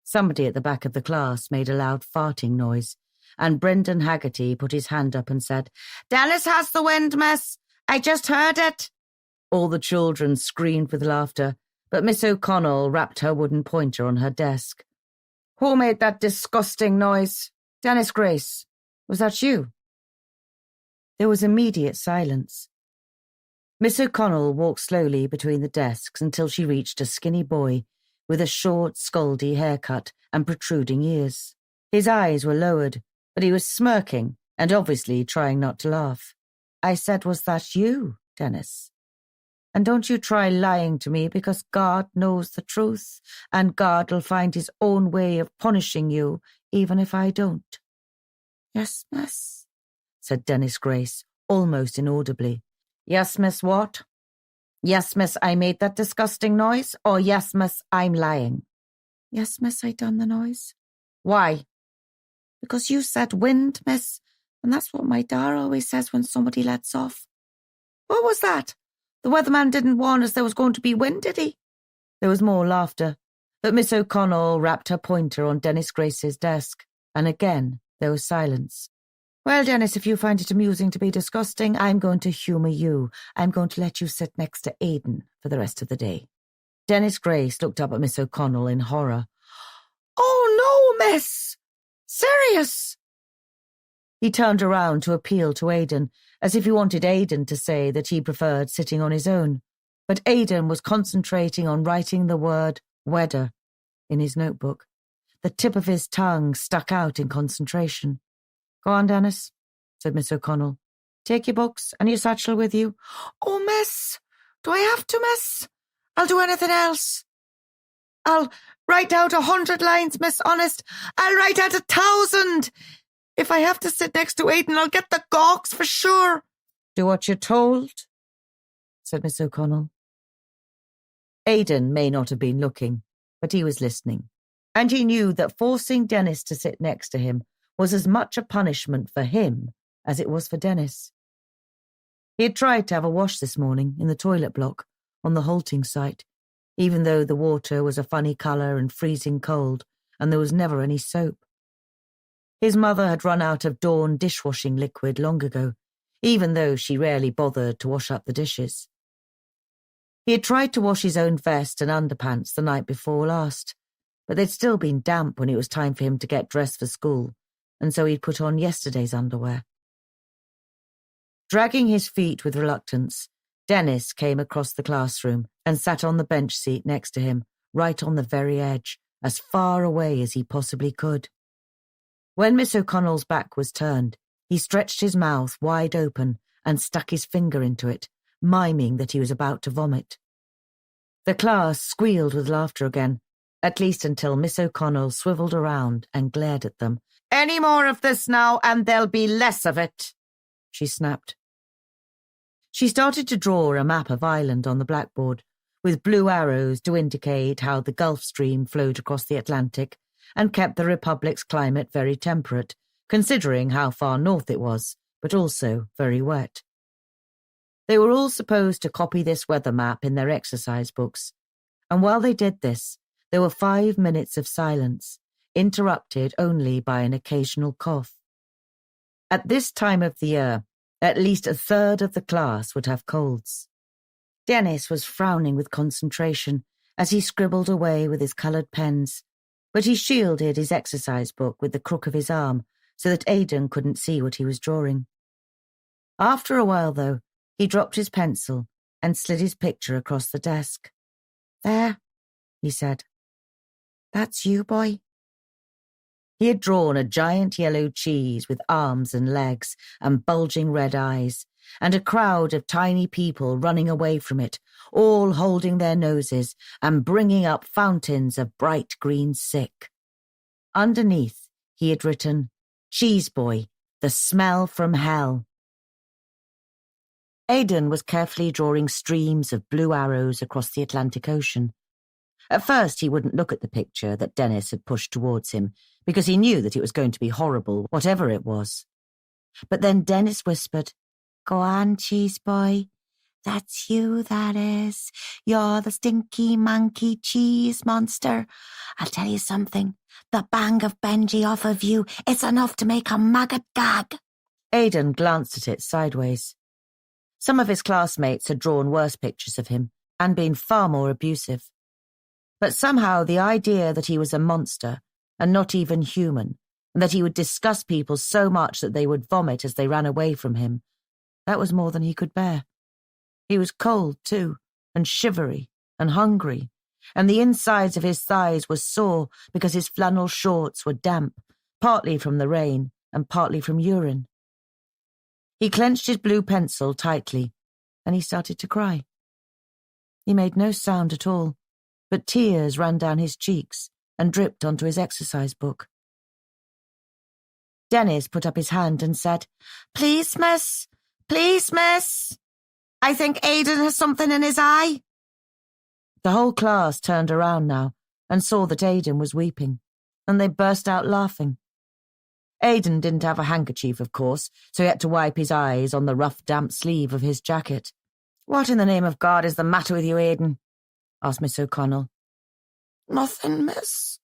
Somebody at the back of the class made a loud farting noise, and Brendan Haggerty put his hand up and said, "Dennis has the wind, miss. I just heard it." All the children screamed with laughter, but Miss O'Connell rapped her wooden pointer on her desk. "Who made that disgusting noise? Dennis Grace. Was that you?" There was immediate silence. Miss O'Connell walked slowly between the desks until she reached a skinny boy with a short, scaldy haircut and protruding ears. His eyes were lowered, but he was smirking and obviously trying not to laugh. "I said, was that you, Dennis? And don't you try lying to me, because God knows the truth, and God will find his own way of punishing you, even if I don't." "Yes, miss," said Dennis Grace, almost inaudibly. "Yes, miss what?" Yes, miss, I made that disgusting noise, or yes, miss, I'm lying. Yes, miss, I done the noise. Why? Because you said wind, miss, and that's what my dar always says when somebody lets off. What was that? The weatherman didn't warn us there was going to be wind, did he? There was more laughter, but Miss O'Connell rapped her pointer on Dennis Grace's desk, and again there was silence. Well, Dennis, if you find it amusing to be disgusting, I'm going to humour you. I'm going to let you sit next to Aidan for the rest of the day. Dennis Grace looked up at Miss O'Connell in horror. Oh, no, miss! Serious? He turned around to appeal to Aidan, as if he wanted Aidan to say that he preferred sitting on his own. But Aidan was concentrating on writing the word wedder in his notebook. The tip of his tongue stuck out in concentration. Go on, Dennis, said Miss O'Connell. Take your books and your satchel with you. Oh, miss, do I have to, miss? I'll do anything else. I'll write out 100 lines, miss, honest. I'll write out 1,000. If I have to sit next to Aidan, I'll get the gawks for sure. Do what you're told, said Miss O'Connell. Aidan may not have been looking, but he was listening, and he knew that forcing Dennis to sit next to him was as much a punishment for him as it was for Dennis. He had tried to have a wash this morning in the toilet block on the halting site, even though the water was a funny colour and freezing cold, and there was never any soap. His mother had run out of Dawn dishwashing liquid long ago, even though she rarely bothered to wash up the dishes. He had tried to wash his own vest and underpants the night before last, but they'd still been damp when it was time for him to get dressed for school, and so he'd put on yesterday's underwear. Dragging his feet with reluctance, Dennis came across the classroom and sat on the bench seat next to him, right on the very edge, as far away as he possibly could. When Miss O'Connell's back was turned, he stretched his mouth wide open and stuck his finger into it, miming that he was about to vomit. The class squealed with laughter again, at least until Miss O'Connell swiveled around and glared at them. Any more of this now, and there'll be less of it, she snapped. She started to draw a map of Ireland on the blackboard, with blue arrows to indicate how the Gulf Stream flowed across the Atlantic and kept the Republic's climate very temperate, considering how far north it was, but also very wet. They were all supposed to copy this weather map in their exercise books, and while they did this, there were 5 minutes of silence, interrupted only by an occasional cough. At this time of the year, at least a third of the class would have colds. Dennis was frowning with concentration as he scribbled away with his coloured pens, but he shielded his exercise book with the crook of his arm so that Aidan couldn't see what he was drawing. After a while, though, he dropped his pencil and slid his picture across the desk. There, he said. That's you, boy. He had drawn a giant yellow cheese with arms and legs and bulging red eyes, and a crowd of tiny people running away from it, all holding their noses and bringing up fountains of bright green sick. Underneath, he had written, Cheese Boy, the smell from hell. Aidan was carefully drawing streams of blue arrows across the Atlantic Ocean. At first, he wouldn't look at the picture that Dennis had pushed towards him, because he knew that it was going to be horrible, whatever it was. But then Dennis whispered, Go on, cheese boy. That's you, that is. You're the stinky, manky cheese monster. I'll tell you something. The bang of Benji off of you, it's enough to make a maggot gag. Aidan glanced at it sideways. Some of his classmates had drawn worse pictures of him and been far more abusive. But somehow the idea that he was a monster and not even human, and that he would disgust people so much that they would vomit as they ran away from him, that was more than he could bear. He was cold, too, and shivery, and hungry, and the insides of his thighs were sore because his flannel shorts were damp, partly from the rain and partly from urine. He clenched his blue pencil tightly, and he started to cry. He made no sound at all, but tears ran down his cheeks and dripped onto his exercise book. Dennis put up his hand and said, Please, miss. Please, miss. I think Aidan has something in his eye." The whole class turned around now and saw that Aidan was weeping, and they burst out laughing. Aidan didn't have a handkerchief, of course, so he had to wipe his eyes on the rough, damp sleeve of his jacket. "What in the name of God is the matter with you, Aidan?" asked Miss O'Connell. "Nothing, miss,"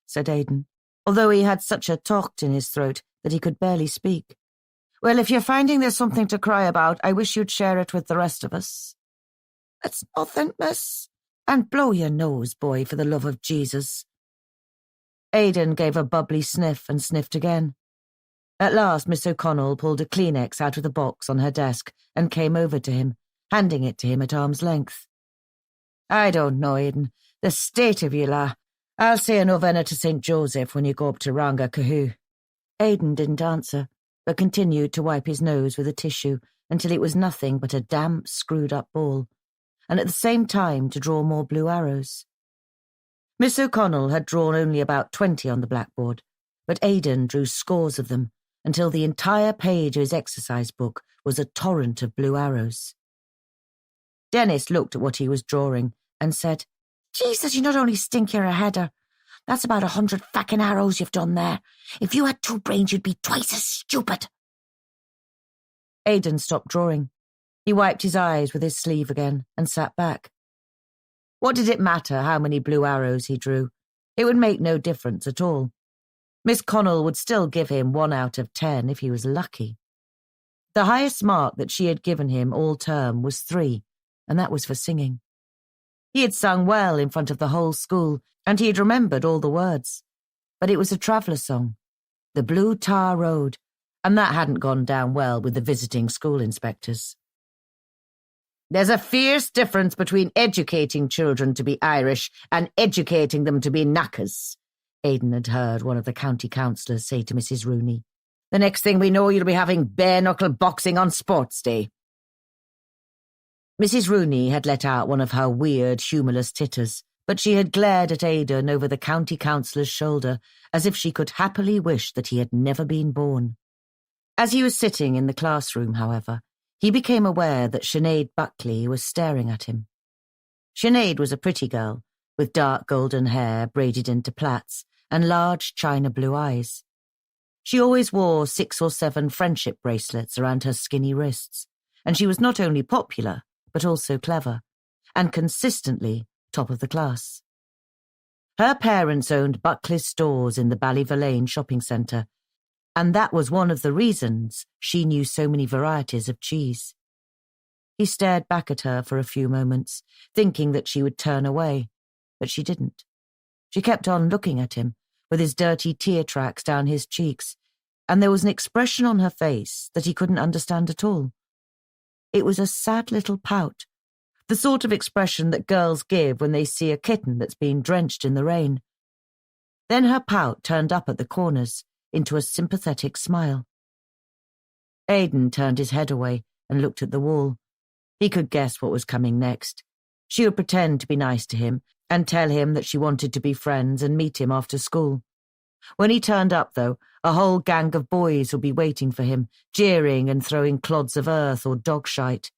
said Aidan, although he had such a tocht in his throat that he could barely speak. "Well, if you're finding there's something to cry about, I wish you'd share it with the rest of us." "It's nothing, miss." "And blow your nose, boy, for the love of Jesus." Aidan gave a bubbly sniff and sniffed again. At last Miss O'Connell pulled a Kleenex out of the box on her desk and came over to him, handing it to him at arm's length. "I don't know, Aidan. The state of you, la. I'll say a novena to St. Joseph when you go up to Ranga Kahoo." Aidan didn't answer, but continued to wipe his nose with a tissue until it was nothing but a damp, screwed-up ball, and at the same time to draw more blue arrows. Miss O'Connell had drawn only about 20 on the blackboard, but Aidan drew scores of them, until the entire page of his exercise book was a torrent of blue arrows. Dennis looked at what he was drawing and said, "Jesus, you not only stink, you're a header. That's about 100 fucking arrows you've done there. If you had 2 brains, you'd be twice as stupid." Aidan stopped drawing. He wiped his eyes with his sleeve again and sat back. What did it matter how many blue arrows he drew? It would make no difference at all. Miss Connell would still give him 1 out of 10 if he was lucky. The highest mark that she had given him all term was 3, and that was for singing. He had sung well in front of the whole school, and he had remembered all the words. But it was a traveller song, The Blue Tar Road, and that hadn't gone down well with the visiting school inspectors. "There's a fierce difference between educating children to be Irish and educating them to be knackers," Aidan had heard one of the county councillors say to Mrs. Rooney. "The next thing we know, you'll be having bare-knuckle boxing on sports day." Mrs. Rooney had let out one of her weird, humourless titters, but she had glared at Aidan over the county councillor's shoulder as if she could happily wish that he had never been born. As he was sitting in the classroom, however, he became aware that Sinead Buckley was staring at him. Sinead was a pretty girl, with dark golden hair braided into plaits and large china blue eyes. She always wore 6 or 7 friendship bracelets around her skinny wrists, and she was not only popular, but also clever, and consistently top of the class. Her parents owned Buckley's stores in the Ballyverlane shopping centre, and that was one of the reasons she knew so many varieties of cheese. He stared back at her for a few moments, thinking that she would turn away, but she didn't. She kept on looking at him, with his dirty tear tracks down his cheeks, and there was an expression on her face that he couldn't understand at all. It was a sad little pout, the sort of expression that girls give when they see a kitten that's been drenched in the rain. Then her pout turned up at the corners into a sympathetic smile. Aidan turned his head away and looked at the wall. He could guess what was coming next. She would pretend to be nice to him and tell him that she wanted to be friends and meet him after school. When he turned up, though, a whole gang of boys would be waiting for him, jeering and throwing clods of earth or dog shite.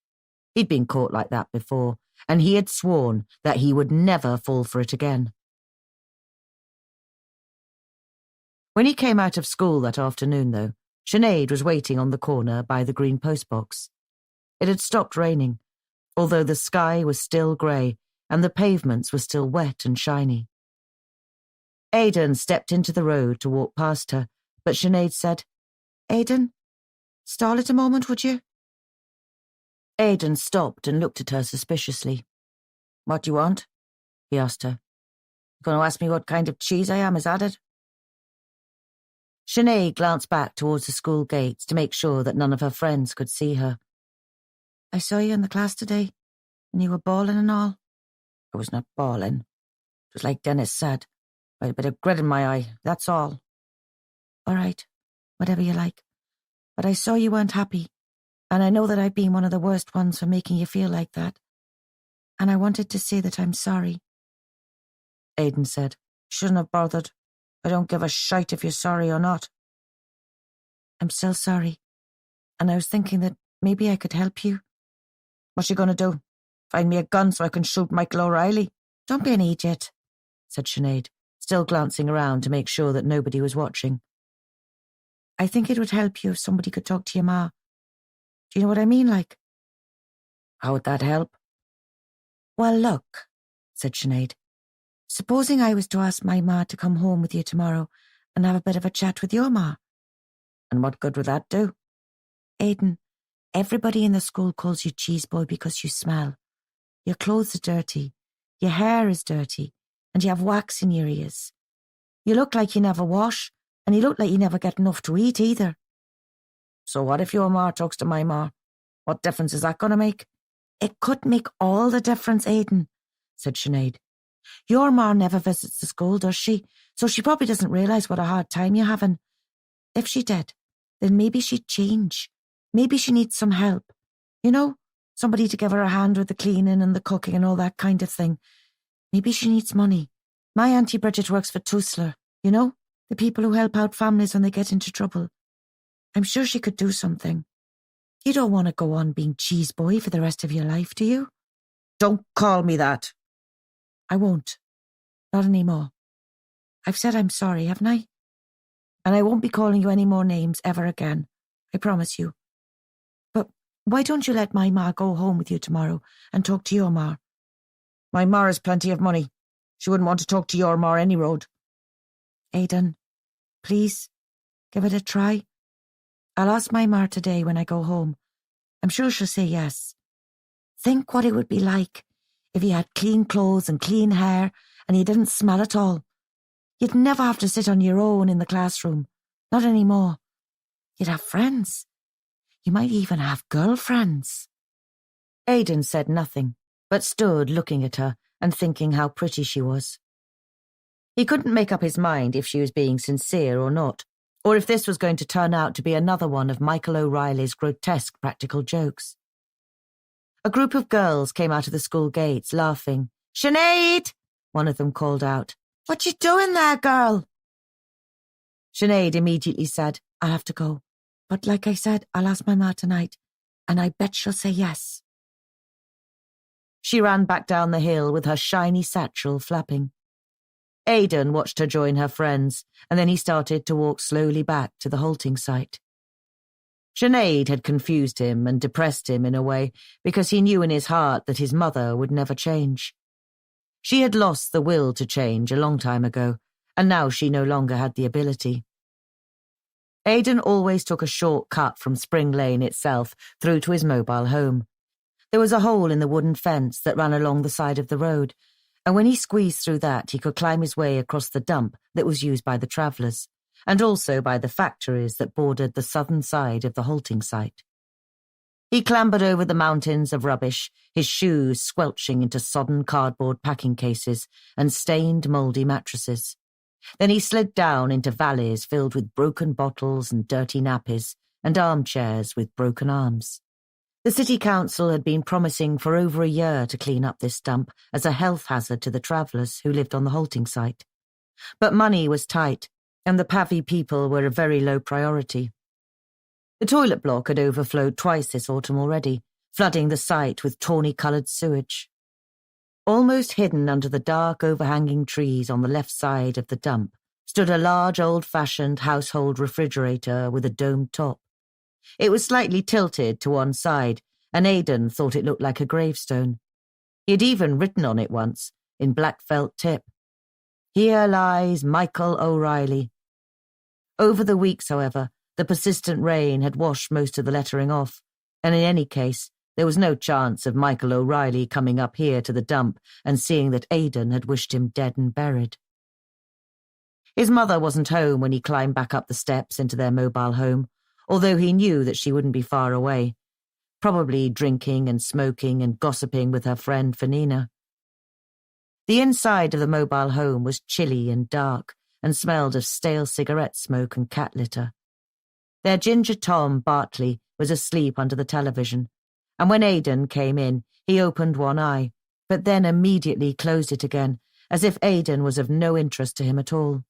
He'd been caught like that before, and he had sworn that he would never fall for it again. When he came out of school that afternoon, though, Sinead was waiting on the corner by the green postbox. It had stopped raining, although the sky was still grey and the pavements were still wet and shiny. Aidan stepped into the road to walk past her, but Sinead said, "Aidan, stall it a moment, would you?" Aidan stopped and looked at her suspiciously. "What do you want?" he asked her. "You going to ask me what kind of cheese I am, is that it?" Sinead glanced back towards the school gates to make sure that none of her friends could see her. "I saw you in the class today, and you were bawling and all." "I was not bawling. It was like Dennis said. I had a bit of grit in my eye, that's all." "All right, whatever you like. But I saw you weren't happy, and I know that I've been one of the worst ones for making you feel like that. And I wanted to say that I'm sorry." Aidan said, "Shouldn't have bothered. I don't give a shite if you're sorry or not." "I'm still sorry, and I was thinking that maybe I could help you." What's she going to do? Find me a gun so I can shoot Michael O'Reilly? Don't be an idiot, said Sinead, still glancing around to make sure that nobody was watching. I think it would help you if somebody could talk to your ma. Do you know what I mean, like? How would that help? Well, look, said Sinead. Supposing I was to ask my ma to come home with you tomorrow and have a bit of a chat with your ma. And what good would that do? Aidan, everybody in the school calls you cheese boy because you smell. Your clothes are dirty, your hair is dirty, and you have wax in your ears. You look like you never wash, and you look like you never get enough to eat either. So what if your ma talks to my ma? What difference is that going to make? It could make all the difference, Aidan, said Sinead. Your ma never visits the school, does she? So she probably doesn't realise what a hard time you're having. If she did, then maybe she'd change. Maybe she needs some help. You know, somebody to give her a hand with the cleaning and the cooking and all that kind of thing. Maybe she needs money. My Auntie Bridget works for Tusler, you know, the people who help out families when they get into trouble. I'm sure she could do something. You don't want to go on being cheese boy for the rest of your life, do you? Don't call me that. I won't. Not anymore. I've said I'm sorry, haven't I? And I won't be calling you any more names ever again. I promise you. But why don't you let my ma go home with you tomorrow and talk to your ma? My ma has plenty of money. She wouldn't want to talk to your ma any road. Aidan, please, give it a try. I'll ask my ma today when I go home. I'm sure she'll say yes. Think what it would be like if you had clean clothes and clean hair and you didn't smell at all. You'd never have to sit on your own in the classroom. Not anymore. You'd have friends. You might even have girlfriends. Aidan said nothing, but stood looking at her and thinking how pretty she was. He couldn't make up his mind if she was being sincere or not, or if this was going to turn out to be another one of Michael O'Reilly's grotesque practical jokes. A group of girls came out of the school gates, laughing. Sinead! One of them called out. What you doing there, girl? Sinead immediately said, I'll have to go. But like I said, I'll ask my ma tonight, and I bet she'll say yes. She ran back down the hill with her shiny satchel flapping. Aidan watched her join her friends, and then he started to walk slowly back to the halting site. Sinead had confused him and depressed him in a way because he knew in his heart that his mother would never change. She had lost the will to change a long time ago, and now she no longer had the ability. Aidan always took a short cut from Spring Lane itself through to his mobile home. There was a hole in the wooden fence that ran along the side of the road, and when he squeezed through that he could climb his way across the dump that was used by the travellers, and also by the factories that bordered the southern side of the halting site. He clambered over the mountains of rubbish, his shoes squelching into sodden cardboard packing cases and stained mouldy mattresses. Then he slid down into valleys filled with broken bottles and dirty nappies, and armchairs with broken arms. The city council had been promising for over a year to clean up this dump as a health hazard to the travellers who lived on the halting site. But money was tight, and the Pavy people were a very low priority. The toilet block had overflowed twice this autumn already, flooding the site with tawny-coloured sewage. Almost hidden under the dark overhanging trees on the left side of the dump stood a large old-fashioned household refrigerator with a domed top. It was slightly tilted to one side, and Aidan thought it looked like a gravestone. He had even written on it once, in black felt tip, "Here lies Michael O'Reilly." Over the weeks, however, the persistent rain had washed most of the lettering off, and in any case, there was no chance of Michael O'Reilly coming up here to the dump and seeing that Aidan had wished him dead and buried. His mother wasn't home when he climbed back up the steps into their mobile home, although he knew that she wouldn't be far away, probably drinking and smoking and gossiping with her friend Fanina. The inside of the mobile home was chilly and dark and smelled of stale cigarette smoke and cat litter. Their ginger Tom, Bartley, was asleep under the television, and when Aidan came in, he opened one eye, but then immediately closed it again, as if Aidan was of no interest to him at all.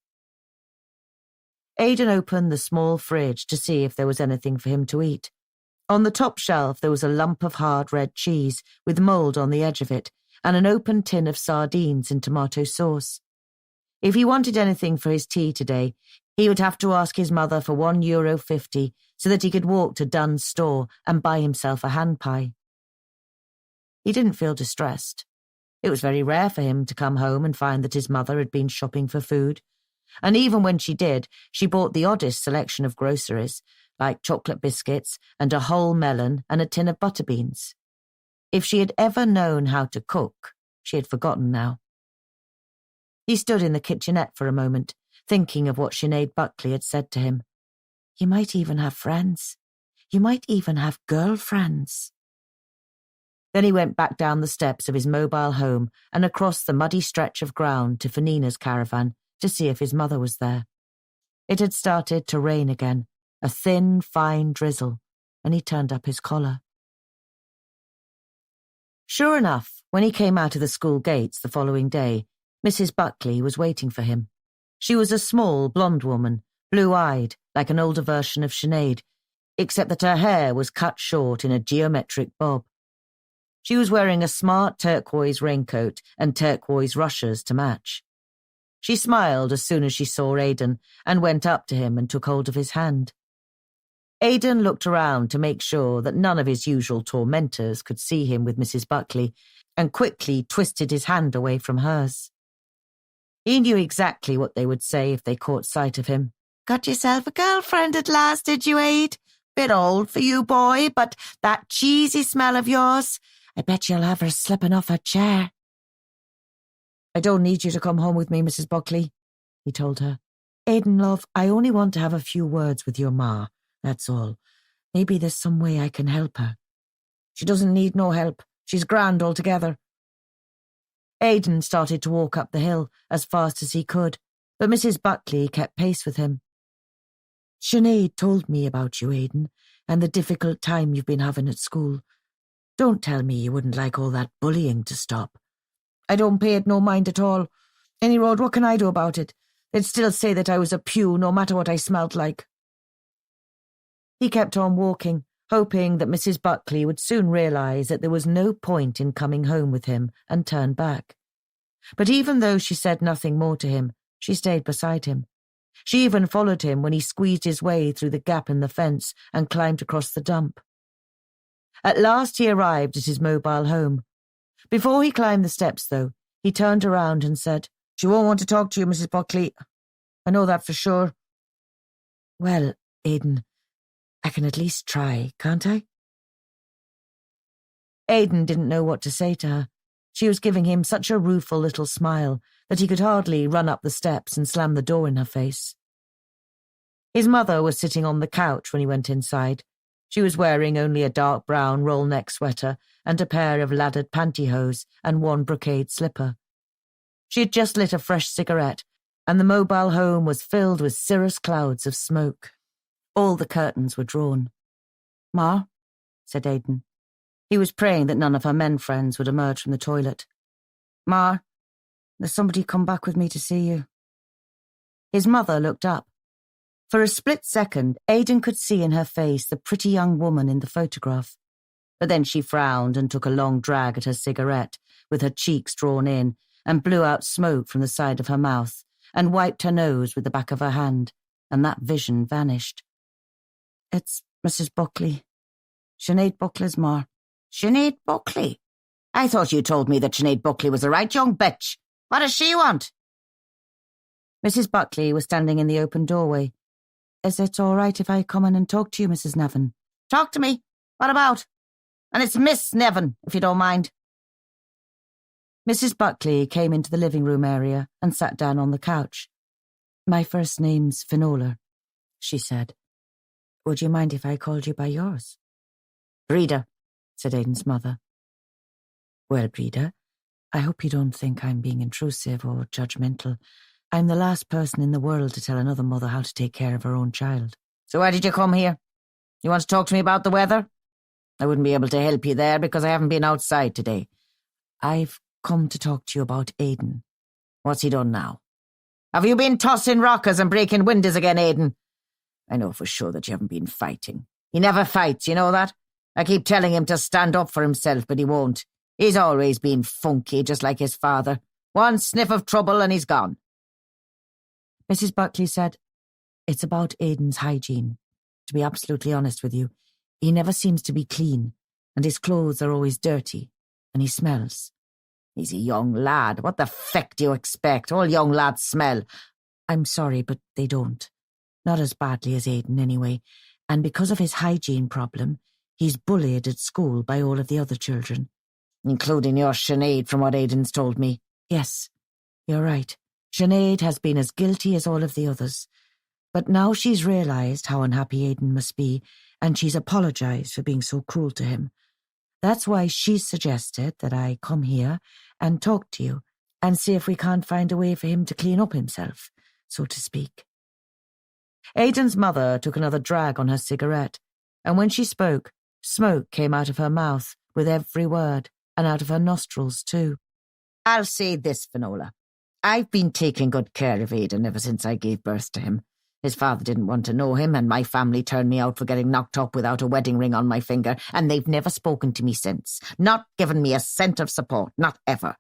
Aidan opened the small fridge to see if there was anything for him to eat. On the top shelf there was a lump of hard red cheese with mould on the edge of it and an open tin of sardines in tomato sauce. If he wanted anything for his tea today, he would have to ask his mother for €1.50 so that he could walk to Dunn's store and buy himself a hand pie. He didn't feel distressed. It was very rare for him to come home and find that his mother had been shopping for food, and even when she did, she bought the oddest selection of groceries, like chocolate biscuits and a whole melon and a tin of butter beans. If she had ever known how to cook, she had forgotten now. He stood in the kitchenette for a moment, thinking of what Sinead Buckley had said to him. You might even have friends. You might even have girlfriends. Then he went back down the steps of his mobile home and across the muddy stretch of ground to Fanina's caravan to see if his mother was there. It had started to rain again, a thin, fine drizzle, and he turned up his collar. Sure enough, when he came out of the school gates the following day, Mrs. Buckley was waiting for him. She was a small, blonde woman, blue-eyed, like an older version of Sinead, except that her hair was cut short in a geometric bob. She was wearing a smart turquoise raincoat and turquoise ruchers to match. She smiled as soon as she saw Aidan and went up to him and took hold of his hand. Aidan looked around to make sure that none of his usual tormentors could see him with Mrs. Buckley and quickly twisted his hand away from hers. He knew exactly what they would say if they caught sight of him. Got yourself a girlfriend at last, did you, Aid? Bit old for you, boy, but that cheesy smell of yours, I bet you'll have her slipping off her chair. I don't need you to come home with me, Mrs. Buckley, he told her. Aidan, love, I only want to have a few words with your ma, that's all. Maybe there's some way I can help her. She doesn't need no help. She's grand altogether. Aidan started to walk up the hill as fast as he could, but Mrs. Buckley kept pace with him. Sinead told me about you, Aidan, and the difficult time you've been having at school. Don't tell me you wouldn't like all that bullying to stop. I don't pay it no mind at all. Any road, what can I do about it? They'd still say that I was a pew, no matter what I smelt like. He kept on walking, hoping that Mrs. Buckley would soon realise that there was no point in coming home with him and turn back. But even though she said nothing more to him, she stayed beside him. She even followed him when he squeezed his way through the gap in the fence and climbed across the dump. At last he arrived at his mobile home. Before he climbed the steps, though, he turned around and said, She won't want to talk to you, Mrs. Buckley. I know that for sure. Well, Aidan, I can at least try, can't I? Aidan didn't know what to say to her. She was giving him such a rueful little smile that he could hardly run up the steps and slam the door in her face. His mother was sitting on the couch when he went inside. She was wearing only a dark brown roll-neck sweater and a pair of laddered pantyhose and one brocade slipper. She had just lit a fresh cigarette, and the mobile home was filled with cirrus clouds of smoke. All the curtains were drawn. Ma, said Aidan. He was praying that none of her men friends would emerge from the toilet. Ma, there's somebody come back with me to see you. His mother looked up. For a split second, Aidan could see in her face the pretty young woman in the photograph. But then she frowned and took a long drag at her cigarette, with her cheeks drawn in, and blew out smoke from the side of her mouth, and wiped her nose with the back of her hand, and that vision vanished. It's Mrs. Buckley. Sinead Buckley's ma. Sinead Buckley? I thought you told me that Sinead Buckley was a right young bitch. What does she want? Mrs. Buckley was standing in the open doorway. Is it all right if I come in and talk to you, Mrs. Nevin? Talk to me? What about? And it's Miss Nevin, if you don't mind. Mrs. Buckley came into the living room area and sat down on the couch. My first name's Finola, she said. Would you mind if I called you by yours? Breda, said Aidan's mother. Well, Breda, I hope you don't think I'm being intrusive or judgmental. I'm the last person in the world to tell another mother how to take care of her own child. So why did you come here? You want to talk to me about the weather? I wouldn't be able to help you there because I haven't been outside today. I've come to talk to you about Aidan. What's he done now? Have you been tossing rockers and breaking windows again, Aidan? I know for sure that you haven't been fighting. He never fights, you know that? I keep telling him to stand up for himself, but he won't. He's always been funky, just like his father. One sniff of trouble and he's gone. Mrs. Buckley said, "It's about Aidan's hygiene. To be absolutely honest with you, he never seems to be clean, and his clothes are always dirty, and he smells." He's a young lad. What the feck do you expect? All young lads smell. I'm sorry, but they don't. Not as badly as Aidan, anyway. And because of his hygiene problem, he's bullied at school by all of the other children. Including your Sinead, from what Aidan's told me. Yes, you're right. Sinead has been as guilty as all of the others. But now she's realised how unhappy Aidan must be, and she's apologised for being so cruel to him. That's why she's suggested that I come here and talk to you and see if we can't find a way for him to clean up himself, so to speak. Aidan's mother took another drag on her cigarette, and when she spoke, smoke came out of her mouth with every word, and out of her nostrils too. I'll say this, Finola. I've been taking good care of Aidan ever since I gave birth to him. His father didn't want to know him, and my family turned me out for getting knocked up without a wedding ring on my finger, and they've never spoken to me since. Not given me a cent of support, not ever.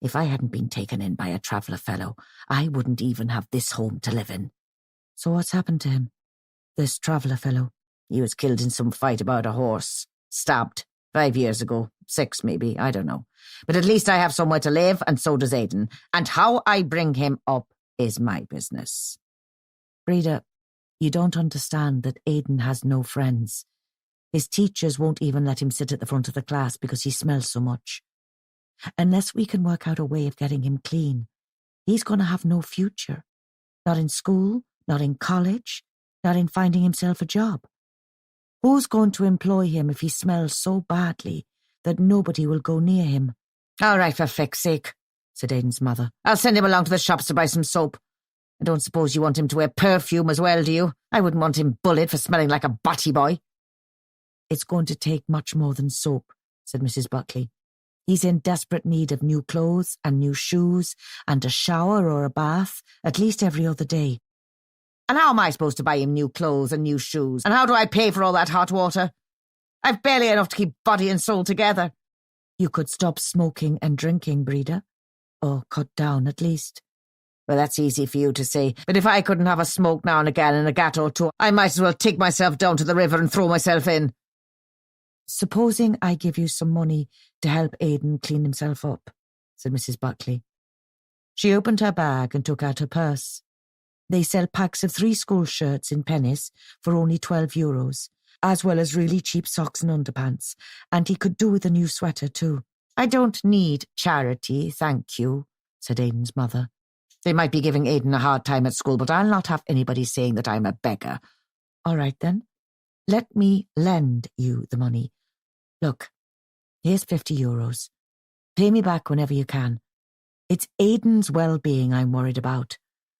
If I hadn't been taken in by a traveller fellow, I wouldn't even have this home to live in. So what's happened to him, this traveller fellow? He was killed in some fight about a horse. Stabbed. 5 years ago. 6 maybe, I don't know. But at least I have somewhere to live, and so does Aidan. And how I bring him up is my business. Breda, you don't understand that Aidan has no friends. His teachers won't even let him sit at the front of the class because he smells so much. Unless we can work out a way of getting him clean, he's going to have no future. Not in school, not in college, not in finding himself a job. Who's going to employ him if he smells so badly that nobody will go near him? All right, for feck's sake, said Aidan's mother. I'll send him along to the shops to buy some soap. I don't suppose you want him to wear perfume as well, do you? I wouldn't want him bullied for smelling like a botty boy. It's going to take much more than soap, said Mrs. Buckley. He's in desperate need of new clothes and new shoes and a shower or a bath at least every other day. And how am I supposed to buy him new clothes and new shoes? And how do I pay for all that hot water? I've barely enough to keep body and soul together. You could stop smoking and drinking, Breda. Or cut down, at least. Well, that's easy for you to say. But if I couldn't have a smoke now and again and a gat or two, I might as well take myself down to the river and throw myself in. Supposing I give you some money to help Aidan clean himself up, said Mrs. Buckley. She opened her bag and took out her purse. They sell packs of 3 school shirts in pennies for only €12, as well as really cheap socks and underpants, and he could do with a new sweater too. I don't need charity, thank you, said Aidan's mother. They might be giving Aidan a hard time at school, but I'll not have anybody saying that I'm a beggar. All right then. Let me lend you the money. Look, here's €50. Pay me back whenever you can. It's Aidan's well-being I'm worried about,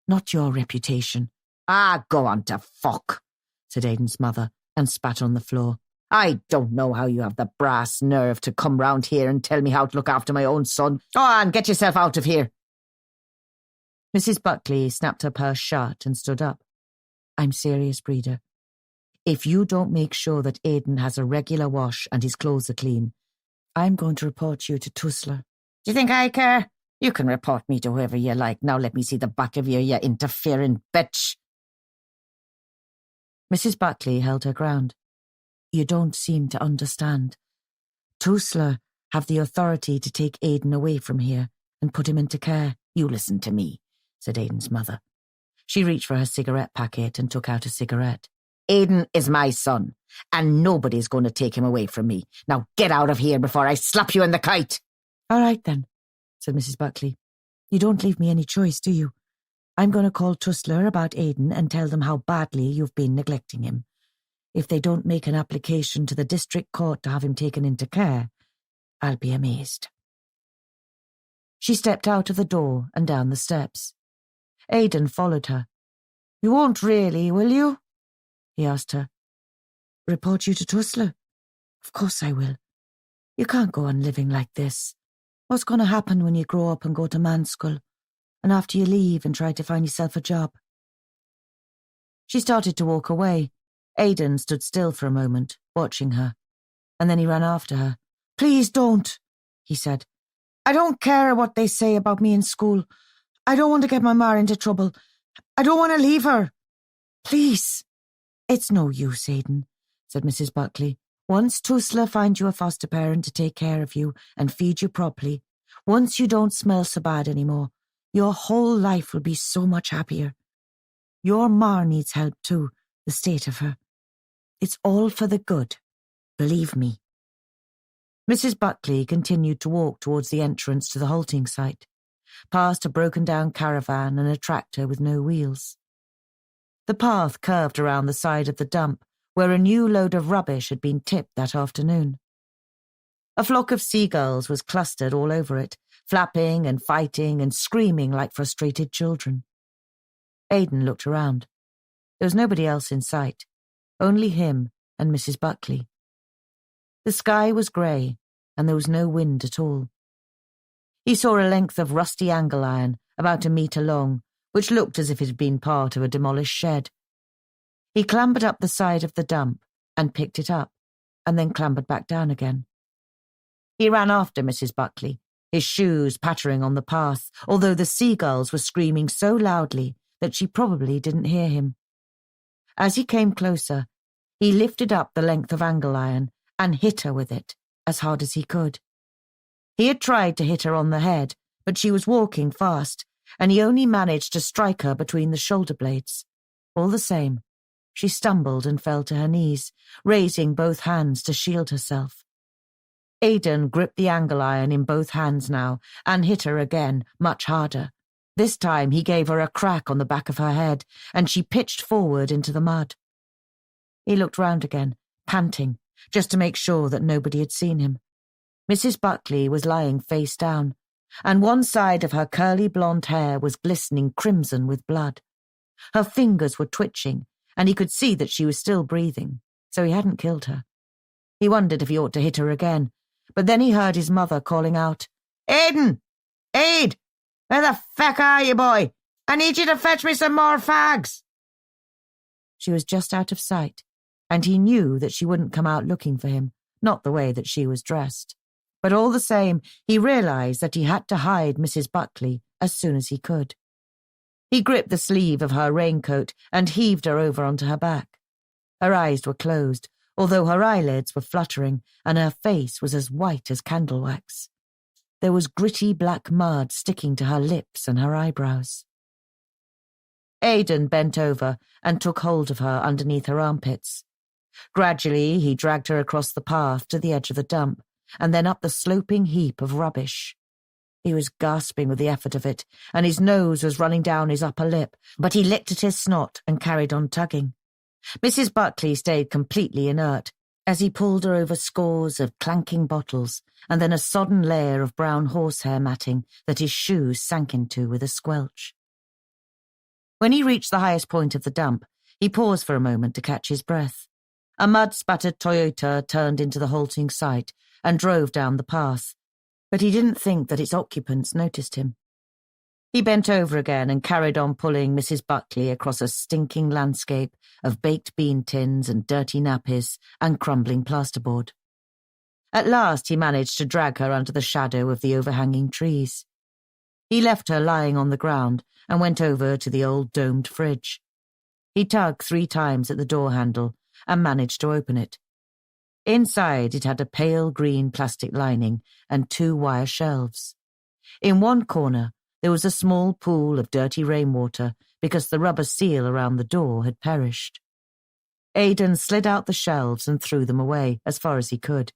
not your reputation. Ah, go on to fuck, said Aidan's mother, and spat on the floor. I don't know how you have the brass nerve to come round here and tell me how to look after my own son. Go on, get yourself out of here. Mrs. Buckley snapped her purse shut and stood up. I'm serious, Breda. If you don't make sure that Aidan has a regular wash and his clothes are clean, I'm going to report you to Tussler. Do you think I care? You can report me to whoever you like. Now let me see the back of you interfering bitch. Mrs. Buckley held her ground. You don't seem to understand. Tussler have the authority to take Aidan away from here and put him into care. You listen to me, said Aidan's mother. She reached for her cigarette packet and took out a cigarette. Aidan is my son, and nobody's going to take him away from me. Now get out of here before I slap you in the kite. All right then, said Mrs. Buckley. You don't leave me any choice, do you? I'm going to call Tussler about Aidan and tell them how badly you've been neglecting him. If they don't make an application to the district court to have him taken into care, I'll be amazed. She stepped out of the door and down the steps. Aidan followed her. You won't really, will you? He asked her. Report you to Tussler? Of course I will. You can't go on living like this. What's going to happen when you grow up and go to man's school, and after you leave and try to find yourself a job? She started to walk away. Aidan stood still for a moment, watching her. and then he ran after her. "Please don't," he said. "I don't care what they say about me in school. I don't want to get my ma into trouble. I don't want to leave her. Please." "It's no use, Aidan," said Mrs. Buckley. "Once Tusla finds you a foster parent to take care of you and feed you properly, once you don't smell so bad anymore, your whole life will be so much happier. Your ma needs help too, the state of her. It's all for the good, believe me." Mrs. Buckley continued to walk towards the entrance to the halting site, past a broken-down caravan and a tractor with no wheels. The path curved around the side of the dump, where a new load of rubbish had been tipped that afternoon. A flock of seagulls was clustered all over it, flapping and fighting and screaming like frustrated children. Aidan looked around. There was nobody else in sight, only him and Mrs. Buckley. The sky was grey, and there was no wind at all. He saw a length of rusty angle iron, about a metre long, which looked as if it had been part of a demolished shed. He clambered up the side of the dump and picked it up, and then clambered back down again. He ran after Mrs. Buckley, his shoes pattering on the path, although the seagulls were screaming so loudly that she probably didn't hear him. As he came closer, he lifted up the length of angle iron and hit her with it as hard as he could. He had tried to hit her on the head, but she was walking fast, and he only managed to strike her between the shoulder blades. All the same, she stumbled and fell to her knees, raising both hands to shield herself. Aidan gripped the angle iron in both hands now and hit her again, much harder. This time he gave her a crack on the back of her head, and she pitched forward into the mud. He looked round again, panting, just to make sure that nobody had seen him. Mrs. Buckley was lying face down, and one side of her curly blonde hair was glistening crimson with blood. Her fingers were twitching, and he could see that she was still breathing, so he hadn't killed her. He wondered if he ought to hit her again, but then he heard his mother calling out, "Aidan! Aid! Where the feck are you, boy? I need you to fetch me some more fags." She was just out of sight, and he knew that she wouldn't come out looking for him, not the way that she was dressed. But all the same, he realised that he had to hide Mrs. Buckley as soon as he could. He gripped the sleeve of her raincoat and heaved her over onto her back. Her eyes were closed, although her eyelids were fluttering, and her face was as white as candle wax. There was gritty black mud sticking to her lips and her eyebrows. Aidan bent over and took hold of her underneath her armpits. Gradually, he dragged her across the path to the edge of the dump, and then up the sloping heap of rubbish. He was gasping with the effort of it, and his nose was running down his upper lip, but he licked at his snot and carried on tugging. Mrs. Buckley stayed completely inert, as he pulled her over scores of clanking bottles and then a sodden layer of brown horsehair matting that his shoes sank into with a squelch. When he reached the highest point of the dump, he paused for a moment to catch his breath. A mud-spattered Toyota turned into the halting site and drove down the path, but he didn't think that its occupants noticed him. He bent over again and carried on pulling Mrs. Buckley across a stinking landscape of baked bean tins and dirty nappies and crumbling plasterboard. At last he managed to drag her under the shadow of the overhanging trees. He left her lying on the ground and went over to the old domed fridge. He tugged 3 times at the door handle and managed to open it. Inside it had a pale green plastic lining and 2 wire shelves. In one corner there was a small pool of dirty rainwater because the rubber seal around the door had perished. Aidan slid out the shelves and threw them away as far as he could.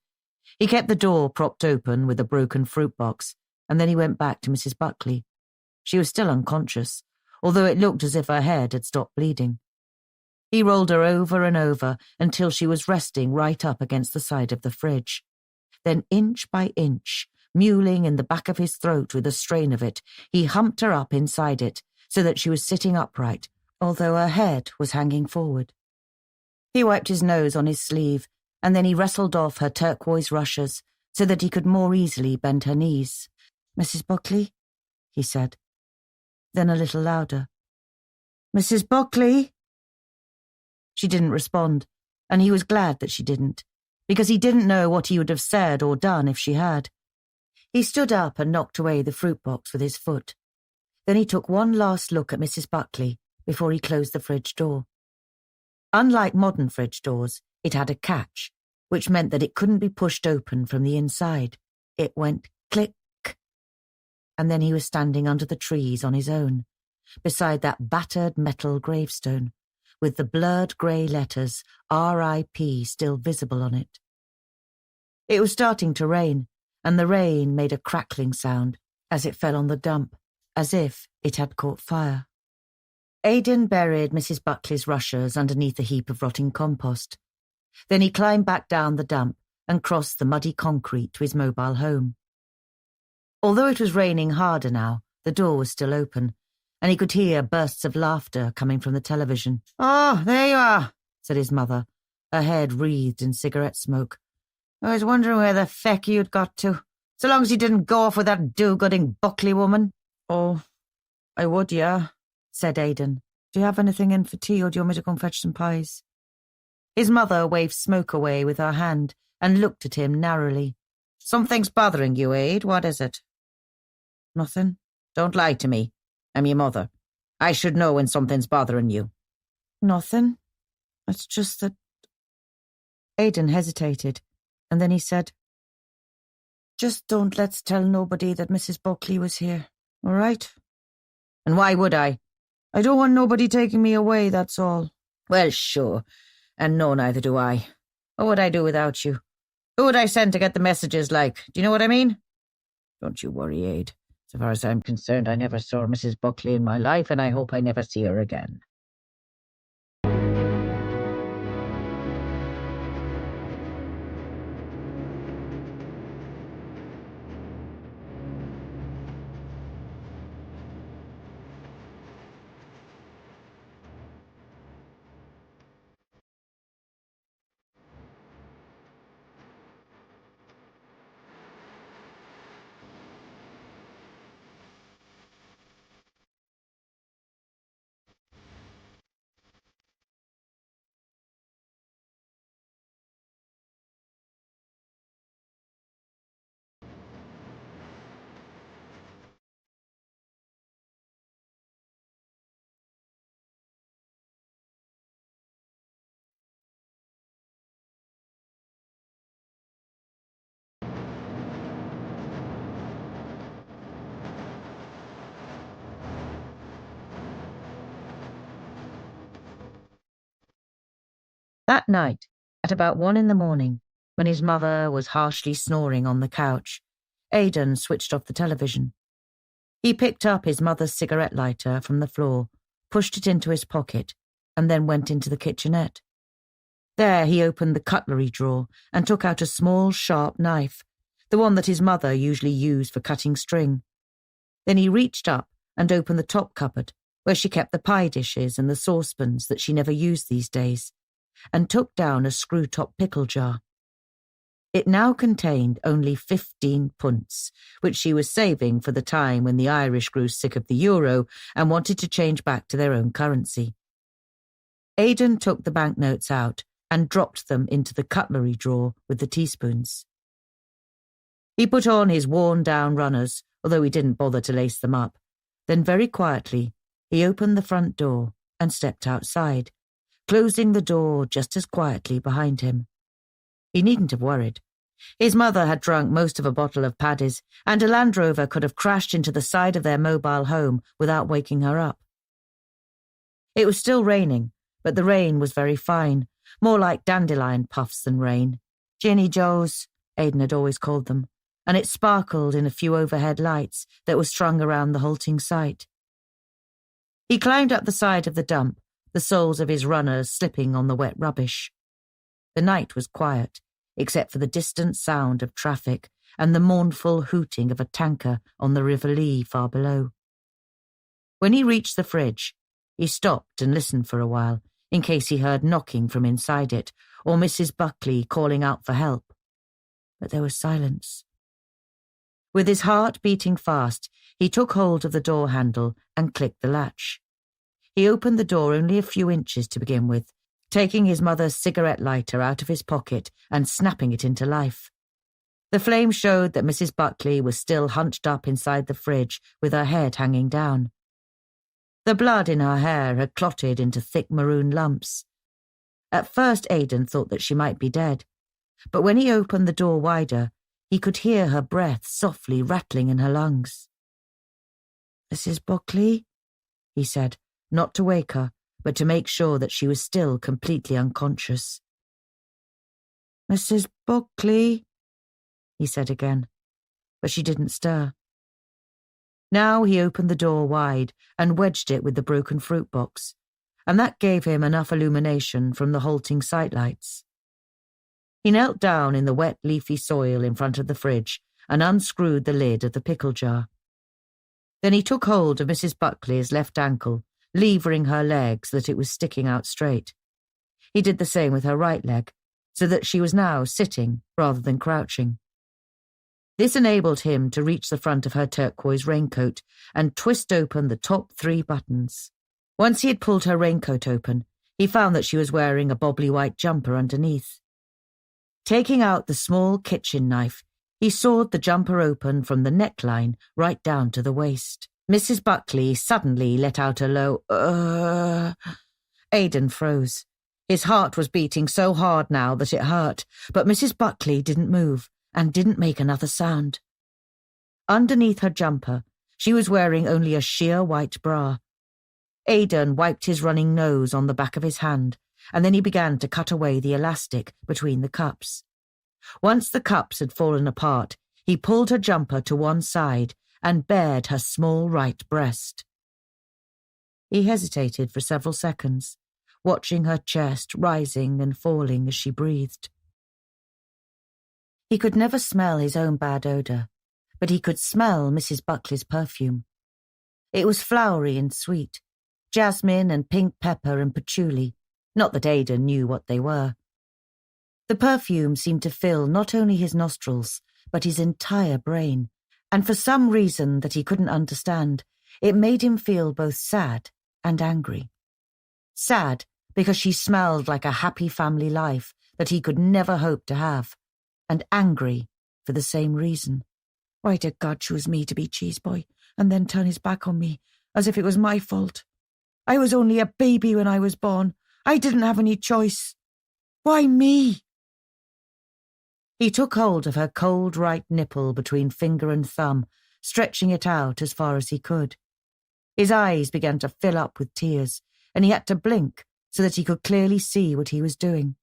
He kept the door propped open with a broken fruit box, and then he went back to Mrs. Buckley. She was still unconscious, although it looked as if her head had stopped bleeding. He rolled her over and over until she was resting right up against the side of the fridge. Then inch by inch, mewling in the back of his throat with the strain of it, he humped her up inside it so that she was sitting upright, although her head was hanging forward. He wiped his nose on his sleeve, and then he wrestled off her turquoise rushes so that he could more easily bend her knees. "Mrs. Buckley?" he said. Then a little louder, "Mrs. Buckley?" She didn't respond, and he was glad that she didn't. because he didn't know what he would have said or done if she had. He stood up and knocked away the fruit box with his foot. Then he took one last look at Mrs. Buckley before he closed the fridge door. Unlike modern fridge doors, it had a catch, which meant that it couldn't be pushed open from the inside. It went click, and then he was standing under the trees on his own, beside that battered metal gravestone, with the blurred grey letters R.I.P. still visible on it. It was starting to rain, and the rain made a crackling sound as it fell on the dump, as if it had caught fire. Aidan buried Mrs. Buckley's rushers underneath a heap of rotting compost. Then he climbed back down the dump and crossed the muddy concrete to his mobile home. Although it was raining harder now, the door was still open, and he could hear bursts of laughter coming from the television. "Oh, there you are," said his mother, her head wreathed in cigarette smoke. "I was wondering where the feck you'd got to, so long as you didn't go off with that do-gooding Buckley woman." "Oh, I would, yeah," said Aidan. "Do you have anything in for tea, or do you want me to go and fetch some pies?" His mother waved smoke away with her hand and looked at him narrowly. "Something's bothering you, Aid. What is it?" "Nothing." "Don't lie to me. I'm your mother. I should know when something's bothering you." "Nothing. It's just that—" Aidan hesitated, and then he said, "Just don't let's tell nobody that Mrs. Buckley was here, all right?" "And why would I?" "I don't want nobody taking me away, that's all." "Well, sure. And no, neither do I. What would I do without you? Who would I send to get the messages like? Do you know what I mean?" "Don't you worry, Aid. So far as I'm concerned, I never saw Mrs. Buckley in my life, and I hope I never see her again." That night, at about 1 a.m, when his mother was harshly snoring on the couch, Aidan switched off the television. He picked up his mother's cigarette lighter from the floor, pushed it into his pocket, and then went into the kitchenette. There he opened the cutlery drawer and took out a small, sharp knife, the one that his mother usually used for cutting string. Then he reached up and opened the top cupboard, where she kept the pie dishes and the saucepans that she never used these days, and took down a screw-top pickle jar. It now contained only 15 punts, which she was saving for the time when the Irish grew sick of the euro and wanted to change back to their own currency. Aidan took the banknotes out and dropped them into the cutlery drawer with the teaspoons. He put on his worn-down runners, although he didn't bother to lace them up. Then very quietly, he opened the front door and stepped outside, closing the door just as quietly behind him. He needn't have worried. His mother had drunk most of a bottle of Paddy's, and a Land Rover could have crashed into the side of their mobile home without waking her up. It was still raining, but the rain was very fine, more like dandelion puffs than rain. Ginny Joes, Aidan had always called them, and it sparkled in a few overhead lights that were strung around the halting site. He climbed up the side of the dump, the soles of his runners slipping on the wet rubbish. The night was quiet, except for the distant sound of traffic and the mournful hooting of a tanker on the River Lee far below. When he reached the fridge, he stopped and listened for a while, in case he heard knocking from inside it, or Mrs. Buckley calling out for help. But there was silence. With his heart beating fast, he took hold of the door handle and clicked the latch. He opened the door only a few inches to begin with, taking his mother's cigarette lighter out of his pocket and snapping it into life. The flame showed that Mrs. Buckley was still hunched up inside the fridge with her head hanging down. The blood in her hair had clotted into thick maroon lumps. At first Aidan thought that she might be dead, but when he opened the door wider, he could hear her breath softly rattling in her lungs. "Mrs. Buckley?" he said, not to wake her, but to make sure that she was still completely unconscious. "Mrs. Buckley?" he said again, but she didn't stir. Now he opened the door wide and wedged it with the broken fruit box, and that gave him enough illumination from the halting sightlights. He knelt down in the wet, leafy soil in front of the fridge and unscrewed the lid of the pickle jar. Then he took hold of Mrs. Buckley's left ankle, levering her leg so that it was sticking out straight. He did the same with her right leg, so that she was now sitting rather than crouching. This enabled him to reach the front of her turquoise raincoat and twist open the top 3 buttons. Once he had pulled her raincoat open, he found that she was wearing a bobbly white jumper underneath. Taking out the small kitchen knife, he sawed the jumper open from the neckline right down to the waist. Mrs. Buckley suddenly let out a low, Aidan froze. His heart was beating so hard now that it hurt, but Mrs. Buckley didn't move and didn't make another sound. Underneath her jumper, she was wearing only a sheer white bra. Aidan wiped his running nose on the back of his hand, and then he began to cut away the elastic between the cups. Once the cups had fallen apart, he pulled her jumper to one side and bared her small right breast. He hesitated for several seconds, watching her chest rising and falling as she breathed. He could never smell his own bad odour, but he could smell Mrs. Buckley's perfume. It was flowery and sweet, jasmine and pink pepper and patchouli, not that Aidan knew what they were. The perfume seemed to fill not only his nostrils, but his entire brain, and for some reason that he couldn't understand, it made him feel both sad and angry. Sad because she smelled like a happy family life that he could never hope to have, and angry for the same reason. Why did God choose me to be cheese boy and then turn his back on me, as if it was my fault? I was only a baby when I was born. I didn't have any choice. Why me? He took hold of her cold right nipple between finger and thumb, stretching it out as far as he could. His eyes began to fill up with tears, and he had to blink so that he could clearly see what he was doing.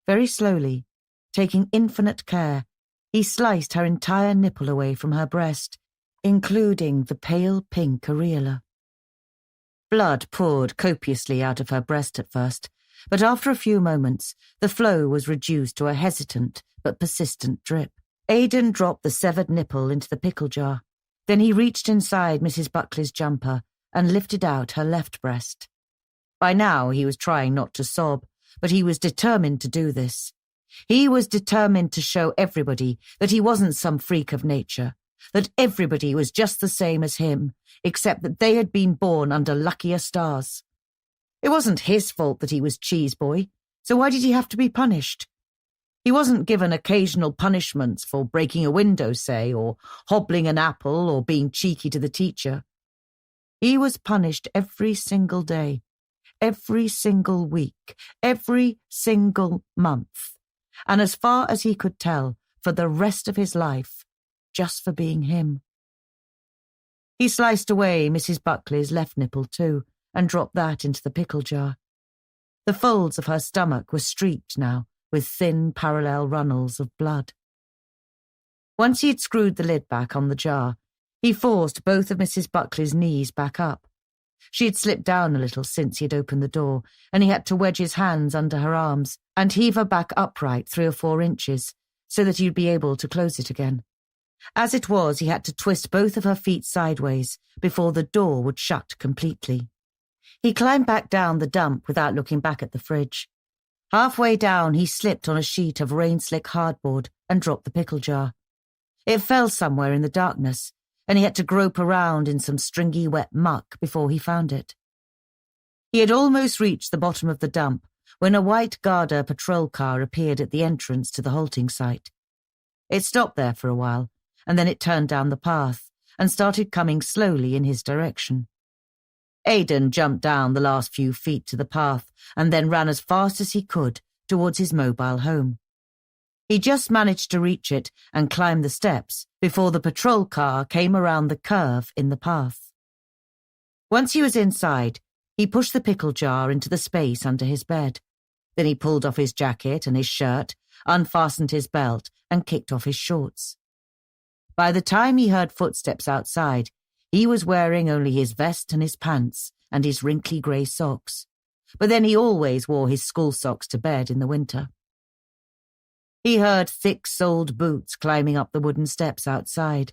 Very slowly, taking infinite care, he sliced her entire nipple away from her breast, including the pale pink areola. Blood poured copiously out of her breast at first, but after a few moments, the flow was reduced to a hesitant but persistent drip. Aidan dropped the severed nipple into the pickle jar. Then he reached inside Mrs. Buckley's jumper and lifted out her left breast. By now he was trying not to sob, but he was determined to do this. He was determined to show everybody that he wasn't some freak of nature, that everybody was just the same as him, except that they had been born under luckier stars. It wasn't his fault that he was cheese boy, so why did he have to be punished? He wasn't given occasional punishments for breaking a window, say, or hobbling an apple, or being cheeky to the teacher. He was punished every single day, every single week, every single month, and as far as he could tell, for the rest of his life, just for being him. He sliced away Mrs. Buckley's left nipple too, and dropped that into the pickle jar. The folds of her stomach were streaked now with thin parallel runnels of blood. Once he had screwed the lid back on the jar, he forced both of Mrs. Buckley's knees back up. She had slipped down a little since he had opened the door, and he had to wedge his hands under her arms and heave her back upright 3 or 4 inches so that he'd be able to close it again. As it was, he had to twist both of her feet sideways before the door would shut completely. He climbed back down the dump without looking back at the fridge. Halfway down, he slipped on a sheet of rain-slick hardboard and dropped the pickle jar. It fell somewhere in the darkness, and he had to grope around in some stringy wet muck before he found it. He had almost reached the bottom of the dump when a white Garda patrol car appeared at the entrance to the halting site. It stopped there for a while, and then it turned down the path and started coming slowly in his direction. Aidan jumped down the last few feet to the path and then ran as fast as he could towards his mobile home. He just managed to reach it and climb the steps before the patrol car came around the curve in the path. Once he was inside, he pushed the pickle jar into the space under his bed. Then he pulled off his jacket and his shirt, unfastened his belt, and kicked off his shorts. By the time he heard footsteps outside, he was wearing only his vest and his pants and his wrinkly grey socks. But then he always wore his school socks to bed in the winter. He heard thick-soled boots climbing up the wooden steps outside,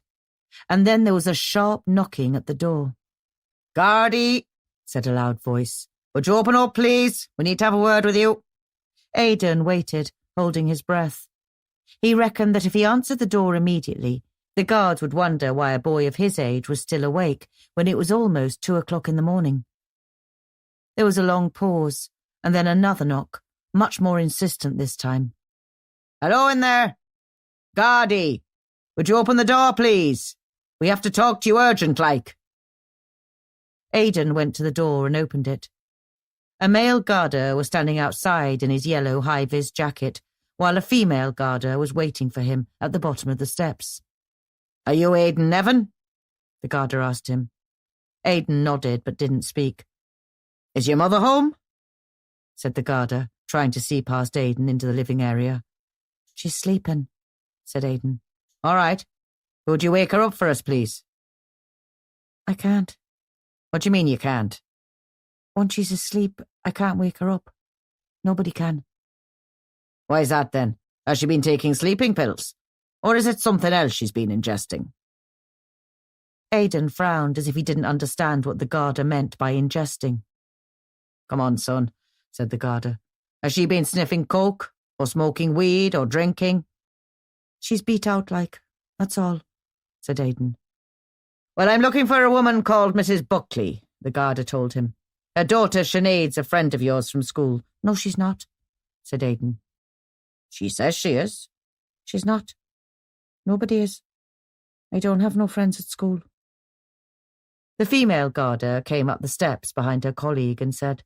and then there was a sharp knocking at the door. "Guardie," said a loud voice. "Would you open up, please? We need to have a word with you." Aidan waited, holding his breath. He reckoned that if he answered the door immediately, the guards would wonder why a boy of his age was still awake when it was almost 2:00 in the morning. There was a long pause, and then another knock, much more insistent this time. "Hello in there. Guardie, would you open the door, please? We have to talk to you urgent-like." Aidan went to the door and opened it. A male Garda was standing outside in his yellow high-vis jacket, while a female Garda was waiting for him at the bottom of the steps. "Are you Aidan Nevin?" the Garda asked him. Aidan nodded but didn't speak. "Is your mother home?" said the Garda, trying to see past Aidan into the living area. "She's sleeping," said Aidan. "All right. Would you wake her up for us, please?" "I can't." "What do you mean you can't?" "Once she's asleep, I can't wake her up. Nobody can." "Why is that then? Has she been taking sleeping pills? Or is it something else she's been ingesting?" Aidan frowned as if he didn't understand what the Garda meant by ingesting. "Come on, son," said the Garda. "Has she been sniffing coke, or smoking weed, or drinking?" "She's beat out like, that's all," said Aidan. "Well, I'm looking for a woman called Mrs. Buckley," the Garda told him. "Her daughter Sinead's a friend of yours from school." "No, she's not," said Aidan. "She says she is." "She's not. Nobody is. I don't have no friends at school." The female Garda came up the steps behind her colleague and said,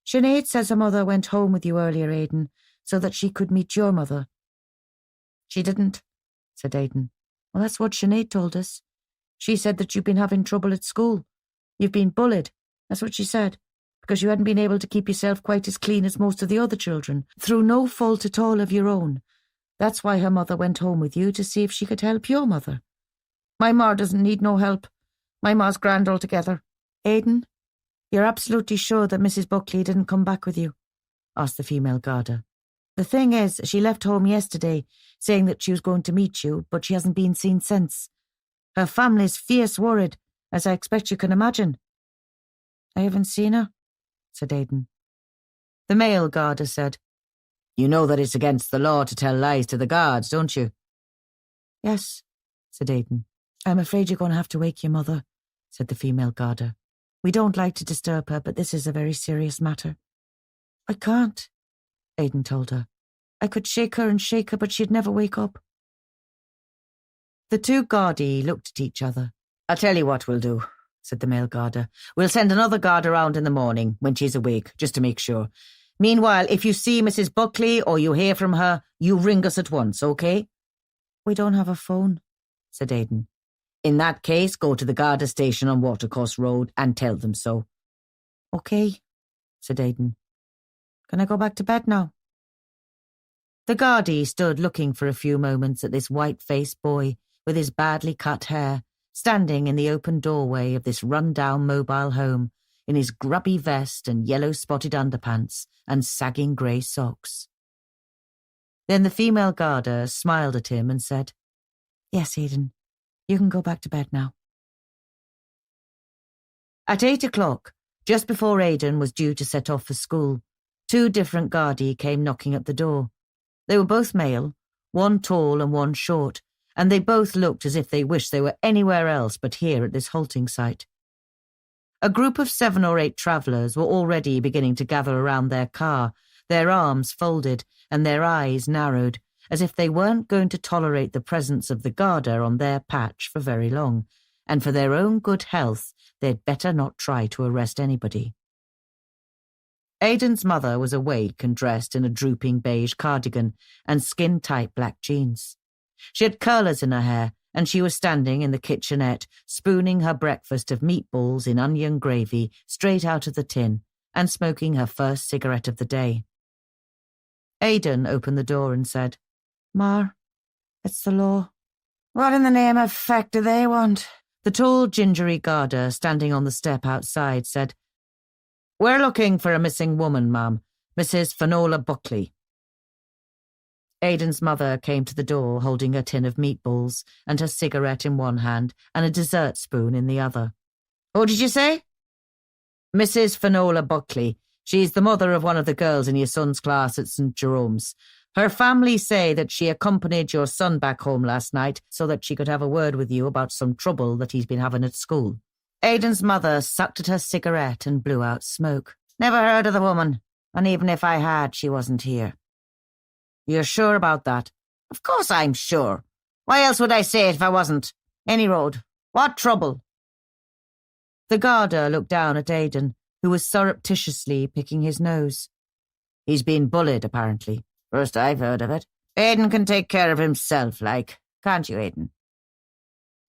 "Sinead says her mother went home with you earlier, Aidan, so that she could meet your mother." "She didn't," said Aidan. "Well, that's what Sinead told us. She said that you've been having trouble at school. You've been bullied, that's what she said, because you hadn't been able to keep yourself quite as clean as most of the other children, through no fault at all of your own. That's why her mother went home with you, to see if she could help your mother. My ma doesn't need no help. My ma's grand altogether." "Aidan, you're absolutely sure that Mrs. Buckley didn't come back with you?" asked the female Garda. "The thing is, she left home yesterday, saying that she was going to meet you, but she hasn't been seen since. Her family's fierce worried, as I expect you can imagine." "I haven't seen her," said Aidan. The male Garda said, "You know that it's against the law to tell lies to the guards, don't you?" "Yes," said Aidan. "I'm afraid you're going to have to wake your mother," said the female Garda. "We don't like to disturb her, but this is a very serious matter." "I can't," Aidan told her. "I could shake her and shake her, but she'd never wake up." The two Gardaí looked at each other. "I'll tell you what we'll do," said the male Garda. "We'll send another guard around in the morning, when she's awake, just to make sure. Meanwhile, if you see Mrs. Buckley or you hear from her, you ring us at once, okay?" "We don't have a phone," said Aidan. "In that case, go to the Garda station on Watercourse Road and tell them so." "Okay," said Aidan. "Can I go back to bed now?" The Gardaí stood looking for a few moments at this white-faced boy with his badly cut hair, standing in the open doorway of this run-down mobile home, in his grubby vest and yellow-spotted underpants and sagging grey socks. Then the female Garda smiled at him and said, "Yes, Aidan, you can go back to bed now." At 8:00, just before Aidan was due to set off for school, two different Gardaí came knocking at the door. They were both male, one tall and one short, and they both looked as if they wished they were anywhere else but here at this halting site. A group of 7 or 8 travellers were already beginning to gather around their car, their arms folded and their eyes narrowed, as if they weren't going to tolerate the presence of the Garda on their patch for very long, and for their own good health they'd better not try to arrest anybody. Aidan's mother was awake and dressed in a drooping beige cardigan and skin-tight black jeans. She had curlers in her hair, and she was standing in the kitchenette, spooning her breakfast of meatballs in onion gravy straight out of the tin and smoking her first cigarette of the day. Aidan opened the door and said, "Mar, it's the law." "What in the name of feck do they want?" The tall, gingery Garda standing on the step outside said, "We're looking for a missing woman, ma'am, Mrs. Finola Buckley." Aidan's mother came to the door holding a tin of meatballs and her cigarette in one hand and a dessert spoon in the other. "Who did you say?" "Mrs. Finola Buckley. She's the mother of one of the girls in your son's class at St. Jerome's. Her family say that she accompanied your son back home last night so that she could have a word with you about some trouble that he's been having at school." Aidan's mother sucked at her cigarette and blew out smoke. "Never heard of the woman, and even if I had, she wasn't here." "You're sure about that?" "Of course I'm sure. Why else would I say it if I wasn't? Any road. What trouble?" The Garda looked down at Aidan, who was surreptitiously picking his nose. "He's been bullied, apparently. First I've heard of it. Aidan can take care of himself, like. Can't you, Aidan?"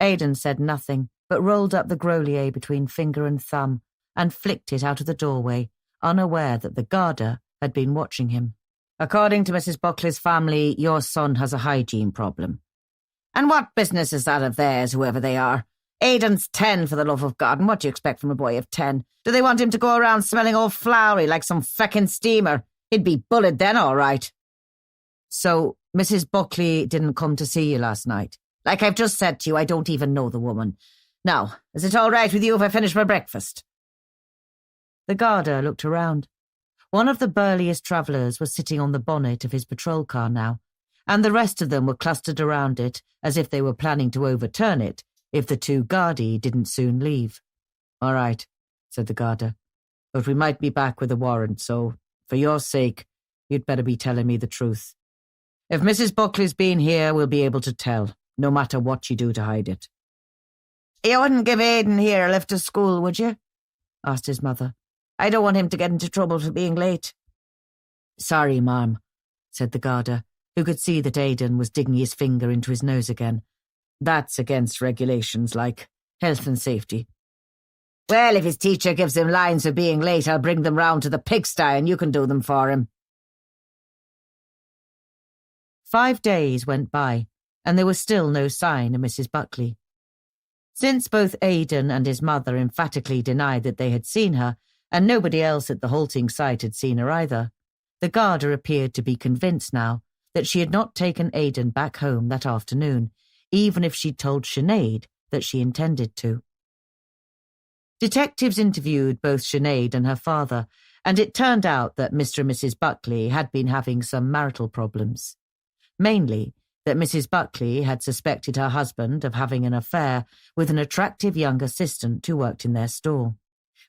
Aidan said nothing, but rolled up the Grolier between finger and thumb and flicked it out of the doorway, unaware that the Garda had been watching him. "According to Mrs. Buckley's family, your son has a hygiene problem." "And what business is that of theirs, whoever they are? Aidan's 10, for the love of God, and what do you expect from a boy of 10? Do they want him to go around smelling all flowery like some feckin' steamer? He'd be bullied then, all right." "So, Mrs. Buckley didn't come to see you last night?" "Like I've just said to you, I don't even know the woman. Now, is it all right with you if I finish my breakfast?" The Garda looked around. One of the burliest travellers was sitting on the bonnet of his patrol car now, and the rest of them were clustered around it as if they were planning to overturn it if the 2 Gardaí didn't soon leave. "All right," said the Garda, "but we might be back with a warrant, so, for your sake, you'd better be telling me the truth. If Mrs. Buckley's been here, we'll be able to tell, no matter what you do to hide it." "You wouldn't give Aidan here a lift to school, would you?" asked his mother. "I don't want him to get into trouble for being late." "Sorry, ma'am," said the Garda, who could see that Aidan was digging his finger into his nose again. "That's against regulations like health and safety." "Well, if his teacher gives him lines for being late, I'll bring them round to the pigsty and you can do them for him." 5 days went by, and there was still no sign of Mrs. Buckley. Since both Aidan and his mother emphatically denied that they had seen her, and nobody else at the halting site had seen her either, the Garda appeared to be convinced now that she had not taken Aidan back home that afternoon, even if she'd told Sinead that she intended to. Detectives interviewed both Sinead and her father, and it turned out that Mr. and Mrs. Buckley had been having some marital problems. Mainly that Mrs. Buckley had suspected her husband of having an affair with an attractive young assistant who worked in their store.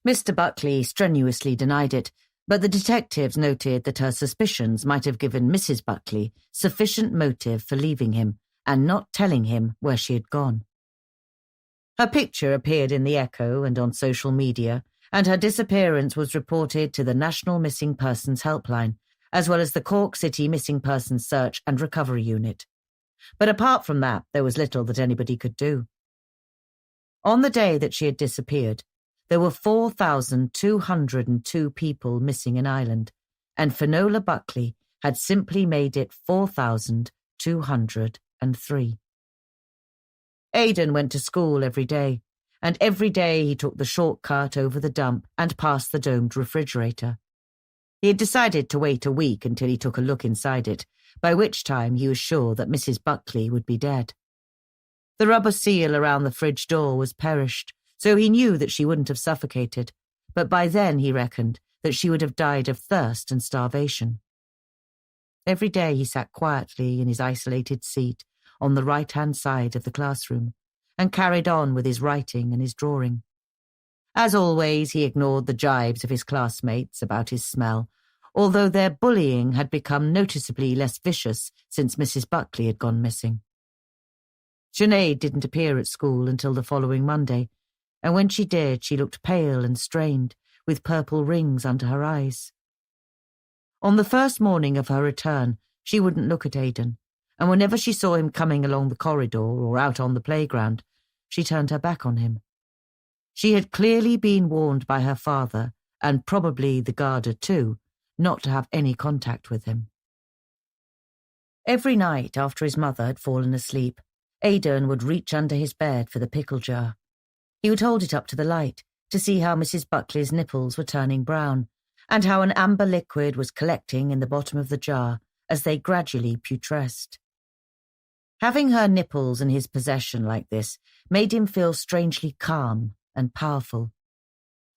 Mr. Buckley strenuously denied it, but the detectives noted that her suspicions might have given Mrs. Buckley sufficient motive for leaving him and not telling him where she had gone. Her picture appeared in the Echo and on social media, and her disappearance was reported to the National Missing Persons Helpline, as well as the Cork City Missing Persons Search and Recovery Unit. But apart from that, there was little that anybody could do. On the day that she had disappeared, there were 4,202 people missing in Ireland, and Finola Buckley had simply made it 4,203. Aidan went to school every day, and every day he took the shortcut over the dump and past the domed refrigerator. He had decided to wait a week until he took a look inside it, by which time he was sure that Mrs. Buckley would be dead. The rubber seal around the fridge door was perished, so he knew that she wouldn't have suffocated, but by then he reckoned that she would have died of thirst and starvation. Every day he sat quietly in his isolated seat on the right-hand side of the classroom and carried on with his writing and his drawing. As always, he ignored the jibes of his classmates about his smell, although their bullying had become noticeably less vicious since Mrs. Buckley had gone missing. Sinead didn't appear at school until the following Monday, and when she did, she looked pale and strained, with purple rings under her eyes. On the first morning of her return, she wouldn't look at Aidan, and whenever she saw him coming along the corridor or out on the playground, she turned her back on him. She had clearly been warned by her father, and probably the Garda too, not to have any contact with him. Every night after his mother had fallen asleep, Aidan would reach under his bed for the pickle jar. He would hold it up to the light to see how Mrs. Buckley's nipples were turning brown, and how an amber liquid was collecting in the bottom of the jar as they gradually putresced. Having her nipples in his possession like this made him feel strangely calm and powerful.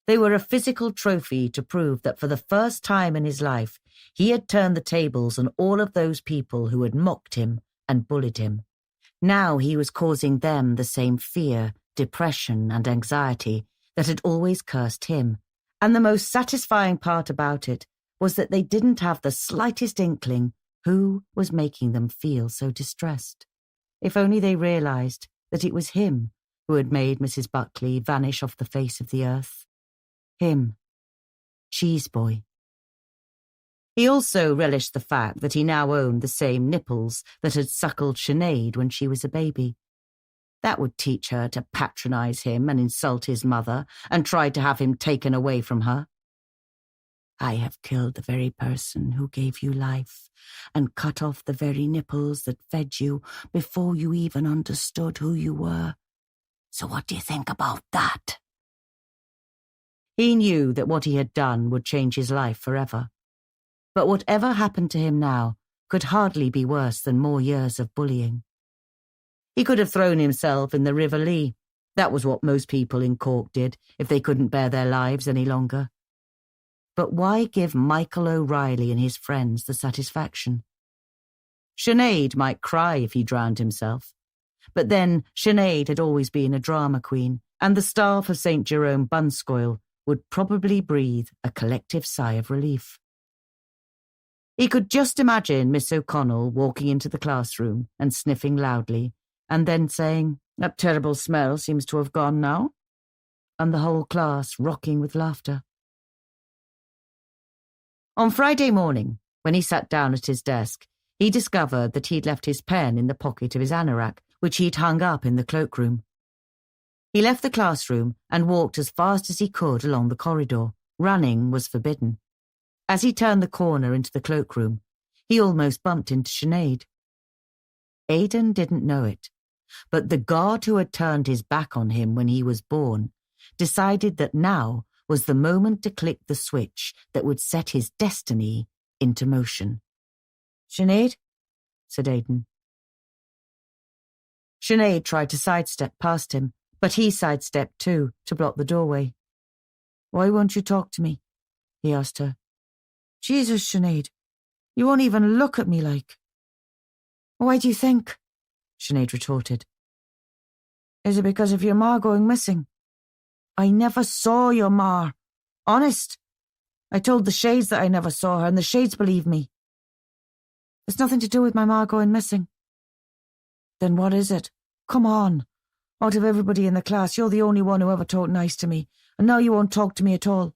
They were a physical trophy to prove that for the first time in his life, he had turned the tables on all of those people who had mocked him and bullied him. Now he was causing them the same fear, depression, and anxiety that had always cursed him, and the most satisfying part about it was that they didn't have the slightest inkling who was making them feel so distressed. If only they realized that it was him who had made Mrs. Buckley vanish off the face of the earth. Him. Cheese Boy. He also relished the fact that he now owned the same nipples that had suckled Sinead when she was a baby. That would teach her to patronize him and insult his mother and try to have him taken away from her. I have killed the very person who gave you life and cut off the very nipples that fed you before you even understood who you were. So what do you think about that? He knew that what he had done would change his life forever. But whatever happened to him now could hardly be worse than more years of bullying. He could have thrown himself in the River Lee. That was what most people in Cork did if they couldn't bear their lives any longer. But why give Michael O'Reilly and his friends the satisfaction? Sinead might cry if he drowned himself. But then Sinead had always been a drama queen, and the staff of St. Jerome Bunscoil would probably breathe a collective sigh of relief. He could just imagine Miss O'Connell walking into the classroom and sniffing loudly, and then saying, "That terrible smell seems to have gone now," and the whole class rocking with laughter. On Friday morning, when he sat down at his desk, he discovered that he'd left his pen in the pocket of his anorak, which he'd hung up in the cloakroom. He left the classroom and walked as fast as he could along the corridor. Running was forbidden. As he turned the corner into the cloakroom, he almost bumped into Sinead. Aidan didn't know it, but the god who had turned his back on him when he was born decided that now was the moment to click the switch that would set his destiny into motion. "Sinead?" said Aidan. Sinead tried to sidestep past him, but he sidestepped too, to block the doorway. "Why won't you talk to me?" he asked her. "Jesus, Sinead, you won't even look at me like." "Why do you think?" Sinead retorted. "Is it because of your ma going missing?" "I never saw your ma. Honest. I told the Shades that I never saw her, and the Shades believe me." "It's nothing to do with my ma going missing." "Then what is it? Come on. Out of everybody in the class, you're the only one who ever talked nice to me, and now you won't talk to me at all."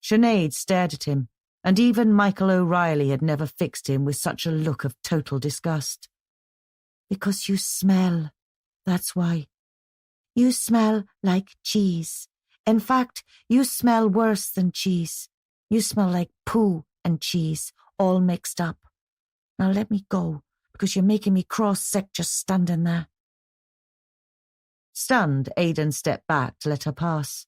Sinead stared at him, and even Michael O'Reilly had never fixed him with such a look of total disgust. "Because you smell, that's why. You smell like cheese. In fact, you smell worse than cheese. You smell like poo and cheese, all mixed up. Now let me go, because you're making me cross-sick just standing there." Stunned, Aidan stepped back to let her pass.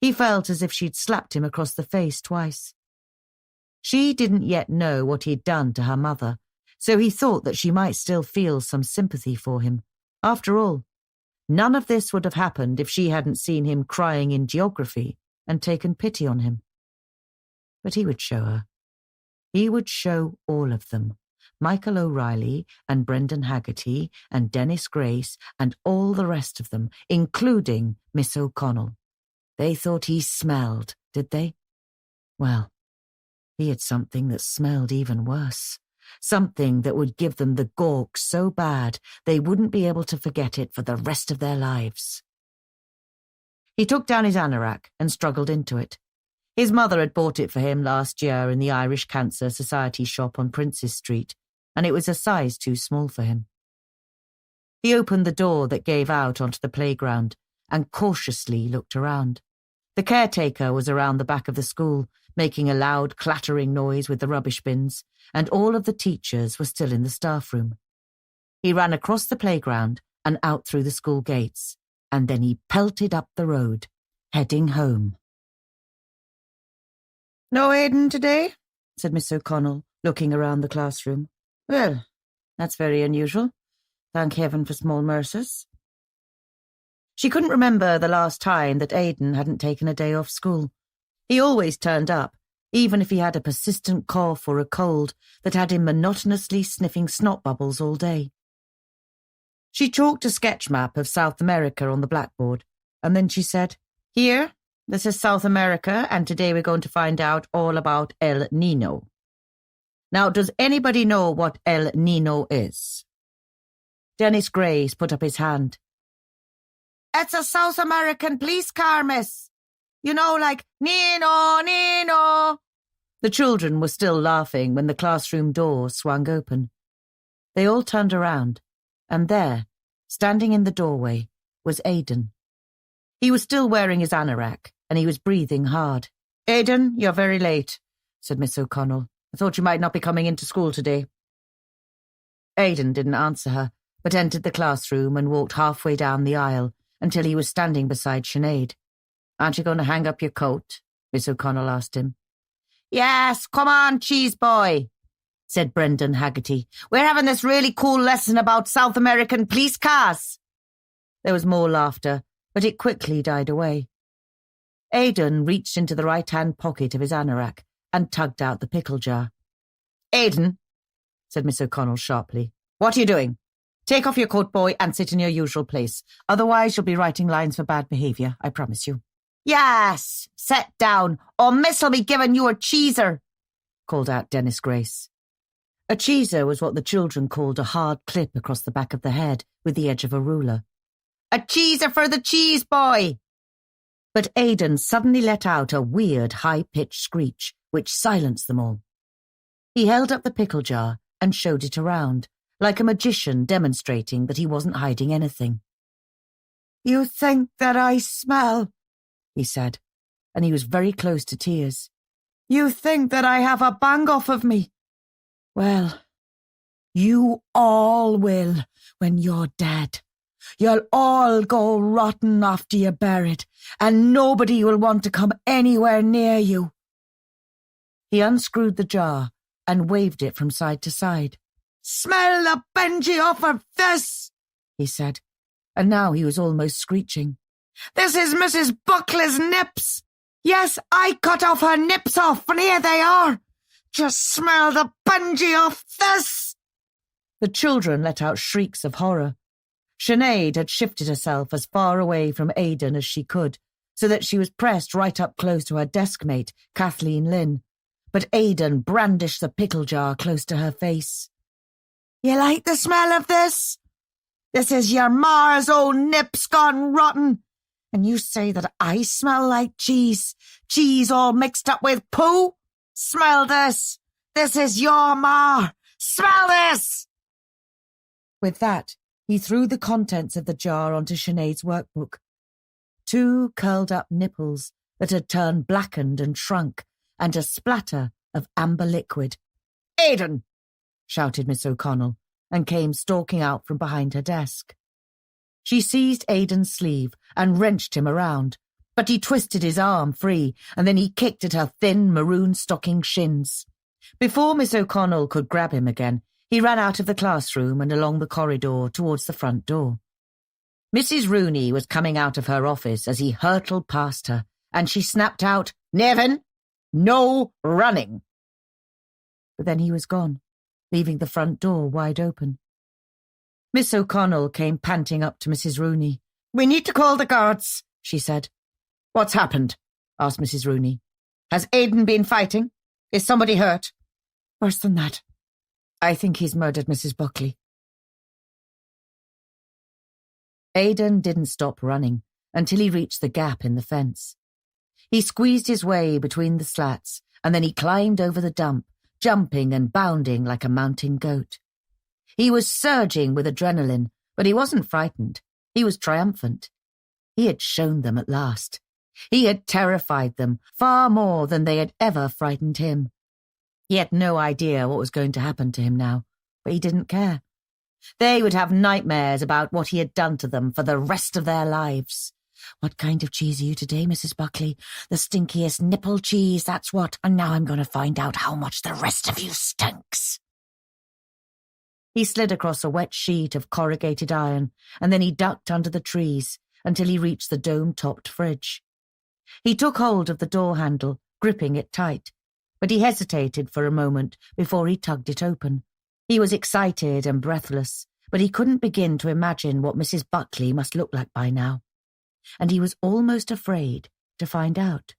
He felt as if she'd slapped him across the face twice. She didn't yet know what he'd done to her mother, so he thought that she might still feel some sympathy for him. After all, none of this would have happened if she hadn't seen him crying in geography and taken pity on him. But he would show her. He would show all of them, Michael O'Reilly and Brendan Haggerty and Dennis Grace and all the rest of them, including Miss O'Connell. They thought he smelled, did they? Well, he had something that smelled even worse. Something that would give them the gawk so bad they wouldn't be able to forget it for the rest of their lives. He took down his anorak and struggled into it. His mother had bought it for him last year in the Irish Cancer Society shop on Princes Street, and it was a size too small for him. He opened the door that gave out onto the playground and cautiously looked around. The caretaker was around the back of the school, making a loud clattering noise with the rubbish bins, and all of the teachers were still in the staff room. He ran across the playground and out through the school gates, and then he pelted up the road, heading home. "No Aidan today?" said Miss O'Connell, looking around the classroom. "Well, that's very unusual. Thank heaven for small mercies." She couldn't remember the last time that Aidan hadn't taken a day off school. He always turned up, even if he had a persistent cough or a cold that had him monotonously sniffing snot bubbles all day. She chalked a sketch map of South America on the blackboard, and then she said, "Here, this is South America, and today we're going to find out all about El Nino. Now, does anybody know what El Nino is?" Dennis Grace put up his hand. "It's a South American police car, miss. You know, like, Nino, Nino." The children were still laughing when the classroom door swung open. They all turned around, and there, standing in the doorway, was Aidan. He was still wearing his anorak, and he was breathing hard. "Aidan, you're very late," said Miss O'Connell. "I thought you might not be coming into school today." Aidan didn't answer her, but entered the classroom and walked halfway down the aisle until he was standing beside Sinead. "Aren't you going to hang up your coat?" Miss O'Connell asked him. "Yes, come on, cheese boy," said Brendan Haggerty. "We're having this really cool lesson about South American police cars." There was more laughter, but it quickly died away. Aidan reached into the right-hand pocket of his anorak and tugged out the pickle jar. "Aidan," said Miss O'Connell sharply, "what are you doing? Take off your coat, boy, and sit in your usual place. Otherwise you'll be writing lines for bad behaviour, I promise you." "Yes, sit down, or Miss'll be giving you a cheeser," called out Dennis Grace. A cheeser was what the children called a hard clip across the back of the head with the edge of a ruler. "A cheeser for the cheese boy!" But Aidan suddenly let out a weird high-pitched screech, which silenced them all. He held up the pickle jar and showed it around, like a magician demonstrating that he wasn't hiding anything. "You think that I smell?" he said, and he was very close to tears. "You think that I have a bang off of me? Well, you all will when you're dead. You'll all go rotten after you're buried, and nobody will want to come anywhere near you." He unscrewed the jar and waved it from side to side. "Smell the Benji off of this," he said, and now he was almost screeching. "This is Mrs. Buckley's nips. Yes, I cut off her nips off, and here they are. Just smell the Benji off this." The children let out shrieks of horror. Sinead had shifted herself as far away from Aidan as she could, so that she was pressed right up close to her deskmate, Kathleen Lynn. But Aidan brandished the pickle jar close to her face. "You like the smell of this? This is your ma's old nips gone rotten. And you say that I smell like cheese? Cheese all mixed up with poo? Smell this. This is your ma. Smell this." With that, he threw the contents of the jar onto Sinead's workbook. 2 curled-up nipples that had turned blackened and shrunk, and a splatter of amber liquid. "Aidan!" shouted Miss O'Connell, and came stalking out from behind her desk. She seized Aidan's sleeve and wrenched him around, but he twisted his arm free, and then he kicked at her thin maroon stocking shins. Before Miss O'Connell could grab him again, he ran out of the classroom and along the corridor towards the front door. Mrs. Rooney was coming out of her office as he hurtled past her, and she snapped out, "Nevin, no running." But then he was gone, leaving the front door wide open. Miss O'Connell came panting up to Mrs. Rooney. "We need to call the guards," she said. "What's happened?" asked Mrs. Rooney. "Has Aidan been fighting? Is somebody hurt?" "Worse than that. I think he's murdered Mrs. Buckley." Aidan didn't stop running until he reached the gap in the fence. He squeezed his way between the slats, and then he climbed over the dump, jumping and bounding like a mountain goat. He was surging with adrenaline, but he wasn't frightened. He was triumphant. He had shown them at last. He had terrified them far more than they had ever frightened him. He had no idea what was going to happen to him now, but he didn't care. They would have nightmares about what he had done to them for the rest of their lives. "What kind of cheese are you today, Mrs. Buckley? The stinkiest nipple cheese, that's what. And now I'm going to find out how much the rest of you stinks." He slid across a wet sheet of corrugated iron, and then he ducked under the trees until he reached the dome-topped fridge. He took hold of the door handle, gripping it tight, but he hesitated for a moment before he tugged it open. He was excited and breathless, but he couldn't begin to imagine what Mrs. Buckley must look like by now. And he was almost afraid to find out.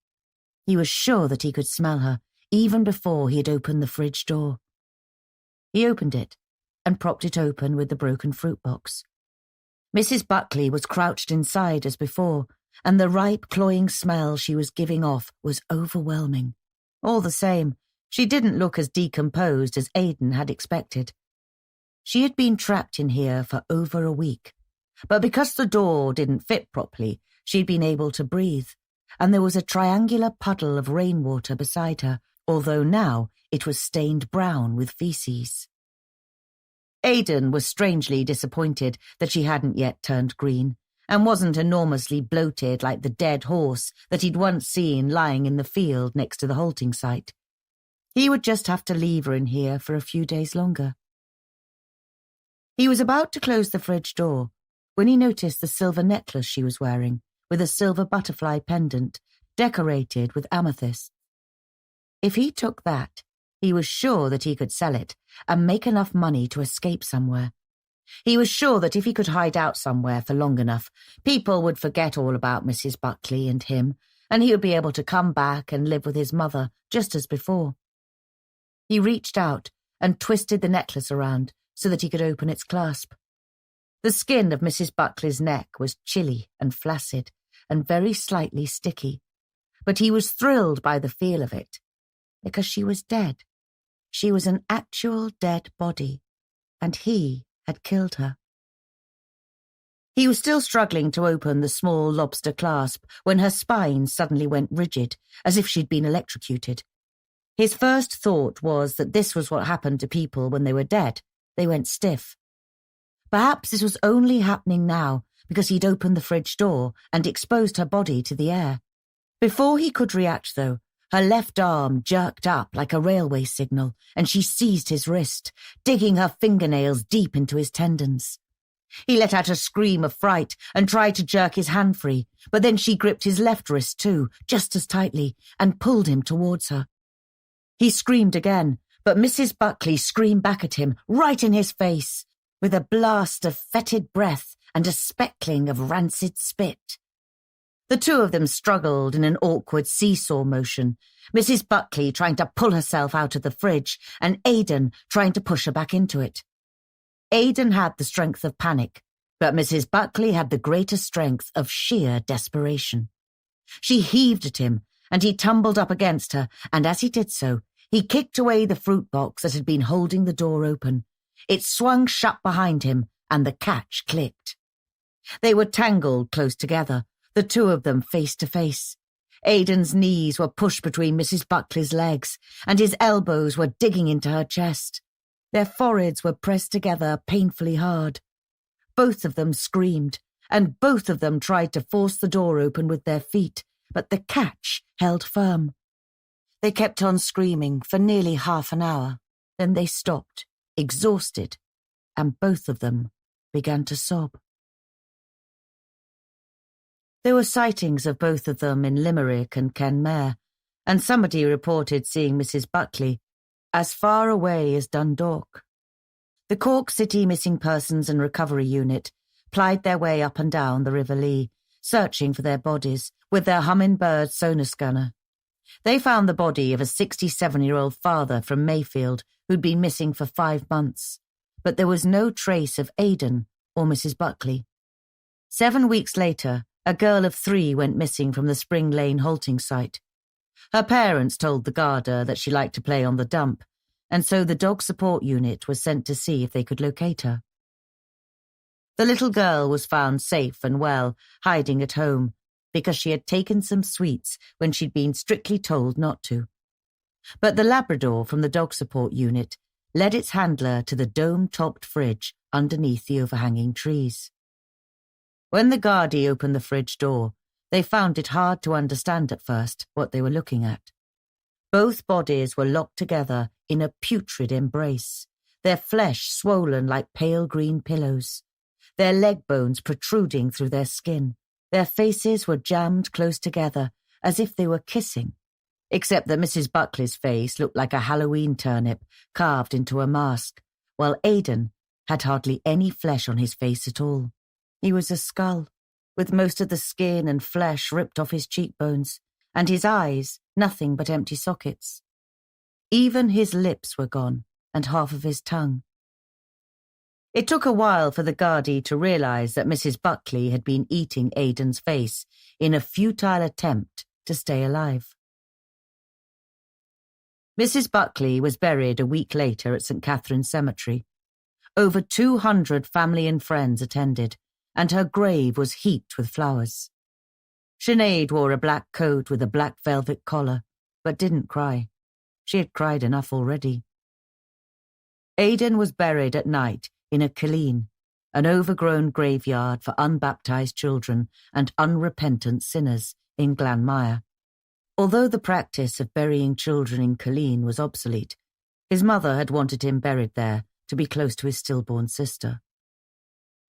He was sure that he could smell her, even before he had opened the fridge door. He opened it and propped it open with the broken fruit box. Mrs. Buckley was crouched inside as before, and the ripe, cloying smell she was giving off was overwhelming. All the same, she didn't look as decomposed as Aidan had expected. She had been trapped in here for over a week, but because the door didn't fit properly, she'd been able to breathe, and there was a triangular puddle of rainwater beside her, although now it was stained brown with feces. Aidan was strangely disappointed that she hadn't yet turned green, and wasn't enormously bloated like the dead horse that he'd once seen lying in the field next to the halting site. He would just have to leave her in here for a few days longer. He was about to close the fridge door when he noticed the silver necklace she was wearing, with a silver butterfly pendant, decorated with amethyst. If he took that, he was sure that he could sell it and make enough money to escape somewhere. He was sure that if he could hide out somewhere for long enough, people would forget all about Mrs. Buckley and him, and he would be able to come back and live with his mother, just as before. He reached out and twisted the necklace around so that he could open its clasp. The skin of Mrs. Buckley's neck was chilly and flaccid and very slightly sticky, but he was thrilled by the feel of it, because she was dead. She was an actual dead body, and he had killed her. He was still struggling to open the small lobster clasp when her spine suddenly went rigid, as if she'd been electrocuted. His first thought was that this was what happened to people when they were dead. They went stiff. Perhaps this was only happening now because he'd opened the fridge door and exposed her body to the air. Before he could react, though, her left arm jerked up like a railway signal, and she seized his wrist, digging her fingernails deep into his tendons. He let out a scream of fright and tried to jerk his hand free, but then she gripped his left wrist too, just as tightly, and pulled him towards her. He screamed again, but Mrs. Buckley screamed back at him, right in his face, with a blast of fetid breath and a speckling of rancid spit. The two of them struggled in an awkward seesaw motion, Mrs. Buckley trying to pull herself out of the fridge and Aidan trying to push her back into it. Aidan had the strength of panic, but Mrs. Buckley had the greater strength of sheer desperation. She heaved at him, and he tumbled up against her, and as he did so, he kicked away the fruit box that had been holding the door open. It swung shut behind him, and the catch clicked. They were tangled close together, the two of them face to face. Aidan's knees were pushed between Mrs. Buckley's legs, and his elbows were digging into her chest. Their foreheads were pressed together painfully hard. Both of them screamed, and both of them tried to force the door open with their feet, but the catch held firm. They kept on screaming for nearly half an hour. Then they stopped, exhausted, and both of them began to sob. There were sightings of both of them in Limerick and Kenmare, and somebody reported seeing Mrs. Buckley, as far away as Dundalk. The Cork City Missing Persons and Recovery Unit plied their way up and down the River Lee, searching for their bodies with their Hummingbird sonar scanner. They found the body of a 67-year-old father from Mayfield who'd been missing for 5 months, but there was no trace of Aidan or Mrs. Buckley. 7 weeks later, a girl of 3 went missing from the Spring Lane halting site. Her parents told the Garda that she liked to play on the dump, and so the dog support unit was sent to see if they could locate her. The little girl was found safe and well, hiding at home, because she had taken some sweets when she'd been strictly told not to. But the Labrador from the dog support unit led its handler to the dome-topped fridge underneath the overhanging trees. When the Gardaí opened the fridge door, they found it hard to understand at first what they were looking at. Both bodies were locked together in a putrid embrace, their flesh swollen like pale green pillows, their leg bones protruding through their skin. Their faces were jammed close together, as if they were kissing, except that Mrs. Buckley's face looked like a Halloween turnip carved into a mask, while Aidan had hardly any flesh on his face at all. He was a skull, with most of the skin and flesh ripped off his cheekbones, and his eyes nothing but empty sockets. Even his lips were gone, and half of his tongue. It took a while for the Gardaí to realise that Mrs. Buckley had been eating Aidan's face in a futile attempt to stay alive. Mrs. Buckley was buried a week later at St. Catherine's Cemetery. Over 200 family and friends attended, and her grave was heaped with flowers. Sinead wore a black coat with a black velvet collar, but didn't cry. She had cried enough already. Aidan was buried at night in a Killeen, an overgrown graveyard for unbaptised children and unrepentant sinners in Glanmire. Although the practice of burying children in Killeen was obsolete, his mother had wanted him buried there to be close to his stillborn sister.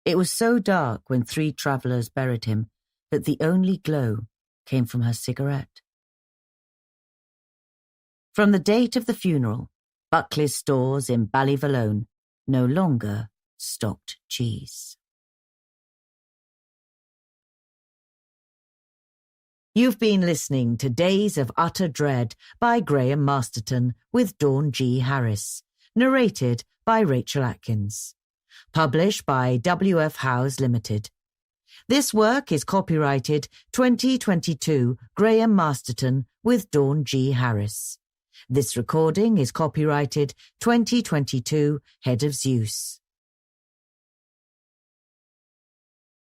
It was so dark when 3 travellers buried him that the only glow came from her cigarette. From the date of the funeral, Buckley's stores in Ballyvalone no longer stocked cheese. You've been listening to Days of Utter Dread by Graham Masterton with Dawn G. Harris, narrated by Rachel Atkins. Published by W.F. Howes Limited. This work is copyrighted 2022 Graham Masterton with Dawn G. Harris. This recording is copyrighted 2022 Head of Zeus.